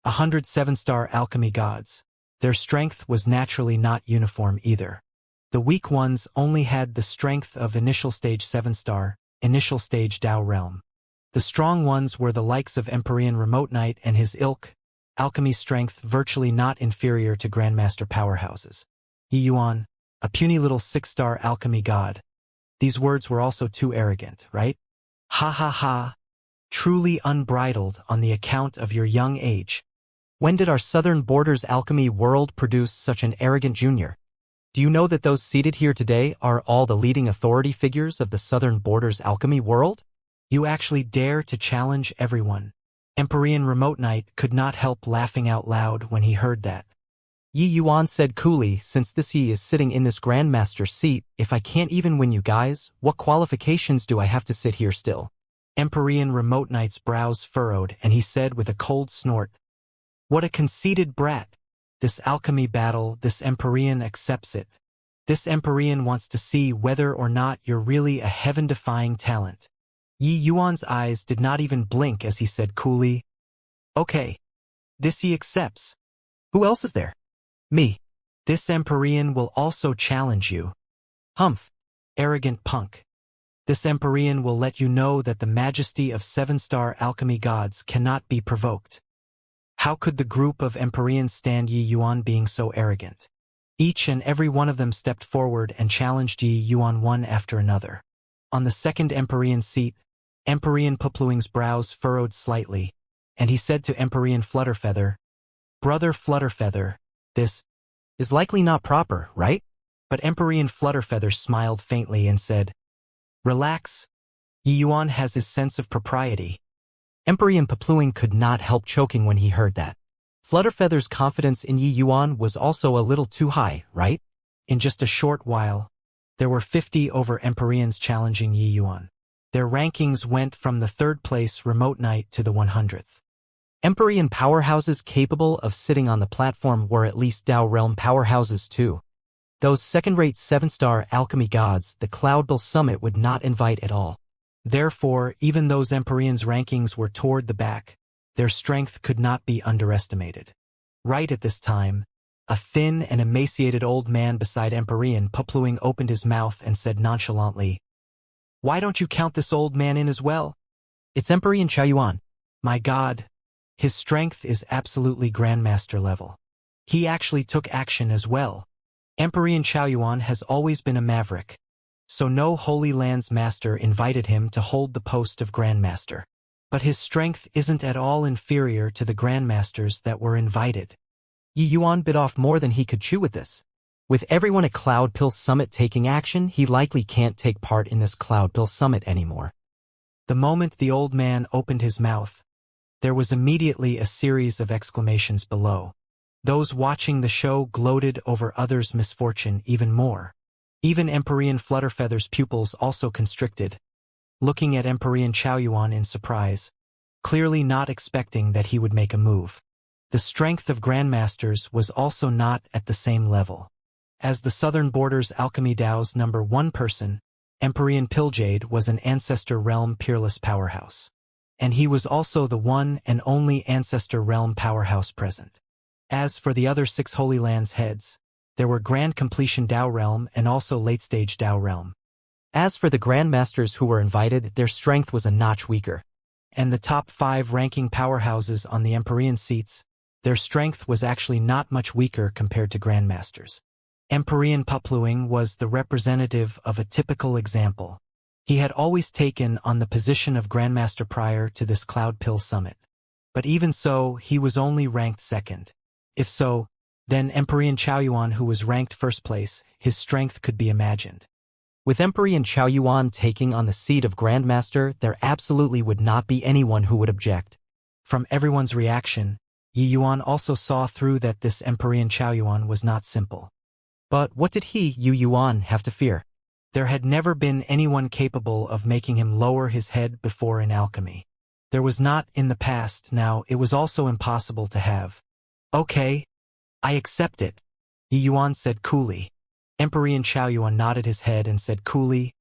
107-star alchemy gods. Their strength was naturally not uniform either. The weak ones only had the strength of initial stage 7-star, initial stage Dao realm. The strong ones were the likes of Empyrean Remote Knight and his ilk, alchemy strength virtually not inferior to Grandmaster powerhouses. Yi Yuan, a puny little 6-star alchemy god. These words were also too arrogant, right? Ha. Truly unbridled on the account of your young age. When did our southern borders alchemy world produce such an arrogant junior? Do you know that those seated here today are all the leading authority figures of the southern borders alchemy world? You actually dare to challenge everyone. Empyrean Remote Knight could not help laughing out loud when he heard that. Yi Yuan said coolly, since this Yi is sitting in this Grandmaster seat, if I can't even win you guys, what qualifications do I have to sit here still? Empyrean Remote Knight's brows furrowed and he said with a cold snort, What a conceited brat. This alchemy battle, this Empyrean accepts it. This Empyrean wants to see whether or not you're really a heaven-defying talent. Yi Yuan's eyes did not even blink as he said coolly, Okay. This he accepts. Who else is there? Me. This Empyrean will also challenge you. Humph. Arrogant punk. This Empyrean will let you know that the majesty of 7-star alchemy gods cannot be provoked. How could the group of Empyreans stand Yi Yuan being so arrogant? Each and every one of them stepped forward and challenged Yi Yuan one after another. On the second Empyrean seat, Empyrean Pupluing's brows furrowed slightly, and he said to Empyrean Flutterfeather, Brother Flutterfeather, this is likely not proper, right? But Empyrean Flutterfeather smiled faintly and said, Relax. Yi Yuan has his sense of propriety. Empyrean Pupluing could not help choking when he heard that. Flutterfeather's confidence in Yi Yuan was also a little too high, right? In just a short while, there were 50 over Empyreans challenging Yi Yuan. Their rankings went from the 3rd place Remote Knight to the 100th. Empyrean powerhouses capable of sitting on the platform were at least Dao realm powerhouses too. Those second-rate 7-star alchemy gods the Cloudbill Summit would not invite at all. Therefore, even those Empyreans' rankings were toward the back, their strength could not be underestimated. Right at this time, a thin and emaciated old man beside Empyrean Pupluing opened his mouth and said nonchalantly, Why don't you count this old man in as well? It's Empyrean Chaoyuan. My God. His strength is absolutely Grandmaster level. He actually took action as well. Empyrean Chaoyuan has always been a maverick, so no Holy Land's master invited him to hold the post of Grandmaster. But his strength isn't at all inferior to the Grandmasters that were invited. Yi Yuan bit off more than he could chew with this. With everyone at Cloud Pill Summit taking action, he likely can't take part in this Cloud Pill Summit anymore. The moment the old man opened his mouth, there was immediately a series of exclamations below. Those watching the show gloated over others' misfortune even more. Even Empyrean Flutterfeather's pupils also constricted, looking at Empyrean Chaoyuan in surprise, clearly not expecting that he would make a move. The strength of Grandmasters was also not at the same level. As the Southern Borders Alchemy Dao's #1 person, Empyrean Piljade was an Ancestor Realm peerless powerhouse. And he was also the one and only Ancestor Realm powerhouse present. As for the other 6 Holy Lands heads, there were Grand Completion Dao Realm and also Late Stage Dao Realm. As for the Grandmasters who were invited, their strength was a notch weaker. And the top 5 ranking powerhouses on the Empyrean seats, their strength was actually not much weaker compared to Grandmasters. Empyrean Pupluing was the representative of a typical example. He had always taken on the position of Grandmaster prior to this Cloud Pill Summit. But even so, he was only ranked 2nd. If so, then Empyrean Chaoyuan, who was ranked 1st place, his strength could be imagined. With Empyrean Chaoyuan taking on the seat of Grandmaster, there absolutely would not be anyone who would object. From everyone's reaction, Yi Yuan also saw through that this Empyrean Chaoyuan was not simple. But what did Yi Yuan have to fear? There had never been anyone capable of making him lower his head before in alchemy. There was not in the past, now it was also impossible to have. Okay, I accept it, Yi Yuan said coolly. Empyrean Chaoyuan nodded his head and said coolly,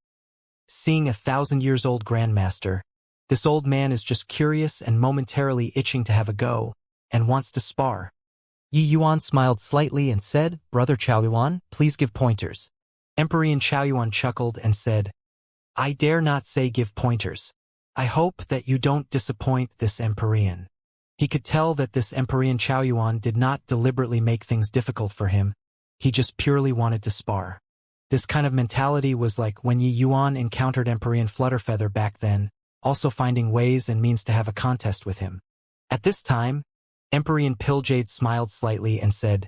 seeing a 1,000-years-old Grandmaster, this old man is just curious and momentarily itching to have a go, and wants to spar. Yi Yuan smiled slightly and said, Brother Chaoyuan, please give pointers. Empyrean Chaoyuan chuckled and said, I dare not say give pointers. I hope that you don't disappoint this Empyrean. He could tell that this Empyrean Chaoyuan did not deliberately make things difficult for him. He just purely wanted to spar. This kind of mentality was like when Yi Yuan encountered Empyrean Flutterfeather back then, also finding ways and means to have a contest with him. At this time, Empyrean Piljade smiled slightly and said,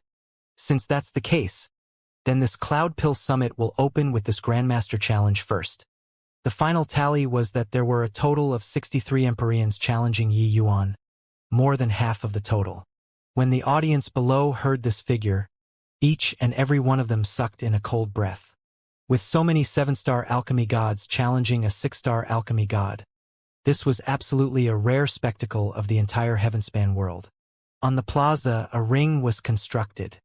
since that's the case, then this Cloud Pill Summit will open with this Grandmaster Challenge first. The final tally was that there were a total of 63 Empyreans challenging Yi Yuan, more than half of the total. When the audience below heard this figure, each and every one of them sucked in a cold breath. With so many 7-star alchemy gods challenging a 6-star alchemy god, this was absolutely a rare spectacle of the entire Heavenspan world. On the plaza, a ring was constructed.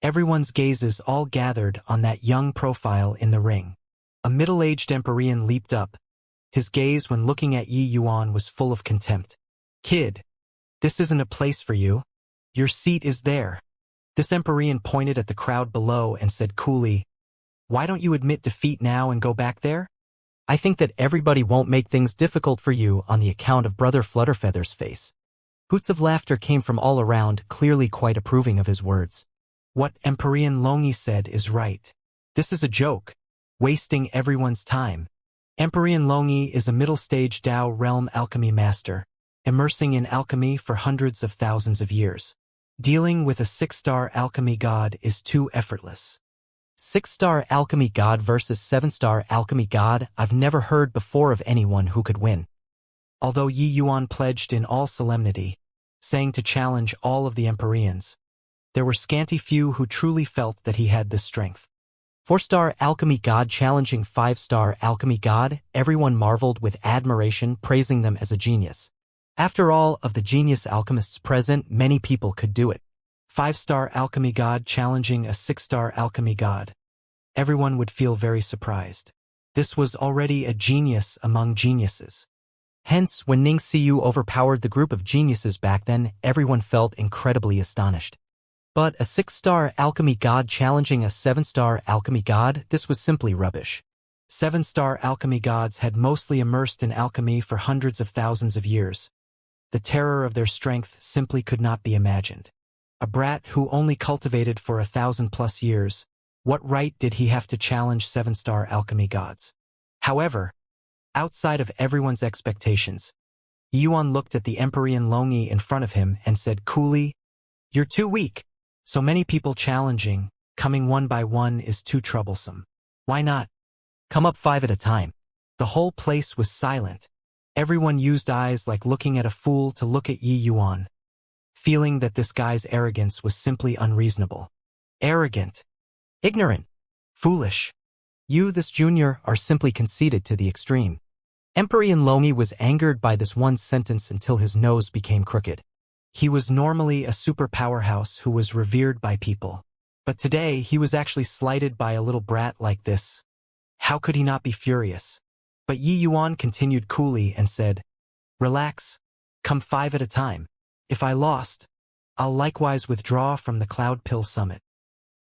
Everyone's gazes all gathered on that young profile in the ring. A middle-aged Empyrean leaped up. His gaze when looking at Yi Yuan was full of contempt. Kid, this isn't a place for you. Your seat is there. This Empyrean pointed at the crowd below and said coolly, why don't you admit defeat now and go back there? I think that everybody won't make things difficult for you on the account of Brother Flutterfeather's face. Hoots of laughter came from all around, clearly quite approving of his words. What Empyrean Longi said is right. This is a joke, wasting everyone's time. Empyrean Longi is a middle-stage Dao realm alchemy master, immersing in alchemy for hundreds of thousands of years. Dealing with a 6-star alchemy god is too effortless. 6-star alchemy god versus 7-star alchemy god, I've never heard before of anyone who could win. Although Yi Yuan pledged in all solemnity, saying to challenge all of the Empyreans, there were scanty few who truly felt that he had this strength. 4-star alchemy god challenging 5-star alchemy god, everyone marveled with admiration, praising them as a genius. After all of the genius alchemists present, many people could do it. 5-star alchemy god challenging a 6-star alchemy god. Everyone would feel very surprised. This was already a genius among geniuses. Hence, when Ning Xiu overpowered the group of geniuses back then, everyone felt incredibly astonished. But a 6-star alchemy god challenging a 7-star alchemy god, this was simply rubbish. 7-star alchemy gods had mostly immersed in alchemy for hundreds of thousands of years. The terror of their strength simply could not be imagined. A brat who only cultivated for 1,000+ years, what right did he have to challenge 7-star alchemy gods? However, outside of everyone's expectations, Yuan looked at the Empyrean Longi in front of him and said coolly, "You're too weak. So many people challenging, coming one by one is too troublesome. Why not? Come up 5 at a time." The whole place was silent. Everyone used eyes like looking at a fool to look at Yi Yuan, feeling that this guy's arrogance was simply unreasonable. Arrogant. Ignorant. Foolish. You, this junior, are simply conceited to the extreme. Empyrean Lomi was angered by this one sentence until his nose became crooked. He was normally a super powerhouse who was revered by people. But today he was actually slighted by a little brat like this. How could he not be furious? But Yi Yuan continued coolly and said, "Relax. Come 5 at a time. If I lost, I'll likewise withdraw from the Cloud Pill Summit."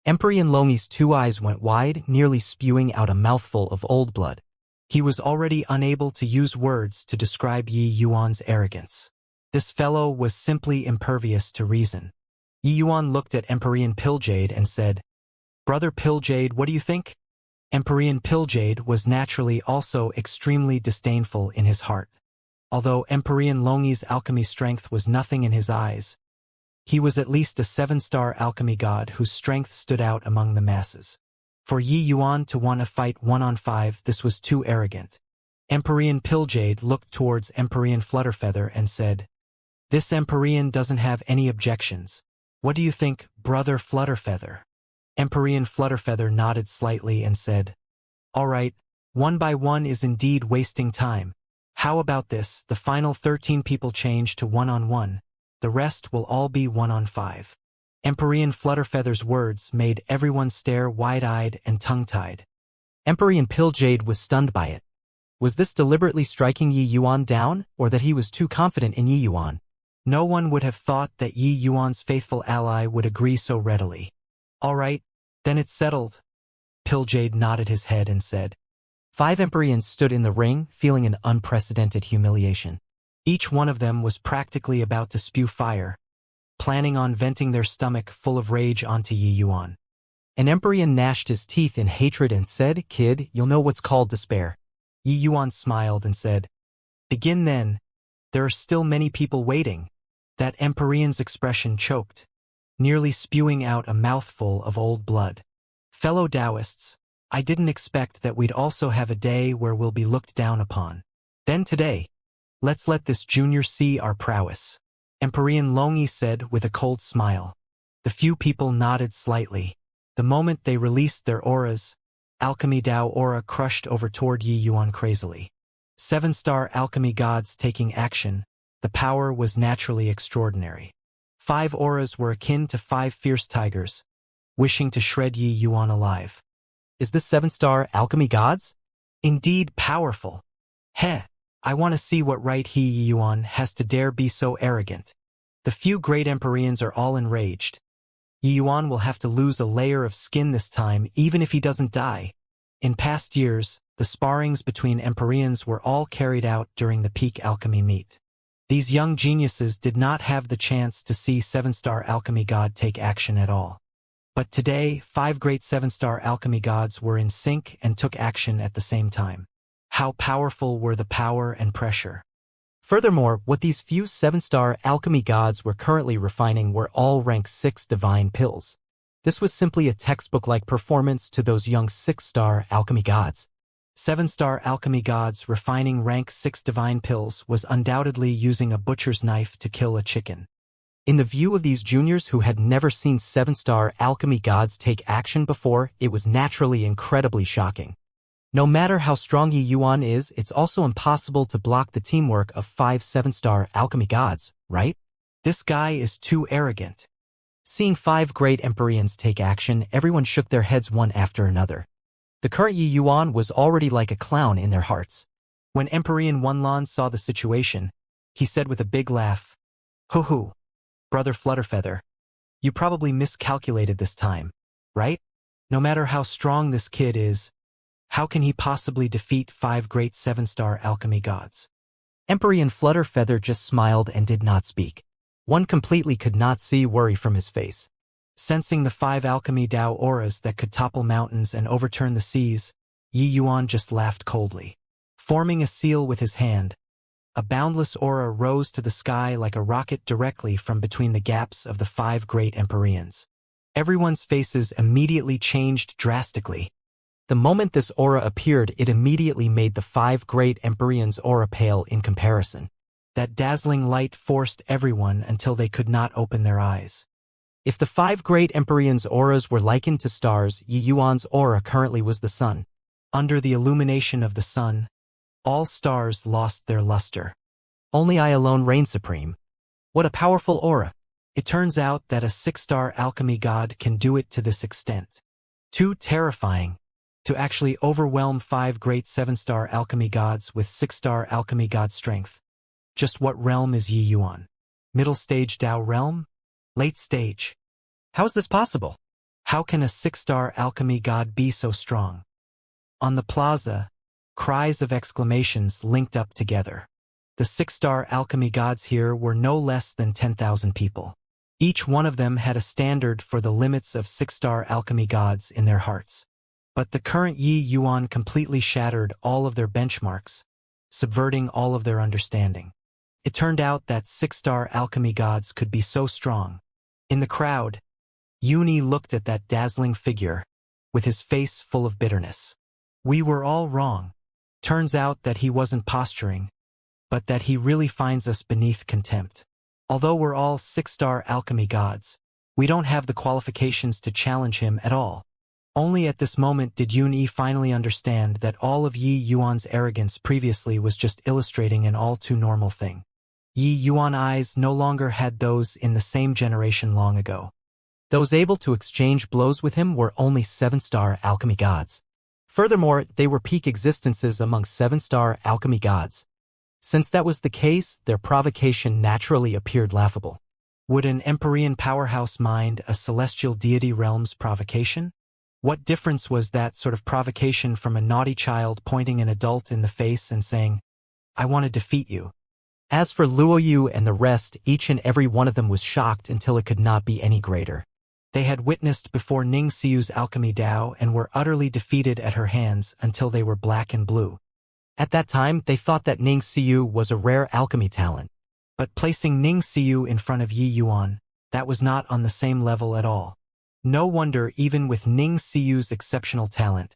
Emperor Longi's 2 eyes went wide, nearly spewing out a mouthful of old blood. He was already unable to use words to describe Yi Yuan's arrogance. This fellow was simply impervious to reason. Yi Yuan looked at Empyrean Pilljade and said, "Brother Pilljade, what do you think?" Empyrean Pilljade was naturally also extremely disdainful in his heart. Although Empyrean Longi's alchemy strength was nothing in his eyes, he was at least a 7-star alchemy god whose strength stood out among the masses. For Yi Yuan to want to fight 1-on-5, this was too arrogant. Empyrean Pilljade looked towards Empyrean Flutterfeather and said, "This Empyrean doesn't have any objections. What do you think, Brother Flutterfeather?" Empyrean Flutterfeather nodded slightly and said, "All right, 1 by 1 is indeed wasting time. How about this, the final 13 people change to 1-on-1. The rest will all be 1-on-5. Empyrean Flutterfeather's words made everyone stare wide-eyed and tongue-tied. Empyrean Pilljade was stunned by it. Was this deliberately striking Yi Yuan down, or that he was too confident in Yi Yuan? No one would have thought that Yi Yuan's faithful ally would agree so readily. "All right, then it's settled." Pilljade nodded his head and said. 5 Empyreans stood in the ring, feeling an unprecedented humiliation. Each one of them was practically about to spew fire, planning on venting their stomach full of rage onto Yi Yuan. An Empyrean gnashed his teeth in hatred and said, "Kid, you'll know what's called despair." Yi Yuan smiled and said, "Begin then. There are still many people waiting." That Empyrean's expression choked, nearly spewing out a mouthful of old blood. "Fellow Taoists, I didn't expect that we'd also have a day where we'll be looked down upon. Then today, let's let this junior see our prowess," Empyrean Longi said with a cold smile. The few people nodded slightly. The moment they released their auras, Alchemy Dao aura crushed over toward Yi Yuan crazily. 7-star alchemy gods taking action, the power was naturally extraordinary. 5 auras were akin to 5 fierce tigers, wishing to shred Yi Yuan alive. Is this 7-star alchemy gods? Indeed powerful. Heh, I want to see what right Yi Yuan has to dare be so arrogant. The few great Empyreans are all enraged. Yi Yuan will have to lose a layer of skin this time even if he doesn't die. In past years, the sparrings between Empyreans were all carried out during the peak alchemy meet. These young geniuses did not have the chance to see 7-star alchemy god take action at all. But today, 5 great 7-star alchemy gods were in sync and took action at the same time. How powerful were the power and pressure. Furthermore, what these few 7-star alchemy gods were currently refining were all rank 6 divine pills. This was simply a textbook-like performance to those young 6-star alchemy gods. 7-star alchemy gods refining rank 6 divine pills was undoubtedly using a butcher's knife to kill a chicken. In the view of these juniors who had never seen 7-star alchemy gods take action before, it was naturally incredibly shocking. No matter how strong Yi Yuan is, it's also impossible to block the teamwork of 5 7-star alchemy gods, right? This guy is too arrogant. Seeing 5 great Empyreans take action, everyone shook their heads one after another. The current Yi Yuan was already like a clown in their hearts. When Empyrean Wanlan saw the situation, he said with a big laugh, "Hoo-hoo, Brother Flutterfeather, you probably miscalculated this time, right? No matter how strong this kid is, how can he possibly defeat 5 great 7-star alchemy gods?" Empyrean Flutterfeather just smiled and did not speak. One completely could not see worry from his face. Sensing the 5 alchemy Dao auras that could topple mountains and overturn the seas, Yi Yuan just laughed coldly. Forming a seal with his hand, a boundless aura rose to the sky like a rocket directly from between the gaps of the 5 great Empyreans. Everyone's faces immediately changed drastically. The moment this aura appeared, it immediately made the 5 great Empyreans' aura pale in comparison. That dazzling light forced everyone until they could not open their eyes. If the 5 great Empyreans' auras were likened to stars, Yi Yuan's aura currently was the sun. Under the illumination of the sun, all stars lost their luster. Only I alone reigned supreme. What a powerful aura. It turns out that a 6-star alchemy god can do it to this extent. Too terrifying. to actually overwhelm 5 great 7-star alchemy gods with 6-star alchemy god strength. Just what realm is Yi Yuan? Middle stage Dao realm? Late stage? How is this possible? How can a 6-star alchemy god be so strong? On the plaza, cries of exclamations linked up together. The 6-star alchemy gods here were no less than 10,000 people. Each one of them had a standard for the limits of 6-star alchemy gods in their hearts. But the current Yi Yuan completely shattered all of their benchmarks, subverting all of their understanding. It turned out that 6-star alchemy gods could be so strong. In the crowd, Yuni looked at that dazzling figure, with his face full of bitterness. We were all wrong. Turns out that he wasn't posturing, but that he really finds us beneath contempt. Although we're all 6-star alchemy gods, we don't have the qualifications to challenge him at all. Only at this moment did Yun-Yi finally understand that all of Yi Yuan's arrogance previously was just illustrating an all-too-normal thing. Yi Yuan eyes no longer had those in the same generation long ago. Those able to exchange blows with him were only 7-star alchemy gods. Furthermore, they were peak existences among 7-star alchemy gods. Since that was the case, their provocation naturally appeared laughable. Would an Empyrean powerhouse mind a celestial deity realm's provocation? What difference was that sort of provocation from a naughty child pointing an adult in the face and saying, "I want to defeat you"? As for Luoyu and the rest, each and every one of them was shocked until it could not be any greater. They had witnessed before Ning Xiu's alchemy Dao and were utterly defeated at her hands until they were black and blue. At that time, they thought that Ning Xiu was a rare alchemy talent. But placing Ning Xiu in front of Yi Yuan, that was not on the same level at all. No wonder, even with Ning Xiu's exceptional talent,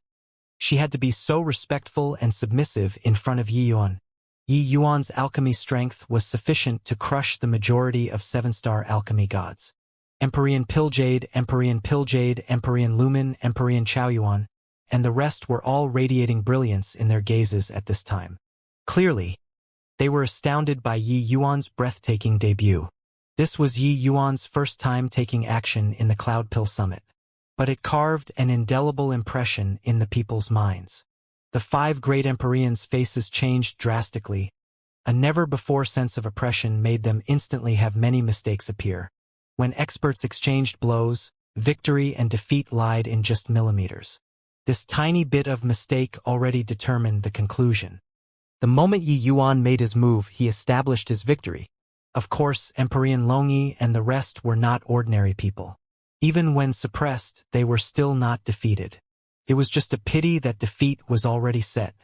she had to be so respectful and submissive in front of Yi Yuan. Yi Yuan's alchemy strength was sufficient to crush the majority of 7-star alchemy gods. Empyrean Pilljade, Empyrean Pilljade, Empyrean Lumen, Empyrean Chaoyuan, and the rest were all radiating brilliance in their gazes at this time. Clearly, they were astounded by Yi Yuan's breathtaking debut. This was Yi Yuan's first time taking action in the Cloud Pill Summit. But it carved an indelible impression in the people's minds. The 5 great Empyreans' faces changed drastically. A never-before sense of oppression made them instantly have many mistakes appear. When experts exchanged blows, victory and defeat lied in just millimeters. This tiny bit of mistake already determined the conclusion. The moment Yi Yuan made his move, he established his victory. Of course, Empyrean Longyi and the rest were not ordinary people. Even when suppressed, they were still not defeated. It was just a pity that defeat was already set.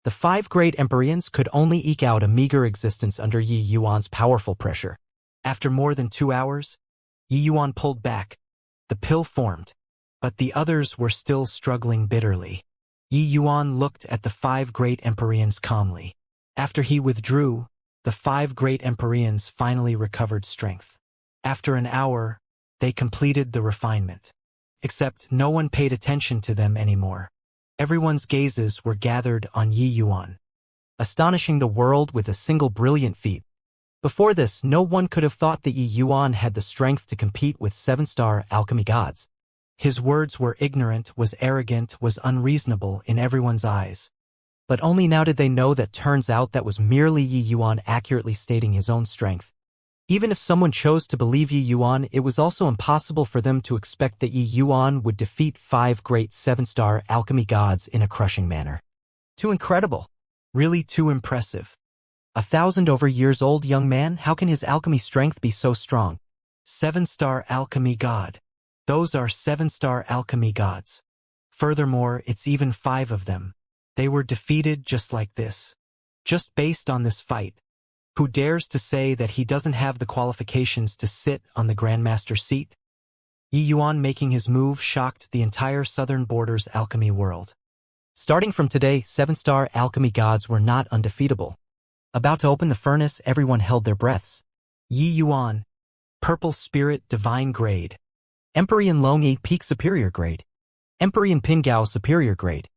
The 5 great Empyreans could only eke out a meager existence under Yi Yuan's powerful pressure. After more than 2 hours, Yi Yuan pulled back. The pill formed. But the others were still struggling bitterly. Yi Yuan looked at the 5 great Empyreans calmly. After he withdrew, the 5 great Empyreans finally recovered strength. After an hour, they completed the refinement. Except no one paid attention to them anymore. Everyone's gazes were gathered on Yi Yuan, astonishing the world with a single brilliant feat. Before this, no one could have thought that Yi Yuan had the strength to compete with 7-star alchemy gods. His words were ignorant, was arrogant, was unreasonable in everyone's eyes. But only now did they know that turns out that was merely Yi Yuan accurately stating his own strength. Even if someone chose to believe Yi Yuan, it was also impossible for them to expect that Yi Yuan would defeat 5 great 7-star alchemy gods in a crushing manner. Too incredible. Really too impressive. 1,000-over-years-old young man, how can his alchemy strength be so strong? 7-star alchemy god. Those are 7-star alchemy gods. Furthermore, it's even 5 of them. They were defeated just like this. Just based on this fight. Who dares to say that he doesn't have the qualifications to sit on the Grandmaster seat? Yi Yuan making his move shocked the entire southern border's alchemy world. Starting from today, 7-star alchemy gods were not undefeatable. About to open the furnace, everyone held their breaths. Yi Yuan, Purple Spirit Divine Grade. Empyrean Longyi Peak Superior Grade. Empyrean Pingao Superior Grade.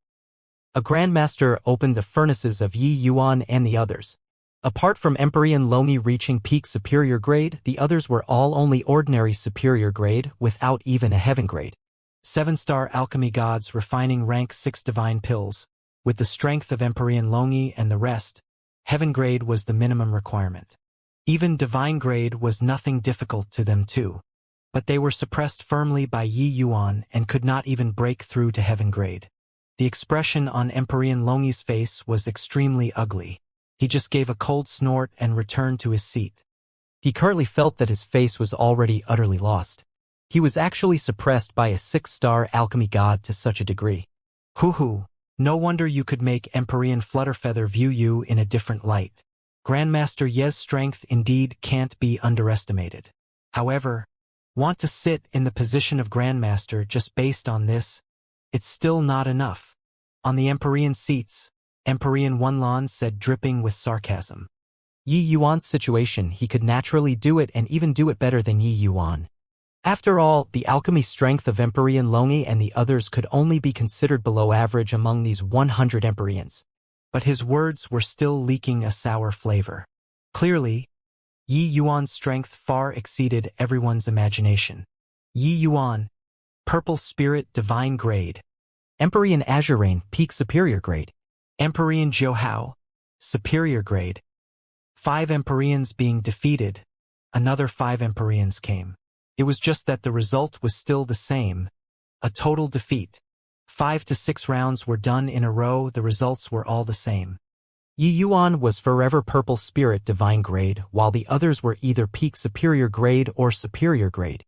A Grandmaster opened the furnaces of Yi Yuan and the others. Apart from Empyrean Longyi reaching Peak Superior Grade, the others were all only ordinary Superior Grade without even a Heaven Grade. 7-star alchemy gods refining rank 6 divine pills, with the strength of Empyrean Longi and the rest, heaven grade was the minimum requirement. Even divine grade was nothing difficult to them too, but they were suppressed firmly by Yi Yuan and could not even break through to heaven grade. The expression on Empyrean Longi's face was extremely ugly. He just gave a cold snort and returned to his seat. He currently felt that his face was already utterly lost. He was actually suppressed by a 6-star alchemy god to such a degree. Hoo-hoo, no wonder you could make Empyrean Flutterfeather view you in a different light. Grandmaster Ye's strength indeed can't be underestimated. However, want to sit in the position of Grandmaster just based on this? It's still not enough. On the Empyrean seats, Empyrean Wunlan said, dripping with sarcasm. Yi Yuan's situation, he could naturally do it and even do it better than Yi Yuan. After all, the alchemy strength of Empyrean Longi and the others could only be considered below average among these 100 Empyreans. But his words were still leaking a sour flavor. Clearly, Yi Yuan's strength far exceeded everyone's imagination. Yi Yuan, Purple Spirit Divine Grade. Empyrean Azurane, Peak Superior Grade. Empyrean Zhouhao, Superior Grade. 5 Empyreans being defeated, another 5 Empyreans came. It was just that the result was still the same, a total defeat. 5 to 6 rounds were done in a row, the results were all the same. Yi Yuan was forever Purple Spirit Divine Grade, while the others were either Peak Superior Grade or Superior Grade.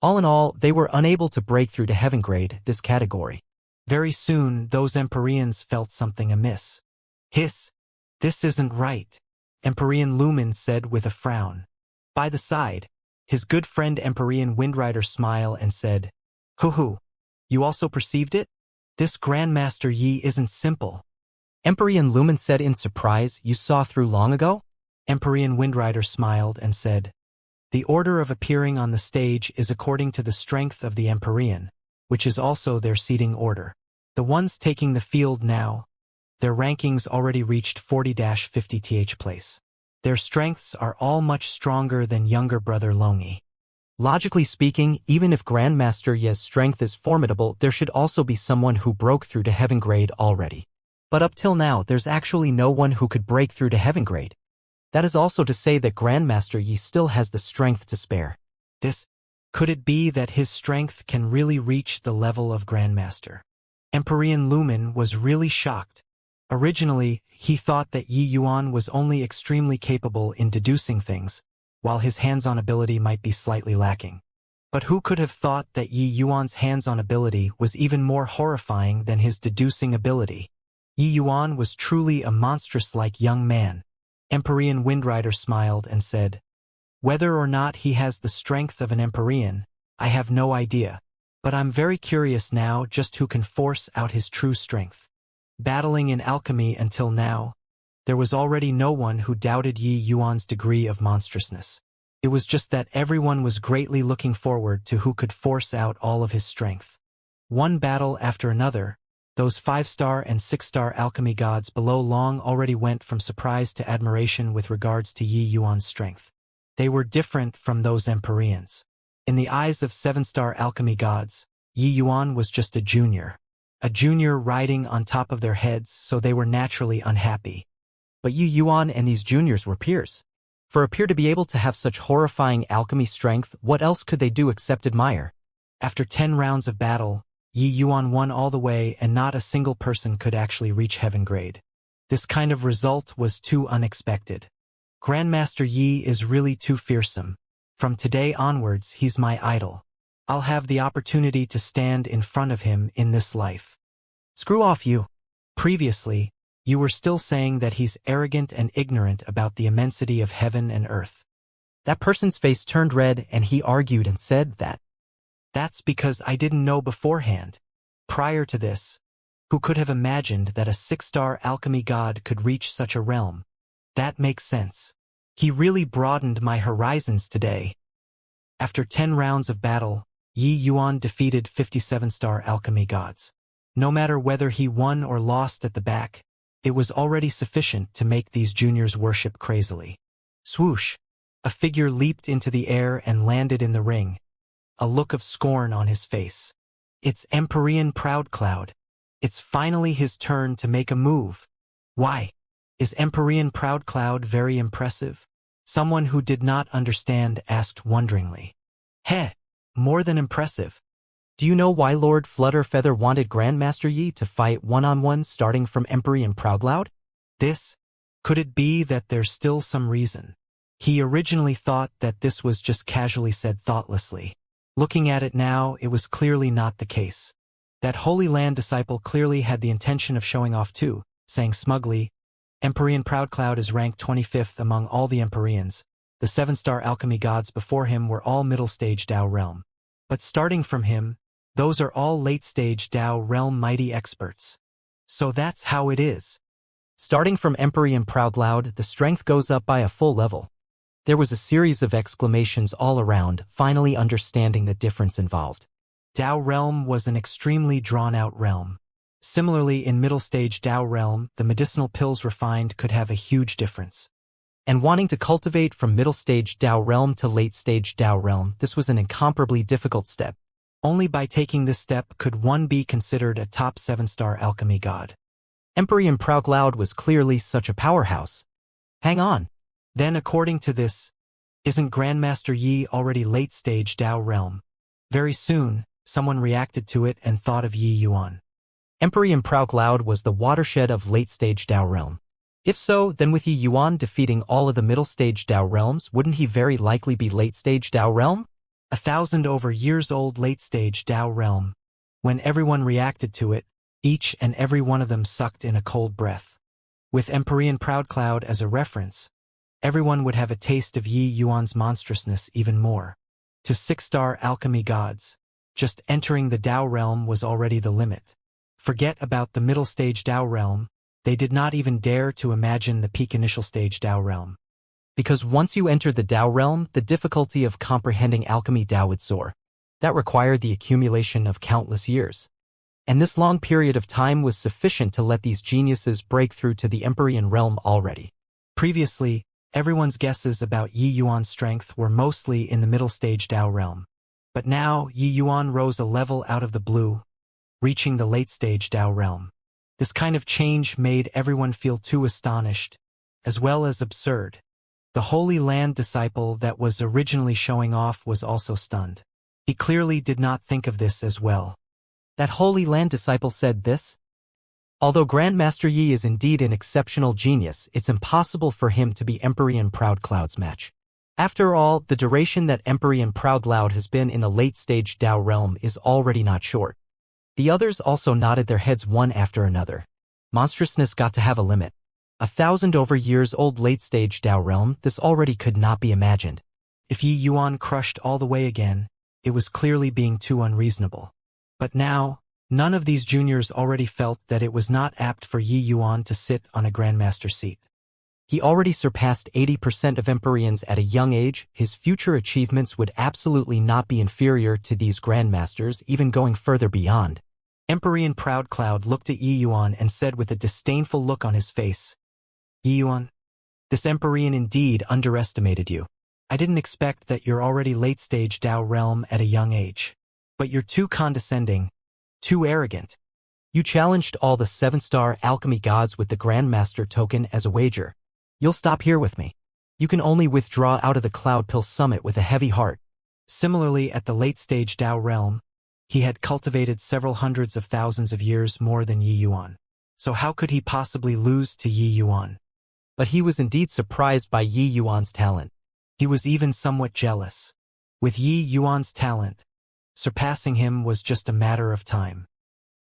All in all, they were unable to break through to Heaven Grade, this category. Very soon, those Empyreans felt something amiss. Hiss! This isn't right, Empyrean Lumen said with a frown. By the side, his good friend Empyrean Windrider smiled and said, Hoo-hoo, you also perceived it? This Grandmaster Yi isn't simple. Empyrean Lumen said in surprise, you saw through long ago? Empyrean Windrider smiled and said, the order of appearing on the stage is according to the strength of the Empyrean, which is also their seating order. The ones taking the field now, their rankings already reached 40-50th place. Their strengths are all much stronger than younger brother Longi. Logically speaking, even if Grandmaster Ye's strength is formidable, there should also be someone who broke through to Heaven Grade already. But up till now, there's actually no one who could break through to Heaven Grade. That is also to say that Grandmaster Yi still has the strength to spare. Could it be that his strength can really reach the level of Grandmaster? Empyrean Lumen was really shocked. Originally, he thought that Yi Yuan was only extremely capable in deducing things, while his hands-on ability might be slightly lacking. But who could have thought that Yi Yuan's hands-on ability was even more horrifying than his deducing ability? Yi Yuan was truly a monstrous-like young man. Empyrean Windrider smiled and said, whether or not he has the strength of an Empyrean, I have no idea. But I'm very curious now just who can force out his true strength. Battling in alchemy until now, there was already no one who doubted Yi Yuan's degree of monstrousness. It was just that everyone was greatly looking forward to who could force out all of his strength. One battle after another, those 5-star and 6-star alchemy gods below long already went from surprise to admiration with regards to Yi Yuan's strength. They were different from those Empyreans. In the eyes of 7-star alchemy gods, Yi Yuan was just a junior riding on top of their heads, so they were naturally unhappy. But Yi Yuan and these juniors were peers. For a peer to be able to have such horrifying alchemy strength, what else could they do except admire? After 10 rounds of battle, Yi Yuan won all the way and not a single person could actually reach Heaven Grade. This kind of result was too unexpected. Grandmaster Yi is really too fearsome. From today onwards, he's my idol. I'll have the opportunity to stand in front of him in this life. Screw off you. Previously, you were still saying that he's arrogant and ignorant about the immensity of heaven and earth. That person's face turned red and he argued and said that. That's because I didn't know beforehand. Prior to this, who could have imagined that a 6-star alchemy god could reach such a realm? That makes sense. He really broadened my horizons today. After 10 rounds of battle, Yi Yuan defeated 57-star alchemy gods. No matter whether he won or lost at the back, it was already sufficient to make these juniors worship crazily. Swoosh! A figure leaped into the air and landed in the ring, a look of scorn on his face. It's Empyrean Proud Cloud. It's finally his turn to make a move. Why? Is Empyrean Proud Cloud very impressive? Someone who did not understand asked wonderingly. Heh, more than impressive. Do you know why Lord Flutterfeather wanted Grandmaster Yi to fight one-on-one starting from Empyrean Proud Cloud? Could it be that there's still some reason? He originally thought that this was just casually said thoughtlessly. Looking at it now, it was clearly not the case. That Holy Land disciple clearly had the intention of showing off too, saying smugly, Empyrean Proud Cloud is ranked 25th among all the Empyreans. The 7-star alchemy gods before him were all middle-stage Dao realm. But starting from him, those are all late-stage Dao realm mighty experts. So that's how it is. Starting from Empyrean Proud Cloud, the strength goes up by a full level. There was a series of exclamations all around, finally understanding the difference involved. Dao realm was an extremely drawn-out realm. Similarly, in middle-stage Dao realm, the medicinal pills refined could have a huge difference. And wanting to cultivate from middle-stage Dao realm to late-stage Dao realm, this was an incomparably difficult step. Only by taking this step could one be considered a top 7-star alchemy god. Empyrean Proud Cloud was clearly such a powerhouse. Hang on. Then according to this, isn't Grandmaster Yi already late-stage Dao realm? Very soon, someone reacted to it and thought of Yi Yuan. Empyrean Proud Cloud was the watershed of late-stage Dao realm. If so, then with Yi Yuan defeating all of the middle-stage Dao realms, wouldn't he very likely be late-stage Dao realm? 1,000 over years old late-stage Dao realm. When everyone reacted to it, each and every one of them sucked in a cold breath. With Empyrean Proud Cloud as a reference, everyone would have a taste of Yi Yuan's monstrousness even more. To 6-star alchemy gods, just entering the Dao realm was already the limit. Forget about the middle stage Dao realm, they did not even dare to imagine the peak initial stage Dao realm. Because once you enter the Dao realm, the difficulty of comprehending alchemy Dao would soar. That required the accumulation of countless years. And this long period of time was sufficient to let these geniuses break through to the Empyrean realm already. Previously, everyone's guesses about Yi Yuan's strength were mostly in the middle stage Dao realm. But now, Yi Yuan rose a level out of the blue, reaching the late-stage Dao realm. This kind of change made everyone feel too astonished, as well as absurd. The Holy Land disciple that was originally showing off was also stunned. He clearly did not think of this as well. That Holy Land disciple said this? Although Grandmaster Yi is indeed an exceptional genius, it's impossible for him to be Empyrean Proud Cloud's match. After all, the duration that Empyrean Proud Cloud has been in the late-stage Dao realm is already not short. The others also nodded their heads one after another. Monstrousness got to have a limit. 1,000 over years old late-stage Dao realm, this already could not be imagined. If Yi Yuan crushed all the way again, it was clearly being too unreasonable. But now, none of these juniors already felt that it was not apt for Yi Yuan to sit on a Grandmaster seat. He already surpassed 80% of Empyreans at a young age. His future achievements would absolutely not be inferior to these Grandmasters, even going further beyond. Empyrean Proud Cloud looked at Yi Yuan and said with a disdainful look on his face, Yi Yuan, this Empyrean indeed underestimated you. I didn't expect that you're already late-stage Dao realm at a young age. But you're too condescending, too arrogant. You challenged all the 7-star alchemy gods with the Grandmaster token as a wager. You'll stop here with me. You can only withdraw out of the Cloud Pill Summit with a heavy heart. Similarly, at the late-stage Dao realm, he had cultivated several hundreds of thousands of years more than Yi Yuan. So how could he possibly lose to Yi Yuan? But he was indeed surprised by Yi Yuan's talent. He was even somewhat jealous. With Yi Yuan's talent, surpassing him was just a matter of time.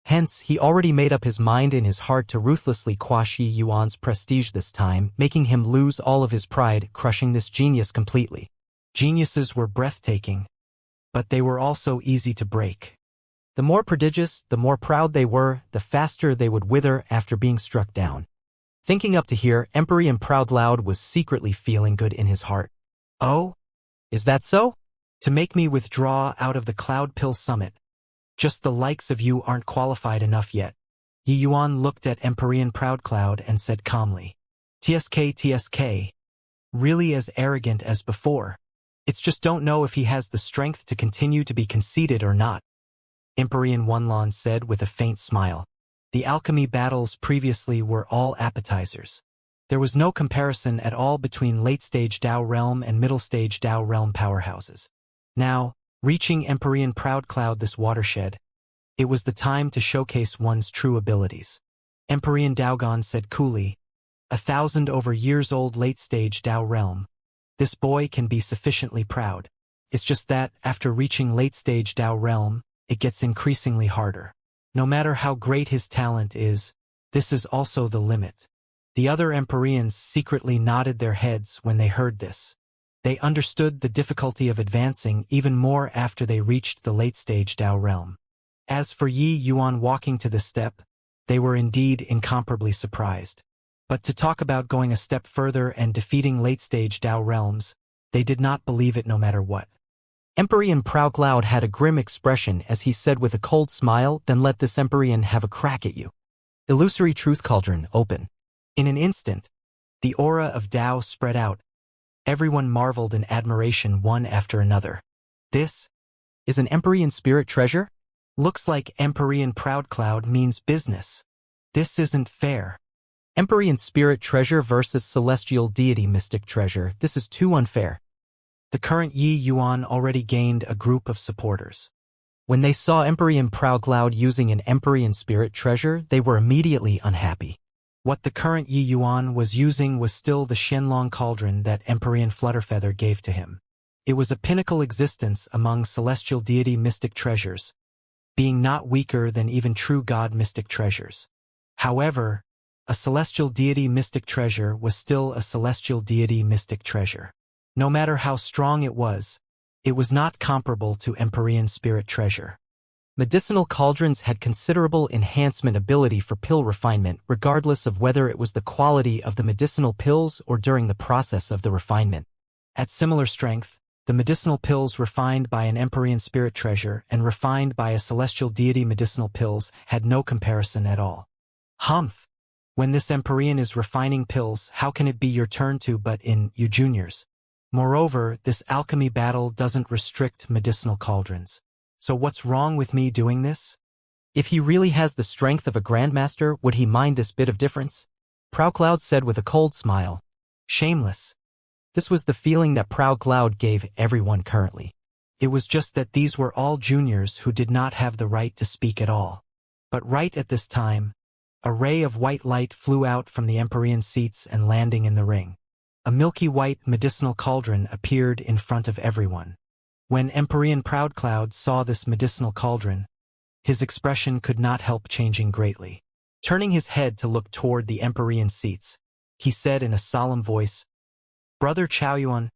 Hence, he already made up his mind in his heart to ruthlessly quash Yi Yuan's prestige this time, making him lose all of his pride, crushing this genius completely. Geniuses were breathtaking, but they were also easy to break. The more prodigious, the more proud they were, the faster they would wither after being struck down. Thinking up to here, Empyrean Proud Cloud was secretly feeling good in his heart. Oh? Is that so? To make me withdraw out of the Cloud Pill Summit. Just the likes of you aren't qualified enough yet. Yi Yuan looked at Empyrean Proud Cloud and said calmly, TSK, really as arrogant as before. It's just don't know if he has the strength to continue to be conceited or not. Empyrean Wanlon said with a faint smile. The alchemy battles previously were all appetizers. There was no comparison at all between late-stage Dao realm and middle-stage Dao realm powerhouses. Now, reaching Empyrean Proud Cloud this watershed, it was the time to showcase one's true abilities. Empyrean Daogon said coolly, 1,000 over years old late-stage Dao realm. This boy can be sufficiently proud. It's just that, after reaching late-stage Dao realm, it gets increasingly harder. No matter how great his talent is, this is also the limit. The other Empyreans secretly nodded their heads when they heard this. They understood the difficulty of advancing even more after they reached the late-stage Dao realm. As for Yi Yuan walking to this step, they were indeed incomparably surprised. But to talk about going a step further and defeating late-stage Dao realms, they did not believe it no matter what. Empyrean Proud Cloud had a grim expression as he said with a cold smile, then let this Empyrean have a crack at you. Illusory Truth Cauldron, open. In an instant, the aura of Dao spread out. Everyone marveled in admiration one after another. This is an Empyrean spirit treasure? Looks like Empyrean Proud Cloud means business. This isn't fair. Empyrean spirit treasure versus celestial deity mystic treasure. This is too unfair. The current Yi Yuan already gained a group of supporters. When they saw Empyrean Proud Cloud using an Empyrean spirit treasure, they were immediately unhappy. What the current Yi Yuan was using was still the Shenlong cauldron that Empyrean Flutterfeather gave to him. It was a pinnacle existence among celestial deity mystic treasures, being not weaker than even true god mystic treasures. However, a celestial deity mystic treasure was still a celestial deity mystic treasure. No matter how strong it was not comparable to Empyrean spirit treasure. Medicinal cauldrons had considerable enhancement ability for pill refinement regardless of whether it was the quality of the medicinal pills or during the process of the refinement. At similar strength, the medicinal pills refined by an Empyrean spirit treasure and refined by a celestial deity medicinal pills had no comparison at all. Humph! When this Empyrean is refining pills, how can it be your turn to but in you juniors? Moreover, this alchemy battle doesn't restrict medicinal cauldrons. So what's wrong with me doing this? If he really has the strength of a grandmaster, would he mind this bit of difference? Proud Cloud said with a cold smile. Shameless. This was the feeling that Proud Cloud gave everyone currently. It was just that these were all juniors who did not have the right to speak at all. But right at this time, a ray of white light flew out from the Empyrean seats and landing in the ring. A milky white medicinal cauldron appeared in front of everyone. When Empyrean Proud Cloud saw this medicinal cauldron, his expression could not help changing greatly. Turning his head to look toward the Empyrean seats, he said in a solemn voice, Brother Chaoyuan,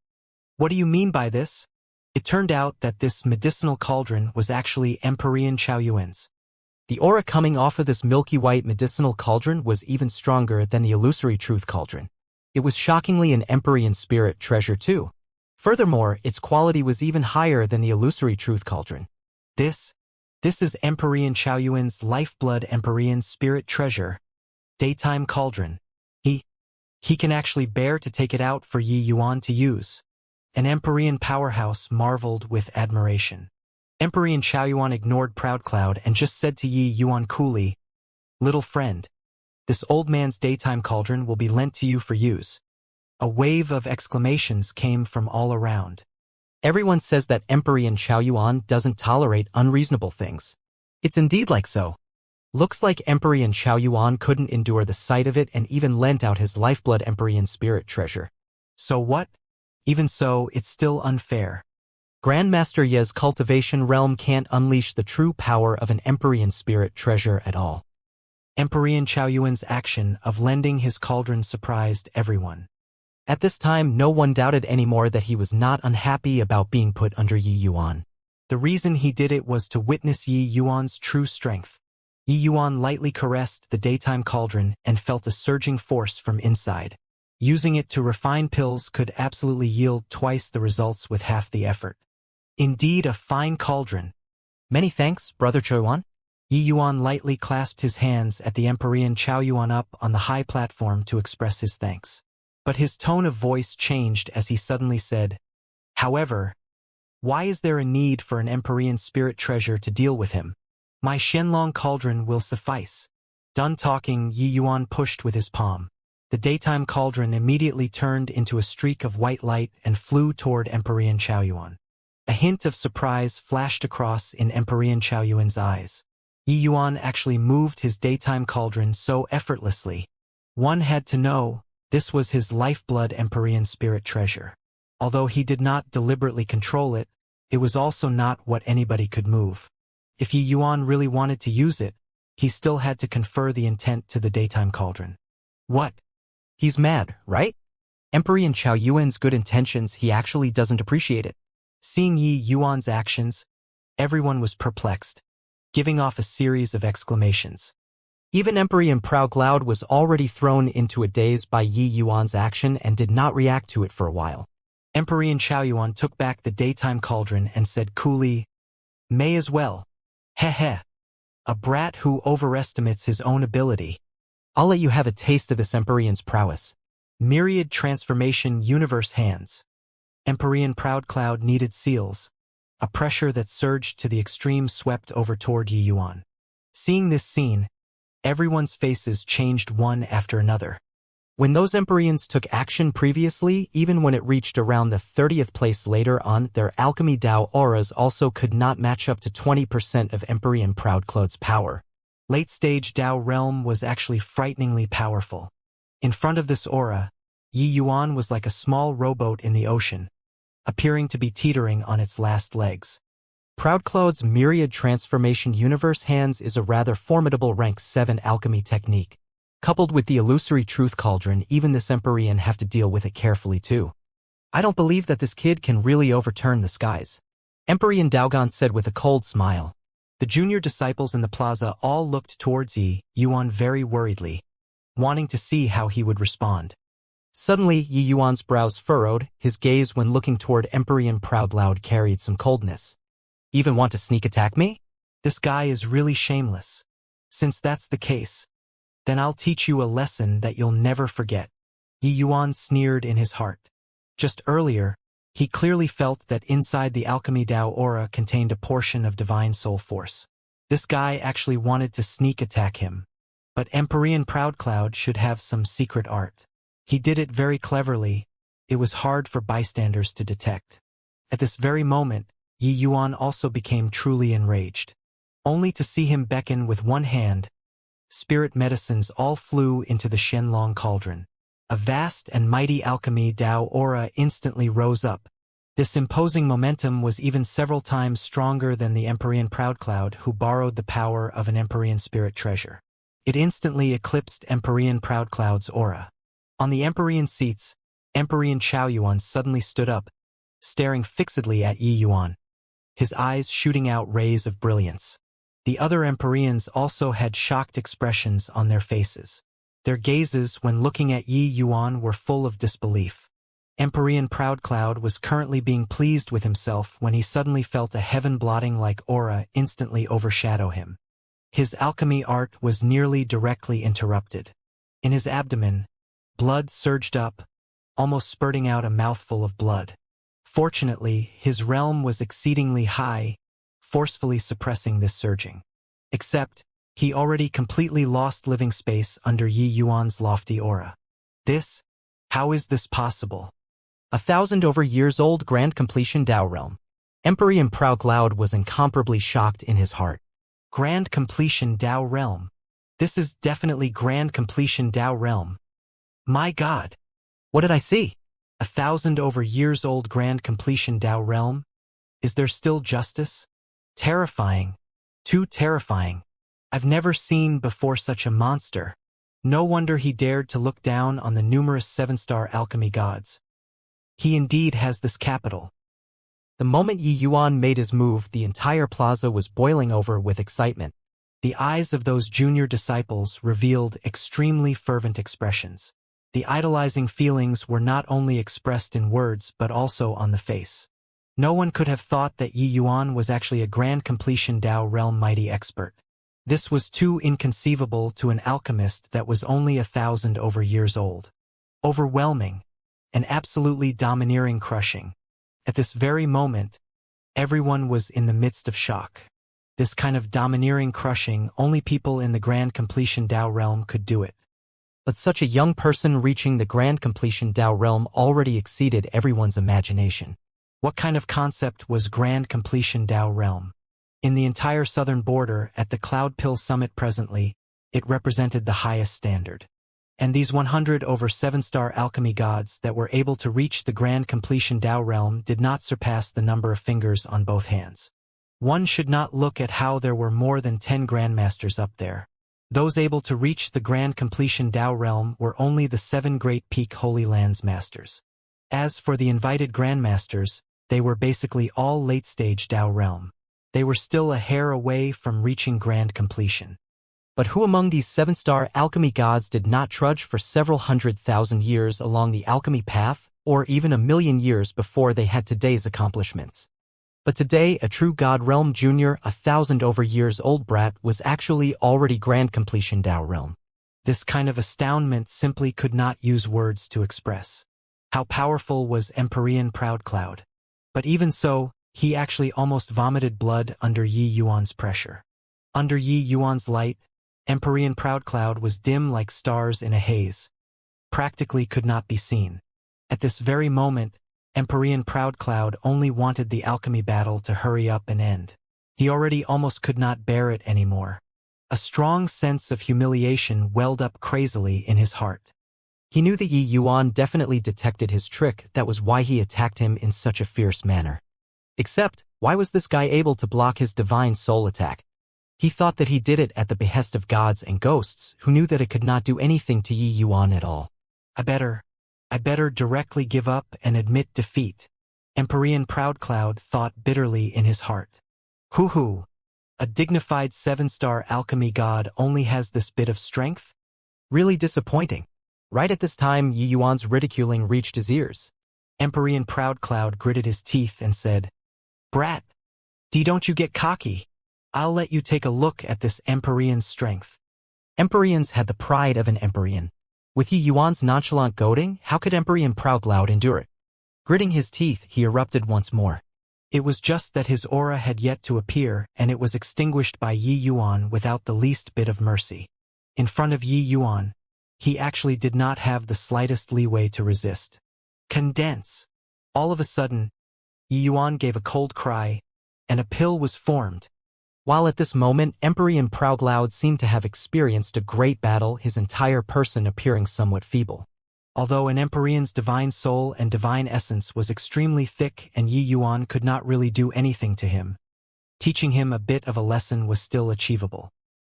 what do you mean by this? It turned out that this medicinal cauldron was actually Empyrean Chaoyuan's. The aura coming off of this milky white medicinal cauldron was even stronger than the illusory truth cauldron. It was shockingly an Empyrean spirit treasure too. Furthermore, its quality was even higher than the illusory truth cauldron. This is Empyrean Chaoyuan's lifeblood Empyrean spirit treasure, daytime cauldron. He can actually bear to take it out for Yi Yuan to use. An Empyrean powerhouse marveled with admiration. Empyrean Chaoyuan ignored Proud Cloud and just said to Yi Yuan coolly, Little friend, this old man's daytime cauldron will be lent to you for use. A wave of exclamations came from all around. Everyone says that Empyrean Chaoyuan doesn't tolerate unreasonable things. It's indeed like so. Looks like Empyrean Chaoyuan couldn't endure the sight of it and even lent out his lifeblood Empyrean spirit treasure. So what? Even so, it's still unfair. Grandmaster Ye's cultivation realm can't unleash the true power of an Empyrean spirit treasure at all. Empyrean Chaoyuan's action of lending his cauldron surprised everyone. At this time, no one doubted anymore that he was not unhappy about being put under Yi Yuan. The reason he did it was to witness Yi Yuan's true strength. Yi Yuan lightly caressed the daytime cauldron and felt a surging force from inside. Using it to refine pills could absolutely yield twice the results with half the effort. Indeed, a fine cauldron. Many thanks, Brother Chaoyuan. Yi Yuan lightly clasped his hands at the Empyrean Chaoyuan up on the high platform to express his thanks. But his tone of voice changed as he suddenly said, However, why is there a need for an Empyrean spirit treasure to deal with him? My Shenlong cauldron will suffice. Done talking, Yi Yuan pushed with his palm. The daytime cauldron immediately turned into a streak of white light and flew toward Emperor Chaoyuan. A hint of surprise flashed across in Emperor Chaoyuan's eyes. Yi Yuan actually moved his daytime cauldron so effortlessly. One had to know, this was his lifeblood Emperor spirit treasure. Although he did not deliberately control it, it was also not what anybody could move. If Yi Yuan really wanted to use it, he still had to confer the intent to the daytime cauldron. What? He's mad, right? Emperor Chaoyuan's good intentions, he actually doesn't appreciate it. Seeing Yi Yuan's actions, everyone was perplexed, giving off a series of exclamations. Even Emperor Proud Cloud was already thrown into a daze by Yi Yuan's action and did not react to it for a while. Emperor Chaoyuan took back the daytime cauldron and said coolly, "May as well. Heh. A brat who overestimates his own ability. I'll let you have a taste of this Emperor's prowess." Myriad transformation universe hands. Emperor Proud Cloud needed seals. A pressure that surged to the extreme swept over toward Yi Yuan. Seeing this scene, everyone's faces changed one after another. When those Emperors took action previously, even when it reached around the 30th place later on, their alchemy Dao auras also could not match up to 20% of Emperor Proud Cloud's power. Late-stage Dao realm was actually frighteningly powerful. In front of this aura, Yi Yuan was like a small rowboat in the ocean, appearing to be teetering on its last legs. Proud Cloud's myriad transformation universe hands is a rather formidable rank 7 alchemy technique. Coupled with the illusory truth cauldron, even this Emperor have to deal with it carefully too. I don't believe that this kid can really overturn the skies, Emperor Daogan said with a cold smile. The junior disciples in the plaza all looked towards Yi Yuan very worriedly, wanting to see how he would respond. Suddenly, Yi Yuan's brows furrowed, his gaze when looking toward Emperor Proud Cloud carried some coldness. Even want to sneak attack me? This guy is really shameless. Since that's the case, then I'll teach you a lesson that you'll never forget. Yi Yuan sneered in his heart. Just earlier, he clearly felt that inside the alchemy Dao aura contained a portion of divine soul force. This guy actually wanted to sneak attack him. But Emperor Proud Cloud should have some secret art. He did it very cleverly. It was hard for bystanders to detect. At this very moment, Yi Yuan also became truly enraged. Only to see him beckon with one hand, spirit medicines all flew into the Shenlong cauldron. A vast and mighty alchemy Dao aura instantly rose up. This imposing momentum was even several times stronger than the Emperor Proud Cloud, who borrowed the power of an Emperor spirit treasure. It instantly eclipsed Emperor Proud Cloud's aura. On the Emperor seats, Emperor Chaoyuan suddenly stood up, staring fixedly at Yi Yuan, his eyes shooting out rays of brilliance. The other Emperors also had shocked expressions on their faces. Their gazes when looking at Yi Yuan were full of disbelief. Emperor Proud Cloud was currently being pleased with himself when he suddenly felt a heaven-blotting-like aura instantly overshadow him. His alchemy art was nearly directly interrupted. In his abdomen, blood surged up, almost spurting out a mouthful of blood. Fortunately, his realm was exceedingly high, forcefully suppressing this surging. Except, he already completely lost living space under Yi Yuan's lofty aura. How is this possible? 1,000 over years old grand completion Dao realm. Emperor Proud Cloud was incomparably shocked in his heart. Grand completion Dao realm. This is definitely grand completion Dao realm. My God! What did I see? 1,000 over years old grand completion Dao realm? Is there still justice? Terrifying. Too terrifying. I've never seen before such a monster. No wonder he dared to look down on the numerous 7-star alchemy gods. He indeed has this capital. The moment Yi Yuan made his move, the entire plaza was boiling over with excitement. The eyes of those junior disciples revealed extremely fervent expressions. The idolizing feelings were not only expressed in words but also on the face. No one could have thought that Yi Yuan was actually a grand completion Dao realm mighty expert. This was too inconceivable to an alchemist that was only 1,000 over years old. Overwhelming, and absolutely domineering, crushing. At this very moment, everyone was in the midst of shock. This kind of domineering crushing, only people in the Grand Completion Dao realm could do it. But such a young person reaching the Grand Completion Dao realm already exceeded everyone's imagination. What kind of concept was Grand Completion Dao realm? In the entire southern border at the Cloud Pill Summit presently, it represented the highest standard. And these 100 over 7-star alchemy gods that were able to reach the Grand Completion Dao realm did not surpass the number of fingers on both hands. One should not look at how there were more than 10 grandmasters up there. Those able to reach the Grand Completion Dao realm were only the 7 Great Peak Holy Lands masters. As for the invited grandmasters, they were basically all late-stage Dao realm. They were still a hair away from reaching grand completion. But who among these 7-star alchemy gods did not trudge for several 100,000 years along the alchemy path, or even 1,000,000 years before they had today's accomplishments? But today, a true God Realm Junior, 1,000 over years old brat, was actually already Grand Completion Dao Realm. This kind of astoundment simply could not use words to express. How powerful was Empyrean Proud Cloud? But even so, he actually almost vomited blood under Yi Yuan's pressure. Under Yi Yuan's light, Empyrean Proud Cloud was dim like stars in a haze. Practically could not be seen. At this very moment, Empyrean Proud Cloud only wanted the alchemy battle to hurry up and end. He already almost could not bear it anymore. A strong sense of humiliation welled up crazily in his heart. He knew that Yi Yuan definitely detected his trick, that was why he attacked him in such a fierce manner. Except, why was this guy able to block his divine soul attack? He thought that he did it at the behest of gods and ghosts, who knew that it could not do anything to Yi Yuan at all. I better directly give up and admit defeat, Empyrean Proud Cloud thought bitterly in his heart. Hoo-hoo! A dignified 7-star alchemy god only has this bit of strength? Really disappointing. Right at this time, Yi Yuan's ridiculing reached his ears. Empyrean Proud Cloud gritted his teeth and said, "Brat, don't you get cocky? I'll let you take a look at this Empyrean's strength." Empyreans had the pride of an Empyrean. With Yi Yuan's nonchalant goading, how could Empyrean Proud Cloud endure it? Gritting his teeth, he erupted once more. It was just that his aura had yet to appear, and it was extinguished by Yi Yuan without the least bit of mercy. In front of Yi Yuan, he actually did not have the slightest leeway to resist. Condense! All of a sudden, Yi Yuan gave a cold cry, and a pill was formed. While at this moment, Empyrean Proud Cloud seemed to have experienced a great battle, his entire person appearing somewhat feeble. Although an Empyrean's divine soul and divine essence was extremely thick and Yi Yuan could not really do anything to him, teaching him a bit of a lesson was still achievable.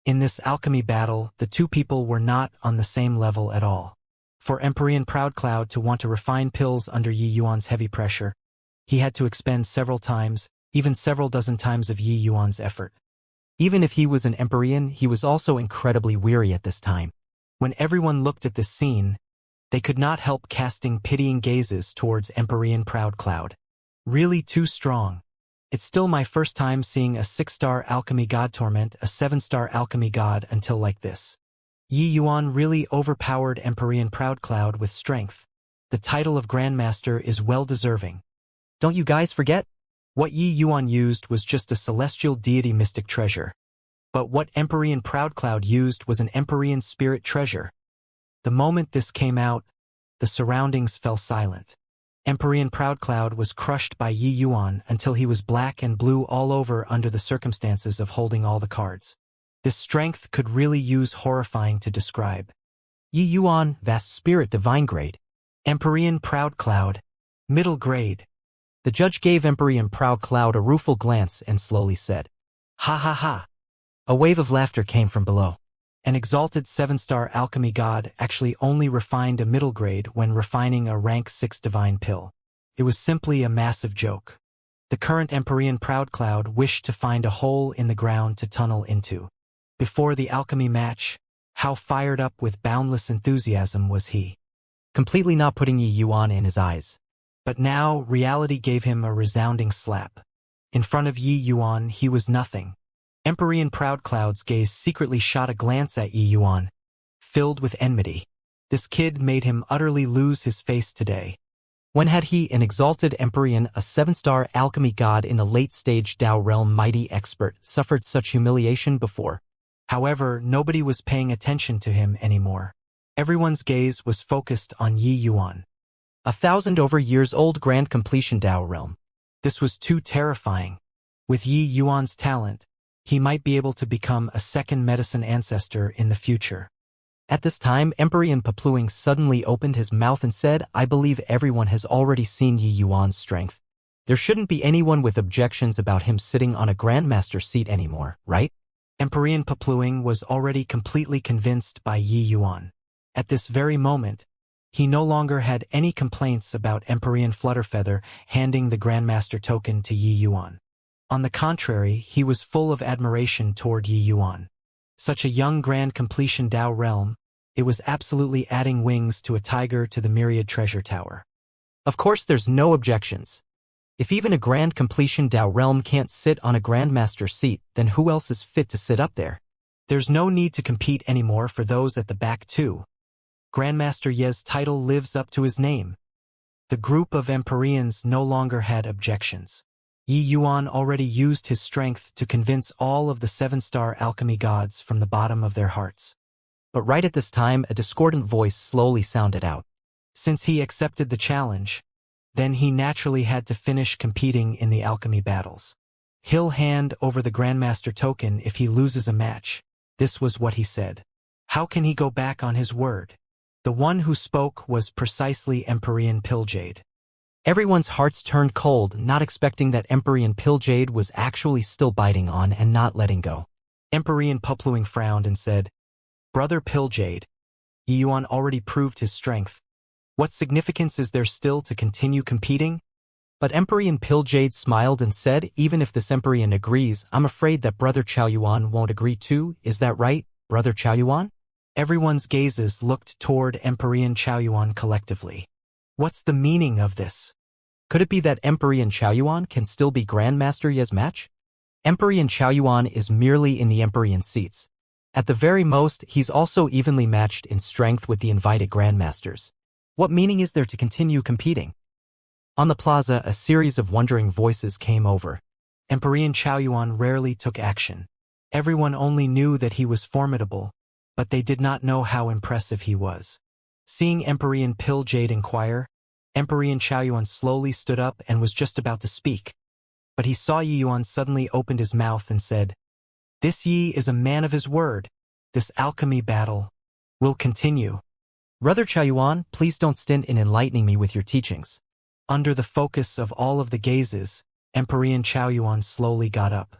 In this alchemy battle, the two people were not on the same level at all. For Empyrean Proud Cloud to want to refine pills under Yi Yuan's heavy pressure, he had to expend several times, even several dozen times of Yi Yuan's effort. Even if he was an Empyrean, he was also incredibly weary at this time. When everyone looked at this scene, they could not help casting pitying gazes towards Empyrean Proud Cloud. Really too strong. It's still my first time seeing a 6-star alchemy god torment a 7-star alchemy god until like this. Yi Yuan really overpowered Empyrean Proud Cloud with strength. The title of Grandmaster is well deserving. Don't you guys forget? What Yi Yuan used was just a celestial deity mystic treasure. But what Empyrean Proud Cloud used was an Empyrean spirit treasure. The moment this came out, the surroundings fell silent. Empyrean Proud Cloud was crushed by Yi Yuan until he was black and blue all over under the circumstances of holding all the cards. This strength could really use horrifying to describe. Yi Yuan, vast spirit divine grade. Empyrean Proud Cloud, middle grade. The judge gave Empyrean Proud Cloud a rueful glance and slowly said, "Ha ha ha." A wave of laughter came from below. An exalted 7-star alchemy god actually only refined a middle grade when refining a rank 6 divine pill. It was simply a massive joke. The current Empyrean Proud Cloud wished to find a hole in the ground to tunnel into. Before the alchemy match, how fired up with boundless enthusiasm was he. Completely not putting Yi Yuan in his eyes. But now, reality gave him a resounding slap. In front of Yi Yuan, he was nothing. Empyrean Proud Cloud's gaze secretly shot a glance at Yi Yuan, filled with enmity. This kid made him utterly lose his face today. When had he, an exalted Empyrean, a 7-star alchemy god in the late-stage Dao realm mighty expert, suffered such humiliation before? However, nobody was paying attention to him anymore. Everyone's gaze was focused on Yi Yuan. 1,000-over-years-old grand completion Dao realm. This was too terrifying. With Yi Yuan's talent, he might be able to become a second medicine ancestor in the future. At this time, Empyrean Papluing suddenly opened his mouth and said, I believe everyone has already seen Yi Yuan's strength. There shouldn't be anyone with objections about him sitting on a Grandmaster seat anymore, right? Empyrean Papluing was already completely convinced by Yi Yuan. At this very moment, he no longer had any complaints about Empyrean Flutterfeather handing the Grandmaster token to Yi Yuan. On the contrary, he was full of admiration toward Yi Yuan. Such a young grand completion Dao realm, it was absolutely adding wings to a tiger to the myriad treasure tower. Of course there's no objections. If even a grand completion Dao realm can't sit on a Grandmaster seat, then who else is fit to sit up there? There's no need to compete anymore for those at the back too. Grandmaster Ye's title lives up to his name. The group of Empyreans no longer had objections. Yi Yuan already used his strength to convince all of the 7-star alchemy gods from the bottom of their hearts. But right at this time, a discordant voice slowly sounded out. Since he accepted the challenge, then he naturally had to finish competing in the alchemy battles. He'll hand over the Grandmaster token if he loses a match. This was what he said. How can he go back on his word? The one who spoke was precisely Empyrean Pilljade. Everyone's hearts turned cold, not expecting that Empyrean Pilljade was actually still biting on and not letting go. Empyrean Papluing frowned and said, Brother Pilljade, Yi Yuan already proved his strength. What significance is there still to continue competing? But Empyrean Pilljade smiled and said, even if this Empyrean agrees, I'm afraid that Brother Chaoyuan won't agree too. Is that right, Brother Chaoyuan? Everyone's gazes looked toward Empyrean Chaoyuan collectively. What's the meaning of this? Could it be that Empyrean Chaoyuan can still be Grandmaster Ye's match? Empyrean Chaoyuan is merely in the Empyrean seats. At the very most, he's also evenly matched in strength with the invited Grandmasters. What meaning is there to continue competing? On the plaza, a series of wondering voices came over. Empyrean Chaoyuan rarely took action. Everyone only knew that he was formidable, but they did not know how impressive he was. Seeing Empyrean Pilljade inquire, Empyrean Chaoyuan slowly stood up and was just about to speak. But he saw Yi Yuan suddenly opened his mouth and said, This Yi is a man of his word. This alchemy battle will continue. Brother Chaoyuan, please don't stint in enlightening me with your teachings. Under the focus of all of the gazes, Empyrean Chaoyuan slowly got up.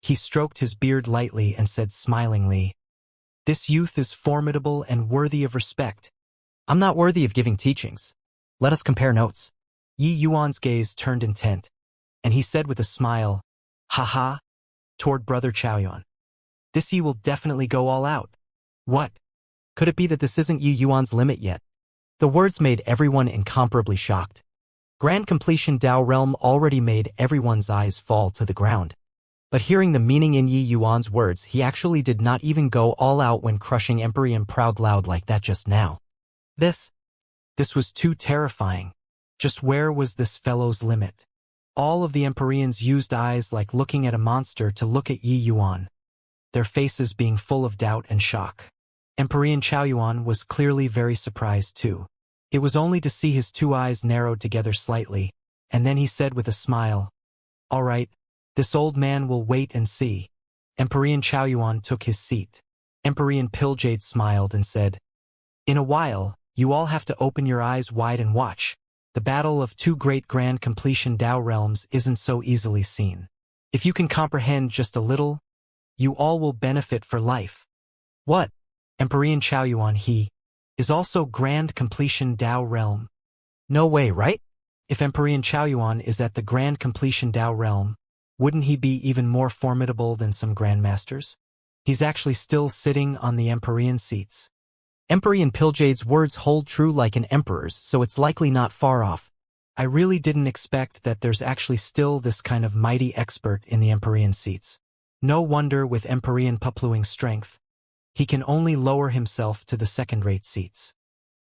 He stroked his beard lightly and said smilingly, This youth is formidable and worthy of respect. I'm not worthy of giving teachings. Let us compare notes. Yi Yuan's gaze turned intent, and he said with a smile, Ha, toward Brother Chaoyuan. This Yi will definitely go all out. What? Could it be that this isn't Yi Yuan's limit yet? The words made everyone incomparably shocked. Grand completion Dao realm already made everyone's eyes fall to the ground. But hearing the meaning in Yi Yuan's words, he actually did not even go all out when crushing Empyrean Proud Loud like that just now. This was too terrifying. Just where was this fellow's limit? All of the Empyreans used eyes like looking at a monster to look at Yi Yuan, their faces being full of doubt and shock. Empyrean Chaoyuan was clearly very surprised too. It was only to see his two eyes narrowed together slightly, and then he said with a smile, All right, this old man will wait and see. Empyrean Chaoyuan took his seat. Empyrean Pilljade smiled and said, In a while, you all have to open your eyes wide and watch. The battle of two great grand completion Dao realms isn't so easily seen. If you can comprehend just a little, you all will benefit for life. What? Empyrean Chaoyuan he is also grand completion Dao realm. No way, right? If Empyrean Chaoyuan is at the grand completion Dao realm, wouldn't he be even more formidable than some grandmasters? He's actually still sitting on the Empyrean seats. Empyrean Pilljade's words hold true like an emperor's, so it's likely not far off. I really didn't expect that there's actually still this kind of mighty expert in the Empyrean seats. No wonder with Empyrean Papluing's strength, he can only lower himself to the second-rate seats.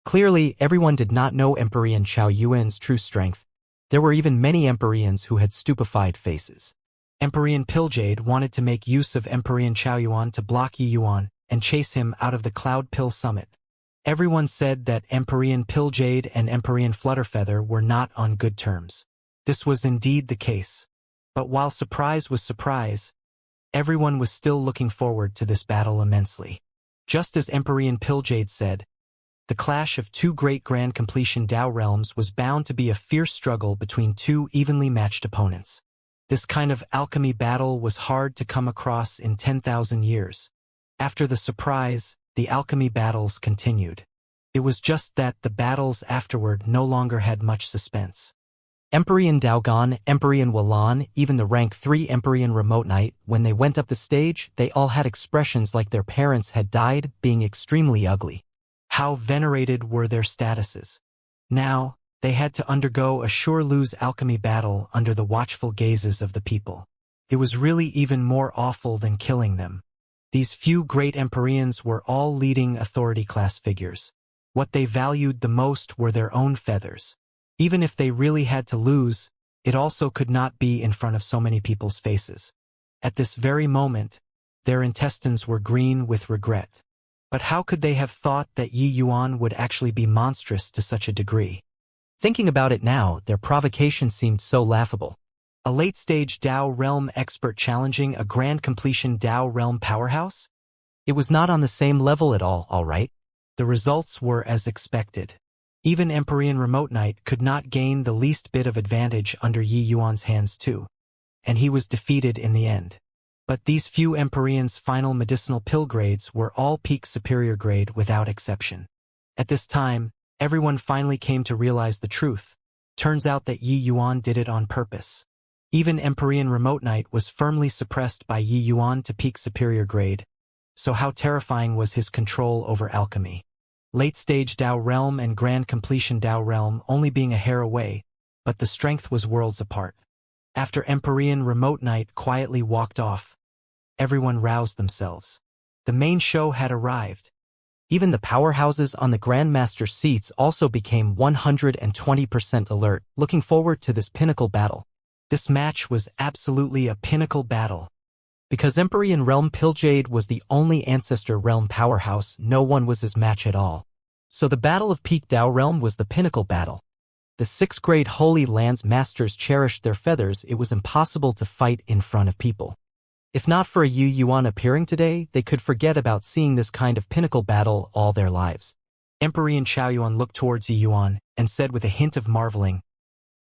Clearly, everyone did not know Emperor Chao Yuan's true strength. There were even many Emperors who had stupefied faces. Emperor Piljade wanted to make use of Emperor Chao Yuan to block Yi Yuan and chase him out of the Cloud Pill Summit. Everyone said that Emperor Piljade and Emperor Flutterfeather were not on good terms. This was indeed the case. But while surprise was surprise, everyone was still looking forward to this battle immensely. Just as Emperor Piljade said, the clash of two great grand completion Dao realms was bound to be a fierce struggle between two evenly matched opponents. This kind of alchemy battle was hard to come across in 10,000 years. After the surprise, the alchemy battles continued. It was just that the battles afterward no longer had much suspense. Emperor Daogan, Emperor Walan, even the rank 3 Emperor Remote Knight, when they went up the stage, they all had expressions like their parents had died, being extremely ugly. How venerated were their statuses. Now, they had to undergo a sure-lose alchemy battle under the watchful gazes of the people. It was really even more awful than killing them. These few great Empyreans were all leading authority-class figures. What they valued the most were their own feathers. Even if they really had to lose, it also could not be in front of so many people's faces. At this very moment, their intestines were green with regret. But how could they have thought that Yi Yuan would actually be monstrous to such a degree? Thinking about it now, their provocation seemed so laughable. A late-stage Dao realm expert challenging a grand completion Dao realm powerhouse? It was not on the same level at all right? The results were as expected. Even Emperor Remote Knight could not gain the least bit of advantage under Yi Yuan's hands too. And he was defeated in the end. But these few Emperor's final medicinal pill grades were all peak superior grade without exception. At this time, everyone finally came to realize the truth. Turns out that Yi Yuan did it on purpose. Even Emperor Remote Knight was firmly suppressed by Yi Yuan to peak superior grade. So how terrifying was his control over alchemy? Late-stage Dao realm and grand completion Dao realm only being a hair away, but the strength was worlds apart. After Emperor Remote Knight quietly walked off, everyone roused themselves. The main show had arrived. Even the powerhouses on the Grandmaster seats also became 120% alert, looking forward to this pinnacle battle. This match was absolutely a pinnacle battle. Because Emperor Realm Piljade was the only Ancestor Realm powerhouse, no one was his match at all. So the Battle of Peak Dao Realm was the pinnacle battle. The 6th grade Holy Lands Masters cherished their feathers. It was impossible to fight in front of people. If not for a Yi Yuan appearing today, they could forget about seeing this kind of pinnacle battle all their lives. Emperor Chao Yuan looked towards Yi Yuan and said with a hint of marveling,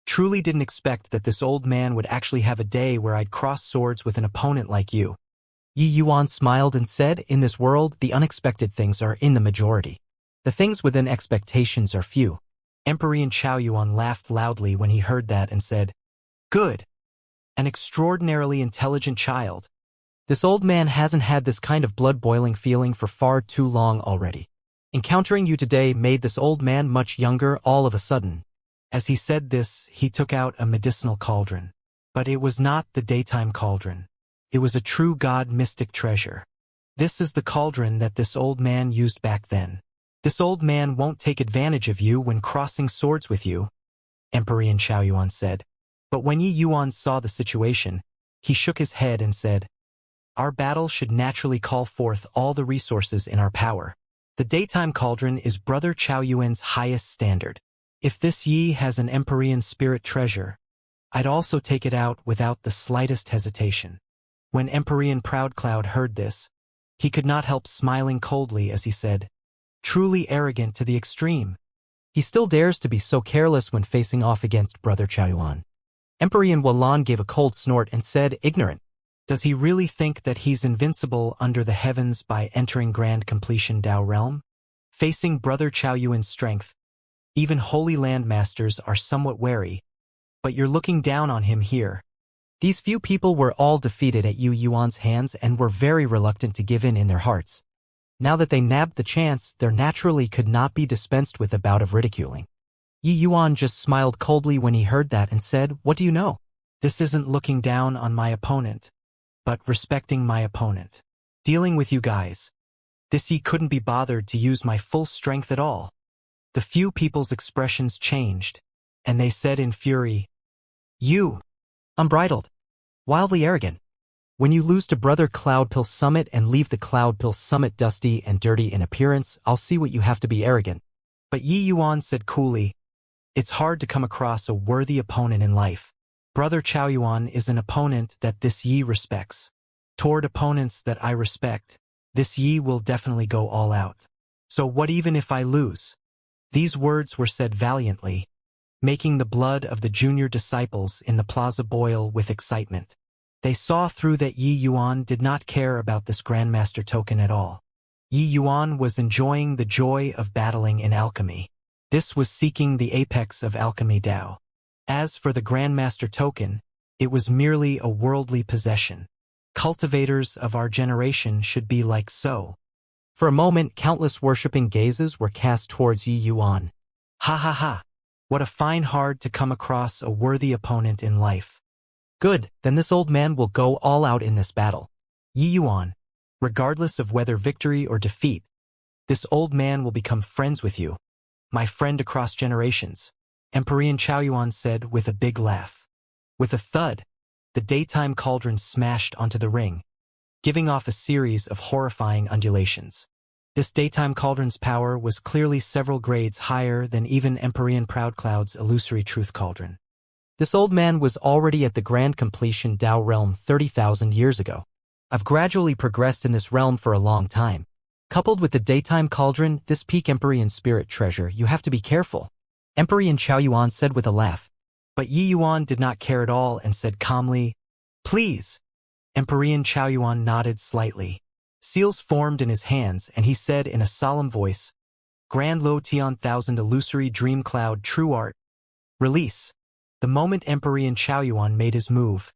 "Truly didn't expect that this old man would actually have a day where I'd cross swords with an opponent like you." Yi Yuan smiled and said, "In this world, the unexpected things are in the majority. The things within expectations are few." Emperor Chao Yuan laughed loudly when he heard that and said, "Good. An extraordinarily intelligent child. This old man hasn't had this kind of blood-boiling feeling for far too long already. Encountering you today made this old man much younger all of a sudden." As he said this, he took out a medicinal cauldron. But it was not the daytime cauldron. It was a true god mystic treasure. This is the cauldron that this old man used back then. This old man won't take advantage of you when crossing swords with you, Emperor Chao Yuan said. But when Yi Yuan saw the situation, he shook his head and said, "Our battle should naturally call forth all the resources in our power. The daytime cauldron is Brother Chao Yuan's highest standard. If this Yi has an Emperor spirit treasure, I'd also take it out without the slightest hesitation." When Emperor Proudcloud heard this, he could not help smiling coldly as he said, "Truly arrogant to the extreme. He still dares to be so careless when facing off against Brother Chao Yuan." Emperor Walan gave a cold snort and said, "Ignorant. Does he really think that he's invincible under the heavens by entering grand completion Dao realm? Facing Brother Chao Yuan's strength, even Holy Land Masters are somewhat wary, but you're looking down on him here." These few people were all defeated at Yi Yuan's hands and were very reluctant to give in their hearts. Now that they nabbed the chance, there naturally could not be dispensed with a bout of ridiculing. Yi Yuan just smiled coldly when he heard that and said, "What do you know? This isn't looking down on my opponent, but respecting my opponent. Dealing with you guys. This Yi couldn't be bothered to use my full strength at all. The few people's expressions changed, and they said in fury, "You, Unbridled. Wildly arrogant. When you lose to Brother Cloudpill Summit and leave the Cloudpill Summit dusty and dirty in appearance, I'll see what you have to be arrogant." But Yi Yuan said coolly, "It's hard to come across a worthy opponent in life. Brother Chao Yuan is an opponent that this Yi respects. Toward opponents that I respect, this Yi will definitely go all out. So what even if I lose?" These words were said valiantly, making the blood of the junior disciples in the plaza boil with excitement. They saw through that Yi Yuan did not care about this Grandmaster token at all. Yi Yuan was enjoying the joy of battling in alchemy. This was seeking the apex of alchemy Dao. As for the Grandmaster token, it was merely a worldly possession. Cultivators of our generation should be like so. For a moment, countless worshipping gazes were cast towards Yi Yuan. Ha ha ha. What a fine hard to come across a worthy opponent in life. Good, then this old man will go all out in this battle. Yi Yuan, regardless of whether victory or defeat, this old man will become friends with you. My friend across generations, Emperor Chao Yuan said with a big laugh. With a thud, the daytime cauldron smashed onto the ring, giving off a series of horrifying undulations. This daytime cauldron's power was clearly several grades higher than even Empyrean Proudcloud's illusory truth cauldron. This old man was already at the grand completion Dao realm 30,000 years ago. I've gradually progressed in this realm for a long time. Coupled with the daytime cauldron, this peak Empyrean spirit treasure, you have to be careful. Emperor Chao Yuan said with a laugh. But Yi Yuan did not care at all and said calmly, "Please." Emperor Chao Yuan nodded slightly. Seals formed in his hands, and he said in a solemn voice, "Grand Lo Tian Thousand Illusory Dream Cloud True Art. Release." The moment Emperor Chao Yuan made his move,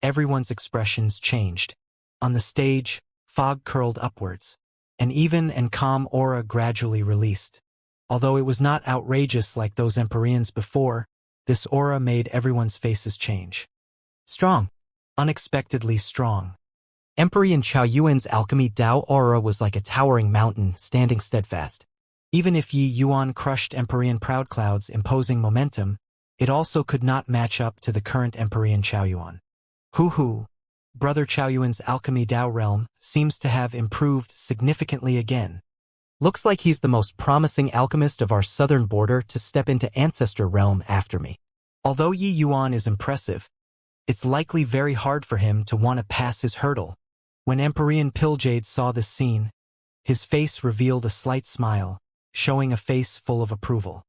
everyone's expressions changed. On the stage, fog curled upwards. An even and calm aura gradually released. Although it was not outrageous like those Emperors before, this aura made everyone's faces change. Strong. Unexpectedly strong. Emperor Chao Yuan's alchemy Dao aura was like a towering mountain, standing steadfast. Even if Yi Yuan crushed Emperor Proudcloud's imposing momentum, it also could not match up to the current Emperor Chao Yuan. Hoo. Brother Chao Yuan's alchemy Dao realm seems to have improved significantly again. Looks like he's the most promising alchemist of our southern border to step into Ancestor realm after me. Although Yi Yuan is impressive, it's likely very hard for him to want to pass his hurdle. When Emperor Pilljade saw this scene, his face revealed a slight smile, showing a face full of approval.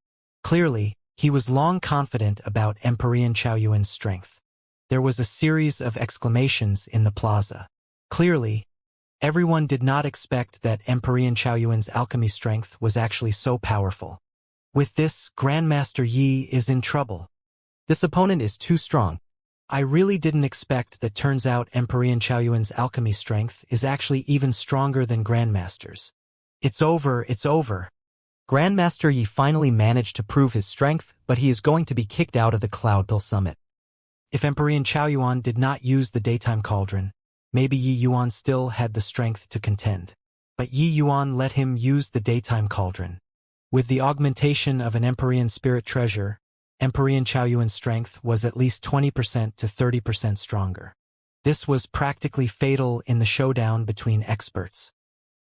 Clearly, he was long confident about Emperor Chao Yuan's strength. There was a series of exclamations in the plaza. Clearly, everyone did not expect that Emperor Chao Yuan's alchemy strength was actually so powerful. With this, Grandmaster Yi is in trouble. This opponent is too strong. I really didn't expect that. Turns out Emperor Chao Yuan's alchemy strength is actually even stronger than Grandmaster's. It's over. Grandmaster Yi finally managed to prove his strength, but he is going to be kicked out of the Cloudpill Summit. If Emperor Chao Yuan did not use the daytime cauldron, maybe Yi Yuan still had the strength to contend. But Yi Yuan let him use the daytime cauldron. With the augmentation of an Empyrean spirit treasure, Emperor Chao Yuan's strength was at least 20% to 30% stronger. This was practically fatal in the showdown between experts.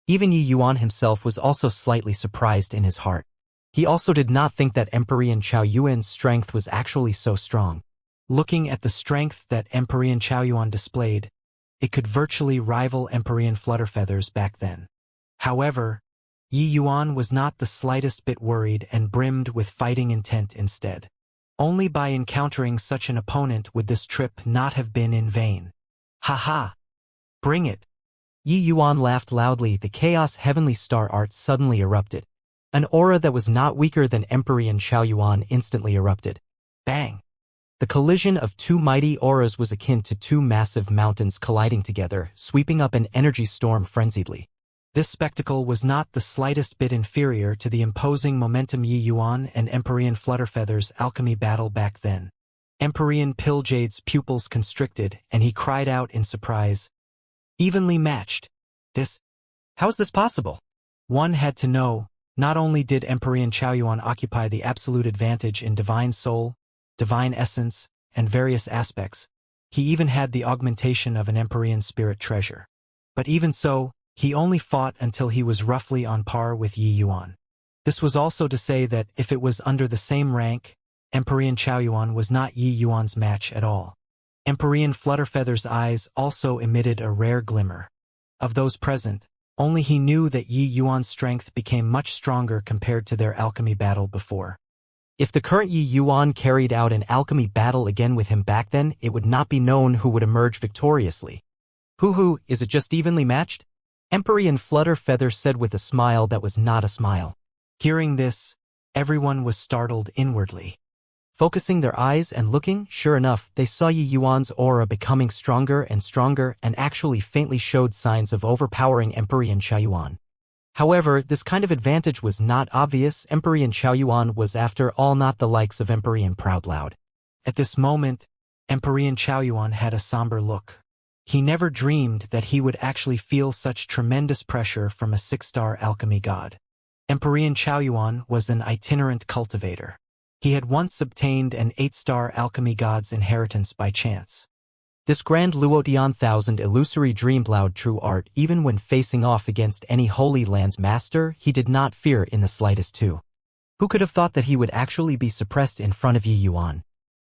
Even Yi Yuan himself was also slightly surprised in his heart. He also did not think that Emperor Chao Yuan's strength was actually so strong. Looking at the strength that Emperor Chao Yuan displayed, it could virtually rival Emperor Flutterfeathers back then. However, Yi Yuan was not the slightest bit worried and brimmed with fighting intent instead. Only by encountering such an opponent would this trip not have been in vain. Ha! Bring it! Yi Yuan laughed loudly. The chaos heavenly star art suddenly erupted. An aura that was not weaker than Emperor Chao Yuan instantly erupted. Bang! The collision of two mighty auras was akin to two massive mountains colliding together, sweeping up an energy storm frenziedly. This spectacle was not the slightest bit inferior to the imposing momentum Yi Yuan and Emperor Flutterfeather's alchemy battle back then. Emperor Pilljade's pupils constricted, and he cried out in surprise. Evenly matched. How is this possible? One had to know, Not only did Emperor Chaoyuan occupy the absolute advantage in divine soul, divine essence, and various aspects, he even had the augmentation of an Emperorian spirit treasure. But even so, he only fought until he was roughly on par with Yi Yuan. This was also to say that if it was under the same rank, Emperor Chaoyuan was not Yi Yuan's match at all. Emperor Flutterfeather's eyes also emitted a rare glimmer. Of those present, only he knew that Yi Yuan's strength became much stronger compared to their alchemy battle before. If the current Yi Yuan carried out an alchemy battle again with him back then, it would not be known who would emerge victoriously. Hoo-hoo, is it just evenly matched? Emperor Flutterfeather said with a smile that was not a smile. Hearing this, everyone was startled inwardly. Focusing their eyes and looking, sure enough, they saw Yi Yuan's aura becoming stronger and actually faintly showed signs of overpowering Emperor Chaoyuan. However, this kind of advantage was not obvious. Emperor Chaoyuan was after all not the likes of Emperor Proudloud. At this moment, Emperor Chaoyuan had a somber look. He never dreamed that he would actually feel such tremendous pressure from a 6-star alchemy god. Emperor Chaoyuan was an itinerant cultivator. He had once obtained an 8-star alchemy god's inheritance by chance. This grand Luotian thousand illusory dreamed loud true art. Even when facing off against any Holy Land's master, he did not fear in the slightest too. Who could have thought that he would actually be suppressed in front of Yi Yuan?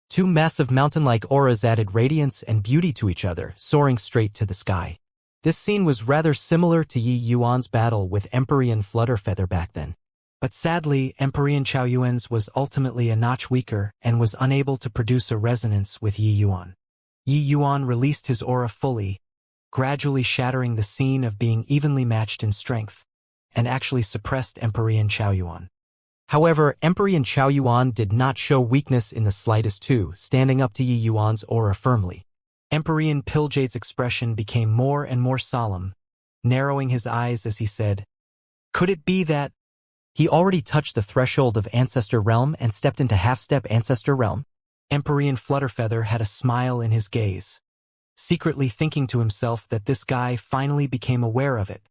Two massive mountain-like auras added radiance and beauty to each other, soaring straight to the sky. This scene was rather similar to Yi Yuan's battle with Emperor Flutterfeather back then. But sadly, Emperor Chaoyuan's was ultimately a notch weaker and was unable to produce a resonance with Yi Yuan. Yi Yuan released his aura fully, gradually shattering the scene of being evenly matched in strength, and actually suppressed Emperor Chaoyuan. However, Emperor Chaoyuan did not show weakness in the slightest too, standing up to Yi Yuan's aura firmly. Emperor Piljade's expression became more and more solemn, narrowing his eyes as he said, "Could it be that he already touched the threshold of Ancestor Realm and stepped into half-step Ancestor Realm?" Emperor Flutterfeather had a smile in his gaze, secretly thinking to himself that this guy finally became aware of it.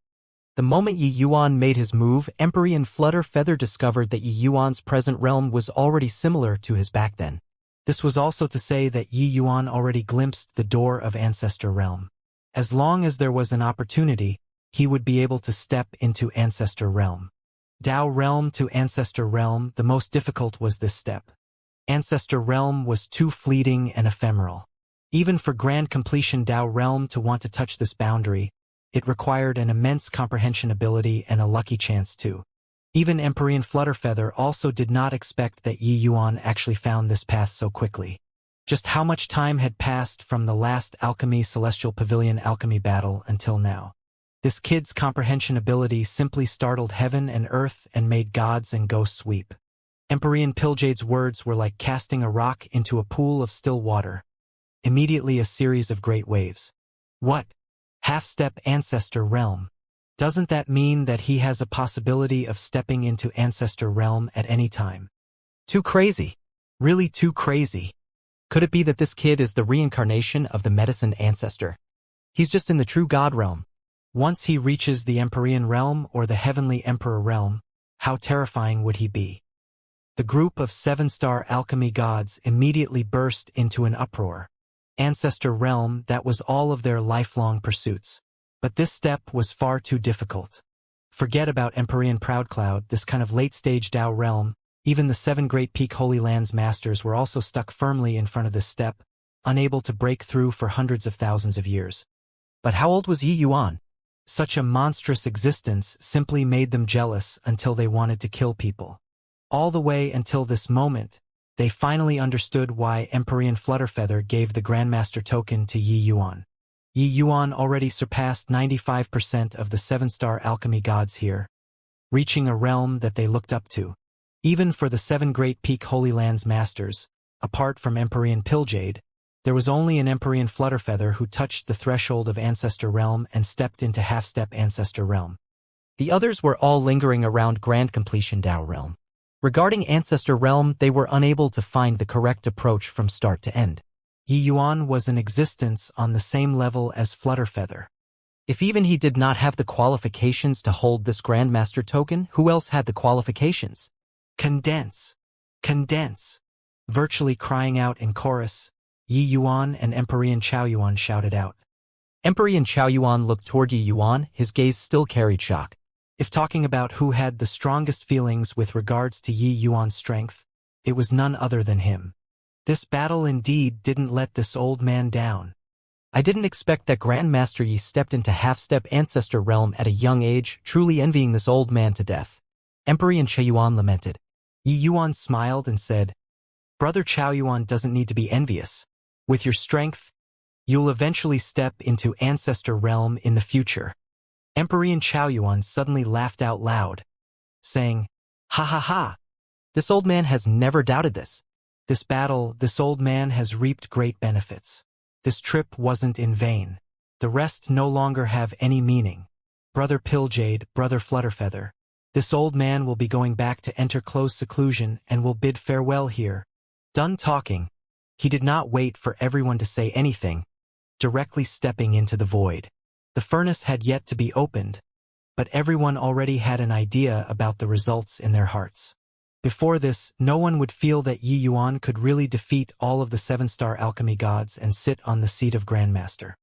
The moment Yi Yuan made his move, Emperor Flutterfeather discovered that Yi Yuan's present realm was already similar to his back then. This was also to say that Yi Yuan already glimpsed the door of Ancestor Realm. As long as there was an opportunity, he would be able to step into Ancestor Realm. Dao Realm to Ancestor Realm, the most difficult was this step. Ancestor Realm was too fleeting and ephemeral. Even for grand completion Dao Realm to want to touch this boundary, it required an immense comprehension ability and a lucky chance too. Even Emperor Flutterfeather also did not expect that Yi Yuan actually found this path so quickly. Just how much time had passed from the last Alchemy Celestial Pavilion alchemy battle until now? This kid's comprehension ability simply startled heaven and earth and made gods and ghosts weep. Emperor Piljade's words were like casting a rock into a pool of still water. Immediately a series of great waves. What? Half-step Ancestor Realm. Doesn't that mean that he has a possibility of stepping into Ancestor Realm at any time? Too crazy. Really too crazy. Could it be that this kid is the reincarnation of the medicine ancestor? He's just in the true God realm. Once he reaches the Empyrean realm or the Heavenly Emperor realm, how terrifying would he be? The group of 7-star alchemy gods immediately burst into an uproar. Ancestor realm, that was all of their lifelong pursuits. But this step was far too difficult. Forget about Empyrean Proudcloud, this kind of late-stage Dao realm. Even the 7 Great Peak Holy Lands masters were also stuck firmly in front of this step, unable to break through for hundreds of thousands of years. But how old was Yi Yuan? Such a monstrous existence simply made them jealous until they wanted to kill people. All the way until this moment, they finally understood why Emperor Flutterfeather gave the Grandmaster token to Yi Yuan. Yi Yuan already surpassed 95% of the 7-star alchemy gods here, reaching a realm that they looked up to. Even for the 7 Great Peak Holy Lands masters, apart from Emperor Piljade, there was only an Emperor Flutterfeather who touched the threshold of Ancestor Realm and stepped into half-step Ancestor Realm. The others were all lingering around Grand Completion Dao Realm. Regarding Ancestor Realm, they were unable to find the correct approach from start to end. Yi Yuan was in existence on the same level as Flutterfeather. If even he did not have the qualifications to hold this Grandmaster token, who else had the qualifications? Condense! Condense! Virtually crying out in chorus, Yi Yuan and Emperor Chao Yuan shouted out. Emperor Chao Yuan looked toward Yi Yuan, his gaze still carried shock. If talking about who had the strongest feelings with regards to Yi Yuan's strength, it was none other than him. This battle indeed didn't let this old man down. I didn't expect that Grandmaster Yi stepped into half-step ancestor realm at a young age, truly envying this old man to death. Emperor Chao Yuan lamented. Yi Yuan smiled and said, Brother Chao Yuan doesn't need to be envious. With your strength, you'll eventually step into ancestor realm in the future. Emperor Chao Yuan suddenly laughed out loud, saying, Ha ha ha! This old man has never doubted this. This battle, this old man has reaped great benefits. This trip wasn't in vain. The rest no longer have any meaning. Brother Pilljade, Brother Flutterfeather, this old man will be going back to enter close seclusion and will bid farewell here. Done talking, he did not wait for everyone to say anything, directly stepping into the void. The furnace had yet to be opened, but everyone already had an idea about the results in their hearts. Before this, no one would feel that Yi Yuan could really defeat all of the 7-star alchemy gods and sit on the seat of Grandmaster.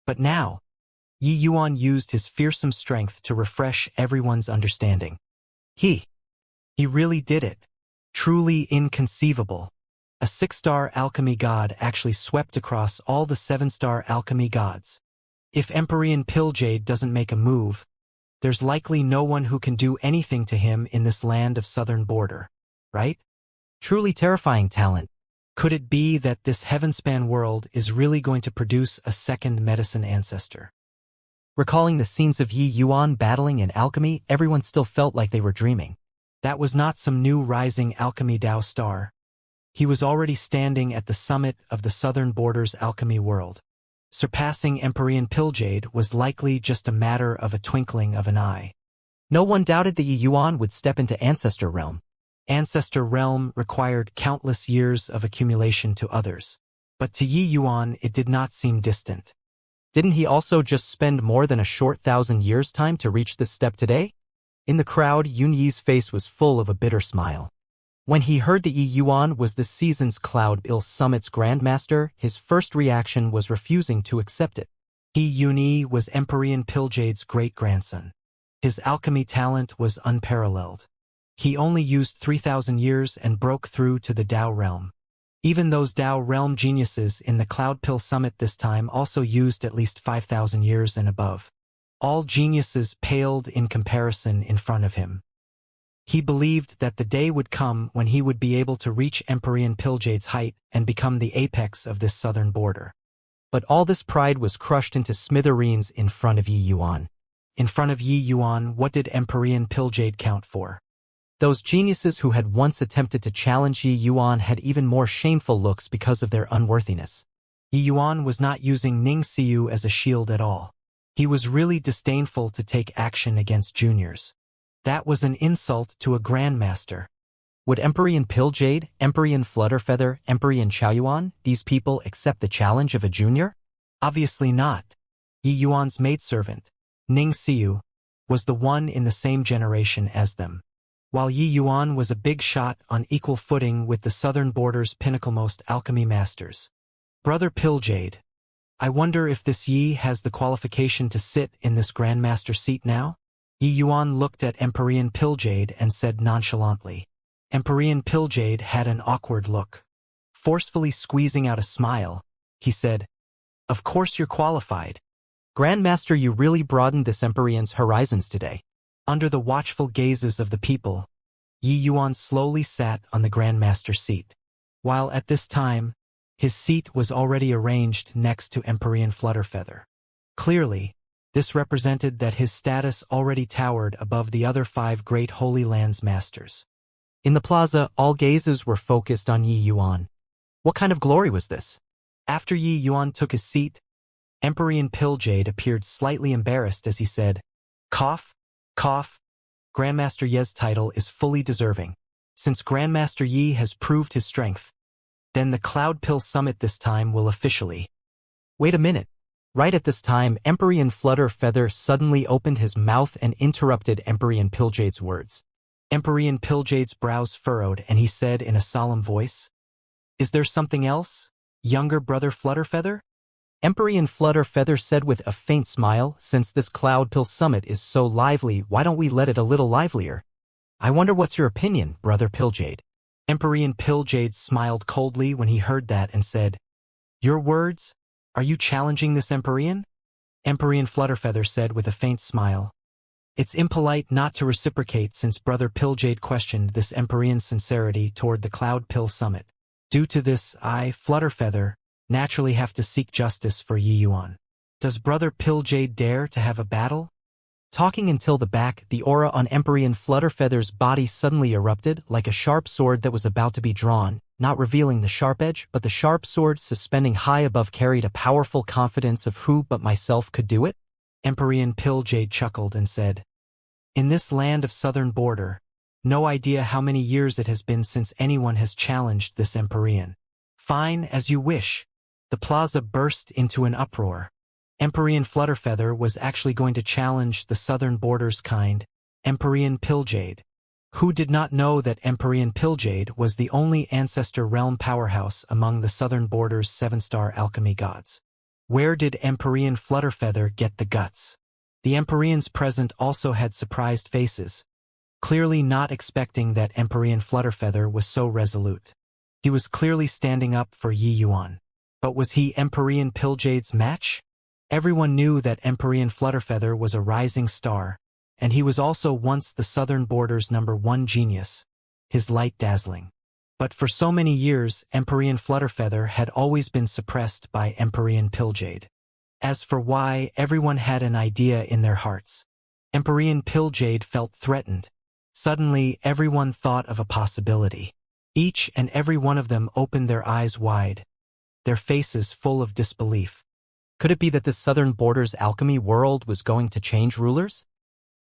But now, Yi Yuan used his fearsome strength to refresh everyone's understanding. He really did it. Truly inconceivable. A 6-star alchemy god actually swept across all the 7-star alchemy gods. If Emperor Pilljade doesn't make a move, there's likely no one who can do anything to him in this land of southern border, right? Truly terrifying talent. Could it be that this heavenspan world is really going to produce a second medicine ancestor? Recalling the scenes of Yi Yuan battling in alchemy, everyone still felt like they were dreaming. That was not some new rising alchemy Tao star. He was already standing at the summit of the southern border's alchemy world. Surpassing Emperor Pilljade was likely just a matter of a twinkling of an eye. No one doubted that Yi Yuan would step into Ancestor Realm. Ancestor Realm required countless years of accumulation to others. But to Yi Yuan it did not seem distant. Didn't he also just spend more than a short 1,000 years' time to reach this step today? In the crowd, Yun Yi's face was full of a bitter smile. When he heard that Yi Yuan was this season's Cloud Ill Summit's Grandmaster, his first reaction was refusing to accept it. Yun Yi was Emperor Pilljade's great-grandson. His alchemy talent was unparalleled. He only used 3,000 years and broke through to the Tao realm. Even those Tao realm geniuses in the Cloud Pill Summit this time also used at least 5,000 years and above. All geniuses paled in comparison in front of him. He believed that the day would come when he would be able to reach Emperor Pilljade's height and become the apex of this southern border. But all this pride was crushed into smithereens in front of Yi Yuan. In front of Yi Yuan, what did Emperor Pilljade count for? Those geniuses who had once attempted to challenge Yi Yuan had even more shameful looks because of their unworthiness. Yi Yuan was not using Ning Xiu as a shield at all. He was really disdainful to take action against juniors. That was an insult to a grandmaster. Would Emperor Pilljade, Emperor Flutterfeather, Emperor Chao Yuan, these people accept the challenge of a junior? Obviously not. Yi Yuan's maidservant, Ning Xiu, was the one in the same generation as them. While Yi Yuan was a big shot on equal footing with the southern border's pinnaclemost alchemy masters. Brother Pilljade, I wonder if this Yi has the qualification to sit in this grandmaster seat now? Yi Yuan looked at Emperor Pilljade and said nonchalantly. Emperor Pilljade had an awkward look. Forcefully squeezing out a smile, he said, Of course you're qualified. Grandmaster, you really broadened this Emperor's horizons today. Under the watchful gazes of the people, Yi Yuan slowly sat on the grandmaster seat. While at this time, his seat was already arranged next to Emperor Flutterfeather. Clearly, this represented that his status already towered above the other 5 great Holy Lands masters. In the plaza, all gazes were focused on Yi Yuan. What kind of glory was this? After Yi Yuan took his seat, Emperor Pilljade appeared slightly embarrassed as he said, Cough, cough. Grandmaster Ye's title is fully deserving. Since Grandmaster Yi has proved his strength, then the Cloud Pill Summit this time will officially. Wait a minute. Right at this time, Empyrean Flutterfeather suddenly opened his mouth and interrupted Empyrean Piljade's words. Empyrean Piljade's brows furrowed and he said in a solemn voice, "Is there something else, younger brother Flutterfeather?" Empyrean Flutterfeather said with a faint smile, "Since this Cloud Pill Summit is so lively, why don't we let it a little livelier? I wonder what's your opinion, brother Piljade?" Empyrean Piljade smiled coldly when he heard that and said, "Your words? Are you challenging this Empyrean?" Empyrean Flutterfeather said with a faint smile, "It's impolite not to reciprocate since Brother Piljade questioned this Empyrean's sincerity toward the Cloud Pill Summit. Due to this, I, Flutterfeather, naturally have to seek justice for Yi Yuan. Does Brother Piljade dare to have a battle?" Talking until the back, the aura on Empyrean Flutterfeather's body suddenly erupted like a sharp sword that was about to be drawn, not revealing the sharp edge, but the sharp sword suspending high above carried a powerful confidence of who but myself could do it. Empyrean Piljade chuckled and said, "In this land of southern border, no idea how many years it has been since anyone has challenged this Empyrean. Fine, as you wish." The plaza burst into an uproar. Empyrean Flutterfeather was actually going to challenge the southern border's kind, Empyrean Piljade. Who did not know that Empyrean Piljade was the only ancestor realm powerhouse among the southern border's 7-star alchemy gods? Where did Empyrean Flutterfeather get the guts? The Empyreans present also had surprised faces, clearly not expecting that Empyrean Flutterfeather was so resolute. He was clearly standing up for Yi Yuan. But was he Empyrean Piljade's match? Everyone knew that Empyrean Flutterfeather was a rising star, and he was also once the southern border's #1 genius, his light dazzling. But for so many years, Empyrean Flutterfeather had always been suppressed by Empyrean Piljade. As for why, everyone had an idea in their hearts. Empyrean Piljade felt threatened. Suddenly, everyone thought of a possibility. Each and every one of them opened their eyes wide, their faces full of disbelief. Could it be that the southern border's alchemy world was going to change rulers?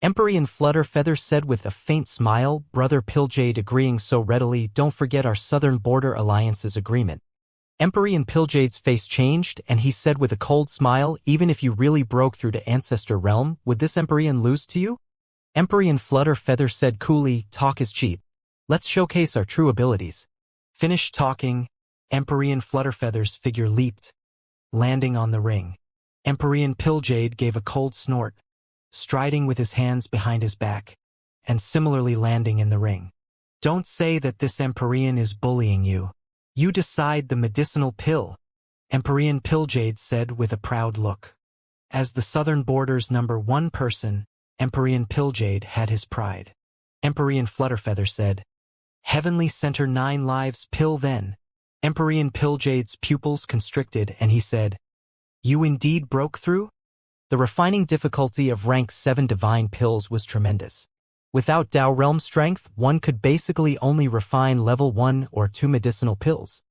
Empyrean Flutterfeather said with a faint smile, brother Piljade agreeing so readily, "Don't forget our southern border alliance's agreement." Empyrean Piljade's face changed, and he said with a cold smile, "Even if you really broke through to Ancestor Realm, would this Empyrean lose to you?" Empyrean Flutterfeather said coolly, "Talk is cheap. Let's showcase our true abilities." Finished talking, Empyrean Flutterfeather's figure leaped, landing on the ring. Empyrean Piljade gave a cold snort, striding with his hands behind his back, and similarly landing in the ring. "Don't say that this Empyrean is bullying you. You decide the medicinal pill," Empyrean Piljade said with a proud look. As the southern border's #1 person, Empyrean Piljade had his pride. Empyrean Flutterfeather said, "Heavenly Center 9 Lives pill then." Empyrean Piljade's pupils constricted and he said, "You indeed broke through?" The refining difficulty of rank 7 divine pills was tremendous. Without Tao realm strength, one could basically only refine level 1 or 2 medicinal pills.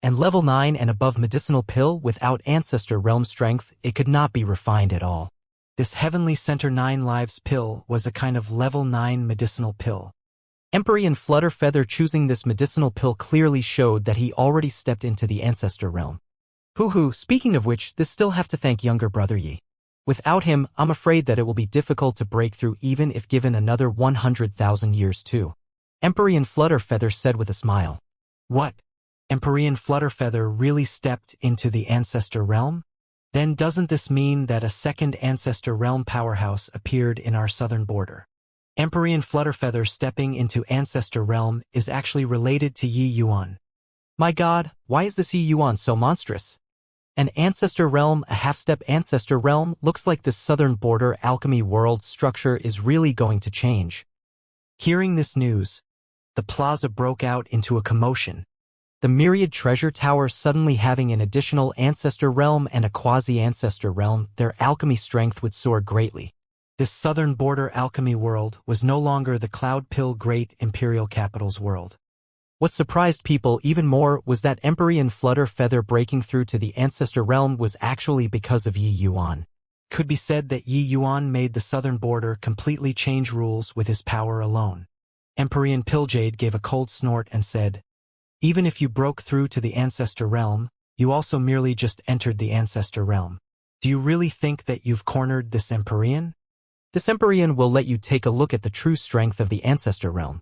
And level 9 and above medicinal pill without ancestor realm strength, it could not be refined at all. This Heavenly Center 9 Lives pill was a kind of level 9 medicinal pill. Empyrean Flutterfeather choosing this medicinal pill clearly showed that he already stepped into the ancestor realm. Speaking of which, this still have to thank younger brother Yi. Without him, I'm afraid that it will be difficult to break through even if given another 100,000 years too. Empyrean Flutterfeather said with a smile. What? Empyrean Flutterfeather really stepped into the ancestor realm? Then doesn't this mean that a second ancestor realm powerhouse appeared in our southern border? Empyrean Flutterfeather stepping into ancestor realm is actually related to Yi Yuan. My god, why is this Yi Yuan so monstrous? An ancestor realm, a half-step ancestor realm, looks like this southern border alchemy world structure is really going to change. Hearing this news, the plaza broke out into a commotion. The myriad treasure tower suddenly having an additional ancestor realm and a quasi-ancestor realm, their alchemy strength would soar greatly. This southern border alchemy world was no longer the Cloud Pill Great Imperial Capital's world. What surprised people even more was that Empyrean Flutterfeather breaking through to the ancestor realm was actually because of Yi Yuan. Could be said that Yi Yuan made the southern border completely change rules with his power alone. Empyrean Piljade gave a cold snort and said, "Even if you broke through to the ancestor realm, you also merely just entered the ancestor realm. Do you really think that you've cornered this Empyrean? This Empyrean will let you take a look at the true strength of the Ancestor realm.